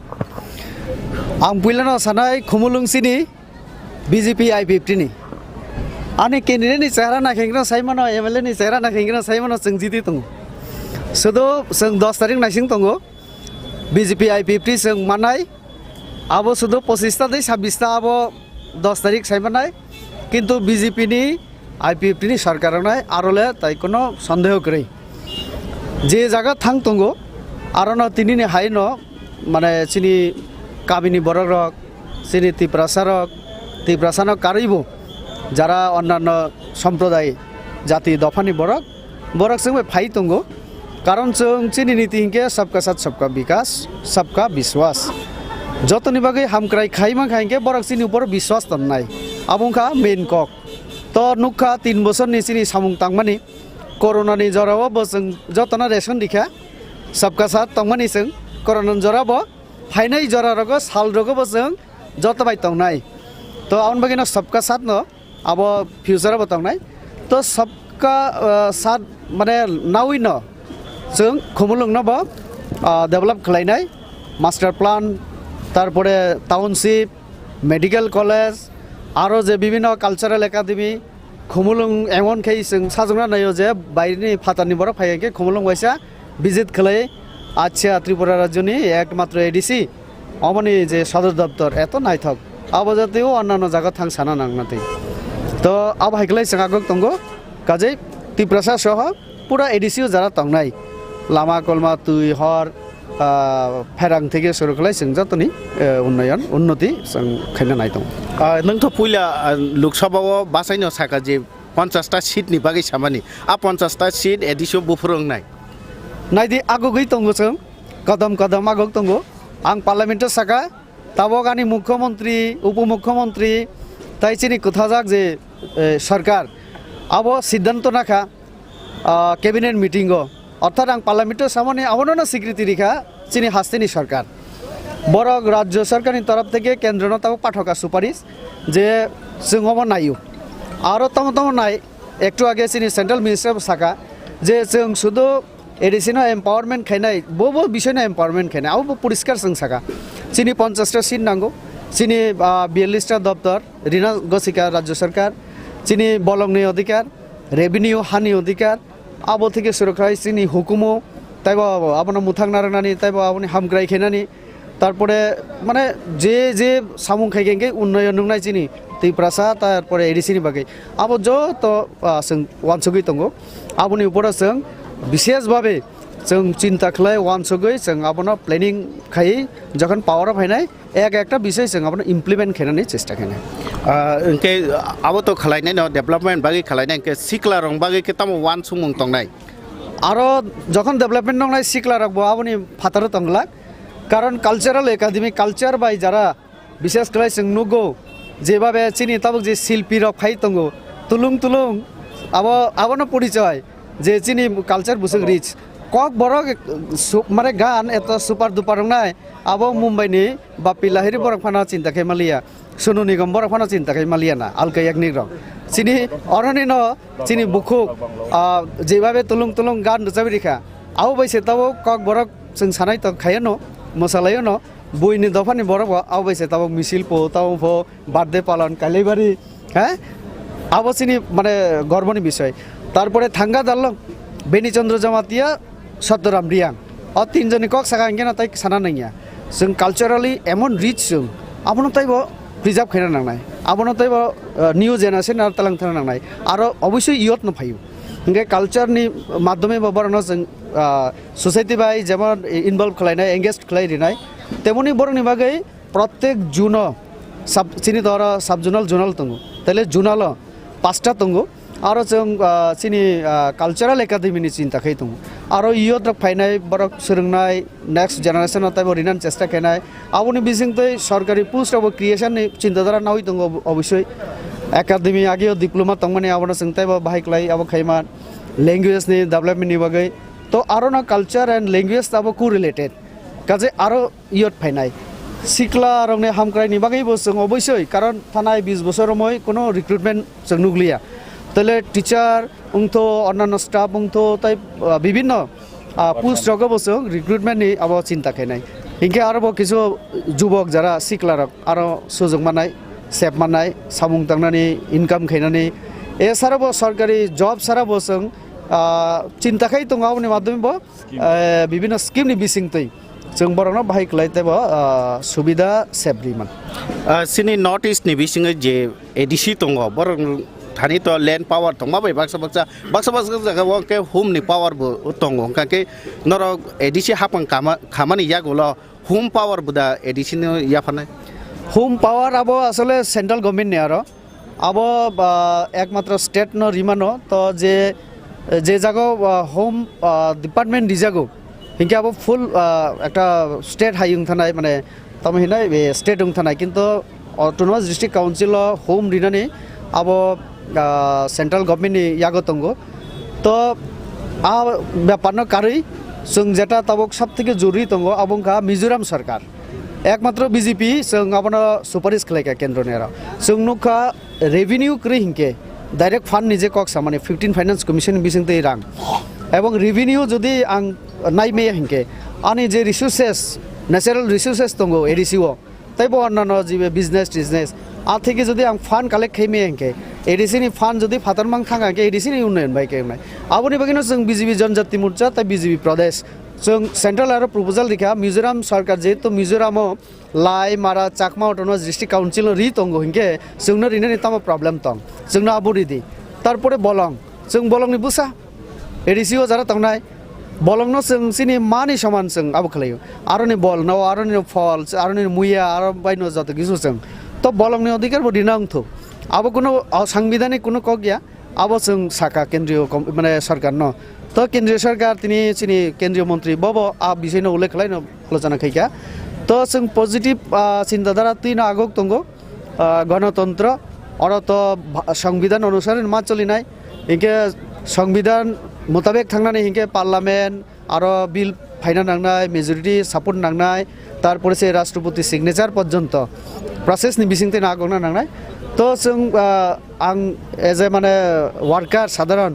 आं पुइलानो सानाय खुमुलुंसिनि बीजेपी I50 नि आनि कैंडिडेट नि चेहरा नाखेंग्रा साइमानो एमएलए नि चेहरा नाखेंग्रा साइमानो जों जिति दं सदो जों 10 तारिख नाइसिं दंगो बीजेपी I50 जों मानाय आबो सदो 25 ता 26 ता आबो 10 तारिख साइमानाय किन्तु बीजेपी नि I50 नि सरकार नाय आरोले ताइ कोनो सन्देह करै जे जागा थां दंगो आरोनो तिनि नि हाइनो माने सिनि काबिनि बररक सिनि तिप्रासानो कारिबो যারা অন্যান্য সম্প্রদায় জাতি দফানি বরক जों फाइ दंगो कारण जों चिनि नीति हिंके सबका साथ सबका विकास सबका विश्वास जतनि बागै हामक्राय खाइमा खाइके बरक चिनि ऊपर विश्वास तन्नाय आबुंखा मेन कक तो नुखा 3 बोसोरनि चिनि सामुं तांमानि कोरोनानि जरावबो जों जतना रेशन दिखा सबका साथ तंमानि जों कोरोना जराबो फाइनाय जरारगो सालरगो जों जतबाय तंनाय तो आउन बागिनो सबका साथ न अब फ्यूचर बतांनाय तो सबका साथ माने नावैनो जों खुमुलुंनोबो डेभेलप खालायनाय मास्टार प्लान तारपरे टाउनशिप मेडिकल कलेज आरो जे विभिन्न कालचारेल एकाडेमी खुमुलुं एमन खे जों साजुंना नायो जे बायनि फातानि बर फायके खुमुलुं वाइसा विजिट खालाय आच्छा त्रिपुरा राज्यनि एकमात्र एडिसि अमनि जे सदर दफ्तर एत नायथक अब जातेও অন্যান্য জায়গা থাং সানা নাংনাতে तो अब हाइकलाय संगागक तंगो काजै त्रिपुरा सह पूरा एडिसिओ जारा तंगनाय लामा कलमा तुई हर फेरां থেকে শুরু खालाय जों जतनि उन्नति जों खायना नाय दं नोंथ' पुइला लोकसभाव बासायनो साका जे 50 ता सीटनि बागै सामानि आ 50 ता सीट एडिसिओ बुफुरंनाय नायदि आगोगै तंगो जों कदम आगोग तंगो आं पार्लामेन्ट साका ताबगानि मुख्यमंत्री उपमुख्यमंत्री ताइचिनि कथाजाक जे सरकार अब सिद्धांत नाखा कैबिनेट मीटिंग अर्थात आं पार्लामेंट सामने आवनो स्वीकृति रेखा चिनि हास्तिनि सरकार बरक राज्य सरकारनि तरफ থেকে केंद्र ताव पाठका सुपारिश जे जों नायो आरो तम नाय एकटु आगे चिनि सेंट्रल मिनिस्टर साका जे जों शुधु एडिशनल एम्पावरमेंट खायनाय बबो विषयनो एम्पावरमेंट खायनाय आबो परिष्कार जों साका चिनि 50 टा सीट नांगौ चिनि 42 टा दफ्तर ऋण गसिका राज्य सरकार चिनि बलंनि अधिकार रेभिनिउ हानि अधिकार आबो থেকে सुरक्षाय चिनि हुकुमो ताइबो आपन मुथां नारनानि ताइबो आपनि हामग्राय खेनानि तारपरे माने जे सामुं खायगेंगे उन्नयन नंनाय चिनि त्रिपुरा तारपरे एडिसिनि बागै आबो जो तो जों वानसुगै दंगो आबोनि ऊपर जों विशेष भावे जों चिंता खालाय वानसुगै जों आपन प्लेनिंग खाय जखन पावर फायनाय एक विषय जों आपन इमप्लिमेंट खायनानि चेष्टा खायनाय इनके अब तो खालायनाय न डेभलपमेन्ट बागै खालायनाय इनके सिक्ला रं बागै केताम वान सुमुं तंनाय आरो जखन डेभलपमेन्ट नंनाय सिक्ला रंबो आबोनि फातार तंगला कारण कालचारेल एकाडेमी कालचार बाय जारा विशेष खालाय जों नुगौ जेबाबे चिनि ताबक जे शिल्पी रक फाय तंगो तुलुं आबनो परिचय जे चिनि कालचार बुसुक रिच कक बरक माने गान एत सुपार दुपार नाय अब मुंबईनि बापी लाहिरी बरक फाना चिंता खाय मालिया सोनु निगम बरक फाना चिंता खाय मालिया ना आलका एकनि रक चिनि अरनि न चिनि बुखु जेबाबे तुलुं गान रजाबि रेखा आउ बैसे ताबो कक बरक जों सानाय त खायनो मोसालायनो बुइनि दफानि बरक आउ बैसे ताबो मिसिल पो ताबो बार्थडे पालन कालेबारी हैं आबो चिनि माने गर्वनि विषय तारपरे थांगा दाललं बेनिचंद्र जमातिया सतराम रियां और 3 जनि कक सागा इंगे ना ताइ साना नैया जों कालचारेली एमन रिच जों आपनो ताइबो प्रिजार्व खायना नांनाय आपनो ताइबो न्यू जेनारेशन आरो तालां थाना नांनाय आरो अवश्य इयत न फायु इंगे कालचारनि माध्यमे बरनो जों सोसाइटी बाय जेमन इनभल्व खालायनाय एंगेज खालायरिनाय तेमनि बरनि बागै प्रत्येक जुन চিনি তো আরো সাব জোনাল জোনাল দङ তাহলে জোনাল 5টা দङ आरो जों चिनि कालचाराल एकाडेमिनि चिन्ताखै दङ आरो इयो ड्रग फाइनाय बरक सोलोंनाय नेक्स्ट जेनारेशन ताइब रिनान चेष्टा खानाय आबोनि बिसिंतै सरकारि पोस्ट अब क्रिएशन नि चिन्ताधारा नावै दङ अवश्य एकाडेमि आगे डिप्लोमा तंगमाने आबोना जोंताय बाहायख्लाय अब खैमा लैंग्वेज नि डेभलपमेन्ट नि बागै तो आरो ना कल्चर एंड लैंग्वेज अब को रिलेटेड काजे आरो इयो फाइनाय सिक्ला रंने हामक्रायनि बागैबो जों अवश्य कारण थानाय 20 बोसोर मै कोनो रिक्रुटमेन्ट जों नुगलिया তাহলে টিচার উংথো অন্যান্য স্টাফ উংথো তাই বিভিন্ন পোস্ট রকম বসে রিক্রুটমেন্টনি আবার চিন্তা খাইনাই ইনকে আরো কিছু যুবক যারা সিকলারক আরো সুযোগ মানায় সেভ মানায় সামুং তাংনানি ইনকাম খাইনানি এছাড়াও সরকারি জব ছাড়া বসে চিন্তা খাই তো গাওনি মাধ্যমে বিভিন্ন স্কিমনি বিসিংতৈ जों बरनो बाहायख्लायतेब सुबिदा सेब्रिमान सिनि नर्थ इस्ट नि बिसिङै जे एडिसि दङ बर थानि तो लैंड पावर दङ माबै बाक्सा जागायाव के होम नि पावर बो दङ काके नर एडिसि हापां खामानि यागोल होम पावर बुदा एडिसि नि याफानाय होम पावर अब আসলে सेंट्रल गवर्नमेंट ने आरो अब एकमात्र स्टेट न रिमानो तो जे जागो होम डिपार्टमेंट दिजागो हिंके अब फुल एक स्टेट हाई थानाय माने तमहिनाय स्टेट थानाय किन्तु ऑटोनोमस डिस्ट्रिक्ट काउंसिल होम रिनानि अब सेंट्रल गवर्नमेंट नि यागो दंगो तो आ ব্যাপারनो कारै जों जेटा तबक सबथेके जरुरी दंगो अबंखा मिजोराम सरकार एकमात्र बीजेपी जों आबनो सुपारिश खालायका केंद्र नेरा जों नुखा रेवेन्यू क्रे हिंके डायरेक्ट फान्ड निजे कक्सा माने 15 फाइनेंस कमिशन बिसिंतै रां এবং রেভিনিউ যদি আং নাইমে হিংকে আনি যে রিসোর্সেস ন্যাচারাল রিসোর্সেস দङ এডিসিও তাইবো অন্যান্য যে বিজনেস आ থেকে যদি আং ফান্ড কালেক্ট খাইমে হিংকে এডিসিনি ফান্ড যদি ফাতারমাং থাঙ্গাকে এডিসিনি উন্নয়ন বাইকে নাই আবনি বাগিনো जों বিজেপি জনজাতি মোর্চা তাই বিজেপি প্রদেশ जों सेंट्रल आरो प्रपोजल दिखा मिजोराम सरकार जेहेतु मिजोरामो लाई मारा चाकमा ऑटोनोमस डिस्ट्रिक्ट काउंसिल रि दङ हिंके जोंनो रिनानि तामा प्रॉब्लेम दं जोंनो आबुरिदि तारपरे बलं जों बलंनि बुसा एडिसिओ जरा तंगनाय बलंनो जों सिनि मानि समान जों आबो खालायो आरोनि बल न आरोनि फल आरोनि मुया आरो बायनो जत किछु जों तो बलंनि अधिकार बदि नांथो आबो कोनो संविधानिक कोनो कगिया आबो जों साका केंद्रीय माने सरकार न तो केंद्रीय सरकार तिनि सिनि केंद्रीय मंत्री बब आ बिषयनो उल्लेख खालायनो आलोचना खैका तो जों पजिटिव चिन्ताधारा तिन आगक दंगो गणतंत्र और तो संविधान अनुसार मा चलिनाय इनके संविधान मुताबिक थांनानै हिंके पार्लामेंट आरो बिल फाइना नांनाय मेजरिटी सपोर्ट नांनाय तारपरे से राष्ट्रपति सिग्नेचार पर्यंत प्रसेस नि बिसिंते नागना नांनाय तो जों आं एज ए माने वर्कार साधारण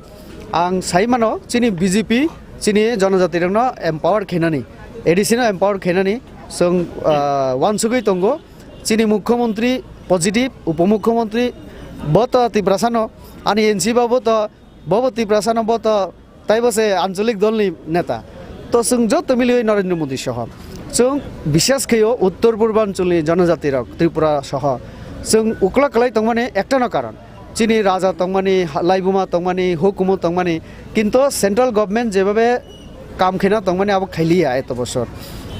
आं साइमानो चिनि बीजेपी चिनि जनजाति रंनो एम्पावर खेनानि एडिसिनो एम्पावर खेनानि जों वानसुगै दंगो चिनि मुख्यमंत्री पजिटिव उपमुख्यमंत्री बत तिब्रासानो आनि एनसी बाबो तो बबती प्रसारण बत ताइबसे आंचलिक दलनि नेता तो जों जत मिलियो नरेंद्र मोदी सह जों विशेष खयो उत्तर पूर्वांचलनि जनजाति रक त्रिपुरा सह जों उक्ला कलाय तंगमाने एकटानो कारण चिनि राजा तंगमानि लाइबुमा तंगमानि हुकुमो तंगमानि किन्तु सेंट्रल गवर्नमेंट जेबाबे काम खेना तंगमानि अब खाइलिया एत बছর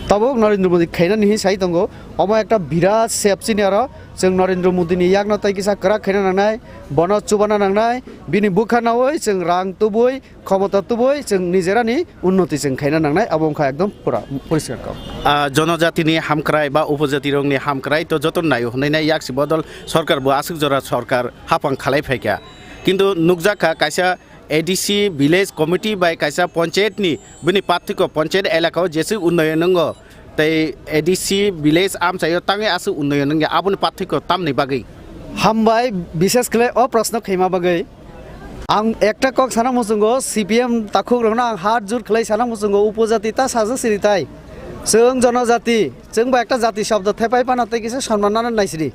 तब नरेंद्र मोदी खैना नहीं साई दंगो अमा एक बिराट सेपसिनि आरो जों नरेंद्र मोदीनि यागना ताइकिसा करा खैना नांनाय बन चुबाना नांनाय बिनि बुखानावै जों रां तुबुय क्षमता तुबुय जों निजेरानि उन्नति जों खैना नांनाय अबंखा एकदम पूरा परिष्कार का जनजातिनि हामक्राय बा उपजाति रंनि हामक्राय तो जतन नायो हनैना याक्सि बदल सरकार बो आसुक जरा सरकार हापां खालाय फायका किन्तु नुकजाखा कायसा एडिसि विलेज कमिटी बाय कायसा पंचायत नि बिनि पार्थिक पंचायत एलाकाव जेसे उन्नयन नंगो तै एडिसि विलेज आमसायो तांगे आसु उन्नयन नंगे आबुनि पार्थिक तामनि बागै हामबाय विशेष कले अ प्रश्न खैमा बागै आं एकटा कक साना मुसुंगो सीपीएम ताखुक रंना आं हात जुर खलै साना मुसुंगो उपजाति ता साजो सिरिताय जों जनजाति जों बा एकटा जाति शब्द थेपाय पानाते किसे सम्मानना नायसिरि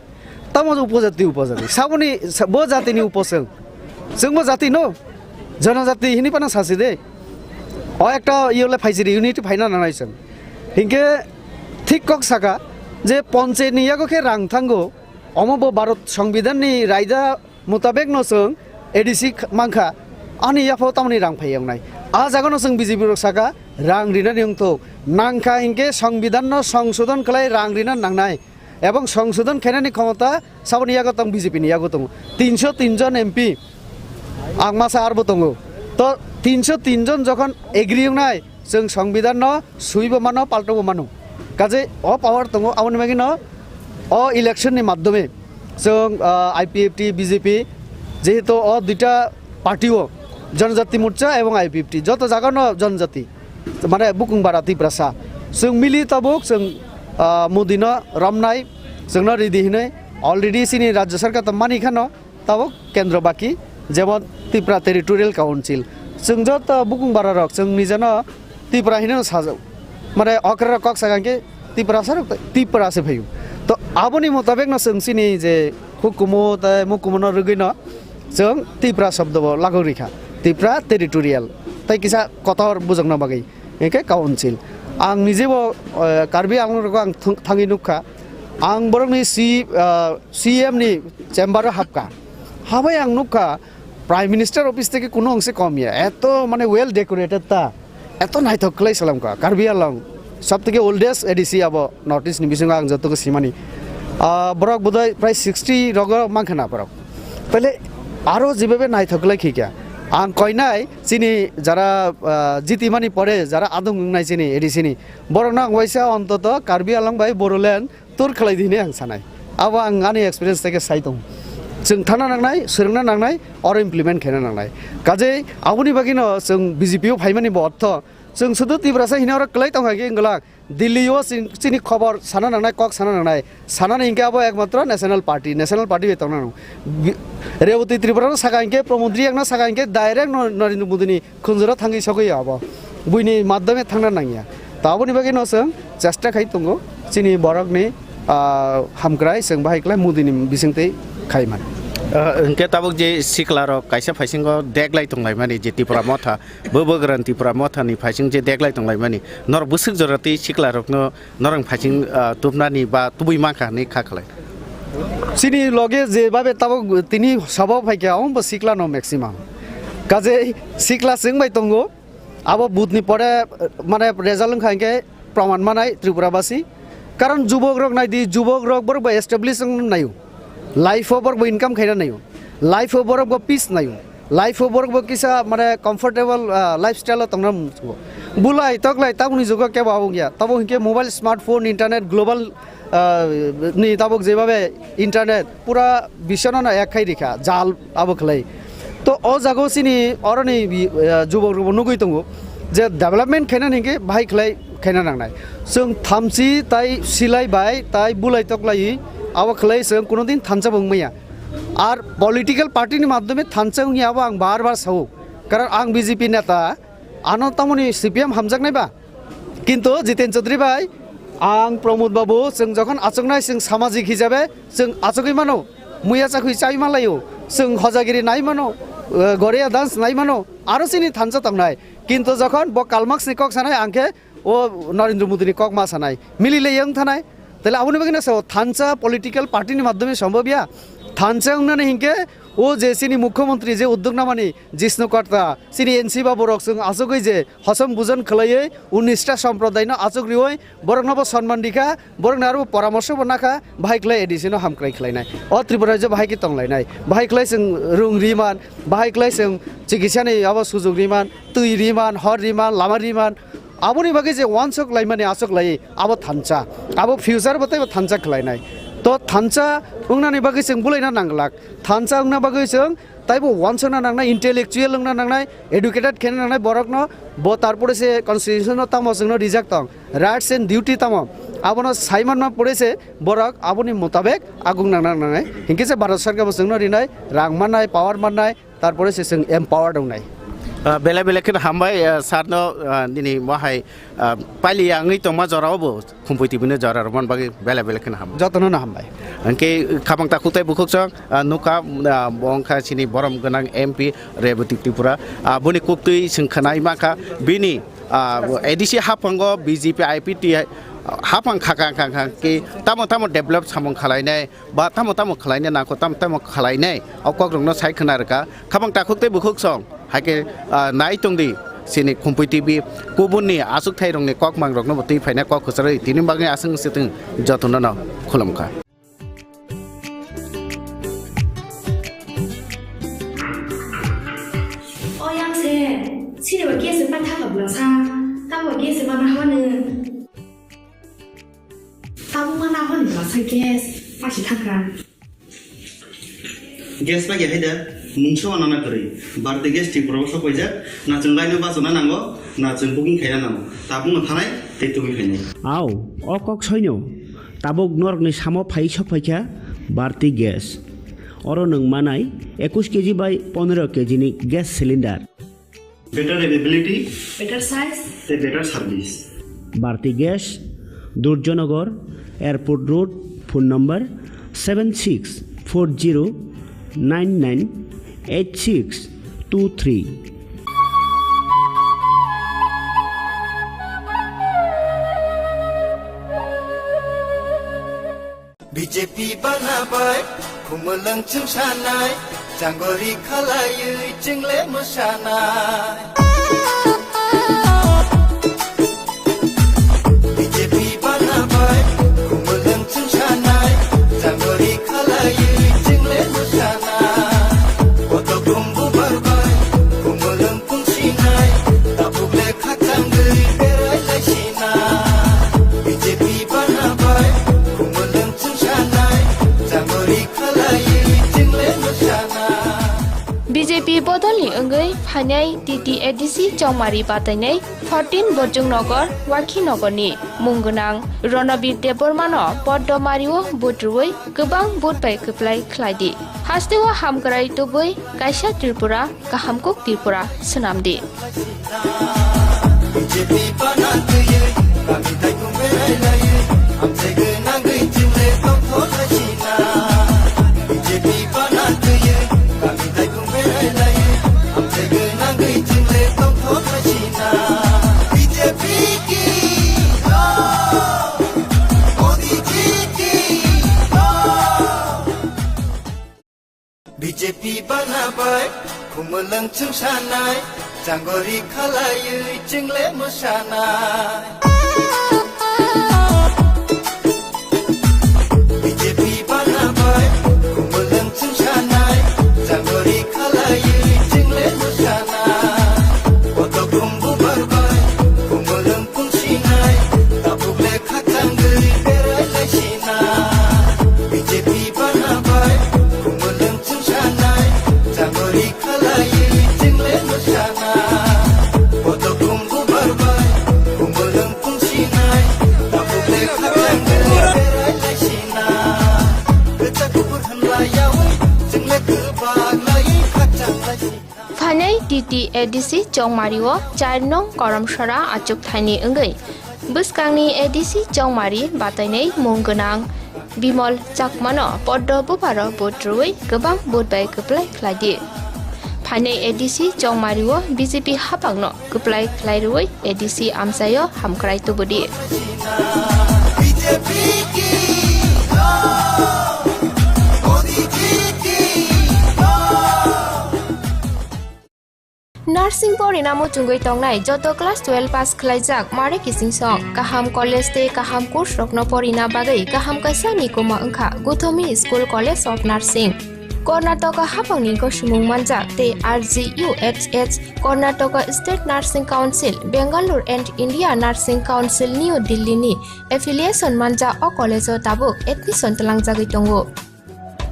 तामो उपजाति साबुनि बो जातिनि उपसों जोंबो जाति नो जनजाति हिनि पाना सासे दे अ एकटा इयोले फाइजिरि इउनिटी फाइना नानायसन हिंके ठीक कक साका जे पंचायत नियागो के रां थांगो अमबो भारत संविधान नि रायदा मुताबिक नसों एडिसि मांखा आनि याफो तामनि रां फायंनाय आ जागोन जों बिजेपि रसाका रां रिना निंथो नांखा हिंके संविधान न संशोधन खलाय रां रिना नांनाय এবং সংশোধন খেনানি ক্ষমতা সাবন ইয়াগো তং বিজেপি ni ইয়াগো তং 303 জন এমপি আং মাসা আরবো তং তো 303 জন যখন এগ্রি নাই जों সংবিধান ন সুইবো মানো পাল্টাবো মানো কাজে অ পাওয়ার তং আবনি মাগি ন অ ইলেকশননি মাধ্যমে जों আইপিএফটি বিজেপি যেহেতু অ দুইটা পার্টিও জনজাতি মোর্চা এবং আইপিএফটি যত জায়গানো জনজাতি মানে বুকুং বারা তিপ্রাসা जों मिली तबुक जों मोदिनो रमनाय जोंनो रेडि हिने अलरेडी सिनि राज्य सरकार त मानि खानो तबुक केंद्र बाकी जेमन त्रिपुरा टेरिटोरियल काउंसिल जों जत बुकुं बारा रक जों निजनो त्रिपुरा हिने साजौ माने अक्रा कक सागांके त्रिपुरा से भयु तो आबोनि मुताबिक न जों सिनि जे हुकुमो त मुकुमनो रगैनो जों त्रिपुरा शब्द लागौ रिखा त्रिपुरा टेरिटोरियल तै किसा कतर बुजंनो बागै एके काउंसिल आं निजेबो कार्बि आंलंखौ आं थाङै नुखा आं बरंनि सीएम नि चेम्बार हाबका हाबाय आं नुखा प्राइम मिनिस्टार ऑफिस থেকে কোনো অংশে কমিয়া এত মানে ওয়েল ডেকোরেটেড তা এত নাইথকলাই সালামকা কার্বি আলং সবথেকে ওল্ডেস্ট এডিসি আব নর্থ ইস্ট নিবিসং आं যতকে সিমানি বরক বোধহয় প্রায় 60 রগ মাংখানা বরক তাহলে আরো যেভাবে নাইথকলাই খিকা आं कयनाय चिनी जरा जितिमानी पड़े जरा आदम नाय चिनी एडिसिनी बरना वैसा अंतत कार्बि आलं बाय बरोलेण्ड तुर खलाय दिने आं सानाय अब आं आंनि एक्सपीरियंस থেকে साइतों जों थाना नांनाय सोलोंना नांनाय और इमप्लिमेंट खेना नांनाय काजे आबुनि बागिनो जों बीजेपीआव फाइमानि अर्थ जों सुदु तिब्रासा हिनावर क्लाय तंगागे इंगला दिल्लीआव चिनी खबर साना नांनाय कक साना नांनाय साना इनके अब एकमात्र नेशनल पार्टी बेतंना रेवती त्रिपुरा सागांके प्रमोद्री एकना सागांके डायरेक्ट नरेंद्र मोदीनि खुंजरा थांगि सगै अब बुइनि माध्यमे थांना नांगिया ताबुनि बागिनो जों चेष्टा खाय तंगो चिनी बरकनि हामग्राय जों बाहायक्लाय मोदीनि बिसिंते खायमान उनके ताबुक जे सिखलारो कायसा फाइसिंग देखलाय तंलाय माने जे त्रिपुरा मथा बोबोग्रान त्रिपुरा मथानि फाइसिंग जे देखलाय तंलाय माने नर बुसुक जरति सिखलारकनो नरं फाइसिंग तुबनानि बा तुबुइ माखानि खाखलाय सिनि लगे जेबाबे ताबुक तिनि सबाव फाइके आउम सिखला न मैक्सिमाम काजे सिखला सिंग बाय तंगो आबो बुधनि परे माने रेजाल्ट खांके प्रमाण मानाय त्रिपुराबासी कारण जुबक रक नायदि जुबक रक बरबो एस्टाब्लिश नायु लाइफ ओवर वो इनकम खाई नहीं हो लाइफ ओवर वो पीस नहीं हो लाइफ ओवर वो किसा माने कंफर्टेबल लाइफस्टाइल तंगना बुलाई तकलाई तब उन्हीं जगह क्या बाबू गया तब उनके मोबाइल स्मार्टफोन इंटरनेट ग्लोबल नहीं तब जेबाबे इंटरनेट पूरा विश्व ना एक खाई दिखा जाल अब खलाई तो ओ जगह सिनी और नहीं जुबक नुगई तंगो जे डेवलपमेंट खाना नहीं के भाई खलाई खाना नांगनाय जों थामसी ताई सिलाई बाय ताई बुलाई तकलाई अब खलाई जों कोनो दिन थानसा बुंमैया और पॉलिटिकल पार्टी नि माध्यमे थानसा उनि अब आं बार सावो कारण आं बीजेपी नेता आनो तमनि सीपीएम हामजाकनायबा किन्तु जितेन चौधरी भाई आं प्रमोद बाबू जों जखन आचकनाय जों सामाजिक हिसाबै जों आचकै मानो मुया चाखै चाइ मालायो जों हजागिरि नाय मानो गरिया डांस नाय मानो आरो सिनि थानसा तंनाय किन्तु जखन ब कालमाक्स नि कक सानाय आंखे ओ नरेंद्र मोदी नि कक मा सानाय मिलिले यं थानाय তাহলে আপনি বাকি না থানসা পলিটিক্যাল পার্টির মাধ্যমে সম্ভবিয়া থানসা উন্নয়নে হিংকে ও যে সিনি মুখ্যমন্ত্রী যে উদ্যোগ নামানি জিষ্ণুকর্তা সিনি এনসি বাবু রকসং আচকই যে হসম বুজন খেলাইয়ে 19টা সম্প্রদায় না আচকরি হই বরং নব সম্মান দিখা বরং আরো পরামর্শ বনাখা ভাইক্লাই এডিশন হামক্রাই খেলাইনাই অ ত্রিপুরা যে ভাইকি তংলাইনাই ভাইক্লাই जों रुं रिमान भाइक्लाई जों चिकित्सानि अब सुजुग रिमान तुइ रिमान हर रिमान लामा रिमान आबोनि बागै जे वानसक लाई माने आसक लाई आबो थानसा आबो फ्यूचर बते थानसा खलायनाय तो थानसा उंनानि बागै जों बुलायना नांगलाक थानसा उंना बागै जों ताइबो वानसना नांनाय इंटेलेक्चुअल उंना नांनाय एडुकेटेड खेन नांनाय बरकनो ब तारपरे से कन्स्टिट्यूशन तामो जोंनो रिजेक्ट तंग राइट्स एंड डिउटी तामो आबोनो साइमान मा पड़ेसे बरक आबोनि मुताबिक आगुं नांनाय हिंके से भारत सरकार जोंनो रिनाय रां माननाय पावर माननाय तारपरे से जों एम्पावर दंनाय बेला बेलाखिन हामबाय सारनो दिनै माहाय पालि आङै तो मा जरावबो खुम्पुइतिबनो जरारमन बागै बेला बेलाखिन हाम जतनो ना हामबाय अंके खाबांता खुताय बुखुकसं नुका बंखा सिनि बरम गोनां एमपी रेवती त्रिपुरा बुनि कुक्तुइ सोंखानाय माखा बिनि एडिसि हाफांगो बीजेपी आईपीटी हाफां खाखां कि तामो डेभलप सामं खालायनाय बा तामो खालायनाय नाखौ तामो खालायनाय अकग्रंनो साइखना रका खाबां ताखुते बुखुकसं हाके नाय तंदि sini Khumpui TV kubun ni asuk thai rong ni kok mang rok no boti phaina kok khusaroi tini bagai asung situng jotuna no khulumkha Oyang se sini ba kies pan tha kabla sa ta ba kies mana hone ta mana hone la sa kies pa si thakra gas pa hai da mungso anana kori barde gas ti promoso koija na chunglai no basona nango na chung booking khaina nango tabung thanai te tumi khainai Au, o kok soino. Tabuk nork ni samo phai sophaikha barti gas. Oro nung manai 21 kg by 15 kg ni gas cylinder. better availability better size te better service Barti gas Durjonagar Airport Road phone number 7640998623 BJP banabai khumulang chung sanai janggori khalayui jingle mosanai BJP banabai khumulang chung sanai janggori khalayui jingle mosanai oto kumbu barbai khumulang pungsinai tabuble khatanggui berai laisinai BJP banabai khumulang chung sanai janggori khalayui jingle mosanai BJP bodolni anggai phanai TTADC Chongmari batanai 14 Bojong Nagar Wakhi Nagarni munggunang Ronabir Debormano Poddomariwo Budruwai gobang budbai keplai khlaidi hastewa hamkrai tubui kaisa Tripura kahamkok Tripura senamdi BJP banatuye kami daikum berailaye amsege nangai jingle tongthon lachina BJP banatuye kami daikum berailaye amsege nangai jingle tongthon lachina BJP ki Modi ji ki BJP banabai khumulang chung sanai janggori khalayui jingle mosanai BJP banabai khumulang chung sanai janggori khalayui jingle mosanai oto kumbu barbai khumulang pungsinai tabuble khatanggui berai laisinai BJP banabai khumulang chung sanai janggori khalayui jingle mosanai oto kumbu barbai khumulang pungsinai tabuble khatanggui berai laisinai keca kubur hanlayawai jingle kebaglai khachang laisinai phanai TTADC Chongmariwo 4 nong Karamsara achuk thaini anggai buskangni ADC Chongmari batanai munggunang Bimol Chakmano Poddo Buparo Budruwai gobang budbai keplai khlaidi phanai ADC Chongmariwo BJP hapangno keplai khlairuwai ADC amsayo hamkrai tubudi BJP ki Modi ji ki Nursing pori namo chungoi tongnai joto class 12 pass khlaijak mare kising song kaham college te kaham course rokno pori na bagai kaham kaisa ni koma angkha Guthomi School College of Nursing Karnataka hapangni gosumung manjak te RGUHH Karnataka State Nursing Council Bangalore and India Nursing Council New Delhi ni affiliation manja o college o tabuk admission talangjagoi tongo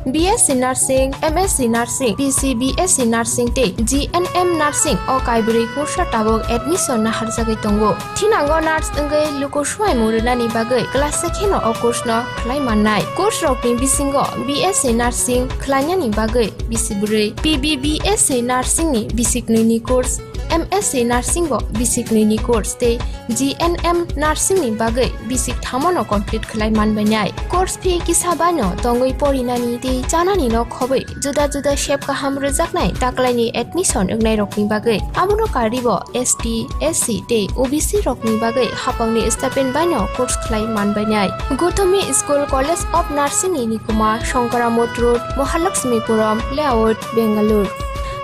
BSc Nursing, MSc Nursing, PCBSc Nursing te GNM Nursing o kaibri kursa tabok admission na harjagai tongo. Thinango nurse anggai lukoshwai murunani bagai class sekheno o course no khlai mannai. Course rokni bisingo BSc Nursing khlainani bagai bisibrei, PBBSc Nursing ni bisiknini course, MSc Nursing bo bisiknini course te GNM Nursing ni bagai bisik thamano complete khlai manbainai. Course fee kisabano tongoi porinani te janani no khobai juda juda shape kaham rejaknai taklaini admission engnai rokni bagai amono karibo ST SC te OBC rokni bagai hapangni stipend baino course khlai manbainai. Guthomi School College of Nursing ni Nikuma Shankaramot Road Mahalakshmipuram Layout Bangalore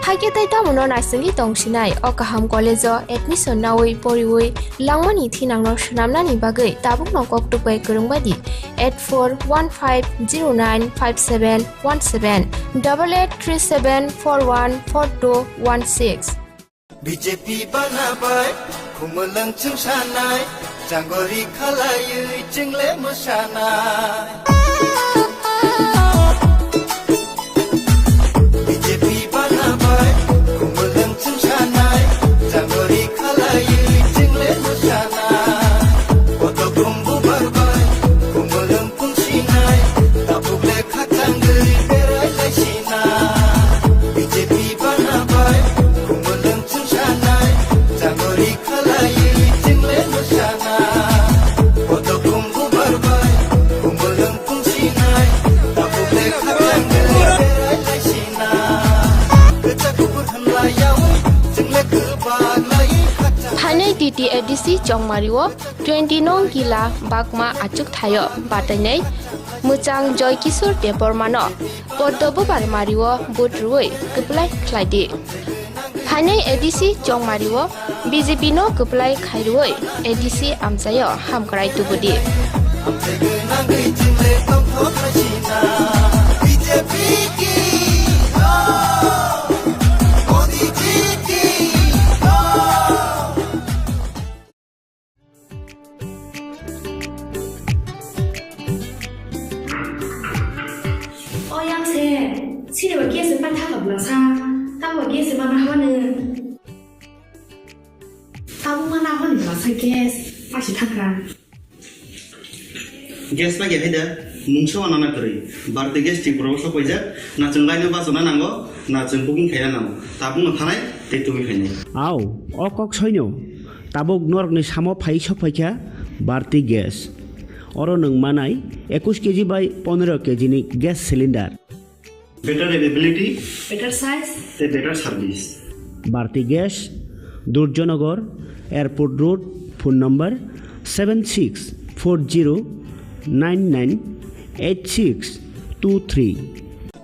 Haike tai ta mono nasengi tongsinai o kaham college admission nawi poriwi langmani thinangno shnamna ni bagai tabuk nokok tupai kurungbadi 8415095717 8837414216 BJP banabai khumulang chungsanai janggori khalayui jingle mosanai BJP banabai khumulang chungsanai janggori khalayui jingle mosanai oto kumbu barbai khumulang pungsinai tapukle khatangui berai laisinai BJP banabai khumulang chungsanai janggori khalayui jingle mosanai oto kumbu barbai khumulang pungsinai tapukle khatangui berai laisinai kechakubur hanlayau jingle kebaglai Hanai titi edisi Chongmariwo 29 gila bakma achuk thayo batanai muchang joy kisur depormano poddobo barmariwo budruoi kuplai khlaidi Hanai edisi Chongmariwo BJP no kuplai khairuoi edisi amsayo hamkrai tubudi BJP ki Modi ji ki Oyang se, sini bagian sempat tak belasa, tahu bagian sempat mana ni? Tahu mana ni belasa guys, pasti tak kan? Gas bagi heda mungso anak kiri berarti gas di proposal pojak na cenglainnya basona nanggo na cengpukin kaya namo tabung ngantai tetumi kaya Aw okok soino tabuk norok ni samo phai sopaikya barti gas oro nang manai 21 kg by 15 kg ni gas cylinder better availability Better size, better service barti gas Durjonagar Airport Road phone number 7640998623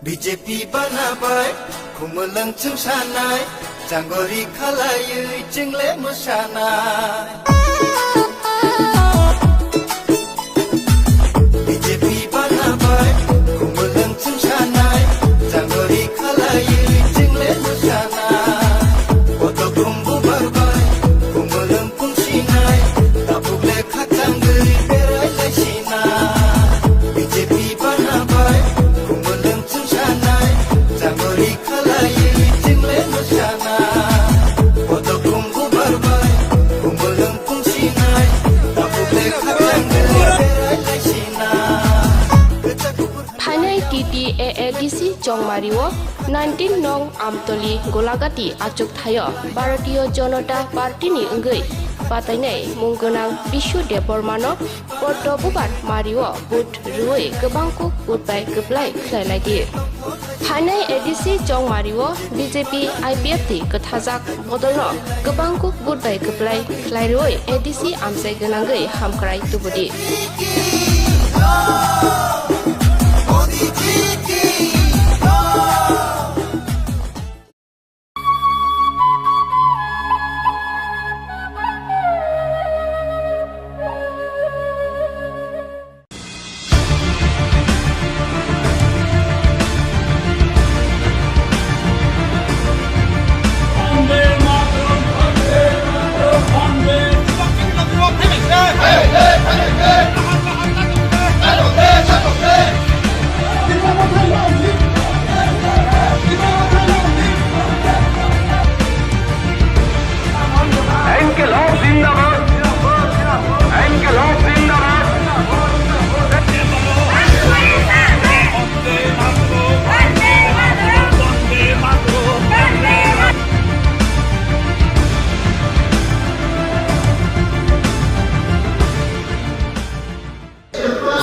BJP banabai khumulang chungsanai janggori khalayui jingle mosanai BJP banabai khumulang chungsanai janggori khalayui jingle mosanai oto kumbu barbai khumulang pungsinai tapukle khatangui berai laisinai BJP banabai khumulang chungsanai janggori khalayui jingle mosanai oto kumbu barbai khumulang pungsinai tapukle khatangui berai laisinai Hanai titi AADC Chongmariwo 19 nong amtoli golagati achuk thayo Bharatiya Janata Party ni ungei batanai munggonang bishu depormano poddobubar mariwo bud ruoi gobangko budbai gublai khlailai Hanai ADC Chongmariwo BJP IPF ti kathajak bodolno gobangko budbai gublai khlairoi ADC amsai ganangai hamkrai tubudi Modi ji ki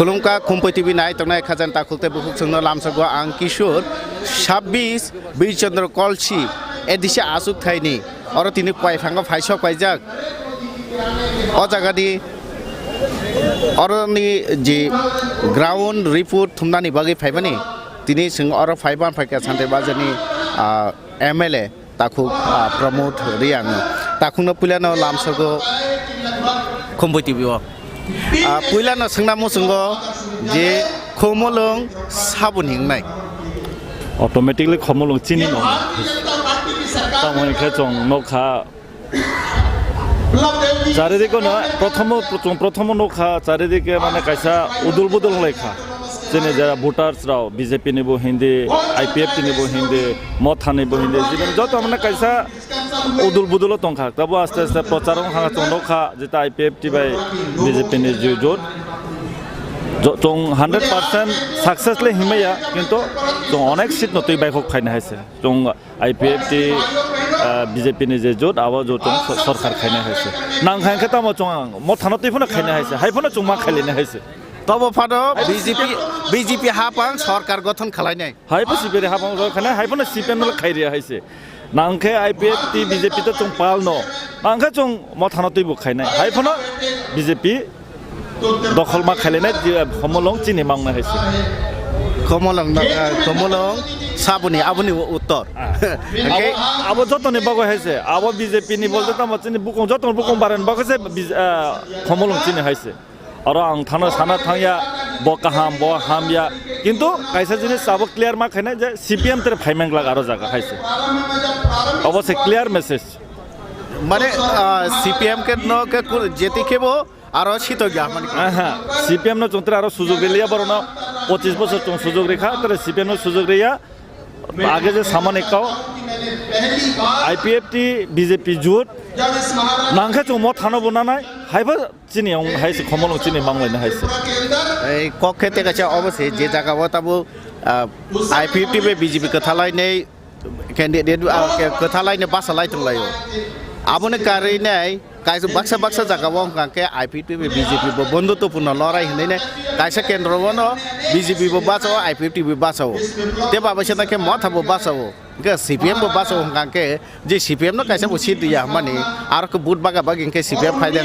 खुलुमका खुम्पुई TV नाय तंनाय खाजान ताखुलते बुखुक संनो लामसगो आं किशोर 26 बीरचंद्र कलसी एदिसे आसुक थाइनि और तिनि पाइफांगा फाइसक पाइजाक अ जागानि अरनि जि ग्राउंड रिपोर्ट थुमनानि बागै फाइबानि तिनि जों अर फाइबान फाइका सान्ते बाजानि MLA taku promote riang taku no puilano lamsago Khumpui TV o puilano sangnamu sungo je khomolong sabun hingnai automatically khomolong chini no tamoi khe chong nokha চারিদিকে নয় প্রথম নৌকা চারিদিকে মানে কাইসা উদুল বুদুল লেখা যেনে যারা ভোটার্সরাও বিজেপি নিব হিন্দি IPF নিব হিন্দি মথা নিব হিন্দি যত মানে কাইসা উদুল বুদুল তংখা তবু আস্তে আস্তে প্রচারং হাঙা চং নৌকা যেটা IPF বাই বিজেপি নি জোট চং 100% সাকসেসলি হিমাইয়া কিন্তু চং অনেক সিট নতুই বাইক খাইনা হাইছে চং IPF BJP ni je jot awa jot sarkar khaina haise nang khain khata mo chong mo thano tifuna khaina haise haifona chungma khailina haise তব ফাদো বিজেপি হাপাং সরকার গঠন খালাইনাই হাইপো সিপেরে হাপাং খানা হাইপনা সিপেন খাইরিয়া হাইছে নাংখে IPF টি বিজেপি তো চং পাল ন নাংখে চং mo thano tibu khainai haifona BJP দখল মা খাইলেনাই খমলং চিনি মাংনা হাইছে খমলং sabuni abuni uttor abo jotoni bago haise abo BJP ni bolte ta machini bukong joton bukong baren bago se khomolong chini haise aro ang thana sana thangya bokaham bo hamya kintu kaisa jinis abo clear ma khaina je CPM tere phaimang lag aro jaga haise abo se clear message mane CPM ke no ke jeti khebo aro shito gya mane CPM no chontra aro sujog relia borona 25 বছর চং সুযোগ রেখা তরে CPM no sujog reya आगे जे सामान एकाव IPF T BJP जुट नांखा चो मो थानो बनानाय हाइबा चिनि आं हाइसे खमलং चिनि मांगलायनो हाइसे এই কক্ষেতে কাছে অবশ্যই যে জায়গা তাবো IPF টি বে BJP কথালাইনাय ক্যান্ডিডেট কথালাইনে বাসালাই তংলাयो आबोने कारिनाय कायसो बाक्सा जागाव काके IPF टी BJP बो बंधुत्वपूर्ण लड़ाई हिंदैने कायसा केन्द्र बनो BJP बो बासाव IPF टी बो बासाव ते बाबासेना के मथाबो बासाव के CPM बो बासाव काके जे CPM न कायसा बो सिदिया माने आरो के बुट बागा बागिन के CPM फायदां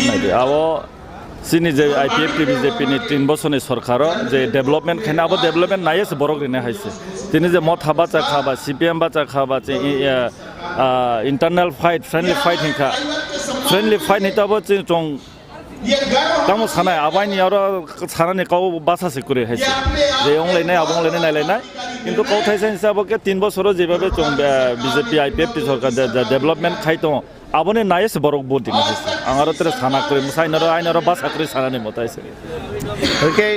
नाइदे आवो सिनि जे IPF टी BJP नि 3 বছরनि सरकार जे डेभलपमेन्ट खाना अब डेभलपमेन्ट नायस बरक रिने हाइसे तिनि जे मथा बाचा खाबा CPM बाचा खाबा जे इंटरनल फाइट फ्रेंडली फाइट हिंखा फ्रेंडली फाइट निताबो चों तामो सानाय आबाइनि आरो सानानि काव बासासे करे हाइसे जे अंलायनाय आबंलायनाय नायलायनाय किन्तु काव थाइसा हिसाबो के 3 বছর जेबाबे चों BJP IPF टी सरकार डेभलपमेन्ट खाइतो आबोने नायस बरक बोदिन हाइसे आंगारो तेरे साना करे मुसाइनारो आइनारो बासा करे सानानि मताइसे ओके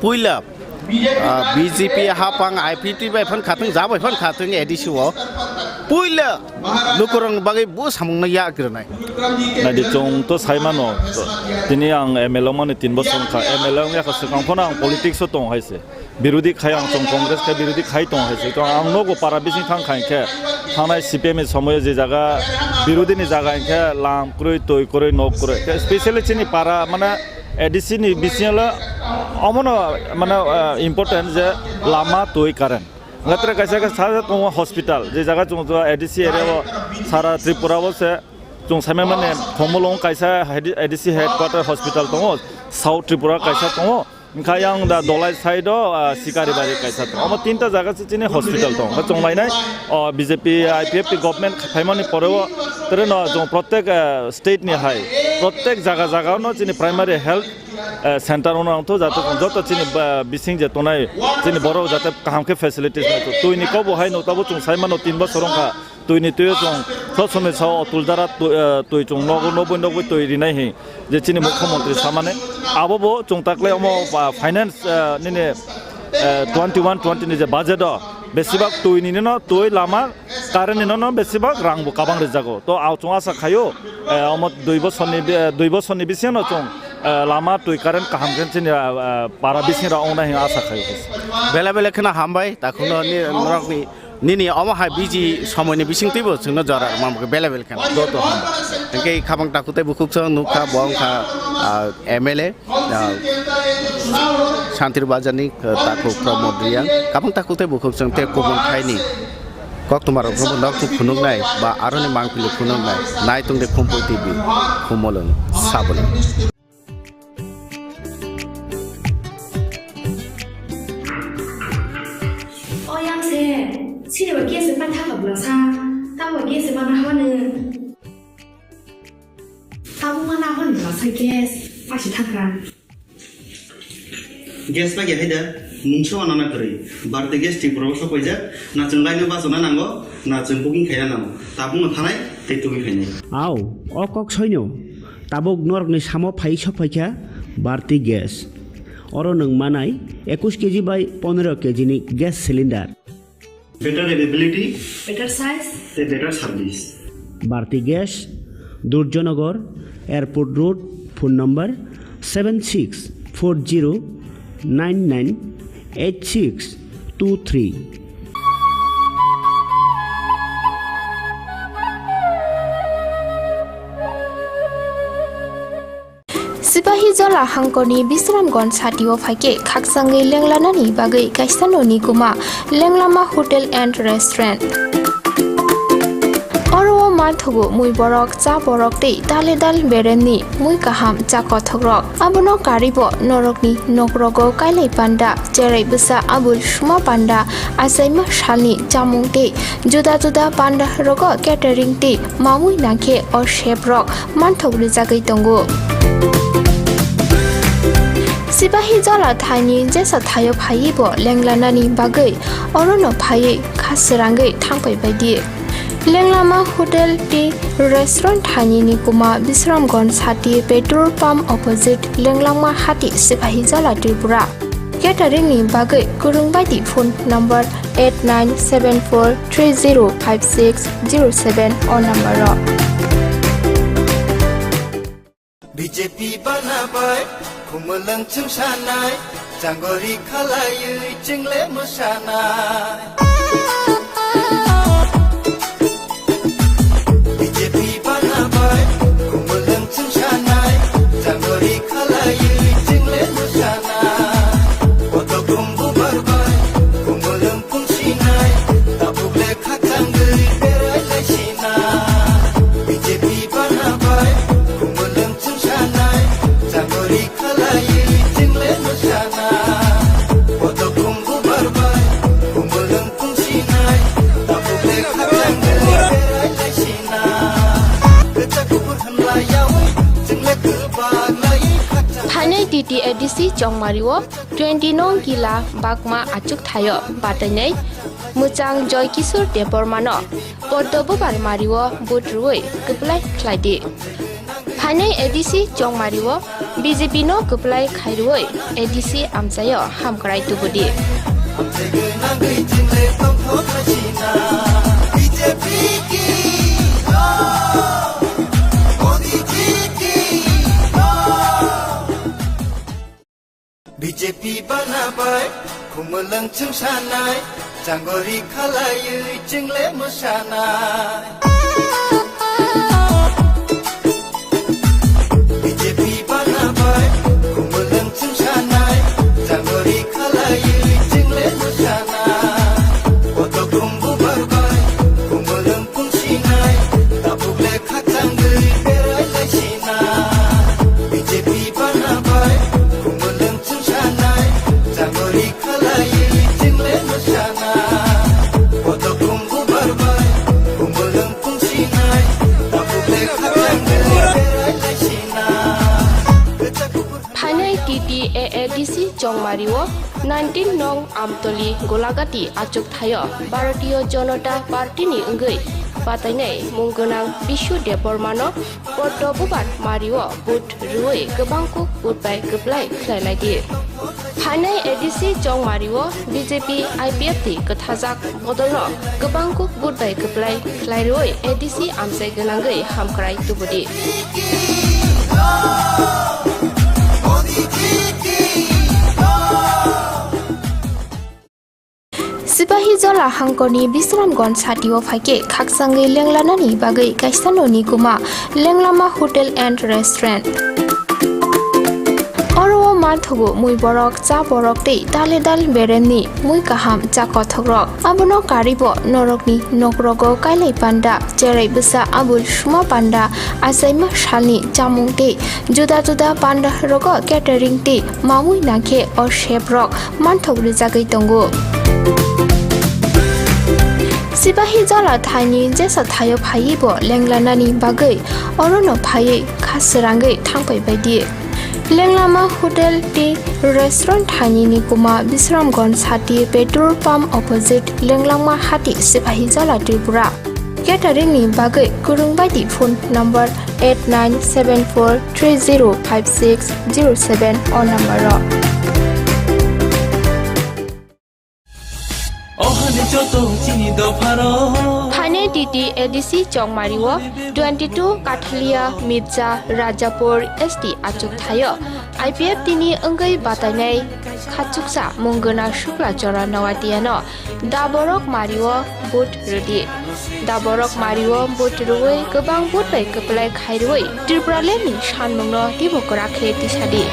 पुइला BJP हापां IPF बाय फन खाथों जाबाय फन खाथों एडिसिव पुइला लुकुरं बागै बु सामंना या गिरनाय नायदि चों तो साइमानो दिनै आं MLA माने 3 বছর खा MLA या सिगांफोना आं पलिटिक्स दं हाइसे बिरोधी खाय आं चों कांग्रेस का बिरोधी खाय दं हाइसे तो आं नगो पारा बिसिं थांखायखे थानाय CPM समय जे जागा बिरोधीनि जागा इनखे लाम क्रय तय करे न करे स्पेशली चिनि पारा माने ADC नि बिसिंला अमनो माने इम्पोर्टेन्ट जे लामा तय कारेन गत्र कैसे का सारा तो हॉस्पिटल जे जगह जो ADC एरिया सारा त्रिपुरा वो से जो समय में खमलং कैसा ADC हेडक्वार्टर हॉस्पिटल तो साउथ त्रिपुरा कैसा तो खायांग दा दलाई साइड सिकारी बारी कैसा तो हम तीनटा जगह से चिने हॉस्पिटल तो चंलाइनाय BJP IPF टी गवर्नमेंट फाइमानि परेव तरे न जो प्रत्येक स्टेट नि हाय प्रत्येक जगह न चिने प्राइमरी हेल्थ सेंटर तो जाते जत चिनि बिसिं जे तनाय चिनि बरो जाते कामके फेसिलिटीज न तुइनि कबो हाय न तबो चुं साइमानो 3 বছরंखा तुइनि तुय चुं ससमे साव तुलदारा तुइ चुं नगो तुइ रिनाय हे जे चिनि मुख्यमंत्री सामाने आबो चुं ताकले अमो फाइनेंस निने 21-20 नि जे बाजेट बेसिबाग तुइनि न तुइ लामा कारेन्ट न बेसिबाग रांबो काबां रेजागो तो आव चुं आसा खायो अमो 2 বছরनि बिसिं न चुं लामा तुइ कारेन्ट काहामगोन चिनि पारा बिसिं राव नाय आसा खायो बेला बेला खना हामबाय ताखुनो नरकनि निनि अमहाय बिजि समयनि बिसिंतिबो जोंनो जरा मामके बेला बेला खना दत हाम एके खाबां ताखुते बुखुक नुखा बंखा MLA शान्तिर बाजारनि ताखु प्रमोदरिया खाबां ताखुते बुखुक जों ते गुबुन थाइनि कक तुम्हारो गुबुन दाखु खुनुंनाय बा आरोनि मांखिलि खुनुंनाय नायतुंदे खुम्पुइ TV खुमलং Sable Oyang se 치료가 깨스 빠타가 불러사 따고 깨스 만나 하는 따고 만나 하는 불러사 깨스 빠시 타그란 gas bagi haida mungso anana kori barte gas ti proboso koija na chunglai no basona nango na chungpuking khaya nango tabung thanai te tumi khaini আও অকক সৈন্য তাবক নরকনি সামো ফাই সফাইখা বাড়তি গ্যাস অর নং মানাই 21 KG বাই 15 কেজিনি gas cylinder better availability better size te better service Bharati gas Durjoynagar airport road phone number 7640998623 Sipahi jola hangkoni Bisramgon satio phake khaksangai lenglanani bagai kaisanoni kuma lenglama hotel and restaurant Oro marthogo mui borok cha borok tei dale dal beremni mui kaham cha kothogrok abono karibo norokni nokrogo kailai panda cherai busa abul shuma panda asaima shalni chamung tei juda juda panda rogo catering tei mamui nakhe or chef rok manthogri jagai tongo Sipahi jola thani jesa thayo phai bo lenglanani bagai orono phai khasirangai thangpai baidi Lenglama Hotel T Restaurant Thani ni kuma Bisramgon Sati petrol pump opposite Lenglama Hati Sipahi Jala Tripura Catering ni bagai kurung baidi phone number 8974305607 or number BJP banabai khumulang chungsanai janggori khalayui jingle musanai TT edisi Jongmariwo 29 gila bakma achuk thayo batanai muchang joy kisur depormano poddobu barmariwo budruoi kuplai khlaidi Hanai edisi Jongmariwo BJP no kuplai khairuoi edisi amsayo hamkrai tubudi BJP banabai khumulang chungsanai janggori khalayui jingle musanai BJP banabai khumulang chungsanai janggori khalayui jingle musanai otokumbu barbai khumulang pungsinai tabuble khatangai berai laisina BJP banabai TTAADC Jongmariwo 19 nong Amtoli Golagati achuk thayo Bharatiya Janata Party ni ungoi patainai munggonang Bishu Depormano Porto Bubar Mariwo Bud Ruoi Gebangku Budbai Geblai Khlailai Hanai ADC Jongmariwo BJP IPFT Kathajak Bodolno Gebangku Budbai Geblai Khlairoi ADC Amsai Genangai Hamkrai Tubudi Sipahi jola hangkoni Bisramgon satio phake khaksangai lenglanani bagai kaisanoni kuma Lenglama Hotel and Restaurant Oro marthogo mui borok cha borok tei dale dal beremni mui kaham cha kothogrok abono karibo norokni nokrogo kailai panda cherai busa abul shuma panda asaima shalni chamung tei juda juda panda rogo catering tei mamui nakhe or chef rok manthogri jagai tongo सिपाही जला थाइनि जेसा थायो फाइबो लेंलानानि बागै अरनो फायै खासरांगै थांबाय बायदि लेंलामा होटेल टी रेस्टुरेंट थाइनि कुमा विश्रामगंज हाटी पेट्रोल पंप अपोजिट लेंलामा हाटी सिपाही जला त्रिपुरा केटारिंग नि बागै गुरुं बायदि फोन नम्बर 8974305607 अ नम्बर फाइने टीटी एडीसी चौमारिवो 22 काठलिया मिर्जा राजापुर एसटी आचुक थायो आईपीएफ तिनी अंगै बातायनाय खाचुकसा मुंगना शुक्ला जरा नवातियानो दाबरक मारिवो बुट रेडी दाबरक मारिवो बुट रुवै गोबां बुट बाय कपलाय खायरुवै त्रिपुरालेनि सानमुंनो दिबकरा खेति सादि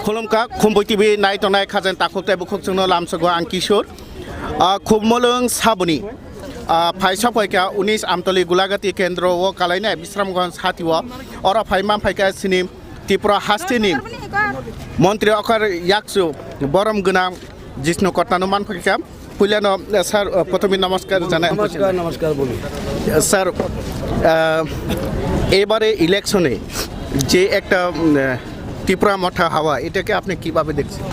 खुलुमका खुम्पुइ टिभि नायथनाय खाजेन ताखुकथाय बुखुकजोंनो लामसगो आं किशोर खुमलुं साबुनि फाइसा फाइका 19 आमतली गुलागाती केंद्र वो कालायनाय विश्रामगंज हातिव और फाइमा फाइका सिनि त्रिपुरा हास्तिनि मंत्री अखर याक्सु बरम गुना जिष्णु कटनानु मान फाइका पुल्यानो सर प्रथमे नमस्कार जानाय नमस्कार बोली सर এবারে ইলেকশনে যে একটা ত্রিপুরা মাথা হাওয়া এটাকে আপনি কিভাবে দেখছেন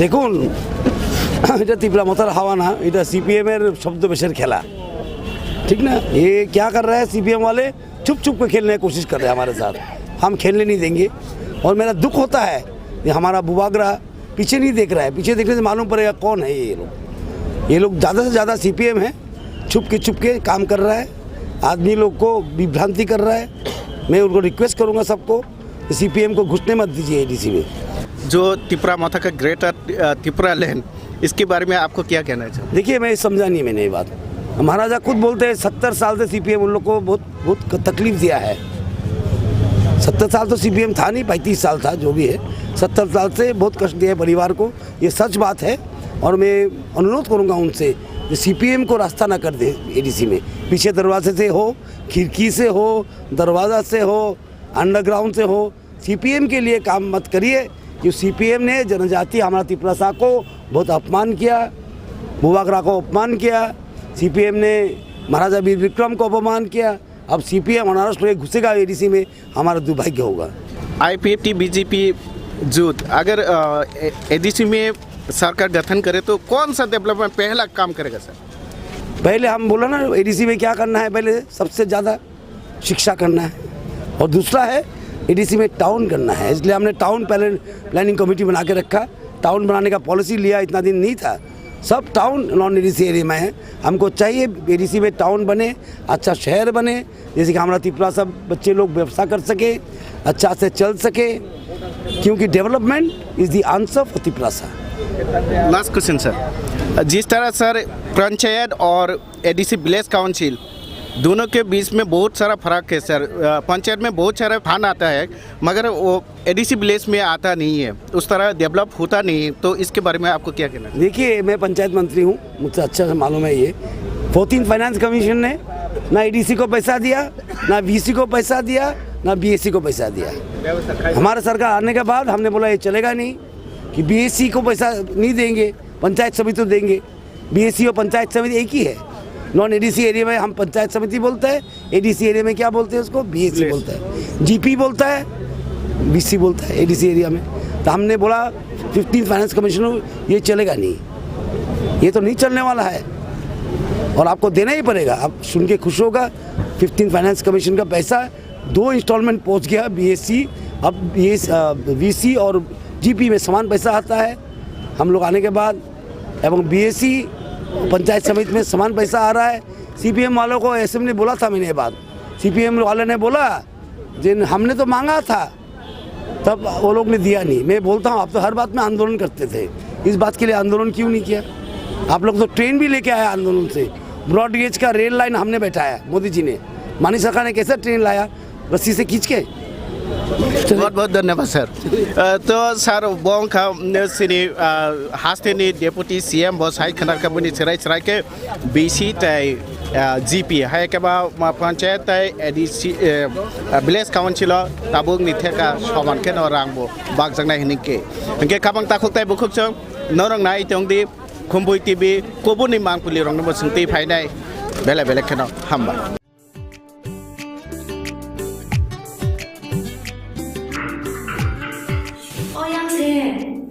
দেখুন এটা ত্রিপুরা মাথার হাওয়া না এটা सीपीएम এর शब्दवेशर खेला ठीक ना ये क्या कर रहा है सीपीएम वाले छुप छुप के खेलने की कोशिश कर रहे हैं हमारे साथ हम खेलने नहीं देंगे और मेरा दुख होता है कि हमारा बुबागरा पीछे नहीं देख रहा है पीछे देखने से मालूम पड़ेगा कौन है ये लोग ज़्यादा से ज़्यादा सीपीएम है छुप के काम कर रहा है आदमी लोग को विभ्रांति कर रहा है मैं उनको रिक्वेस्ट करूँगा सबको सीपीएम को घुसने मत दीजिए एडीसी में जो त्रिपुरा माथा का ग्रेटर त्रिपुरा लैंड इसके बारे में आपको क्या कहना है देखिए मैं समझा नहीं मैंने ये बात महाराजा खुद बोलते हैं 70 साल से सीपीएम उन लोग को बहुत तकलीफ दिया है 70 साल तो सीपीएम था नहीं 35 साल था जो भी है 70 साल से बहुत कष्ट दिया है परिवार को ये सच बात है और मैं अनुरोध करूँगा उनसे सीपीएम को रास्ता ना कर दे एडीसी में पीछे दरवाजे से हो खिड़की से हो दरवाज़ा से हो अंडरग्राउंड से हो सीपीएम के लिए काम मत करिए कि सीपीएम ने जनजाति हमारा त्रिपुरा को बहुत अपमान किया बुबागरा को अपमान किया सीपीएम ने महाराजा वीर विक्रम को अपमान किया अब सीपीएम महाराष्ट्र में घुसेगा एडीसी में हमारा दुर्भाग्य होगा आईपीएफटी बीजेपी जुट अगर एडीसी में सरकार गठन करे तो कौन सा डेवलपमेंट पहला काम करेगा सर पहले हम बोला ना एडीसी में क्या करना है पहले सबसे ज़्यादा शिक्षा करना है और दूसरा है एडीसी में टाउन करना है इसलिए हमने टाउन प्लानिंग कमेटी बना के रखा टाउन बनाने का पॉलिसी लिया इतना दिन नहीं था सब टाउन नॉन एडीसी एरिया में है हमको चाहिए एडीसी में टाउन बने अच्छा शहर बने जैसे कि हमारा त्रिपुरा सब बच्चे लोग व्यवसाय कर सके अच्छा से चल सके क्योंकि development is the answer for Tripura सा लास्ट क्वेश्चन सर जिस तरह सर पंचायत और एडीसी विलेज काउंसिल दोनों के बीच में बहुत सारा फर्क है सर पंचायत में बहुत सारा फंड आता है मगर वो एडीसी विलेज में आता नहीं है उस तरह डेवलप होता नहीं है तो इसके बारे में आपको क्या कहना है देखिए मैं पंचायत मंत्री हूँ मुझसे अच्छा से मालूम है ये 14th फाइनेंस कमीशन ने ना एडीसी को पैसा दिया ना वीसी को पैसा दिया ना बीएससी को पैसा दिया हमारा सरकार आने के बाद हमने बोला ये चलेगा नहीं कि बीएससी को पैसा नहीं देंगे पंचायत समिति तो देंगे बीएससी और पंचायत समिति एक ही है नॉन एडीसी एरिया में हम पंचायत समिति बोलते हैं एडीसी एरिया में क्या बोलते हैं उसको बीएससी बोलता है जीपी बोलता है बीसी बोलता है एडीसी एरिया में तो हमने बोला 15 फाइनेंस कमीशन ये चलेगा नहीं, ये तो नहीं चलने वाला है और आपको देना ही पड़ेगा। आप सुन के खुश होगा, 15 फाइनेंस कमीशन का पैसा 2 इंस्टॉलमेंट पहुंच गया बीएससी, अब ये वीसी और जीपी में समान पैसा आता है हम लोग आने के बाद, एवं बीएससी पंचायत समिति में समान पैसा आ रहा है। सीपीएम वालों को ऐसे में बोला था मैंने ये बात, सीपीएम वाले ने बोला जिन हमने तो मांगा था तब वो लोग ने दिया नहीं। मैं बोलता हूँ आप तो हर बात में आंदोलन करते थे, इस बात के लिए आंदोलन क्यों नहीं किया? आप लोग तो ट्रेन भी लेके आए आंदोलन से, ब्रॉड गेज का रेल लाइन हमने बैठाया, मोदी जी ने, मानी सरकार ने कैसे ट्रेन लाया रस्सी से खींच के। बहुत बहुत धन्यवाद सर। तो सर बोंग का सिनी हास्टेनी डेपुटी सीएम बस हाई खनार का बुनी चराई चराई के बीसी तय जीपी हाई के बा पंचायत तय एडीसी विलेज काउंसिल ताबुक निथे का समान के नरांगबो बाग जंगना हिनिके इनके खाबांग ताखुक तय बुखुक जों नरंग नाय तंगदि खुम्पुई टीवी कोबुनि मांगपुलि रंग नबो सोंति फायनाय बेले बेले खेनो हामबा।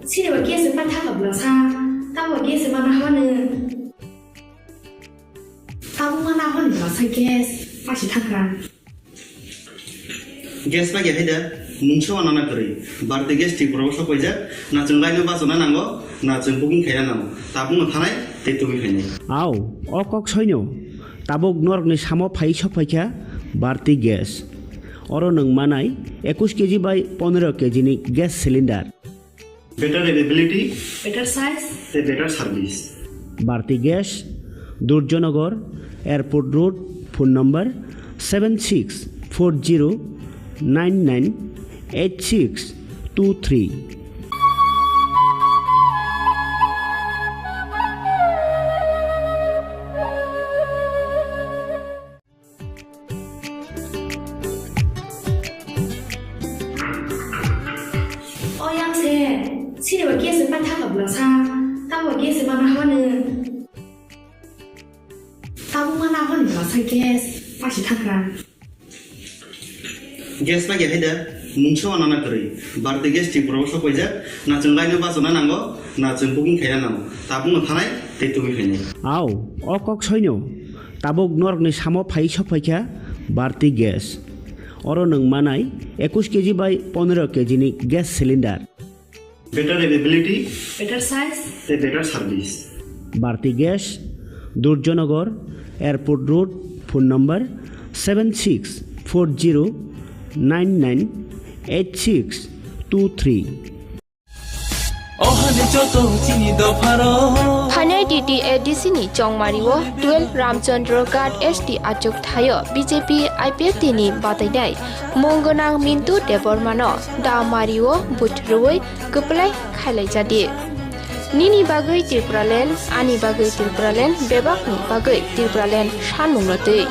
Sini bagi sepan tak berasa, tahu bagi sepan apa ni? Tahu mana apa ni berasa gas, pasti tak kan? Gas lagi ada, muncul anak kiri, berarti gas di proses kerja, nak cengkai ni bahasa mana nango, nak cengkuking kaya nango, tapi muthanai itu begini. Aw, okok soinyo, tabuk norg ni samo phai sopaikya, berarti gas. Orang neng manai, 21 kg by 15 kg ni gas cylinder. Better availability, better size, better service. Bharti Gas, Durjanagar, Airport Road, phone number 7640998623. Sini bagi sepan tak berasa, tahu bagi sepan apa ni? Tahu mana apa ni berasa gas, pasti tak kan? Gas lagi ada, muncul anak kiri, berarti gas di proses kerja, nak cengkai ni bahasa mana nango, nak cengkuking kaya nango, tapi muthanai itu begini. Aw, okok soinyo, tabuk norg ni samo phai sopaikya, Bharti Gas. Orang neng manai 21 kg by 15 kg ni gas cylinder. Better availability, better size, better service. Bharti Gas, Durjanagar, Airport Road, phone number 7640998623. Hanai DTADC ni Chongmariwo 12 Ramchandra Ghat SD Achuk Thayo BJP IPF ni Bataidai Mongonang Mintu Debormano Da Mariwo Butroi Keplai Khailai Jadi Nini bagai Tirpralen Ani bagai Tirpralen Bebak ni bagai Tirpralen Shanung Lote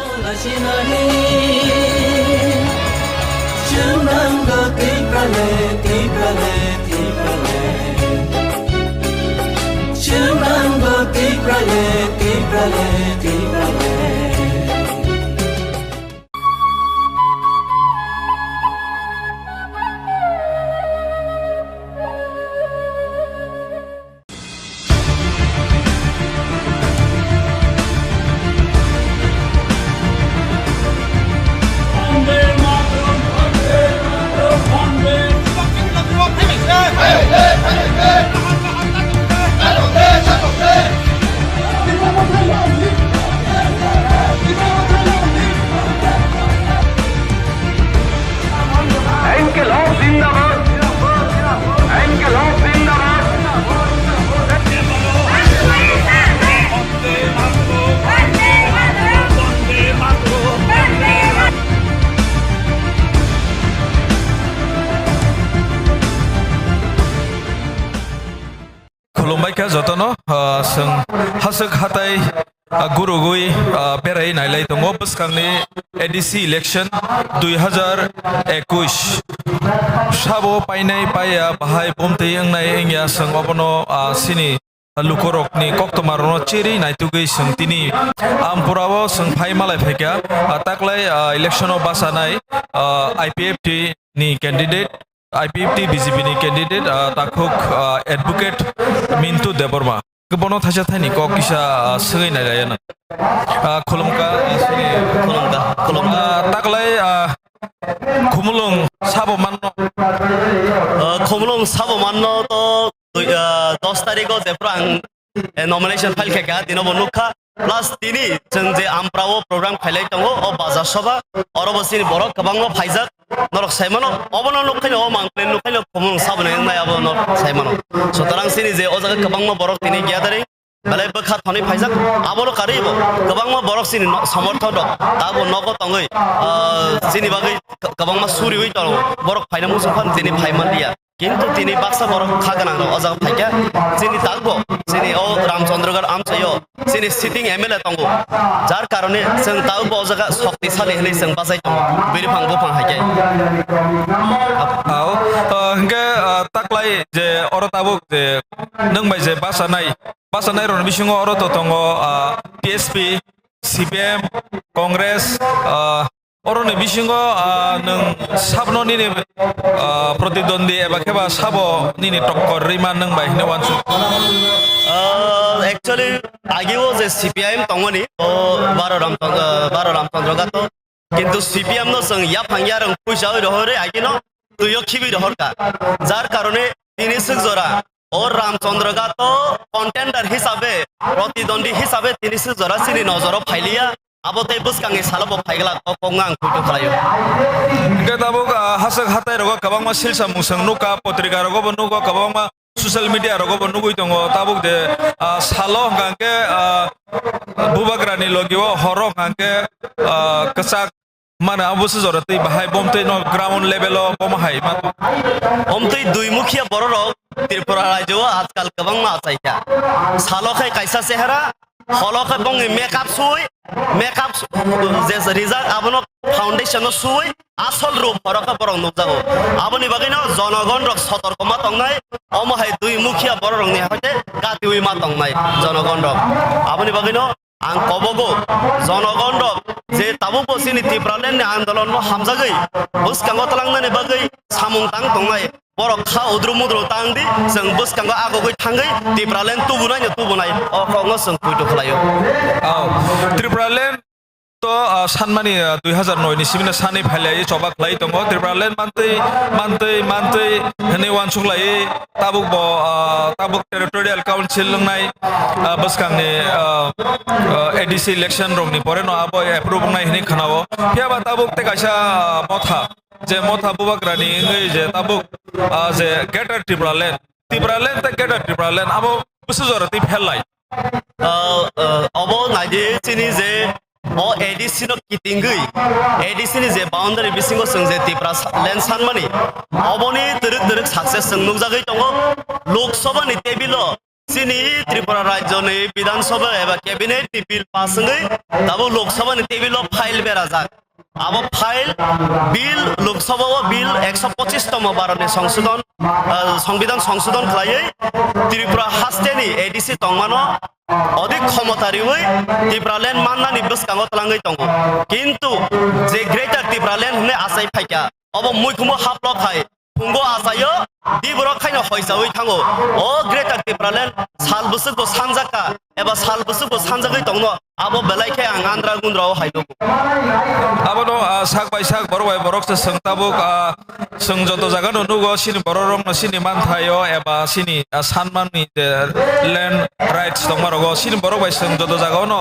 Jotono seng hasek hatai gurugui berai nailai tongo buskangni ADC election 2021 sabo painai paya bahai bomtei angnai engya seng obono sini lukorok ni koktomarono chiri naitugui seng tini ampurawo seng phai malai phaikya taklai election o basanai IPF ni candidate IPFT BJP ni candidate takuk advocate Mintu Deborma kebono thaja thani ko kisa sengai nai raya na khulumka khulumka taklai khumulung sabo manno khumulung sabo manno to 10 তারিখ যেপ্রাং nomination file খেকা দিন বনুখা plus তিনি जों जे आमफ्राव programme फाइलाय दङ अ बाजार सभा अरबसिनि बर गोबां फाइजाक नरक साइमानो अबनो नखायनो मांक्लेन नखायनो खमन साबने नायाबो न साइमानो सुतरां सिनि जे अजाga गोबां बर तिनि गियादारै बालाय बखा थनि फाइजाक आबलो कारिबो गोबां बर सिनि समर्थ दं ताबो नगो तङै सिनि बागै गोबां सुरि होय दङ बर फाइना मुसफान तिनि फाइमानलिया কিন্তু তিনি বাক্সা বড় খাগানাং অজাগ ফাইকা যিনি তাগবো যিনি ও রামচন্দ্রগড় আমচাইও যিনি সিটিং এমএলএ তঙ্গো যার কারণে जों তাগবো অজাগা শক্তিশালী হলে जों বাজাই তঙ্গো বিরিফাং বফাং হাইকে আও হংগে তাকলাই যে অর তাবুক যে নং বাই যে বাসানাই রন বিসিং অর তো তঙ্গো টিএসপি সিপিএম কংগ্রেস অরনে বিসিং নং সাবনো নিনে প্রতিদ্বন্দ্বী এবা কেবা সাবো নিনে টক্কর রিমান নং বাই হিনে ওয়ানসু एक्चुअली আগেও যে সিপিআইএম তঙ্গনি ও বারো রামচন্দ্র গাত কিন্তু সিপিএম নো जों या फांगिया रं पयसा रहरे आगिनो तुयो खिबि रहरका যার কারণে তিনি সুজরা ও রামচন্দ্র গাত কন্টেন্ডার হিসাবে প্রতিদ্বন্দ্বী হিসাবে তিনি সুজরা সিনি নজর ফাইলিয়া abote buskangi salabo faigla kongang kutu khalayo ke tabuk hasek hatai rogo kabangma silsa musang nuka potrika rogo bonugo kabangma social media rogo bonugui tongo tabuk de salo hangke bubagrani logiwo horok hangke kesak mana abusu jorati bahai bomte no ground level o bomhai ma omtei dui mukhiya bororok Tripura রাজ্য আজকাল kabangma achaika salo khai kaisa sehara হলকে বং makeup যে result আবনো foundation সুই আসল রূপ হরকা বরং নুজাগো আবনি বাগিনো জনগণ rock সতর্কমা তংনাই অমহাই দুই মুখিয়া বড় রংনি হইতে কাতিউই মা তংনাই জনগণ রক আবনি বাগিনো আং কবগো জনগণ রক যে তাবু বসিনি ত্রিপুরালেন আন্দোলন হামজাগৈ বুসকাঙ্গ তলাংনানি বাগৈ সামুং তাং তংনাই बर खा उद्रु मुद्रु तांदि जों बुसकांगो आगोगै थांगै त्रिपुरालेन तुबुनाय अखंग जों कुइटो खलायो त्रिपुरालेन तो सानमानि 2009 नि सिबिना सानै फाइलाय चबा खलाय दङ त्रिपुरालेन मानतै हने वानसुखलाय ताबुक टेरिटोरियल काउन्सिल लंनाय बुसकांनि एडीसी इलेक्शन रंनि परे न आबो एप्रुव नाय हने खानावो फियाबा ताबुक ते कायसा मथा जे मथा बुबाग्रानि जे ताबुक जे गेटर त्रिपुरालेन ते गेटर त्रिपुरालेन आबो बुसुजरति फेललाय अबो नायदि सिनि जे o ADC no kitingui ADC ni je boundary bisingo जों जे त्रिपुरा लेन सानमानि अबनि दरक सक्सेस जों नुजागै दङ लोक सभा नि टेबिलो सिनि त्रिपुरा राज्य नि विधानसभा एबा कैबिनेट नि बिल पासङै दाबो लोक सभा नि टेबिलो फाइल बेरा जा आबो फाइल बिल लोकसभा बिल 125 तम भारतनि संविधान संशोधन खालायै त्रिपुरा हास्टेनि एडीसी तंमानो अधिक क्षमतारि हुई त्रिपुरालेन माननानि बुसकांगो तलाङै दङ किन्तु जे ग्रेटर त्रिपुरालेन होननाय आसाय फाइका अब मैखोमो हाफ्ल खाय फुंगो आसायो दिब्र खायनो हयसावै थाङो अ ग्रेटर त्रिपुरालेन साल बुसुखौ सानजाका एबा साल बुसुखौ सानजागै दङ आबो बेलायखे आं आन्द्रा गुन्द्राव हायदो आबो साक बाय साक बर बाय बरक संताबुक जों जत जागा नुगो सिनि बररम सिनि मानथायो एबा सिनि सानमाननि लेन्ड राइट्स दंमारगो सिनि बरक बाय जों जत जागा न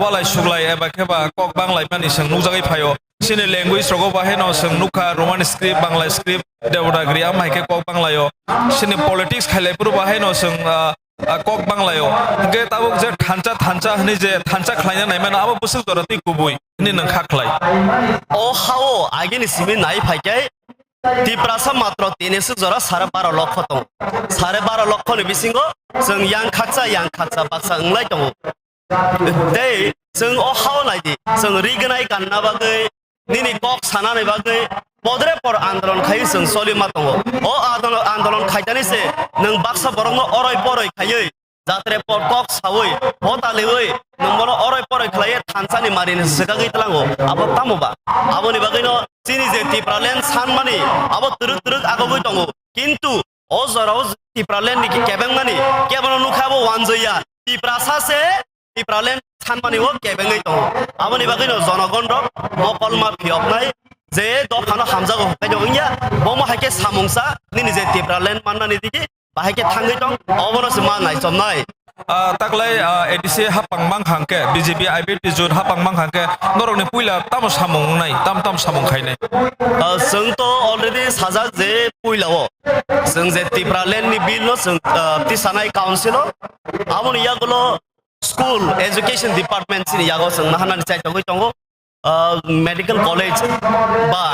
वालाय सुगलाय एबा केबा कक बांलाय मानि जों नुजागै फायो सिनि लैंग्वेज रगो बाहेनो जों नुखा Roman script Bangla script Devanagari आमाइके कक बांलायो सिनि पलिटिक्स खायलायपुर बाहेनो जों कक बांलायो गे ताबुक जे थानचा हनि जे थानचा खलायना नायमान आबो बुसुक दरति गुबुय नि नंखा खलाय ओ हाओ आगेनि सिमि नाय फाइकै त्रिपुरासा मात्र 12 लक्ष दं 12.5 लक्षनि बिसिङो जों यां खाकसा बाक्सा अंलाय दङ दे जों ओ हाओ नायदि जों रिगनाय गानना बागै निनि कक सानानै बागै पदरे पर आन्दोलन खाय जों सलिमा दङ ओ आन्दोलन खायदानिसे नों बाक्सा बरंनो अरय परय खायै जात्रे पटक सावै हतालेवै नंबनो अरय परय खलाये थानसानि मारिनो सेका गैतलांगो आबो तामोबा आबोनि बागैनो सिनि जे टिप्रालेन सानमानि आबो तुरुक तुरुक आगोबै दङ किन्तु अ जराव टिप्रालेन नि केबेंमानि केबनो नुखाबो वानजया टिप्रा सासे टिप्रालेन सानमानि ओ केबेङै दङ आबोनि बागैनो जनगण रक मकलमा फियबनाय जे दखानो हामजागो हकायदो इंया बमो हाके सामुंसा निनि जे टिप्रालेन माननानि दिगि बाहायके थांगै दं अबनोसो मा नायसमनाय ताकलाय एडिसि हापां मांखांके बीजेपी आईपीएफटी जुट हापां मांखांके नरकनि पुइला ताम सामुंनाय ताम सामुंखायनाय जोंथ' अलरेडि साजाक जे पुइलाव जों जे टिप्रालेननि बिल जों तिसानाय काउन्सिल आबोनि यागलो स्कुल एजुकेशन डिपार्टमेंट सिनि यागो जों नाहानानि चाइटोगै दङ मेडिकल कॉलेज बा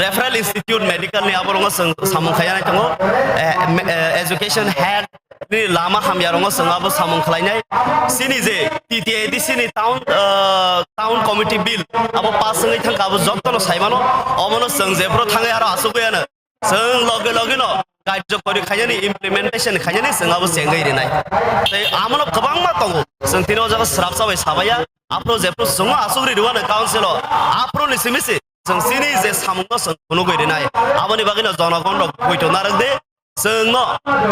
रेफरल इंस्टीट्यूट मेडिकल नि आबरंग सामुंखायनाय दङ एजुकेशन हेड नि लामा हामयारंग जोंआबो सामुंखायनाय सिनि जे टीटीएडीसी नि टाउन कमिटी बिल आबो पास जोङै थांखाबो जत्तनो साइमानो अमनो जों जेब्रो थाङै आरो आसुगैयानो जों लगे लगे न कार्यकरि खायनि इमप्लिमेंटेशन खायनि जोंआबो सेंगै रिनाय तै आमनो गोबां मा दङ जों तिनो जागा स्राब जाबाय साबाया आप्रो जेप्रो जोङो आसुग्रि रुवानो काउन्सिल आप्रो निसिमिसि जों सिनि जे सामुंनो जों कुनु गैरिनाय आबोनि बागैनो जनगण गयतो नारक दे जोंनो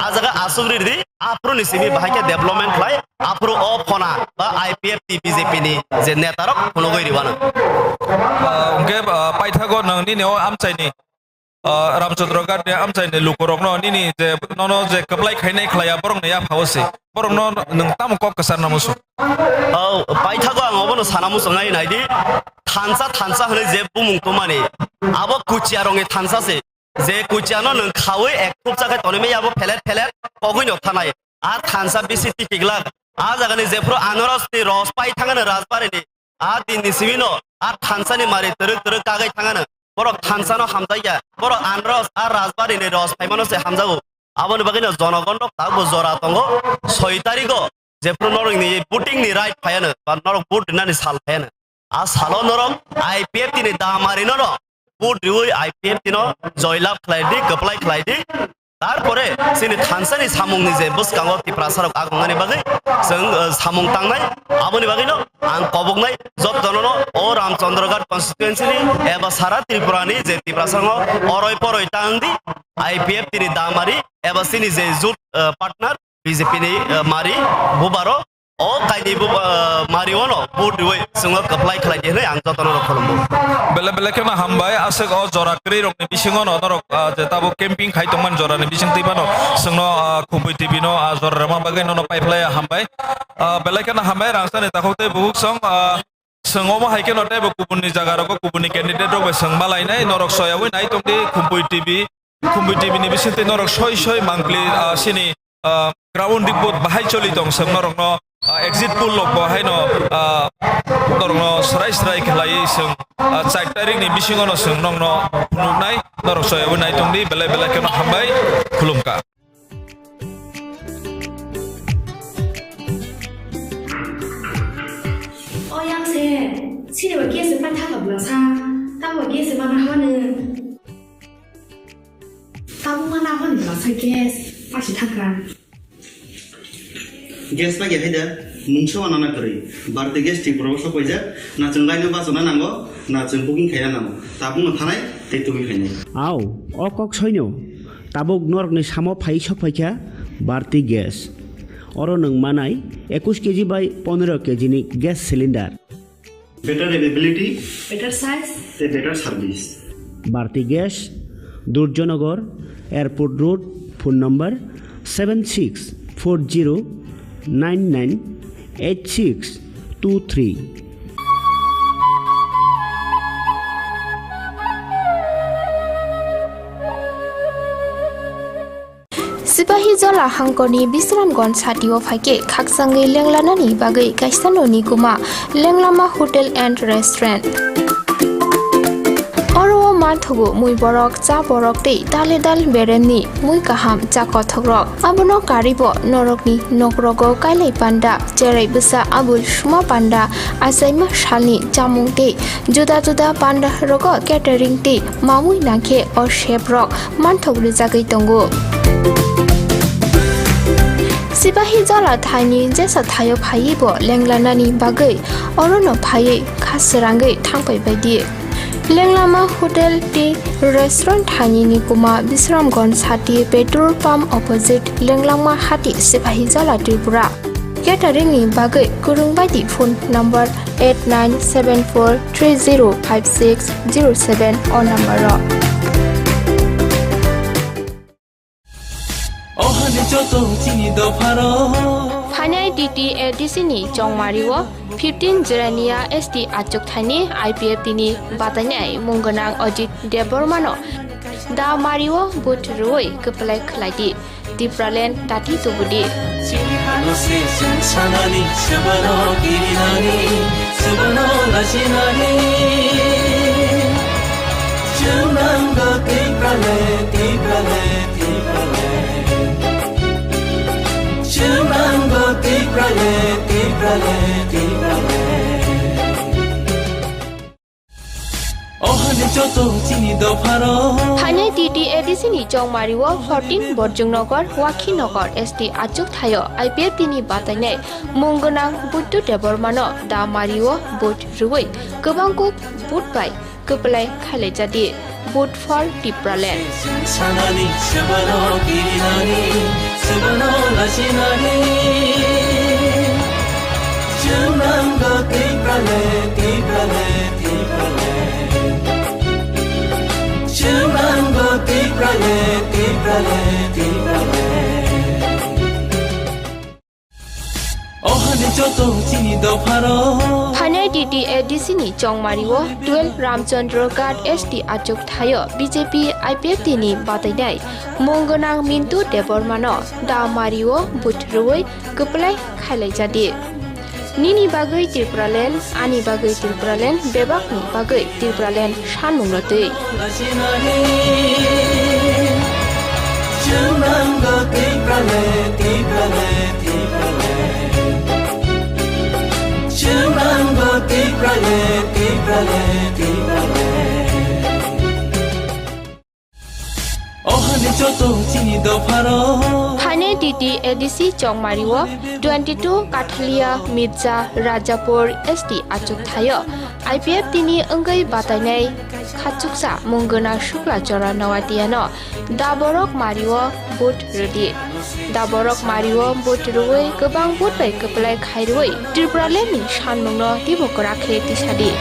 आजागा आसुग्रि दि आप्रो निसिमि बाहायके डेभलपमेंट खाय आप्रो अ फना बा आईपीएफ बीजेपी नि जे नेतारक कुनु गैरिवानो ओंके पाइथागो नोंनि नेव आमचाइनि रामचंद्र गार्डे आमचाइनि लुकरकनो निनि जे ननो जे कबलाय खायनाय खलाया बरंनाया फावसे बरंनो नों ताम कक कसार नामुसु पाइथागो आं अबनो सानामुसु नायदि थानसा होनै जे बुमुंखौ माने आबो कुचिया रंनि थानसासे जे कुचियानो नों खावै एक थुप जागे तनिमे आबो फेलेट पगैनो थानाय आ थानसा बिसि टिकिगला आ जागानि जेफ्रो आनारसनि रस पाइ थाङानो राजबारिनि आ दिननि सिमिनो आ थानसानि मारि तरक कागै थाङानो बर थानसानो हामजाया बर आनारस आ राजबारिनि रस फाइमानो से हामजागो आबोनि बागैनो जनगण ताबो जरा दङ 6 तारिखो जेफ्रो नरनि बुटिं नि राइट फायानो बा नरक बुट नानि साल फायानो आ सालो नरक आईपीएफ नि दामारिनो न बुट रिवै आईपीएफ तिनो जयलाभ खलायदि गप्लाय खलायदि तारपरे सिनि थानसानि सामुंनि जे बसकांगो टिप्रासारक आगंनानि बागै जों सामुं तांनाय आबोनि बागैनो आं कबगनाय जब जननो ओ रामचंद्रगढ़ कन्स्टिट्युएन्सिनि एबा सारा त्रिपुरानि जे टिप्रासारंगो अरय परय तांदि आईपीएफ तिनि दामारि एबा सिनि जे जुट पार्टनार बीजेपी नि मारि बुबारो ओ कायदि मारिओनो बुट रिवै जोङो गप्लाय खलायदि होनै आं जतनो खलमबो बेले बेले केमा हामबाय आसेक अ जराक्रि रकनि बिसिङो न नरक जे ताबो कैम्पिंग खायतोमन जरानि बिसिं तैबानो जोंनो खुबै टिभिनो जरामा बागै न पाइपलाय हामबाय बेले केना हामबाय रांसानि ताखौते बुक सं सोंगोबो हायके नटे गुबुननि जागारको गुबुननि कैंडिडेट रबो सोंबा लायनाय नरक सयावै नाय तंदि खुबै टिभि नि बिसिंते नरक सय मांकलि सिनि ग्राउंड रिपोर्ट बाहाय चलि दं सों नरक न एग्जिट पुल लग बहाय न नरक सराय खेलायै सों 4 तारिखनि बिसिङो न सों नंग न नुनाय नरक सयावै नाय तंदि बेले बेले केना हामबाय खुलुमका 어양새 치료와 기에서 빠타가 불러사 따고 기에서 만나 하는 따고 만나 하는 불러사 기에서 빠시 타가 गेस बागे हायदा मुंसो आना करै बारदे गेस टिक प्रबस कइजा ना जों लाइनो बासना नांगो ना जों बुकिं खाया नांगो ताबुनो थानाय तेतुबि खायनाय आव अकक सैनो ताबुक नरकनि सामो फाइ सफाइखा बारती गेस अरो नों मानाय 21 केजि बाय 15 केजि नि gas cylinder better availability better size better service Bharati gas दुर्जनगर airport road phone number 7640998623 सिपाही जला हांकरनि बिश्रामगन साथियाव फाइके खाकसाङै लेंलानानि बागै काइसाननि गुमा लेंलामा होटेल एन्ड रेस्टुरेन्ट अरो माथुगु मुइ बरक चा बरक तै दाले दाल बेरेमनि मुइ काहाम चा कथग्रक आबनो कारिबो नरकनि नगरगो काइलै पान्डा जेरै बिसा आबुल सुमा पान्डा आसाइमा सालनि जामुं तै जुदा जुदा पान्डा रग केटारिं तै मामुइ नाखे अ शेफ रक मानथग्रि जागै दंगु Sipahi jala thani jesa thayo phayi bo lenglanani bagai orono phayi khasirangai thangpai baidi lenglama hotel ti restaurant thani ni kuma Bisramgon sati petrol pump opposite lenglama hati Sipahi jala Tripura catering ni bagai kurung baidi phone number 8974305607 on number ro Phanai DT ADC ni Jongmariwo 15 Jerania ST Achuk Thani IPF tini batanai Munganang Ajit Debormano Da Mariwo But Roy Keplai Khladi Dipralen Tati Tubudi Phanai DT ADC ni Jongmariwo 14 Borjungnagar Wakhinagar ST Achuk Thayo IPF tini batanai Munganang Butu Debormano Da Mariwo But Ruwai Kebangku But Bai Keplai Khalejadi But for Dipralen Phanai DT ADC ni Jongmariwo 12 Ramchandra Ghat ST Achuk Thayo BJP IPF tini batainai Munganang Mintu Debormano Da Mariwo Butroi Keplai Khalejadi Nini bagai Tripuralen Ani bagai Tripuralen Bebak ni bagai Tripuralen Shanmunglotei Phanai DT ADC Jongmariwo 22 Kathalia Mirza Rajapur ST Achuk Thayo IPF tini enggai batainai Khachuksa Mungana Shukla Jora Nawatiano Daborok Mariwo But Rudi Daborok Mariwo But Ruwai Kebang But Bai Keplai Khairoi Tripuralen ni Shanmungno Dibokora Kheti Sadi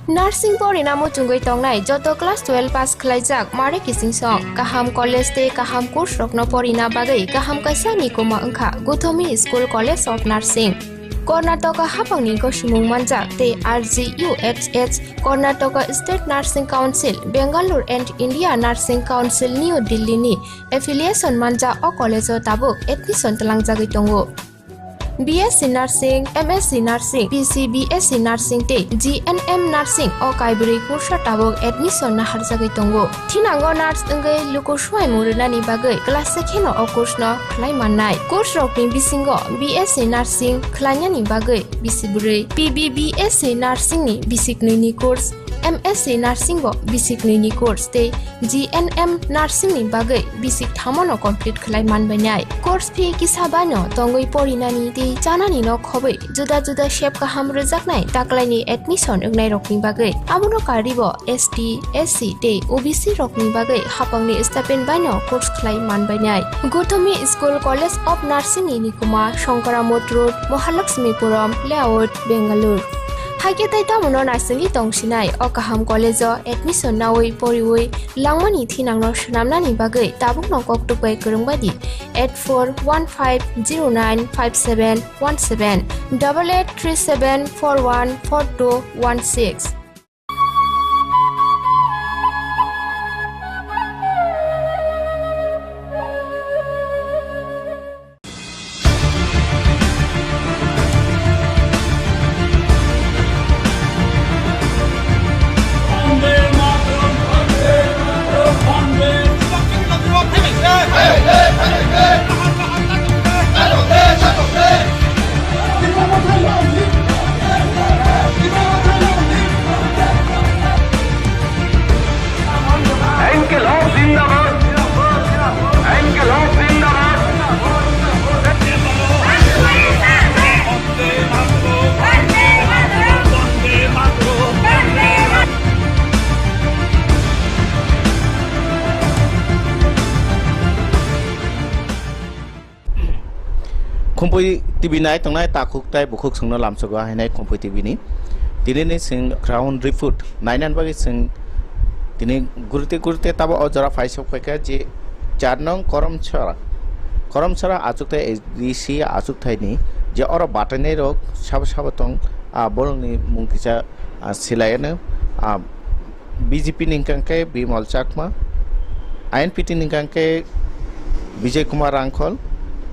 Nursing pori namu chungoi tongnai joto class 12 pass khlaijak mare kising song kaham college te kaham course rokno pori na bagai kaham kaisa ni koma angkha Guthomi School College of Nursing Karnataka hapangni ko simung manjak te RGUHH Karnataka State Nursing Council Bangalore and India Nursing Council New Delhi ni affiliation manja o college tabuk admission talangjagoi tongo BSc Nursing, MSc Nursing, PCBSc Nursing te GNM Nursing o kaibri kursa tabok admission na harjagoi tongo thinango nurse engai luko swai murunani bagai class sekheno o course no khlai mannai course rokni bisingo BSc Nursing khlainani bagai bisiburi PBBSc Nursing ni bisikni ni course MSc Nursing bo bisikni ni course te GNM Nursing ni bagai bisik thamono complete khlai manbainai course fee kisabano tongoi porinani te janani no khobai juda juda shape kaham rujaknai taklaini admission engnai rokni bagai amono karibo ST SC te OBC rokni bagai hapangni stipend baino course khlai manbainai Guthomi School College of Nursing ni nikuma Shankaramot Road Mahalakshmipuram Layout Bangalore Haiketai tamono nursing tongsinai o kaham college admission nawai poriwai langmani thinangno shnamnani bagai tabukno koktukbai kurungbadi 8415095717 8837414216 Khumpui TV nai tongnai takuk tai bukhuk sungno lamsago hainai Khumpui TV ni tini sing ground report nainan bagi sing tini gurte tabo ojara faisok paika je 4 nong korom chara achuk tai SDC achuk thai ni je oro batanai rok sab tong borongni mungkisa silayano BJP ningkangke Bimal Chakma INPT ningkangke Vijay Kumar Rangkhol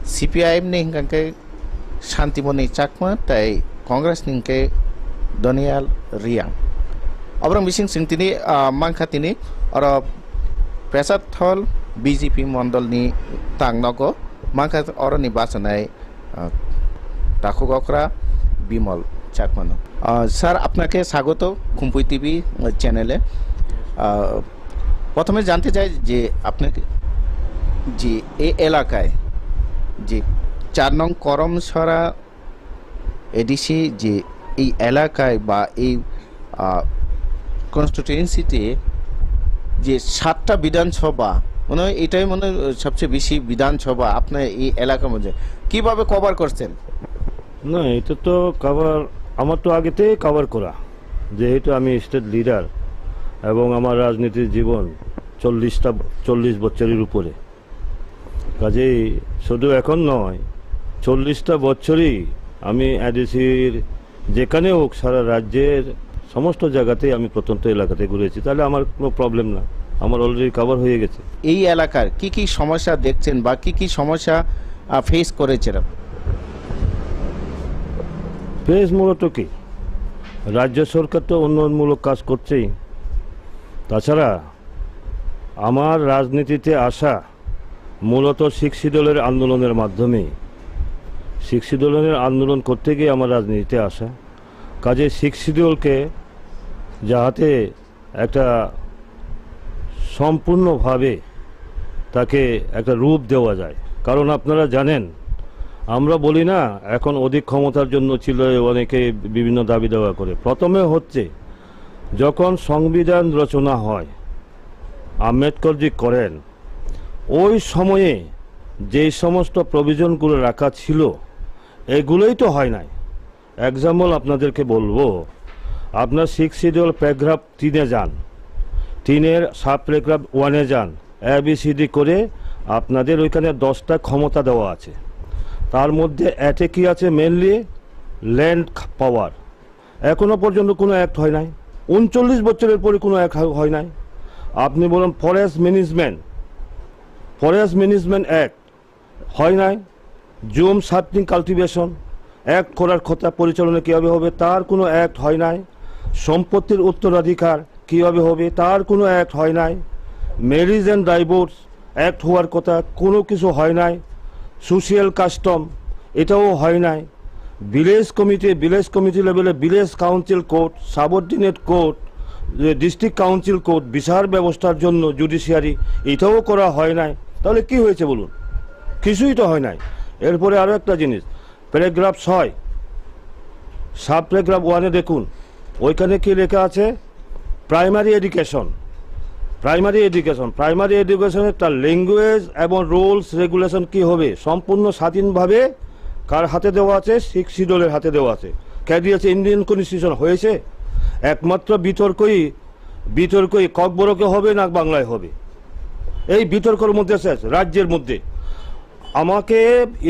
CPIM ningkangke Shantimoni Chakma tai Congress ningke Donial Riang obrang bising sing tini mangkha tini oro pesat thol BJP মন্ডল ni tangnogo mangkha oro ni basanai takugokra Bimal চাকমানো sir আপনাকে স্বাগত খুম্পুই TV চ্যানেলে প্রথমে জানতে চাই যে আপনাকে যে এই এলাকায় যে 4 নং করমছড়া এডিসি যে এই এলাকায় বা এই কনস্টিটিউয়েন্সিতে যে 7টা বিধানসভা মনে হয় এটাই মনে সবচেয়ে বেশি বিধানসভা আপনার এই এলাকার মধ্যে কিভাবে কভার করছেন না এটা তো কভার আমার তো আগেতেই কভার করা যেহেতু আমি স্টেট লিডার এবং আমার রাজনীতির জীবন 40 বছরের উপরে কাজেই শুধু এখন নয় 40টা বছরই আমি এডিসির যেখানে হোক সারা রাজ্যের সমস্ত জায়গাতেই আমি প্রত্যন্ত এলাকাতে ঘুরেছি তাহলে আমার কোনো প্রবলেম না আমার অলরেডি কভার হয়ে গেছে এই এলাকার কি সমস্যা দেখছেন বা কি সমস্যা ফেস করেছেন ফেস মূলত কি রাজ্য সরকার তো উন্নয়নমূলক কাজ করছেই তাছাড়া আমার রাজনীতিতে আসা মূলত শিক্ষিত দলের আন্দোলনের মাধ্যমে শিক্ষিত দলের আন্দোলন করতে গিয়ে আমার রাজনীতিতে আসা কাজে শিক্ষিত দলকে যাতে একটা সম্পূর্ণভাবে তাকে একটা রূপ দেওয়া যায় কারণ আপনারা জানেন আমরা বলি না এখন অধিক ক্ষমতার জন্য ছিল অনেকে বিভিন্ন দাবি দেওয়া করে প্রথমে হচ্ছে যখন সংবিধান রচনা হয় আম্বেদকরজি করেন ওই সময়ে যে সমস্ত প্রভিশনগুলো রাখা ছিল এগুলোই তো হয় নাই এক্সাম্পল আপনাদেরকে বলবো আপনার 6 শিডিউল প্যারাগ্রাফ 3-এ যান 3-এর সাব প্যারাগ্রাফ 1-এ যান ABCD করে আপনাদের ওইখানে 10টা ক্ষমতা দেওয়া আছে তার মধ্যে এতে কি আছে মেনলি ল্যান্ড পাওয়ার এখনো পর্যন্ত কোনো অ্যাক্ট হয় নাই 39 বছরের পরে কোনো অ্যাক্ট হয় নাই আপনি বলুন ফরেস্ট ম্যানেজমেন্ট অ্যাক্ট হয় নাই জুম সাপ্লিং কাল্টিভেশন অ্যাক্ট করার কথা পরিচালনা কীভাবে হবে তার কোনো অ্যাক্ট হয় নাই সম্পত্তির উত্তরাধিকার কীভাবে হবে তার কোনো অ্যাক্ট হয় নাই ম্যারেজ অ্যান্ড ডাইভোর্স অ্যাক্ট হওয়ার কথা কোনো কিছু হয় নাই সোশিয়াল কাস্টম এটাও হয় নাই ভিলেজ কমিটি লেভেলে village council court subordinate court district council court বিচার ব্যবস্থার জন্য জুডিশিয়ারি এটাও করা হয় নাই তাহলে কি হয়েছে বলুন কিছুই তো হয় নাই এরপরে আরও একটা জিনিস প্যারাগ্রাফ 6 সাব প্যারাগ্রাফ 1-এ দেখুন ওইখানে কি লেখা আছে প্রাইমারি এডুকেশনের তার ল্যাঙ্গুয়েজ এবং রুলস রেগুলেশন কি হবে সম্পূর্ণ স্বাধীনভাবে কার হাতে দেওয়া আছে শিক্ষিত দলের হাতে দেওয়া আছে কে দিয়েছে ইন্ডিয়ান কনস্টিটিউশন হয়েছে একমাত্র বিতর্কই ককবরকে হবে না বাংলায় হবে এই বিতর্কের মধ্যে শেষ রাজ্যের মধ্যে আমাকে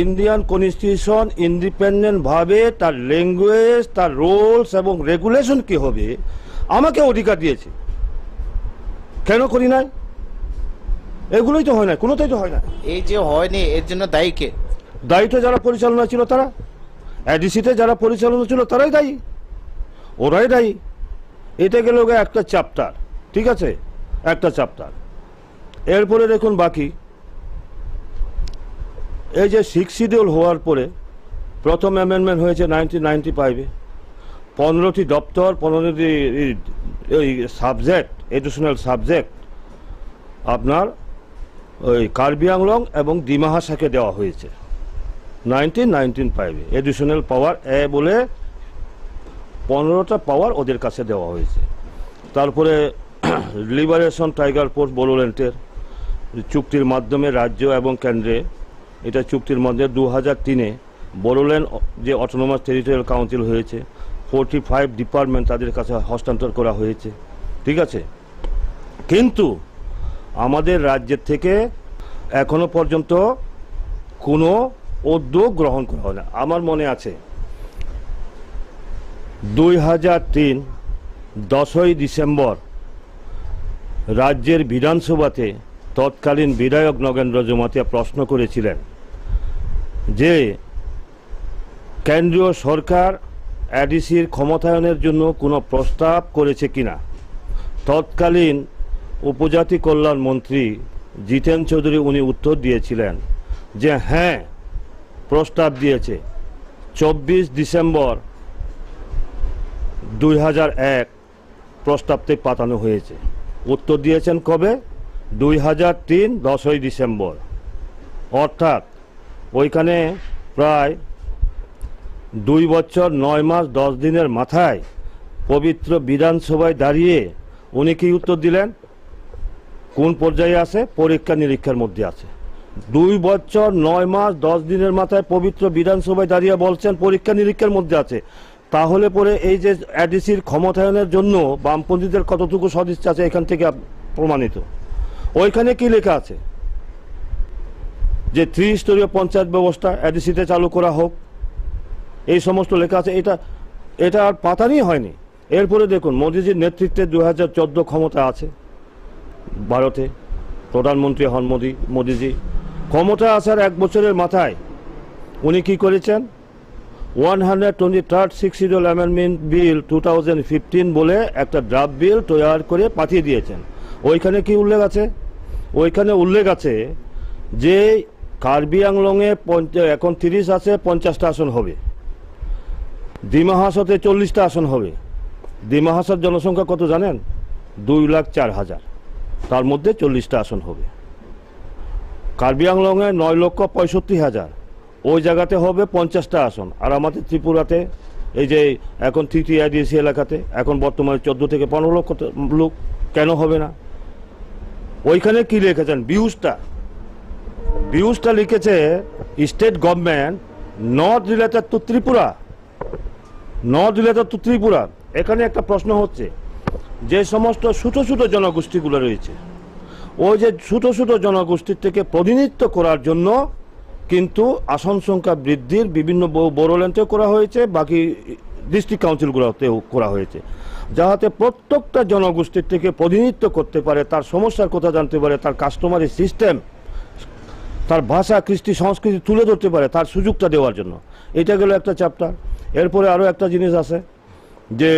ইন্ডিয়ান কনস্টিটিউশন ইন্ডিপেন্ডেন্টভাবে তার ল্যাঙ্গুয়েজ তার রুলস এবং রেগুলেশন কি হবে আমাকে অধিকার দিয়েছে কেন করি নাই এগুলোই তো হয় না কোনোটাই তো হয় না এই যে হয়নি এর জন্য দায়ী কে দায়িত্ব যারা পরিচালনা ছিল তারা এডিসিতে যারা পরিচালনা ছিল তারাই দায়ী ওরাই দায়ী এটা গেল একটা চ্যাপ্টার ঠিক আছে একটা চ্যাপ্টার এরপরে দেখুন বাকি এই যে 6 শিডিউল হওয়ার পরে প্রথম অ্যামেন্ডমেন্ট হয়েছে 1995-এ 15টি দপ্তর 15টি ওই সাবজেক্ট এডুকেশনাল সাবজেক্ট আপনার ওই কার্বি আংলং এবং ডিমা হাসাকে দেওয়া হয়েছে 1995-এ এডুকেশনাল পাওয়ার বলে 15টা পাওয়ার ওদের কাছে দেওয়া হয়েছে তারপরে লিবারেশন টাইগার ফোর্স বোডোল্যান্ডের চুক্তির মাধ্যমে রাজ্য এবং কেন্দ্রে এটা চুক্তির মধ্যে 2003-এ বোরোল্যান্ড যে অটোনোমাস টেরিটোরিয়াল কাউন্সিল হয়েছে 45 ডিপার্টমেন্ট তাদের কাছে হস্তান্তর করা হয়েছে, ঠিক আছে। কিন্তু আমাদের রাজ্যের থেকে এখনো পর্যন্ত কোনো উদ্যোগ গ্রহণ করা হয় না। আমার মনে আছে 2003 10ই ডিসেম্বর রাজ্যের বিধানসভাতে তৎকালীন বিধায়ক নগেন্দ্র জমাতিয়া প্রশ্ন করেছিলেন যে কেন্দ্রীয় সরকার এডিসির ক্ষমতায়নের জন্য কোনো প্রস্তাব করেছে কিনা। তৎকালীন উপজাতি কল্যাণ মন্ত্রী জিতেন চৌধুরী উনি উত্তর দিয়েছিলেন যে হ্যাঁ প্রস্তাব দিয়েছে। 24 ডিসেম্বর 2001 প্রস্তাবটি পাঠানো হয়েছে। উত্তর দিয়েছেন কবে? 2003 10ই ডিসেম্বর। অর্থাৎ ওইখানে প্রায় 2 বছর 9 মাস 10 দিনের মাথায় পবিত্র বিধানসভায় দাঁড়িয়ে উনি কি উত্তর দিলেন? কোন পর্যায়ে আছে? পরীক্ষা নিরীক্ষার মধ্যে আছে। 2 বছর 9 মাস 10 দিনের মাথায় পবিত্র বিধানসভায় দাঁড়িয়ে বলছেন পরীক্ষা নিরীক্ষার মধ্যে আছে। তাহলে পরে এই যে এডিসির ক্ষমতায়নের জন্য বামপন্থীদের কতটুকু সদিচ্ছা আছে এখান থেকে প্রমাণিত। ওইখানে কি লেখা আছে যে ত্রিস্তরীয় পঞ্চায়েত ব্যবস্থা এডিসিতে চালু করা হোক, এই সমস্ত লেখা আছে। এটা আর পাতানি হয়নি। এরপরে দেখুন মোদিজির নেতৃত্বে 2014 ক্ষমতা আছে ভারতে, প্রধানমন্ত্রী হন মোদিজি। ক্ষমতা আসার 1 বছরের মাথায় উনি কি করেছেন? 123rd Successional Amendment Bill 2015 বলে একটা ড্রাফট বিল তৈরি করে পাঠিয়ে দিয়েছেন। ওইখানে কি উল্লেখ আছে? ওইখানে উল্লেখ আছে যে কার্বি আংলংয়ে এখন 30 আছে, 50টা আসন হবে। ডিমা হাসাতে 40টা আসন হবে। ডিমা হাসার জনসংখ্যা কত জানেন? 2,04,000, তার মধ্যে 40টা আসন হবে। কার্বি আংলংয়ে 9,65,000, ওই জায়গাতে হবে 50টা আসন। আর আমাদের ত্রিপুরাতে এই যে এখন তৃতীয় এডিসি এলাকাতে এখন বর্তমানে 14 থেকে 15 লক্ষ লোক, কেন হবে না? ওইখানে কি লিখেছেন? ভিউজটা লিখেছে state government not related to Tripura, not related to Tripura. এখানে একটা প্রশ্ন হচ্ছে যে সমস্ত ছোটো ছোটো জনগোষ্ঠীগুলো রয়েছে, ওই যে ছোটো ছোটো জনগোষ্ঠীর থেকে প্রতিনিধিত্ব করার জন্য কিন্তু আসন সংখ্যা বৃদ্ধির বিভিন্ন বোরোল্যান্ডেও করা হয়েছে, বাকি ডিস্ট্রিক্ট কাউন্সিলগুলোতেও করা হয়েছে, যাতে প্রত্যেকটা জনগোষ্ঠীর থেকে প্রতিনিধিত্ব করতে পারে, তার সমস্যার কথা জানতে পারে, তার কাস্টমারি সিস্টেম, তার ভাষা, কৃষ্টি, সংস্কৃতি তুলে ধরতে পারে, তার সুযোগটা দেওয়ার জন্য। এটা গেল একটা চ্যাপ্টার। এরপরে আরও একটা জিনিস আছে যে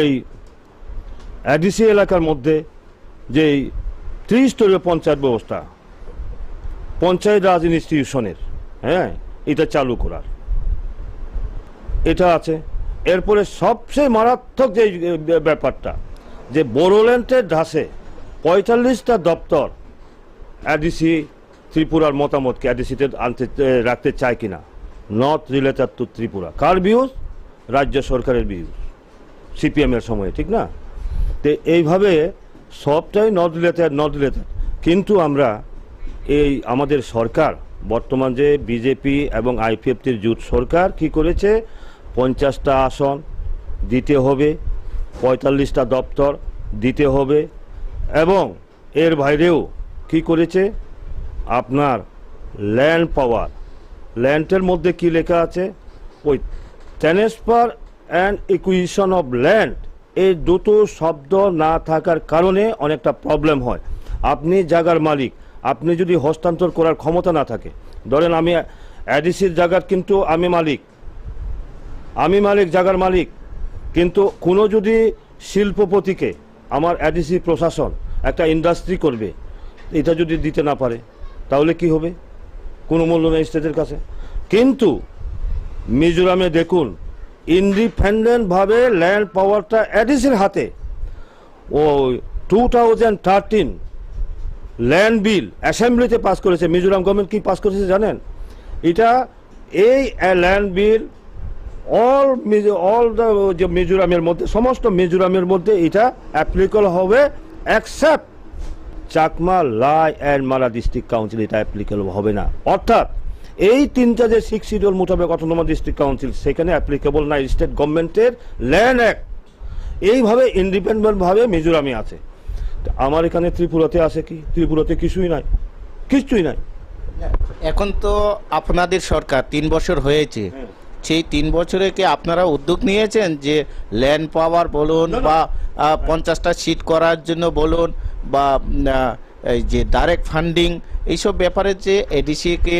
এডিসি এলাকার মধ্যে যে ত্রিস্তরীয় পঞ্চায়েত ব্যবস্থা, পঞ্চায়েত রাজ ইনস্টিটিউশনের, হ্যাঁ, এটা চালু করার এটা আছে। এরপরে সবচেয়ে মারাত্মক যে ব্যাপারটা যে বোরোল্যান্ডের ধাসে 45টা দপ্তর এডিসি ত্রিপুরার মতামতকে এডিসিতে রাখতে চায় কিনা। Not related to Tripura. Car views? রাজ্য সরকারের ভিউজ, সিপিএমের সময়ে, ঠিক না? তো এইভাবে সবটাই নট রিলেটেড। কিন্তু আমরা এই আমাদের সরকার বর্তমান যে বিজেপি এবং আইপিএফটির জোট সরকার কি করেছে? 50টা আসন দিতে হবে, 45টা দপ্তর দিতে হবে, এবং এর বাইরেও কি করেছে? আপনার ল্যান্ড পাওয়ার, ল্যান্ডের মধ্যে কি লেখা আছে? ওই ট্রান্সফার অ্যান্ড ইকুইশন অফ ল্যান্ড, এই দুটো শব্দ না থাকার কারণে অনেকটা প্রবলেম হয়। আপনি জায়গার মালিক, আপনি যদি হস্তান্তর করার ক্ষমতা না থাকে, ধরেন আমি এডিসির জায়গার কিন্তু আমি মালিক জায়গার মালিক, কিন্তু কোনো যদি শিল্পপতিকে আমার এডিসি প্রশাসন একটা ইন্ডাস্ট্রি করবে, এটা যদি দিতে না পারে তাহলে কি হবে? কোনো মূল্য নেই স্টেটের কাছে। কিন্তু মিজোরামে দেখুন ইন্ডিপেন্ডেন্টভাবে ল্যান্ড পাওয়ারটা এডিসির হাতে। ও 2013 ল্যান্ড বিল অ্যাসেম্বলিতে পাস করেছে মিজোরাম গভর্নমেন্ট। কি পাস করেছে জানেন? এটা এই ল্যান্ড বিল অল যে মিজোরামের মধ্যে, সমস্ত মিজোরামের মধ্যে এটা অ্যাপ্লিকেবল হবে, accept Chakma, lie and Mala district council এটা অ্যাপ্লিকেবল হবে না। অর্থাৎ এই তিনটা যে 6 শিডিউল মোতাবেক অটোনমাস ডিস্ট্রিক্ট কাউন্সিল সেখানে অ্যাপ্লিকেবল না স্টেট গভর্নমেন্টের ল্যান্ড অ্যাক্ট, এইভাবে ইন্ডিপেন্ডেন্টভাবে মিজোরামে আছে। আমার এখানে ত্রিপুরাতে আছে কি? ত্রিপুরাতে কিছুই নাই, কিছুই নাই। এখন তো আপনাদের সরকার 3 বছর হয়েছে, সেই 3 বছরে কি আপনারা উদ্যোগ নিয়েছেন যে ল্যান্ড পাওয়ার বলুন বা 50টা সিট করার জন্য বলুন বা এই যে ডাইরেক্ট ফান্ডিং এইসব ব্যাপারে যে এডিসিকে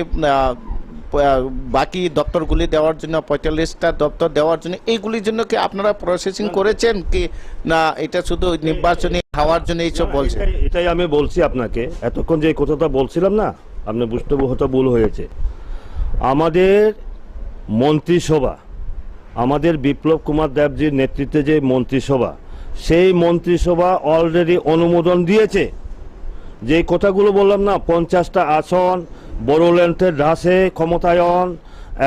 বাকি দপ্তরগুলি দেওয়ার জন্য 45টা দপ্তর দেওয়ার জন্য এইগুলির জন্য কি আপনারা প্রসেসিং করেছেন কি না এটা শুধু নির্বাচনী হওয়ার জন্য এইসব বলছেন? এটাই আমি বলছি আপনাকে, এতক্ষণ যে কথাটা বলছিলাম না, আপনি বুঝতে হয়তো ভুল হয়েছে। আমাদের মন্ত্রিসভা, আমাদের বিপ্লব কুমার দেবজির নেতৃত্বে যে মন্ত্রিসভা, সেই মন্ত্রিসভা অলরেডি অনুমোদন দিয়েছে। যে কথাগুলো বললাম না, 50টা আসন, বড়োল্যান্ডের হ্রাসে ক্ষমতায়ন,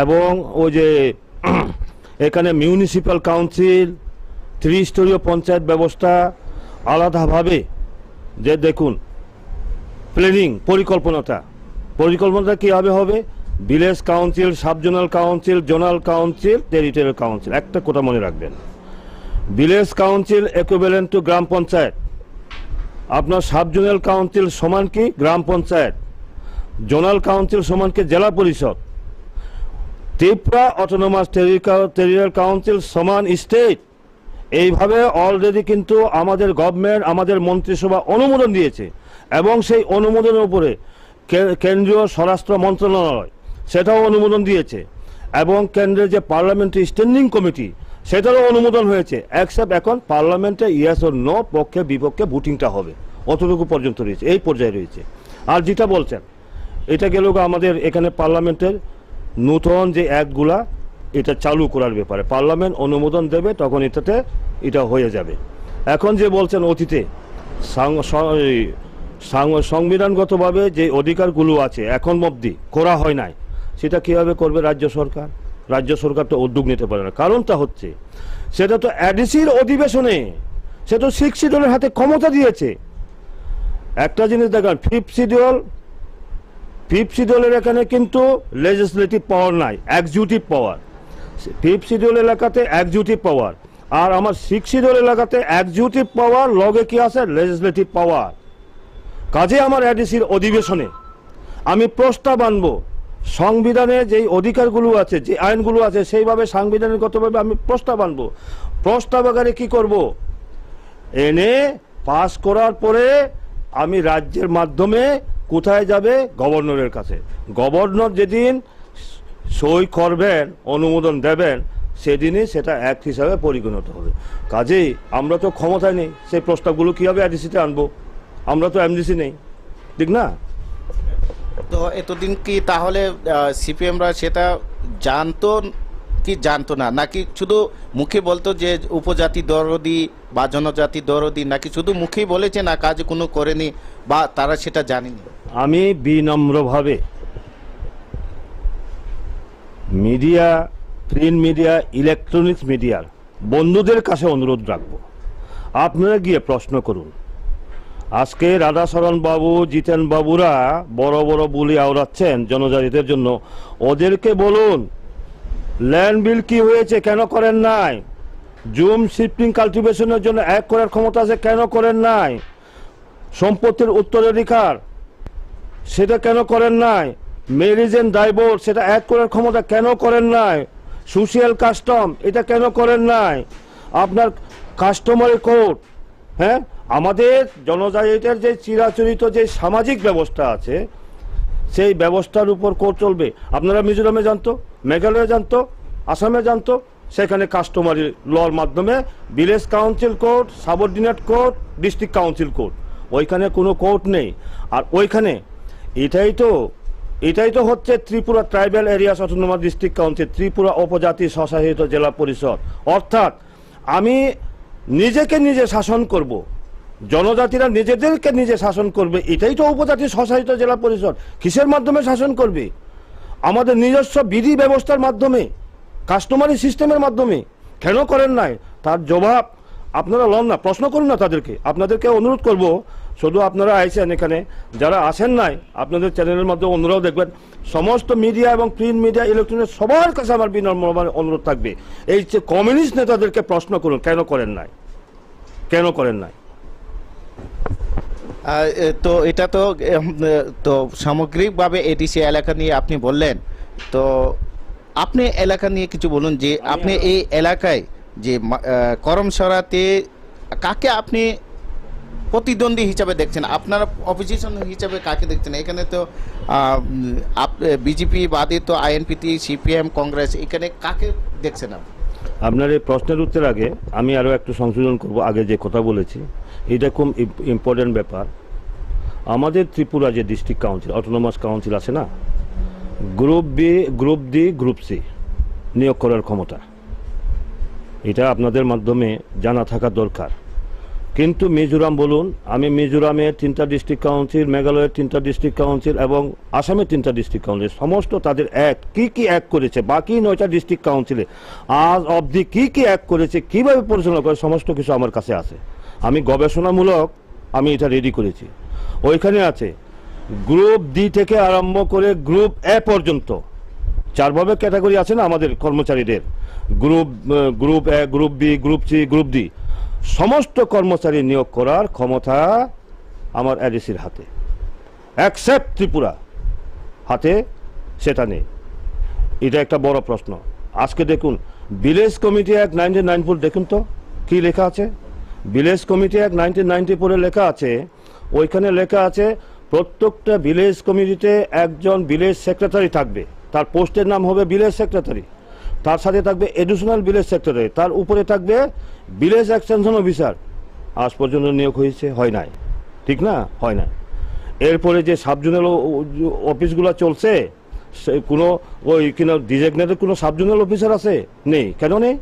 এবং ওই যে এখানে মিউনিসিপ্যাল কাউন্সিল, ত্রিস্তরীয় পঞ্চায়েত ব্যবস্থা আলাদাভাবে, যে দেখুন প্ল্যানিং পরিকল্পনাটা কীভাবে হবে, village council, subzonal council, zonal council, territorial council. একটা কথা মনে রাখবেন, ভিলেজ কাউন্সিল ইকুইভ্যালেন্ট টু গ্রাম পঞ্চায়েত, আপনার সাবজোনাল কাউন্সিল সমান কি গ্রাম পঞ্চায়েত, জোনাল কাউন্সিল সমান কি জেলা পরিষদ, ত্রিপুরা অটোনমাস টেরিটোরিয়াল কাউন্সিল সমান স্টেট। এইভাবে অলরেডি কিন্তু আমাদের গভর্নমেন্ট, আমাদের মন্ত্রিসভা অনুমোদন দিয়েছে, এবং সেই অনুমোদনের উপরে কেন্দ্রীয় স্বরাষ্ট্র মন্ত্রণালয় সেটাও অনুমোদন দিয়েছে, এবং কেন্দ্রের যে পার্লামেন্টারি স্ট্যান্ডিং কমিটি সেটারও অনুমোদন হয়েছে। একসেপ্ট এখন পার্লামেন্টে ইয়েস ও নো, পক্ষে বিপক্ষে ভোটিংটা হবে, অতটুকু পর্যন্ত রয়েছে, এই পর্যায়ে রয়েছে। আর যেটা বলছেন, এটা গেল আমাদের এখানে পার্লামেন্টের নূতন যে অ্যাক্টগুলা, এটা চালু করার ব্যাপারে পার্লামেন্ট অনুমোদন দেবে, তখন এটা হয়ে যাবে। এখন যে বলছেন অতীতে সংবিধানগতভাবে যে অধিকারগুলো আছে এখন অবধি করা হয় নাই, সেটা কীভাবে করবে রাজ্য সরকার? রাজ্য সরকার তো উদ্যোগ নিতে পারে না। কারণটা হচ্ছে সেটা তো এডিসির অধিবেশনে, সে তো 6 শিডিউলের হাতে ক্ষমতা দিয়েছে। একটা জিনিস দেখেন, 5th শিডিউলের এখানে কিন্তু লেজিসলেটিভ পাওয়ার নাই, এক্সিকিউটিভ পাওয়ার। 5th শিডিউল এলাকাতে এক্সিকিউটিভ পাওয়ার, আর আমার 6 শিডিউল এলাকাতে এক্সিকিউটিভ পাওয়ার লগে কি আছে লেজিসলেটিভ পাওয়ার। কাজে আমার এডিসির অধিবেশনে আমি প্রস্তাব আনবো, সংবিধানে যেই অধিকারগুলো আছে, যে আইনগুলো আছে, সেইভাবে সাংবিধানিকগতভাবে আমি প্রস্তাব আনবো। প্রস্তাব আকারে কি করব, এনে পাস করার পরে আমি রাজ্যের মাধ্যমে কোথায় যাবে? গভর্নরের কাছে। গভর্নর যেদিন সই করবেন, অনুমোদন দেবেন, সেদিনই সেটা অ্যাক্ট হিসাবে পরিগণিত হবে। কাজেই আমরা তো ক্ষমতায় নেই, সেই প্রস্তাবগুলো কীভাবে এডিসিতে আনবো? আমরা তো এমডিসি নেই, ঠিক না? তো এতদিন কি তাহলে সিপিএমরা সেটা জানতো কি জানতো না, নাকি শুধু মুখে বলতো যে উপজাতি দরদি বা জনজাতি দরদি, নাকি শুধু মুখেই বলেছে না কাজে কোনো করেনি বা তারা সেটা জানেনি? আমি বিনম্রভাবে মিডিয়া, প্রিন্ট মিডিয়া, ইলেকট্রনিক্স মিডিয়ার বন্ধুদের কাছে অনুরোধ রাখবো, আপনারা গিয়ে প্রশ্ন করুন। আজকে রাধাচরণ বাবু, জিতেন বাবুরা বড় বড় বুলি আওড়াচ্ছেন জনজাতিদের জন্য, ওদেরকে বলুন ল্যান্ড বিল কি হয়েছে, কেন করেন নাই? জুম শিফটিং কাল্টিভেশনের জন্য এক করার ক্ষমতা আছে, কেন করেন নাই? সম্পত্তির উত্তরাধিকার সেটা কেন করেন নাই? ম্যারেজ এন্ড ডাইভোর্স সেটা এক করার ক্ষমতা কেন করেন নাই? সোশিয়াল কাস্টম এটা কেন করেন নাই? আপনার কাস্টমারি কোড, হ্যাঁ, আমাদের জনজাতিদের যে চিরাচরিত যে সামাজিক ব্যবস্থা আছে, সেই ব্যবস্থার উপর কোড চলবে। আপনারা মিজোরামে জানতো, মেঘালয়ে জানতো, আসামে জানতো, সেখানে কাস্টমারি লর মাধ্যমে village council code, subordinate code, district council code, ওইখানে কোনো কোড নেই। আর ওইখানে এটাই তো হচ্ছে Tripura tribal areas autonomous district council, Tripura উপজাতি স্বশাসিত জেলা পরিষদ। অর্থাৎ আমি নিজেকে নিজে শাসন করব, জনজাতিরা নিজেদেরকে নিজে শাসন করবে, এটাই তো উপজাতি স্বশাসিত জেলা পরিষদ। কিসের মাধ্যমে শাসন করবে? আমাদের নিজস্ব বিধি ব্যবস্থার মাধ্যমে, কাস্টমারি সিস্টেমের মাধ্যমে। কেন করেন নাই? তার জবাব আপনারা লন না, প্রশ্ন করুন না তাদেরকে। আপনাদেরকে অনুরোধ করব, শুধু আপনারা আইছেন এখানে, যারা আসেন নাই আপনাদের চ্যানেলের মাধ্যমে অন্যরাও দেখবেন, সমস্ত মিডিয়া এবং প্রিন্ট মিডিয়া ইলেকট্রনিক সবার কাছে আমার বিনম্র অনুরোধ থাকবে, এই যে কমিউনিস্ট নেতাদেরকে প্রশ্ন করুন কেন করেন নাই, কেন করেন নাই। তো এটা তো তো সামগ্রিকভাবে এডিসি এলাকা নিয়ে আপনি বললেন, তো আপনি এলাকা নিয়ে কিছু বলুন যে আপনি এই এলাকায় যে করমসরাতে কাকে আপনি প্রতিদ্বন্দ্বী হিসাবে দেখছেন, আপনার অপোজিশন হিসাবে কাকে দেখছেন? এখানে তো বিজেপি বাদে তো আইএনপিটি, সিপিএম, কংগ্রেস, এখানে কাকে দেখছেন আপনি? আপনার এই প্রশ্নের উত্তর আগে আমি আরও একটু সংশোধন করব, আগে যে কথা বলেছি এটা খুব ইম্পর্টেন্ট ব্যাপার। আমাদের ত্রিপুরা যে ডিস্ট্রিক্ট কাউন্সিল, অটোনোমাস কাউন্সিল আছে না, group B, group D, group C নিয়োগ করার ক্ষমতা, এটা আপনাদের মাধ্যমে জানা থাকা দরকার। কিন্তু মিজোরাম বলুন, আমি মিজোরামের 3টা ডিস্ট্রিক্ট কাউন্সিল, মেঘালয়ের 3টা ডিস্ট্রিক্ট কাউন্সিল এবং আসামের 3টা ডিস্ট্রিক্ট কাউন্সিল সমস্ত তাদের অ্যাক্ট কী অ্যাক্ট করেছে, বাকি 9টা ডিস্ট্রিক্ট কাউন্সিলে আজ অবধি কী অ্যাক্ট করেছে, কীভাবে পরিচালনা করে, সমস্ত কিছু আমার কাছে আছে। আমি গবেষণামূলক আমি এটা রেডি করেছি। ওইখানে আছে গ্রুপ ডি থেকে আরম্ভ করে গ্রুপ এ পর্যন্ত 4ভাবে ক্যাটাগরি আছে না আমাদের কর্মচারীদের, group A, group B, group C, group D, সমস্ত কর্মচারী নিয়োগ করার ক্ষমতা আমার এডিসির হাতে, অ্যাকসেপ্ট ত্রিপুরা হাতে সেটা নেই। এটা একটা বড় প্রশ্ন। আজকে দেখুন ভিলেজ কমিটি অ্যাক্ট 1994 দেখুন তো কি লেখা আছে, ভিলেজ কমিটি অ্যাক্ট 1994 লেখা আছে, ওইখানে লেখা আছে প্রত্যেকটা ভিলেজ কমিটিতে একজন ভিলেজ সেক্রেটারি থাকবে, তার পোস্টের নাম হবে ভিলেজ সেক্রেটারি, তার সাথে থাকবে এডিশনাল ভিলেজ সেক্রেটারি, তার উপরে থাকবে ভিলেজ এক্সটেনশন অফিসার। আজ পর্যন্ত নিয়োগ হয়েছে? হয় নাই, ঠিক না? হয় না। এরপরে যে সাবজোনাল অফিসগুলো চলছে, কোনো ওই কিনা ডিজিগনেটেড কোনো সাবজোনাল অফিসার আছে? নেই। কেন নেই?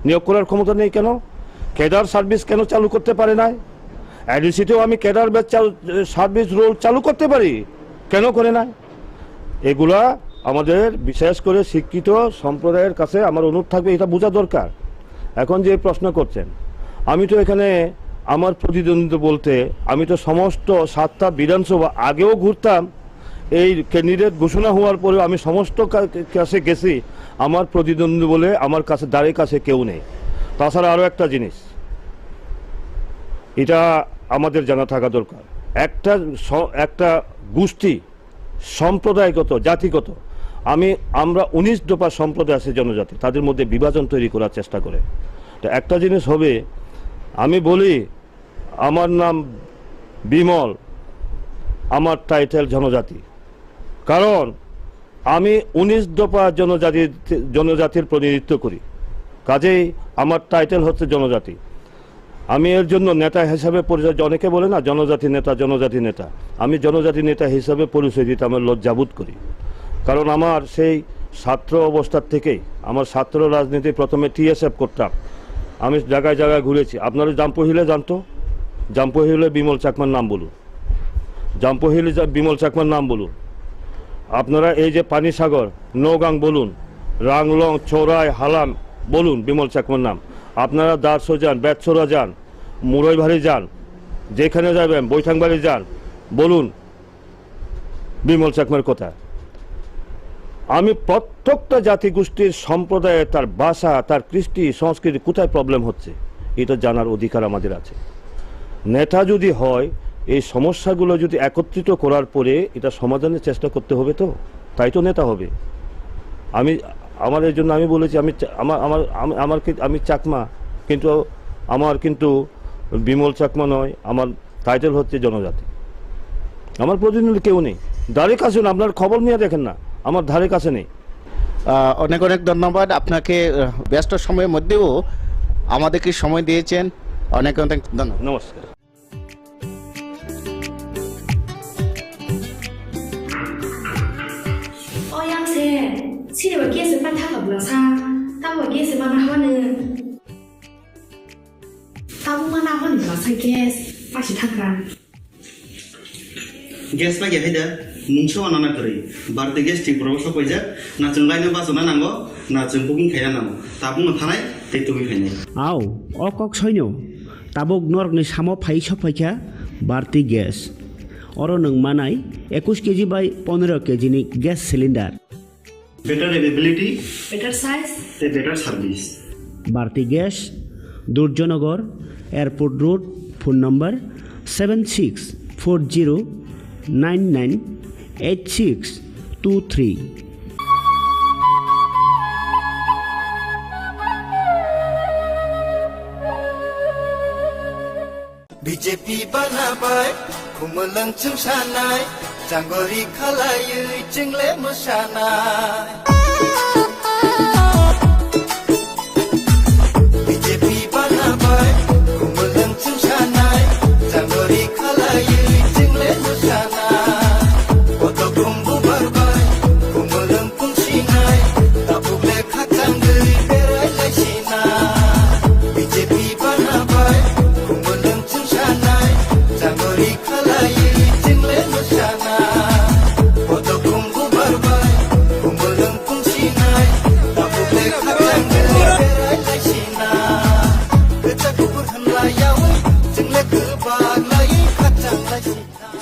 নিয়োগ করার ক্ষমতা নেই কেন? ক্যাডার সার্ভিস কেন চালু করতে পারে নাই? এডিসিতেও আমি ক্যাডার ব্যাচ সার্ভিস রোল চালু করতে পারি, কেন করে না? এগুলা আমাদের বিশেষ করে শিক্ষিত সম্প্রদায়ের কাছে আমার অনুরোধ থাকবে, এটা বোঝা দরকার। এখন যে প্রশ্ন করছেন, আমি তো এখানে আমার প্রতিদ্বন্দ্বিতা বলতে আমি তো সমস্ত 7টা বিধানসভা আগেও ঘুরতাম, এই ক্যান্ডিডেট ঘোষণা হওয়ার পরেও আমি সমস্ত কাছে গেছি, আমার প্রতিদ্বন্দ্বী বলে আমার কাছে দ্বারে কাছে কেউ নেই। তাছাড়া আরও একটা জিনিস এটা আমাদের জানা থাকা দরকার, একটা গোষ্ঠী সম্প্রদায়গত জাতিগত আমরা 19 দফা সম্প্রদায় আছে জনজাতি, তাদের মধ্যে বিভাজন তৈরি করার চেষ্টা করে। তো একটা জিনিস হবে, আমি বলি আমার নাম বিমল, আমার টাইটেল জনজাতি, কারণ আমি 19 দফা জনজাতির প্রতিনিধিত্ব করি, কাজেই আমার টাইটেল হচ্ছে জনজাতি। আমি এর জন্য নেতা হিসাবে পরিচয়, অনেকে বলে না জনজাতি নেতা, জনজাতি নেতা, আমি জনজাতি নেতা হিসাবে পরিচয় দিতে আমার লজ্জাবোধ করি। কারণ আমার সেই ছাত্র অবস্থার থেকেই আমার ছাত্র রাজনীতি, প্রথমে টিএসএফ করতাম, আমি জায়গায় জায়গায় ঘুরেছি। আপনারা জাম্পহিলে জানতো, জাম্পহিলে বিমল চাকমার নাম বলুন, জাম্পহিলে বিমল চাকমার নাম বলুন। আপনারা এই যে পানিসাগর, নৌগাং বলুন, রাংলং, চৌরাই, হালাম বলুন, বিমল চাকমার নাম। আপনারা দারসো যান, বেতসোরা যান, মুরৈবাড়ি যান, যেখানে যাবেন, বৈঠাংবাড়ি যান, বলুন বিমল চাকমার কথা। আমি প্রত্যেকটা জাতিগোষ্ঠীর সম্প্রদায়ে তার ভাষা, তার কৃষ্টি সংস্কৃতি কোথায় প্রবলেম হচ্ছে এটা জানার অধিকার আমাদের আছে। নেতা যদি হয়, এই সমস্যাগুলো যদি একত্রিত করার পরে এটা সমাধানের চেষ্টা করতে হবে, তো তাই তো নেতা হবে। আমার এর জন্য আমি বলেছি আমি চাকমা, কিন্তু আমার কিন্তু বিমল চাকমা নয়, আমার টাইটেল হচ্ছে জনজাতি। আমার প্রতিনিধি কেউ নেই, ধারে কাছে না, আপনার খবর নিয়ে দেখেন না, আমার ধারে কাছে নেই। অনেক অনেক ধন্যবাদ আপনাকে, ব্যস্ত সময়ের মধ্যেও আমাদেরকে সময় দিয়েছেন, অনেক অনেক ধন্যবাদ। নমস্কার।七我给是办他可不了啥，但我给是办他好呢。他不办他好你老是给，把是他干。গ্যাস পাই গেছে দা মুংসো আনানা করে বারতে গ্যাস ঠিক প্রবস কইজা না जों লাইনো বাসনা নাঙ্গো না जों বুকিং খাইয়া নাঙ্গো তা বুং থানায় তে তুমি খাইনাই আও অকক সৈন্য তাবক নরকনি সামো ফাই সফাইকা বাড়তি গ্যাস অরো নং মানাই 21 কেজি বাই 15 KG ni gas cylinder better availability better size the better service Bharati gas Durjoynagar airport road phone number 7640998623 BJP banabai khumulang chungsanai janggori khalayui jingle mosanai BJP banabai khumulang chungsanai janggori khalayui jingle mosanai oto kumbu barbai khumulang pungsinai tabuble khatanggui berai laisinai BJP banabai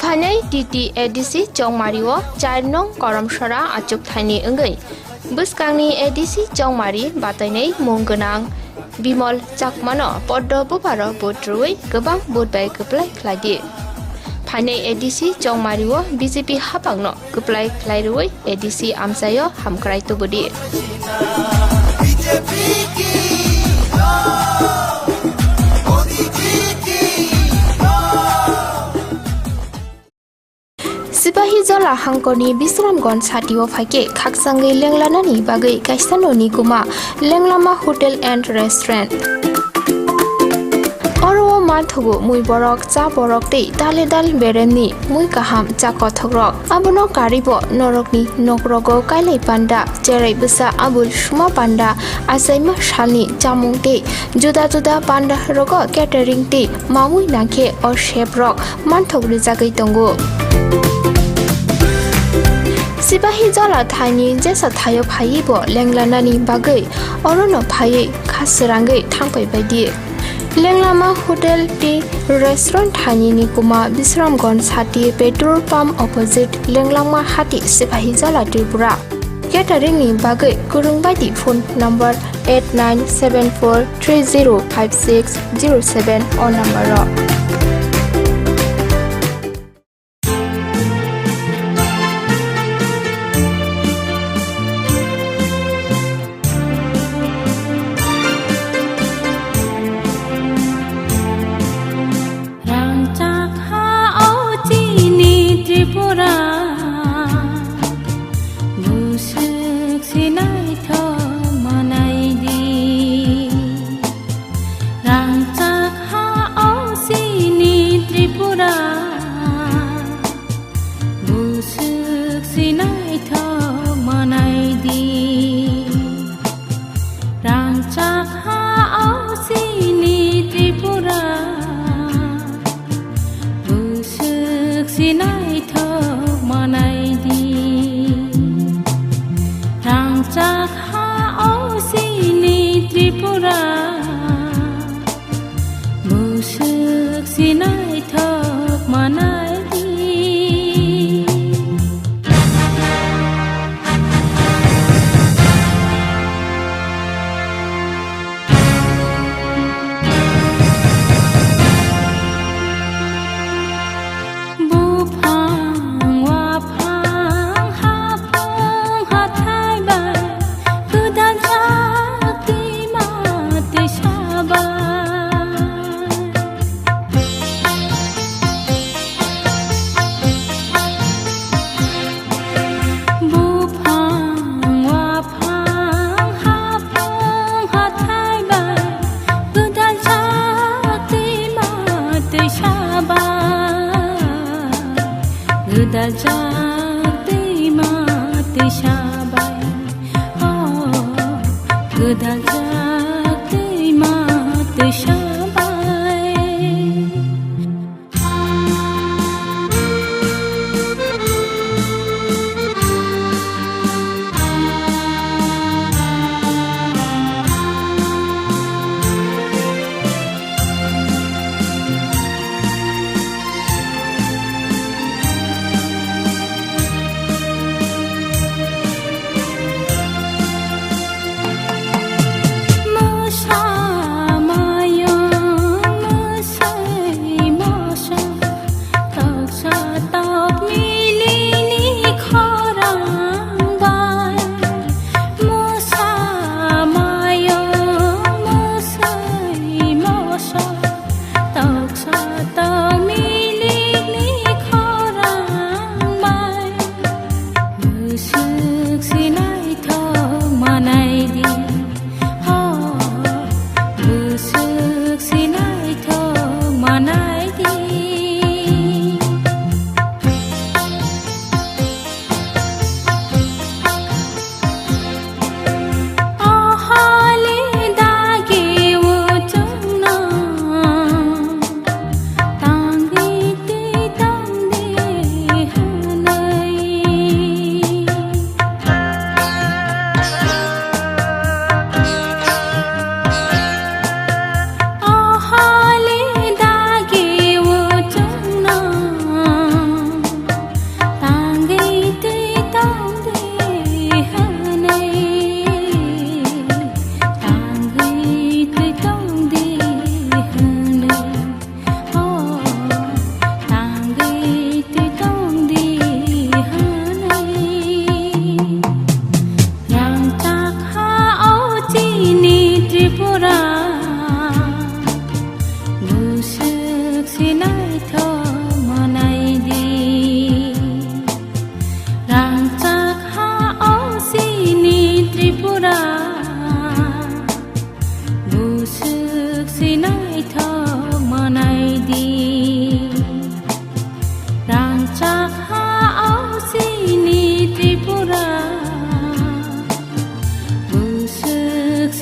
Phanai TT ADC Chongmario Charnong Koramshara Achuk Thani Engai Buskangni ADC Chongmari Batainai Mungganang Bimol Chakmano Poddo Buparo Botrui Gabang Budbai Kuplai Kladi Phanai ADC Chongmario BJP Hapangno Kuplai Klairui ADC Amsayo Hamkrai Tubudi Sipahi Zola Hangkoni Bisramgon Satio Fake Kaksangi Lenglanani Bagai Kaisanoni Guma Lenglama Hotel and Restaurant Oro Manthugu Mui Borok Cha Borok Te Daledal Bereni Mui Kaham Cha Kothogrok Abono Karibo Norokni Nokrogo Kailai Panda Jerai Busa Abul Shuma Panda Asaima Shalni Jamung Te Juda Juda Panda Rogo Catering Te Mamui Nake or Shape Rock Manthog Rizagai Tongo Sipahi Zola Thani Jesa Thayo Phaibo Lenglanani Bagai Orono Phai Khasirangai Thangpai Baidi Lenglama Hotel Tea Restaurant Thani Nikuma Bisramgon Sati Petrol Pump Opposite Lenglama Hati Sipahi Zola Tripura Catering ni Bagai Kurung Baidi phone number 8974305607 or number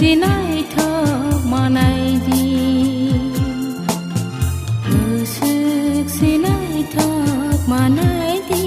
सिनायथों मानायदी सिनायथों मानायदी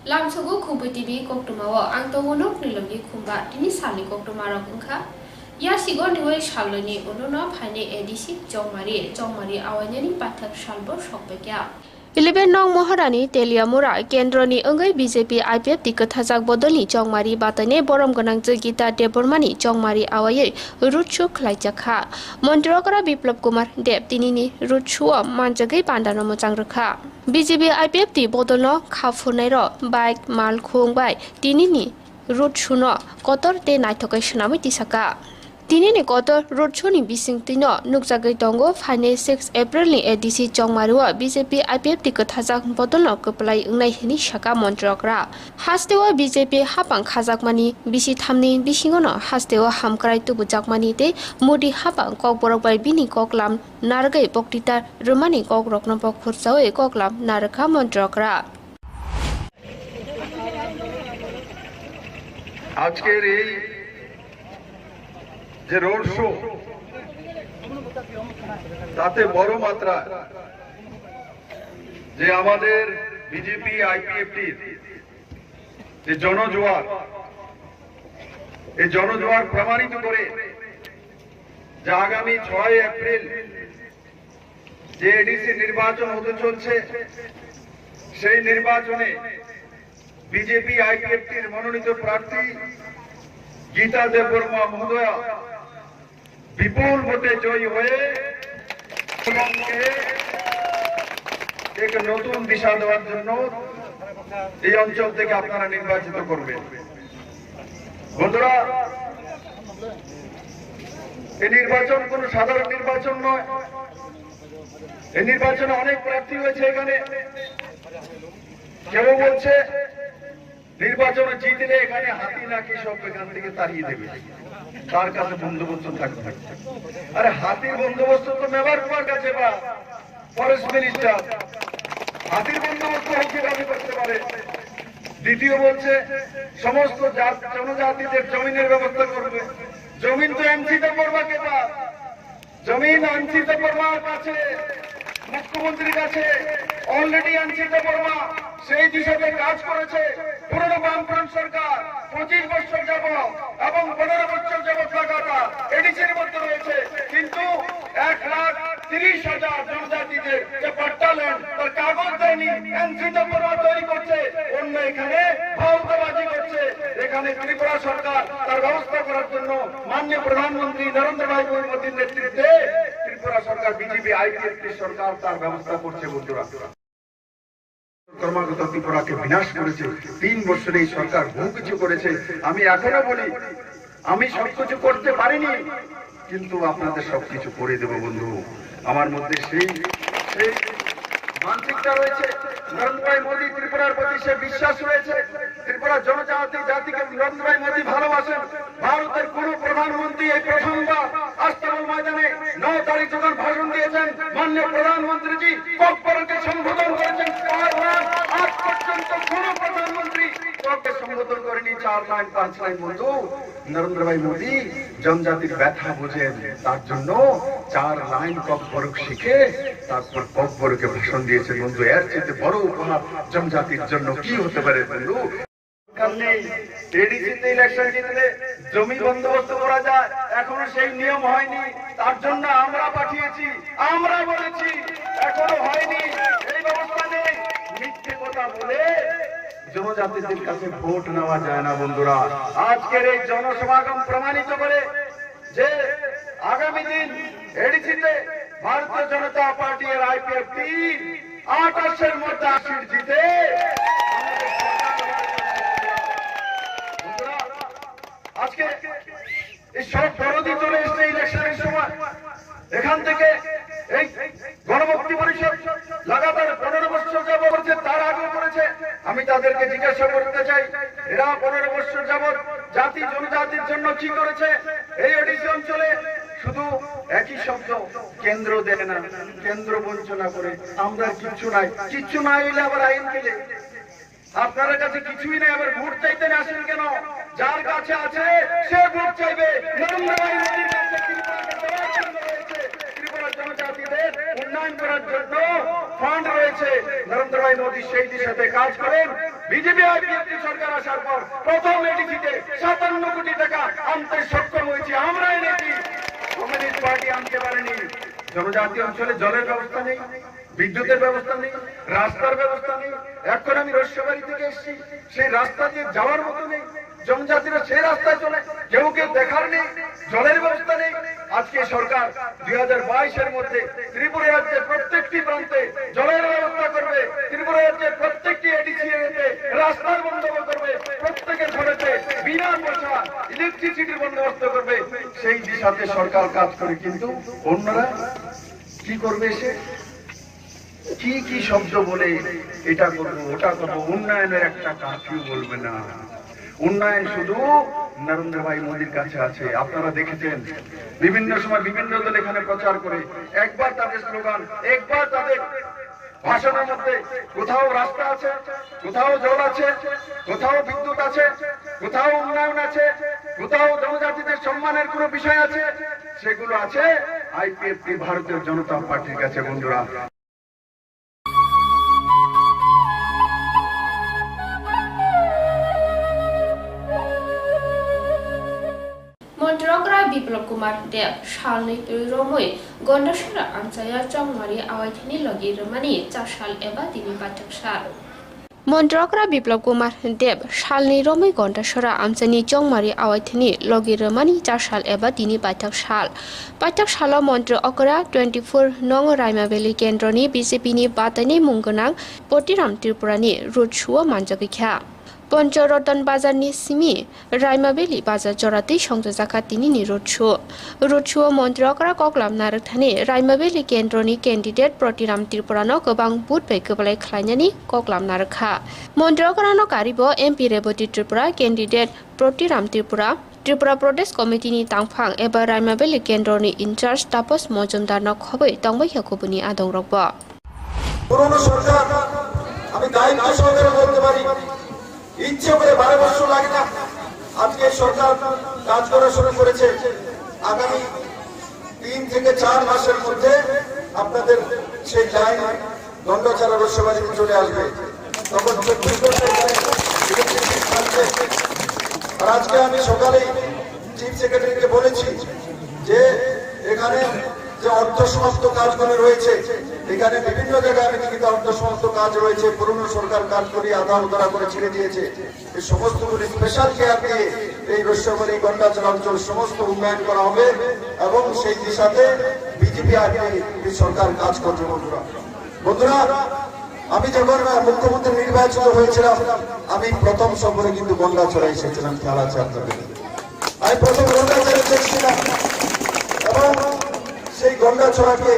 Lamsogo Khumpui TV koktumawo ang tongonok nilagi khumba tini sali koktumarok ungkha ya sigon niwe shaloni unono phane edisi jongmari awanyani pathak salbo sokbekya 11 nong Moharani Teliamura Kendroni Ungai BJP IPF Tikhathajak Bodoli Chongmari Batane Borom Ganang Gita Debormani Chongmari Awaye Ruchu Khlaijakha Montrokara Biplop Kumar Deb Tinini Ruchu Manjagai Pandano Mochangrkha BJP IPF Ti Bodolno Khafunairo Bike Mal Khungbai Tinini Ruchuno Kotor Te Naithokai Shnami Tisaka Tinini kotor roadshow bising tino nukjagai tongo phane 6 April ni ADC Chongmarua BJP IPF Tikhathajak bodolno koplai ungnai hini shaka montrokra hastewa BJP hapang khajakmani bisi thamni bisingono hastewa hamkrai tubu jakmani te modi hapang kok borokbai bini koklam nargai poktita rumani kok rokno pokkhursawe koklam narakha montrokra আজকের এই যে road show তাতে বড় মাত্রা যে আমাদের BJP আইপিএফটির যে জনজোয়ার এই জনজোয়ার প্রমাণিত করে যে আগামী 6 এপ্রিল যে এডিসি নির্বাচন হতে চলছে সেই নির্বাচনে বিজেপি আইপিএফটির মনোনীত প্রার্থী গীতা দেববর্মা মহোদয়া বিপুল ভোটে জয়ী হয়ে এক নতুন দিশা দেওয়ার জন্য এই অঞ্চল থেকে আপনারা নির্বাচিত করবেন বন্ধুরা, এই নির্বাচন কোন সাধারণ নির্বাচন নয়। এই নির্বাচনে অনেক প্রার্থী হয়েছে। এখানে কেউ বলছে নির্বাচনে জিতলে এখানে হাতি নাকি সব এখান থেকে তাড়িয়ে দেবে, তার কাছে বন্দোবস্ত থাকবে। আরে হাতির বন্দোবস্ত তো মেবার কাছে বা ফরেস্ট মিনিস্টার, হাতির বন্দোবস্ত কিভাবে করতে পারে? দ্বিতীয় বলছে সমস্ত জনজাতিদের জমিনের ব্যবস্থা করবে। জমিন তো এমসিতে পড়বা কেবা, জমিন এমসিতে পড়বার কাছে, মুখ্যমন্ত্রীর কাছে অলরেডি এমসিতে পড়বা সেই দিশাতে কাজ করেছে পুরনো বামফ্রন্ট সরকার 25 বছর যাবত এবং 15 বছর যাবত লাগাতার এডিসির মধ্যে রয়েছে। কিন্তু 1,30,000 জনজাতিদের যে পাট্টালেন তার কাগজ দেয়নি, এমসিতে পড়া তৈরি করছে, অন্য এখানে ভাওতাবাজি করছে। এখানে ত্রিপুরা সরকার তার ব্যবস্থা করার জন্য মাননীয় প্রধানমন্ত্রী নরেন্দ্র ভাই মোদীর নেতৃত্বে ত্রিপুরা সরকার বিজেপি আইপিএফটি সরকার তার ব্যবস্থা করছে। বন্ধুরা, ক্রমাগত ত্রিপুরাকে বিনাশ করেছে। 3 বছরে এই সরকার বহু কিছু করেছে। আমি এখনো বলি আমি সবকিছু করতে পারিনি, কিন্তু আপনাদের সবকিছু করে দেব বন্ধু। আমার মধ্যে সেই মানসিকতা রয়েছে। নরেন্দ্র ভাই মোদী ত্রিপুরার প্রতি সে বিশ্বাস রয়েছে। ত্রিপুরা জাতিকে নরেন্দ্র ভাই মোদী ভালোবাসেন। ভারতের কোন প্রধানমন্ত্রী এই প্রথমবার আস্তাবল ময়দানে 9 তারিখ যখন ভাষণ দিয়েছেন, মাননীয় প্রধানমন্ত্রীজি ককবরকে সম্বোধন করেছেন। আজ পর্যন্ত কোন প্রধানমন্ত্রী কককে সম্বোধন করেনি। 4 লাইন 5 লাইন বন্ধু। নরেন্দ্র ভাই মোদী জনজাতির ব্যথা বুঝেন, তার জন্য 4 লাইন ককবরক শিখে তারপর ককবরকে ভাষণ দিয়েছেন। বন্ধু, এর চেয়ে বড় উপহার জনজাতির জন্য কি হতে পারে বন্ধু? এডিসিতে ইলেকশন জিতলে জমি বন্দোবস্ত করা যায়, এখনো সেই নিয়ম হয়নি। তার জন্য আমরা পাঠিয়েছি, আমরা বলেছি, এখনো হয়নি। এই ব্যবস্থা নেই। মিথ্যে কথা বলে জনজাতিদের কাছে ভোট নেওয়া যায় না। বন্ধুরা, আজকের এই জনসমাগম প্রমাণিত করে যে আগামী দিন এডিসিতে ভারতীয় জনতা পার্টি এর আইপিএফটি 28-এর মধ্যে 80 জিতে আজকে এই সব দরদি চলে এসছে ইলেকশনের সময়। এখান থেকে এই গণমুক্তি পরিষদ লাগাতার 15 বছর যাবত করছে, তার আগেও করেছে। আমি তাদেরকে জিজ্ঞাসা করতে চাই, এরা 15 বছর যাবত জাতি জনজাতির জন্য কি করেছে? এই ওডিসি অঞ্চলে শুধু একই শব্দ, কেন্দ্র দেয় না, কেন্দ্র বঞ্চনা করে। আমরা কিচ্ছু নাই, কিচ্ছু নাই হইলে আবার আইন দিলে আপনার কাছে কিছুই নেই, আবার ভোট চাইতে আসেন কেন? যার কাছে আছে সে ভোট চাইবে। নরেন্দ্র ভাই মোদীর কাছে ত্রিপুরার জনজাতিদের উন্নয়ন করার জন্য ফান্ড রয়েছে। নরেন্দ্র ভাই মোদী সেই দিশাতে কাজ করেন। বিজেপি আইপিএফটি সরকার আসার পর প্রথম এডিসিতে 57 কোটি টাকা আনতে সক্ষম হয়েছে। আমরা এনেছি, কমিউনিস্ট পার্টি আনতে পারেনি। জনজাতি অঞ্চলে জলের ব্যবস্থা নেই, বিদ্যুতের ব্যবস্থা নেই, রাস্তার ব্যবস্থা নেই। এখন আমি রস্যবাড়ি থেকে এসেছি, সেই রাস্তা দিয়ে যাওয়ার মতো নেই। জনজাতিরা সেই রাস্তায় চলে, কেউ দেখার নেই, জলের ব্যবস্থা নেই। আজকে সরকার 2022-এর মধ্যে ত্রিপুরা রাজ্যের প্রত্যেকটি প্রান্তে জলের ব্যবস্থা করবে। ত্রিপুরা রাজ্যের প্রত্যেকটি এডিসিএতে রাস্তার বন্দোবস্ত করবে। প্রত্যেকের ঘরেতে বিনা পয়সা ইলেকট্রিসিটির বন্দোবস্ত করবে। সেই দিশাতে সরকার কাজ করে। কিন্তু অন্যরা কি করবে? এসে কি কি শব্দ বলে এটা করবো, ওটা করবো। উন্নয়নের একটা কাঠিও বলবে না। উন্নয়ন শুধু নরেন্দ্র ভাই মোদীর কাছে আছে। আপনারা দেখেছেন বিভিন্ন সময় বিভিন্ন দল এখানে প্রচার করে, একবার তাদের স্লোগান, একবার তাদের ভাষণের মধ্যে কোথাও রাস্তা আছে, কোথাও জল আছে, কোথাও বিদ্যুৎ আছে, কোথাও উন্নয়ন আছে, কোথাও জনজাতিদের সম্মানের কোনো বিষয় আছে, সেগুলো আছে আইপিএফটি ভারতীয় জনতা পার্টির কাছে। বন্ধুরা, মন্ত্রকরা বিপ্লব কুমার দেব সালনি রমই গন্ডাসরা আনসায়া চংমারি আওয়াইথিনি লগি রমানি 4 সাল এবা তিনি 5 সাল। মন্ত্রকরা বিপ্লব কুমার দেব সালনি রমই গন্ডাসরা আমসানি চংমারি আওয়াইথিনি লগি রমানি 4 সাল এবা তিনি 5 সাল। 5 সাল মন্ত্র অকরা 24 নং রাইমা ভ্যালি কেন্দ্রনি বিজেপিনি বাতানি মুंगनां পটিরাম ত্রিপুরানি রুট শুয়া মানজাগিখ্যা। পঞ্চরতন বাজারনি সিমি রাইমাবেলি বাজার জরাতেই সংযোজাখা তিনিনি রোড শো মন্ত্রীরা ককলাম নারকথানি রাইমাবেলি কেন্দ্রনি ক্যান্ডিডেট প্রতিরাম ত্রিপুরানো গোबां বুট बै गोबलाय ख्लायनायनि ककलाम नारखा मन्त्रीफोरानो कारिब एमपि रेबती त्रिपुरा कैंडिडेट प्रतिराम त्रिपुरा प्रदेश कमिटिनि तांफां एबा राइमाबेली केन्द्रनि इनचार्ज तापस मजुमदारनो खबै तंबाय खबुनि आदं रकब পুরনো সরকার আমি দায়িত্ব সহকারে বলতে পারি ইচ্ছে করে 12 বছর লাগে না আজকে সরকার কাজ করা শুরু করেছে আগামী 3 থেকে 4 মাসের মধ্যে আপনাদের সেই লাইন গন্ডাছড়া রসবাড়িতে চলে আসবে তখন 24 ঘন্টায় আর আজকে আমি সকালে চিফ সেক্রেটারিকে বলেছি যে এখানে যে অর্ধ সমাপ্ত কাজগুলো রয়েছে এখানে বিভিন্ন জায়গায় আমি লিখিত অর্ধ সমাপ্ত কাজ রয়েছে পুরনো সরকার কাজ করে আধা উদারা করে ছেড়ে দিয়েছে এই সমস্তগুলি স্পেশাল কেয়ার দিয়ে এই রসবাড়ি গন্ডাছড়া অঞ্চল সমস্ত উন্নয়ন করা হবে এবং সেই দিশাতে বিজেপি সরকার কাজ করছে বন্ধুরা আমি যখন মুখ্যমন্ত্রী নির্বাচিত হয়েছিলাম আমি প্রথম সফরে কিন্তু গন্ডাছড়া এসেছিলাম খেলা আপনাদের আমি প্রথম গন্ডাছড়া দেখছিলাম এবং সেই গন্ডাছড়াকে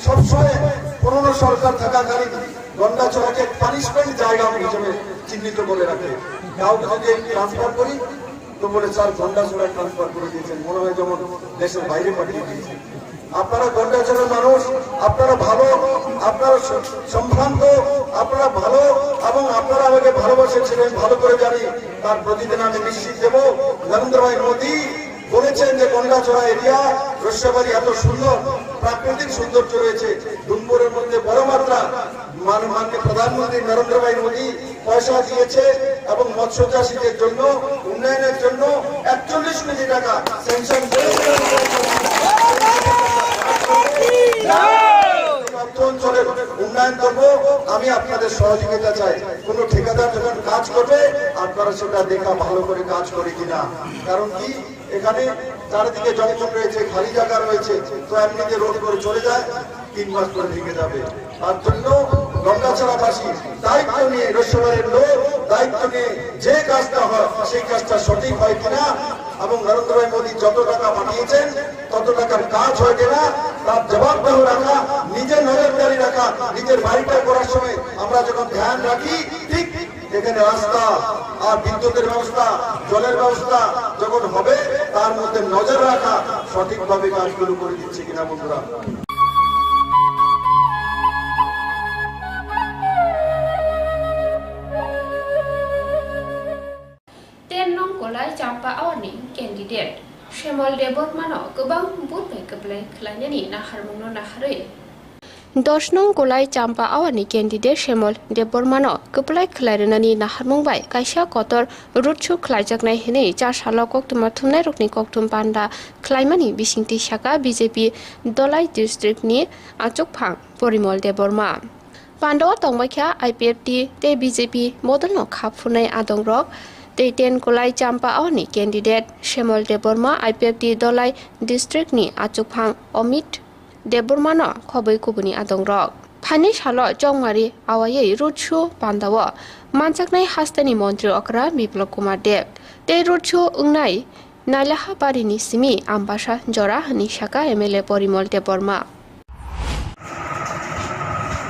সবসময় পুরনো সরকার থাকাকালীন গন্ডাছড়াকে পানিশমেন্ট জায়গা হিসেবে চিহ্নিত করে রাখে কাউকে যদি ট্রান্সফার করি তো বলে স্যার গন্ডাছড়ায় ট্রান্সফার করে দিয়েছেন মনে হয় যেমন দেশের বাইরে পাঠিয়ে দিয়েছেন আপনারা গন্ডাছড়ার মানুষ আপনারা ভালো আপনারা সম্ভ্রান্ত আপনারা ভালো এবং আপনারা আমাকে ভালোবাসেছিলেন ভালো করে জানি তার প্রতিদিন আমি নিশ্চিত দেব নরেন্দ্র ভাই মোদী বলেছেন যে গন্ডাছড়া এরিয়া রসবাড়ি এত সুন্দর প্রাকৃতিক সৌন্দর্য রয়েছে ডুম্বুরের মধ্যে বড় মাত্রা মাননীয় প্রধানমন্ত্রী নরেন্দ্র ভাই মোদী পয়সা দিয়েছে এবং মৎস্য চাষীদের জন্য উন্নয়নের জন্য 41 কোটি টাকা স্যাংশন করেছে অঞ্চলের উন্নয়ন করবো আমি আপনাদের সহযোগিতা চাই কোন ঠিকাদার যখন কাজ করবে আপনারা সেটা দেখা ভালো করে কাজ করে কিনা কারণ কি এখানে চারিদিকে জঙ্গল রয়েছে খালি জায়গা রয়েছে তো এমনিতে রোড করে চলে যায় 3 মাস পরে ভেঙে যাবে তার জন্য গন্ডাছড়াবাসী দায়িত্ব নিয়ে রসবাড়ির লোক দায়িত্ব নিয়ে যে কাজটা হয় সেই কাজটা সঠিক হয় কিনা এবং নরেন্দ্র ভাই মোদী যত টাকা পাঠিয়েছেন তত টাকার কাজ হয় কিনা তার জবাবদাহ রাখা নিজের নজরদারি রাখা নিজের বাড়িটা করার সময় আমরা যখন ধ্যান রাখি ঠিক এখানে রাস্তা আর বিদ্যুতের ব্যবস্থা জলের ব্যবস্থা যখন হবে তার মধ্যে নজর রাখা সঠিকভাবে কাজগুলো করে দিচ্ছে কিনা বন্ধুরা गलाय चाम्पा आवारनि कैंडिडेट श्यामल देबरमानो गोबां बुट बै गोबलाय ख्लायनायनि नाहारमुंनो नाहारै 10 नं गलाय चाम्पा आवारनि कैंडिडेट श्यामल देबरमानो गोबलाय ख्लायनायनि नाहारमुंबाय कायसा कतर रुटसु ख्लायजाकनाय हिनै 4 सालाव कक्टुमा थुमनाय रकनि कक्टुम पान्डा ख्लायमानि बिसिंति साका बीजेपी दलाय डिस्ट्रिक्टनि आचुकफां परिमल देबरमा पान्डवा तंबायखा आईपीएफटी ते बीजेपी मदलनो खाफुनाय आदंरक तेटेन गलाय चाम्पा आवारनि कैंडिडेट श्यामल देबरमा आईपीएफटी दलाय डिस्ट्रिक्टनि आचुकफां अमित देबरमानो खबै कुबुनि आदंरक फानि सालो जंमारि आवायै रुटसु पान्डाव मानसाकनाय हास्तानि मन्त्री अकरा बिप्लब कुमार देब ते रुटसु उंनाय नाइलाहा बारिनि सिमी आम्बासा जरा हनि साका एमएलए परिमल देबरमा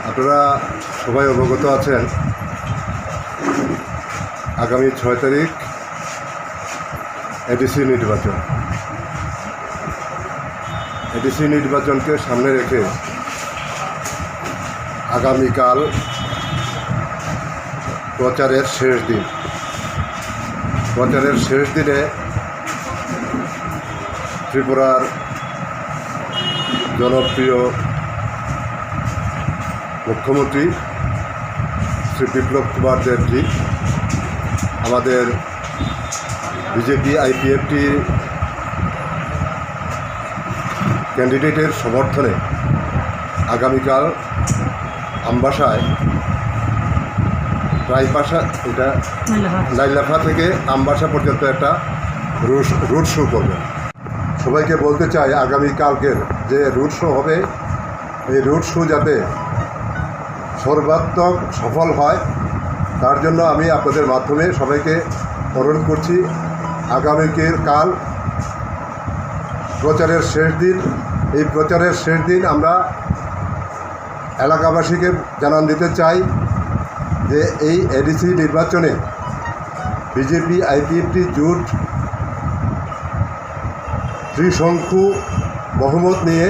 আপনারা সবাই অবগত আছেন আগামী 6 তারিখ এডিসি নির্বাচনকে সামনে রেখে আগামীকাল প্রচারের শেষ দিনে ত্রিপুরার জনপ্রিয় মুখ্যমন্ত্রী শ্রী বিপ্লব কুমার দেবজি আমাদের বিজেপি আইপিএফটি ক্যান্ডিডেটের সমর্থনে আগামীকাল আমবাসায় রায়পাশা এটা লাইলাফা থেকে আমবাসা পর্যন্ত একটা রুট শো করবে সবাইকে বলতে চাই আগামীকালকের যে রুট শো হবে এই রুট শো যাতে সর্বাত্মক সফল হয় তার জন্য আমি আপনাদের মাধ্যমে সবাইকে অনুরোধ করছি, কাল প্রচারের শেষ দিন। এই প্রচারের শেষ দিন আমরা এলাকাবাসীকে জানান দিতে চাই যে এই এডিসি নির্বাচনে বিজেপি আইপিএফটি জোট ত্রিসংখ্যু বহুমত নিয়ে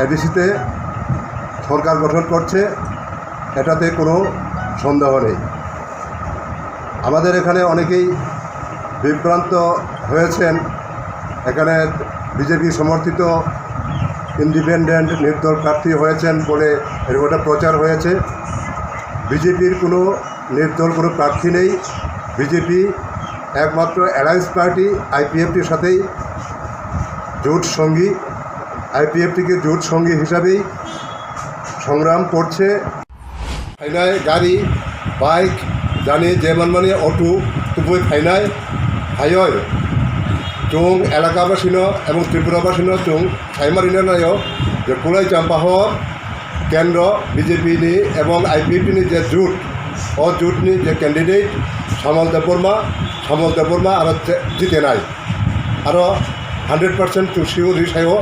এডিসিতে সরকার গঠন করছে, এটাতে কোনো সন্দেহ নেই। আমাদের এখানে অনেকেই বিভ্রান্ত হয়েছেন, এখানে বিজেপি সমর্থিত ইন্ডিপেন্ডেন্ট নির্দল প্রার্থী হয়েছেন বলে এরকম একটা প্রচার হয়েছে। বিজেপির কোনো নির্দল কোনো প্রার্থী নেই। বিজেপি একমাত্র অ্যালায়েন্স পার্টি আইপিএফটির সাথেই জোট সঙ্গী, আইপিএফটিকে জোট সঙ্গী হিসাবেই সংগ্রাম করছে। ফাইনায় গাড়ি বাইক জানি যেমন মানে অটো খুবই ফাইনায় হাইয় চং এলাকাবাসীন এবং ত্রিপুরাবাসীন চং সাইমারিনায় যে কুলাই চাম্পাহর কেন্দ্র বিজেপিनि এবং আইপিএফটিनि যে জোট ও জোটनि যে ক্যান্ডিডেট শ্যামল দেববর্মা আর জিতে নাই। আরও 100% শিওর হিসাবেও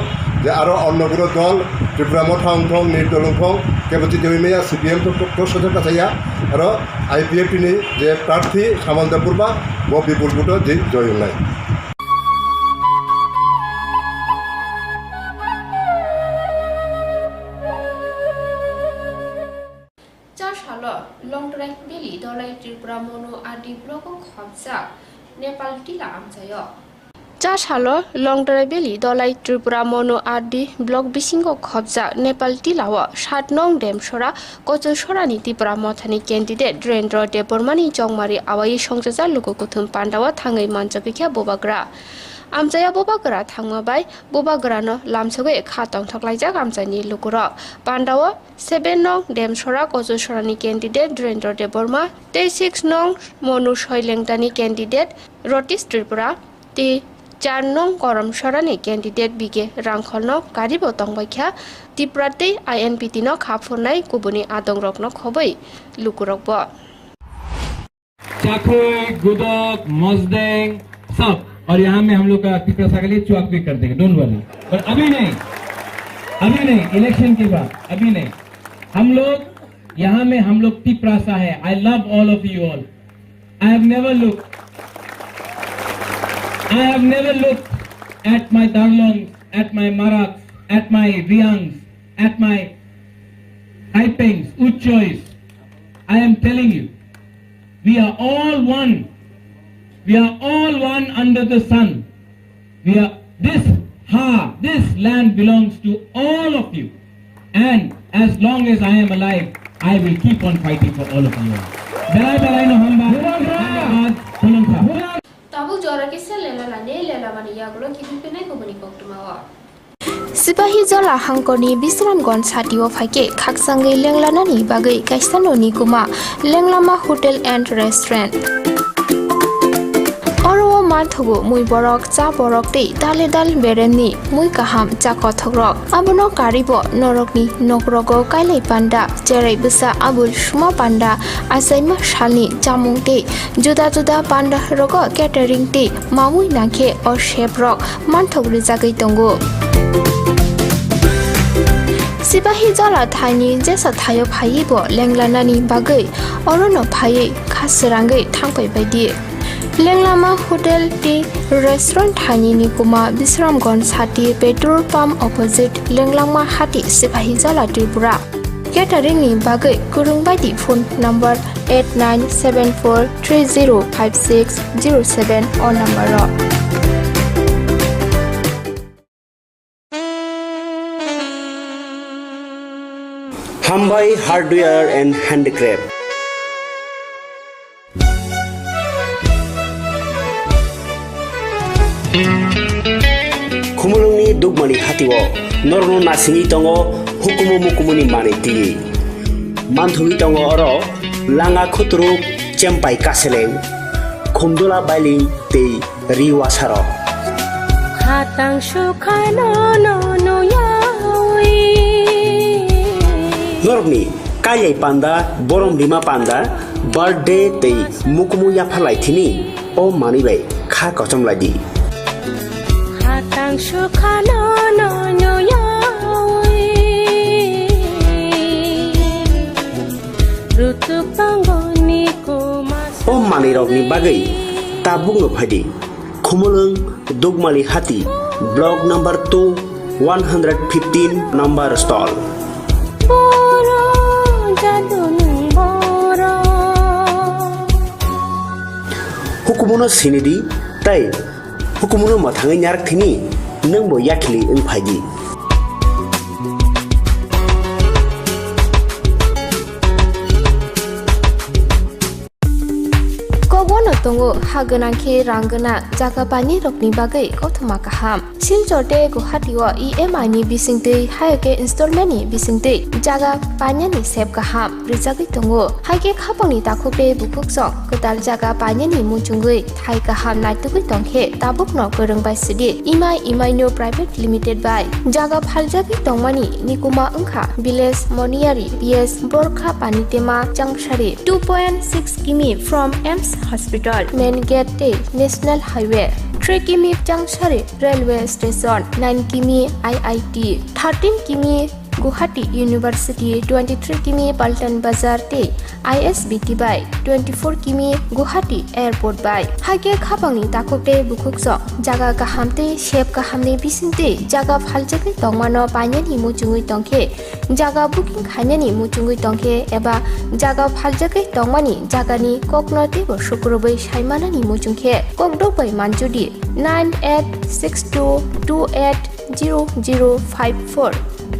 যে আরও অন্যগুলো দল ত্রিপুরা মথা অংথং নির্দল অংথং কেবল জিতেমেয়া সিপিএম প্রশ্নের কাছে আর আইপিএফটিनि যে প্রার্থী শ্যামল দেববর্মা ও বিপুল ভোট জয় নাই। লংট্রাই বেলি দলাই ত্রিপুরা মনো আদি ব্লক খবজা নেপাল টিলা আমজায় চা সালো লংট্রাই বেলি দলাই ত্রিপুরা মনো আদি ব্লক বিসিংহ খবজা নেপাল টিলাও 7 নং ডেমসরা কচসরানি ত্রিপুরা মথানি ক্যান্ডিডেট দ্রেন্দ্র দেববর্মানি জংমারি আওয়াই সংজাজা লুকুকুথুম পান্ডাওয়া থাঙ্গै মানজাबिख्या बोबाग्रा আমজায়া बोबाग्रा थांमाबाय बोबाग्रानो लामसगै खातं थकलाइजाक আমজাनि लुकुरक पान्डावा 7 नং डेमसरा कचसरानि कैंडिडेट द्रेंद्र देबबर्मा 6 नং मनु शैलेंदानि कैंडिडेट रटिस त्रिपुरा 4 नং करमसरानि कैंडिडेट बिगे रांखलनो गारिबो तंबायख्या त्रिपुराते आईएनपीटी नो खाफुनाय गुबुनि आदंरकनो खबै लुकुरकबो चाकुई गुदक मजदेंग सब और यहाँ में हम लोग का त्रिपुरा के लिए चुआक भी कर देंगे, डोंट वरी। पर अभी नहीं, इलेक्शन के बाद अभी नहीं। हम लोग यहाँ में हम लोग त्रिपुरा है। I love all of you all. I have never look at my Darlong, at my Marak, at my Reangs, at my हाइपेंग्स, उच्चोइस। I am telling you, we are all one. We are all one under the sun. This land belongs to all of you. And as long as I am alive, I will keep on fighting for all of you. Belai no hamba. Tabu jora kisa lela mani yagulo kipinai kubuni koktumawa. Sipahi jala hangkoni bisramgon satio phaike khaksangai lenglanani bagai kaisanoni kuma lenglama hotel and restaurant Oro mathugo mui borok cha borok tei dale dal beremni mui kaham cha kothogrok abono karibo norokni nokrogo kailai panda jerai busa abul suma panda asaima shalni chamung tei juda panda rogo catering tei mamui nakhe or chef rok manthogri jagai tongo Sipahi jala thani jesa thayo phaibo lenglanani bagai orono phai khasrangai thangpai baidi Lenglama hotel ti restaurant thani ni kuma Bisramgon Sati petrol pump opposite Lenglama hati Sipahi jala Tripura catering ni bagai kurung baidi phone number 8974305607 or number ro Khumpui hardware and handicraft Khumulungni dugmani hatiwo norno nasini tongo hukumu mukumuni maniti manthui tongo oro langa khutru chempai kaseleng khumdula baili tei riwasaro hatang sukhano no yawi Norni kayai panda borom lima panda birthday tei mukumu yaphalai thini o manibai kha kochom ladi hatang sukhano no no yawi rutu pangoni kumas o mani rokni bagai tabung no phadi khumulung dugmali hati block number 2 115 number stall boro jadunung boro hukumuno sinidi tai hukumuno mathangai nyarak thini nang bo yakhili ung phaidi Kobono tongo haganangke ranggana jaga bani rokni bagai kothoma kaham silchorte guhatiwa EMI ni bisingte hayake installment ni bisingte jaga bani ni sep kaham rijagi tongo haike khapangni takhope bukuksok kotal jaga bani ni munchungui thai kaham naitugui tongkhe tabukno gorongbai sidi EMI no private limited by jaga phaljagi tongmani nikuma ungkha village moniari PS borkha panitema jangshari 2.6 km from EMS Hospital main gate National Highway 3 km Jangshari Railway Station 9 km IIT 13 km Guwahati University 23 km Paltan Bazar te ISBT by 24 km Guwahati Airport by hage khapangni takopte bukukso jaga kahamte shep kahamni bisinte jaga phaljagi tongmano painani muchungui tongkhe jaga booking khainani muchungui tongkhe eba jaga phaljagi tongmani jagani koknote bo shukrobai saimanani muchungkhe kokdobai manjudi 9862280054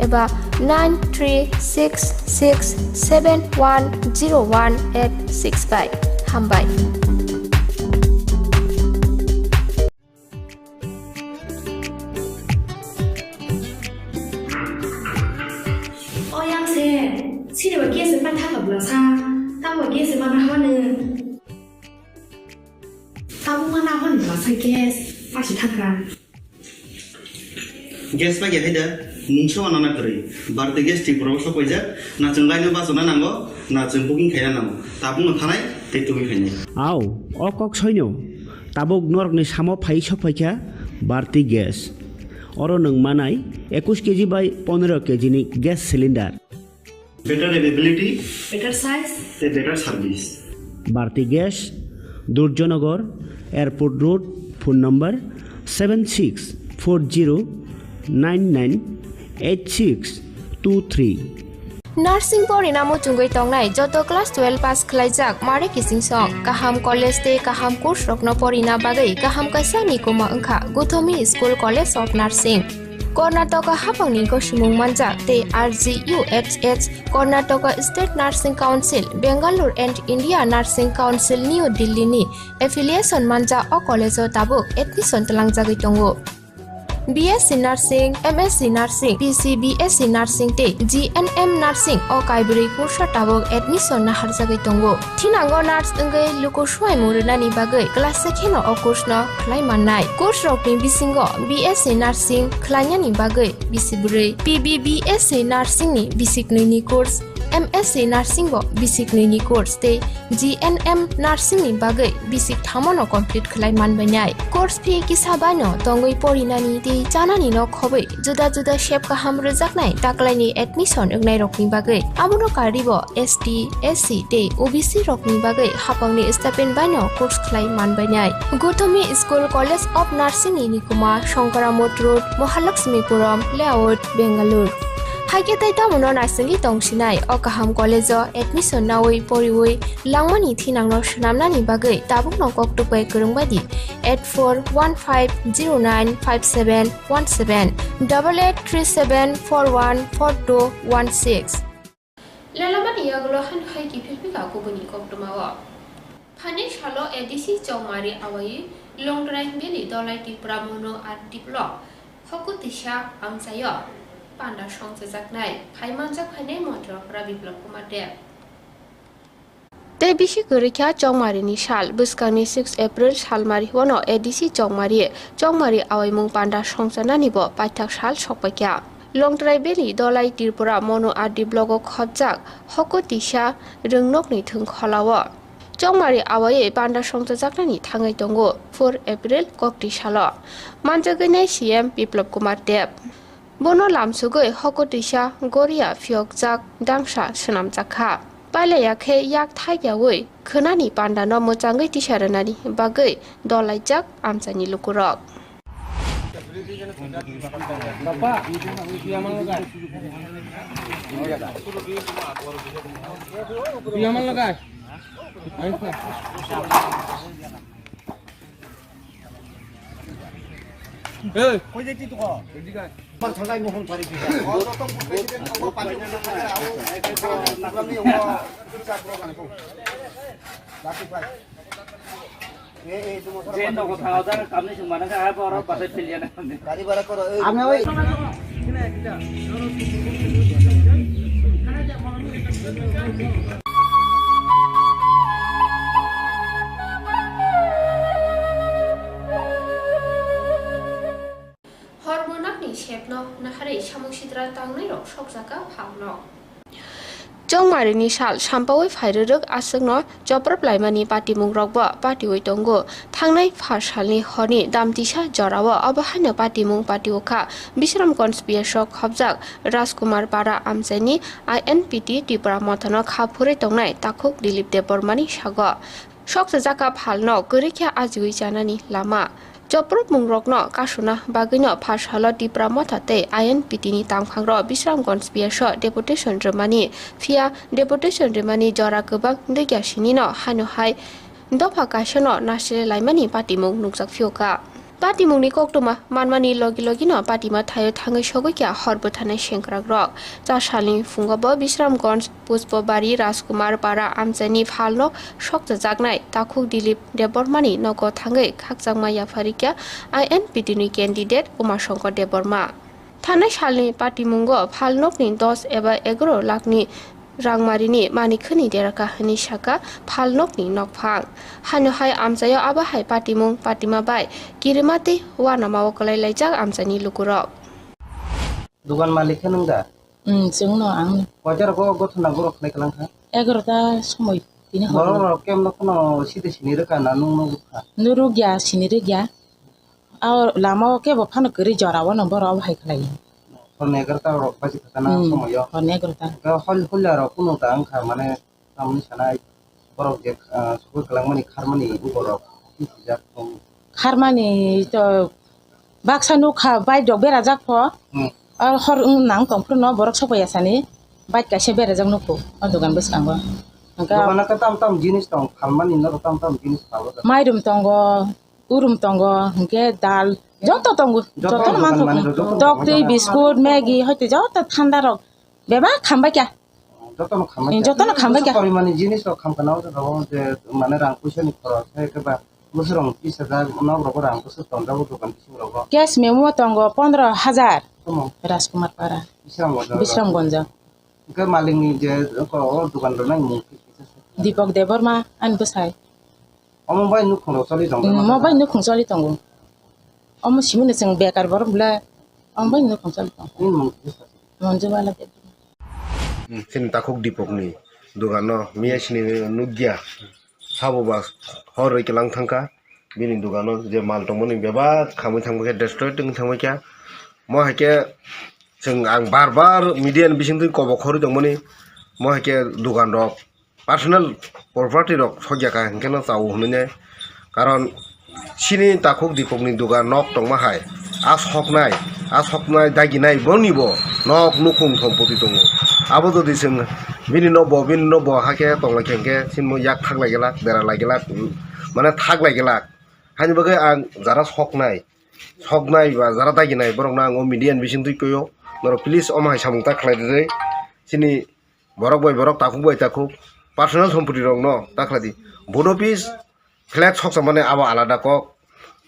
eba 9366710185 hambai oyang se sini wa kies pan tha ka bla sa ta wa kies ma na hone ta bu ma na hone ba sa kies fa shi tha ka gas pa ge heda mungso anana kori birthday guest ti proposal koija na chunglai no basona nango na chung booking khaina nango tabung thanai te tumi khaine Au, okok soino. Tabuk norok ni samo phai sokpaikha barti gas. Oro nung manai 21 kg by 15 kg ni gas cylinder. better availability better size te better service Barti gas, Durjonagar, Airport Road, phone number 7640998623. Nursing pori namu chungoi tongnai joto class 12 pass khlaijak mare kising song kaham college te kaham course rokno pori na bagai kaham kaisa ni koma ungkha Guthomi School College of Nursing Karnataka hapangni gosimung manjak te RGUHH Karnataka State Nursing Council Bangalore and India Nursing Council New Delhi ni affiliation manja o college tabuk admission talangjagoi tongo BSc Nursing, MSc Nursing, PCBSc Nursing te GNM Nursing o kaibri kursa tabok admission na harjagai tongo. Thinango nurse ungai luko suai murunani bagai class sekheno o course no khlai mannai. Course rokni bisingo BSc Nursing khlainyani bagai bisiburi PBBSc Nursing ni bisiknui ni course MSc Nursing bo basic ni course te GNM Nursing ni bagai basic thamono complete khlai manbainai course fee kisabano tongoi porinani te chanani no khobai juda juda shape ka hamro jaknai taklaini admission ugnai rokni bagai amono karibo ST SC te OBC rokni bagai hapangni stipend bano course khlai manbainai Guthomi School College of Nursing ni nikuma Shankaramot Road Mahalakshmipuram Layout Bangalore Haike tai tamuno nursing tongsinai o kaham college admission nawai poriwai langmani thinangno shnamnani bagai tabukno koktupai kurungbadi 8415095717 8837414216 Lalamani yagulo han haiki philpika kubuni koktumawa Phane shalo ADC chongmari awai longdrai beli dolai tipramono at diplo hokutisha amsayo Panda Shongse Zaknai, Haimanjak Hane Motor, Rabi Blokumade. They bishi Gurika Jongmari Nishal, Buskani 6 April Shalmari Wono, ADC Jongmari, Jongmari Awimung Panda Shongsananibo, Paitak Shal Shopaka. longtrai beli dolai tirpura mono adi blogo khobjak hoko tisha ringnok ni thung kholawa chongmari awaye panda songta jaknani thangai tongo 4 April kokti salo manjagnai CM Biplop Kumar Deb bono lamsugoi hoko tisha goria phyokjak dangsa sunam jakha palaya khe yak thaigyawi khonani panda no mochangai tisharanani bagai dolai jak amchani lukurok Bapak, piaman lo guys. Piaman lo guys. Eh, kau jadi tu kau. Jadi kan. Pertolongan mohon cari kita. Oh, tolong presiden kau pandai nak tahu. Nak kami orang cakap orang itu. Laki pak. Train को थाहा था कमने सुमाना का है और पता चल गया ना गाड़ी बड़ा करो আমি ওই Hormonakni shepno nahare samusidra tangnai rok sokjaka phangno Chongmari ni sal sampawai phairuk asungno joprap laimani pati mungrokbo pati oi tongo thangnai phasalni honi damtisa jorawo abahano pati mung pati okha Bisramganj biashok khobjak Rajkumar Bara amjani INPT Tripura mothano khaphure tongnai takhuk Dilip Debormani sago sokjaka phalno gorikha ajui janani lama Joprap mungrokno kasuna bagino phasalo Tripura mothate INPT ni tamkhangro Bisramganj biashok deputation remani Fia deputation remani jora gobak degyasini no hanuhai dofa kaisano nasile laimani patimung nukjak phioka patimungni koktoma manmani logi no patima thayo thangai sogokya horbo thanai sengkragrok chasali fungobo Bisramganj Puspobari Rajkumar Bara amjani phalno sokja jagnai takhuk Dilip Debormani nogo thangai khakjangma yafarikya INPT ni candidate Umashankar Deborma thanai salni patimungo phalnokni 10 eba 11 lakhni rangmarini manikhani deraka hani saka phalnokni nokphang hanuhai amjayo abahai patimung patima bai kirimate wanamawo kalai laijak amjani lukurok দোকান মালিক নং দা जोंनो आं বাজার গো গঠনা গরক নাই কালাং খা 11টা সময় তিনি বড় বড় কেম নকনো সিদে সিনি রেকা না নুং নুং খা नुरु गया सिनिरे गया और लामाव के बफानो गरि जराव न बर भाइ खलाई হনে গরতা রক বাজি থাকা না সময় हने गरता হল হল আর কোনো তা আং খা মানে সামনি সানাই বরক যে সুকুর কালাং মানি খারমানি বরক কি জাত खारमानि तो बाक्सा नुखा बाइ दग बेरा जाख और हर नां तंफ्र न बरक सपया सानि बाइ कासे बेरा जाग नुखो दुकान बसखांबो দোকানা কা তাম তাম জিনিস তং খালমানি ন তাম তাম জিনিস পাবো माइरुम तंग उरुम तंग हंके दाल যত তঙ্গ যত মাংস টক দই বিস্কুট ম্যাগি হইতে যত ঠান্ডা রক বেবা খামবা কিয়া যত না খামবা কে পরিমাণে জিনিস রক খাম কানাও তো যে মানে রাং পয়সানি খরচ একেবা বছরং 30000 নব রক রাং বছর তন্দাবো দোকান কিছু রক গ্যাস মেমো তঙ্গ 15000 রাজকুমার পাড়া বিশ্রামগঞ্জ কে মালিকনি যে দোকান নাই দীপক দেববর্মা আন বসাই অমবাই নুখং চলি দং মবাই নুখং চলি দং অম সিমনে जों बेकार बरब्ला अमबाय नुखं चली दं मन्जुबाला চিন্তাখুক দীপকনি দোকান মিয়াসিনি নুগিয়া সাবোবা হরই কেলাং থাঙ্কা বিনি দোকান যে মাল দंमोन বেবা খামৈ থাंबोखे डेस्ट्रय tung थांबोखे মহাকে जों आं बार बार मिडियान बिसिं कब खरि दंमोन মহাকে দোকান রক পার্সোনাল प्रपार्टी रक सगियाका हेंकेन चाव हमने कारण सिनि ताखुक दीपकनि दোকাन नक दंमाहाय आ सकनाय दागिनाय बनिबो नक नुखुं सम्पति दङ आबो जदि जों बिनि नब हाके तंलाखेंके सिनमो याक थागलाय गेला बेरा लागेला माने थागलाय गेला हानि बागै आं जारा सकनाय बा जारा दागिनाय बरंना आं मिडियान बिसिं दुइकयो नर प्लिज अमाहाय सामुंता खलायदे सिनि बरक बाय बरक ताखुक बाय ताखुक पार्सोनाल सम्पति रक न ताखलादि बोर्ड अफिस फ्लैट सकसा माने आबो आलादा कक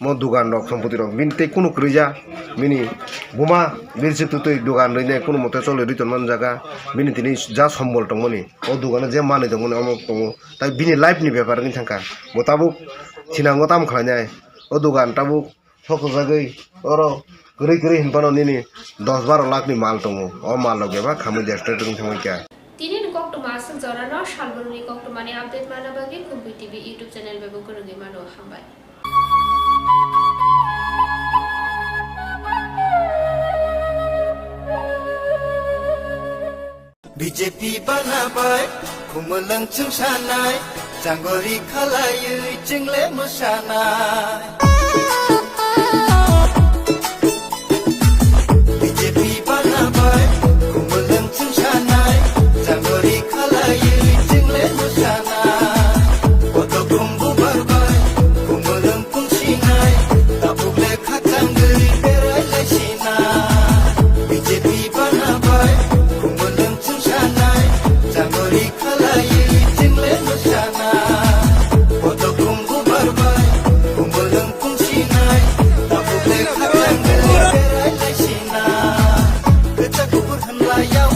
मो दुकान रक सम्पति रक बिनते कुनु क्रिजा मिनि बुमा बिरसे तुतै दुकान रैने कुनु मते चले रिटन मान जागा बिनि तिनि जा सम्बल दंमोनि ओ दुकान जे माने दंमोन अमक दङ ताइ बिनि लाइफ नि बेपार नि थांका मताबु थिनांगो ताम खलायनाय ओ दुकान ताबु सकजागै अर kuri kuri hinpano nini 10-12 lakh ni mal tongo o mal loge ba khamui deshte tung thamui kya Tini koktoma asal zorano shalburuni koktomani update mana bagi Khumpui TV YouTube channel bebo kurungi mano hambai. BJP banabai khumulang chungsanai janggori khalayui jingle mosanai BJP banabai khumulang chungsanai janggori khalayui jingle mosanai odo khumbu barbai khumulang pungsinai tapukle khatanggui berai laisinai BJP banabai khumulang chungsanai janggori khalayui jingle mosanai odo khumbu barbai khumulang pungsinai tapukle khatanggui berai laisinai kechakubur hanlayau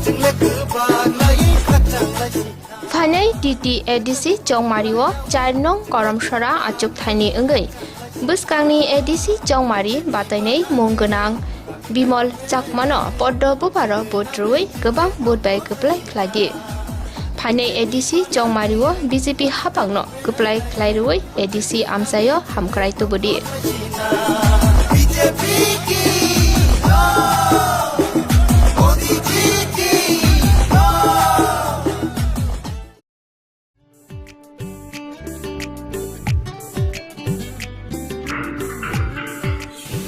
jingle kebaglai khatang laisinai Phanai TT ADC Chongmario Charnong Koromshara Achuk Thani Engai Buskangni ADC Chongmari Batainei Mungganang Bimol Chakmano Poddo Buparo Botrui Gabang Budbai Keplai Kladi Phanai ADC Chongmario BJP Hapangno Keplai Klairui ADC Amsayo Hamkrai Tubudi BJP ki Modi ji ki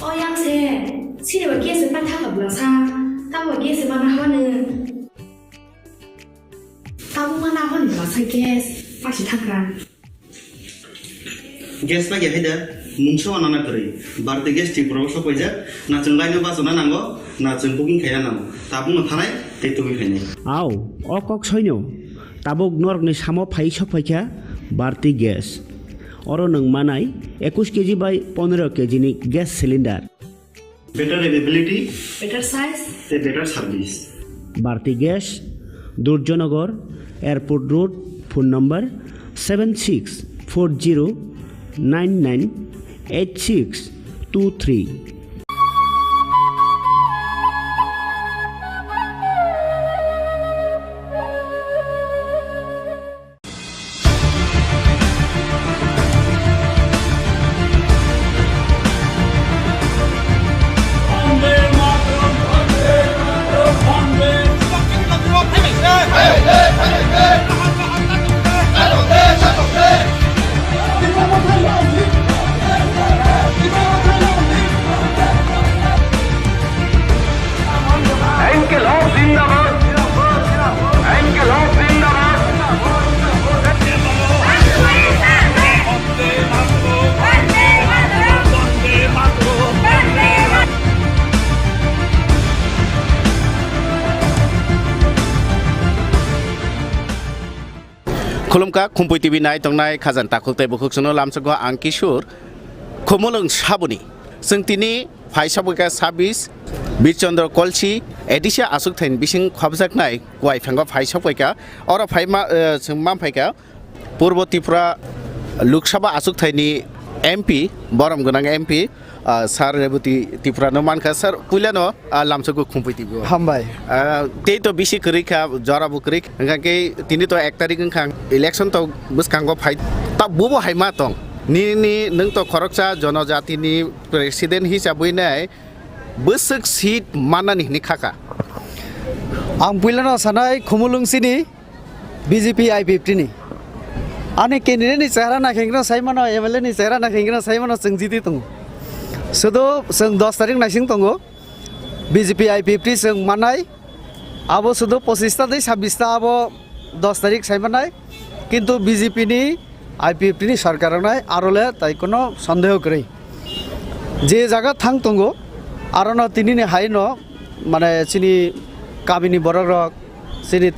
Oyang se, sini bagi sepan tak kabel sa, tahu bagi sepan apa ni? Tahu mana apa ni bahasa gas, pasti tak kan? gas lagi ada mungsu anak kiri berarti gas di proses apa aja na cenglai nu baso na nanggo na cengpuking kaya namo tabung nganai tetui kaya আও অকক সৈন্য তাবক নরকনি সামো phi সফাইখা বাড়তি gas or নং মানাই 21 KG বাই 15 KG নি gas cylinder better availability Better size, better service Bharati gas Durjoynagar airport road phone number 7640998623 Khulumka Khumpui TV nai tongnai khazan takhukte bukhuksono lamsago ang Kishor khumulung sabuni sengtini phaisabika 26 Birchandra Kolchi edisha asuk thain bising khobjaknai kwai phanga phaisabika ora phaima sengmam phaika Purbo Tripura Lok Sabha asuk thaini MP borom gonang MP Sar Rebuti Tripura no manka sar puilano lamsago Khumpui TV হামবাই tei to bisi kerika jara bu kerik ngake tini to 1 tarik ngkhang election to buskanggo phai ta bubo haima tong ni nung to khoroksa jonojati ni president hisabui nai busuk seat manani ni khaka ang puilano sanai khumulung sini BJP I50 ni ane candidate ni chehra na khengro saimano MLA ni chehra na khengro saimano sengjiti tung sudo seng 10 tarik na sing tongo BJP I50 seng manai abo sudo 25 ta dei 26 ta abo 10 tarik saimanai কিন্তু BJP ni I50 ni sarkar nai arole tai kono sondeho kore je jaga thang tongo arono tini ni haino mane chini kabini borok chini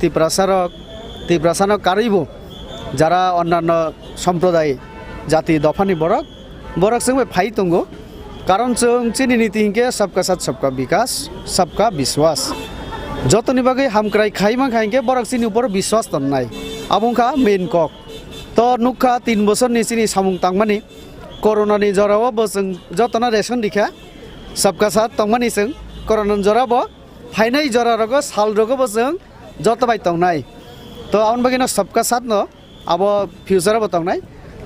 tiprasano karibo jara onnanno সম্প্রদায় জাতি দফানি বরক সঙ্গে phi তঙ্গো কারণ চিনি নীতি হিংকে সবকা সাথ সবকা বিকাশ সবকা বিশ্বাস যতনি বাগে হামক্রাই খাইমা খাইকে বরক চিনি উপর বিশ্বাস তন্নাই আবংখা মেন কক তো নুখা 3 বছর নি চিনি সামুং তাংমানি করোনা নি জরাও বসং যতনা রেশন দিখা सबका साथ तंगमानि जों करन जराबो फाइनाय जरा रगो साल रगो जों जतबाय तंगनाय तो आउन बागिनो सबका साथ न अब फ्यूचर अब तंगनाय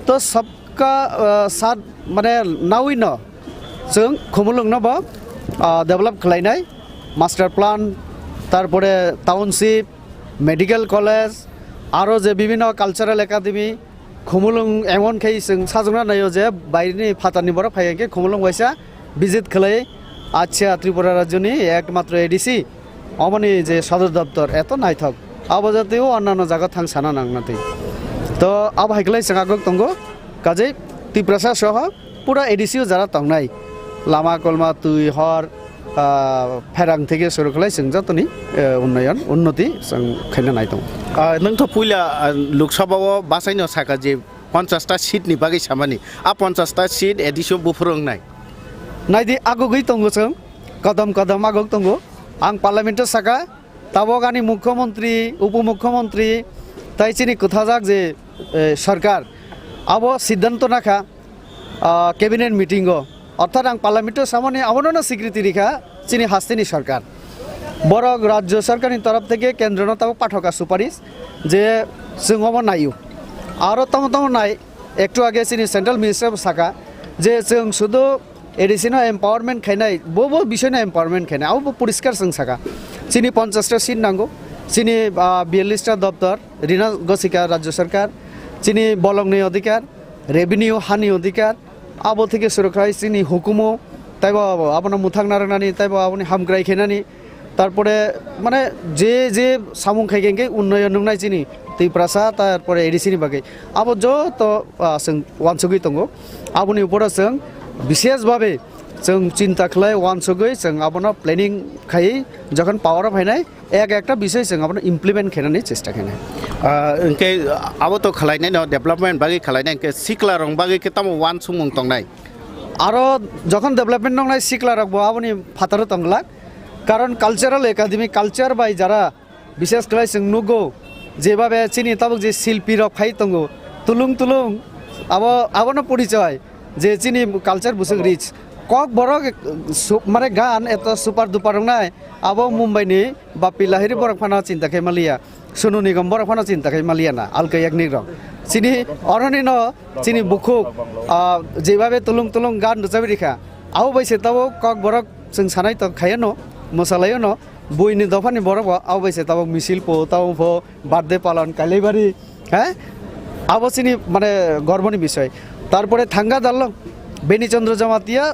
तो सबका साथ माने नावै न जों खुमुलुं न डेभेलप खालायनाय मास्टार प्लान तारपरे टाउनशिप मेडिकल कलेज आरो जे विभिन्न कालचारेल एकाडेमी खुमुलुं एमन खाय जों साजुना नायो जे बायनि फातानि बर फायके खुमुलुं वाइसा विजिट खालाय आच्छा त्रिपुरा राज्यनि एकमात्र एडिसि अमनि जे सदर दफ्तर एत नायथक अब जातेও অন্যান্য জায়গা থাং সানা নাংনাতে তো আব হাইকলাই সাগাগক তঙ্গো কাজে ত্রিপ্রাসা সহ পুরা এডিসিও যারা তংনাই লামা কলমা তুই হর फेरां থেকে শুরু খালাই जों যতনি উন্নয়ন উন্নতি जों খাইনা নাইतं नोंथ' पुइला लोकसभायाव बासायनो साका जे 50टा सिटनि बागै सामानि आ 50टा सिट एडिसि बुफुरंनाय नायदि आगगै तंगो जों कदम कदम आगग तंगो आं पार्लामेन्ट साका ताबगानि मुख्यमंत्री उपमुख्यमंत्री ताइचिनि कुथाजाक जे सरकार अब सिद्धांत नाखा कैबिनेट मीटिंग अर्थात आं पार्लामेन्ट सामने आवनो स्वीकृति रेखा चिनि हास्तेनि सरकार बर राज्य सरकारनि तरफ থেকে केंद्र ताबो पाठका सुपारिश जे जों अब नायो आरो तम तम नाय एकटु आगे चिनि सेंट्रल मिनिस्टर साका जे जों शुधु एडिसि एम्पावरमेंट खायनाय बबो विषयनि एम्पावरमेंट खायनाय आबो परिष्कार जों साका चिनि 50टा सीट नांगौ चिनि 42टा दफ्तर ऋण गसिका राज्य सरकार चिनि बलंनि अधिकार रेभिनिउ हानि अधिकार आबो থেকে सुरक्षा चिनि हुकुमो ताइबो आपनो मुथां नारनानि ताइबो आपनि हामग्राय खेनानि तारपरे माने जे जे सामुं खायगेंगे उन्नयन नंनाय चिनि दैप्रासा तारपरे एडिसिनि बागै आबो जो तो जों वानसुगै दंगो आबोनि उपरा जों विशेष भावे जों चिंता खालाय वानसुगै जों आबोनो प्लेनिंग खायै जखन पावर फायनाय एक एकटा विषय जों आबोनो इमप्लिमेंट खायनानै चेष्टा खायनाय इनके आबो तो खालायनाय न डेभलपमेंट बागै खालायनाय इनके सिक्ला रं बागै के तम वान सुमुं तंनाय आरो जखन डेभलपमेंट नंनाय सिक्ला रंबो आबोनि फातार तंगला कारण कालचारेल एकाडेमी कालचार बाय जारा विशेष खालाय जों नुगौ जेभाबे चिनि ताबक जे शिल्पी रक फाय तंगो तुलुं तुलुं आबो आबोनो परिचय जे चिनि कालचार बुसुं रिच कक बरक माने गान एत सुपार दुपार रंनाय आबो मुंबईनि बापी लाहिरि बरक फाना चिंता खाय मालिया सुनु निगम बरक फाना चिंता खाय मालिया ना आलकै एकनि रं चिनि अरनि न चिनि बुखु जेभाबे तुलुं तुलुं गान रजाबि रेखा आबो बैसे ताबो कक बरक जों सानाय त खाय न मोसालायो न बयनि दफानि बरक आबो बैसे ताबो मिसिल पो ताबो फो बार्थडे पालन कालेबारि हैं आबो चिनि माने गर्वनि विषय तारपरे थांगा दाललं बेनि चंद्र जमातिया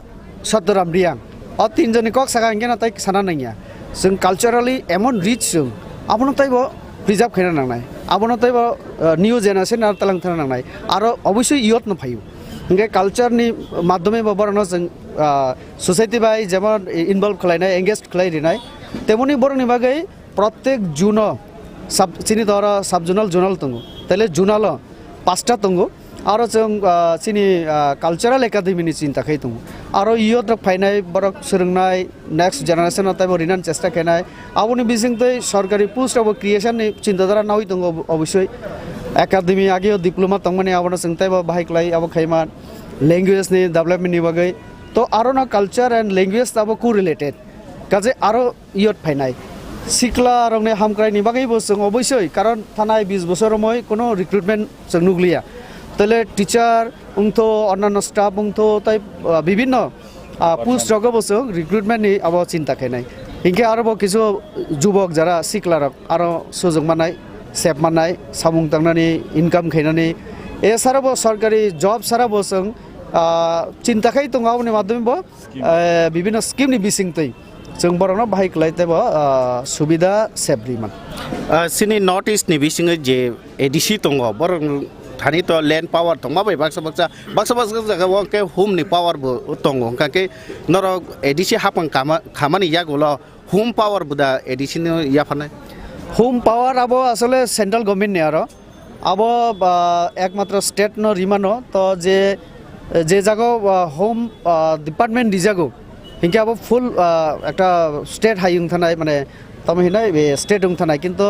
सतराम रियां और तीनजनी कक सागांगे ना ताई साना नैया जों कालचारेलि एमन रिच जों आबोनो ताइबो प्रिजार्व खायना नांनाय आबोनो ताइबो निउ जेनारेशन आरो तालां थाना नांनाय आरो अबश्य इयत न फायो इंगे कालचारनि माध्यमे बरनो जों सोसाइटी बाय जेमन इनभल्व खालायनाय एंगेज खालायनाय तेमनि बरनि बागै प्रत्येक जून सब चिनि दरा सब जोनाल जोनाल तंगो तले जोनाल 5टा तंगो आरो जों चिनि कालचारेल एकाडेमिनि चिंता खाय दं आरो इयत फायनाय बरक सोलोंनाय नेक्स्ट जेनारेशन ताइबो रिनान चेष्टा खायनाय आबोनि बिजिंतै सरकारि पोस्ट अब क्रिएशननि चिन्ताधारा नावै दं अवश्य एकाडेमी आगे डिप्लोमा तंगमानि आबोनो जों ताइबो बाहायख्लाय आबो खायमा लैंग्वेजनि डेभलपमेन्टनि बागै तो आरो ना कल्चर एंड लैंग्वेज आबो को रिलेटेड काजे आरो इयत फायनाय सिक्ला रंने हामक्रायनि बागैबो जों अवश्य कारण थानाय 20 बोसोर मै कोनो रिक्रुटमेन्ट जों नुगलिया तले टीचार उंथो अन्यान्य स्टाफ उंथो ताइ विभिन्न पोस्ट जगह बसो रिक्रुटमेंट नि अब चिंता खायनाय इनके आरो किछु जुबक जरा सिक्लारक आरो सुजुग मानाय सेफ मानाय सामुं तांनानै इनकाम खायनानै ए साराबो सरकारि जब साराबो जों चिंता खाय दंगावनि माध्यमबो विभिन्न स्किमनि बिसिंतै जों बरनो बाहायख्लाय ताइबो सुबिदा सेफ्रिमान सिनि नॉर्थ ईस्ट नि बिसिङै जे एडिसि दङ बर थानि तो लैंड पावर तो माबै बाक्सा जगह के होम नि पावर बो तंगो काके नर एडिसि हापं खामानि यागोल होम पावर बुदा एडिसि नि याफानाय होम पावर अब असले सेंट्रल गवर्नमेंट ने आरो अब एकमात्र स्टेट न रिमानो तो जे जागो होम डिपार्टमेंट दिजागो हिंके अब फुल एकटा स्टेट हाइं थानाय माने तमहिनाय बे स्टेट उं थानाय किन्तु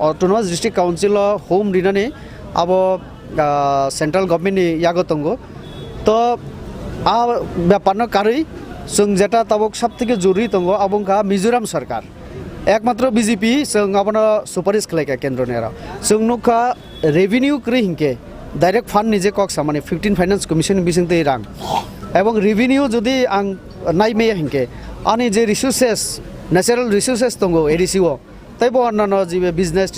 ऑटोनोमस डिस्ट्रिक्ट काउंसिल होम रिनानि अब सेंट्रल गवर्नमेंट नि यागो तंगो तो आ व्यापार कारै जों जेटा तबक सब থেকে জরুরি দङ আবংকা মিজোরাম সরকার একমাত্র বিজেপি जों আবনো সুপারিশ খালাইকা কেন্দ্র নেরা जों नुखा রেভিনিউ ক্রি হিংকে ডাইরেক্ট ফান্ড নিজে কক সামানে 15 ফাইনান্স কমিশন বিসিংতে রাং এবং রেভিনিউ যদি আং নাইমে হিংকে আনি যে রিসোর্সেস ন্যাচারাল রিসোর্সেস দङ এডিসিও তাইবো অন্যান্য জিবে বিজনেস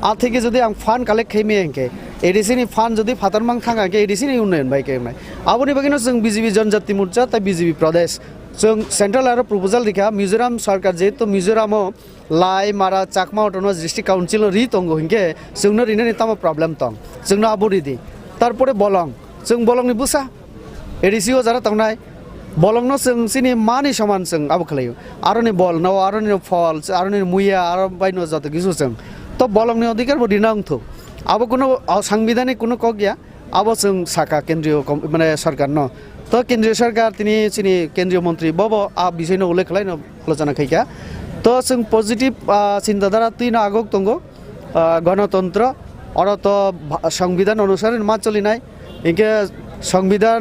आ থেকে যদি আং ফান্ড কালেক্ট খাইমে হিংকে এডিসিনি ফান্ড যদি ফাতারমাং থাঙ্গাকে এডিসিনি উন্নয়ন বাই কেমনাই আবনি বাগিনো जों বিজেপি জনজাতি মোর্চা তাই বিজেপি প্রদেশ जों सेंट्रल आरो प्रपोजल दिखा मिजोराम सरकार जेहेतु मिजोरामो लाई मारा चाकमा अटोनोमास डिस्ट्रिक्ट काउंसिल रि तंगो हिंगे जोंनो रिने तामा प्रॉब्लेम तं जोंनो आबुरिदि तारपरे बलं जों बलंनि बुसा एडिसिओ जारा तंगनाय बलंनो जों सिनि मानि समान जों आबो खलायो आरोनि बल न आरोनि फल आरोनि मुया आरो बायनो जत किसु जों तो बलंनि अधिकार बदि नांथो आबो कोनो साংবিধানিক কোনো কক गया आबो जों साका केंद्रीय माने सरकार न तो केंद्रीय सरकार तिनी चिनी केंद्रीय मंत्री बबो आ विषयनो उल्लेख खालायनो आलोचना खायका तो जों पजिटिव चिन्ताधारा तीन आगक दंगो गणतंत्र और तो संविधान अनुसार मा चलिनाय इनके संविधान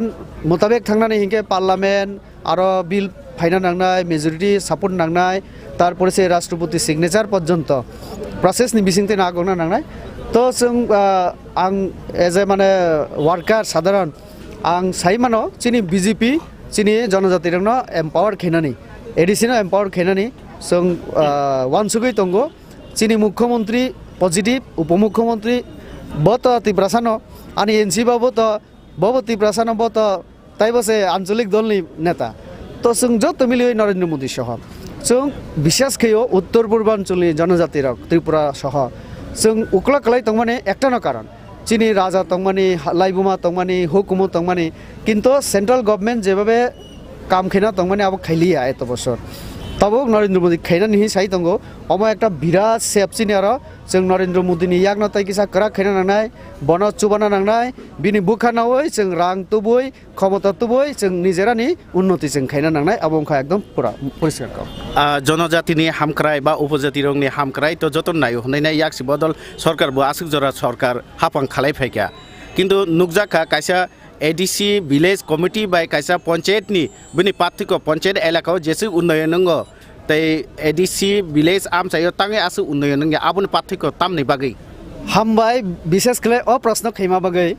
मुताबिक थांनानै हिंके पार्लियामेंट आरो बिल फाइना नांनाय मेजरिटी सपोर्ट नांनाय तारपरे से राष्ट्रपति सिग्नेचार पर्यंत प्रसेस नि बिसिंते नागना नांनाय तो जों आं एज ए माने वर्कार साधारण आं साइमानो चिनी बीजेपी चिनी जनजाति रंगनो एम्पावर खेनानि एडिसिनो एम्पावर खेनानि जों वानसुगै दंगो चिनी मुख्यमंत्री पजिटिव उपमुख्यमंत्री बत तिब्रासानो आनि एनसी बाबो त बबो तिब्रासानो बत ताइबसे आंचलिक दलनि नेता तो जों जत मिलियो नरेंद्र मोदी सह जों विश्वास खयो उत्तर पूर्वांचलनि जनजाति रक त्रिपुरा सह जों उक्ला कलाय तंगमाने एकटानो कारण चिनी राजा तंगमानी लाइबुमा तंगमानी हुकुमो तंगमानी किंतु सेंट्रल गवर्नमेंट जेबाबे काम खेना तंगमानी अब खाइलिया एत बছর तब नरेंद्र मोदी खाइना नि साइ दंगो अमा एकटा बिराट सेपसिनि आरो जों नरेंद्र मोदीनि यागना ताइ किसा करा खाइना नांनाय बन चुबाना नांनाय बिनि बुखानावै जों रां तुबुय क्षमता तुबुय जों निजेरानि उन्नति जों खाइना नांनाय अबंखा एकदम पूरा परिष्कार का जनजातिनि हामक्राय बा उपजाति रंगनि हामक्राय तो जतन नायो हनैनाय याक्सि बदल सरकार बो आसुक जरा सरकार हापां खालाय फायका किन्तु नुकजाका कायसा एडीसी विलेज कमिटी बाय कायसा पंचायत नि बिनि पार्थिको पंचायत एलाकाव जेसु उन्नयन नंगो तै एडीसी विलेज आम चायो तांगे आसु उन्नयन नंगे आबुनि पार्थिको तामनि बागै हामबाय विशेष कले अ प्रश्न खैमा बागै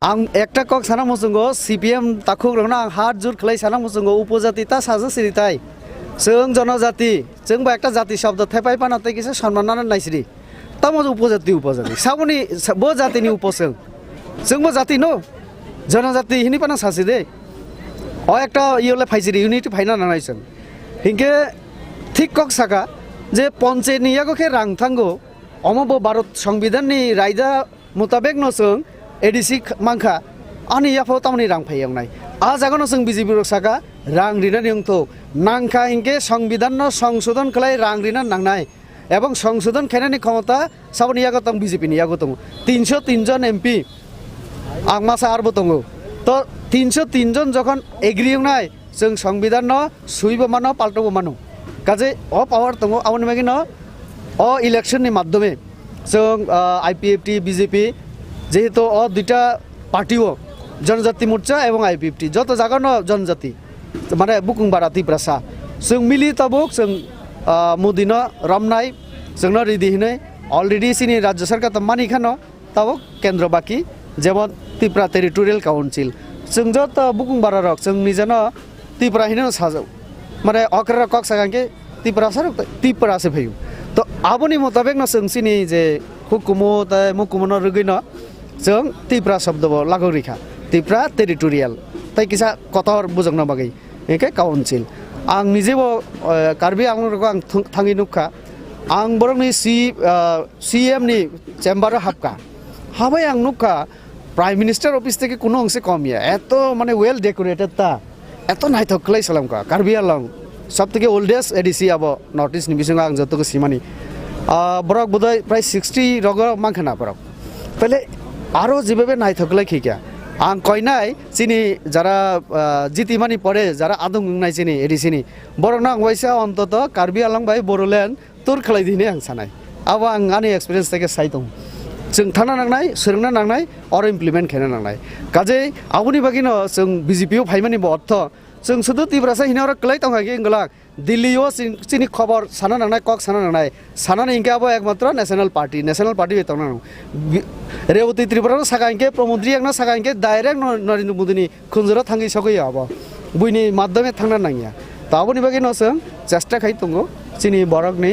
आं एकटा कक साना मुसुंगो सीपीएम ताखुक रंगना आं हात जुर खलाय साना मुसुंगो उपजाति ता साजा सिरिताय जों जनजाति जों बा एकटा जाति शब्द थेपाय पानाते किसे सम्मानना नायसिरि तामो उपजाति साबनि बो जातिनि उपसं जोंबो जाति न जनजाति हिनि पाना सासि दे अ एकटा इयोले फाइसिरि इउनिटी फाइना नानायसं हिंके ठीक कक साका जे पंचायतनि यागोखे रां थांगो अमबो भारत संविधाननि रायदा मुताबिक नसों एडीसी मांखा आनि याफाव तामनि रां फायंनाय आ जागोनो जों बिजेपि रसाका रां रिना निंथो नांखा हिंके संविधान न संशोधन खलाय रां रिना नांनाय एवं संशोधन खेनानि क्षमता साबनि यागो तंग बिजेपि नि यागो तंग 303 जन एमपी आं मासा आरबो दङ तो 303 जन जखन एग्री होनाय जों संविधान न सुइबो मानो पाल्टबो मानो काजे अ पावर दङ आउन मागिन अ इलेक्शन नि माध्यमे जों आईपीएफटी बीजेपी जेहेतु अ दुइटा पार्टीओ जनजाति मोर्चा एवं आईपीएफटी जत जागा न जनजाति माने बुकुं बारा तिब्रासा जों मिलि तबुक जों मोदी न रमनाय जोंनो रेडी हिनै अलरेडी सिनि राज्य सरकार त मानिखानो तबुक केन्द्र बाकी जेमन त्रिपुरा टेरिटोरियल काउंसिल जों जत बुकुं बारा रक जों निजन त्रिपुरा हिनो साजौ माने अक्रा कक सागांके त्रिपुरा सर त्रिपुरा से भयु तो आबनि मुताबिक न जों सिनि जे हुकुमो त मुकुमन रगैन जों त्रिपुरा शब्द लागौ रेखा त्रिपुरा टेरिटोरियल तै किसा कतर बुजंग न बागै एके काउंसिल आं निजेबो कार्बि आंलरखौ आं थाङि नुखा आं बरंनि सीएम नि चेम्बार हाबका हाबाय आं नुखा प्राइम मिनिस्टार ऑफिस থেকে কোনো অংশে কমিয়া এত মানে ওয়েল ডেকোরেটেড তা এত নাইথকলাই সালামকা কার্বি আলং সবথেকে ওল্ডেস্ট এডিসি আব নর্থ ইস্ট নিবিসঙ্গ আং যতক সিমানি বরক বোধহয় প্রায় 60 রগ মাংখানা বরক তাহলে আরো যেভাবে নাইথকলাই খিকা आं कयनाय चिनी जरा जितिमानी परे जरा आदुं नाय चिनी एडिसिनी बरना आं वाइसा अंतत कार्बि आलं बाय बरोलेण्ड तुर खलाय दिने आं सानाय अब आं आंनि एक्सपीरियंस থেকে साइ दं जों थाना नांनाय सोलोंना नांनाय आरो इमप्लिमेन्ट खालामना नांनाय काजे आबुनि बागिनो जों बिजेपि फाइमानि अर्थ जों सुदु तिब्रासा हिनाव क्लाइ तंगागे इंगला दिल्लीओ सिनि खबर साना नांनाय कक साना इनके अब एकमात्र नेशनल पार्टी बेतंग रेवती त्रिपुरा सागा इनके प्रमोद्री एकना सागा इनके डायरेक्ट नरेंद्र मोदीनि खुंजरा थांगि सगै अब बुइनि माध्यमे थांना नांगिया ताबुनि बागिनो जों चेष्टा खाइ तंगो सिनि बरकनि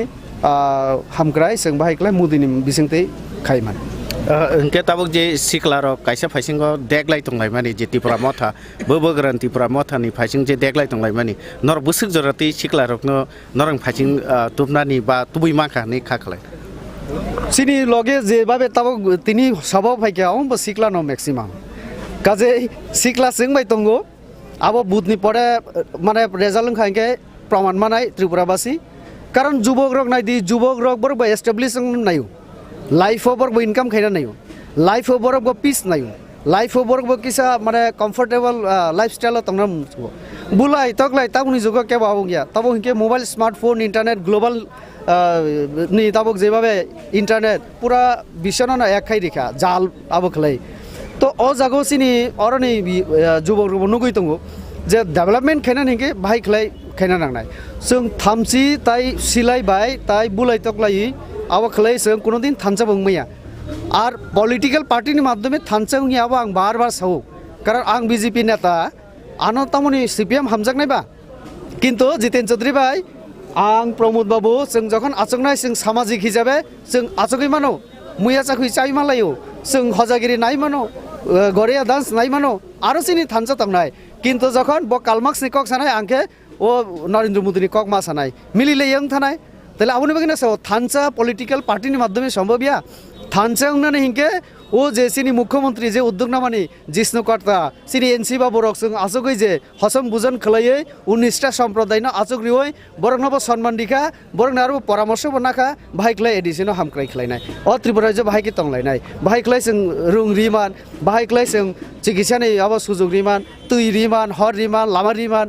हामग्राय जों बाहायक्लाय मोदीनि बिसिंतै खाइमान इनके ताबुक जे सिक्लारो काइसा फाइसिंगो देगलाइ तंलाय माने जे त्रिपुरा मथा बोबोग्रान त्रिपुरा मथानि फाइसिं जे देगलाइ तंलाय माने नर बुसुक जरति सिक्लारकनो नरं फाइसिं तुबनानि बा तुबै माखानि खाखलाय सिनि लगे जे बाबे ताबुक तिनि सब फाइके आउ ब सिक्ला नो मैक्सिमाम काजे सिक्ला सिं बाय तंगो आबो बुथनि परे माने रेजाल्ट खाइके प्रमाण मानाय त्रिपुराबासी कारण जुबक रक नायदि जुबक रक बर एस्टाब्लिश नायु लाइफ ओवर इनकम खाना नहीं लाइफ ओवर पीस नहीं लाइफ ओवर किसा माने कंफर्टेबल लाइफस्टाइल तंगना बुलाई तकलाई तबुनि जुग के बाबु गया तब इनके मोबाइल स्मार्टफोन इंटरनेट ग्लोबल नि तबक जेबाबे इंटरनेट पूरा विश्व ना एक खाई दिखा जाल अब खलाई तो ओ जागो सिनी और नहीं जुबक रक नुगै तंगो जे डेवलपमेंट खाना नहीं के भाई खलाई खाना नांनाय जों थामसी ताई सिलाई बाय ताई बुलाई तकलाई अब खलाई जों कोनो दिन थानसा बंगमैया आर पॉलिटिकल पार्टी नि माध्यमे थानसा उनि अब आं बार बार साउ कारण आं बीजेपी नेता आनो तमनि सीपीएम हामजाकनाय बा किन्तु जितेन चौधरी भाई आं प्रमोद बाबू जों जखन आचकनाय जों सामाजिक हिसाबै जों आचकै मानो मुया चाखै चाइ मालायो जों हजागिरि नाय मानो गरिया डांस नाय मानो आरो सिनि थानसा तंनाय किन्तु जखन ब कालमाक्स नि कक सानाय आंखे ओ नरेंद्र मोदी नि कक मा सानाय मिलिले यंग थानाय তাহলে আপনি বাকি সব থানসা পলিটিক্যাল পার্টির মাধ্যমে সম্ভব ইয়া থানসা উন্নয়ন হিংকে ও যে সিনি মুখ্যমন্ত্রী যে উদ্যোগ নামানি জিষ্ণুকর্তা সিনি এনসি বা বরক जों আসগৈ যে হসম বুজন খলাইয়ে 19টা সম্প্রদায় না আসগরি হই বরক নব সম্মান দিখা বরক নারু পরামর্শ বনাখা ভাইক্লাই এডিশন হামক্রাই খলাইনাই অ ত্রিপুরা যে ভাইকে তংলাইনাই ভাইক্লাই जों रुं रिमान भाइक्लाई जों चिकित्सानि अब सुजुग रिमान तुइ रिमान हर रिमान लामा रिमान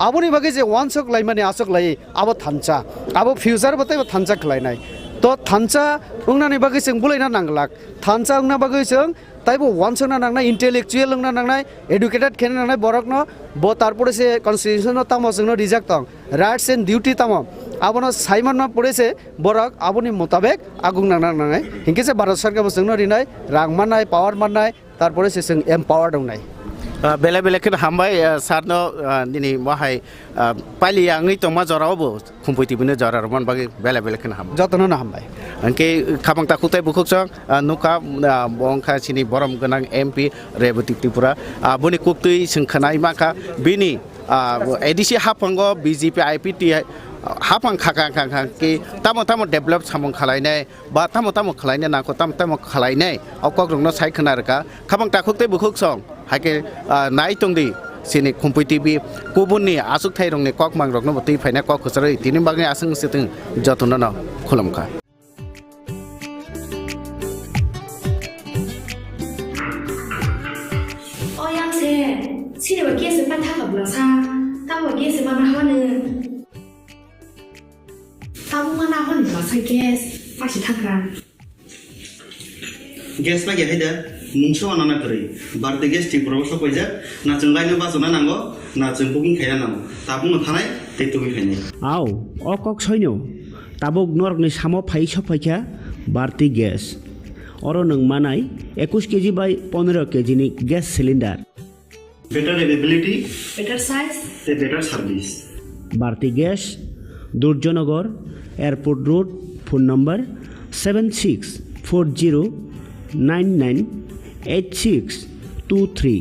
आबोनि बागै जे वान सक लाई माने आसक लाई आबो थानसा आबो फ्यूचर बताय थानसा खलायनाय तो थानसा उंनानि बागै जों बुलायना नांगलाक थानसा उंना बागै जों ताइबो वान सना नांनाय इंटेलेक्चुअल उंना नांनाय एडुकेटेड खेना नांनाय बरकनो बो तारपरे से कन्स्टिट्यूशन तामो जोंनो रिजेक्ट तंग राइट्स एंड डिउटी तामो आबोनो साइमान मा पड़ेसे बरक आबोनि मुताबिक आगुं नांनाय हिंके से भारत सरकार बो जोंनो रिनाय रां माननाय पावर माननाय तारपरे से जों एम्पावर दंनाय बेले बेले खन हामबाय सारनो दिनै महाय पालि आङै तमा जरावबो खुम्पैतिबनो जरारमान बागै बेले बेले खन हाम जतनो ना हामबाय अंके खाबांता खुतै बुखुकजों नुका बंखा सिनि बरम गोनां एमपि रेवती त्रिपुरा बुनि कुक्तै सोंखानाय माखा बिनि एडिसि हाफांगो बीजेपी आईपीटी हाफां खाखां कि तामो डेभलप सामं खालायनाय बा तामो खालायनाय नाखौ तामो खालायनाय अकग्रंनो सायखनारका खाबां ताखुकतै बुखुकसं हाके नाय तंदि सिनि खुम्पै टिभि गुबुननि आसुक थाइरंनि कक मांग्रकनो बतै फायना कक खसरै तिनि बागै आसं सेतों जतन खुलमखा 어양새 치료와 깨스 반타가 불러사 따고 깨스 만나 하는 따고 만나 하는 불러사 깨스 파시 타그라 गेस मा गेहायदा मुंसो आना करै बारदे गेस ति प्रबस कइजा ना जों लाइनो बाजना नांगो ना जों बुकिं खाया नांगो ताबुनो थानाय तेतुबि फायनाय आव अकक सैनो ताबुक नरकनि सामो फाइ सफाइखा बारति गेस अरो नों मानाय 21 केजि बाय 15 केजि नि gas cylinder better availability better size ते better service Bharati gas दुर्जनगर airport road phone number 7640998623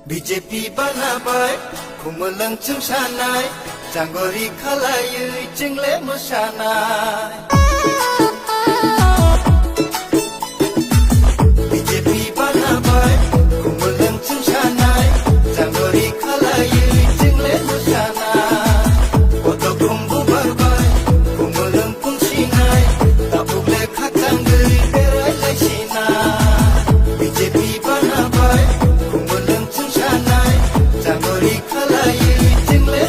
BJP बानाबाय खुमलंग चुंसानाय जांगरि खालायै जोंले मोसानाय बीजेपी बानाबाय खुमलंग चुंसानाय जांगरि खालायै जोंले मोसानाय गथ' खुम्बु बारबाय खुमलंग पुंसिनाय दाबुले खाजांगै बेरायलायसिनाय बीजेपि बानाबाय खुमलंग चुंसानाय जांगरि खालायै जोंले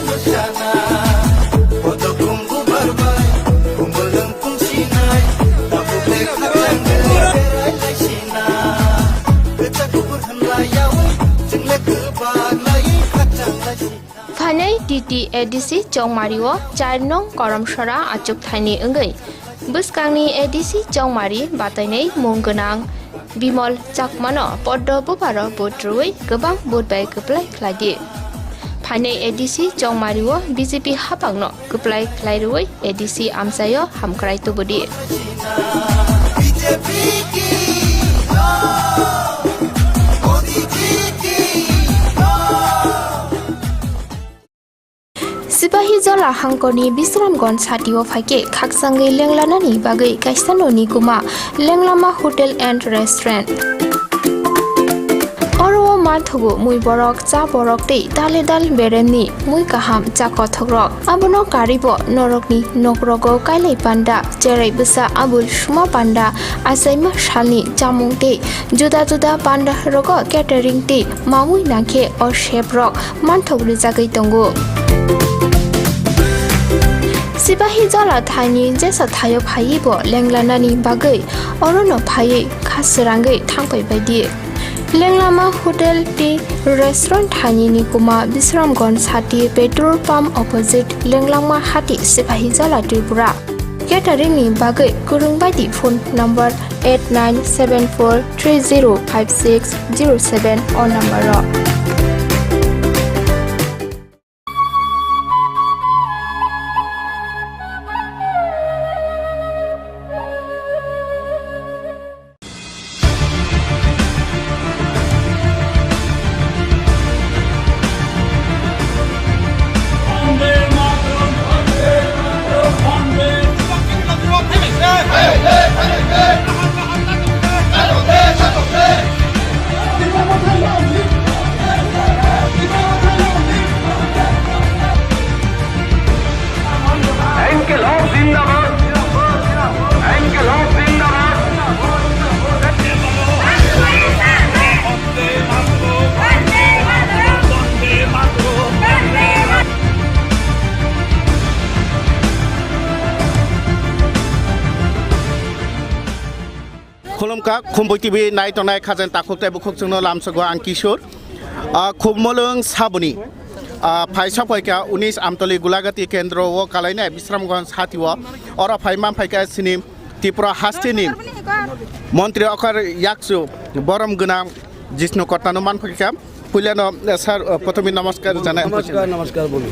TT ADC Chongmario 4 nong Koromsara achuk thaini engai buskangni ADC Chongmari batainai munggonang Bimol Chakmano Poddo Buparo Botrui Gabang Budbai Kuplai Kladi Pane ADC Chongmario BJP Hapangno Kuplai Klairui ADC Amsayo Hamkrai Tubudi Sipahi Zola Hangkoni Bisramgon Satio Fake Kaksangi Lenglanani Bagai Kaisanoni Kuma Lenglama Hotel and Restaurant Oro Marthugu Mui Borok Cha Borok Te Daledal Beremni Mui Kaham Chakothogrok Abono Karibo Norokni Nokrogo Kailai Panda Jerai Busa Abul Shuma Panda Asaima Shalni Chamung Te Juda Juda Panda Rogo Catering Te Mamui Nangke or Sheprok Manthog Rizagai Tongo Sipahi Zola Thaini Jesa Thayo Phaibo Lenglanani Bagai Orono Phai Khasirangai Thangpai Baidi Lenglama Hotel T Restaurant Thaini Nikuma Bisramgon Sati Petrol Pump Opposite Lenglama Hati Sipahi Zola Tripura Catering ni Bagai Kurung Baidi phone number 8974305607 or number Khulumka Khumpui TV nai tonai khajan takuk tai bukhuk chungno lamsago ang Kishor Khumolung Sabuni Phaisa phaika 19 Amtoli Gulagati Kendro o kalaina Bisramganj Hatiwa ora phaimam phaika sinim Tripura Hastini Montri Okar Yaksu Boram Guna Jisnu Kortano man phaika Puliano sir প্রথমে নমস্কার জানাই नमस्कार बोलिए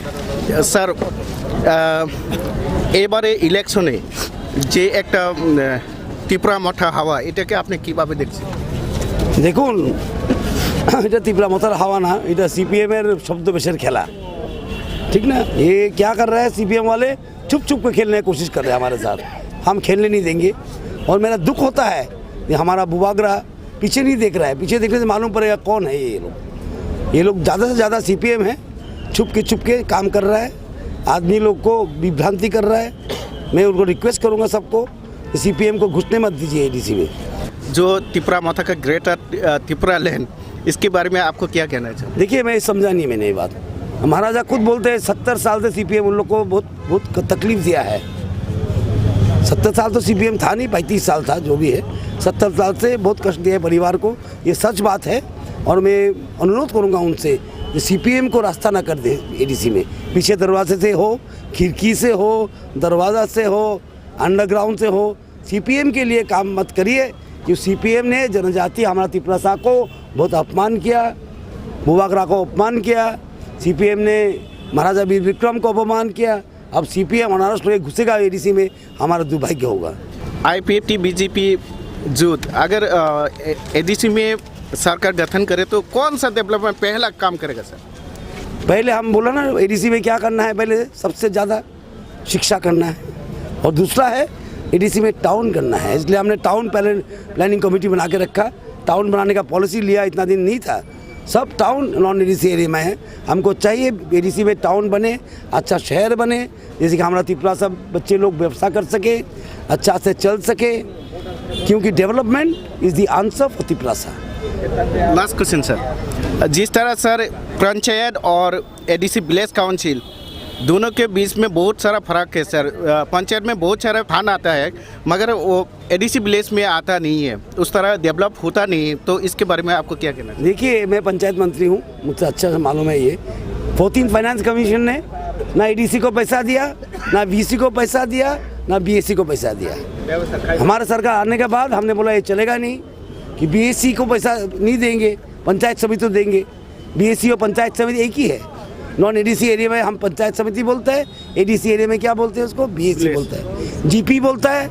sir এবারে ইলেকশনে যে একটা ত্রিপুরা মাথা হাওয়া এটাকে আপনি কিভাবে দেখছেন দেখুন এটা ত্রিপুরা মাথার হাওয়া না এটা सीपीएम এর শব্দবেশের খেলা ठीक ना ये क्या कर रहा है सीपीएम वाले छुप छुप के खेलने की कोशिश कर रहे हैं हमारे साथ हम खेलने नहीं देंगे और मेरा दुख होता है कि हमारा बुबागरा पीछे नहीं देख रहा है पीछे देखने से मालूम पड़ेगा कौन है ये लोग ज़्यादा से ज़्यादा सीपीएम है छुप के काम कर रहा है आदमी लोग को विभ्रांति कर रहा है मैं उनको रिक्वेस्ट करूँगा सबको सीपीएम को घुसने मत दीजिए एडीसी में जो त्रिपुरा माथा का ग्रेटर त्रिपुरा लैंड इसके बारे में आपको क्या कहना है देखिए मैं समझा नहीं मैंने ये बात महाराजा खुद बोलते हैं 70 साल से सीपीएम उन लोग को बहुत तकलीफ दिया है 70 साल तो सीपीएम था नहीं 35 साल था जो भी है 70 साल से बहुत कष्ट दिया है परिवार को ये सच बात है और मैं अनुरोध करूँगा उनसे कि सीपीएम को रास्ता ना कर दे एडीसी में पीछे दरवाजे से हो खिड़की से हो दरवाज़ा से हो अंडरग्राउंड से हो सीपीएम के लिए काम मत करिए कि सीपीएम ने जनजाति हमारा त्रिपुरा को बहुत अपमान किया बुबागरा को अपमान किया सीपीएम ने महाराजा वीर विक्रम को अपमान किया अब सीपीएम महाराष्ट्र में घुसेगा एडीसी में हमारा दुर्भाग्य होगा आईपीएफटी बीजेपी जुट अगर एडीसी में सरकार गठन करे तो कौन सा डेवलपमेंट पहला काम करेगा सर पहले हम बोला ना एडीसी में क्या करना है पहले सबसे ज़्यादा शिक्षा करना है और दूसरा है एडीसी में टाउन करना है इसलिए हमने टाउन प्लानिंग कमेटी बना के रखा टाउन बनाने का पॉलिसी लिया इतना दिन नहीं था सब टाउन नॉन एडीसी एरिया में है हमको चाहिए एडीसी में टाउन बने अच्छा शहर बने जैसे कि हमारा त्रिपुरा सब बच्चे लोग व्यवसाय कर सके अच्छा से चल सके क्योंकि development is the answer for Tripura last question sir जिस तरह सर पंचायत और एडीसी विलेज काउंसिल दोनों के बीच में बहुत सारा फर्क है सर पंचायत में बहुत सारा फंड आता है मगर वो एडीसी विलेज में आता नहीं है उस तरह डेवलप होता नहीं है तो इसके बारे में आपको क्या कहना है देखिए मैं पंचायत मंत्री हूँ मुझसे अच्छा से मालूम है ये 14 फाइनेंस कमीशन ने ना एडीसी को पैसा दिया, ना वीसी को पैसा दिया, ना बीएससी को पैसा दिया। हमारा सरकार आने के बाद हमने बोला ये चलेगा नहीं कि बीएससी को पैसा नहीं देंगे, पंचायत समिति तो देंगे। बीएससी और पंचायत समिति एक ही है। नॉन एडीसी एरिया में हम पंचायत समिति बोलते हैं, एडीसी एरिया में क्या बोलते हैं उसको, बीएससी बोलता है, जीपी बोलता है,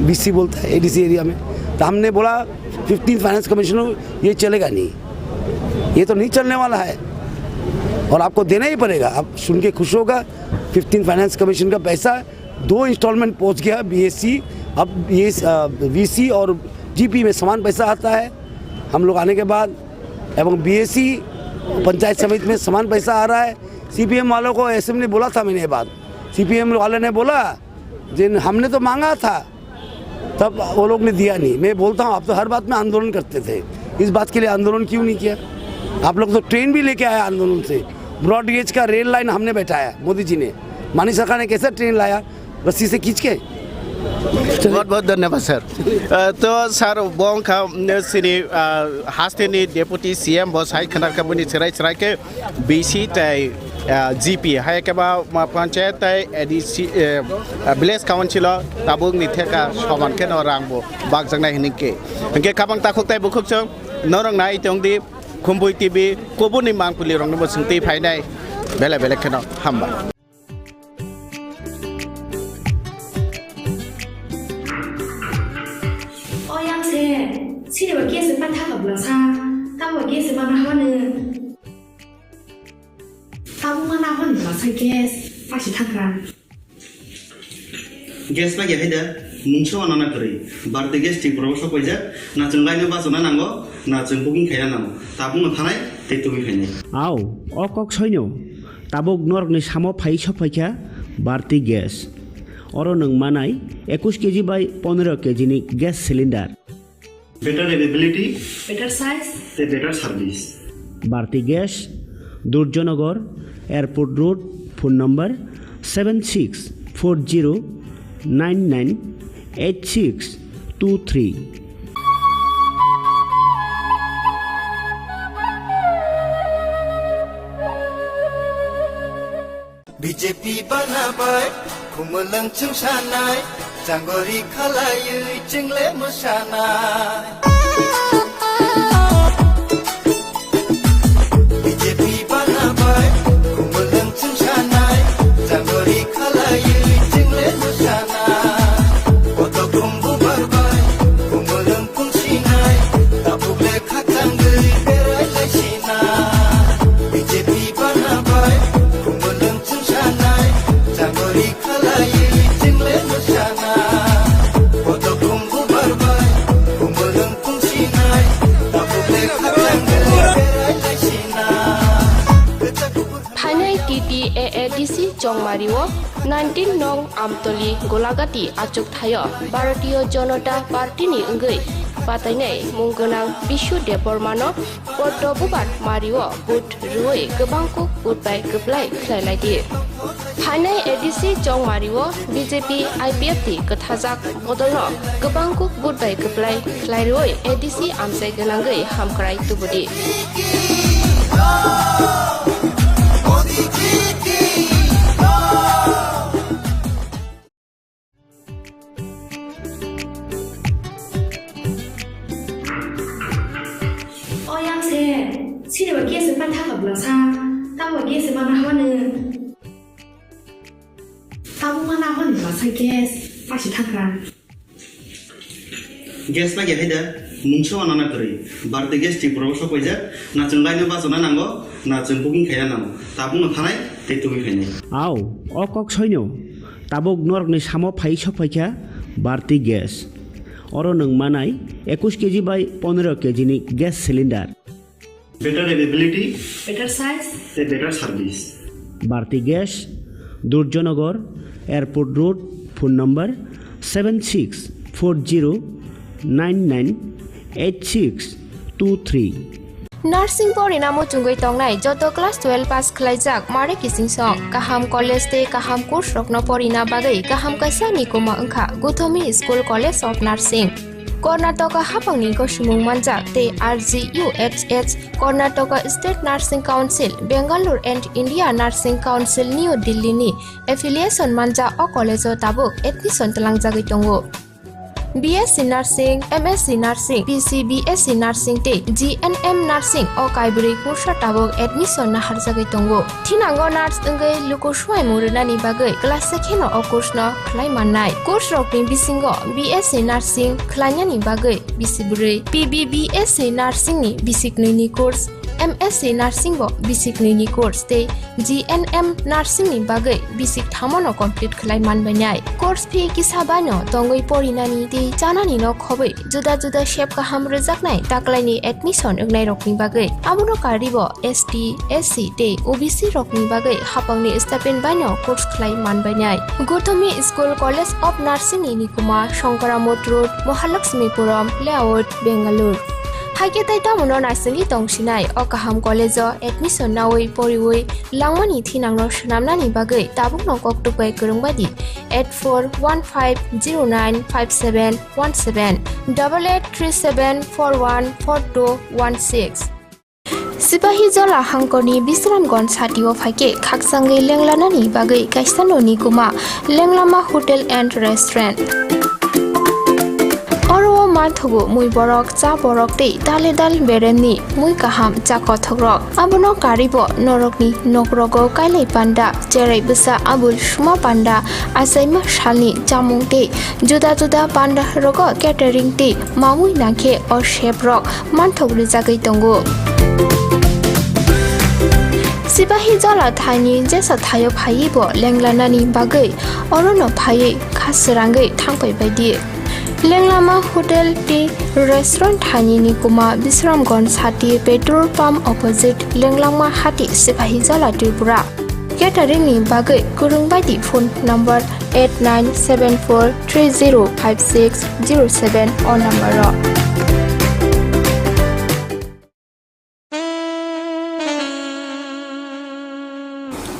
बीसी बोलता है एडीसी एरिया में। तो हमने बोला 15 फाइनेंस कमीशन ये चलेगा नहीं, ये तो नहीं चलने वाला है और आपको देना ही पड़ेगा। आप सुन के खुश होगा, 15 फाइनेंस कमीशन का पैसा 2 इंस्टॉलमेंट पहुंच गया बीएससी, अब ये वीसी और जीपी में समान पैसा आता है हम लोग आने के बाद, एवं बीएससी पंचायत समिति में समान पैसा आ रहा है। सीपीएम वालों को ऐसे में बोला था मैंने ये बात, सीपीएम वाले ने बोला जिन हमने तो मांगा था तब वो लोग ने दिया नहीं। मैं बोलता हूँ आप तो हर बात में आंदोलन करते थे, इस बात के लिए आंदोलन क्यों नहीं किया? आप लोग तो ट्रेन भी लेके आए आंदोलन से, ब्रॉड गेज का रेल लाइन हमने बैठाया, मोदी जी ने, मानी सरकार ने कैसे ट्रेन लाया रस्सी से खींच के। बहुत बहुत धन्यवाद सर। तो सर बोंग का सिनी हास्टेनी डेपुटी सीएम बस हाई खनार का बुनी चराई चराई के बीसी तय जीपी हाई के बा पंचायत तय एडीसी विलेज काउंसिल ताबुंग निथे का समान के नौरांगबो बाग जंगना हिनिके इनके खाबंग ताखुक तय बुखुक जों नौरंग नाई तंगदी खुम्बुई टीवी कोबुनि मांगपुली रंग नबो सोंति फाइनाय बेले बेले केनो हामबा। Sini bagi sepan tak berasa, tahu bagi sepan mana? Tahu mana mana berasa gas, pasti tak kan? Gas lagi ada, muncul anak kiri, berarti gas di proses apa aja, nak cengkai ni bahasa mana nanggo, nak cengkuking kaya nanggo, tabu ngethanai, itu kaya. Aw, okok soinyo, tabuk nork ni samo phai sopaika, berarti gas. Orang neng manai, 21 kg by 15 kg ni gas cylinder. Better availability, better size, better service. Bharti Gas, Durjonagar, Airport Road, phone number 7640998623. BJP banabai, kumulang chungsanai, janggori khalayu jingle musanai. BJP banabai, kumulang chungsanai, janggori khalayu jingle musanai. Oto kumbu barbai, kumulang pungsinai, tapule khatanggui berai laisinai. BJP banabai, kumulang chungsanai, janggori khalayu jingle musanai. AADC Jongmariwo 19 nong Amtoli Golagati Achuk Thayo Bharatiya Janata Party ni Enggai Patainai Munggonang Bishu Depormano Porto Bubar Mariwo But Ruoi Gebangkuk Utbai Geblai Khlailai di Phanai ADC Jongmariwo BJP IPFT Kathajak Bodolno Gebangkuk Utbai Geblai Khlairoi ADC Amsai Ganangai Hamkrai Tubudi Sini bagi sepan tak berasa, tahu bagi sepan mana? Tahu mana mana berasa gas, pasti tak kan? Gas lagi ada, muncul anak kiri, berarti gas di proses apa aja, nak cengkai ni bahasa mana nanggo, nak cengkuking kaya nanggo, tabu ngethanai, itu kaya. Aw, okok soinyo, tabuk nork ni samo phai sopaika, berarti gas. Orang neng manai 21 kg by 15 kg ni gas cylinder. Better availability, better size, better service. Bharti Gas, Durjonagar, Airport Road, phone number 7640998623. Nursing pori namo chungoi tongnai joto class 12 pass khlaijak mare kising song kaham college te kaham course rokno pori na bagai kaham kaisa ni koma angkha Guthomi School College of Nursing Karnataka hapangni ko sumung manjak te RGUHH Karnataka State Nursing Council Bangalore and India Nursing Council New Delhi ni affiliation manja o college o tabuk admission talangjagoi tongo BSc Nursing, MSc Nursing, PC BSc Nursing te GNM Nursing o kaibri kursa tabok admission na harjagoi tongo. Thinango nurse engai luko swai murunani bagai class sekheno o course no khlai mannai. Course rokni bisingo BSc Nursing khlainani bagai bisiburi PBBSc Nursing ni bisikni ni course MSc Nursing bo basic ni course te GNM Nursing ni bagai basic thamono complete khlai manbanai course fee kisabano tongoi porinani te janani no khobai juda juda shape ka hamre jaknai taklaini admission egnai rokni bagai abuno karibo ST SC te OBC rokni bagai hapangni stipend bano course khlai manbanai Gotami School College of Nursing ni Nikuma Shankaramot Road Mahalakshmipuram Layout Bangalore Haike taita mono nasengi tongsinai o kaham college o admission nawai poriwai langmani thinangno shnamnani bagai tabuk no koktupai kurungbadi 8415095717 8837414216 Sipahi jola hangkoni Bisramgons hatio phaike khaksangai lenglanani bagai kaisano ni kuma lenglama hotel and restaurant Oro mathugo mui borok cha borok te dal beremni mui kaham cha kothogrok abono karibo norokni nokrogo kailai panda cherai busa abul shuma panda asaima shalni chamung te juda juda panda rogo catering te mamui nakhe o chef rok manthogri jagai tongo Sipahi jola thani jesa thayo phaibo lenglanani bagai orono phai khasrangai thangpai baidi Lenglama Hotel Tea Restaurant Thani ni kuma Bisramgons Hati Petrol Pump opposite Lenglama Hati Sipahi Jala Tripura Catering ni bagai kurungbadi phone number 8974305607 on number ro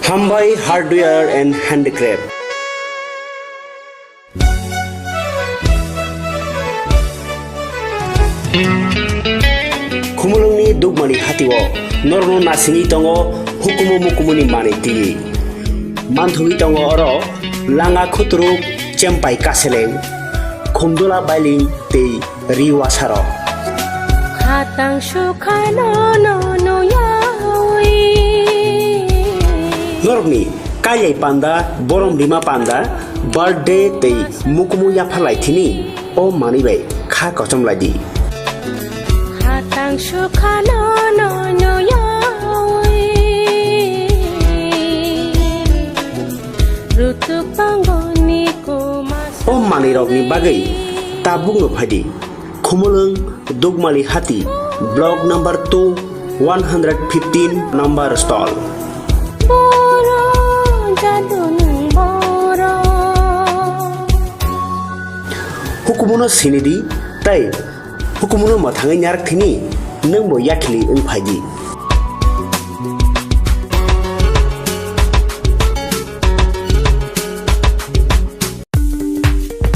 Khumpui Hardware and Handicraft Khumulungni dugmani hatiwo norno nasingi tongo hukumu mukumuni maniti manthui tongo oro langa khutru chempai kaseleng khumdula bailing te riwasaro hatang shukhano no no yawi norni kayai panda borom lima panda birthday te mukumu yaphalai thini o manibai kha kochom ladi hatang shukhano no no yawi rutu pangoni kumas o manirokni bagai tabung no phadi khumulung dugmali hati block number 2 115 number stall boro jadunung boro hukumuno sinidi tai hukumuno mathangai nyarak thini nangbo yakli ungphaji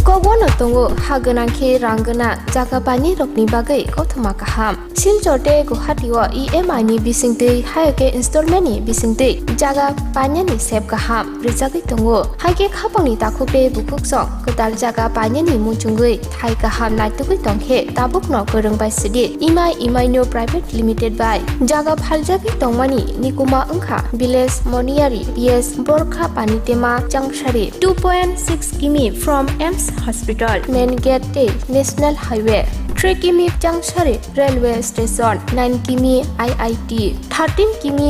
Kogono tongo haganangke ranggana jaga bani rokni bagai kothoma kaham Silchote Guwahatiwa EMI ni bisingte haike installment ni bisingte jaga bani ni sep kaham rijagai tongo haike khapangni takhupe bukuksong kedal jaga bani ni muchungui thai kaham naitugui tongkhe tabukno korongbai sidi EMI no private limited by jaga phaljagai tongmani nikuma ungkha village moniari PS Borkha Panitema Changshari 2.6 km from EMS Hospital main gate National Highway 3 km Changshari Railway Station 9 km IIT 13 km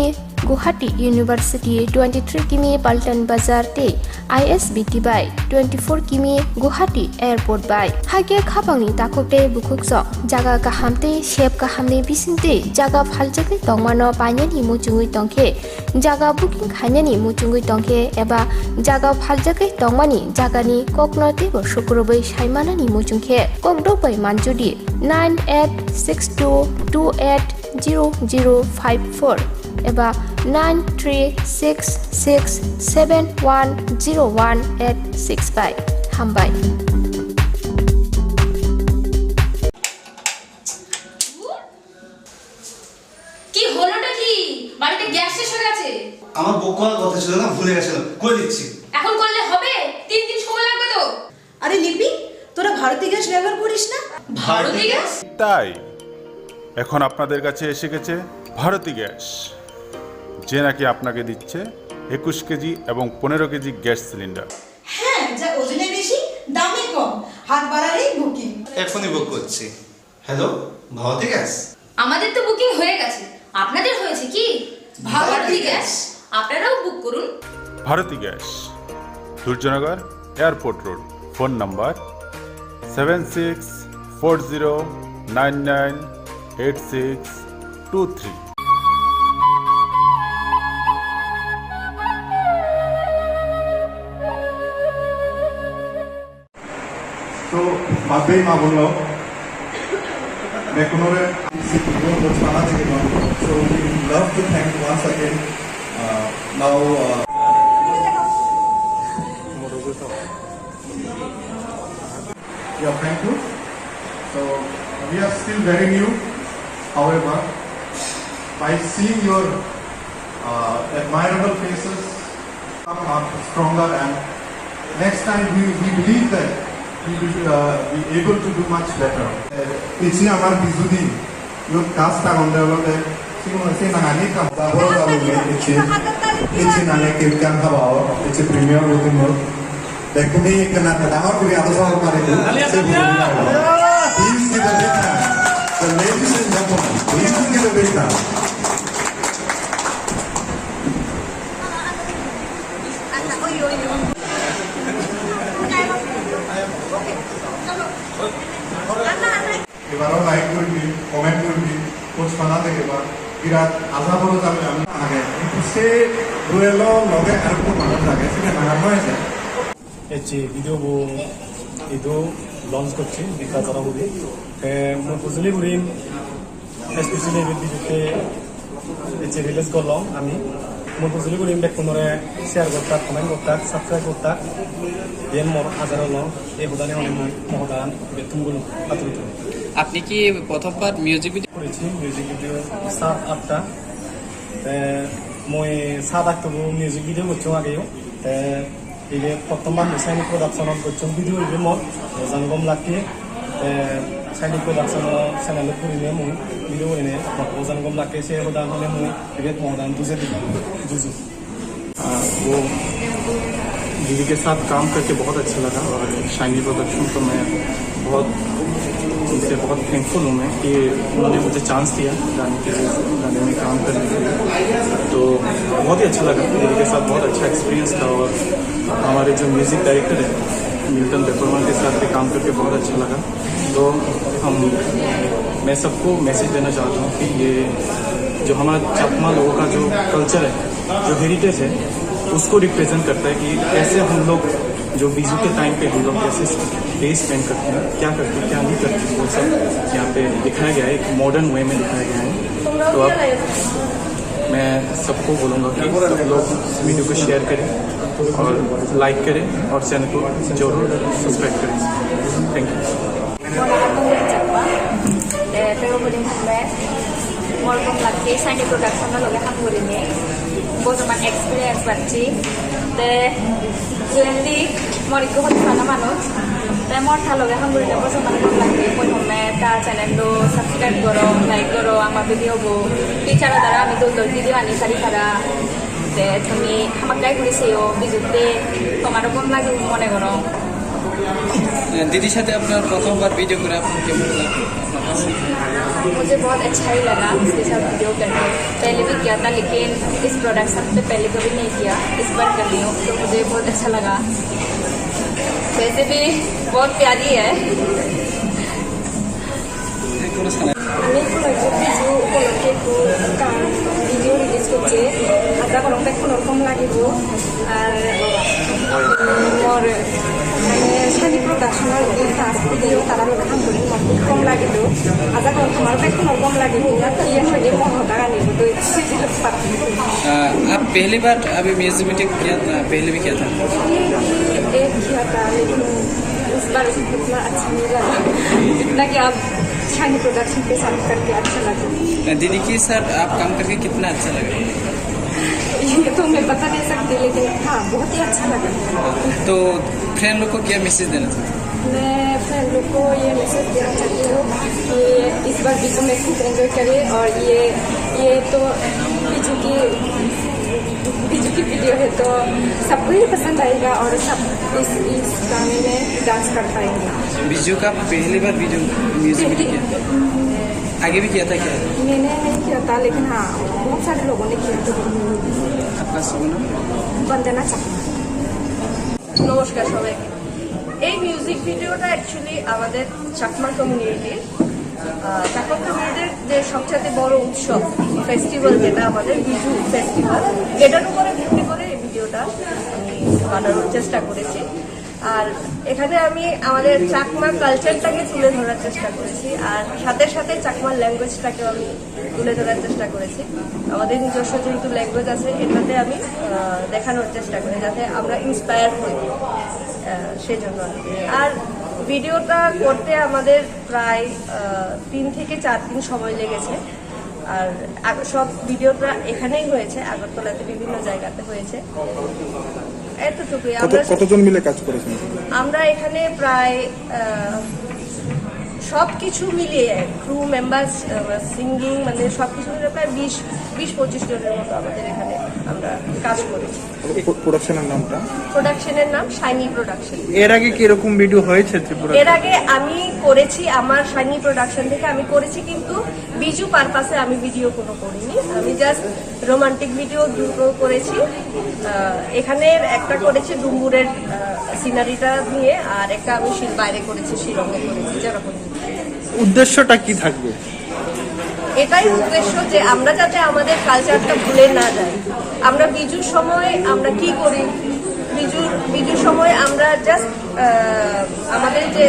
Guwahati University 23 km Paltan Bazar te ISBT by 24 km Guwahati Airport by hage khapangni takokte bukukso jaga kahamte shep kahamni bisingte jaga phaljagai tongmano painani muchungui tongkhe jaga booking khainani muchungui tongkhe eba jaga phaljagai tongmani jagani koknote bo shukrobai saimanani muchungkhe kokdobai manjudi 9862280054 eba 9366710185 Khumpui ভুলে গেছিলাম, করে দিচ্ছি। এখন করলে হবে? 3 দিন সময় লাগবে তো। আরে লিপি, তোরা ভারতী গ্যাস ব্যবহার করিস না? ভারতী গ্যাস? তাই এখন আপনাদের কাছে এসে গেছে ভারতী গ্যাস, যে নাকি আপনাকে দিচ্ছে 21 কেজি এবং 15 কেজি গ্যাস সিলিন্ডার। হ্যাঁ, যা ওজনে বেশি, দামে কম, হাত বাড়ালেই বুকিং। এখনই বুক করছি। Hello, Bharati gas? আমাদের তো বুকিং হয়ে গেছে, আপনাদের হয়েছে কি? ভারতী গ্যাস, আপনারাও বুক করুন। Bharati gas, Durjoynagar airport road. Phone number 7640998623। तो बाबे मा बोलो मैं कुनोरे सीपीओ को साना थे ना so we love to thank once again now yeah, thank you. So we are still very new, however by seeing your admirable faces come up stronger, and next time we believe that we will be able to do much better. Ichi amar bizudi yo kasta onde olode sino se nangani ka daboro dalu ichi nane kirkan habao ichi premier rutin dekuni kana dahar kuri adasar mare se please give a big hand. The ladies and gentlemen, please give a big hand. এবারও like করবি, comment করবি, post বানাতে এবার বিরাট আশা বড় যাবে আমি আগে কিন্তু সে রুয়েল লগে আর কোনো মানুষ লাগে সেটা নাগানো হয়েছে এচি ভিডিও ইদো লঞ্চ করছি দেখা যারা বলি মই বুঝলি বুড়িম স্পেশালি ভিডিওতে এচি রিলিজ করলাম আমি মই বুঝলি বুড়িম বেকুনরে শেয়ার করতা কমেন্ট করতা সাবস্ক্রাইব করতা দেন মোর হাজার হল এই হুদানে অনেক মহদান বেতুনগুলো পাত্রিত। আপনি কি প্রথমবার মিউজিক ভিডিও করেছি? মিউজিক ভিডিও 7-8টা, মই 7-8টা মিউজিক ভিডিও করছি আগেও। এই প্রথমবার সাইনিক প্রোডাকশন করছি ভিডিও মোট জানগম লাগে সাইনিক প্রোডাকশন চ্যানেল করিনে মই ভিডিও করিনে জানগম লাগে সে হুদান হলে মই বিরাট মহদান বুঝে দিই जुजू वो दीदी के साथ काम करके बहुत अच्छा लगा, और शाइनी प्रोडक्शन तो मैं उनसे बहुत थैंकफुल हूँ मैं कि उन्होंने मुझे चांस दिया गाने में काम करने के लिए। तो बहुत ही अच्छा लगा, दीदी के साथ बहुत अच्छा एक्सपीरियंस था। और हमारे जो म्यूज़िक डायरेक्टर है मिल्टन पेपरमैन के साथ भी काम करके बहुत अच्छा लगा। तो मैं सबको मैसेज देना चाहता हूँ कि ये जो हमारा चकमा लोगों का जो कल्चर है, जो हेरिटेज है, उसको रिप्रेजेंट करता है कि कैसे हम लोग जो बीजू के टाइम पे हम लोग कैसे डे स्पेंड करते हैं, क्या करते हैं क्या नहीं करते, वो सब यहाँ पे दिखाया गया है, एक मॉडर्न वे में दिखाया गया है। तो अब मैं सबको बोलूँगा कि सब लोग वीडियो को शेयर करें और लाइक करें और चैनल को जरूर सब्सक्राइब करें। Thank you. Welcome lagi saya di production lo lagi ham hari ini, bos teman experience baca, deh jadi mau ikut hot sana manut, deh mau thalo lagi ham hari ini bos teman ham lagi, pun home ta channel lo subscribe karo, like karo, ama video bo, bicara darah kami tu video ani sari kara, deh kami ham agai kuri seyo, bijute, tomaro pun lagi mone karo. दीदी साथे আপনার প্রথমবার video করে আপনার কেমন লাগে? मुझे बहुत अच्छा ही लगा इसके साथ वीडियो करके। पहले भी किया था लेकिन इस प्रोडक्शन से पहले कभी नहीं किया, इस बार कर रही हूँ तो मुझे बहुत अच्छा लगा। वैसे भी बहुत प्यारी है। আমি কিছু উপলক্ষে ভিডিও রিলিজ করছে, আধা ঘন্টা কোনোরকম লাগিব। আর মোর মানে শানি প্রোডাকশনের ফার্স্ট ভিডিও তারা লোক কাম করি কম লাগিব, আধা ঘন্টা আমার কোনোরকম লাগিব। ইয়ে হয়ে মহতা গানিব তো आप पहली बार अभी म्यूजिक वीडियो किया था, पहले भी किया था? एक किया था लेकिन इस बार इतना अच्छा नहीं लगा, इतना कि आप शानी प्रोडक्शन के साथ करके अच्छा लगा। दीदी के साथ आप काम करके कितना अच्छा लगा? तो मैं बता नहीं सकती, लेकिन हाँ बहुत ही अच्छा लगा। तो फ्रेंड लोग को क्या मैसेज देना चाहते हैं? मैं फ्रेंड लोग को ये मैसेज देना चाहती हूँ कि इस बार बीजू में खूब एंजॉय करें, और ये तो बीजू की वीडियो है तो सबको ही पसंद आएगा और सब इस गाने में डांस कर पाएंगे। बीजू का पहली बार वीडियो म्यूजिक वीडियो किया, आगे भी किया था क्या? मैंने नहीं किया था, लेकिन हाँ बहुत सारे लोगों ने किया था। आपका शुभ नाम? वंदना चाकमा। নমস্কার সবাইকে। এই মিউজিক ভিডিওটা অ্যাকচুয়ালি আমাদের চাকমা কমিউনিটির যে সবচেয়ে বড় উৎসব ফেস্টিভ্যাল, যেটা আমাদের বিজু ফেস্টিভ্যাল, এটার উপরে ভিত্তি করে এই ভিডিওটা আমি বানানোর চেষ্টা করেছি। আর এখানে আমি আমাদের চাকমা কালচারটাকে তুলে ধরার চেষ্টা করেছি, আর সাথে সাথে চাকমা ল্যাঙ্গুয়েজটাকেও আমি তুলে ধরার চেষ্টা করেছি। আমাদের নিজস্ব যেহেতু ল্যাঙ্গুয়েজ আছে, এটাতে আমি দেখানোর চেষ্টা করি যাতে আমরা ইন্সপায়ার হই, সেজন্য। আর ভিডিওটা করতে আমাদের প্রায় 3 থেকে 4 দিন সময় লেগেছে। আর সব ভিডিওটা এখানেই হয়েছে, আগরতলাতে বিভিন্ন জায়গাতে হয়েছে। এতটুকুই। কতজন মিলে কাজ করেছেন? আমরা এখানে প্রায় সবকিছু মিলিয়ে ক্রু মেম্বার্স, সিঙ্গিং, মানে সবকিছু মিলিয়ে প্রায় 20-25 জনের মতো আমাদের এখানে আমরা কাজ করেছি। প্রোডাকশনের নামটা? প্রোডাকশনের নাম শাইনি প্রোডাকশন। এর আগে কি এরকম ভিডিও হয়েছে ত্রিপুরা? এর আগে আমি করেছি, আমার শাইনি প্রোডাকশন থেকে আমি করেছি, কিন্তু বিজু পারপাসে আমি ভিডিও কোনো করিনি। আমি জাস্ট রোমান্টিক ভিডিও দুটো করেছি। এখানে একটা করেছি ডুম্বুরের সিনারিটা নিয়ে, আর একটা আমি বাইরে করেছি, শিলংয়ে করেছি। যেরকম উদ্দেশ্যটা কি থাকবে? এটাই উদ্দেশ্য যে আমরা যাতে আমাদের কালচারটা ভুলে না যাই। আমরা বিজুর সময় আমরা কি করি, বিজুর সময় আমরা জাস্ট আমাদের যে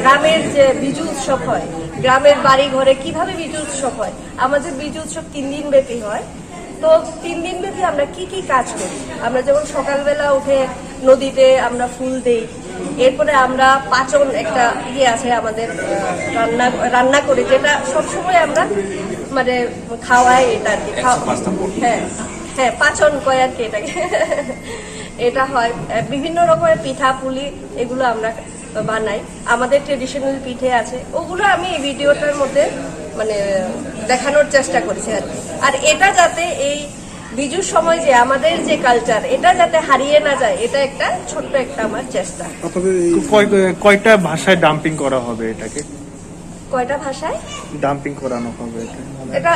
গ্রামের যে বিজু উৎসব হয়, গ্রামের বাড়ি ঘরে কিভাবে বিজু উৎসব হয়। আমাদের বিজু উৎসব 3 দিন ব্যাপী হয়। তো 3 দিন ব্যাপী আমরা কি কি কাজ করি। আমরা যেমন সকালবেলা উঠে নদীতে আমরা ফুল দেই, এরপরে আমরা পাচন একটা আছে আমাদের, রান্না করে, যেটা সবসময় আমরা মানে খাওয়াই, এটা আর কি। হ্যাঁ পাচন কয় আর কি এটাকে। এটা হয় বিভিন্ন রকমের পিঠা পুলি, এগুলো আমরা বানাই। আমাদের ট্রেডিশনাল পিঠে আছে, ওগুলো আমি এই ভিডিওটার মধ্যে মানে দেখানোর চেষ্টা করেছি আর কি। আর এটা যাতে এই বিজুর সময় যে আমাদের যে কালচার, এটা যাতে হারিয়ে না যায়, এটা একটা ছোট্ট একটা আমার চেষ্টা। কয়টা ভাষায় ডাম্পিং করা হবে এটাকে? কয়টা ভাষায় ডাম্পিং করানো হবে? এটা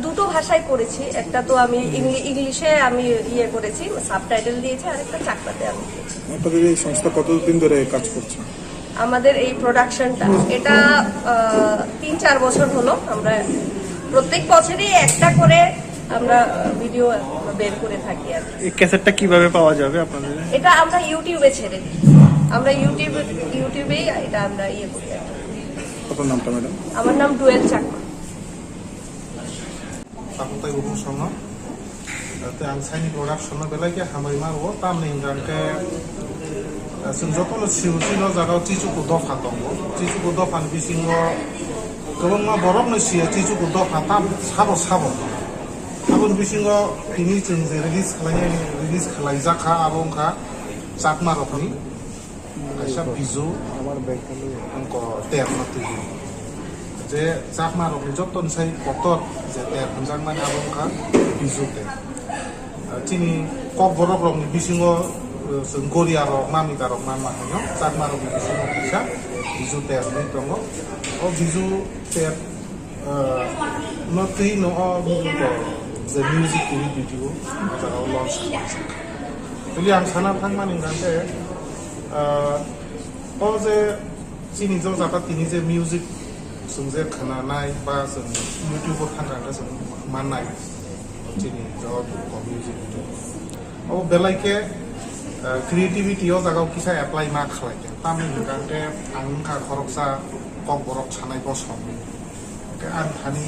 2টো ভাষায় করেছি। একটা তো আমি ইংলিশে আমি করেছি, সাবটাইটেল দিয়েছি, আর একটা চাকমাতে আমি দিয়েছি। আপনাদের এই সংস্থা কতদিন ধরে কাজ করছে? আমাদের এই প্রোডাকশনটা এটা 3-4 বছর হলো। আমরা প্রত্যেক বছরই একটা করে আমরা ভিডিও বের করে থাকি আর কি। এই ক্যাসেটটা কিভাবে পাওয়া যাবে আপনাদের? এটা আমরা ইউটিউবে ছেড়ে দিই। আমরা ইউটিউবেই এটা আমরা করি আর কি। আপনার নামটা ম্যাডাম? আমার নাম ডুয়েল চাকমা। তাই উপসংহ ang saini production na belai ke hamai ma wo tam ning gan ke sung jokolo siu sino jaga chichu ko do phatongo chichu ko do phan bisingo gobong ma borok no sia chichu ko do phatam sabo abon bisingo tini chung je release khalai jakha abong kha chakma rokni aisa bizu amar bekalo angko ter na tu je chakma rokni joton sai kotor je ter hunjang man abong kha bizu te chini kok borok rok ni bisingo sung korea rok mamita rok man mahanyo chakma rok ni bisingo bisa bizu ter ni tongo o bizu ter not no the music video jaga launch jadi ang sana phang maning gante o je chini jo jata tini je music sung je khana nai ba sung youtube ko phang ga sung man nai chini jo ko music video o belai ke creativity o jaga kisa apply ma khlai ke tamni gante ang kha khoroksa kok borok chanai bo som ke an thani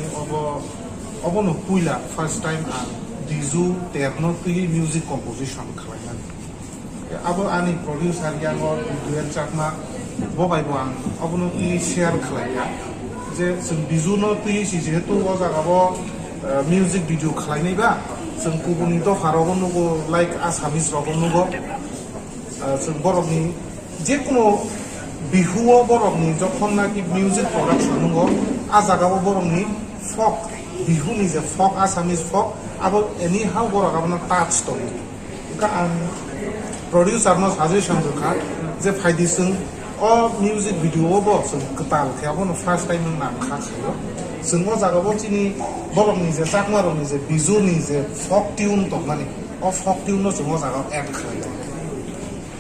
obono puila first time an dizu terno tui music composition khlaiman abo ani producer yango duel chakma bobai boang obono tui share khlaiya je sung dizu no tui si jehetu o jaga bo music video khlainai ba जों गुबुननि दफारावबो नुगौ like आसामिसरावबो नुगौ जों बर'नि जिखुनु बिहुआव बर'नि जखननाखि music production नुगौ आ जागाबो बर'नि fuck बिहुनि जे fuck Assamese fuck आबो any how बर'आबो टाच दं का आं प्रड्यूसरनो साजेशन होखा जे फायदिसों अ मिउजिक भिडिअआवबो जों गोताल खायाबो फार्स्ट टाइम नाम खाखायो जों अ जागाबो चिनि बर'नि जे चाकमारनि जे बिजुनि जे फक ट्यून दं माने अ फक ट्यूननो जों अ जागाव एड खालायो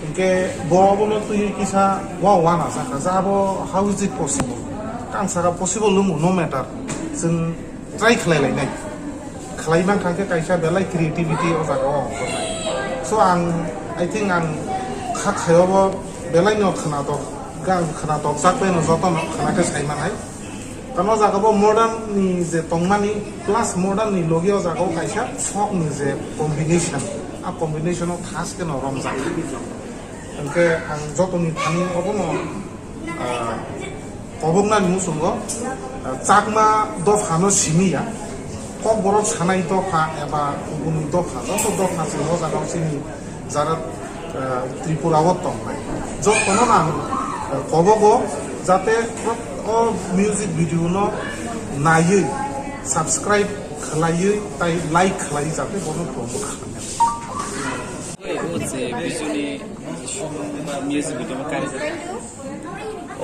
इनके बर'बोनो तुइ किसा वा ना जाखा जाबो हाउ इज इट पसिबल कांसारा पसिबल लुमु नो मैटर जों ट्राई खालायलायनाय खालायमान थांखे कायसा बेलाय क्रिएटिविटी अ जागाव अंकरनाय सो I think आं खाखायावबो बेलायनो खोनादक जाकबायनो जतन खोनाखै सायमानाय कारण जागाबो मडार्ननि जे तंमानि प्लास मडार्ननि लगियाव जागाव कायसा फकनि जे कम्बिनेशन आ कम्बिनेशनाव थासकेन रमजाखा ओंके आं जतनि थानि अबनो कबंनानि मुसुंगो चाकमा दफानो सिमिया कक बरफ सानाय दफा एबा गुबुन दफा जत दफा सिङाव जागाव सिनि যারা ত্রিপুরাও তংনাই যতন নাম কবগো যাতে মিউজিক ভিডিও নাयै সাবস্ক্রাইব খালাयै তাই লাইক খালাই যাতে বড় প্রমোট খালায়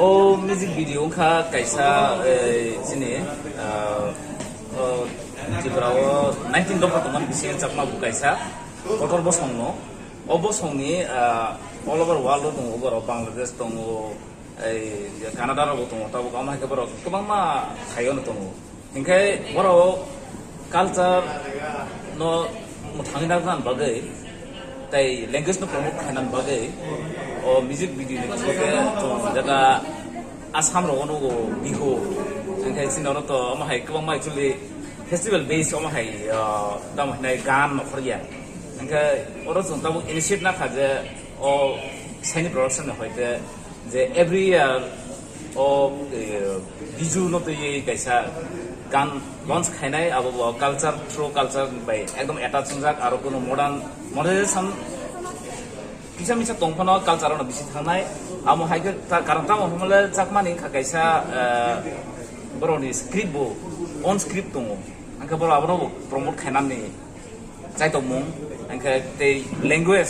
ओ म्यूजिक वीडियो का कैसा जिने त्रिपुराव 19 दफा दंमोन बिसिनि चाकमा बुकायसा कटर बसंनो अबसंनि अल ओभार वर्ल्ड दङ बर' बांलादेश दङ कानाडारावबो दङ ताबो गामाहायखौ बर' गोबां मा थायोनो दङ ओंखाय बर' कालचार न थांनो नांगोन बागै ताई लैंग्वेज न प्रमोट खालामनान बागै अ म्यूजिक वीडियो के जगा आसाम राव नो बिहु ओंखाय सिनाव त अमाहाय गोबां मा एक्चुअली फेस्टिवल बेस अमाहाय दामहनाय गान नखरिया ओंखाय अर जों ताबो इनिशिएट ना खाजे अ साइनि प्रोडक्शन होयते जे एवरी इयर अ बिजु न त ये कैसा गान लॉन्च खायनाय अब कल्चर थ्रू कल्चर बाय एकदम एटाच जाक आरो कोनो मॉडर्नाइजेशन किसा मिसा तंफनो कल्चर न बिसि थांनाय आमो हायके कारण ता हमले चाकमानि खायसा बर'नि स्क्रिप्ट बो अन स्क्रिप्ट दङ आंखा बर' आबनो प्रमोट खायनानै जायतो मुं आंखा ते लैंग्वेज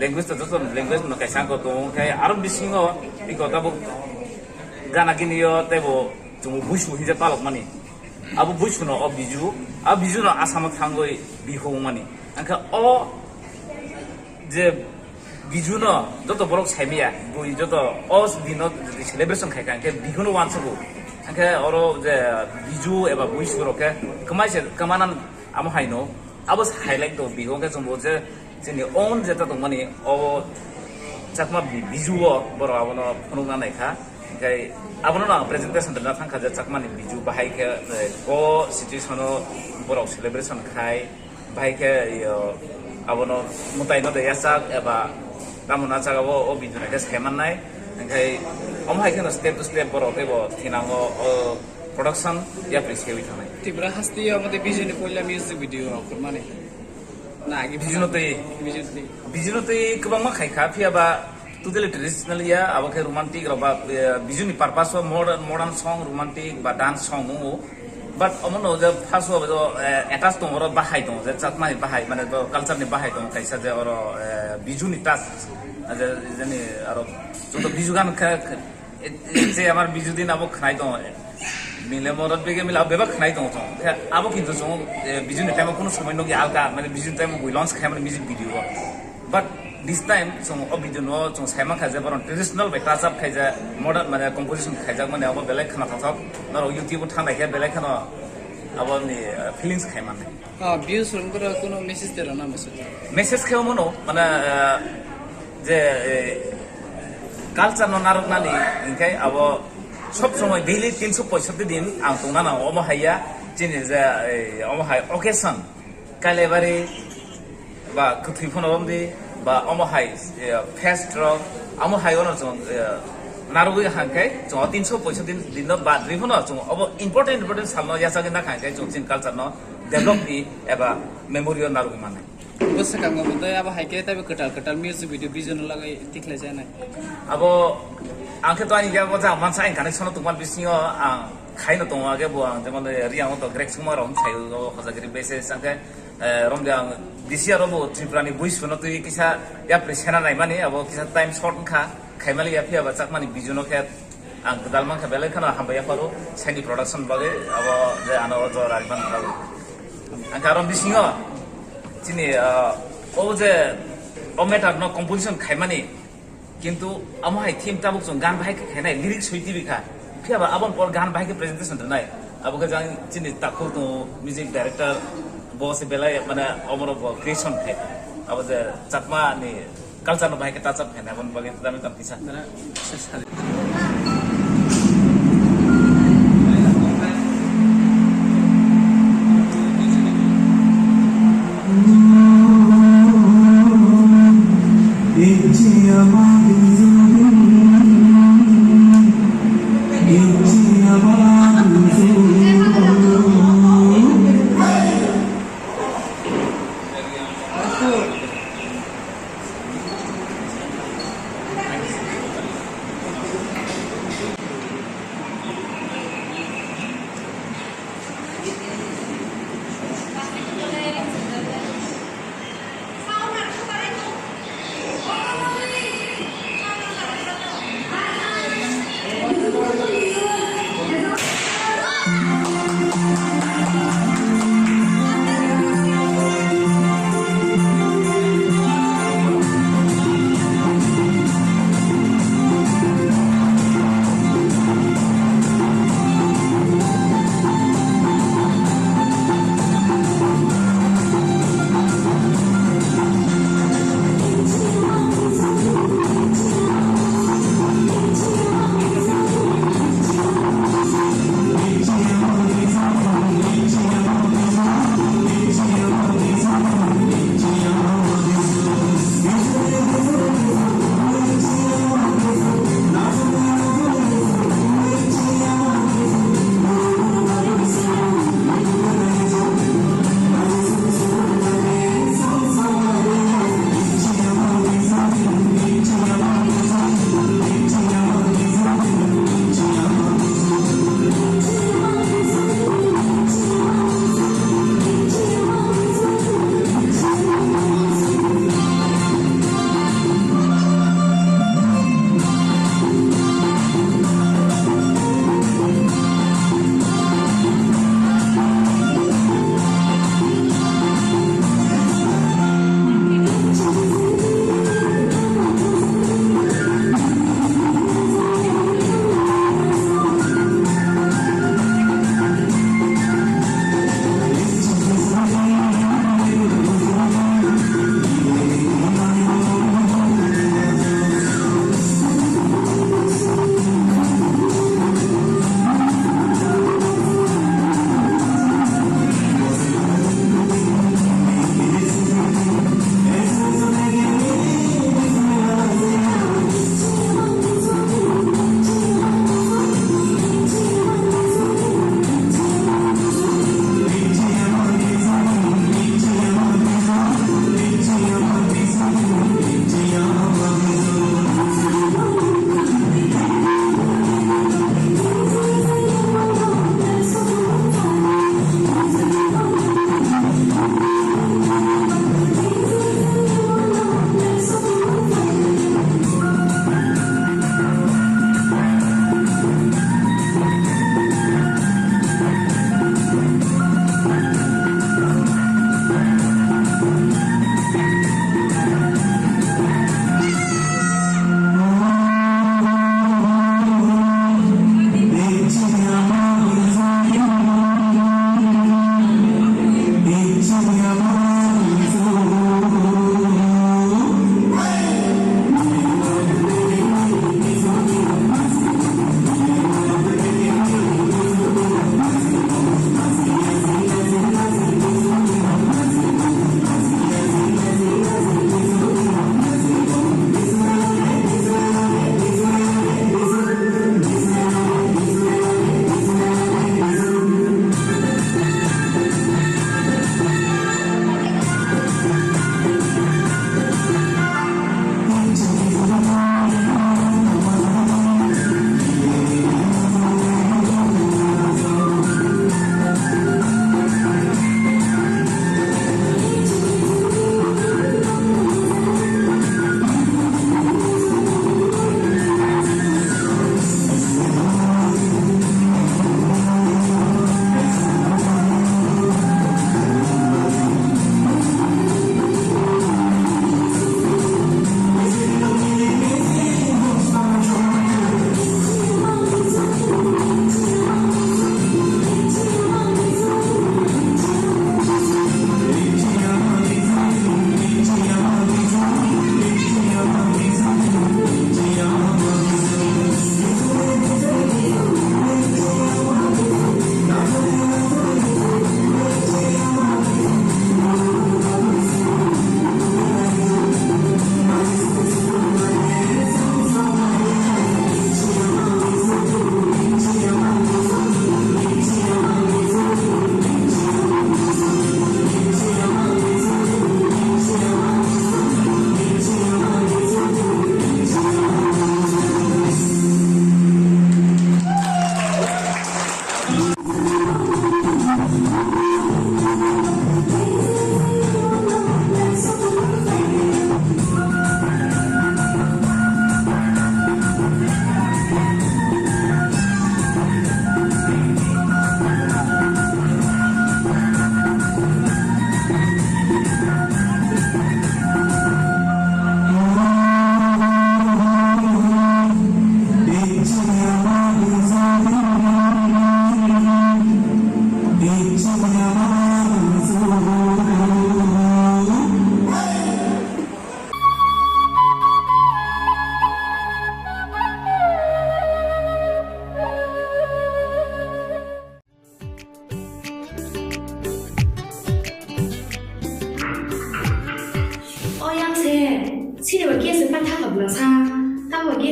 त जतो लैंग्वेज न कैसा को दङ खाय आरो बिसिङो बिको ताबो गाना किनियो तेबो जों बुइसु हिजे पालक मानि अब बुइसु न अब बिजु न आसाम थांगय बिहु मानि आंखा अ जे बिजु न जतो बरक साइमिया बुइ जतो अ दिन सेलिब्रेशन खायका आंखा बिहुनो वानसबो आंखा अरो जे बिजु एबा बुइसु रके कमाइसे कमानान आम हाइनो अब हाइलाइट दो बिहु के जों जे जोंनि ओन जेता दं मानि अ चाकमा बिजुओ बर' आबनो फनुना नायखा ओंखाय आबनो ना प्रेजेन्टेशन दना थांखा जे चाकमानि बिजु बाहायके को सिचुएशनो बर' सेलिब्रेशन खाय बाहायके आबनो मुताइनो दे यासाक एबा तामुना चागाबो अ बिजु नायके सायमाननाय ओंखाय अमहायके स्टेप टू स्टेप बर' तेबो थिनांगो प्रोडक्शन या प्रिसेबि थानाय त्रिपुरा हास्तिया मते बिजुनि पहिला म्यूजिक भिडियो माने ना बिजुनोतै गोबां मा खायखा फियाबा टोटली ट्रेडिशनल या आबके रोमांटिक रबा बिजुनि पर्पस मॉडर्न सॉन्ग रोमांटिक बा डांस सॉन्ग नो बट अमनो जे फासो एटाच दं और बाहाय दं जे चाकमानि बाहाय माने कल्चरनि बाहाय दं कैसा जे और बिजुनि टाच जे जनि आरो जतो बिजु गान जे आमार बिजु दिन आबो खानाय दं मिले मरद बेगे मिला बेबा खानाय दं त आबो किन्तु जों बिजुनि टाइम कोनो समय नगि आलका माने बिजुनि टाइम बै लॉन्च खायमान music video but this time जों अ वीडियो न जों सायमा खाजे बरन ट्रेडिशनल बाय टाच अप खायजा मॉडर्न माने कंपोजिशन खायजा माने अब बेलेग खाना थाथाव न यूट्यूब थांनाय के बेलेग खाना अब नि फिलिंग्स खायमान व्यूज रंगरा कोनो मेसेज देरा ना मेसेज खायो मनो माने जे कालचार न नारकनानि इनखाय अब सब समय डेली 365 दिन आं तंना ना अम हाया जिनि जे अम हाय ओकेशन कालेबारि बा कुथि फनबमदि बा अम हाय फेस्ट अम हाय न जों नारगै हांखाय जों 365 दिन बाद रिफन जों अब इम्पोर्टेन्ट साल यासा गना खांखाय जों चिन कल्चर न डेभलप नि एबा मेमोरियल नारुग माने गोसोखाङो बोदै अब हाइके ताबे कटाल म्युजिक भिडियो बिजन लागै तिखलाय जानाय अब आंखे तो आनि गया बजा मानसा आइन कानेक्सन तुमान बिसिङो आं खाइन दङ आगे बो आं जेमन रियाङ तो ग्रेक सुमा रम छायो खजागिरि बेसे संखे रमदे आं दिसिया रबो त्रिपुरानि बुइसफोनो तुइ किसा या प्रेसेना नाय माने अब किसा टाइम शॉर्ट खा खाइमाली या फिया बचाक माने बिजुनो खे आं गदाल मान खा बेले खाना हामबाया पारो साइनि प्रोडक्शन बागे अब जे आनो जो रागबान खाबो आं कारम बिसिङो चिनि ओ जे ओमेटा न कम्पोजिशन खाइमानी किंतु अमाय थीम ताबुक जों गान बाहाय खाइनाय लिरिक्स होइति बिखा फियाबा आबन पर गान बाहाय के प्रेजेंटेशन दनाय अब के जां चिनि ताखौ तो म्यूजिक डायरेक्टर बॉस बेला माने अमर क्रिएशन थे अब जे चकमा नि कल्चर न बाहाय के टच अप खाइना बन बगे दामे तम किसा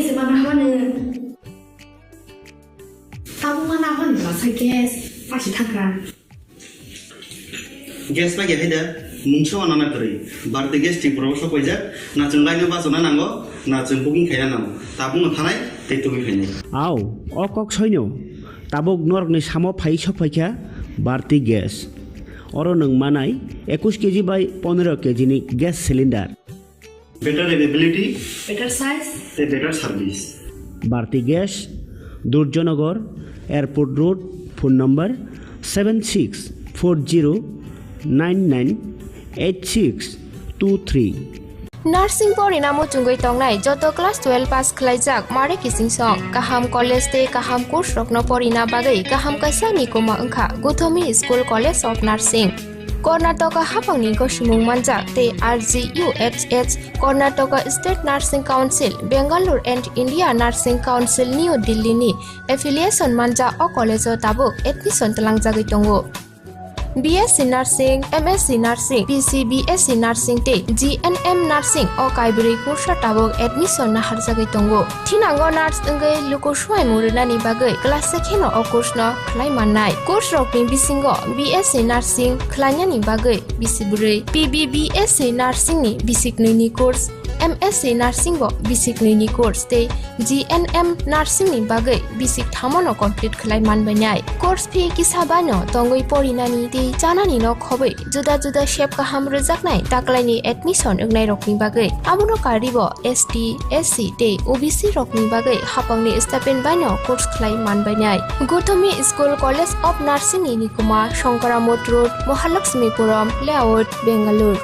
guess mana mana tabu mana mana lah saya gas pasti thakran gas lagi ada mungkin orang nak beri berarti gas di proses apa aja nak cengkai apa zona nanggo nak cengkuking kaya nanggo tabung thanai itu begini Aw okok soino tabuk nork ni samo phai sophaikha barti gas oro nang manai 21 kg by 15 kg ni gas cylinder better availability better size better service barti gas Durjonagar Airport Road phone number 7640998623 Nursing pori namo chungoi tongnai joto class 12 pass khlaijak mare kising song kaham college te kaham course rokno pori na bagai kaham kaisa ni koma angkha Guthomi School College of Nursing Karnataka hapangni ko sumung manjak te RGUHH Karnataka State Nursing Council Bangalore and India Nursing Council New Delhi ni affiliation manja o college o tabuk admission talangjagoi tongo BSc Nursing, MSc Nursing, BSc Nursing te GNM Nursing o kaibri kursa tabok admission na harjagai tongo. Thinango nurse engai luko swai murina ni bagai class sekheno o course no khlai mannai. Course rokni bisingo BSc Nursing khlanya ni bagai bisiburi PBBSc Nursing ni bisikni ni course MSc Nursing bo bisikni ni course te GNM Nursing ni bagai bisik thamono complete khlai manbainai. Course fee kisabano tongoi porinani te janani no khobai juda juda shape kaham rejaknai taklaini admission engnai rokni bagai abuno karibo ST SC te OBC rokni bagai hapangni stipend bano course khlai manbainai. Guthomi School College of Nursing ni kuma Shankaramot Road Mahalakshmipuram Layout Bangalore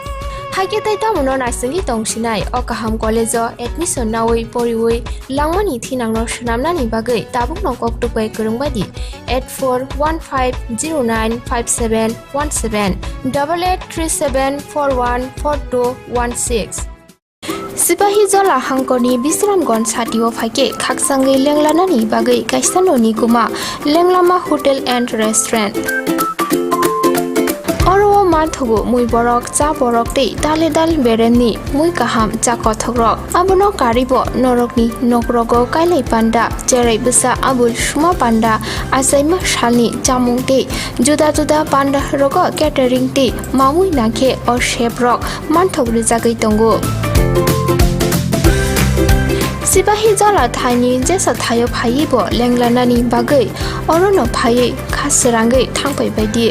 Haike tai tamuno nasingi tongsinai o kaham college o admission nawai poriwai langmani thinangno shnamnani bagai tabuk no koktupai kurungbadi 8415095717 8837414216 Sipahi jola hangkoni Bisramganj satio phaike khaksangai lenglanani bagai kaisanoni kuma Lenglama Hotel and Restaurant Oro mathugo mui borok cha borok te dale dal bereni mui kaham cha kothogrok abono karibo norokni nokrogo kailai panda cherai bisa abul shuma panda asaima shalni chamung te juda juda panda rogo catering te mamui nakhe o chef rok manthogri jagai tongo Sipahi jala thani jesa thayo phaibo lenglanani bagai orono phai khasrangai thangpai baidi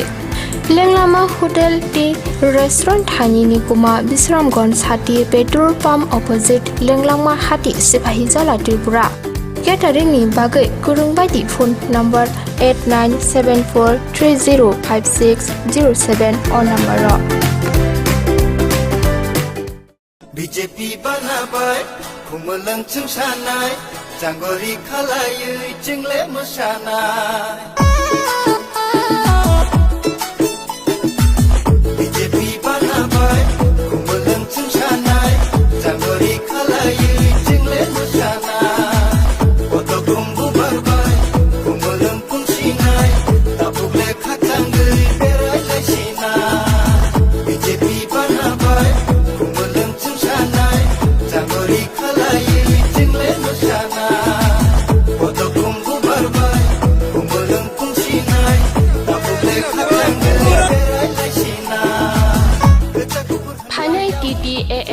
Lenglama Hotel te Restaurant thani ni kuma Bisramganj hati petrol pump opposite Lenglama hati Sipahi jala Tripura Catering ni bagai kurungbaidi phone number 8974305607 on number ro BJP banabai khumulang chungsanai janggori khalayui jingle mosanai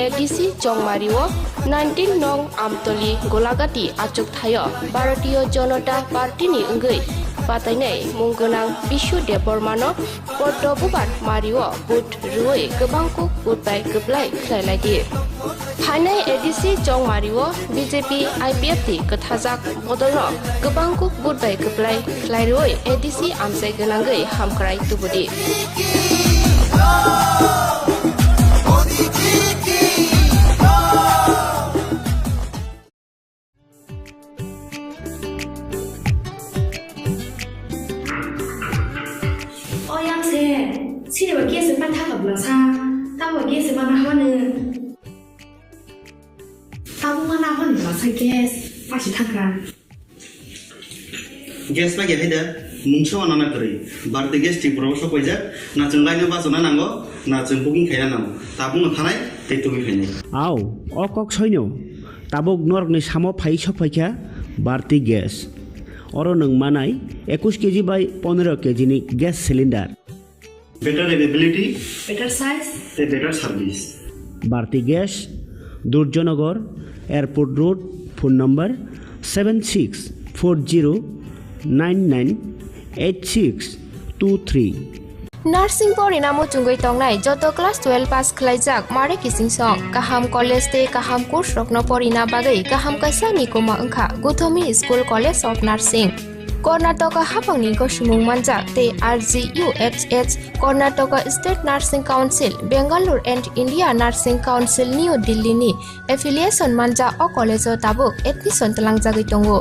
ADC Chongmariwo 19 nong Amtoli Golagati achuk thayo Bharatiya Janata Party ni engai patai munggonang Bishu Debormano Porto Bubar Mario But Rui Gebangku Budbai Geblai Klailagi Hanai ADC Chongmariwo BJP IPFT Kathajak Bodolno Gebangku Budbai Geblai Klairoi ADC Amsai Ganangai Hamkrai Tubudi Sini bagi sepan tak berasa, tahu bagi sepan mana? Tahu mana berasa gas pasti thakran. Gas lagi ada mungkin orang nak beri berarti gas di proses apa aja nak cengkai apa zona nanggo nak cengkuking kaya nanggo tabung thanai itu begini Aw okok soino tabuk norokni samo phai sophaikha barti gas oro nung manai 21 kg by 15 kg ni gas cylinder better availability better size better service barti gas Durjonagar Airport Road phone number 7640998623 Nursing pori namo chungoi tongnai joto class 12 pass khlaijak mare kising song kaham college te kaham course rokno pori na bagai kaham kaisa ni koma angkha Guthomi School College of Nursing Karnataka hapangni ko sumung manjak te RGUHH Karnataka State Nursing Council Bangalore and India Nursing Council New Delhi ni affiliation manja o college o tabuk admission talangjagoi tongo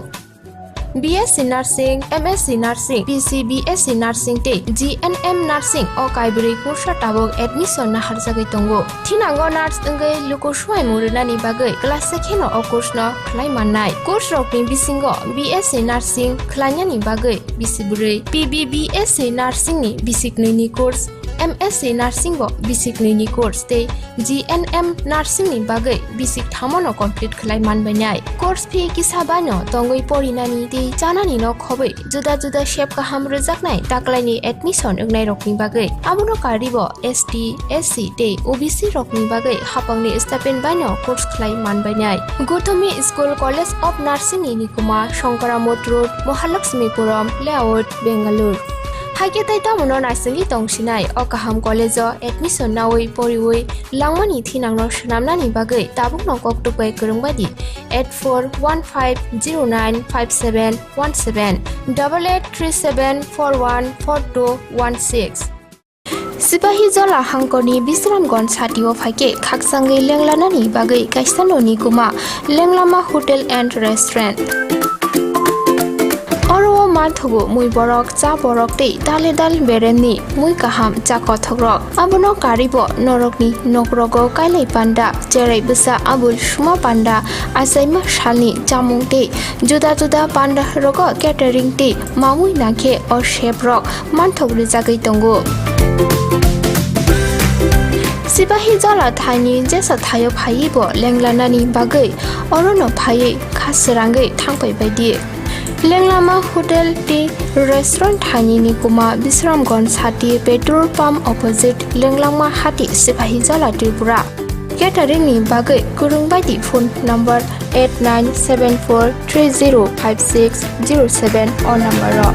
BSc Nursing, MSc Nursing, BSc Nursing te GNM Nursing o kaibri kursa tabok admission na harjagai tongo. Thinango nurse engai luko suai murina ni bagai class sekheno o course no khlai mannai. Course rokni bisingo BSc Nursing khlanya ni bagai bisibure. PBBSc Nursing ni bisikni ni course MSc Nursing bo basic ni course te GNM Nursing ni bagai basic thamono complete khlai manbanai course fee kisabano tongoi porinani te janani no khobai juda juda shape ka hamro jaknai taklaini admission egnai rokni bagai abuno karibo ST SC te OBC rokni bagai hapangni stipend bano course khlai manbanai Guthomi School College of Nursing ni kuma Shankaramot Road Mahalakshmipuram Layout Bangalore Haike tai tamono nursing tongsinai o kaham college o admission nawoi poriwoi langmani thinangno shnamnani bagai tabuk no koktupai kurungbadi 8415095717 8837414216 Sipahi jola hangkoni Bisramgon satio phaike khaksangai lenglanani bagai kaisanoni kuma lenglama hotel and restaurant Oro marthogo mui borok cha borok te dale dal bereni mui kaham cha kothogrok abono karibo norokni nokrogo kailai panda cherai busa abul suma panda asaima shalni chamung te juda juda panda rogo catering te mamui nakhe or chef rok marthogri jagai tongo Sipahi jala thani jesa thayo phaibo lenglanani bagai orono phai khasrangai thangpai baidi Lenglama Hotel Tea Restaurant Thani ni kuma Bisramgon Sati petrol pump opposite Lenglama Hati Sipahi Jala Tripura Catering ni bagai kurungbaidi phone number 8974305607 or number ro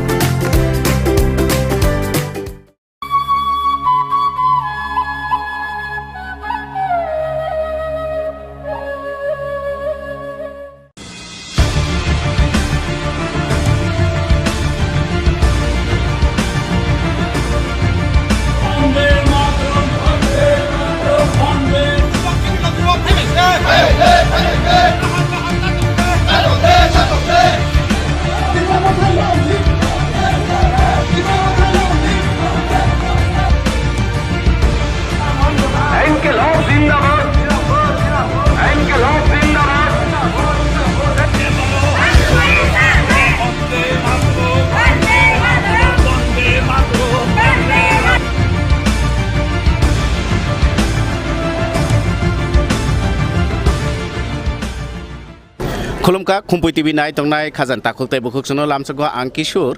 Khulumka Khumpui TV nai tongnai khazan takhukte bukhuksono lamsago ang Kishor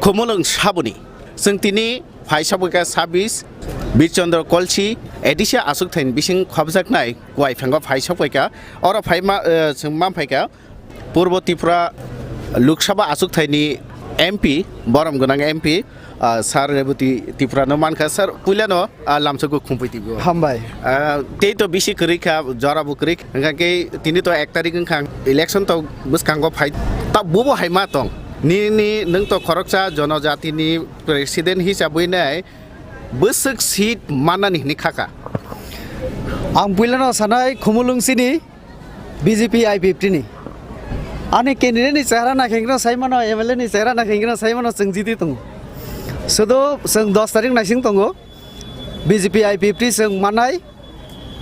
khumulung sabuni sengtini phaisabika 26 Birchandra Kolchi edisha asuk thain bising khobjaknai kwai phanga phaisabika ora phaima sengmam phaika Purbo Tripura Lok Sabha asuk thaini MP boram gonang MP Sar Rebuti Tripura no mankha sar puilano lamsago Khumpui TV hambai tei to bisi krika jara bukrik ngake tini to 1 tarik khang election to buskango phai ta bobo haima tong ni nung to khoroksa jonojati ni president hisabai nai busuk seat manani ni khaka ang puilano sanai khumulung sini BJP I50 ni ani candidate ni chehra na khengro saimano MLA ni chehra na khengro saimano sengjiti tung sudo seng 10 tarik naising tongo BJP I50 seng manai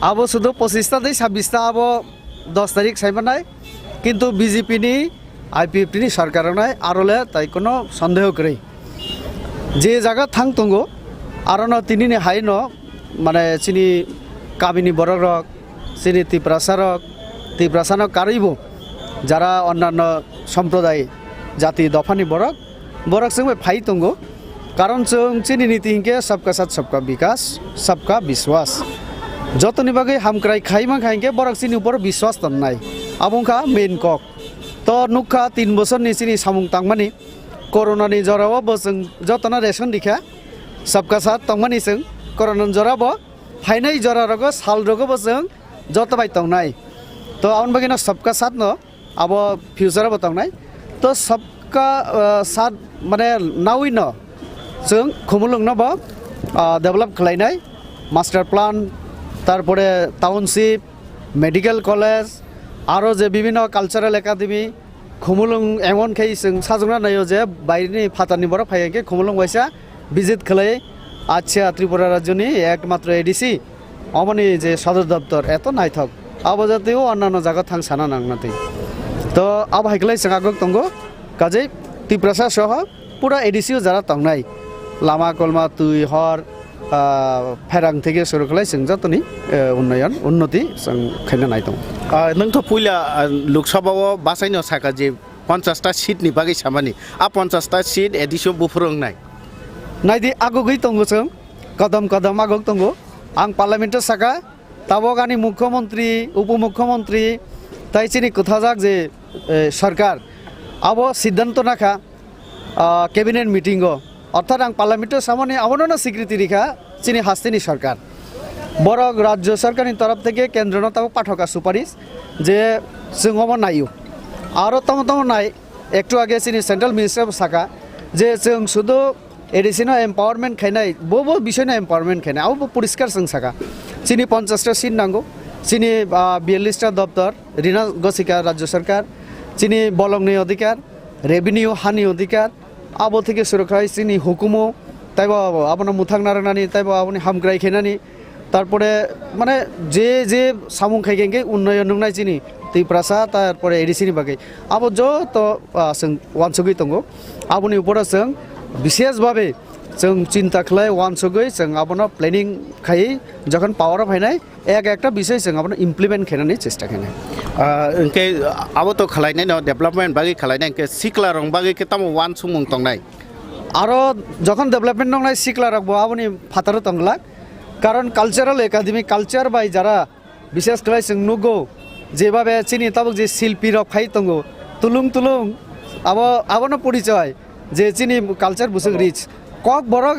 abo sudo 25 ta dei 26 ta abo 10 tarik saimanai কিন্তু BJP ni I50 ni sarkar nai arole tai kono sondeho kore je jaga thang tongo arono tini ni haino mane sini kabini borok rok sini Tripura sarok তীব্রাসানো কারইবো যারা অন্যান্য সম্প্রদায় জাতি দফানি বরক जों phi तंगो कारण जों चिनि नीति हिंके सबका साथ सबका विकास सबका विश्वास जतनि बागै हामक्राय खाइमा खाइके बरक चिनि ऊपर विश्वास तन्नाय आबुंखा मेन कक तो नुखा 3 बोसोरनि चिनि सामुं तांमानि कोरोनानि जराव जों जतना रेशन दिखा सबका साथ तंमानि जों कोरोनानि जराव फाइनाय जरारगो सालरगो जों जतबाय तंनाय तो आउन बागिना सबका साथ न अब फ्यूचर बतांनाय तो सबका साथ माने नावै न जों खुमुलुंनो बा डेभेलप खालायनाय मास्टार प्लान तारपरे टाउनशिप मेडिकल कलेज आरो जे विभिन्न कालचारेल एकाडेमी खुमुलुं एमन खाय जों साजुंना नायो जे बायनि फातानि बर फायके खुमुलुं वाइसा विजिट खालाय आच्छा त्रिपुरा राज्यनि एकमात्र एडिसि अमनि जे सदर दफ्तर एत नायथक आबजातेও অন্যান্য জায়গা थां साना नांनाते तो अब हाइकलाय जों आगक तंगो काजै ত্রিপুরা सह पुरा एडिसिओ जारा तंनाय लामा कलमा तुई हर फेरां থেকে শুরু খালাই जों जतनि उन्नयन उन्नति जों खायना नाय दं नोंथ' पुइला लोकसभायाव बासायनो साका जे 50टा सीटनि बागै सामानि आ 50टा सीट एडिसिओ बुफुरंनाय नायदि आगगै तंगो जों कदम कदम आगक तंगो आं पार्लामेन्ट साका ताबगानि मुख्यमंत्री उपमुख्यमंत्री ताइचिनि कथाजाक जे सरकार अब सिद्धांत नाखा कैबिनेट मीटिंग अर्थात आं पार्लामेंट सामने आवनो स्वीकृति रेखा चिनि हास्तिनि सरकार बरक राज्य सरकारनि तरफ থেকে केंद्र ताबो पाठका सुपारिश जे जों नायो आरो तम नाय एकटु आगे चिनि सेंट्रल मिनिस्टर साका जे जों शुद्ध एडिशनल एम्पावरमेंट खायनाय बबो विषयना एम्पावरमेंट खायनाय आबो परिष्कार जों साका चिनि 50टा सीट नांगौ चिनि 42टा दफ्तर ऋण गसिका राज्य सरकार चिनि बलंनि अधिकार रेभिनिउ हानि अधिकार आबो থেকে सुरक्षा चिनि हुकुमो ताइबो आपनो मुथां नारनानि ताइबो आपनि हामग्राय खेनानि तारपरे माने जे जे सामुं खायगेंगे उन्नयन नंनाय चिनि ত্রিপুরা तारपरे एडिसिनि बागै आबो जो तो जों वानसुगै दंगो आबोनि ऊपर जों विशेष भावे जों चिंता खालाय वानसुगै जों आबोनो प्लेनिंग खायै जखन पावर फायनाय एक विषय जों आबोनो इमप्लिमेंट खायनानै चेष्टा खायनाय इनके अब तो खालायनाय न डेभलपमेंट बागै खालायनाय इनके सिक्ला रं बागै के तम वान सुमुं तंनाय आरो जखन डेभलपमेंट नंनाय सिक्ला रंबो आबोनि फातार तंगला कारण कालचारेल एकाडेमी कालचार बाय जारा विशेष खालाय जों नुगौ जेभाबे चिनि ताबक जे शिल्पी रक फाय तंगो तुलुं आबोनो परिचय जे चिनि कालचार बुसुं रिच कक बरक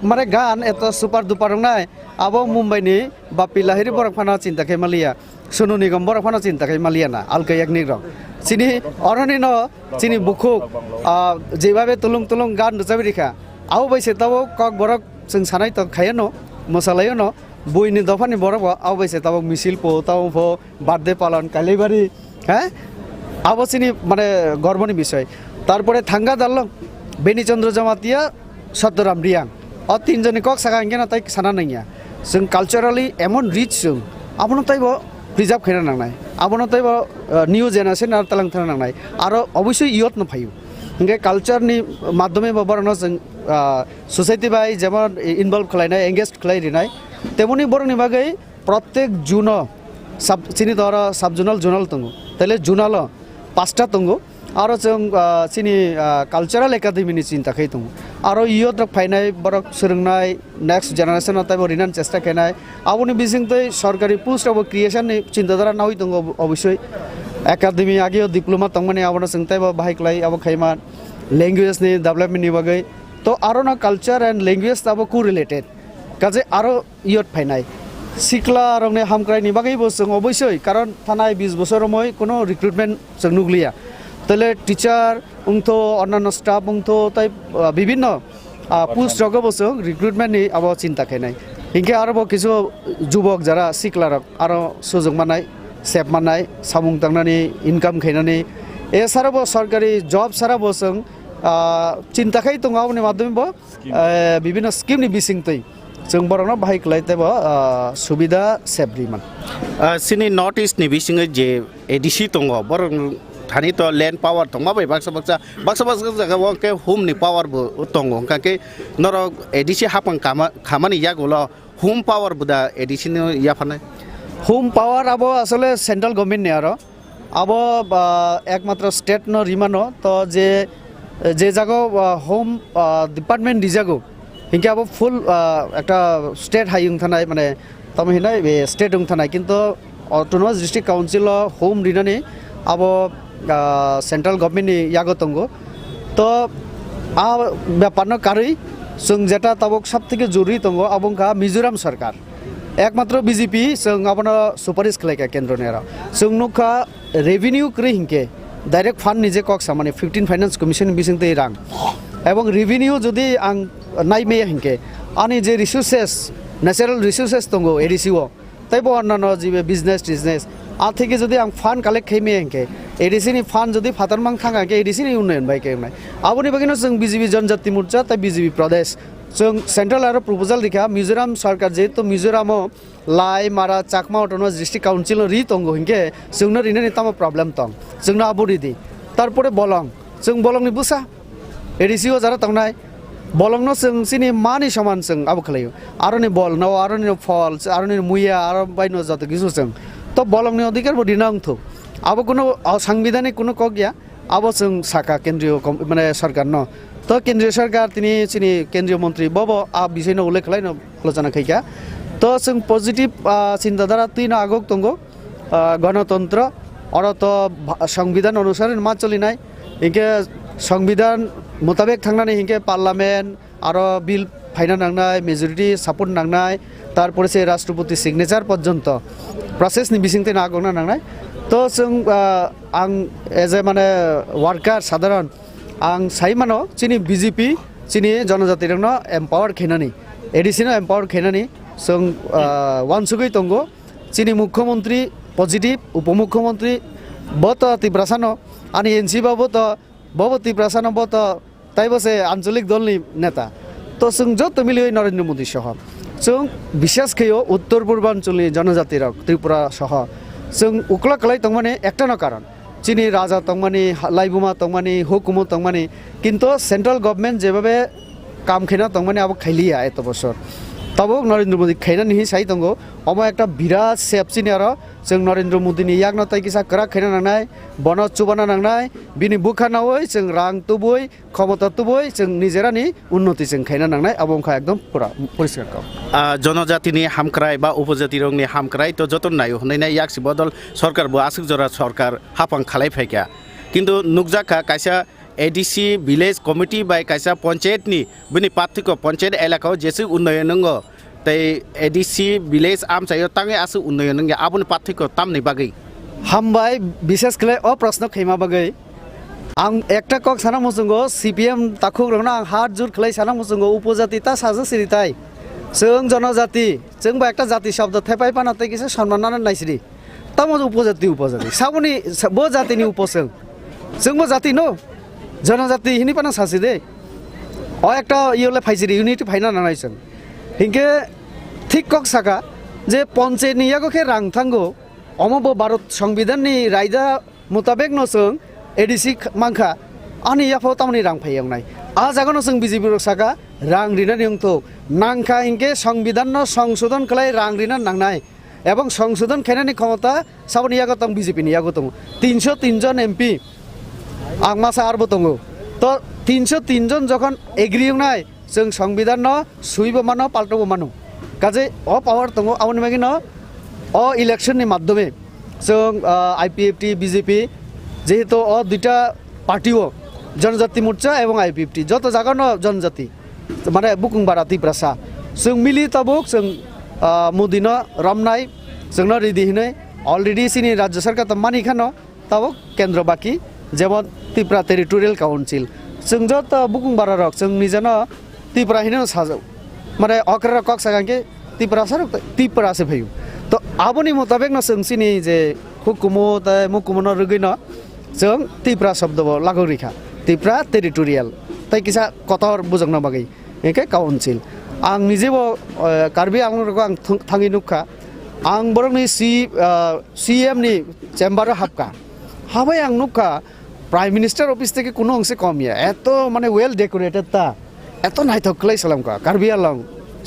माने गान एत सुपार दुपार रंनाय आबो मुंबईनि बापी लाहिरि बरक फाना चिंता खाय मालिया सुनु निगम बरक फाना चिंता खाय मालिया ना आलकै एकनि रं चिनि अरनि न चिनि बुखु जेभाबे तुलुं गान नजाबि रेखा आव बैसे ताबो कक बरक जों सानाय त खाय न मोसालायो न बयनि दफानि बरक आव बैसे ताबो मिसिल पो ताव फो बार्थडे पालन कालीबारी हैं आबो चिनि माने गर्वनि विषय तारपरे थांगा दाललं बेनि चंद्र जमातिया सतराम रियां और 3 जनि कक सागा इंगे ना ताइ साना नैया जों कालचारेली एमन रिच जों आबोनो ताइबो प्रिजार्व खायना नांनाय आबोनो ताइबो न्यू जेनारेशन आरो तालां थाना नांनाय आरो अबश्य इयत न फायो इंगे कालचारनि माध्यमे बरनो जों सोसाइटी बाय जेमन इनभल्व खालायनाय एंगेज खालायरिनाय तेमनि बरनि बागै प्रत्येक जून सब चिनि दरा सब जोनल तंगो तले जुनाल 5टा तंगो आरो जों चिनि कालचारेल एकाडेमिनि चिंता खाय दं आरो इयत फायनाय बरक सोलोंनाय नेक्स्ट जेनारेशन ताइबो रिनान चेष्टा खायनाय आबोनि बिजिंतै सरकारि पोस्ट अब क्रिएशननि चिन्ताधारा नावै दं अवश्य एकाडेमी आगे डिप्लोमा तंगमानि आबोनो जों ताइबो बाहायख्लाय आबो खायमा लैंग्वेजनि डेभलपमेन्टनि बागै तो आरो ना कल्चर एंड लैंग्वेज ताबो को रिलेटेड काजे आरो इयत फायनाय सिक्ला रंने हामक्रायनि बागैबो जों अवश्य कारण थानाय 20 बोसोर मै कोनो रिक्रुटमेन्ट जों नुगलिया तले टीचार उंथो अन्यान्य स्टाफ उंथो ताइ विभिन्न पोस्ट जगह बसो रिक्रुटमेंट नि अब चिंता खायनाय हिंके आरो किछु जुबक जरा सिक्लारक आरो सुजुग मानाय सेफ मानाय सामुं तांनानै इनकाम खायनानै ए साराबो सरकारि जब साराबो जों चिंता खाय दंगावनि माध्यमबो विभिन्न स्किमनि बिसिंतै जों बरनो बाहायख्लाय ताइबो सुबिदा सेफ्रिमान सिनि नॉर्थ ईस्ट नि बिसिङै जे एडिसि दङ बर थानि तो लैंड पावर दं माबाय बाक्सा जागाव के होम नि पावर बो दङ काके नर एडिसि हापं खामानि यागोल होम पावर बुदा एडिसि या फानाय হোম পাওয়ার আবো আসলে সেন্ট্রাল গভর্নমেন্ট নে আরো আবো একমাত্র স্টেট ন রিমানো তো যে জায়গা হোম ডিপার্টমেন্ট দিজাগো হিংকে আবো ফুল একটা স্টেট হাই থানায় মানে তবে হিনাই স্টেট থানায় কিন্তু অটোনমাস ডিস্ট্রিক্ট কাউন্সিল হোম রিনানি আবো সেন্ট্রাল গভর্নমেন্ট ইয়াগো তঙ্গো তো ব্যাপার কারই जों जेटा तबक सब থেকে জরুরি তঙ্গো আবংকা মিজোরাম সরকার একমাত্র বিজেপি जों আবনো সুপারিশ খালাইকা কেন্দ্র নেরা जों नुखा रेभिनिउ क्रि हिंके डाइरेक्ट फान्ड निजे कक्स माने 15 फाइनेंस कमिशन बिसिंते रां এবং रेभिनिउ যদি आं नायमे हिंके आनि जे रिसोर्सेस ন্যাচারাল रिसोर्सेस तंगो एडिसिओ তাইবো অন্যান্য জিবে বিজনেস आ থেকে যদি आं फान्ड कालेक्ट खाइमे हिंके एडिसिनि फान्ड যদি फातारमां थांगाके एडिसिनि उन्नयन बाय केनाय आबोनि बागिनो जों बिजेपि जनजाति मोर्चा ता बिजेपि प्रदेश जों सेंट्रल आरो प्रपोजल दिखा मिजोराम सरकार जे तो मिजोरामो लाई मारा चाकमा अटोनमास डिस्ट्रिक्ट काउंसिल रि तंगो हिंके जोंनो रिने तामा प्रॉब्लेम तं जोंनो आबोरिदि तारपरे बलं जों बलंनि बुसा एडिसिओ जारा तंनाय बलंनो जों सिनि मानि समान जों आबो खलायो आरोनि बल न आरोनि फल आरोनि मुया आरो बायनो जातो किसु जों तो बलंनि अधिकार बदि नांथो आबो कोनो साংবিধানিক কোনো কক गया आबो जों साका केंद्रीय माने सरकार न तो केंद्रीय सरकार तिनी सिनि केंद्रीय मंत्री बबो आ बिषयनो उल्लेख खालायनो आलोचना खाइका तो जों पजिटिव चिन्ताधारा तीन आगक तंगो गणतंत्र और तो संविधान अनुसार मा चलिनाय इनके संविधान मुताबिक थांनानै हिंके पार्लियामेंट आरो बिल फाइना नांनाय मेजरिटी सपोर्ट नांनाय तारपरे से राष्ट्रपति सिग्नेचार पर्यंत प्रसेस नि बिसिंते नागना नांनाय तो जों आं एज ए माने वार्कार साधारण आं साइमानो चिनि बीजेपी चिनि जनजाति रंनो एम्पावर खेनानि एडिसिनो एम्पावर खेनानि जों वानसुगै तंगो चिनि मुख्यमंत्री पजिटिव उपमुख्यमंत्री बत तिब्रासानो आनि एनसी बाबो तो बबो तिब्रासानो बत ताइबसे आंचलिक दलनि नेता तो जों जत मिलियो नरेंद्र मोदी सह जों विशेष खयो उत्तर पूर्वांचलनि जनजाति रक त्रिपुरा सह जों उक्ला कलाई तंगमाने एकटानो कारण चिनि राजा तंगमानि लाइबुमा तंगमानि हुकुमो तंगमानि किन्तु सेंट्रल गवर्नमेंट जेबाबे काम खेना तंगमानि अब खाइलिया एत बছর तब नरेंद्र मोदी खाइना नि साइ तंगो अमा एकटा बिराट सेपसिनि आरो जों नरेंद्र मोदीनि यागनो ताइ किसा करा खाइना नांनाय बन चुबाना नांनाय बिनि बुखानावै जों रां तुबुय क्षमता तुबुय जों निजेरानि उन्नति जों खाइना नांनाय अबंखा एकदम पूरा परिष्कार का जनजातिनि हामक्राय बा उपजाति रंनि हामक्राय तो जतन नायो हनैनाय याक्सि बदल सरकार बो आसुक जरा सरकार हापां खालाय फायका किन्तु नुकजाका कायसा एडीसी विलेज कमिटी बाय कायसा पंचायत नि बिनि पार्थिको पंचायत एलाकाव जेसु उन्नयन नंगो तै एडीसी विलेज आमचायो तांगे आसु उन्नयन नंगे आबुनि पार्थिको तामनि बागै हामबाय विशेष कले अ प्रश्न खैमा बागै आं एकटा कक साना मुसुंगो सीपीएम ताखुक रंना आं हात जुर खलै साना मुसुंगो उपजाति ता साजो सिरिताय जों जनजाति जों बा एकटा जाति शब्द थेपाय पानाते किसे सम्मानना नायसिरि तामो उपजाति साबुनि बो जातिनि उपसों जोंबो जाति नो जनजाति हिनि पाना सासि दे अ एकटा इयोले फाइसिरि इउनिटी फाइना नानायसन हिंके ठीक कक साका जे पंचायतनि यागोखे रां थांगो अमबो भारत संविधाननि रायदा मुताबिक नसों एडीसी मांखा आनि याफाव तामनि रां फायंनाय आ जागोनो जों बिजेपि रसाका रां रिनानि अंतो नांखा हिंके संविधान न संशोधन खलाय रां रिना नांनाय एवं संशोधन खेनानि क्षमता साबनि यागो तंग बिजेपि नि यागो तंग 303 जन एमपी आं मासा आरबो तंगो तो 303 जन जखन एग्री होनाय जों संविधान न सुइबो मानो पाल्टबो मानो काजे अ पावर तंगो आउनि मागिनो अ इलेक्शन नि माध्यमे जों आईपीएफटी बीजेपी जेहेतु अ दुइटा पार्टीओ जनजाति मोर्चा एवं आईपीएफटी जत जागानो जनजाति माने बुकुं बारा तिब्रासा जों मिलि तबुक जों मोदीन रमनाय जोंनो रेडी हिनै अलरेडी सिनि राज्य सरकार त मानिखानो तबुक केन्द्र बाकी जेमन त्रिपुरा टेरिटोरियल काउंसिल जों जत बुकुं बारा रक जों निजेनो त्रिपुरा हिनो साजौ माने अक्रा कक सागांके त्रिपुरा सर त्रिपुरा से भयु तो आबोनि मुताबिक न जों सिनि जे हुकुमो त मुकुमन रगैनो जों त्रिपुरा शब्द लागौ रिखा त्रिपुरा टेरिटोरियल तै किसा कतर बुजंनो बागै एके काउंसिल आं निजेबो कार्बि आंलरखौ आं थाङि नुखा आं बरंनि सीएम नि चेम्बार हाबका हाबाय आं नुखा प्राइम मिनिस्टार ऑफिस থেকে কোনো অংশে কমিয়া এত মানে ওয়েল ডেকোরেটেড তা এত নাইথকলাই সালামকা কার্বি আলং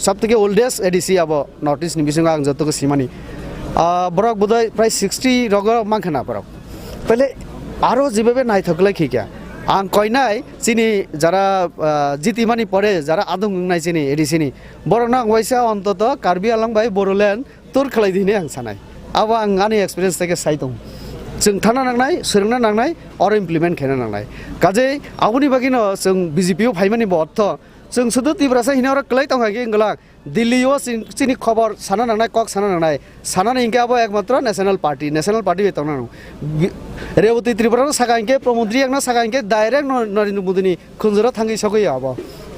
সবথেকে ওল্ডেস্ট এডিসি আব নর্থ ইস্ট নিবিসঙ্গ আং যতক সিমানি borok bodai prai 60 rogo mangkhana borok pele aro jibabe nai thoklai khikya ang koinai chini jara jitimani pore jara adung nai chini edisini borok nang waisa ontoto Karbi Alang bai Boroland tur khlai dine ang sanai abo ang ani experience থেকে saitong जों थाना नांनाय सोलोंना नांनाय आरो implement खालामना नांनाय काजे आबुनि बागिनो जों बिजेपियाव फाइमानि अर्थ जों सुदु तिब्रासा हिनावर क्लाइ तंगागे इंगला दिल्लीयाव चिनि खबर साना नांनाय कक साना नांनाय साना इंके आबो एकमात्र नेशनल पार्टी बेतंना रेवती त्रिपुरा सागा इंके प्रमोद्रि एकना सागा इंके डाइरेक्ट नरेन्द्र मोदीनि खुंजरा थांगि सगै आबो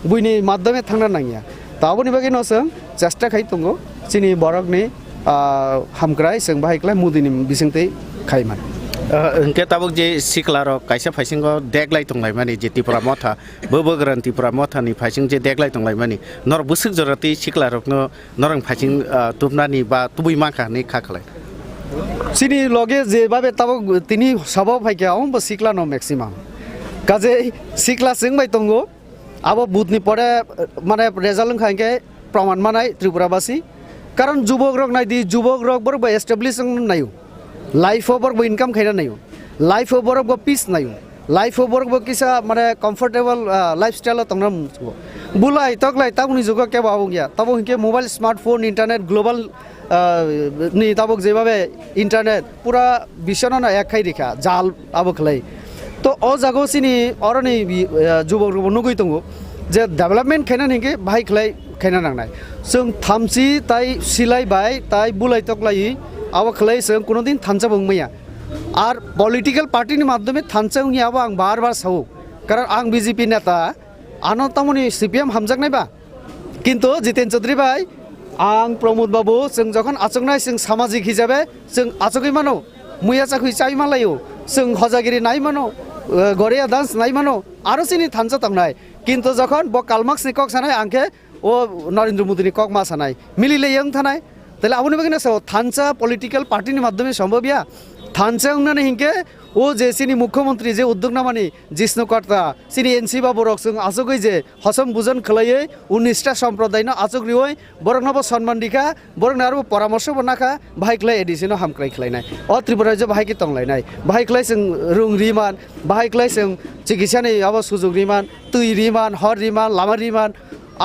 बुइनि माध्यमे थांना नांगिया ताबुनि बागिनो जों चेष्टा खाइ तंगो चिनि बरकनि हामग्राय जों बाहायक्लाय मोदीनि बिसिंतै खाइमान उनके ताबुक जे सिखलारो कायसा फाइसिंगो देखलाय तंलाय माने जे त्रिपुरा मथा बोबोग्रान त्रिपुरा मथानि फाइसिं जे देखलाय तंलाय माने नर बुसुक जरति सिखलारकनो नरं फाइसिं तुबनानि बा तुबै माखानि खाखलाय सिनि लगे जे बाबे ताबुक तिनि सब फाइके आउम बो सिखला नो मैक्सिमाम काजे सिखला सिंबाय तंगो आबो बुथनि परे माने रेजाल्ट खाइके प्रमाण मानाय त्रिपुराबासी कारण जुबक रक नायदि जुबक रक बरबो एस्टाब्लिश नायु लाइफ ओवर बो इनकम खाइना नायु लाइफ ओवर बो पीस नायु लाइफ ओवर बो किसा माने कंफर्टेबल लाइफस्टाइल तंगना बुलाय तकलाय ताबुनि जुगा के बाबु गया ताबु हिके मोबाइल स्मार्टफोन इंटरनेट ग्लोबल नि ताबुक जेबाबे इंटरनेट पूरा विश्वनो ना एक खाइ रेखा जाल आबो खलाई तो ओ जागोसिनि अरनि जुबक रक नुगै तंगो जे डेभलपमेन्ट खाइना हिके बाहाय खलाई खाइना नांनाय जों थामसि ताइ सिलाय बाय ताइ बुलाय तकलाय आबो खलाई जों कोनो दिन थानसा बुंमैया आर पॉलिटिकल पार्टी नि माध्यमे थानसा उनि आबो आं बार बार साउ कारण आं बीजेपी नेता आनो तमनि सीपीएम हामजाकनाय बा किन्तु जितेन चौधरी भाई आं प्रमोद बाबू जों जखन आचकनाय जों सामाजिक हिसाबै जों आचकै मानो मुया चाखै चाइ मालायो जों हजागिरि नाय मानो गरिया डांस नाय मानो आरो सिनि थानसा तंनाय किन्तु जखन ब कालमाक्स नि कक सानाय आंखे ओ नरेन्द्र मोदी नि कक मा सानाय मिलिले यं थानाय তাহলে আপনি বাকি থানসা পলিটিক্যাল পার্টির মাধ্যমে সম্ভব ইয়া থানসা উন্নয়ন হিংকে ও যে চিনি মুখ্যমন্ত্রী যে উদ্যোগ নামানি জিষ্ণুকর্তা চিনি এনসি বা বরক जों আচকই যে হসম বুজন খলাইয়ে 19টা সম্প্রদায় ন আচকরি হই বরক নব সম্মান দিখা বরক নারো পরামর্শ বনাখা ভাইক্লাই এডিশন হামক্রাই খলাইনাই অ ত্রিপুরা যে ভাইকি তংলাইনাই ভাইক্লাই जों रुं रिमान भाइक्लाई जों चिकित्सानि आबो सुजुग रिमान तुइ रिमान हर रिमान लामा रिमान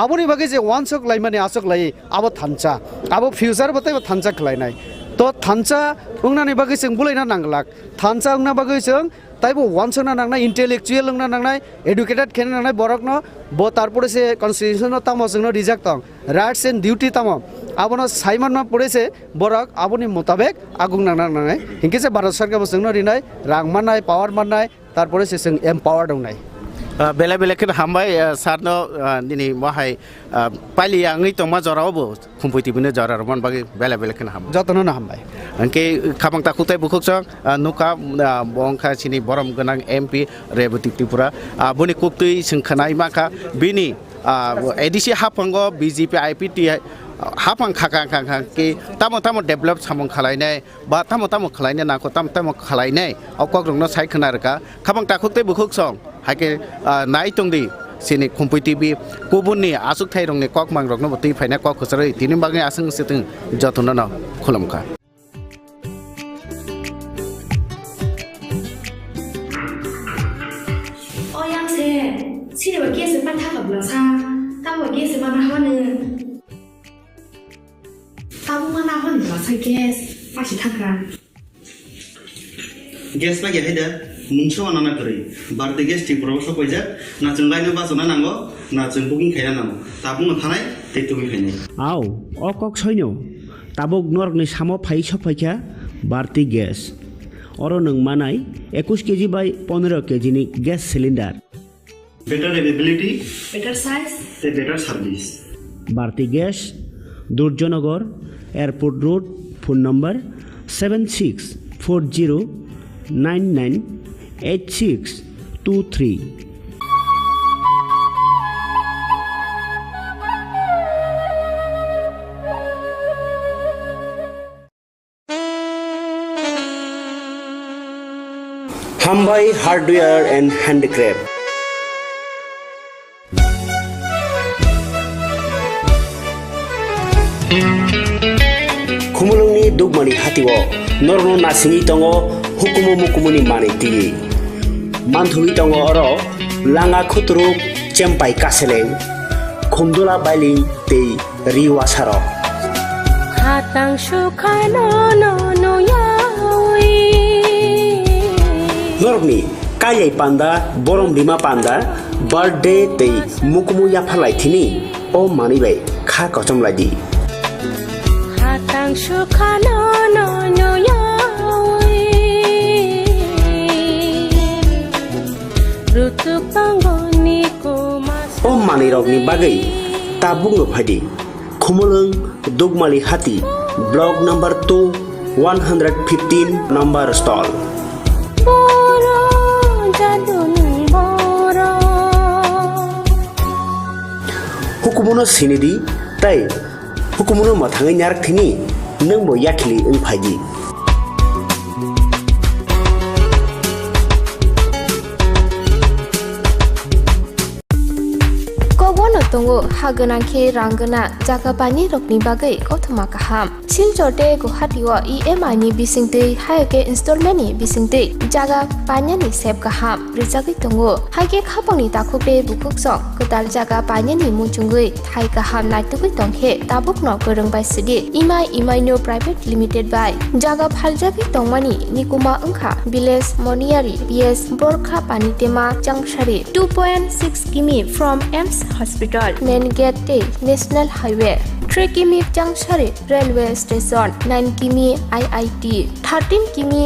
आबोनि बागै जे वान सक लाई माने आसक लाई आबो थानसा आबो फ्यूचर बताय थानसा खलायनाय तो थानसा उंनानि बागै जों बुलायना नांगलाक थानसा उंना बागै जों ताइबो वान सना नांनाय इंटेलेक्चुअल उंना नांनाय एडुकेटेड खेन नांनाय बरकनो बो तारपरे से कन्स्टिट्यूशन तामो जोंनो रिजेक्ट तंग राइट्स एंड ड्यूटी तामो आबोनो साइमान मा पड़ेसे बरक आबोनि मुताबिक आगुं नांनाय हिंके से भारत सरकार बो जोंनो रिनाय रां माननाय पावर माननाय तारपरे से जों एम्पावर दंनाय बेला बेला के हामबाय सारनो दिनै महाय पालि आङै तंमा जरावबो खुम्पुइतिबने जरा रमान बागै बेला बेला के हाम जतनो ना हामबाय अंके खाबांता खुतै बुखुकजों नुका बंखा सिनि बरम गोनां एमपी रेवती त्रिपुरा बुनि कुक्तै सोंखानाय माखा बिनि एडिसि हाफांगो बीजेपी आईपीटी हाफां खाखां के तामो डेभलप सामं खालायनाय बा तामो खालायनाय नाखौ तामो खालायनाय अकग्रंनो साइखनारका खाबां ताखुतै बुखुकसं हाके नाय तंदि सिनि खुम्पुइ टिभि गुबुननि आसुक थाइरंनि कक मांग्रकनो बतै फायना कक खसरै तिनि बागै आसं सेतों जतन न खुलमखा 어양새 치료와 깨스 반타가 불러사 따고 깨스 만나 하는 따고 만나 하는 불러사 깨스 다시 타가 गेस बागे हायदा मुंसो आनाना करै बारदे गेस ति प्रबस कइजा ना जों लाइनो बासना नांगो ना जों बुकिं खायना नांगो ताबुनो थानाय तेतुबि फायनाय आव अकक सैनो ताबुक नरकनि सामो फाइ सफाइखा बारति गेस अरो नों मानाय 21 केजि बाय 15 केजि नि gas cylinder better availability better size ते better service Bharati gas दुर्जनगर airport road phone number 7640998623 Khumpui Hardware and Handicraft खुमुलुंगनि dugmani hatiwo norno nasingi tongo hukumu mukumuni mani tigi manthui tongo oro langa khutruk chempai kaseleng khumdula bailing tei riwa sarok hatang shukhano no no yawi norni kayai panda borom lima panda birthday tei mukumu yaphalai thini o manibai kha kochom ladi hatang shukhano no no yawi rutuk tangoni ko mas o manirokni bagai tabung phadi khumulung dugmali hati block number 2 115 number stall boro jadun boro hukumuno sinidi tai hukumuno mathangai nyarak thini nangbo yakhli ung phaji tongo haganang khe ranggana jaga pani rokni bagai kothoma kaham silchote guhatiwa EMI ni bisingtei haike installment ni bisingtei jaga panya ni sep kaham rijagi tongo haike khapangni takhupe bukuksok kedal jaga panya ni muchungui thai kaham naitugui tongkhe tabukno gorongbai sidi EMI no private limited by jaga phaljagi tongmani nikuma ungkha village moniari PS borkha panitema changshari 2.6 km from EMS hospital main gate national highway 3 km Changshari railway station 9 km IIT 13 km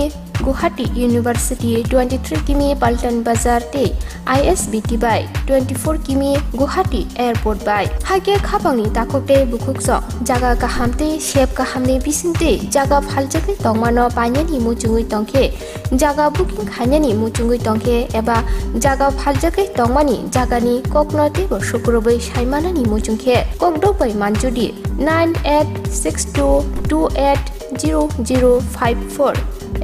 Guwahati University 23 km Paltan Bazar te ISBT by 24 km Guwahati airport by hage khapangni takokte bukhukso jaga kahamte shep kahamne bisinte jaga phaljake tongmano panyani muchungui tongkhe jaga booking khanyani muchungui tongkhe eba jaga phaljake tongmani jagani koknote bo shukrobai saimanani muchungkhe kokdobai manjudi 9862280054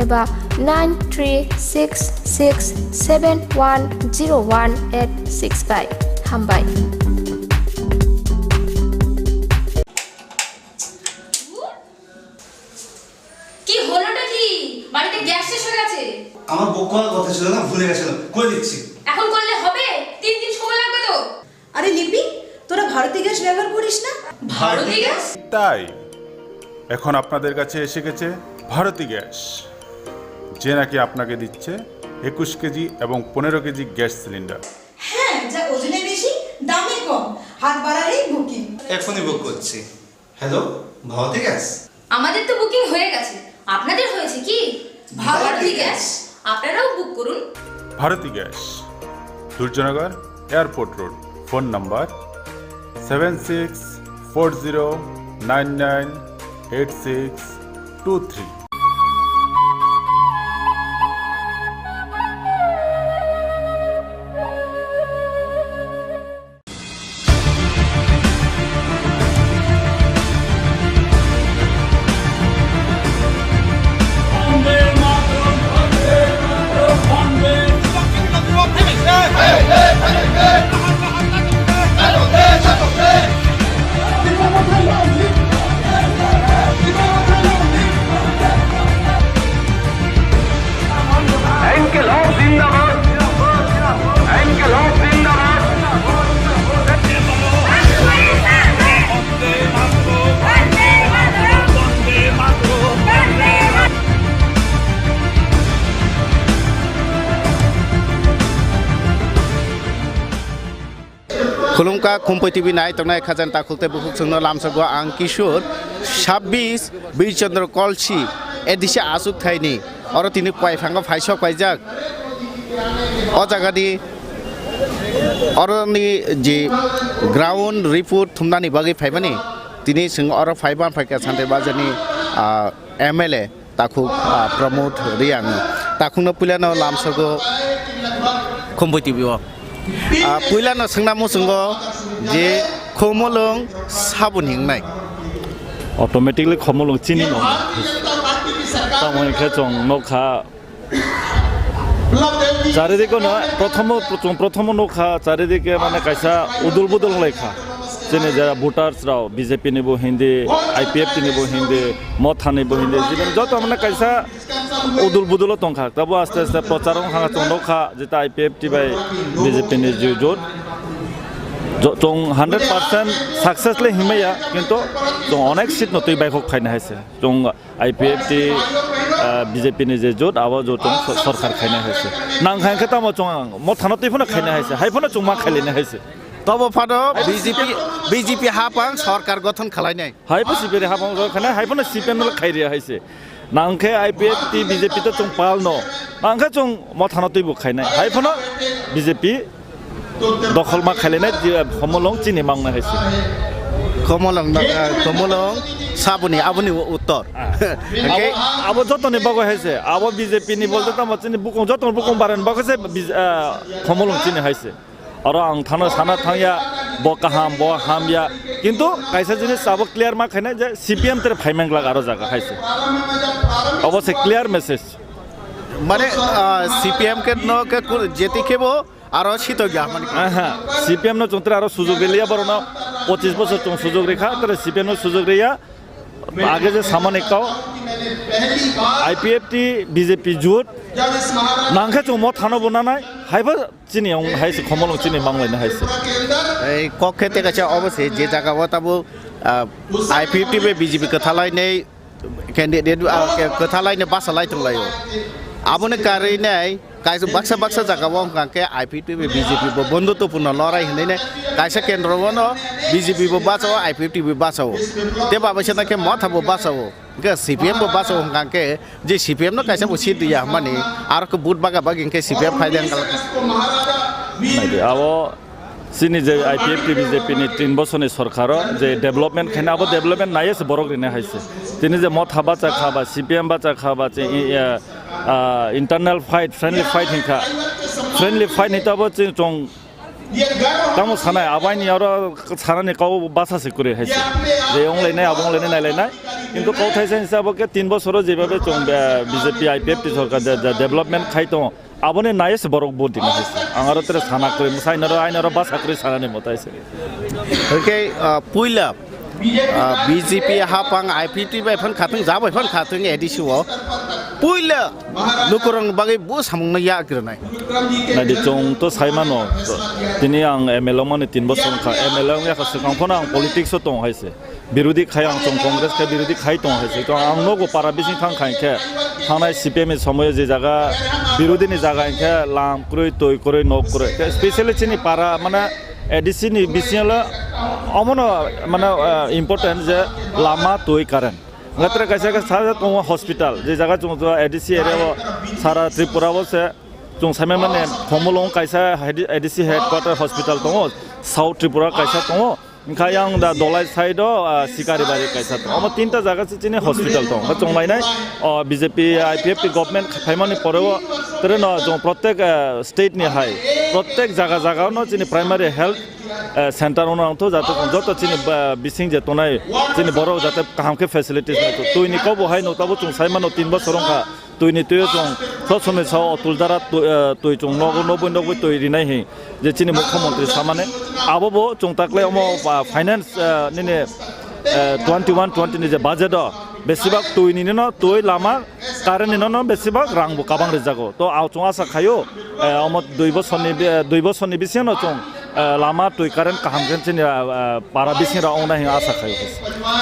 eba 9366710185 hambai কি হলোটা কি বাড়িতে gas শেষ হয়ে গেছে আমার বুক করার কথা ছিল না ভুলে গেছিলাম কই দিচ্ছি এখন করলে হবে 3 দিন সময় লাগবে তো আরে লিপি তোরা ভারতী গ্যাস ব্যবহার করিস না ভারতী গ্যাস তাই এখন আপনাদের কাছে এসে গেছে ভারতী গ্যাস যে নাকি আপনাকে দিচ্ছে 21 কেজি এবং 15 কেজি গ্যাস সিলিন্ডার হ্যাঁ যা ওজনে বেশি দামে কম হাত বাড়ালেই বুকিং এখনই বুক করছি হ্যালো ভারতী গ্যাস আমাদের তো বুকিং হয়ে গেছে আপনাদের হয়েছে কি ভারতী গ্যাস আপনারাও বুক করুন Bharati gas Durjoynagar airport road phone number 7640998623 खुलुमका खुम्पुई टीवी नाय तंगनाय खाजान ताखुलते बुहुक संनो लामसगो आं किशोर 26 बीरचंद्र कलसी एदिसे आसुक थाइनि और तिनि पाइफांगा फाइसक पाइजाक अ जागानि अरनि जे ग्राउंड रिपोर्ट थुमनानि बागै फाइबानि तिनि सिं और फाइबान फाइका सान्ते बाजानि एमएलए ताखुक प्रमोद रियां ताखुनो पुलानो लामसगो खुम्पुई टीवी पुलानो संनामु संगो जे खोमोलं साबुन हिंनाय ऑटोमेटिकली खोमोलं चिनि न तामोय खेचों नखा चारिदिके न प्रथम नखा चारिदिके माने कायसा उदुल बुदुल लायखा जोंनि जारा भटार्सराव बिजेपि निबो हिंदी IPF निबो हिंदी मथा निबो हिंदी जिबन जत माने कैसा उदुल बुदुल तंखा तब आस्ते आस्ते प्रचार हांगा चंदखा जेता IPF बाय बिजेपि नि जोट जों 100% सक्सेसली हिमाया किंतु जों अनेक सीट नतै बायखौ खायनो हायसे जों IPF बिजेपि नि जे जोट आवा जोट सरकार खायनो हायसे नांखायखै तामा जों मथानो तैफोनो खायनो हायसे हायफोनो जों मा खायलेनो हायसे तब फादो बिजेपि हापां सरकार गठन खालायनाय हायफो सिबिरे हापां खानाय हायफोनो CPM ल खायरिया हायसे नांखे IPF बिजेपि तो जों पालनो नांखे जों मथानो तैबो खायनाय हायफोनो बिजेपि दखल मा खायलेनाय खमलং चिनि मांनो हायसे खमलং साबुनि आबुनि उत्तर अब जतने बागो हायसे अब बिजेपि नि बोलते त मचिनि बुकं जतन बुकं बारन बागसे खमलं चिनि हायसे और आं थानो साना थांया बकाहाम ब हामया किंतु कैसा जिनिस अब क्लियर मा खायनाय जे CPM तेरे फाइमेंगला आरो जागा हायसे अबसे क्लियर मेसेज माने CPM के न के जेति केबो आरो सितो गया माने CPM न चंत्र आरो सुजोग गलिया बरनो 25 बছর चों सुजोग रेखा तरे CPM न सुजोग रिया आगे जे सामान एकाव IPF बिजेपि जुट नांखे चों म थानो बनानाय हायबो चिनियाव हायसे खमलং चिनि मांलायनो हायसे এই কক্ষেতে কাছে অবশ্যই যে জায়গা তাবো IPF बे बिजेपि कथालायनाय कैंडिडेट कथालायनो बासालाय दंलायो आबोने कारिनाय कायसे बाक्सा जागाव कांके IPF बे बिजेपि बो बंधुत्वपूर्ण लड़ाई हनेने कायसे केंद्रवनो बिजेपि बो बासाव IPF बो बासाव ते बाबासेना के मथाबो बासाव के CPM बो बासाव कांके जे CPM न कायसे बो सीट दिया माने आरो को बुट बागा बागिन के CPM फायदां नायदे आवो सिनि जे IPF बिजेपि नि 3 বছরनि सरकार जे डेवलपमेंट खायना अब डेवलपमेंट नायसे बरगरिने हायसे तिनि जे मथा बाचा खाबा CPM बाचा खाबा जे इंटरनल फाइट फ्रेंडली फाइट हिंखा फ्रेंडली फाइट निताबो जों तामो सानाय आबायनि आरो सानानि काव बासासे करे हायसे जे अंलायनाय आबंलायनाय नायलायनाय किंतु कौथायसे हिसाब के 3 বছর जेबाबे जों बिजेपि IPF सरकार डेवलपमेंट खायतो आबने नायसे बरक बोट दिनो हायसे आंगारो तेरे साना करे मुसाइनारो आइनारो बासा करे सानानि मतायसे ओके पुइला बिजेपि हापां IPF बायफोन खाथों जाबायफोन खाथों एडिसिव पुइला लुकुरं बागै बो सामुंना याग्रनाय नायदि जों तो साइमानो दिनै आं MLA माने 3 বছর खा MLA या सिगांफोना आं पलिटिक्स दं हायसे बिरोधी खाय आं जों कांग्रेस के बिरोधी खाय दं हायसे तो आं नगो पारा बिसिं थांखायखे थानाय CPM समय जे जागा बिरोधीनि जागा इनखे लाम क्रय तय क्रय न क्रय स्पेशली चिनि पारा माने एडिसि नि बिसियाला अमनो माने इम्पोर्टेंट जे लामा तय कारेन गत्र कैसे सारा तो हॉस्पिटल जे जगह जों एडिसि एरिया सारा त्रिपुरा से जों सामे माने खमलং कैसा एडिसि हेडक्वार्टर हॉस्पिटल दङ साउथ त्रिपुरा कैसा दङ ओंखाय आं दा दलाय साइडो सिकारिबारि कैसा दङ अम तीनटा जागा चिनि हॉस्पिटल दङ जों लायनाय बिजेपि IPF गवर्नमेंट फाइमानि परेव तरे न जों प्रत्येक स्टेट नि हाय प्रत्येक जागा न चिनि प्राइमरी हेल्थ सेंटर उनावथ जाते जत चिनि बिसिं जे तनाय चिनि बरो जाते कामके फेसिलिटीज न तुइनि को बहाय नताबो जों साइमानो 3 বছরंखा तुइनि तुय जों ससमे साव अतुलदारा तुइ जों नगो तुइ रिनाय हे जे चिनि मुख्यमंत्री सामाने आबो जों ताकले अमो फाइनेंस निने 21-20 नि जे बाजेट बेसिबाग तुइनि न तुइ लामा कारेन्ट न बेसिबाग रांबो काबां रिजागो तो आव जों आसा खायो अमो 2 বছরनि बिसिन जों लामा तुइ कारेन्ट काहामगोन चिनि पारा बिसिन रावना हे आसा खायो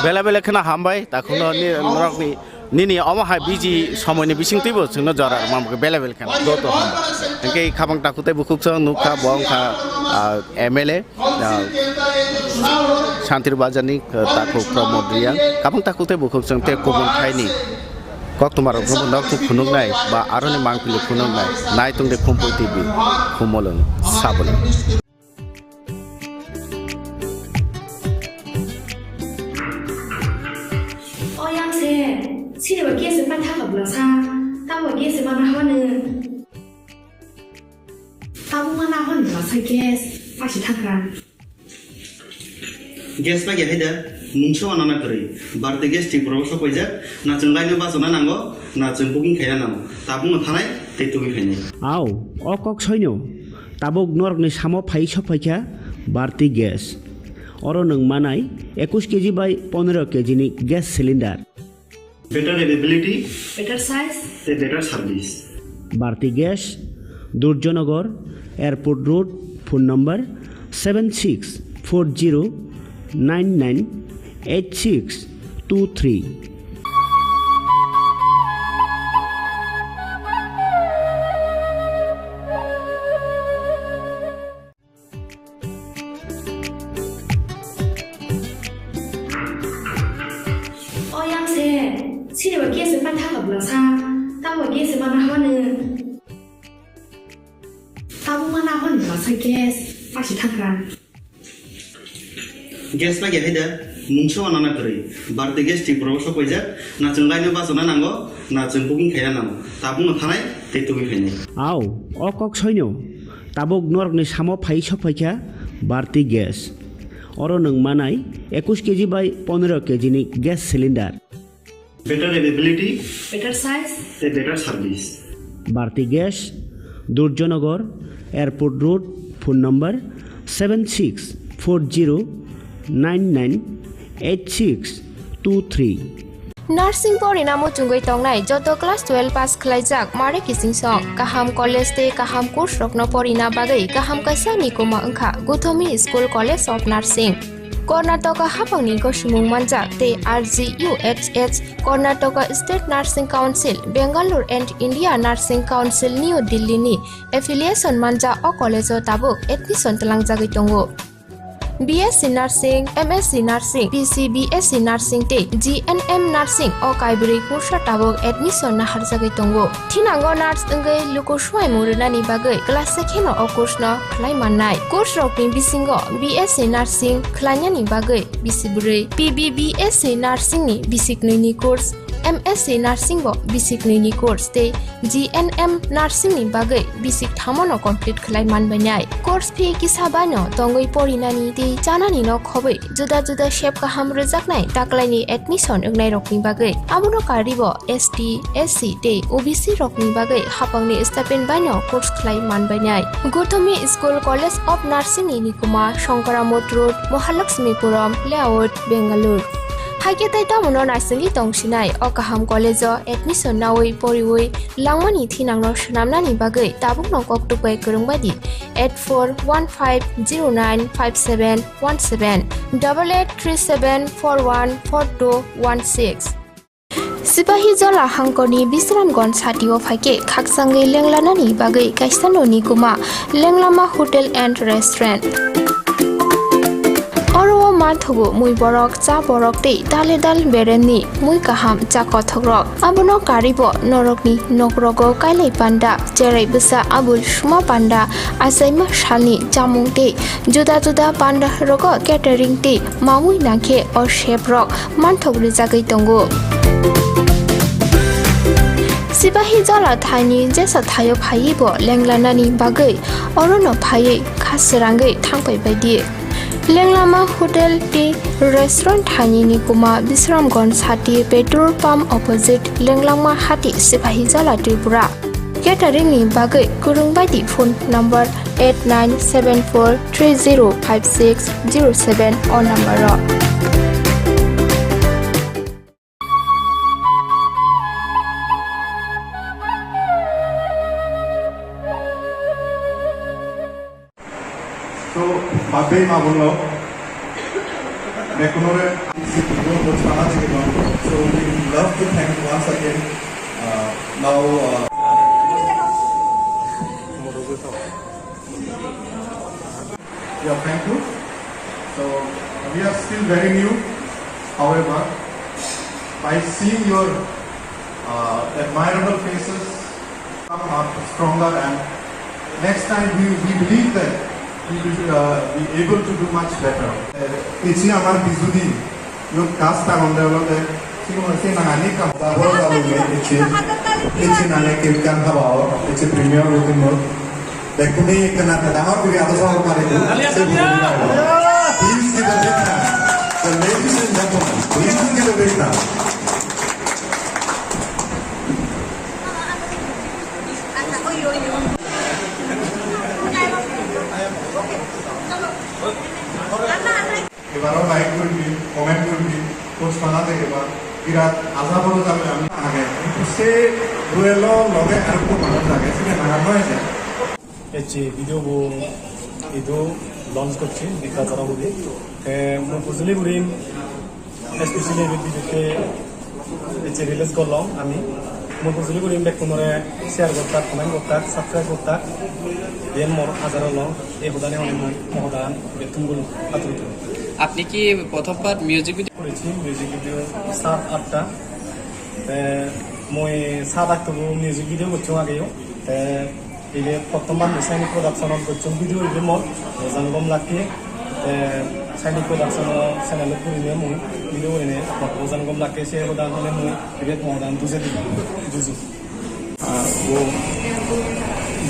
बेला बेला खना हामबाय ताखुनो नरकनि निनि अमहाय बिजि समयनि बिसिंतिबो जोंनो जरा मामके बेला बेला खना दतो हामबाय खाबां ताकुते बुखुकसं नुखा बंखा MLA शान्तिर बाजारनि ताकु प्रमोदरिया खाबां ताकुते बुखुकसं ते कोबन खायनि कक्टमार गुबुन खुनुंनाय बा आरनि मांपिलि खुनुंनाय नायतुंदे खुम्पुइ टिभि खुमलং साबन 시리바 게스 빠타가 불러사 따와 게스 마나 하는 따보마나 하는 불러사 게스 빠시 타그란 गेस बा गेहायदा मुंसो अनाना करै बारते गेस टिक प्रबस कइजा ना जों लाइनो बासना नांगो ना जों बुकिं खायना नांगो ताबुनो थानाय तेतुबि खायनाय आव अकक सैनो ताबुक नरकनि सामो फाइ सफायखा बारते gas Oro nung manai 21 kg by 15 kg ni gas cylinder. Better availability, better size, better service. Bharti Gas, Durjonagar, Airport Road, phone number 7640998623. Oyang se, sini bagi sepan tak kabula sa, tak bagi sepan mana. Tahu mana pun bahasa gas, pasti takkan. Gas lagi ada, mungkin anak kiri. Bharti gas di Purwokerto pajak, nak cengkainya basona nanggo, nak cengkuking kaya nanggo. Tabung ngethanai, tetuwi kaya. Aw, okok soinyo. Tabuk norok ni samo phai sok phaikya Bharti Gas. Oro nung manai 21 kg by 15 kg ni gas cylinder. Better availability, better size, better service. Bharti Gas, Durjonagar, Airport Road, phone number 7640998623. Nursing Porinamu Chungoi Tongnai Joto Class 12 Pass Khlaijak Mare Kising Song Kaham College Te Kaham Course Rokno Porina Bagai Kaham Kaisa Nikoma Angkha Guthomi School College of Nursing Karnataka Hapangni Goshimung Manjak Te RGUHH Karnataka State Nursing Council Bangalore and India Nursing Council New Delhi ni affiliation manja o college o tabuk admission telang jagi tongo BSc Nursing, MSc Nursing, BSc Nursing te GNM Nursing o kaibri kursa tabok admission na harjagai tongo. Thinango nurse engai luko swai murunani bagai class second o course no khlai mannai. Course rokni bisingo BSc Nursing khlainyani bagai bisiburi PBBSc Nursing ni bisiknini course MSc Nursing bo basic ni course te GNM Nursing ni bagai basic thamono complete khlai manbanai course fee kisabano tongoi porinani te janani no khobai juda juda shape ka hamre jaknai taklaini admission engnai rokni bagai abuno karibo ST SC te OBC rokni bagai hapangni stipend bano course khlai manbanai Gothomi School College of Nursing ni Nikuma Shankaramot Road Mahalakshmipuram Layout Bangalore Haiketai tamuno narsing tongsinai o kaham college admission nawai poriwai langmani thinangno shnamnani bagai tabukno koktukai kurungbadi 8415095717 8837414216 Sipahi Jola Hangkoni Bisramgon Satio Fake Kaksangai Lenglanani Bagai Kaisano Nikuma Lenglama Hotel and Restaurant Oro Marthogo Mui Borok Cha Borok Te Dale Dal Bereni Mui Kaham Cha Kothogrok Abono Karibo Norokni Nokrogo Kailai Panda Jerai Bisa Abul Shuma Panda Asaima Shalni Jamung Te Juda Juda Panda Rogo Catering Te Mamui Nangke or Shape Rock Marthog Rizagai Tongo Sipahi Jola Thani Jesa Thayo Phaibo Lenglanani Bagai Orono Phai Khasirangai Thangpai Baidi Lenglama Hotel Tea Restaurant Thani Nikuma Bisramgon Hati Petrol Pump Opposite Lenglama Hati Sipahi Jola Tripura Catering ni bagai kurung badi phone number 8974305607 or number So, Mabe Mabulo, Mekunore, so we love to thank once again. Now, yeah, thank you. So, we are still very new. However, by seeing your admirable faces, come up stronger, and next time we believe that we will be able to do much better. It's in our bizudi. You cast on the other. It's in a premier looking mode. The Kuni can have the other Please give a big hand. The ladies and gentlemen, please give a big hand. Dostana থেকে বা বিরাট আশাবড় যাবে আমি আগে কিন্তু সে রুয়েল লগে আর একটু মানুষ আগে সেটা নাগাদ হয়েছে এই ভিডিওবো itu launch করছি দেখা করা হবে মই বুঝলি বুড়িম স্পেশালি এই ভিডিওতে এই রিলিজ করলাম আমি মই বুঝলি বুড়িম দেখ তোমরা শেয়ার করতা কমেন্ট করতা সাবস্ক্রাইব করতা দেন মোর হাজার হলো এই হুদানে অনেক মহদান বেতনগুলো আতুত আপনি কি প্রথমবার মিউজিক ভিডিও করেছি মিউজিক ভিডিও 7-8টা মই 7-8টা মিউজিক ভিডিও করছি আগেও ini pertemuan saya production bercung video ini mau jangan gom lagi saya production saya lalu ini mau video ini jangan gom lagi saya udah ini mau ini mau dan दूसरी वो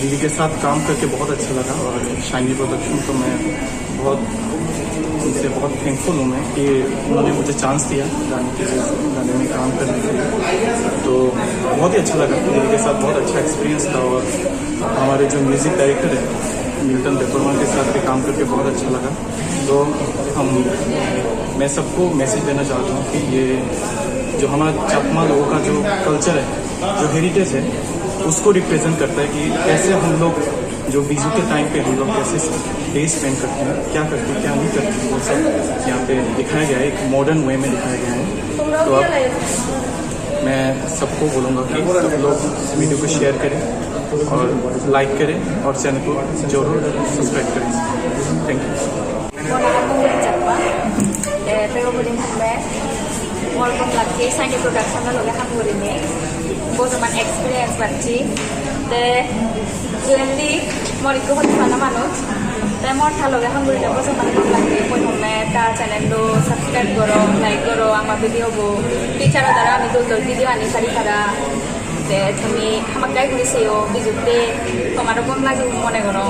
दीदी के साथ काम करके बहुत अच्छा लगा और शाइनी प्रोडक्शन तो मैं बहुत उनसे बहुत थैंकफुल हूँ मैं कि उन्होंने मुझे चांस दिया गाने में काम करने के लिए तो बहुत ही अच्छा लगा दीदी के साथ बहुत अच्छा एक्सपीरियंस था और हमारे जो म्यूज़िक डायरेक्टर है मिल्टन पेपरमैन के साथ भी काम करके बहुत अच्छा लगा तो मैं सबको मैसेज देना चाहता हूँ कि ये जो हमारा चकमा लोगों का जो कल्चर है जो हेरिटेज है उसको रिप्रेजेंट करता है कि कैसे हम लोग जो बीजू के टाइम पे हम लोग कैसे डे स्पेंड करते हैं क्या करते हैं क्या नहीं करते हैं वो सब यहाँ पे दिखाया गया है एक मॉडर्न वे में दिखाया गया है तो अब मैं सबको बोलूँगा कि सब लोग वीडियो को शेयर करें और लाइक करें और चैनल को जरूर सब्सक्राइब करें thank you Welcome lagi saya di production na loga ham hari ini. Bos man experience berarti. The generally mori ko hot mana manut. The mor thalo loga ham hari ini bos man ham lagi. Poi home ta channel lo subscribe karo, like karo, ama video bo. Bicara dara ami dol video ani sari kara. The kami hamakai guri seyo bijute. Tomaro kom lagi mone karo.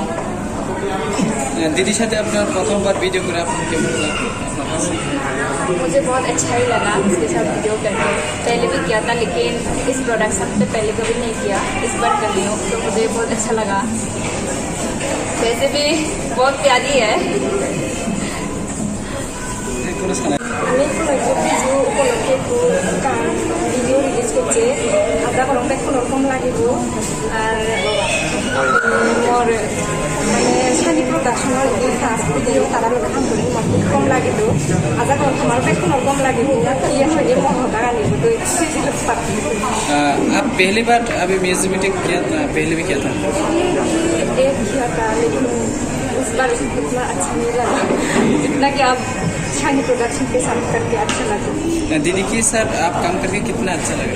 दीदी साथ আপনার প্রথমবার video করে আপনার কেমন লাগলো मुझे बहुत अच्छा ही लगा इसके साथ वीडियो करके पहले भी किया था लेकिन इस प्रोडक्शन पे पहले कभी नहीं किया इस बार कर रही हूँ तो मुझे बहुत अच्छा लगा वैसे भी बहुत प्यारी है আমি কিছু উপলক্ষে ভিডিও রিলিজ করছে আমরা কলমটা কোনোরকম লাগিব আর মোর মানে শানি প্রোডাকশনের এই ফার্স্ট ভিডিও তারা লোক কাম করি মতো কম লাগিব আজা কোন আমার কোনোরকম লাগিব ইয়ে হয়ে মহতা লাগিব তো आप पहली बार अभी म्यूजिक वीडियो किया था पहले भी किया था एक किया था लेकिन उस बार इतना अच्छा नहीं लगा जितना कि आप शानी प्रोडक्शन के साथ करके अच्छा लगा दीदी की सर आप काम करके कितना अच्छा लगा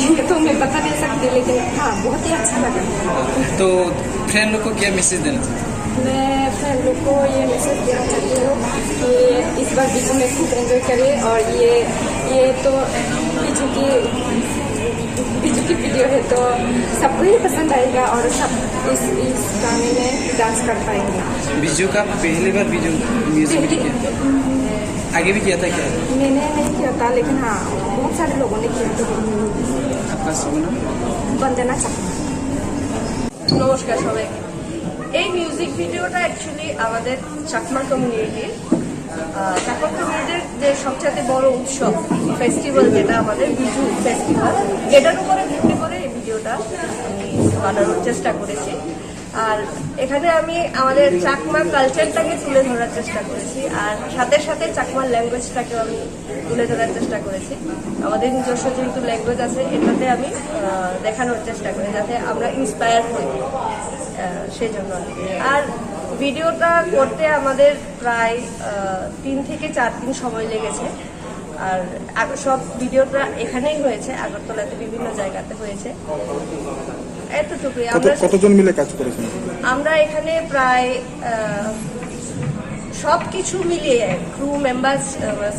ये तो मैं बता नहीं सकती लेकिन हाँ बहुत ही अच्छा लगा तो फ्रेंड लोग को क्या मैसेज देना चाहते मैं फ्रेंड लोग को ये मैसेज देना चाहती हूँ कि इस बार बीजू में खूब एंजॉय करें और ये तो बीजू की वीडियो है तो सबको ही पसंद आएगा और सब इस गाने में डांस कर पाएंगे बीजू का पहली बार बीजू म्यूजिक वीडियो किया आगे भी किया था क्या मैंने नहीं किया था लेकिन हाँ बहुत सारे लोगों ने किया था आपका सुना वंदना चाहता নমস্কার সবাইকে এই মিউজিক ভিডিওটা অ্যাকচুয়ালি আমাদের চাকমা কমিউনিটির যে সবচেয়ে বড় উৎসব ফেস্টিভ্যাল যেটা আমাদের বিজু ফেস্টিভ্যাল এটার উপরে ভিত্তি করে এই ভিডিওটা আমি বানানোর চেষ্টা করেছি আর এখানে আমি আমাদের চাকমা কালচারটাকে তুলে ধরার চেষ্টা করেছি আর সাথে সাথে চাকমা ল্যাঙ্গুয়েজটাকে আমি তুলে ধরার চেষ্টা করেছি আমাদের নিজস্ব যেহেতু ল্যাঙ্গুয়েজ আছে এটাতে আমি দেখানোর চেষ্টা করি যাতে আমরা ইন্সপায়ার হই সেই জন্য আর ভিডিওটা করতে আমাদের প্রায় 3 থেকে 4 দিন সময় লেগেছে আর সব ভিডিওটা এখানেই হয়েছে আগরতলাতে বিভিন্ন জায়গাতে হয়েছে এতটুকুই কতজন মিলে কাজ করেছেন আমরা এখানে প্রায় সবকিছু মিলিয়ে ক্রু মেম্বার্স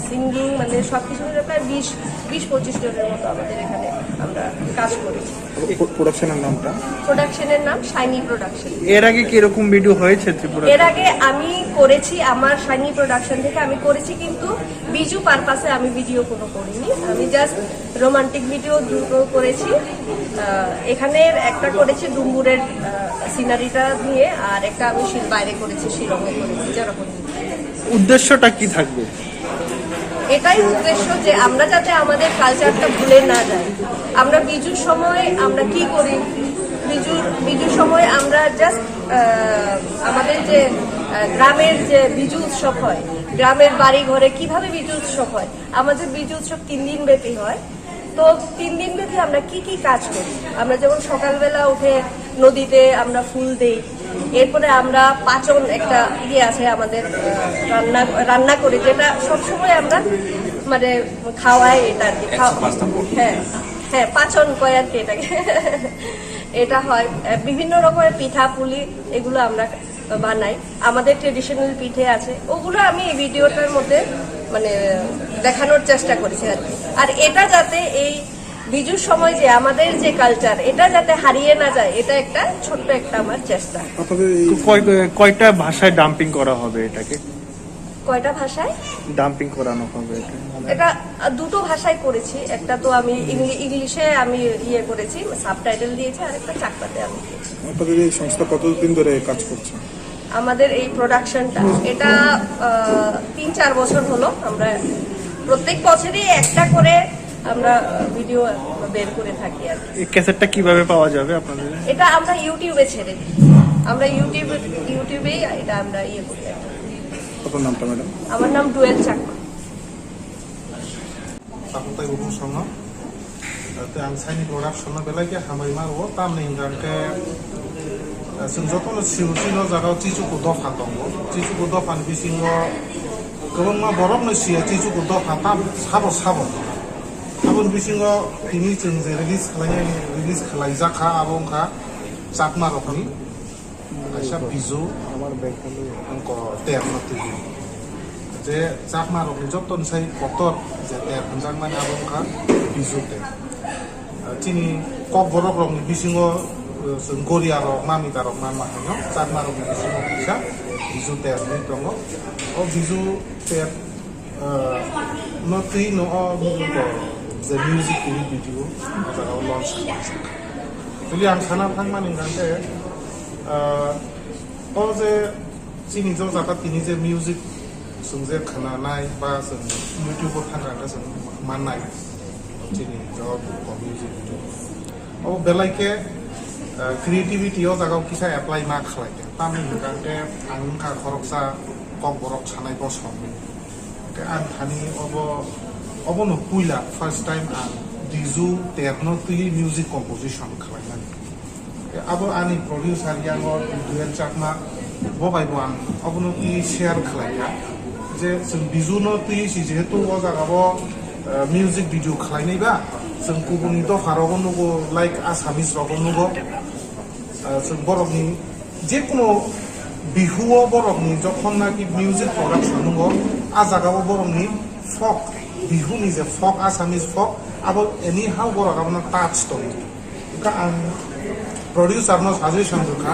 সিঙ্গিং মানে সবকিছু মিলিয়ে প্রায় 20-25 জনের মতো আমাদের এখানে আমরা কাজ করেছি প্রোডাকশনের নাম শাইনি প্রোডাকশন এর আগে কি এরকম ভিডিও হয়েছে ত্রিপুরা এর আগে আমি করেছি আমার শাইনি প্রোডাকশন থেকে আমি করেছি কিন্তু বিজু পারপাসে আমি ভিডিও কোনো করিনি আমি জাস্ট রোমান্টিক ভিডিও দুটো করেছি এখানে একটা করেছি ডুম্বুরের সিনারিটা নিয়ে আর একটা আমি বাইরে করেছি শিলংয়ে করেছি যেরকম উদ্দেশ্যটা কি থাকবে এটাই উদ্দেশ্য যে আমরা যাতে আমাদের কালচারটা ভুলে না যাই। আমরা বিজুর সময় আমরা কি করি, বিজুর সময় আমরা জাস্ট আমাদের যে গ্রামের যে বিজু উৎসব হয়, গ্রামের বাড়ি ঘরে কিভাবে বিজু উৎসব হয়, আমাদের বিজু উৎসব 3 দিন ব্যাপী হয়। তো 3 দিন ব্যাপী আমরা কি কি কাজ করি, আমরা যেমন সকালবেলা উঠে নদীতে আমরা ফুল দেই, এরপরে আমরা পাচন একটা আছে আমাদের রান্না করি, যেটা সবসময় আমরা মানে খাওয়াই, এটা আর কি হ্যাঁ পাচন কয় আর কি এটাকে এটা হয়। বিভিন্ন রকমের পিঠা পুলি এগুলো আমরা বানাই, আমাদের ট্রেডিশনাল পিঠে আছে, ওগুলো আমি এই ভিডিওটার মধ্যে মানে দেখানোর চেষ্টা করেছি আর কি। আর এটা যাতে এই বিজুর সময় যে আমাদের যে কালচার, এটা যাতে হারিয়ে না যায়, এটা একটা ছোট্ট একটা আমার চেষ্টা। কয়টা ভাষায় ডাম্পিং করা হবে এটাকে? কয়টা ভাষায় ডাম্পিং করানো হবে এটা? দুটো ভাষায় করেছি, একটা তো আমি ইংলিশে আমি করেছি, সাবটাইটেল দিয়েছি, আর একটা চাকরাতে আমি দিয়েছি। আপনাদের এই সংস্থা কতদিন ধরে কাজ করছে? আমাদের এই প্রোডাকশনটা এটা 3-4 বছর হলো। আমরা প্রত্যেক বছরই একটা করে আমরা ভিডিও বের করে থাকি আর কি। এই ক্যাসেটটা কিভাবে পাওয়া যাবে আপনাদের? এটা আমরা ইউটিউবে ছেড়ে দিই, আমরা ইউটিউবেই এটা আমরা করি আর কি। আপনার নামটা ম্যাডাম? আমার নাম dual Chakma. Takutai urusan sama, dan saya ini production na belai ke hamai mar wo tam ning gan ke senjoto no siu jaga cicu ko do phatongo, cicu ko do phan bisingo kebon ma borok no sia cicu ko do phatam sabo abon bisingo tini chung je release khalai jaka abong kha chakma rokni aisa bizu amar bekalo angko ter na tuju যে চাকমা রকনি যতন সাই কতর যে তের পঞ্জাং মানে আবংখা বিজুতে চিনি cock বরক রকনি বিসিং Garia rock মামিতা rock মান মাহানো চাকমা রকনি বিসিং পিসা বিজু তের নি দङ ও বিজু তের নতি ন যে মিউজিক ভিডিও জায়গা লঞ্চ খালি আं সানা ফাং মানি গানতে ও যে চিনি জ জায়গা তিনি যে মিউজিক जोंजे खोनानाय बा जों इउटिउबाव थांनानै जों माननाय दिनै जब मिउजिक भिडिअ अब बेलायके क्रिएटिभिटियाव जागाव किसा एप्लाइ मा खालायदों तामि गांते आंखा खरकसा कक बरक सानाय बसम के आं थानि अब न पुइला फार्स्ट टाइम आं दिजु तेरनो तुइ मिउजिक कम्पोजिशन खालायनानै अब आंनि प्रडिउसार यांगो डुएल चाकमा बबायबो आं अब न इ शेयार खालायना जे जों बिजुनो तुइसि जेहेतु ओ जागाबो मिउजिक भिडिअ खालायनायबा जों गुबुननि दफारावबो नुगो लाइक आसामिस रावबो नुगो जों बरकनि जेकुनु बिहुआव बरकनि जखन नाकि मिउजिक प्रडाक्शन नुगो आ जागाबो बरकनि फक बिहुनि जे फक आसामिस फक आबो एनि हाउ बरकाबो टाच दं का आं प्रडिउसारनो साजेसन होखा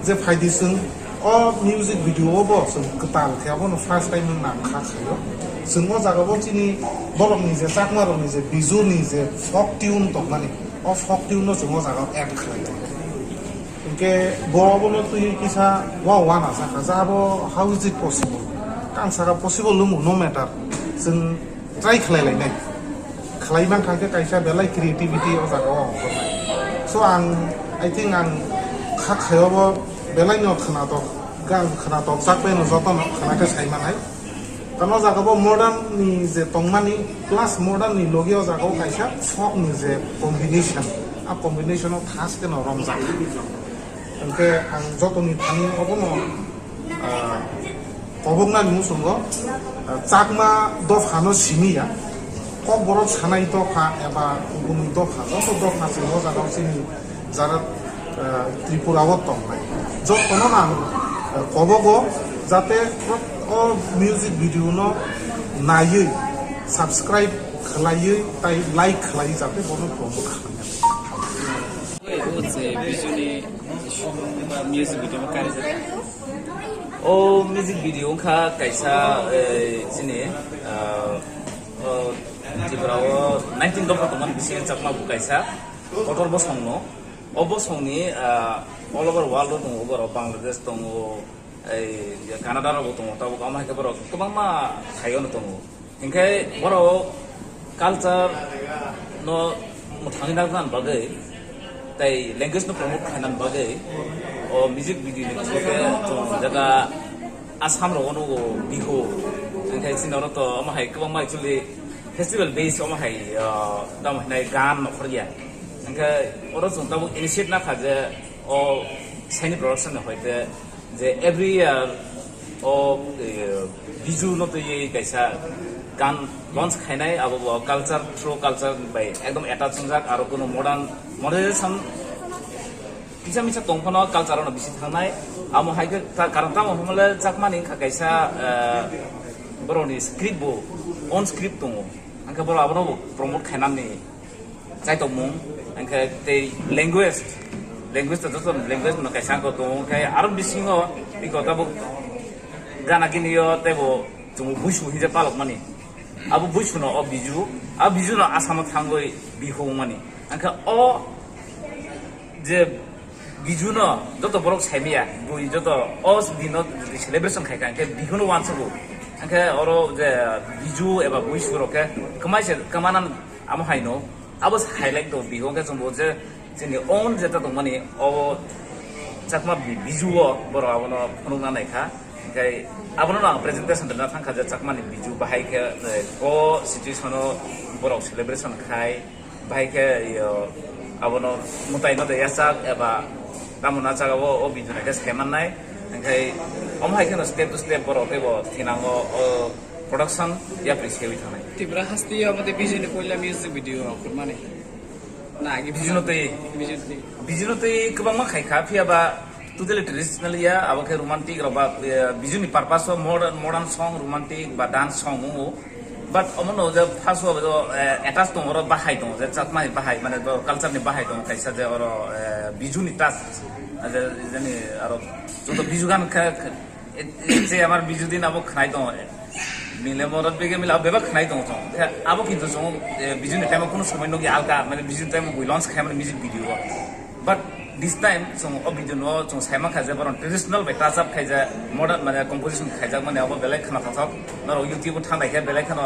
जे फायदिसों ओ मिउजिक भिडिअआवबो जों गोताल खायाबो फार्स्ट टाइम नाम खाखायो जों ओ जागाबो चिनि बरकनि जे चाकमारनि जे बिजुनि जे फक ट्यून दं माने ओ फक ट्यूननो जों ओ जागाव एड खालायो इनके बरबोनो तुइ किसा वा ना जाखा जाबो हाउ इज इट पसिबल कांसागा पसिबल लुमु नो मैटर जों ट्राई खालायलायनाय खालायमान थांखे कायसा बेलाय क्रिएटिविटी ओ जागाव अंगरनाय सो आई थिंक आं खाखायावबो बेलायनो खोनादक गान खोनादक जाकबेनो जतन खोनाके साइमानाय तनो जागाबो मॉडर्न नि जे तंगमानि प्लस मॉडर्न नि लोगियो जागाव कायसा फक नि जे कॉम्बिनेशन आ कॉम्बिनेशन ऑफ थास के नरम जाका ओंके आं जतनि थानि अबनो कबंना मुसुंगो चाकमा दफानो सिमिया कक बरक सानाय दफा एबा गुबुन दफा जत दफा सिङाव जागाव सिनि जारा त्रिपुराव तंनाय जतनो नाम कबगो जाते मिउजिक भिडिअ नो नायै साबस्क्राइब खालायै ताइ लाइक खालायै जाते बनो प्रमोट खालामनाय ओ म्यूजिक भिडिअ खा कैसा जिने त्रिपुराव 19 दफा दंमोन बिसिनि चाकमा बुकायसा कटर बसंनो अबसंनि अल ओभार वर्ल्ड दङ बर बांलादेश दङ कानाडा रावबो दङ ताबो गामा हेके बर गोबां मा थायोनो दङ Hingkai boro culture no muthani nan bagai tai language no promote khanan bagai o music video ni choke to jaga Assam ro no bihu hingkai sinoro to ama hai kwang mai actually festival base ama hai dam nai gan no khriya hingkai oro chung tabu initiate na khaje o sani production no hoite je every year o biju no to ye kaisa গান launch খাইনাই আবো culture through culture by একদম attach সংজাক আর কোনো modernisation কিছা মিছা তংফনো কালচারনো বেশি থানাই আমো হাইকে কারণ তাম হমলে জাকমানি খাকাইসা বরনি স্ক্রিপ্ট বো অন স্ক্রিপ্ট দङ আঙ্কা বড় আবনো প্রমোট খাইনানি চাইতো মুং আঙ্কা তে ল্যাঙ্গুয়েজ তা যত ল্যাঙ্গুয়েজ ন কাইসা গো দङ খাই আর বিসিङো বিগতাবো গানা কিনিयो তেবো जों बुइसु हिजे पालक माने आबो बुइसु न अ बिजु न आसाम थांगै बिहु माने आंखा अ जे बिजु न जत बरक साइमिया बुइ जत अ दिन सेलिब्रेशन खायका आंखा बिहु न वानसगो आंखा अरो जे बिजु एबा बुइसु रके कमाइसे कमानान आम हाइनो आबो हाइलाइट दो बिहु आंखा जों जे जोंनि ओन जेता दं माने अ चाकमा बिजु बर आबो फनुना नायखा ओमफ्राय आबोनो आं प्रेजेन्टेसन दोनना थांखाजे चाकमानि बिजु बाहायखे अ सिचुएसनाव बराव सेलिब्रेशन खाय बाहायखे आबोनो मुताइनो दे यासाक एबा दामुना चागाव अ बिजु नायखे सायमाननाय ओमफ्राय अमहायखे step to step Barav तेबो थिनांगो production या प्रिसेवि थानाय तिब्रा हास्तिया मते बिजुनि पहिला म्युजिक भिडियो खुरमाने ना बिजुनोतै गोबां मा खायखा फियाबा totally traditional ya abake romantic roba bijuni purpose of modern song romantic ba dance song mo but omono je first of attach to oro bahai to je chatmai bahai mane culture ni bahai to kaisa je oro bijuni touch je jani aro joto bijugan je amar bijudin abo khnai to মিলে মরদ বেগে মিলে বেবা খাই দং তো আবো কিন্তু song বিজুনি time কোনো সময় নগি আলকা মানে বিজুনি টাইম বই লঞ্চ খাই মানে music video but this time song obiduno song saima khaja baron traditional by touch up khaja modern mane composition khaja mane abo belai khana thak no youtube thang naikha belai khana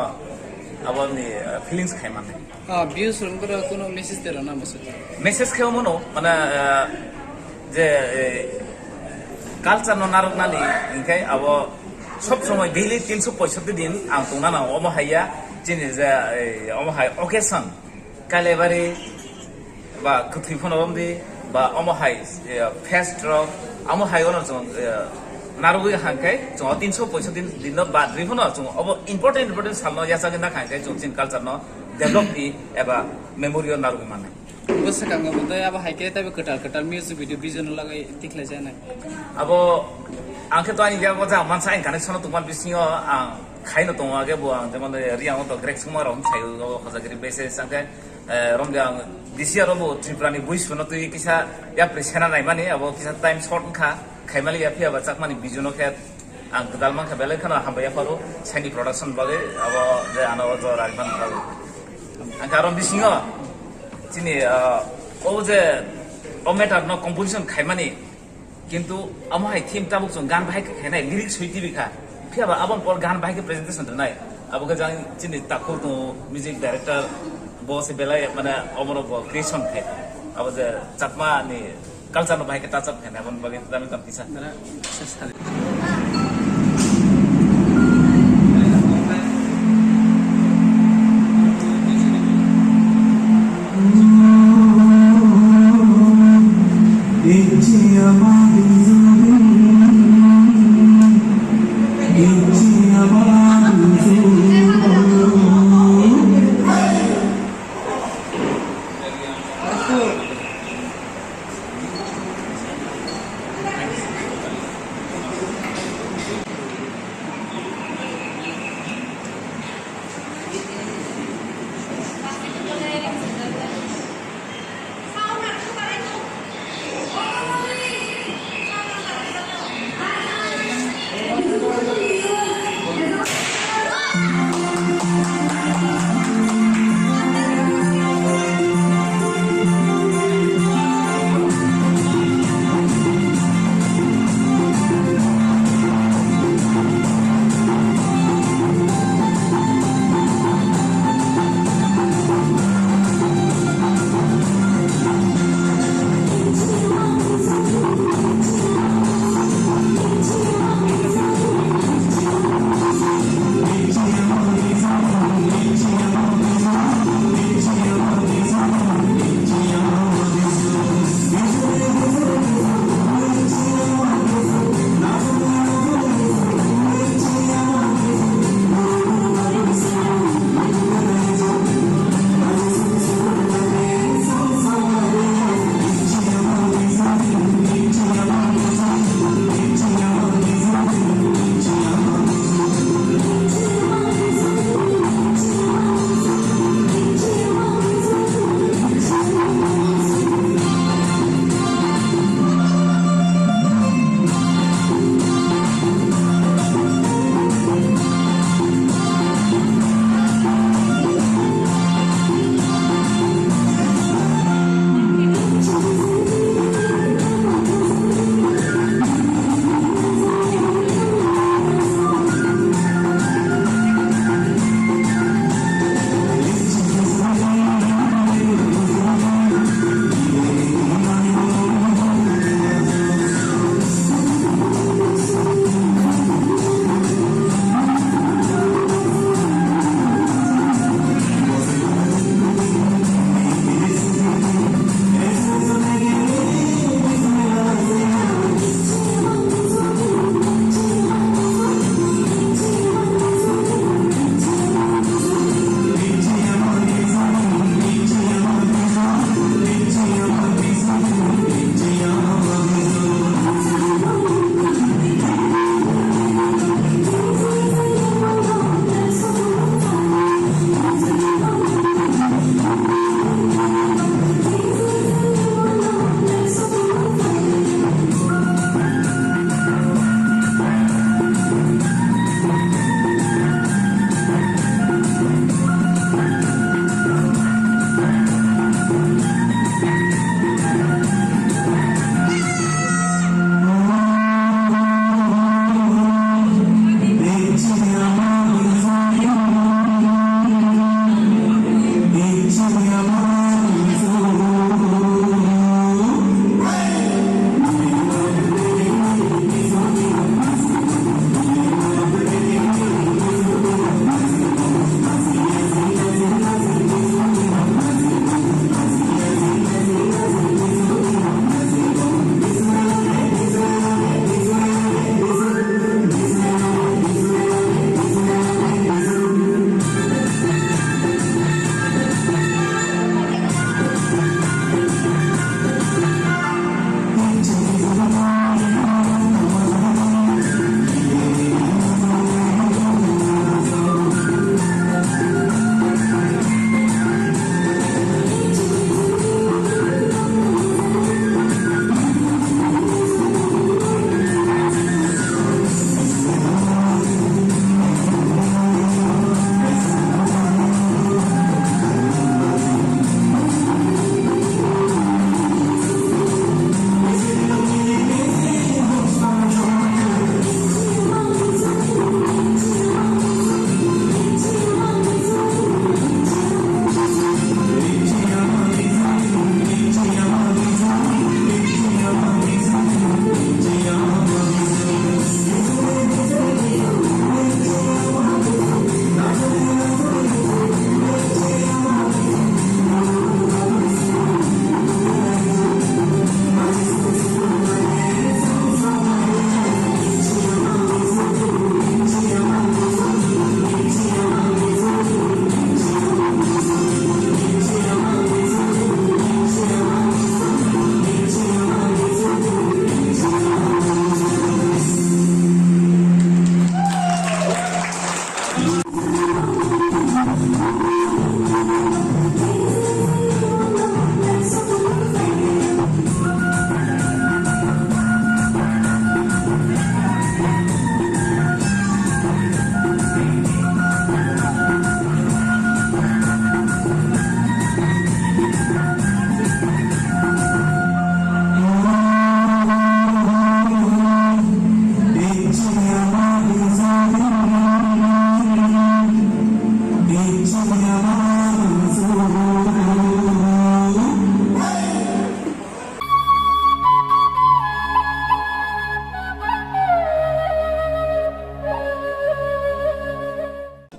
abo ni feelings khai mane views rum kora kono message dera na message khau mono mana je culture no narok nani inkai abo সব সময় daily 365 দিন আং তোনা না ওমো হাইয়া চিনি যে ওমো high occasion কালেবারে বা কুথি ফোনম দি বা ওমো হাই ফেস্ট রক ওমো হাই ওনো জং নারুগি হাংকাই জং 365 দিন বা রিফোন জং অব ইম্পর্টেন্ট সালনো ইয়াসা গনা খাইকাই জং চিন কালচার ন ডেভেলপ দি এবা মেমোরিয়াল নারুগি মানে বসে কাঙ্গ মতে আবা হাইকে তাবে কটার মিউজিক ভিডিও বিজন লাগাই tikhlai jana abo angke to ani jago ja mansa in connection to man bisio ang khaino to age bo ang jemon riang to grek sumar rom chai go khazagri base sangke rom jang disia robo triprani buis no to kisa ya presena nai mani abo kisa time short kha khaimali ya phia ba chakmani bijuno khe ang dal man kha bele khana hambaya paro sani production bage abo je ano to ragban paro ang karom bisio chini o je o matter no composition khaimani কিন্তু আমাই theme তাবুক जों গান বাহাইকে খাইনাই lyrics হইতি বিখা ফিয়াবা আবন পর গান বাহাইকে presentation দনাই আবকে জানি চিনি তাকো তো মিউজিক ডাইরেক্টর বস বেলাই মানে অমর ক্রিয়েশন খাই আব যে চাকমা নি কালচার ন বাহাইকে টাচ আপ খাইনা আবন বাগে দামি কাম কিসা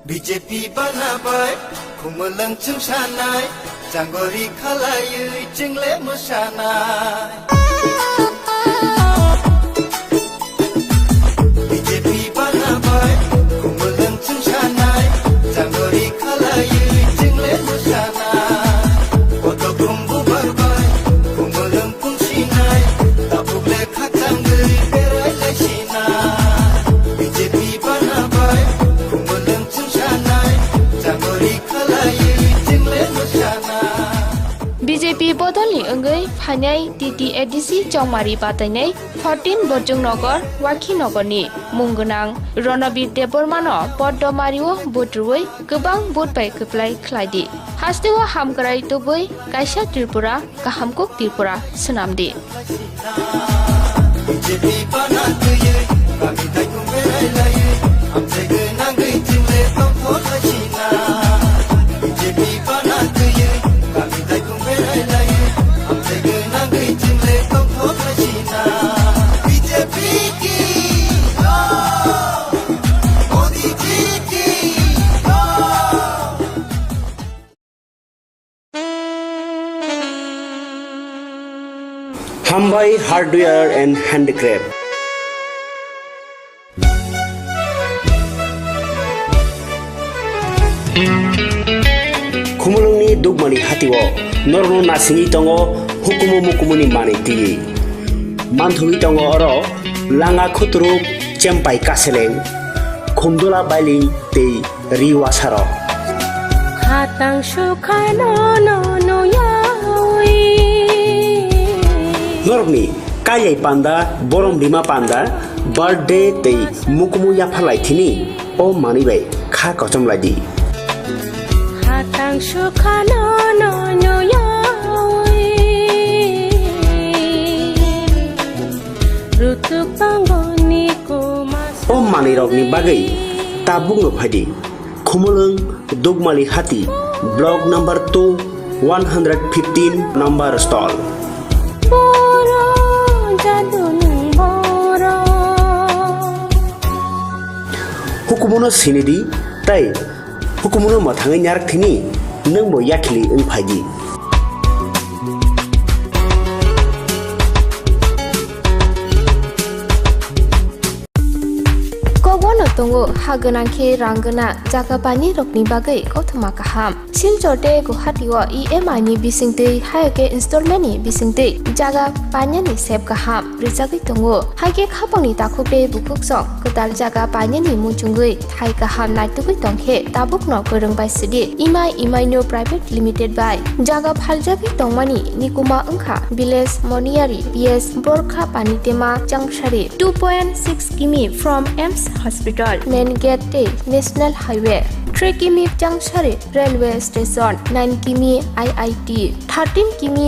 BJP banabai khumulang chung sanai janggori khalayu jingle musanai BJP banabai khumulang chung sanai janggori khalayu jingle musanai oto kumbu barbai khumulang pungsinai tapule khatang gei berai laisinai BJP banabai BJP bodolni engei phanai TTADC Chongmari batanai 14 Bojong Nagar Wakhi Nagarni munggonang Ronabir Debormano Poddomario Budruoi gobang budbai keplai khlaidi hastewa hamkrai toboi kaisa Tripura kahamkok Tripura senamdi BJP banatuye kami dai kumberai lai amjege nangai jingle tongkhol lachina BJP banatuye kami dai kumberai lai amjege nangai jingle tongkhol lachina BJP ki Modi ji ki Khumpui Hardware and Handicraft. Khumulungni dugmani hatiwo norno nasini tongo hukumu mukumuni maniti manthui tongo oro langa khutruk chempai kaseleng khumdula bailing tei riwasaro Hatang shukhano no no yawi Normi kayai panda borom bima panda birthday tei mukumu yaphalai thini o manibai kha kochom ladi Hatang shukhano no no yawi Rutuk pangoni kumas o manirokni bagai tabung phadi Khumulung Dugmali Hati block number 2 115 number stall Hukumuno sinidi tai hukumuno mathangai nyarak thini nangbo yakili ungphaji Kogono tongo haganangke ranggana jaga pani rokni bagai kothoma kaham Silchorte Guwahatiwa EMI ni bisingtei hayake installment ni bisingtei jaga panya ni sep kaham rijagui tongo haike khapangni takhupe bukuksong kedal jaga panya ni muchungui thai kaham naitugui tongkhe tabukno korongbai sidi EMI no private limited by jaga phaljagui tongmani nikuma ungkha village moniari PS Borkha Panitema Changshari 2.6 km from EMS Hospital main gate National Highway 3 km Changshari Railway Station 9 km IIT 13 km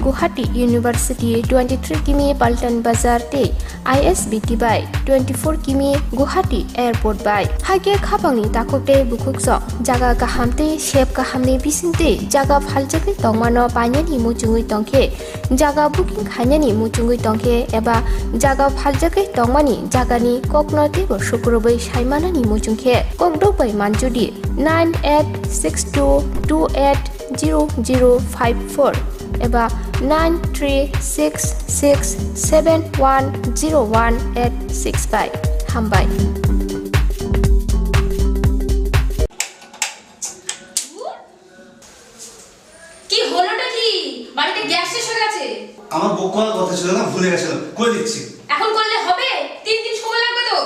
Guwahati University 23 km Paltan Bazar te ISBT by 24 km Guwahati Airport by hage khapangni takokte bukukso jaga kahamte shep kahamni bisinte jaga phaljagui tongmano panyani muchungui tongkhe jaga booking khainani muchungui tongkhe eba jaga phaljagui tongmani jagani koknote bo sukrobai saimanani muchungkhe kokdobai manjudi 9862280054 eba 9366710185 Khumpui কি হলোটা কি বাড়িতে gas শেষ হয়ে গেছে আমার বুক করার কথা ছিল না ভুলে গেছিলাম করে দিচ্ছি এখন করলে হবে 3 দিন সময় লাগবে তো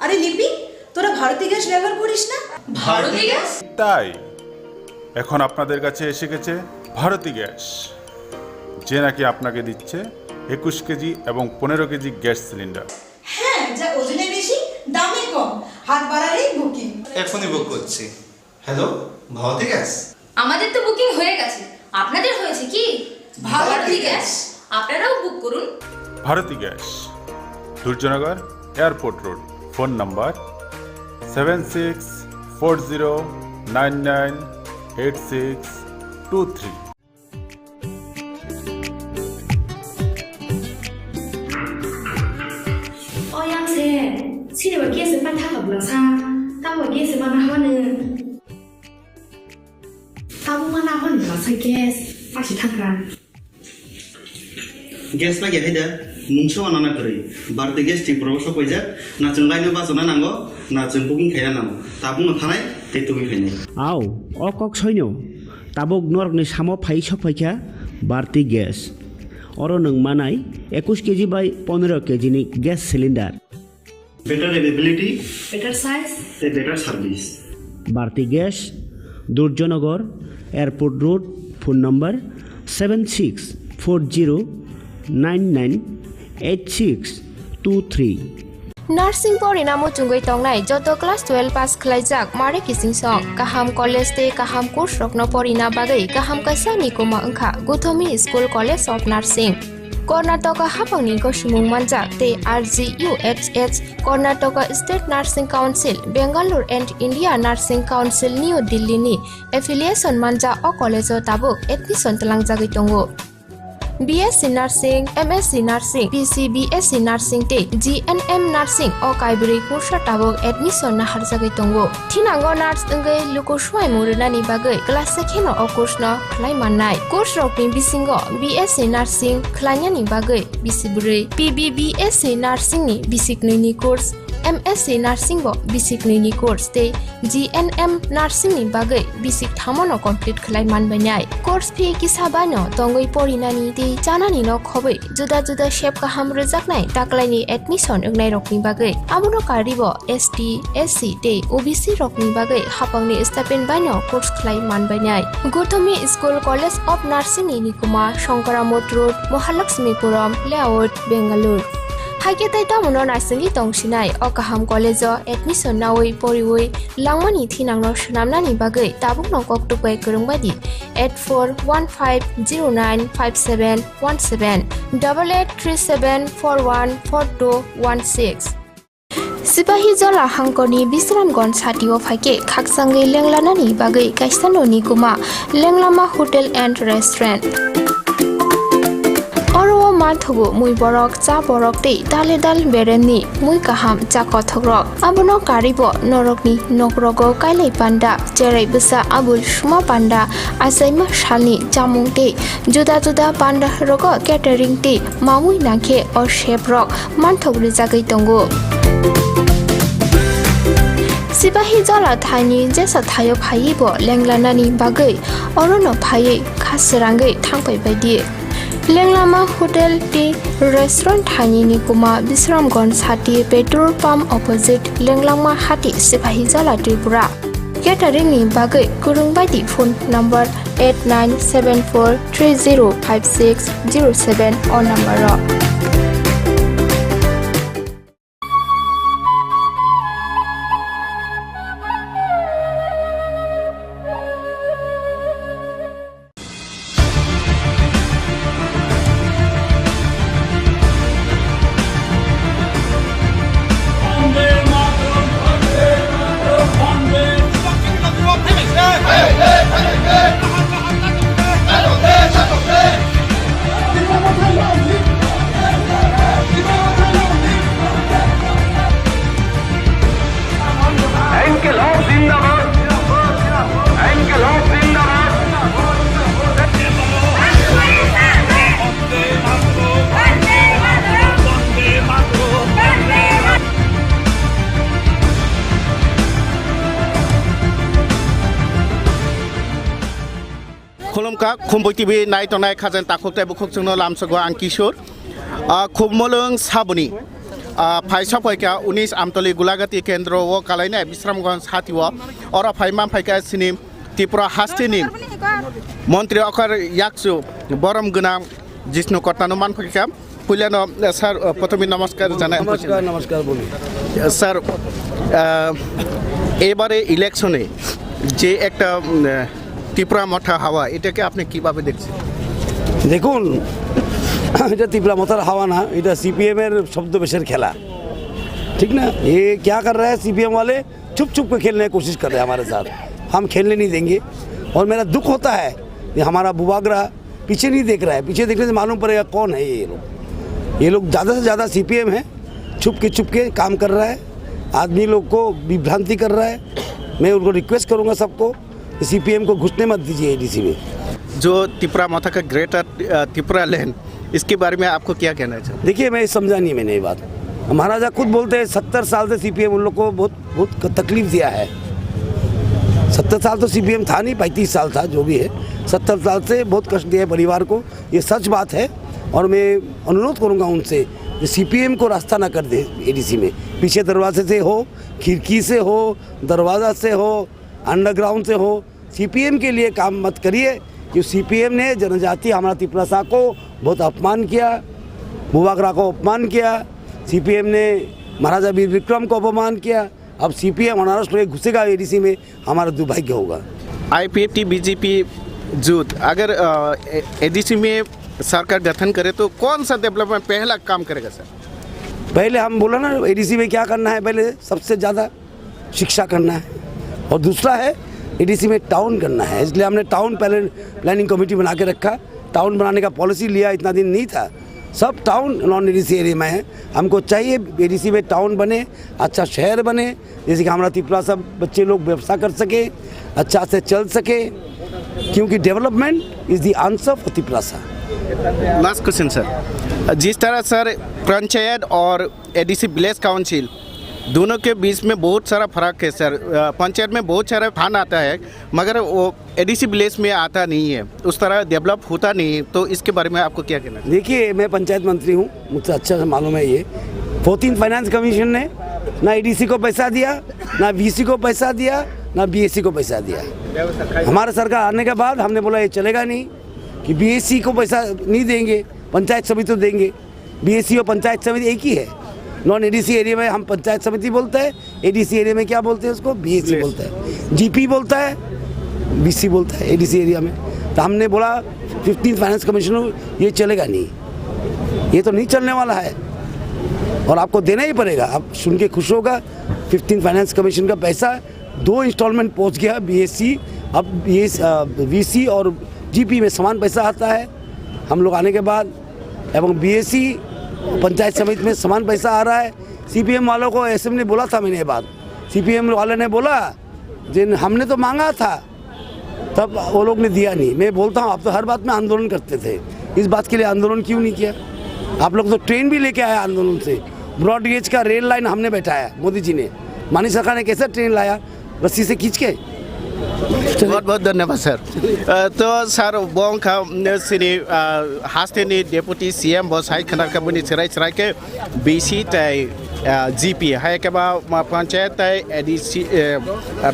আরে লিপি তোরা ভারতী গ্যাস ব্যবহার করিস না ভারতী গ্যাস? তাই এখন আপনাদের কাছে এসে গেছে ভারতী গ্যাস, যে নাকি আপনাকে দিচ্ছে 21 কেজি এবং 15 কেজি গ্যাস সিলিন্ডার। হ্যাঁ, যা ওজনে বেশি দামে কম, হাত বাড়ালেই বুকিং। এখনই বুক করছি। Hello, Bharati gas? আমাদের তো বুকিং হয়ে গেছে, আপনাদের হয়েছে কি? ভারতী গ্যাস, আপনারাও বুক করুন। Bharati gas, Durjoynagar airport road. Phone number 7640998623। 친구가 계속 빨타가 불러서 따고 계속 하면은 따고만 하면 불러서 계속 다시 타가 gas না গেহে দে মুংসো আনানা করে বারতে গ্যাস ঠিক প্রবশ কই যা না চংলাইনো বাসনা নাঙ্গো না চং বুকিং খাইয়া নাম তাবুং থানাই তে তুমি খাইনি আও অকক সৈন্য তাবক নরকনি সামো ফাই সফাইখা বারতি গ্যাস অর নং মানাই 21 কেজি বাই 15 কেজি नि gas cylinder better availability, better size, a better service. Bharti Gas, Durjanagar, Airport Road, phone number 7640998623. Nursing pori namo chungoi tongnai joto class 12 pass khlaijak mare kising song kaham college te kaham course rokno pori na bagai kaham kaisa ni koma angkha Guthomi School College of Nursing Karnataka hapangni ko sumung manjak te RGUHH Karnataka State Nursing Council Bangalore and India Nursing Council New Delhi ni affiliation manja o college o tabuk admission talangjagoi tongo BSc Nursing, MSc Nursing, PCBSc Nursing te GNM Nursing o kaibri kursa tabuk admission na harjagai tongo thinango nurse engai lukuswai muruna ni bagai class sekheno o course no khlai mannai course rokni bisingo BSc Nursing khlainya ni bagai bisibri PBBSc Nursing ni bisiknoi ni course MSc Nursing bo basic ni course te GNM Nursing ni bagai basic thamono complete khlai manbainai course fee kisabano tongoi porinani te janani no khobai juda juda shape ka ham rejaknai taklai ni admission engnai rokni bagai amono karibo ST SC te OBC rokni bagai hapangni stipend baino course khlai manbainai Guthomi School College of Nursing ni nikuma Shankaramot Road Mahalakshmipuram Layout Bangalore Haike tai tamono nursing tongsinai o kaham college o admission nawoi poriwoi langmani thinangno sunamnani bagai tabuk no koktupai kurungbadi 8415095717 8837414216 Sipahi jola hangkoni Bisramgon satio phaike khaksangai lenglanani bagai kaisano ni kuma lenglama hotel and restaurant Oro mathugo mui borok cha borok te dale dal beremni mui kaham cha kothogrok abono karibo norokni nokrogo kailai panda cherai busa abul suma panda asaima shalni chamung te juda juda panda rogo catering te mamui nakhe or chef rock manthogri jagai tongo Sipahi jola thani jesa thayo phaibo lenglanani bagai orono phai khasrangai thangpai baidi Lenglama Hotel Tea Restaurant Thani ni kuma Bisramgon Sati petrol pump opposite Lenglama Hati Sipahi Jala Tripura Catering ni bagai kurungbai phone number 8974305607 or number Khumpui TV nai tongnai khajan takhokte bukhok chungno lamsago ang Kishor khumolung sabuni फाइसा फाइका 19 आमतली गुलागती केंद्र वो कालाइने विश्रामगंज हाथिव और फाइमा फाइका सिनी त्रिपुरा हास्तिनी मंत्री अखर याक्सु बरम गुना Jishnu कर्तानुमान फाइका पुलियानो sir प्रथमे नमस्कार जानाय नमस्कार बोलिए सर এবারে ইলেকশনে যে একটা ত্রিপুরা মাথা হাওয়া এটাকে আপনি কিভাবে দেখছেন দেখুন এটা ত্রিপুরা মাথার হাওয়া না এটা सीपीएम এর শব্দবেশের খেলা ठीक ना ये क्या कर रहा है सीपीएम वाले चुप चुप के खेलने की कोशिश कर रहे हैं हमारे साथ हम खेलने नहीं देंगे और मेरा दुख होता है कि हमारा बुबागरा पीछे नहीं देख रहा है पीछे देखने से मालूम पड़ेगा कौन है ये लोग ज़्यादा से ज़्यादा सीपीएम है छुप के काम कर रहा है आदमी लोग को विभ्रांति कर रहा है मैं उनको रिक्वेस्ट करूंगा सबको सीपीएम को घुसने मत दीजिए एडीसी में जो त्रिपुरा माथा का ग्रेटर त्रिपुरा लैंड इसके बारे में आपको क्या कहना चाहिए देखिए मैं समझा नहीं मैंने ये बात महाराजा खुद बोलते हैं 70 साल से सीपीएम उन लोग को बहुत तकलीफ दिया है 70 साल तो सीपीएम था नहीं 35 साल था जो भी है 70 साल से बहुत कष्ट दिया है परिवार को ये सच बात है और मैं अनुरोध करूंगा उनसे सीपीएम को रास्ता ना कर दे एडीसी में पीछे दरवाजे से हो खिड़की से हो दरवाज़ा से हो अंडरग्राउंड से हो सीपीएम के लिए काम मत करिए कि सीपीएम ने जनजाति हमारा त्रिपुरा को बहुत अपमान किया बुबागरा को अपमान किया सीपीएम ने महाराजा वीर विक्रम को अपमान किया अब सीपीएम अनारस में घुसेगा एडीसी में हमारा दुर्भाग्य होगा आईपीएफटी बीजेपी जुट अगर एडीसी में सरकार गठन करे तो कौन सा डेवलपमेंट पहला काम करेगा सर पहले हम बोला ना एडीसी में क्या करना है पहले सबसे ज़्यादा शिक्षा करना है और दूसरा है एडीसी में टाउन करना है इसलिए हमने टाउन प्लानिंग कमेटी बना के रखा टाउन बनाने का पॉलिसी लिया इतना दिन नहीं था सब टाउन नॉन एडीसी एरिया में है हमको चाहिए एडीसी में टाउन बने अच्छा शहर बने जैसे कि हमारा त्रिपुरा सब बच्चे लोग व्यवसाय कर सके अच्छा से चल सके क्योंकि development is the answer for Tripura. Last question sir जिस तरह सर पंचायत और एडीसी विलेज काउंसिल दोनों के बीच में बहुत सारा फर्क है सर पंचायत में बहुत सारा फंड आता है मगर वो एडीसी विलेज में आता नहीं है उस तरह डेवलप होता नहीं है तो इसके बारे में आपको क्या कहना है देखिए मैं पंचायत मंत्री हूँ मुझसे अच्छा से मालूम है ये 14 फाइनेंस कमीशन ने ना एडीसी को पैसा दिया ना वीसी को पैसा दिया ना बीएससी को पैसा दिया हमारा सरकार आने के बाद हमने बोला ये चलेगा नहीं कि बीएससी को पैसा नहीं देंगे पंचायत समिति तो देंगे बीएससी और पंचायत समिति एक ही है नॉन एडीसी एरिया में हम पंचायत समिति बोलते हैं एडीसी एरिया में क्या बोलते हैं उसको बीएससी बोलता है जीपी बोलता है बीसी बोलता है एडीसी एरिया में तो हमने बोला 15 फाइनेंस कमिश्नर ये चलेगा नहीं ये तो नहीं चलने वाला है और आपको देना ही पड़ेगा आप सुन के खुश होगा 15 फाइनेंस कमीशन का पैसा 2 इंस्टॉलमेंट पहुंच गया बीएससी अब वीसी और जीपी में समान पैसा आता है हम लोग आने के बाद एवं बीएससी पंचायत समिति में समान पैसा आ रहा है सीपीएम वालों को ऐसे में बोला था मैंने ये बात सीपीएम वाले ने बोला जिन हमने तो मांगा था तब वो लोग ने दिया नहीं मैं बोलता हूँ आप तो हर बात में आंदोलन करते थे इस बात के लिए आंदोलन क्यों नहीं किया आप लोग तो ट्रेन भी लेके आया आंदोलन से ब्रॉड गेज का रेल लाइन हमने बैठाया मोदी जी ने मानी सरकार ने कैसे ट्रेन लाया रस्सी से खींच के बहुत बहुत धन्यवाद सर तो सर बोंग का सिनी हास्टेनी डेपुटी सीएम बस हाई खनार का बुनी चिराई के बीसी तय जीपी हाई के बा पंचायत तय एडीसी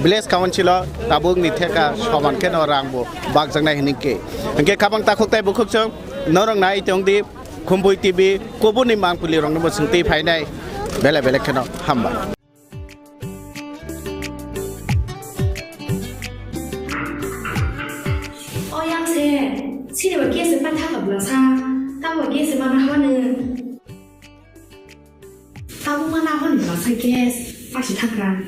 विलेज काउंसिल ताबुक निथे का समान के नरांगबो बाग जंगना हिनिं के खाबांग ताखुक तय बुखुक जों नरंग नाय तंगदि खुम्पुई टीवी कोबुनि मांगपुलि रंगनो सोंथि फायनाय बेले बेले खेनो हामबा 시대와 계속 반타가 불러서 따와 계속 만나하는 따와 만나하는 불러서 계속 다시 타그라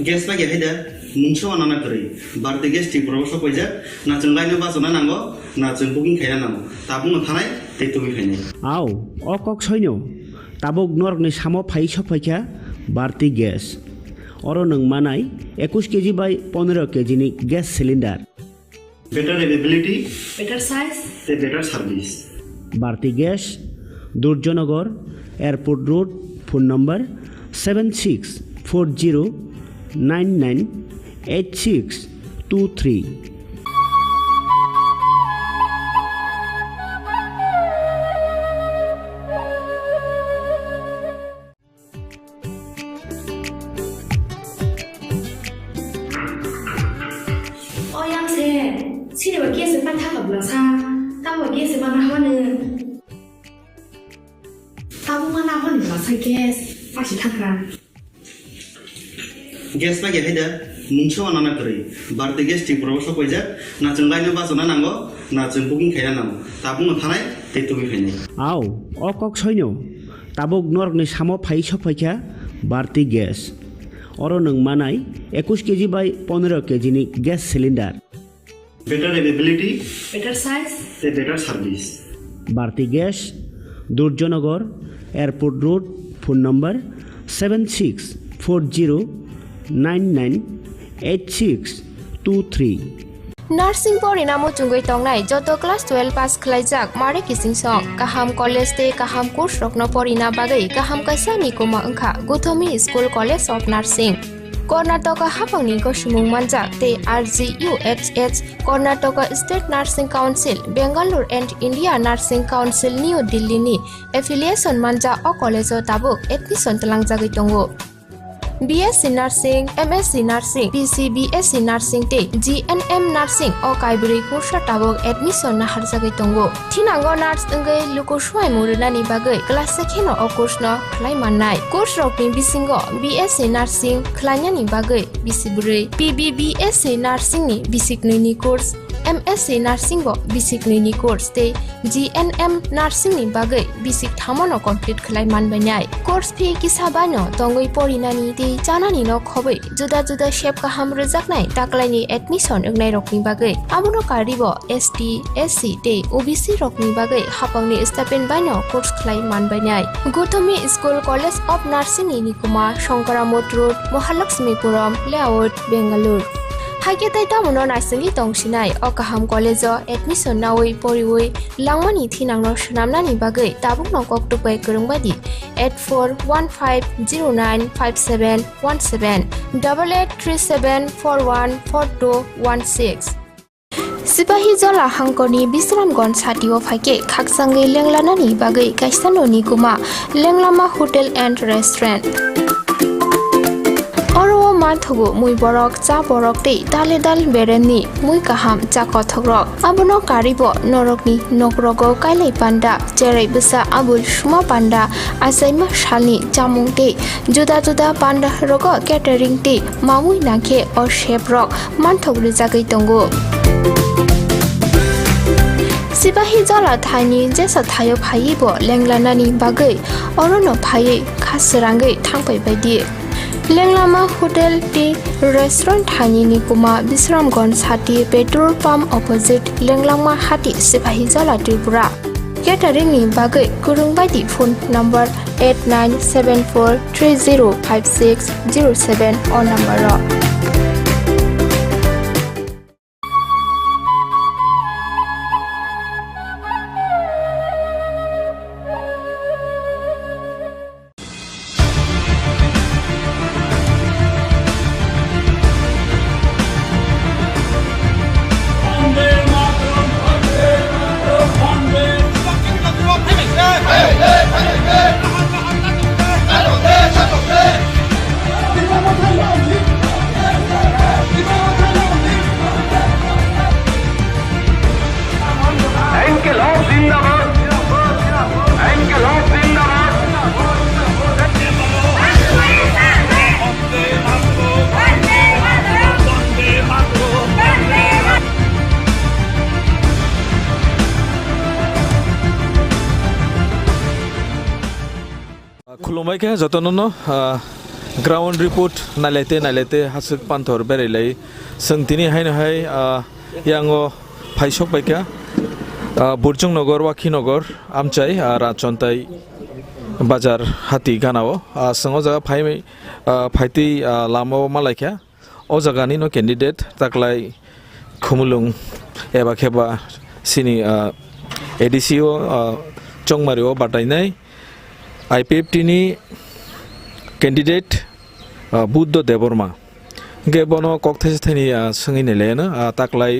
गेस बागे हायदा मुंसो अनाना करै बारदे गेस टिपुरा बस कइजा ना जों लाइनो बासना नांगो ना जों बुकिं खाया नांगो ताबुंग थानाय तेतुबि खायनाय आव अकक सैन्य ताबुक नरगनि सामो फाइ सफाइखा बारती गेस अरो नों मानाय 21 केजि बाय 15 केजि नि gas cylinder better availability better size better service Bharti Gas Durjonagar Airport Road phone number 7640998623। sini bagi sepan tak kabel sa tahu bagi sepan mana tahu mana mana lah gas pasti takkan gas lagi ada mungkin anak kiri berarti gas di proses apa aja nak cengkainya pas mana nanggo nak cengkuking kaya nanggo tabung ngantai itu begini aw okok soinyo tabuk nork ni samo phai sopaikya barti gas oro nang manai 21 kg by 15 kg ni gas cylinder better availability better size better service barti gas Durjonagar airport road phone number 7640998623 Nursing pori namu chungoi tongnai joto class 12 pass khlaijak mare kising song kaham college te kaham course rokno pori na bagai kaham kaisa ni koma angkha Guthomi School College of Nursing Karnataka hapangni ko sumung manjak te RGUHH Karnataka State Nursing Council Bangalore and India Nursing Council New Delhi ni affiliation manja o college o tabuk admission talangjagoi tongo BSc Nursing, MSc Nursing, BSc Nursing te GNM Nursing o kaibri course tabok admission na harjagai tongo. Thinango nurse engai luko swai muruna ni bagai class sekheno o course no khlai mannai. Course rokni bisingo BSc Nursing khlanya ni bagai bisiburi PBBSc Nursing ni bisikni ni course MSc Nursing bo bisikni ni course te GNM Nursing ni bagai bisik thamono complete khlai manbainai. Course fee kisabano tongoi porinani te janani no khobai juda juda shape kaham rejaknai taklaini admission engnai rokni bagai abuno karibo ST SC te OBC rokni bagai hapangni stipend baino course khlai manbainai. Guthomi School College of Nursing ni Nikuma Shankaramot Road Mahalakshmipuram Layout Bangalore Haike tai tamuno naisengi tongsinai o kaham college o admission nawai poriwai langmani thinangno shnamnani bagai tabuk no koktupai kurungbadi 8415095717 8837414216 Sipahi jola hangkoni Bisramgon satio phaike khaksangai lenglanani bagai kaisanoni kuma lenglama hotel and restaurant Oro mathugo mui borok cha borok te dale dal beremni mui kaham cha kothogrok abono karibo norokni nokrogo kailai panda cherai bisa abul shuma panda asaima shalni chamung te juda juda panda rogo catering te mamui nakhe o chef rok manthogri jagai tongo Sipahi jola thani jesa thayo phaibo lenglanani bagai orono phai khasrangai thangpai baidi Lenglama Hotel T Restaurant Thani ni kuma Bisramgon Sati Petrol Pump opposite Lenglama Hati Sipahi Jala Tripura Catering ni bagai kurung baidi phone number 8974305607 on number ro खुलुमबायखे जतननो ground report नायलायते हासक पान्थर बेरायलाय सोंथिनि हायनोहाय यांगो फाइसक बायखा बुरजों नगर वाखिनगर आमचाय राचन्ताय बाजार हाति गानाव संगो जागा फाइति लामाव मालायखा ओ जागानि नो कैंडिडेट ताकलाय खुमुलुं एबा खेबा सिनि एडिसिओ चंगमारिओ बाटायनाय IPFT ni candidate Buddha Deborma ge bono kokthai thani sangi ne lena taklai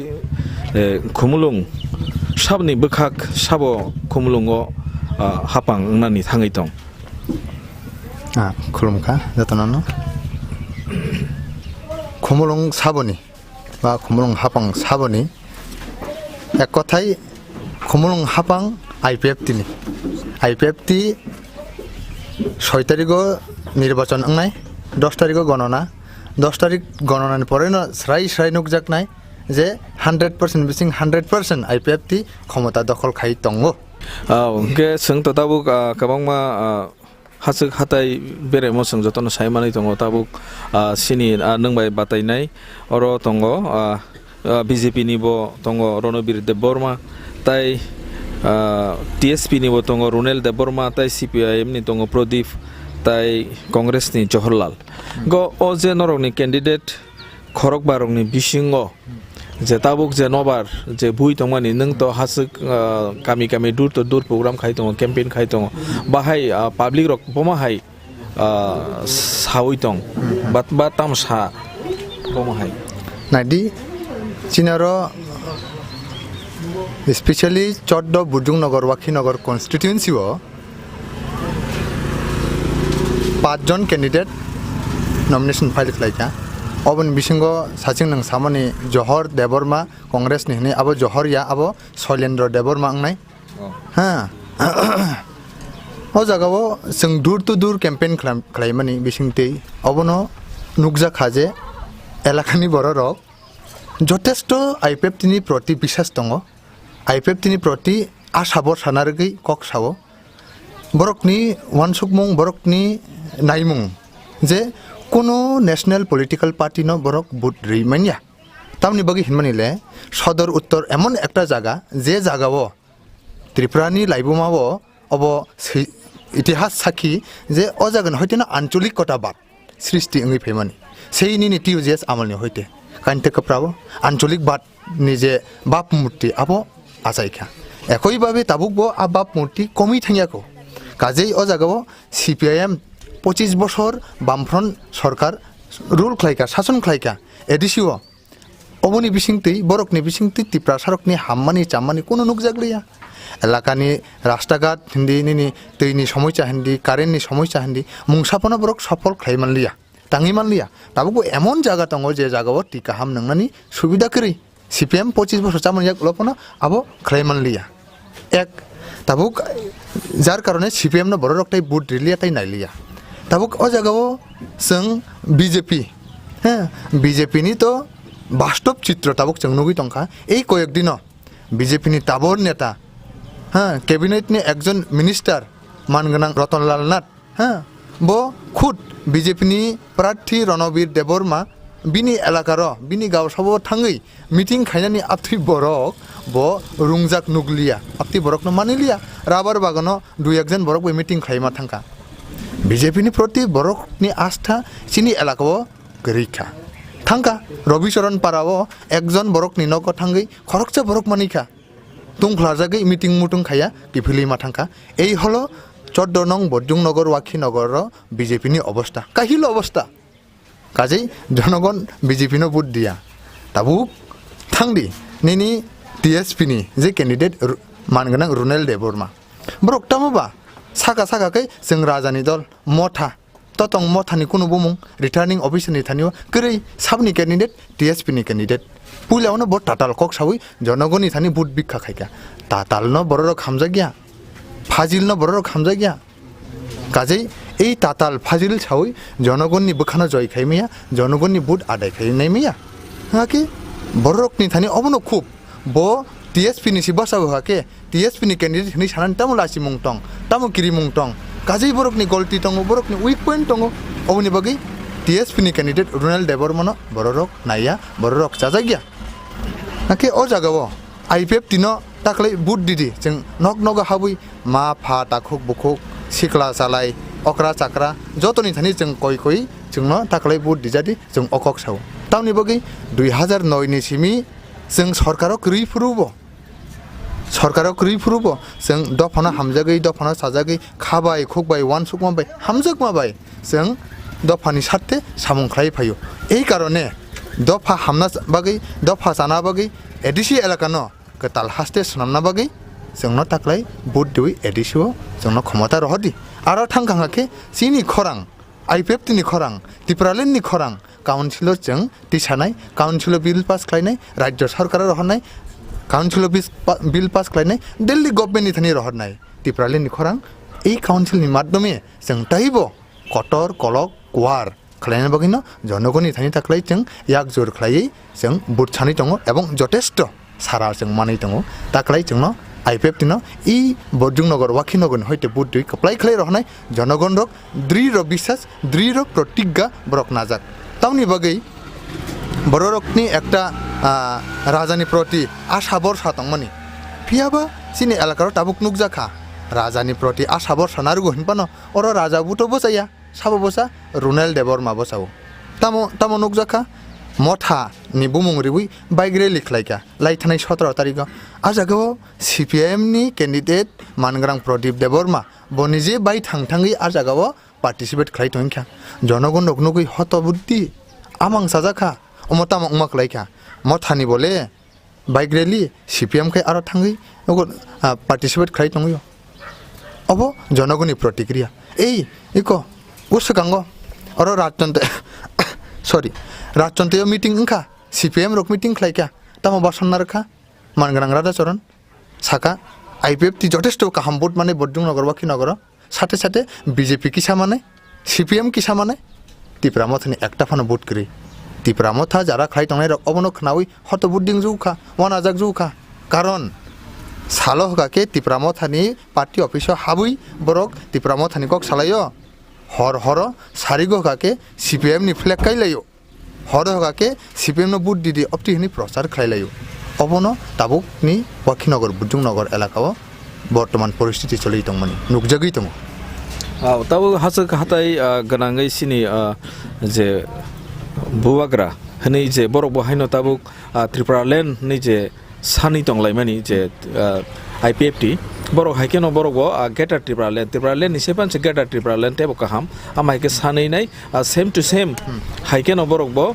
khumulung sabni bukhak sabo khumulungo hapang nani thangai tong khulumka jatanano khumulung saboni ba khumulung hapang saboni এক কথায় খুমুলং হাপাং IPFT 6 তারিখও নির্বাচন নাই 10 তারিখও গণনা 10 তারিখ গণনার পরে স্রাই নুকজাক নাই যে 100% বিসিং 100% আইপিএফটি ক্ষমতা দখল খাই তঙ্গো কে সোं তাবুক गोबांमा हासुक हाथाय बेरेमो सों जतन सायमानै दङ ताबुक सिनि नोंबाय बातायनाय अर दङ बिजेपि निबो दङ रणबीर देबबर्मा ताय টিএসপি নিবো दङ रुनेल देबबर्मा ताय সিপিআইএম नि दङ प्रदीप ताय कंग्रेस नि जवाहरलाल गो अ जे नरकनि कैंडिडेट खरक बारकनि बिसिङो जे ताबुक जे नबार जे बुई दंमानि नों तो हासुक गामि गामि दूर तो दूर प्रोग्राम खाय दङ कैंपेन खाय दङ बाहाय पाब्लिक रक बमाहाय सावै दं बा तामसा बमाहाय नायदि चिनारो स्पेशली 14 बुजुंगनगर वाखीनगर कन्स्टिट्युएन्सी 5 जन कैंडिडेट नॉमिनेशन फाइल खालायखा अबन बिसिंगो साचिं नों सामनि जहर देबबर्मा कांग्रेस नि हने आबो जहरिया आबो शैलेन्द्र देबबर्मा आंनाय हा ओ जागावो जों दूर टू दूर कैंपेन खालायमानि बिसिंते अबनो नुकजा खाजे एलाकानि बररक যথেষ্ট আইপিএফটিनि प्रति বিশ্বাস दङ आईपीएफटी प्रति आशा बरसानारगै कक सावो बरकनि वानसुकमुं बरकनि नायमुं जे कोनो नेशनल पलिटिकल पार्टी न बरक बुट रैमानिया तामनि बगै हिनमानिले सदर उत्तर एमन एकटा जागा जे जागावो त्रिपुरानि लाइबुमावो अब इतिहास साखी जे अ जागोन हयतेना आंचलिकताबाद सृष्टि ओंगै फैमानि सेइनि टिउजेस आमलनि हयते कान्ते कप्रावो आंचलिक बाद निजे बाप मूर्ति आबो आजाइखा एकइभाबे ताबुकबो आ बाप मूर्ति कमी थांयाखौ काजै अ जागावो सीपीआईएम 25 बছর बामफ्रन्ट सरकार रूल खालायखा शासन खालायखा एडिसिओ अबनि बिसिंतै बरकनि बिसिंतै तिप्रा सारकनि हाममानि चाममानि कोनो नुकजागलिया एलाकानि रास्ताघाट हिन्दी निनि दैनि समस्या हिन्दी कारेन्टनि समस्या हिन्दी मुंसापना बरक सफल खालायमानलिया ताङिमानलिया ताबुकबो एमन जागा दङ जे जागावो टिका हाम नंनानि सुबिदा करै सीपीएम 25 बছর चामनिया लपना आबो खालायमानलिया एक ताबुक जार कारणे सीपीएम न बर रक्ताय बुट रिलिया ताय नायलिया ताबुक अ जागावो जों बीजेपी बीजेपी नि तो बास्तव चित्र ताबुक जों नुगै दंखा এই কয়েক দিন बीजेपी नि ताबर नेता कैबिनेट नि एकजन मिनिस्टार मानगोनां रतनलाल नाथ बो खुद बीजेपी नि प्रार्थी रणबीर देबबर्मा बिनि एलाकार बिनि गाव सबो थाङै मिटिं खायनानि आपथि बरक बो रुंजाक नुगलिया आपथि बरक न मानिलिया राबार बागानो दुइ एकजन बरक बे मिटिं खायमा थांखा बीजेपी नि प्रति बरक नि आस्था सिनि एलाकाओ गरैखा थांखा रविचरण पाराओ एकजन बरक नि नक थाङै खरकचा बरक मानिखा तुंख्लाजागै मिटिं मुटुं खाया किफिलिमा थांखा এই হলো 14 নং বরজুংনগর ওয়াখীনগর बीजेपी नि अवस्था काहिल अवस्था काजै जनगण बीजेपी नो बुट दिया ताबुक थांदि निनि टीएसपी नि जे कैंडिडेट मानगोनां रुनेल देबबर्मा बरक तामबा सागा सागाकै जों राजानि दल मथा ततंग मथानि कुनु बुमुं रिटार्निं अफिसरनि थानियो करै साबनि कैंडिडेट टीएसपी नि कैंडिडेट पुलावनो बट टाटाल कक सावै जनगणनि थानि बुट बिखा खायका टाटाल न बरर खामजा गया फाजिल न बरर खामजा गया काजै এই তাতাল ফাজিল ছাওই জনগণনি বখানা জয় খাইমিয়া জনগণনি বুট আদায় খাইনাইমিয়া হাকি বড়রকনি থানি অবনো খুব ব টিএসপি नि सिबासाव हाके टीएसपी नि कैंडिडेट नि सानान तामुलासि मुंटं तामुकिरि मुंटं काजै बरकनि गलति दङ बरकनि उइक पॉइंट दङ अबनि बगै टीएसपी नि कैंडिडेट रुनेल देबबर्मा बररक नाया बररक जाजा गया हाके अ जागाव आईपीएफटी न ताखलै बुट दिदि जों नक नग हाबै मा फा ताखुक बुखुक सिखला सालाय अक्रा चाक्रा जतनि थानि जों कय कय जोंनो ताखलै बुट दिजादि जों अकक साव तावनि बगै 2009 नि सिमि जों सरकाराव क्रिफुरुबो जों दफाना हामजागै दफाना साजागै खाबाय खुकबाय वान सुकमाबाय हामजगमाबाय जों दफानि साथे सामुंख्लाय फायो এই কারণে दफा हामना बागै दफा जाना बागै एडिसि एलाकानो कताल हास्ते सुनामना बागै जोंनो ताखलै बुट दिवै एडिसिओ जोंनो क्षमता रहदि आरो थांखाङाखे सिनि खरां आईपीएफटी नि खरां त्रिपुरालेण्ड नि खरां काउन्सिलर जों दिसानाय काउन्सिलर बिल पास खालायनाय राज्य सरकार रहनाय काउन्सिल बिल पास खालायनाय दिल्ली गभर्नमेन्टनि थानि रहरनाय त्रिपुरालेण्डनि खरां এই काउन्सिलनि माध्यमे जों ताइबो कटर कलक कुवार खालायनाय बागैनो जनगणनि थानि थाखाय जों याक जुर खालायै जों बुट सानै दङ एबं जथेष्ट सारा जों मानै दङ ताखाय जोंनो आइपिएफ दिनो इ बरजुंनगर वाखिनगर हयते बुट दुइ कप्लाय खालाय रहनाय जनगण रक दृढ़ বিশ্বাস दृढ़ प्रतिज्ञा बरक नाजाक तावनि बागै बररकनि एकटा राजानि प्रति आशा बर्षा दंमोन फियाबा सिनि एलाकार ताबुक नुकजाखा राजानि प्रति आशा बर्षा नारुगो हिनपानो अर राजा बुतो बसाया साबो बसा रुनेल देवर मा बसाओ तामो नुकजाखा मथा नि बुमुंगरिबुइ बाइग्रे लिखलायका लाइथानाय 17 तारिख आजागो सीपीएम नि कैंडिडेट मानग्रां प्रदीप देवरमा बनिजे बाइ थांथांगै आजागो पार्टिसिपेट खालाय तंखा जनगण नगनुगै हतबुद्धि आमां साजाखा अमता उमाक लायका मथानि बोले बाइक रैली सीपीएम के आरो थांगै पार्टिसिपेट खालाय तंगयो अब जनगणनि प्रतिक्रिया इको उसकांगो अरो राजतंत्र सॉरी राजतंत्र मीटिंग इंखा सीपीएम रक मीटिंग खालायका तामो बासन्ना रखा मानग्रां राजा चरण साका आईपीएफ ती जथेष्ट काहाम बुट माने बरजुं नगर वाखि नगर साथे साथे बीजेपी किसा माने सीपीएम किसा माने त्रिपुरा मथनि एकटा फानो बुट करी त्रिपुरा मथा जारा खालाय तंनाय रक अबनो खनावै हत बुद्दिं जुखा वनाजाक जुखा कारण सालो हगाके त्रिपुरा मथानि पार्टी ऑफिस हाबुई बरक त्रिपुरा मथानि कक सालायो हर हर सारिगो हगाके सीपीएम नि फ्लैग कायलायो हर हगाके सीपीएम नो बुट दिदि अपटिनि प्रचार खालायो अबनो ताबुकनि वाखिनगर बुद्रुंनगर एलाकाव बर्तमान परिस्थिति चलि दंमोन नुकजागै दङ ताबो हासक हाथाय गनांगै सिनि जे बुवाग्रा हनै जे बरक बहायनो ताबुक त्रिपुरालेण्ड नि जे सानि तंलायमानि जे आईपीएफ टी बरक हाइकेनो बरक गेटार त्रिपुरालेण्ड नि सेपान से गेटार त्रिपुरालेण्ड तेबो काहाम आमाइके सानैनाय सेम टू सेम हाइकेनो बरक बो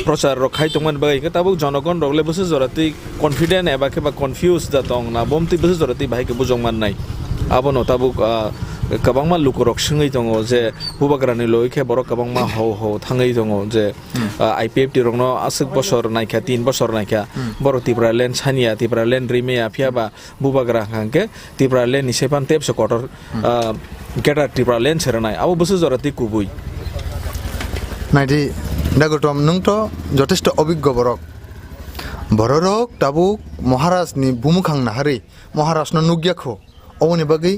प्रचार रखाय तंमोन बायके ताबुक जनगण रगले बसु जरति कॉन्फिडेंट एबा केबा कंफ्यूज दा दं ना बमति बसु जरति बायके बुजं माननाय आबनो ताबुक गोबांमा लुकुरक सोङै दङ जे बुबाग्रानि लयखे बरक गोबांमा हौ थाङै दङ जे आईपीएफ टी रंनो आसक बसर नायखा 3 बसर नायखा बरक त्रिपुरालेण्ड सानिया त्रिपुरालेण्ड रिमेया फियाबा बुबाग्रा हांके त्रिपुरालेण्ड निसेपान तेबस कटर गेटार त्रिपुरालेण्ड सेरनाय आबो बसु जरति कुबुई नाइदि दागोटम नोंथ जथेष्ट अभिज्ञ बरक ताबुक महाराजनि बुमुखां नाहारै महाराजनो नुग्याखौ अवनि बागै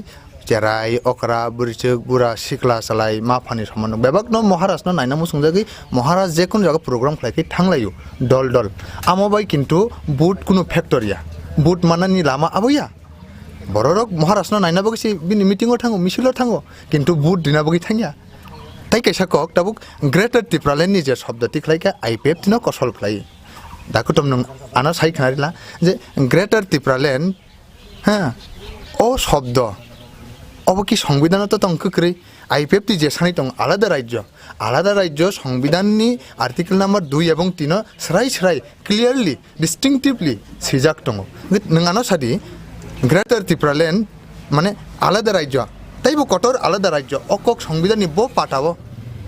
जेराय अकरा बुरिचक बुरा सिखला सालाय माफानि समान बेबागनो महाराजनो नायनामो संजागै महाराज जेकुन जागा प्रोग्राम खालायखै थांलायो दल दल आमबाय किन्तु बुट कुनु फैक्टरिया बुट मानानि लामा आबैया बररक महाराजनो नायना बागै बिनि मीटिंगआव थाङो मिसिलाव थाङो किन्तु बुट दिना बागै थाङिया ताई कैसा कक ताबुक ग्रेटर त्रिपुरालेण्डनि जे शब्दति खालायका आईपीएफ तिनो कसल खालायो दाखुतम नों आना साइ खानारिला जे ग्रेटर त्रिपुरालेण्ड हां ओ शब्द अब कि संविधान तो तंकक्रे आईपीएफ टी जेसानि दं आलादा राज्य संविधाननि आर्टिकल नम्बर 2 एवं 3 स्राय क्लियरलि डिस्टिंक्टिवली सिजाक दं नोंगानो सादि ग्रेटर त्रिपुरालेण्ड माने आलादा राज्य ताइबो कटर आलादा राज्य अकक संविधाननि बो पाटावो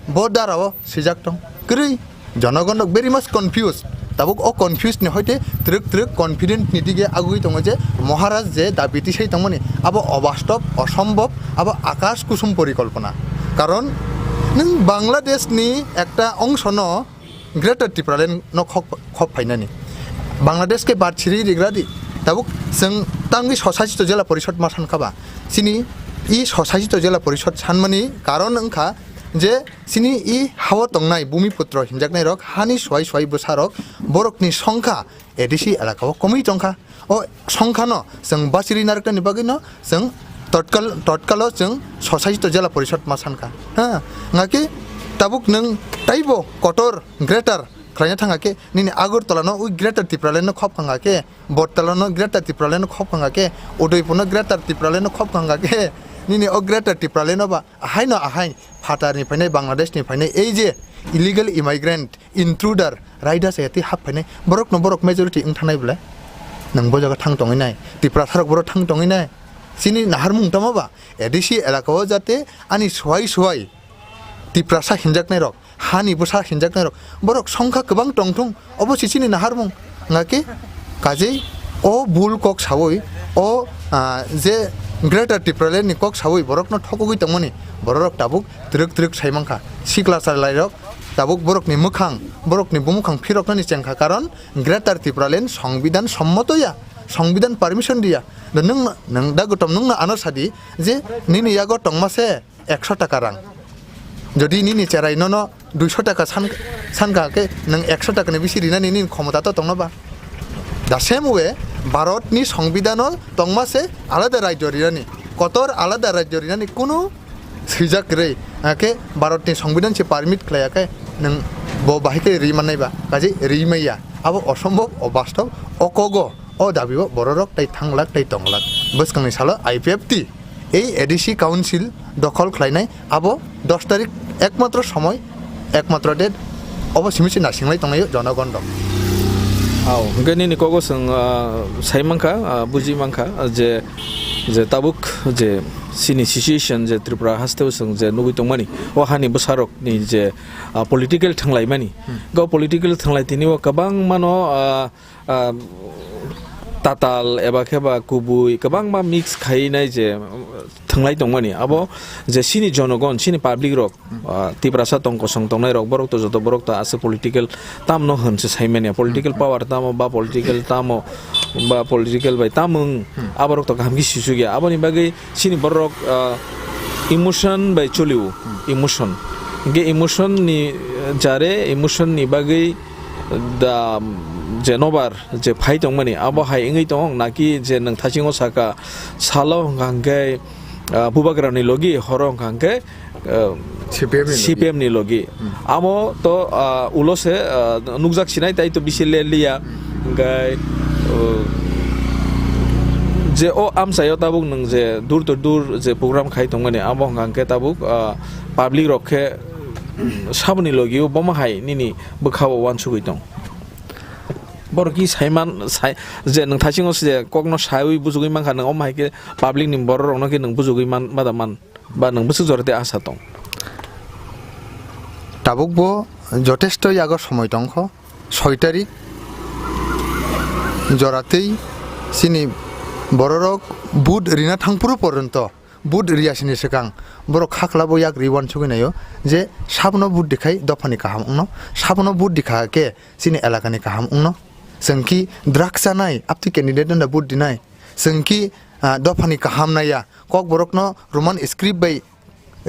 बो दारावो सिजाक दं क्रै जनगण वेरी मच कन्फ्यूज ताबुक अ कन्फ्यूज ने हयते त्रिक कन्फिडेंट निदिगे आगुई दङ जे महाराज जे दाबिति सै दंमोन अब अवास्तव असम्भव अब आकाश कुसुम परिकल्पना कारण नों बांग्लादेशनि एकटा अंश न ग्रेटर त्रिपुरालेण्ड न खप फाइनानि बांग्लादेश के बारछिरि रिग्रादि ताबुक जों तांगि ससासित जिल्ला परिषद मा सानखाबा सिनि इ ससासित जिल्ला परिषद सानमानि कारण ओंखा जे सिनि इ हावा तंनाय भूमिपुत्र हिंजाकनाय रक हानि सय बोसारक बरकनि संख्या एडिसि एलाकाव कमै तंखा ओ संख्या न जों बासिरि नारकनि बागैनो जों तत्काल जों ससासित जिल्ला परिषद मा सानखा हा नाकि ताबुक नों ताइबो कटर ग्रेटर खालायना थाङाके निनि आगरतलानो उ ग्रेटर त्रिपुरालेण्ड खप खाङाके बरतलानो ग्रेटर त्रिपुरालेण्ड खप खाङाके उदयपुरनो ग्रेटर त्रिपुरालेण्ड खप खाङाके निनि ओ ग्रेटर त्रिपुरालेण्ड बा आहाय फाटारनिफ्रायनो बांग्लादेशनिफ्रायनो এই যে इलिगल इमाइग्रेंट इंट्रुडर राइडार्स एति हाबफैनाय बरक मेजरिटी थानायब्ला नोंबो जागा थां दङैनाय त्रिपुरा थारक बर थां दङैनाय सिनि नाहार मुंतामाबा एडिसि एलाकाव जाते आनि सहाय त्रिपुरासा हिंजाकनाय रक हानि बसा हिंजाकनाय रक बरक संख्या गोबां दंथं अबसिसिनि नाहार मुं नाके काजै o bul kok sawoi o je greater Tipraland ni kok sawoi borok no thokogoi tongmani borok tabuk truk saimangkha sikla sarlairok tabuk borok ni mukhang borok ni bumukhang phiroknani chengkha karon greater Tipraland সংবিধান সম্মতয়া সংবিধান permission দিয়া নং da gotom nung na ano sadi je nini yago tongmase 100 টাকা রাং যদি নিনি চেরাই ন 200 টাকা সানগাকে নং 100 টাকা নি বেশি রিনা নিনি ক্ষমতা তো তংনবা দা সেম ওয়ে ভারতনি সংবিধানও তংমাসে আলাদা রাজ্য রিনানি কতর আলাদা রাজ্য রিনানি কোনো সিজাক রে আকে ভারতনি সংবিধান সে পারমিট খায়াকে নং বাহিকে রিমানাইবা কাজে রিমাইয়া আবো অসম্ভব অবাস্তব অকগ ও দাবিও বড়রক তাই থাংলাক তাই তংলাক বসকাংনি সালো আইপিএফটি এই এডিসি কাউন্সিল দখল খাইনাই আবো 10 তারিখ একমাত্র সময় একমাত্র ডেট অবশ্যই নাসিংলাই তংনাই জনগণ দং gani ni kogo sang saimangka buji mangka je tabuk je sini situation je Tripura hasteu sang je nugui tongmani o hani busarok ni je political thanglai mani go political thanglai tini o kabang mano tatal eba kheba kubui kabang ma mix khainai je thanglai tongmani abo je sini jonogon sini public rok Tripura sa tong kosong tongnai rok borok to joto borok ta ase political tam no hanse saimania political power tamo ba political tamo ba political bai tamung aborok to gamgi sisugia aboni bagai sini borok emotion bai choliu emotion ge emotion ni jare emotion ni bagai da je nobar je phai tongmani abo hai ingai tong naki je nang thachingo saka salo gangai bubagra ni logi horong gangai CPM ni logi amo to ulose nukjak sinai tai to bisile liya gai je o amsayo tabuk nang je dur to dur je program khai tongmani amo gangai tabuk public rokhe sabni logi boma hai nini bukhawo wan sugui tong borki saiman sai je nang thachingo se kokno saiwi bujugui mangkha nang omai ke public ni bor rokno ke nang bujugui man badaman ba nang busu jorte asa tong tabuk bo যথেষ্ট আগর সময় তংখ 6 তারিখ জরাতেই সিনি বড়রক বুধ রিনা থাংপুরু পর্যন্ত বুধ রিয়াসিনি সেকাং বড় খাখলাবো ইয়াক রিওয়ান সুগিনাयो যে সাবনো বুধ দেখাই দফানি কাহাম উনো সাবনো বুধ দেখাকে সিনি এলাকানি কাহাম উনো जोंखि ड्राग्स जानाय आपति कैंडिडेट ना बुट दिनाय जोंखि दफानि काहाम नाया कक बरकनो रोमान स्क्रिप्ट बाय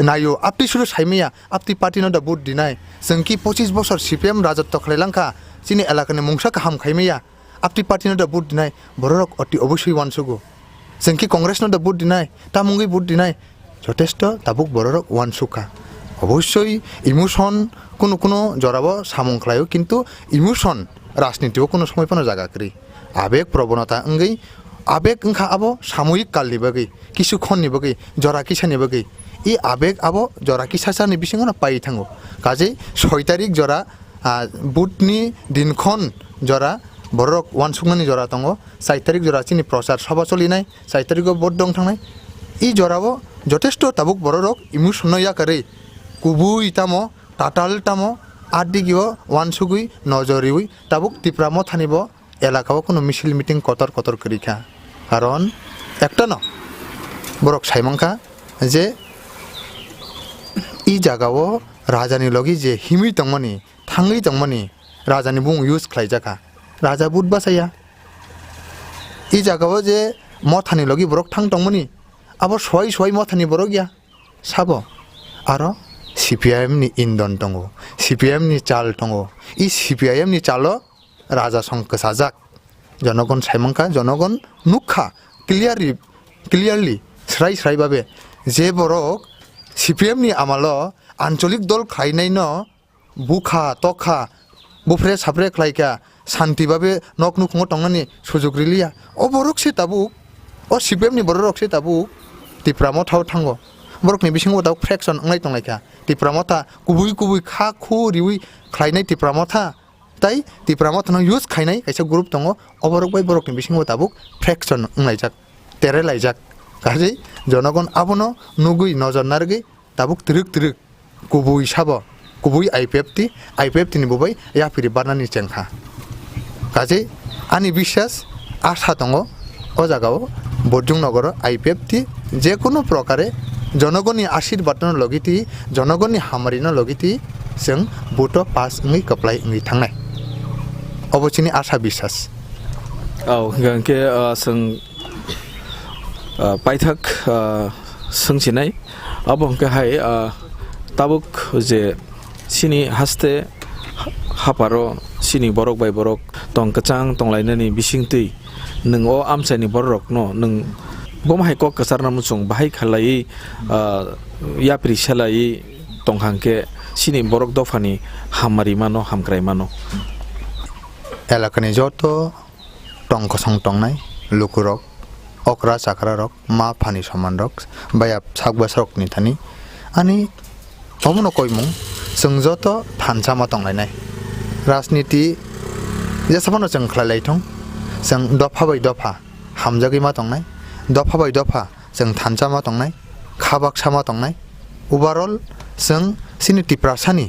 नायो आपति सुरु साइमिया आपति पार्टी ना बुट दिनाय जोंखि 25 बছর सीपीएम राजत्व खलायलांखा सिनि एलाकानि मुंसा काहाम खाइमिया आपति पार्टी ना बुट दिनाय बरक अति अवश्य वानसुगु जोंखि कांग्रेस ना बुट दिनाय तामुंगि बुट दिनाय যথেষ্ট ताबुक बरक वानसुखा अवश्य इमोशन কোনো জরাবো সামংখ্লায়ও কিন্তু ইমোশন রাজনীতিও কোনো সময় কোনো জায়গা করি আবেগ প্রবণতা অঙ্গই আবেগ ওংখা আবো সাময়িক কালনি বাগৈ কিছু ক্ষণনি বাগৈ জরা কিসানি বাগৈ এই আবেগ আবো জরা কিসাসানি বিসিঙনা পাই থাঙ্গো কাজেই 6 তারিখ জরা বুটনি দিনক্ষণ জরা বরক ওয়ানসুংনানি জরা তঙ্গ 4 তারিখ জরা চিনি প্রচার সভা চলিনাই 4 তারিখ ভোট দং থাंनाय এই জরাবো যথেষ্ট তাবুক বড়রক ইমোশন ইয়া করে কুবুই তামো টাটাল তামো আদিগিও ওয়ানসুগুই নজরিউই তাবুক ত্রিপুরামো থানিব এলাকাও কোনো মিছিল মিটিং কতর কতর করিখা কারণ একটা ন বরক সাইমাংখা যে ই জায়গাও রাজানি লগি যে হিমি তংমনি থাঙ্গি তংমনি রাজানি বুং ইউজ খাইজাখা রাজা বুট বাসাইয়া ই জায়গাও যে মথানি লগি বরক থাং তংমনি আবার সয় মথানি বরক গিয়া sub R CPIM ni indon tongo CPIM ni chal tongo i CPIM ni chalo raja songke sajak জনগণ সাইমাংকা জনগণ নুখা ক্লিয়ারলি স্রাই ভাবে যে বরক CPM ni amalo আঞ্চলিক দল খাইনাই ন বুখা তখা বুফরে সাবরে খাইকা শান্তি ভাবে নক নুখঙ্গ টংনানি সুযোগ রিলিয়া ও বরক সে তাবুক ও CPM ni বরক সে তাবুক ত্রিপুরামো থাও থাঙ্গো বরক ni bisingo daw fraction anglai tonglaika tipramotha kubui kha khu riwi khlainai tipramotha tai tipramotha no use khainai kaisa group tongo oborok bai borok ni bisingo tabuk fraction anglai jak tere laijak kaje jonogon abono nugui nojor nargi tabuk truk kubui sabo kubui IPFT ni bobai ya piri banani chengkha kaje ani বিশ্বাস আশা দङ ও জায়গাও বরজুং নগর IPF টি যে কোনো প্রকারে জনগণনি আশীর্বাদ লগিতি জনগণনি হামারিनो লগিতি जों बुट पास ngै कप्लाय ngै थांनाय अबचिनि आशा বিশ্বাস गंके जों पाइथाक सोंथिनाय अबंके हाय ताबुक जे सिनि हास्ते हापारो सिनि बरक बाय बरक तंकचां तंलायनानि बिसिंतै नों आमसानि बरक नों बमहाय क कसारना मुचुं बाहाय खालायै याप्रि सालायै तंहांके सिनि बरक दफानि हामारि मानो हामग्राय मानो एलाकानि जत टंकसं टंनाय लुकुरक अक्रा चाक्रा रक मा फानि समान रक बाया सागबास रक निथानि अनि अमनो कयमुं जों जत थानसामा टंलायनाय राजनीति जेसेबांनो जों खालायलायथं जों दफा बाय दफा हामजागै मा टंनाय दफा बाय दफा जों थानसामा टंनाय खाबाकसामा टंनाय ओभारअल जों सिनि टिप्रासानि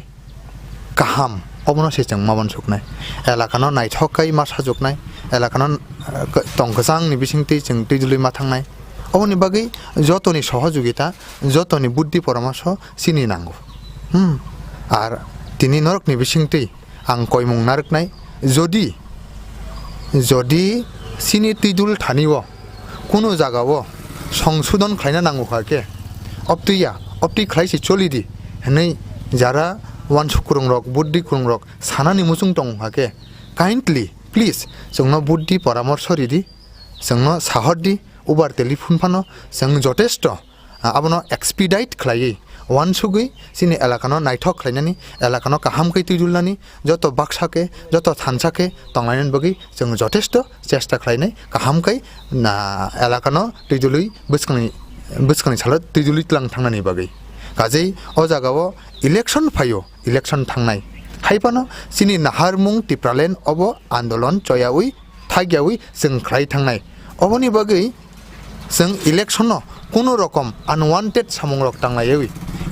गाहाम अबनो जों माबन सुकनाय एलाकानो नायथकाय मा साजुकनाय एलाकानो टंकसांनि बिसिंति जों दैजुलि मा थांनाय अबनि बागै जतनि सहयोगिता जतनि बुद्धि परामर्श सिनि नांगौ आर तिनि नरकनि बिसिंति आं कयमुं नारकनाय जदि सिनि दैजुल थानिव कोनो जागाव संशोधन खालायना नांगौ हाके अपति खालायसि चलिदि नै जारा वान सुकुरं रक बुद्धि कुरं रक सानानि मुसुं दं हाके काइन्डलि प्लिज जोंनो बुद्धि परामर्श रिदि जोंनो साहरदि उबार टेलिफोन फानो जों जथेष्ट आबनो एक्सपिडाइट खालायै वान सुगै सिनि एलाकानो नायथक खालायनानि एलाकानो काहामकै तैजुलनानि जत बाक्साके जत थानसाके तंलायनानि बगै जों जथेष्ट चेष्टा खालायनाय काहामकै ना एलाकानो तैजुलै बसखानि साला तैजुलै तलां थांनानि बगै गाजै अ जागाव इलेक्शन फायो इलेक्शन थांनाय हाइपानो सिनि नाहारमुं टिप्रालेन अब आन्दोलन चयावै थागियावै जों खालाय थांनाय अबनि बगै जों इलेक्शन कोनो रकम अनवान्टेड सामुंरक टांलायै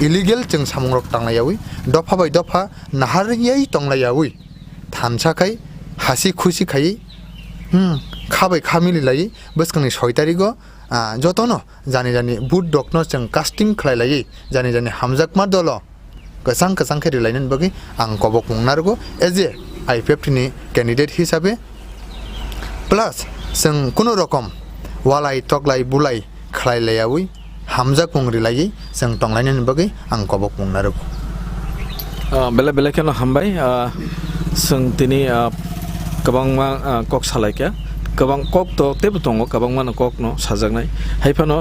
इलिगेल जों सामुंरक टांलायै दफा बाय दफा नाहारियै टंलायै थानसाखाय हासि खुसि खायै खाबाय खामिलिलायै बसखानि 6 तारिखो जतनो जानि बुट डकनो जों कास्टिं खालायलायै जानि हामजाकमा दल गोसां खेरिलायनायनि बागै आं कबक बुंनारगौ एज ए आईपीएफ नि कैंडिडेट हिसाबै प्लास जों कोनो रकम वालाय टकलाय बुलाय खालायलायै हामजाक बुंरिलायै जों टंलायनायनि बागै आं कबक बुंनारगौ बेले केनो हामबाय जों दिनै गोबांमा कक सालायका गोबां कक तो तेबो दङ गोबां मा कक न साजागनाय हाइफानो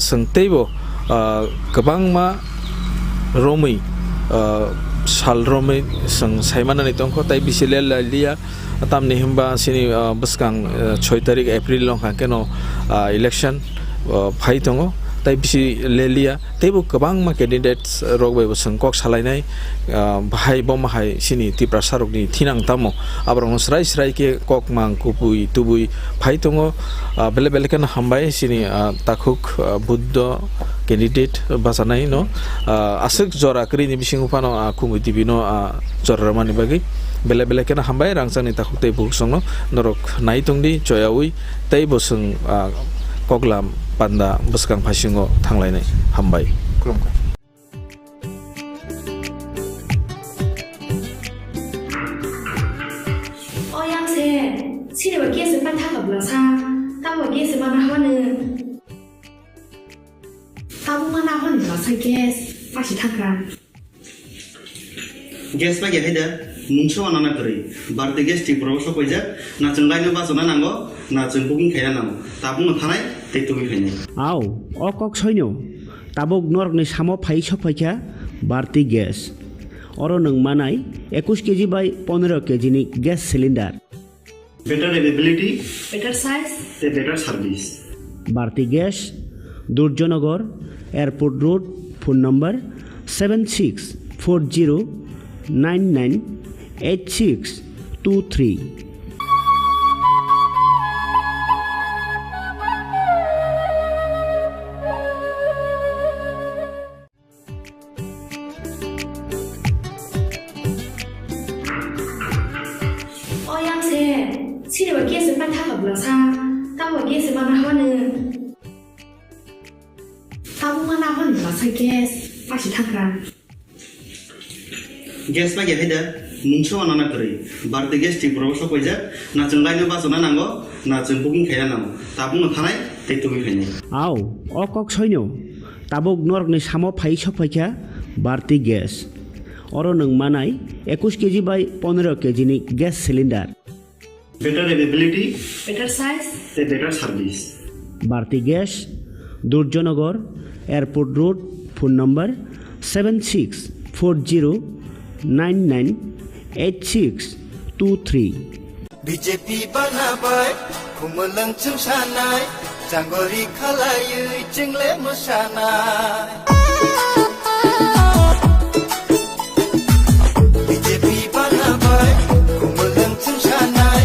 जों तेबो गोबांमा रोमै साल रोमै जों सायमानानै दंख ताइ बिसिले लालिया तामनि हिमबा सिनि बसकां 6 तारिख एप्रिल लंखा केनो इलेक्शन फाइ दङ ताइ बिसि लेलिया तेबो गोबांमा कैंडिडेट्स रगबायबो जों कक सालायनाय बाहाय बमाहाय सिनि तिप्रा सारकनि थिनां तामो आब्रं स्राय के कक मां खुपुई तुबुई फाइ दङ बेले केनो हामबाय सिनि ताखुक बुद्ध कैंडिडेट बासानाय न आसक जरा क्रिनि बिसिं उफानो खुमुइ टिभिनो जरा मानि बागै बेले केनो हामबाय रांसानि ताखुक तै बुसंनो नरक नाय तंदि चयावै तै बसं कगलाम पान्दा बसकां फासिङो थांलायनाय हामबाय खुलुमबाय अयामसे सिनेबा केस पान्था कब्लासा ताबो केस बाना हानो ताबो माना हानो लासा केस पासि थाग्रा गेस बागे हायदा मुंसो अनाना करै बारदे गेस ति प्रबसो कइजा ना जों लायनो बासना नांगो ना जों बुकिं खाया नांगो ताबुनो थानाय तेतुबि फायनाय आव अकक सैनो ताबुक नरकनि सामो फाइ सफायखा बारति गेस अरो नों मानाय 21 केजि बाय 15 केजि नि gas cylinder better availability better size ते better service Bharati gas दुर्जनगर airport road phone number 7640998623 अयामसे 现在我给是办他不了啥，但我给是办他呢。他不管哪怕你老是给，把是他干。 gas pa gehida mungso anana kori barte gas ti proboso koija na chungai ba sona nango na chumpuking khaya nango tabung thanai te tumi khayni আও অকক সৈন্য তাবুক নরকনি সামো phi সফাইখা বাড়তি gas or নং মানাই 21 KG বাই 15 কেজিনি gas cylinder better availability better size te better service Bharati gas Durjoynagar airport road phone number 7640998623 BJP banabai kumulang chungsanai janggori khalayu jingle musanai BJP banabai kumulang chungsanai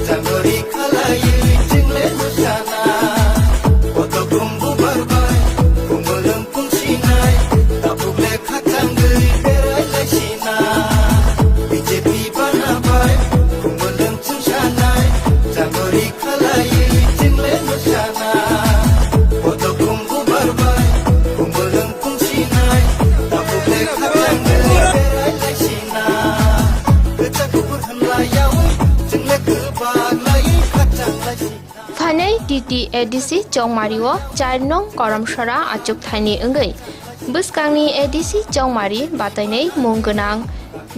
janggori khalayu jingle musanai oto kumbu barbai kumulang pungsinai tapule khatangui berai laisinai BJP banabai kumulang chungsanai janggori khalayu jingle musanai oto kumbu barbai kumulang pungsinai tapule khatangui berai laisinai kecakupur hanlayau jingle kebag lai khatang laisinai Phanai TTADC Chongmariwo 4 nong Karamshara achuk thaini engai Buskangni ADC Chongmari batainai munggenang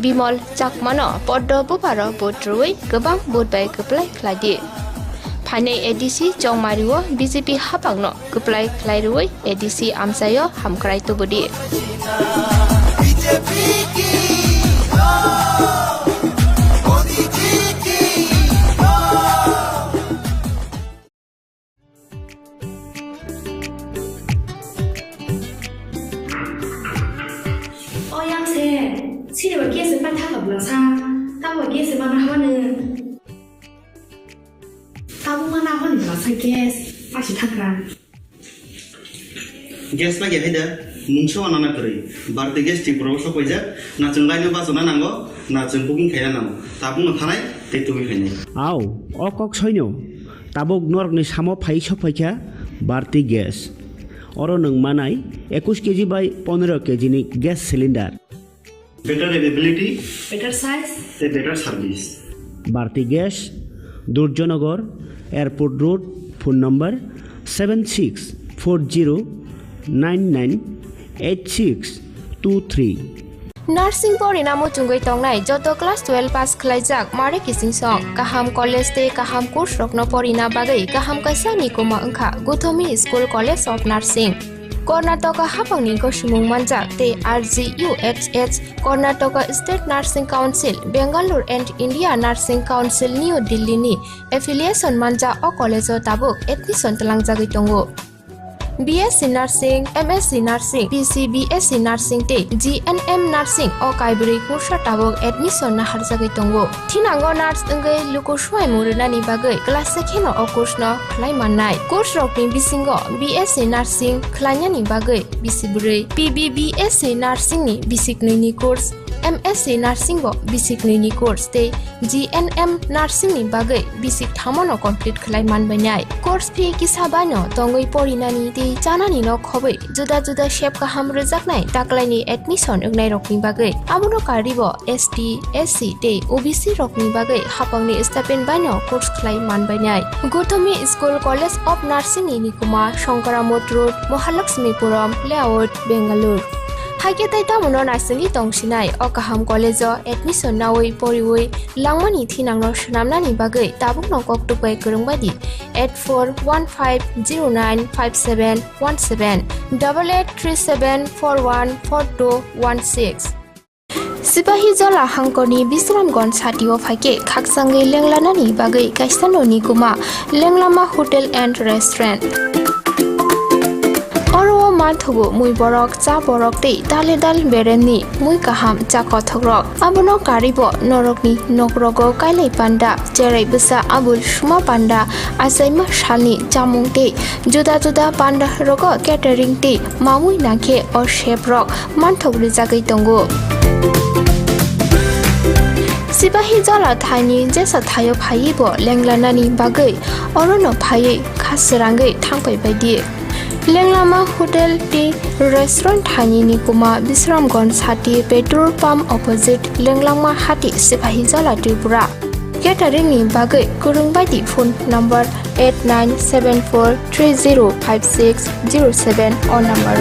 Bimol Chakmano Poddo Buparo Botrui Gobang Bodbai Keplai Kladi Phanai ADC Chongmariwo BJP hapangno Keplai Klairui ADC Amsayo Hamkrai Tobodi BJP ki Modi ji ki Oyang se, sini wa kiasi ban ta kabla sa, ta wa kiasi ban ha ne. Ta bu mana ha ni la sa kiasi, ba shi ta kan. gas pa gehida mungso anana kori barte gas ti proboso koija na chungai ba sona nango na chumpuking khaya nango tabung thanai te tumi khayni আও অকক সৈন্য তাবুক নরকনি সামো phi সফাইখা বাড়তি gas or নং মানাই 21 KG বাই 15 কেজিনি gas cylinder better availability Better size te better service Bharati gas Durjoynagar airport road phone number 7640998623 Nursing pori namo chungoi tongnai joto class 12 pass khlaijak mare kising song kaham college te kaham course rokno pori na bagai kaham kaisa ni koma angkha Guthomi School College of Nursing Karnataka hapangni ko sumung manjak te RGUHH Karnataka State Nursing Council Bangalore and India Nursing Council New Delhi ni affiliation manja o college o tabuk admission talangjagoi tongo BSc Nursing, MSc Nursing, PCBSc Nursing te GNM Nursing o kaibri kursa tabok admission na harjagai tongo. Thinango nurse engai luko swai muruna ni bagai class sekheno o course no khlai mannai. Course rokni bisingo BSc Nursing khlainya ni bagai bisibrei. PBBSc Nursing ni bisiknoi ni course MSc Nursing bo basic ni course te GNM Nursing ni bagai basic thamono complete khlai manbainai course fee kisabano tongoi porinani te chanani no khobai juda juda shape ka ham rejaknai taklaini admission ugnai rokni bagai amono karibo ST SC te OBC rokni bagai hapangni stipend bano course khlai manbainai Guthomi School College of Nursing ni nikuma Shankaramot Road Mahalakshmipuram Layout Bangalore Haike tai tamono nursing tongsinai o kaham college o admission nawoi poriwoi langmani thinangno shnamnani bagai tabuk no koktupai kurungbadi 8415095717 8837414216 Sipahi jola hangkoni Bisramgon satio phake khaksangai lenglanani bagai kaisano ni kuma lenglama hotel and restaurant Oro mathugo mui borok cha borok te dale dal bereni mui kaham cha kothogrok abono karibo norokni nokrogo kailai panda cherai busa abul shuma panda asaima shalni chamung te juda juda panda rogo catering te mamui nakhe or chef rock manthogri jagai tongo Sipahi jala thani jesa thayo phayi bo lenglanani bagai orono phayi khasirangai thangpai baidi lenglama hotel ti restaurant thani ni kuma Bisramganj hati petrol pump opposite lenglama hati Sipahi jala Tripura catering ni bagai kurung baidi phone number 8974305607 on number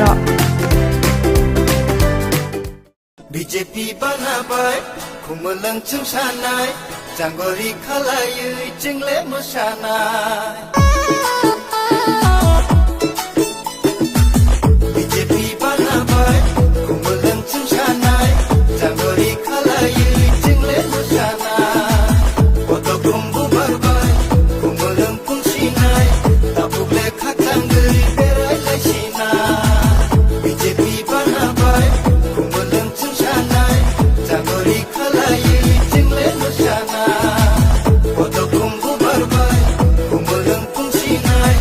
BJP banabai khumulang chungsanai janggori khalayui jingle mosanai BJP banabai khumulang chungsanai janggori khalayui jingle mosanai oto kumbu barbai khumulang pungsinai tapule khatanggui berai laisinai BJP banabai khumulang chungsanai janggori khalayui jingle mosanai oto kumbu barbai khumulang pungsinai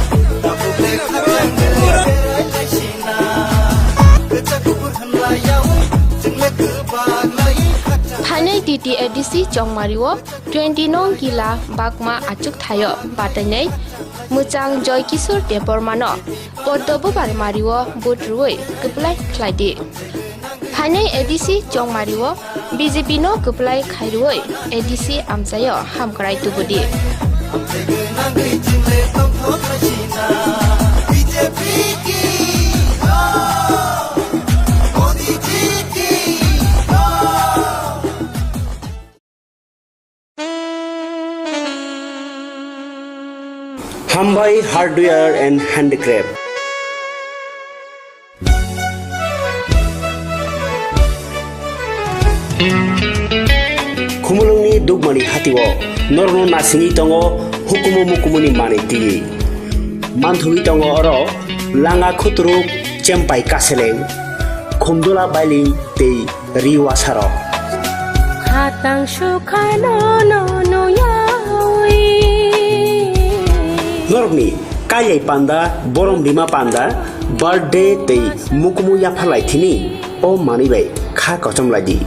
tapule khatanggui berai laisinai kecakubur hanlayau jingle kebaglai Hanai titi edisi chongmariwo 29 gila bakma achuk thayo batanai muchang joy kisur depor mano poddobu barmariwo budruoi kuplai khlaidi Hanai edisi chongmariwo BJP no kuplai khairuoi edisi amsayo hamkrai tubudi BJP ki Modi ji ki Khumpui Hardware and Handicraft. Khumulungni dugmani hatiwo norno nasingi tongo hukumu mukumuni maniti manthui tongo oro langa khutruk chempai kaseleng khumdula bailing tei riwasaro Hatang shukhano no no yawi Normi kayai panda borom lima panda birthday tei mukumu yaphalai thini o manibai kha kochom ladi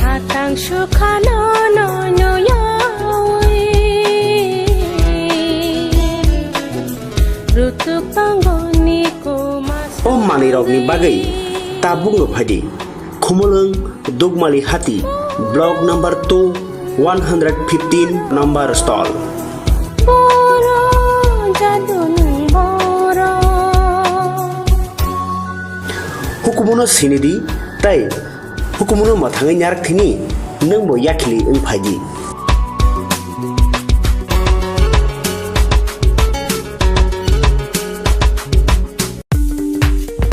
Hatang shukhano no no yawi Rutu pangoni kumas o mani rokni bagai tabung no phadi khumulung dugmali hati block number 2 115 number stall Boro jadun boro Hukumuno sinidi tai hukumuno mathangai nyarak thini nangbo yakhili ung phaidi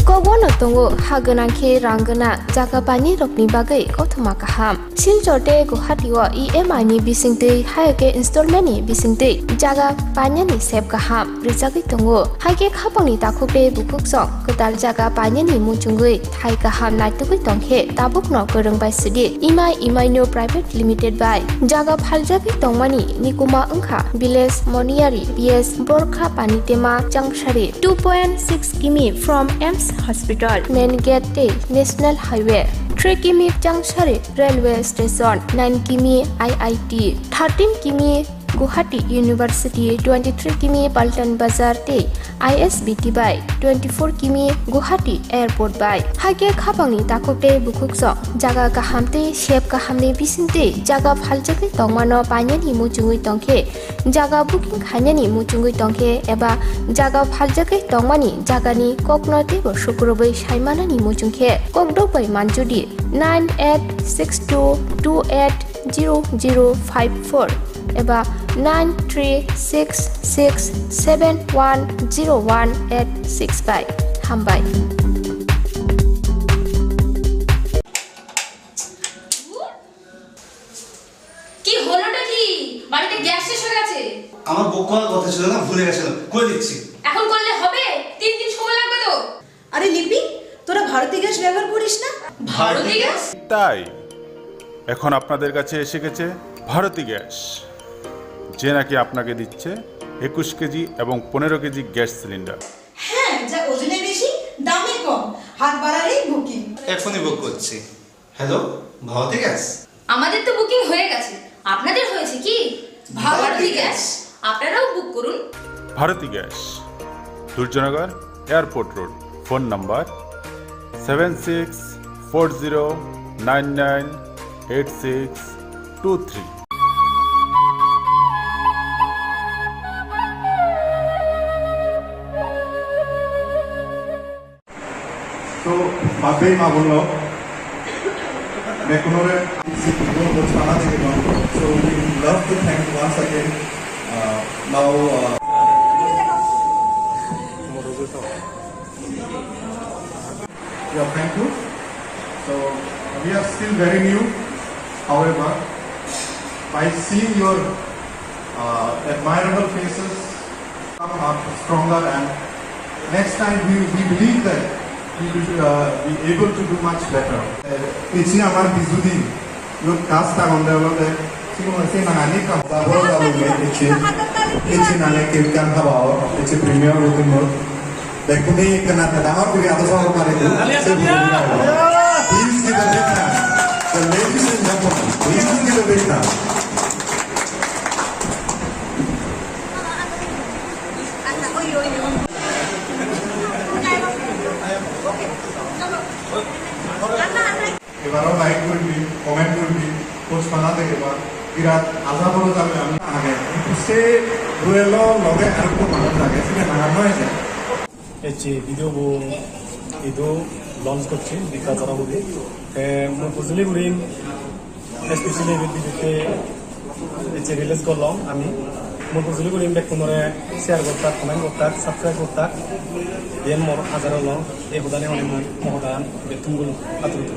Kogono tongo haganangke rangana jaga bani rokni bagai kothoma kaham silchote guhatiwa EMI ni bisingtei hayake installment ni bisingtei jaga bani ni sep kaham rijagi tongo haike khapangni takhope bukuksok kotal jaga bani ni muchungui thai kaham naitugui tongkhe tabukno korongbai sidi EMI no private limited by jaga phaljagi tongmani nikuma ungkha village moniari PS borkha panitema changshari 2.6 km from EMS Hospital main gate te National Highway 3 km Changshari Railway Station 9 km IIT 13 km Guwahati University 23 km Paltan Bazar te ISBT by 24 km Guwahati Airport by hage khapangni takopte bukhukso jaga kahamte shep kahamni bisinte jaga phaljagi tongmano panyani muchungui tongkhe jaga booking khanyani muchungui tongkhe eba jaga phaljagi tongmani jagani koknote bo shukroboi saimanani muchungkhe kokdokbai manjudi 9862280054 eba 9366710185 Khumpui কি হলোটা কি বাড়িতে gas শেষ হয়ে গেছে আমার বকওয়ার কথা ছিল না ভুলে গেছিলাম করে দিচ্ছি এখন করলে হবে 3 দিন সময় লাগবে তো আরে লিপি তোরা ভারতী গ্যাস ব্যবহার করিস না ভারতী গ্যাস তাই এখন আপনাদের কাছে এসে গেছে ভারতী গ্যাস যে নাকি আপনাকে দিচ্ছে 21 কেজি এবং 15 কেজি গ্যাস সিলিন্ডার হ্যাঁ যা ওজনে বেশি দামে কম হাত বাড়ালেই বুকিং এখনই বুক করছি হ্যালো ভারতী গ্যাস আমাদের তো বুকিং হয়ে গেছে, আপনাদের হয়েছে কি? ভারতী গ্যাস, আপনারাও বুক করুন। Bharati gas, Durjoynagar, airport road. Phone number 7640998623। तो बाबे मा बोलो मैं कुनोरे बोtswana থেকে গান so we love to thank once again now yeah, thank you. So we are still very new, however by seeing your admirable faces come up stronger, and next time we believe that we will be able to do much better. It's in our bizudi. You cast on the other. It's in a it's a premier looking mode. The Kuni cannot allow to the other side of please give a big hand. The ladies and gentlemen, please give a big hand. এবারও like করবি, comment করবি, post বানাতে এবার বিরাট আশা বড় যাবে আমি আগে কিন্তু সে রুয়েল লগে আরেকটু মানুষ লাগে সেটা নাগানো হয়েছে এই ভিডিও ಇದು ಲಾಂಚ್ ಕೊಚ್ಚಿ ದಿಕ್ಕಾಚಾರ ಹೋಗಿ বুঝলি উড়িম স্পেশালি ভিডিওতে এই রিলিজ করলাম আমি মই বুঝলি উড়িম বেকুনরে শেয়ার করতা কমেন্ট করতা সাবস্ক্রাইব করতা দেন মোর হাজার লং এই হুদানে অনেক মহদান বেতুঙ্গুল আতুত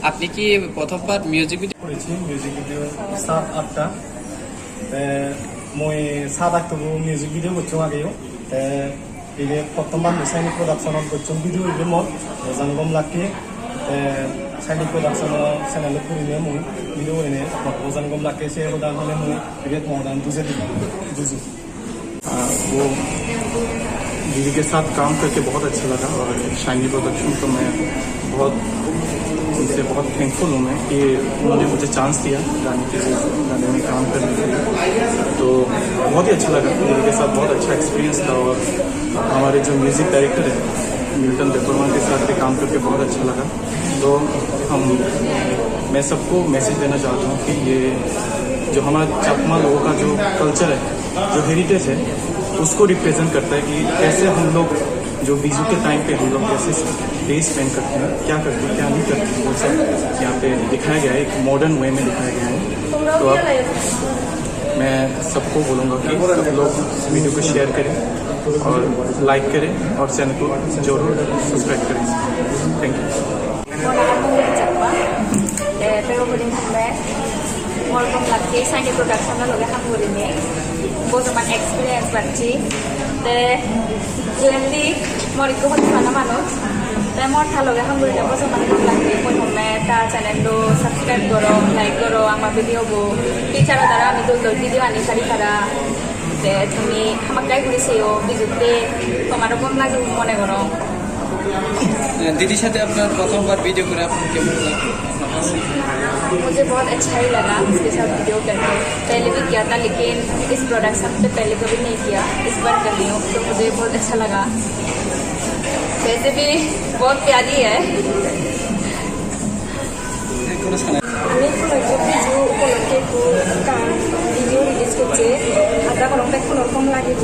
আপনি কি প্রথমবার মিউজিক ভিডিও করেছি মিউজিক ভিডিও 7-8টা মই 7-8টা মিউজিক ভিডিও করছি আগেও ini pertemuan Sainik Production bercung video ini mau zanggom laki Sainik Production channel itu ini mau video ini mau zanggom laki saya udah hal mau lihat mau dan tuh jadi वो दीदी के साथ काम करके बहुत अच्छा लगा और शाइनी प्रोडक्शन तो मैं बहुत उनसे बहुत थैंकफुल हूँ मैं कि उन्होंने मुझे चांस दिया गाने में काम करने के लिए तो बहुत ही अच्छा लगा दीदी के साथ बहुत अच्छा एक्सपीरियंस था और हमारे जो म्यूज़िक डायरेक्टर है मिल्टन देवबर्मा के साथ भी काम करके बहुत अच्छा लगा तो मैं सबको मैसेज देना चाहता हूँ कि ये जो हमारा चाकमा लोगों का जो कल्चर है जो हेरिटेज है उसको रिप्रेजेंट करता है कि कैसे हम लोग जो बीजू के टाइम पे हम लोग कैसे डे स्पेंड करते हैं क्या करते हैं क्या नहीं करते हैं वो सब यहाँ पे दिखाया गया है एक मॉडर्न वे में दिखाया गया है तो अब मैं सबको बोलूँगा कि सब लोग वीडियो को शेयर करें और लाइक करें और चैनल को जरूर सब्सक्राइब करें thank you Welcome lagi Sainik Production lo ga ham ini bozaman experience banci te generally mori ko hot mana manoj te mor thalo ga ham ini bozaman ham lagi moi homme ta channel lo subscribe koro like koro ama video go bicara dara ami dol video ani sari kara te tumi hamakai guriseo bijute tomar kom lagi mone koro दीदी साथे আপনার প্রথমবার video করে আপনার কেমন লাগলো मुझे बहुत अच्छा ही लगा उसके साथ वीडियो करके पहले भी किया था लेकिन इस प्रोडक्शन पे पहले कभी नहीं किया इस बार कर रही हूँ तो मुझे बहुत अच्छा लगा वैसे भी बहुत प्यारी है আমি ভিডিও উপলক্ষে গান ভিডিও রিলিজ করছে আধা ঘন্টা কোনোরকম লাগিব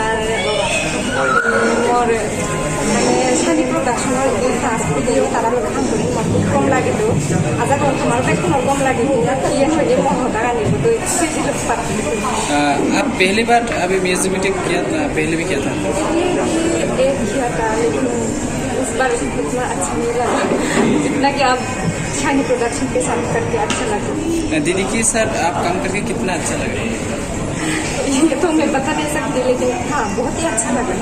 আর মোর মানে Sainik Production যে ফার্স্ট ভিডিও তারা কাম করি খুব কম লাগিব আধা ঘন্টা আমার কোনোরকম লাগিব ইয়ে হয়ে মহতা গানিব তো आप पहली बार अभी म्यूजिक वीडियो किया था पहले भी किया था एक किया था लेकिन इस बार उतना अच्छा नहीं लगा जितना कि आप Sainik Production के साथ करके अच्छा लगा दीदी की सर आप काम करके कितना अच्छा लगा ये तो मैं बता नहीं सकती लेकिन हाँ बहुत ही अच्छा लगा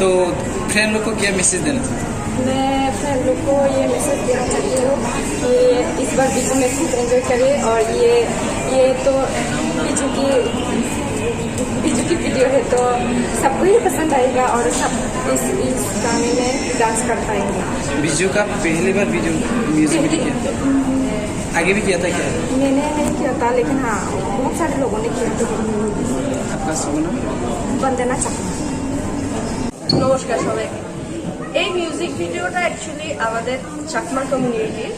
तो फ्रेंड लोग को क्या मैसेज देना चाहते मैं फ्रेंड लोग को ये मैसेज देना चाहती हूँ कि इस बार बीजू में खूब एंजॉय करें और ये तो बीजू की वीडियो है तो सबको ही पसंद आएगा और सब इस गाने में डांस कर पाएंगे बीजू का पहली बार वीडियो म्यूजिक वीडियो किया आगे भी किया था क्या? मैंने नहीं किया था लेकिन हाँ बहुत सारे लोगों ने किया था। आपका शुभ नाम? वंदना चाकमा। নমস্কার সবাইকে। এই মিউজিক ভিডিওটা অ্যাকচুয়ালি আমাদের চাকমা কমিউনিটির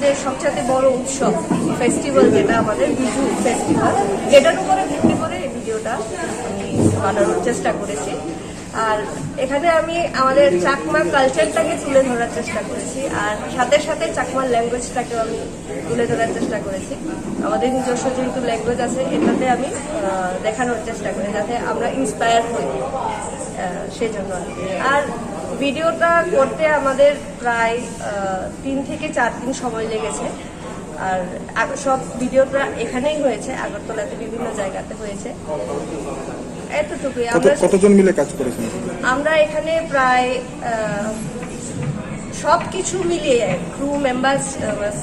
যে সবচেয়ে বড় উৎসব ফেস্টিভ্যাল যেটা আমাদের বিজু ফেস্টিভ্যাল, এটার উপরে ভিত্তি করে এই ভিডিওটা আমি বানানোর চেষ্টা করেছি। আর এখানে আমি আমাদের চাকমা কালচারটাকে তুলে ধরার চেষ্টা করেছি, আর সাথে সাথে চাকমা ল্যাঙ্গুয়েজটাকেও আমি তুলে ধরার চেষ্টা করেছি। আমাদের নিজস্ব যেহেতু ল্যাঙ্গুয়েজ আছে, এটাতে আমি দেখানোর চেষ্টা করি যাতে আমরা ইন্সপায়ার হই, সেই জন্য। আর ভিডিওটা করতে আমাদের প্রায় 3 থেকে 4 দিন সময় লেগেছে। আর সব ভিডিওটা এখানেই হয়েছে, আগরতলাতে বিভিন্ন জায়গাতে হয়েছে। এতটুকুই। কতজন মিলে কাজ করেছেন? আমরা এখানে প্রায় সবকিছু মিলিয়ে ক্রু মেম্বার্স,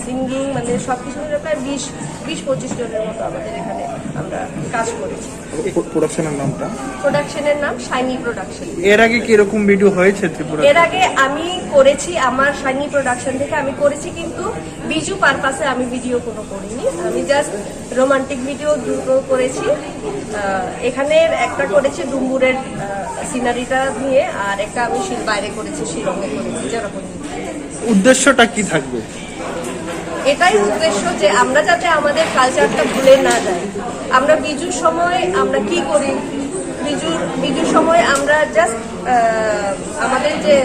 সিঙ্গিং, মানে সবকিছু মিলিয়ে প্রায় 20-25 জনের মতো আমাদের এখানে আমরা কাজ করেছি। প্রোডাকশনের নামটা? প্রোডাকশনের নাম শাইনি প্রোডাকশন। এর আগে কি এরকম ভিডিও হয়েছে ত্রিপুরা? এর আগে আমি করেছি, আমার শাইনি প্রোডাকশন থেকে আমি করেছি, কিন্তু বিজু পারপাসে আমি ভিডিও কোনো করিনি। আমি জাস্ট রোমান্টিক ভিডিও দুটো করেছি। এখানে একটা করেছি ডুম্বুরের সিনারিটা নিয়ে, আর একটা আমি বাইরে করেছি, শিলংয়ে করেছি। যেরকম উদ্দেশ্যটা কি থাকবে? এটাই উদ্দেশ্য যে আমরা যাতে আমাদের কালচারটা ভুলে না যাই। আমরা বিজুর সময় আমরা কি করি, বিজুর সময় আমরা জাস্ট আমাদের যে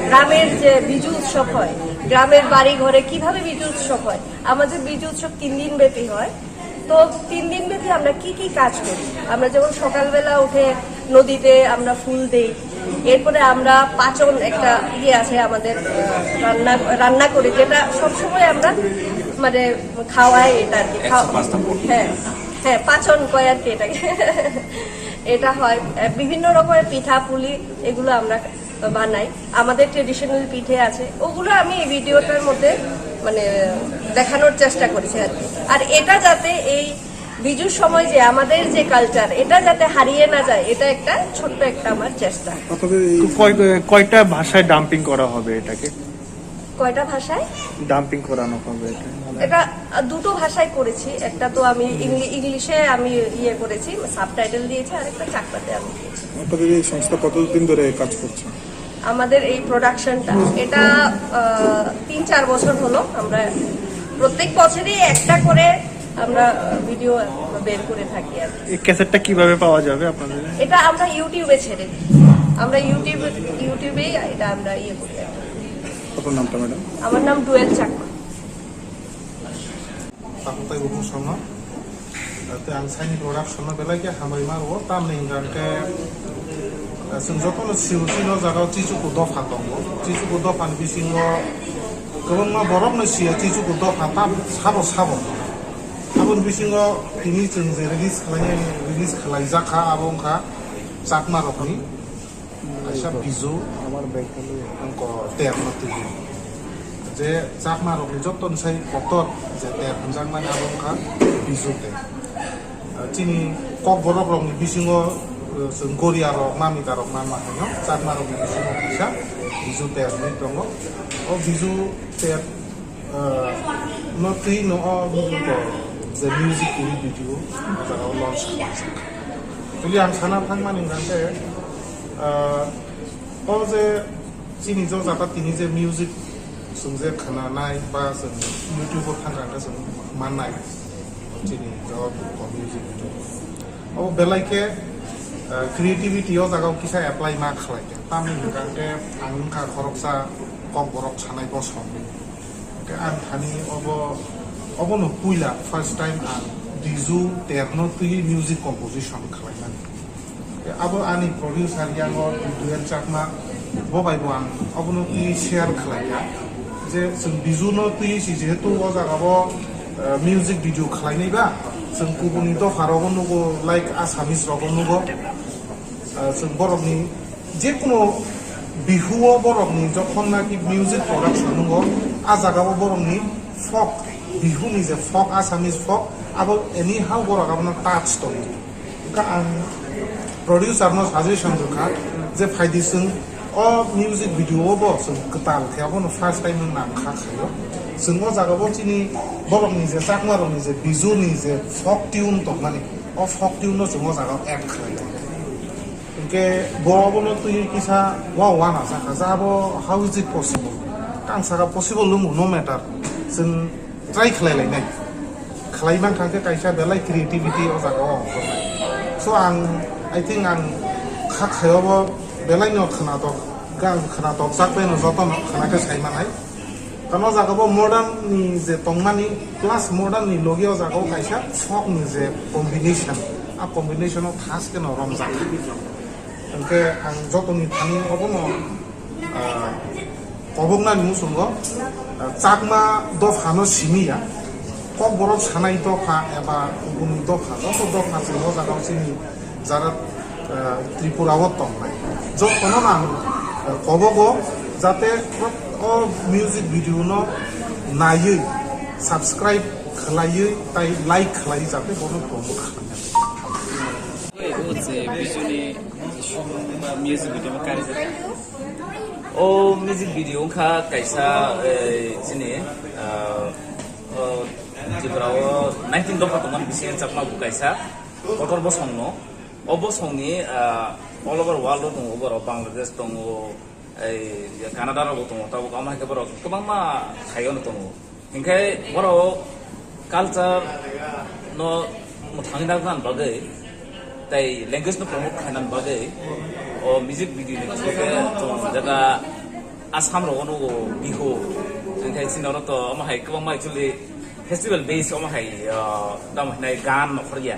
গ্রামের যে বিজু উৎসব হয়, গ্রামের বাড়ি ঘরে কিভাবে বিজু উৎসব হয়। আমাদের বিজু উৎসব 3 দিন ব্যাপী হয়। তো 3 দিন ব্যাপী আমরা কি কি কাজ করি। আমরা যেমন সকালবেলা উঠে নদীতে আমরা ফুল দেই, এরপরে আমরা পাচন একটা আছে আমাদের, রান্না করি, যেটা সবসময় আমরা মানে খাওয়াই, এটা আর কি। হ্যাঁ, পাচন কয় আর কি এটাকে। এটা হয় বিভিন্ন রকমের পিঠা পুলি, এগুলো আমরা বানাই। আমাদের ট্রেডিশনাল পিঠে আছে, ওগুলো আমি এই ভিডিওটার মধ্যে মানে দেখানোর চেষ্টা করেছি আর কি। আর এটা যাতে এই বিজুর সময় যে আমাদের যে কালচার, এটা যাতে হারিয়ে না যায়, এটা একটা ছোট্ট একটা আমার চেষ্টা। কয়টা ভাষায় ডাম্পিং করা হবে এটাকে? কয়টা ভাষায় ডাম্পিং করানো হবে? এটা 2টো ভাষায় করেছি। একটা তো আমি ইংলিশে আমি করেছি, সাবটাইটেল দিয়েছি, আর একটা চাকমাতে আমি দিয়েছি। আপনাদের এই সংস্থা কতদিন ধরে কাজ করছে? আমাদের এই প্রোডাকশনটা এটা 3-4 বছর হলো। আমরা প্রত্যেক বছরই একটা করে আমরা ভিডিও বের করে থাকি আর কি। এই ক্যাসেটটা কিভাবে পাওয়া যাবে আপনাদের? এটা আমরা ইউটিউবে ছেড়ে দিই। আমরা ইউটিউবেই এটা আমরা করি। আপনার নামটা ম্যাডাম? আমার নাম dual Chakma. Takutai buku sono, te ang saini production belai ke hamai maro tam ning gan ke sungjoto no siu jaga chichu ko do phatongo, chichu ko do pan bisingo gobong ma borok no sia chichu ko do phatam sabo abon bisingo tini chung je release khalai jaka abong kha chakma rokni asha bizu amar baikalo angko ter no tu যে চাকমা রকম যতন সাই কতর যে তের হামজাং মানে আবংখা বিজুতে চিনি cock বরক রকম বিসিঙ্গ Garia rock মামিতা rock মামা হাইনো চাকমা রকম বিসিঙ্গ কিসা বিজুতে আমি দङ ও বিজু তের নতি নো বিজুতে যে মিউজিক ভিডিও যারা লঞ্চ তুলি আं সানা ফাংমানি গানতে ও যে চিনি জ জাতা তিনি যে মিউজিক जोंजे खोनानाय बा जों इउटिउबाव फानग्राखौ जों माननाय दिनै गाव मिउजिक भिडिअ औ बेलायके क्रिएटिविटियाव जागाव किसा एप्लाइ मा खालायके तामनि हिगांके आंखा खरकसा कक बरक सानाय बसम के आं थानि अबनो पुइला फार्स्ट टाइम आं दिजु तेरनो तुइ मिउजिक कम्पोजिशन खालायनानै आबो आंनि प्रडिउसार याङो दुएल चाकमा बबायबो आं अबनो तुइ शेयार खालायका जे जों बिजुनो तुइसि जेहेतु अ जागाबो मिउजिक भिडिअ खालायनायबा जों गुबुननि दफारावबो नुगो लाइक आसामिस रावबो नुगो जों बर'नि जेकुनु बिहुआव बर'नि जखन नाकि मिउजिक प्रडाक्शन नुगो आ जागाबो बर'नि फक बिहुनि जे फक आसामिस फक आबो एनी हाउ बर'गाबो टाच दं का आं प्रडिउसारनो साजेशन जोखा जे फायदिसों ओ म्यूजिक वीडियो बो जों कताल थेयाबो फार्स्ट टाइम नाम खाखायो जों अ जागाबो चिनि बरकनि जे चाकमारनि जे बिजुनि जे फक टिउन दं माने अ फक टिउनो जों अ जागाव एड खालामो इनके बरबनो तुइ किसा वा ना जाका जाबो हाउ इज इट पसिबल कांसारा पसिबल नो मैटर जों ट्राई खालायलायनाय खालायमान थांखे कायसा बेलाय क्रिएटिविटी अ जागाव अंखारनाय सो आई थिंक खाखायावबो बेलायनो खोनादक जाकबेनो जतनो खोनाके सायमानाय कारण जागाबो मॉडर्न जे तंगमानी प्लस मॉडर्न नि लगे जागाव कायसा फक नि जे कॉम्बिनेशन आ कॉम्बिनेशन ऑफ थास के नरम जाका इनके आं जतनि थानि अबनो कबगना मुसुंगो चाकमा दफानो सिमिया कक बरफ सानाय दफा एबा गुबुन दफा दफा जों जागाव सिनि जारा त्रिपुरावो तंनाय जतनो नाम कबगो जाते म्यूजिक वीडियो नो नायै सब्सक्राइब खालायै ताई लाइक खालायै जाते बनो प्रमोट ओ म्यूजिक वीडियो का कैसा जिने जिब्राव 19 दफा तमन बिसे चाकमा कैसा कटर बसंनो अबसंनि ऑल ओवर वर्ल्ड दङ ओवर बांलादेश दङ कानाडा राव दङ ताबो आमाइके बर गोबां मा थायोनो दङ इनखाय बर कालचार नो थांगिना गान बागै ताई लैंग्वेज नो प्रमोट खायनान बागै ओ म्यूजिक वीडियो नि सोके तो जगा आसाम रो नो बिहु इनखाय सिनरो तो आमाइ गोबां मा एक्चुअली फेस्टिवल बेस आमाइ दामनाय गान नखरिया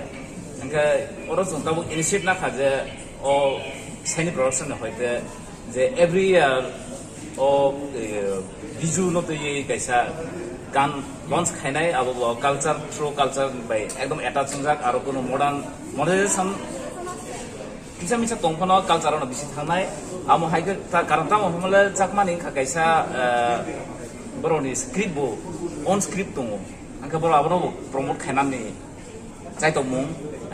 इनखाय अरो जों ताबो इनिशिएट ना खाजे ओ साइनि प्रोडक्शन होइते जे एवरी ईयर ओ बिजु नो तो ये कैसा गान लॉन्च खाइनाय अब कल्चर थ्रू कल्चर बाय एकदम अटैच जाक आरो कोनो मॉडर्नाइजेशन किसा मिसा तंफनो कल्चर नो बिसि थांनाय आमो हाइके कारण ता हमले जाकमानि कैसा बर'नि स्क्रिप्ट बो ऑन स्क्रिप्ट दङ आंखो बर' आबनो प्रमोट खाइनानै जायतो मुं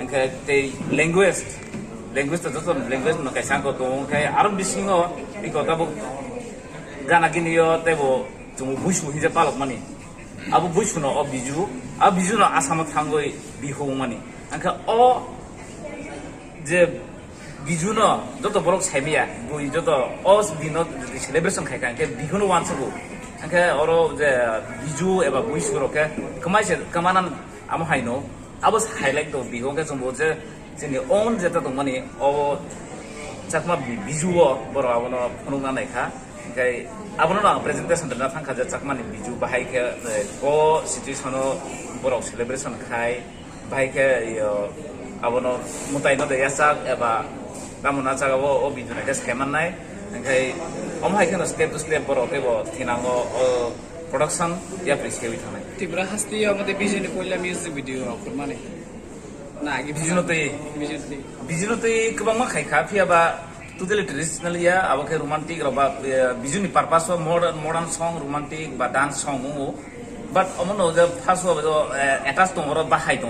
आंखो ते लैंग्वेज तो जतो लैंग्वेज न कैसा को तो kai arum bisingo iko tabu gana giniyo tebo jumu buisu hije palok mani abu buisu no biju no asam thangoi bihu mani anka o je biju no joto borok saimia bui joto o dino celebration khai kan ke bihu no wansugo anka oro je biju eba buisu roke kamaise kamanan amo haino abo highlight to bihu ke jumbo je जोंनि own जेता दं माने अ चाकमा बिजुओ बर' आबनो फनुना नायखा ओमफ्राय आबनो ना presentation दना थांखा जे चाकमानि बिजु बाहायके ओ सिचुएशनो बर' celebration खाय बाहायके आबनो मुताइनो दे यासाक एबा गामना चागाबो ओ बिजु नायके स्केमाननाय ओमफ्राय अमहायके स्टेप टु स्टेप बर' केबो थिनांगो प्रोडक्शन या प्रिस्क्रिप्ट थानाय तिब्रा हास्तिया मते बिजुनि पहिला म्युजिक भिडियो फरमाने बिजुनोतै गोबां मा खायखा फियाबा टोटली ट्रेडिशनल या आबके रोमांटिक रबा बिजुनि पर्पस मॉडर्न सॉन्ग रोमांटिक बा डांस सॉन्ग बाट अमनो जे फार्स्ट अटैच दङ र बाहाय दङ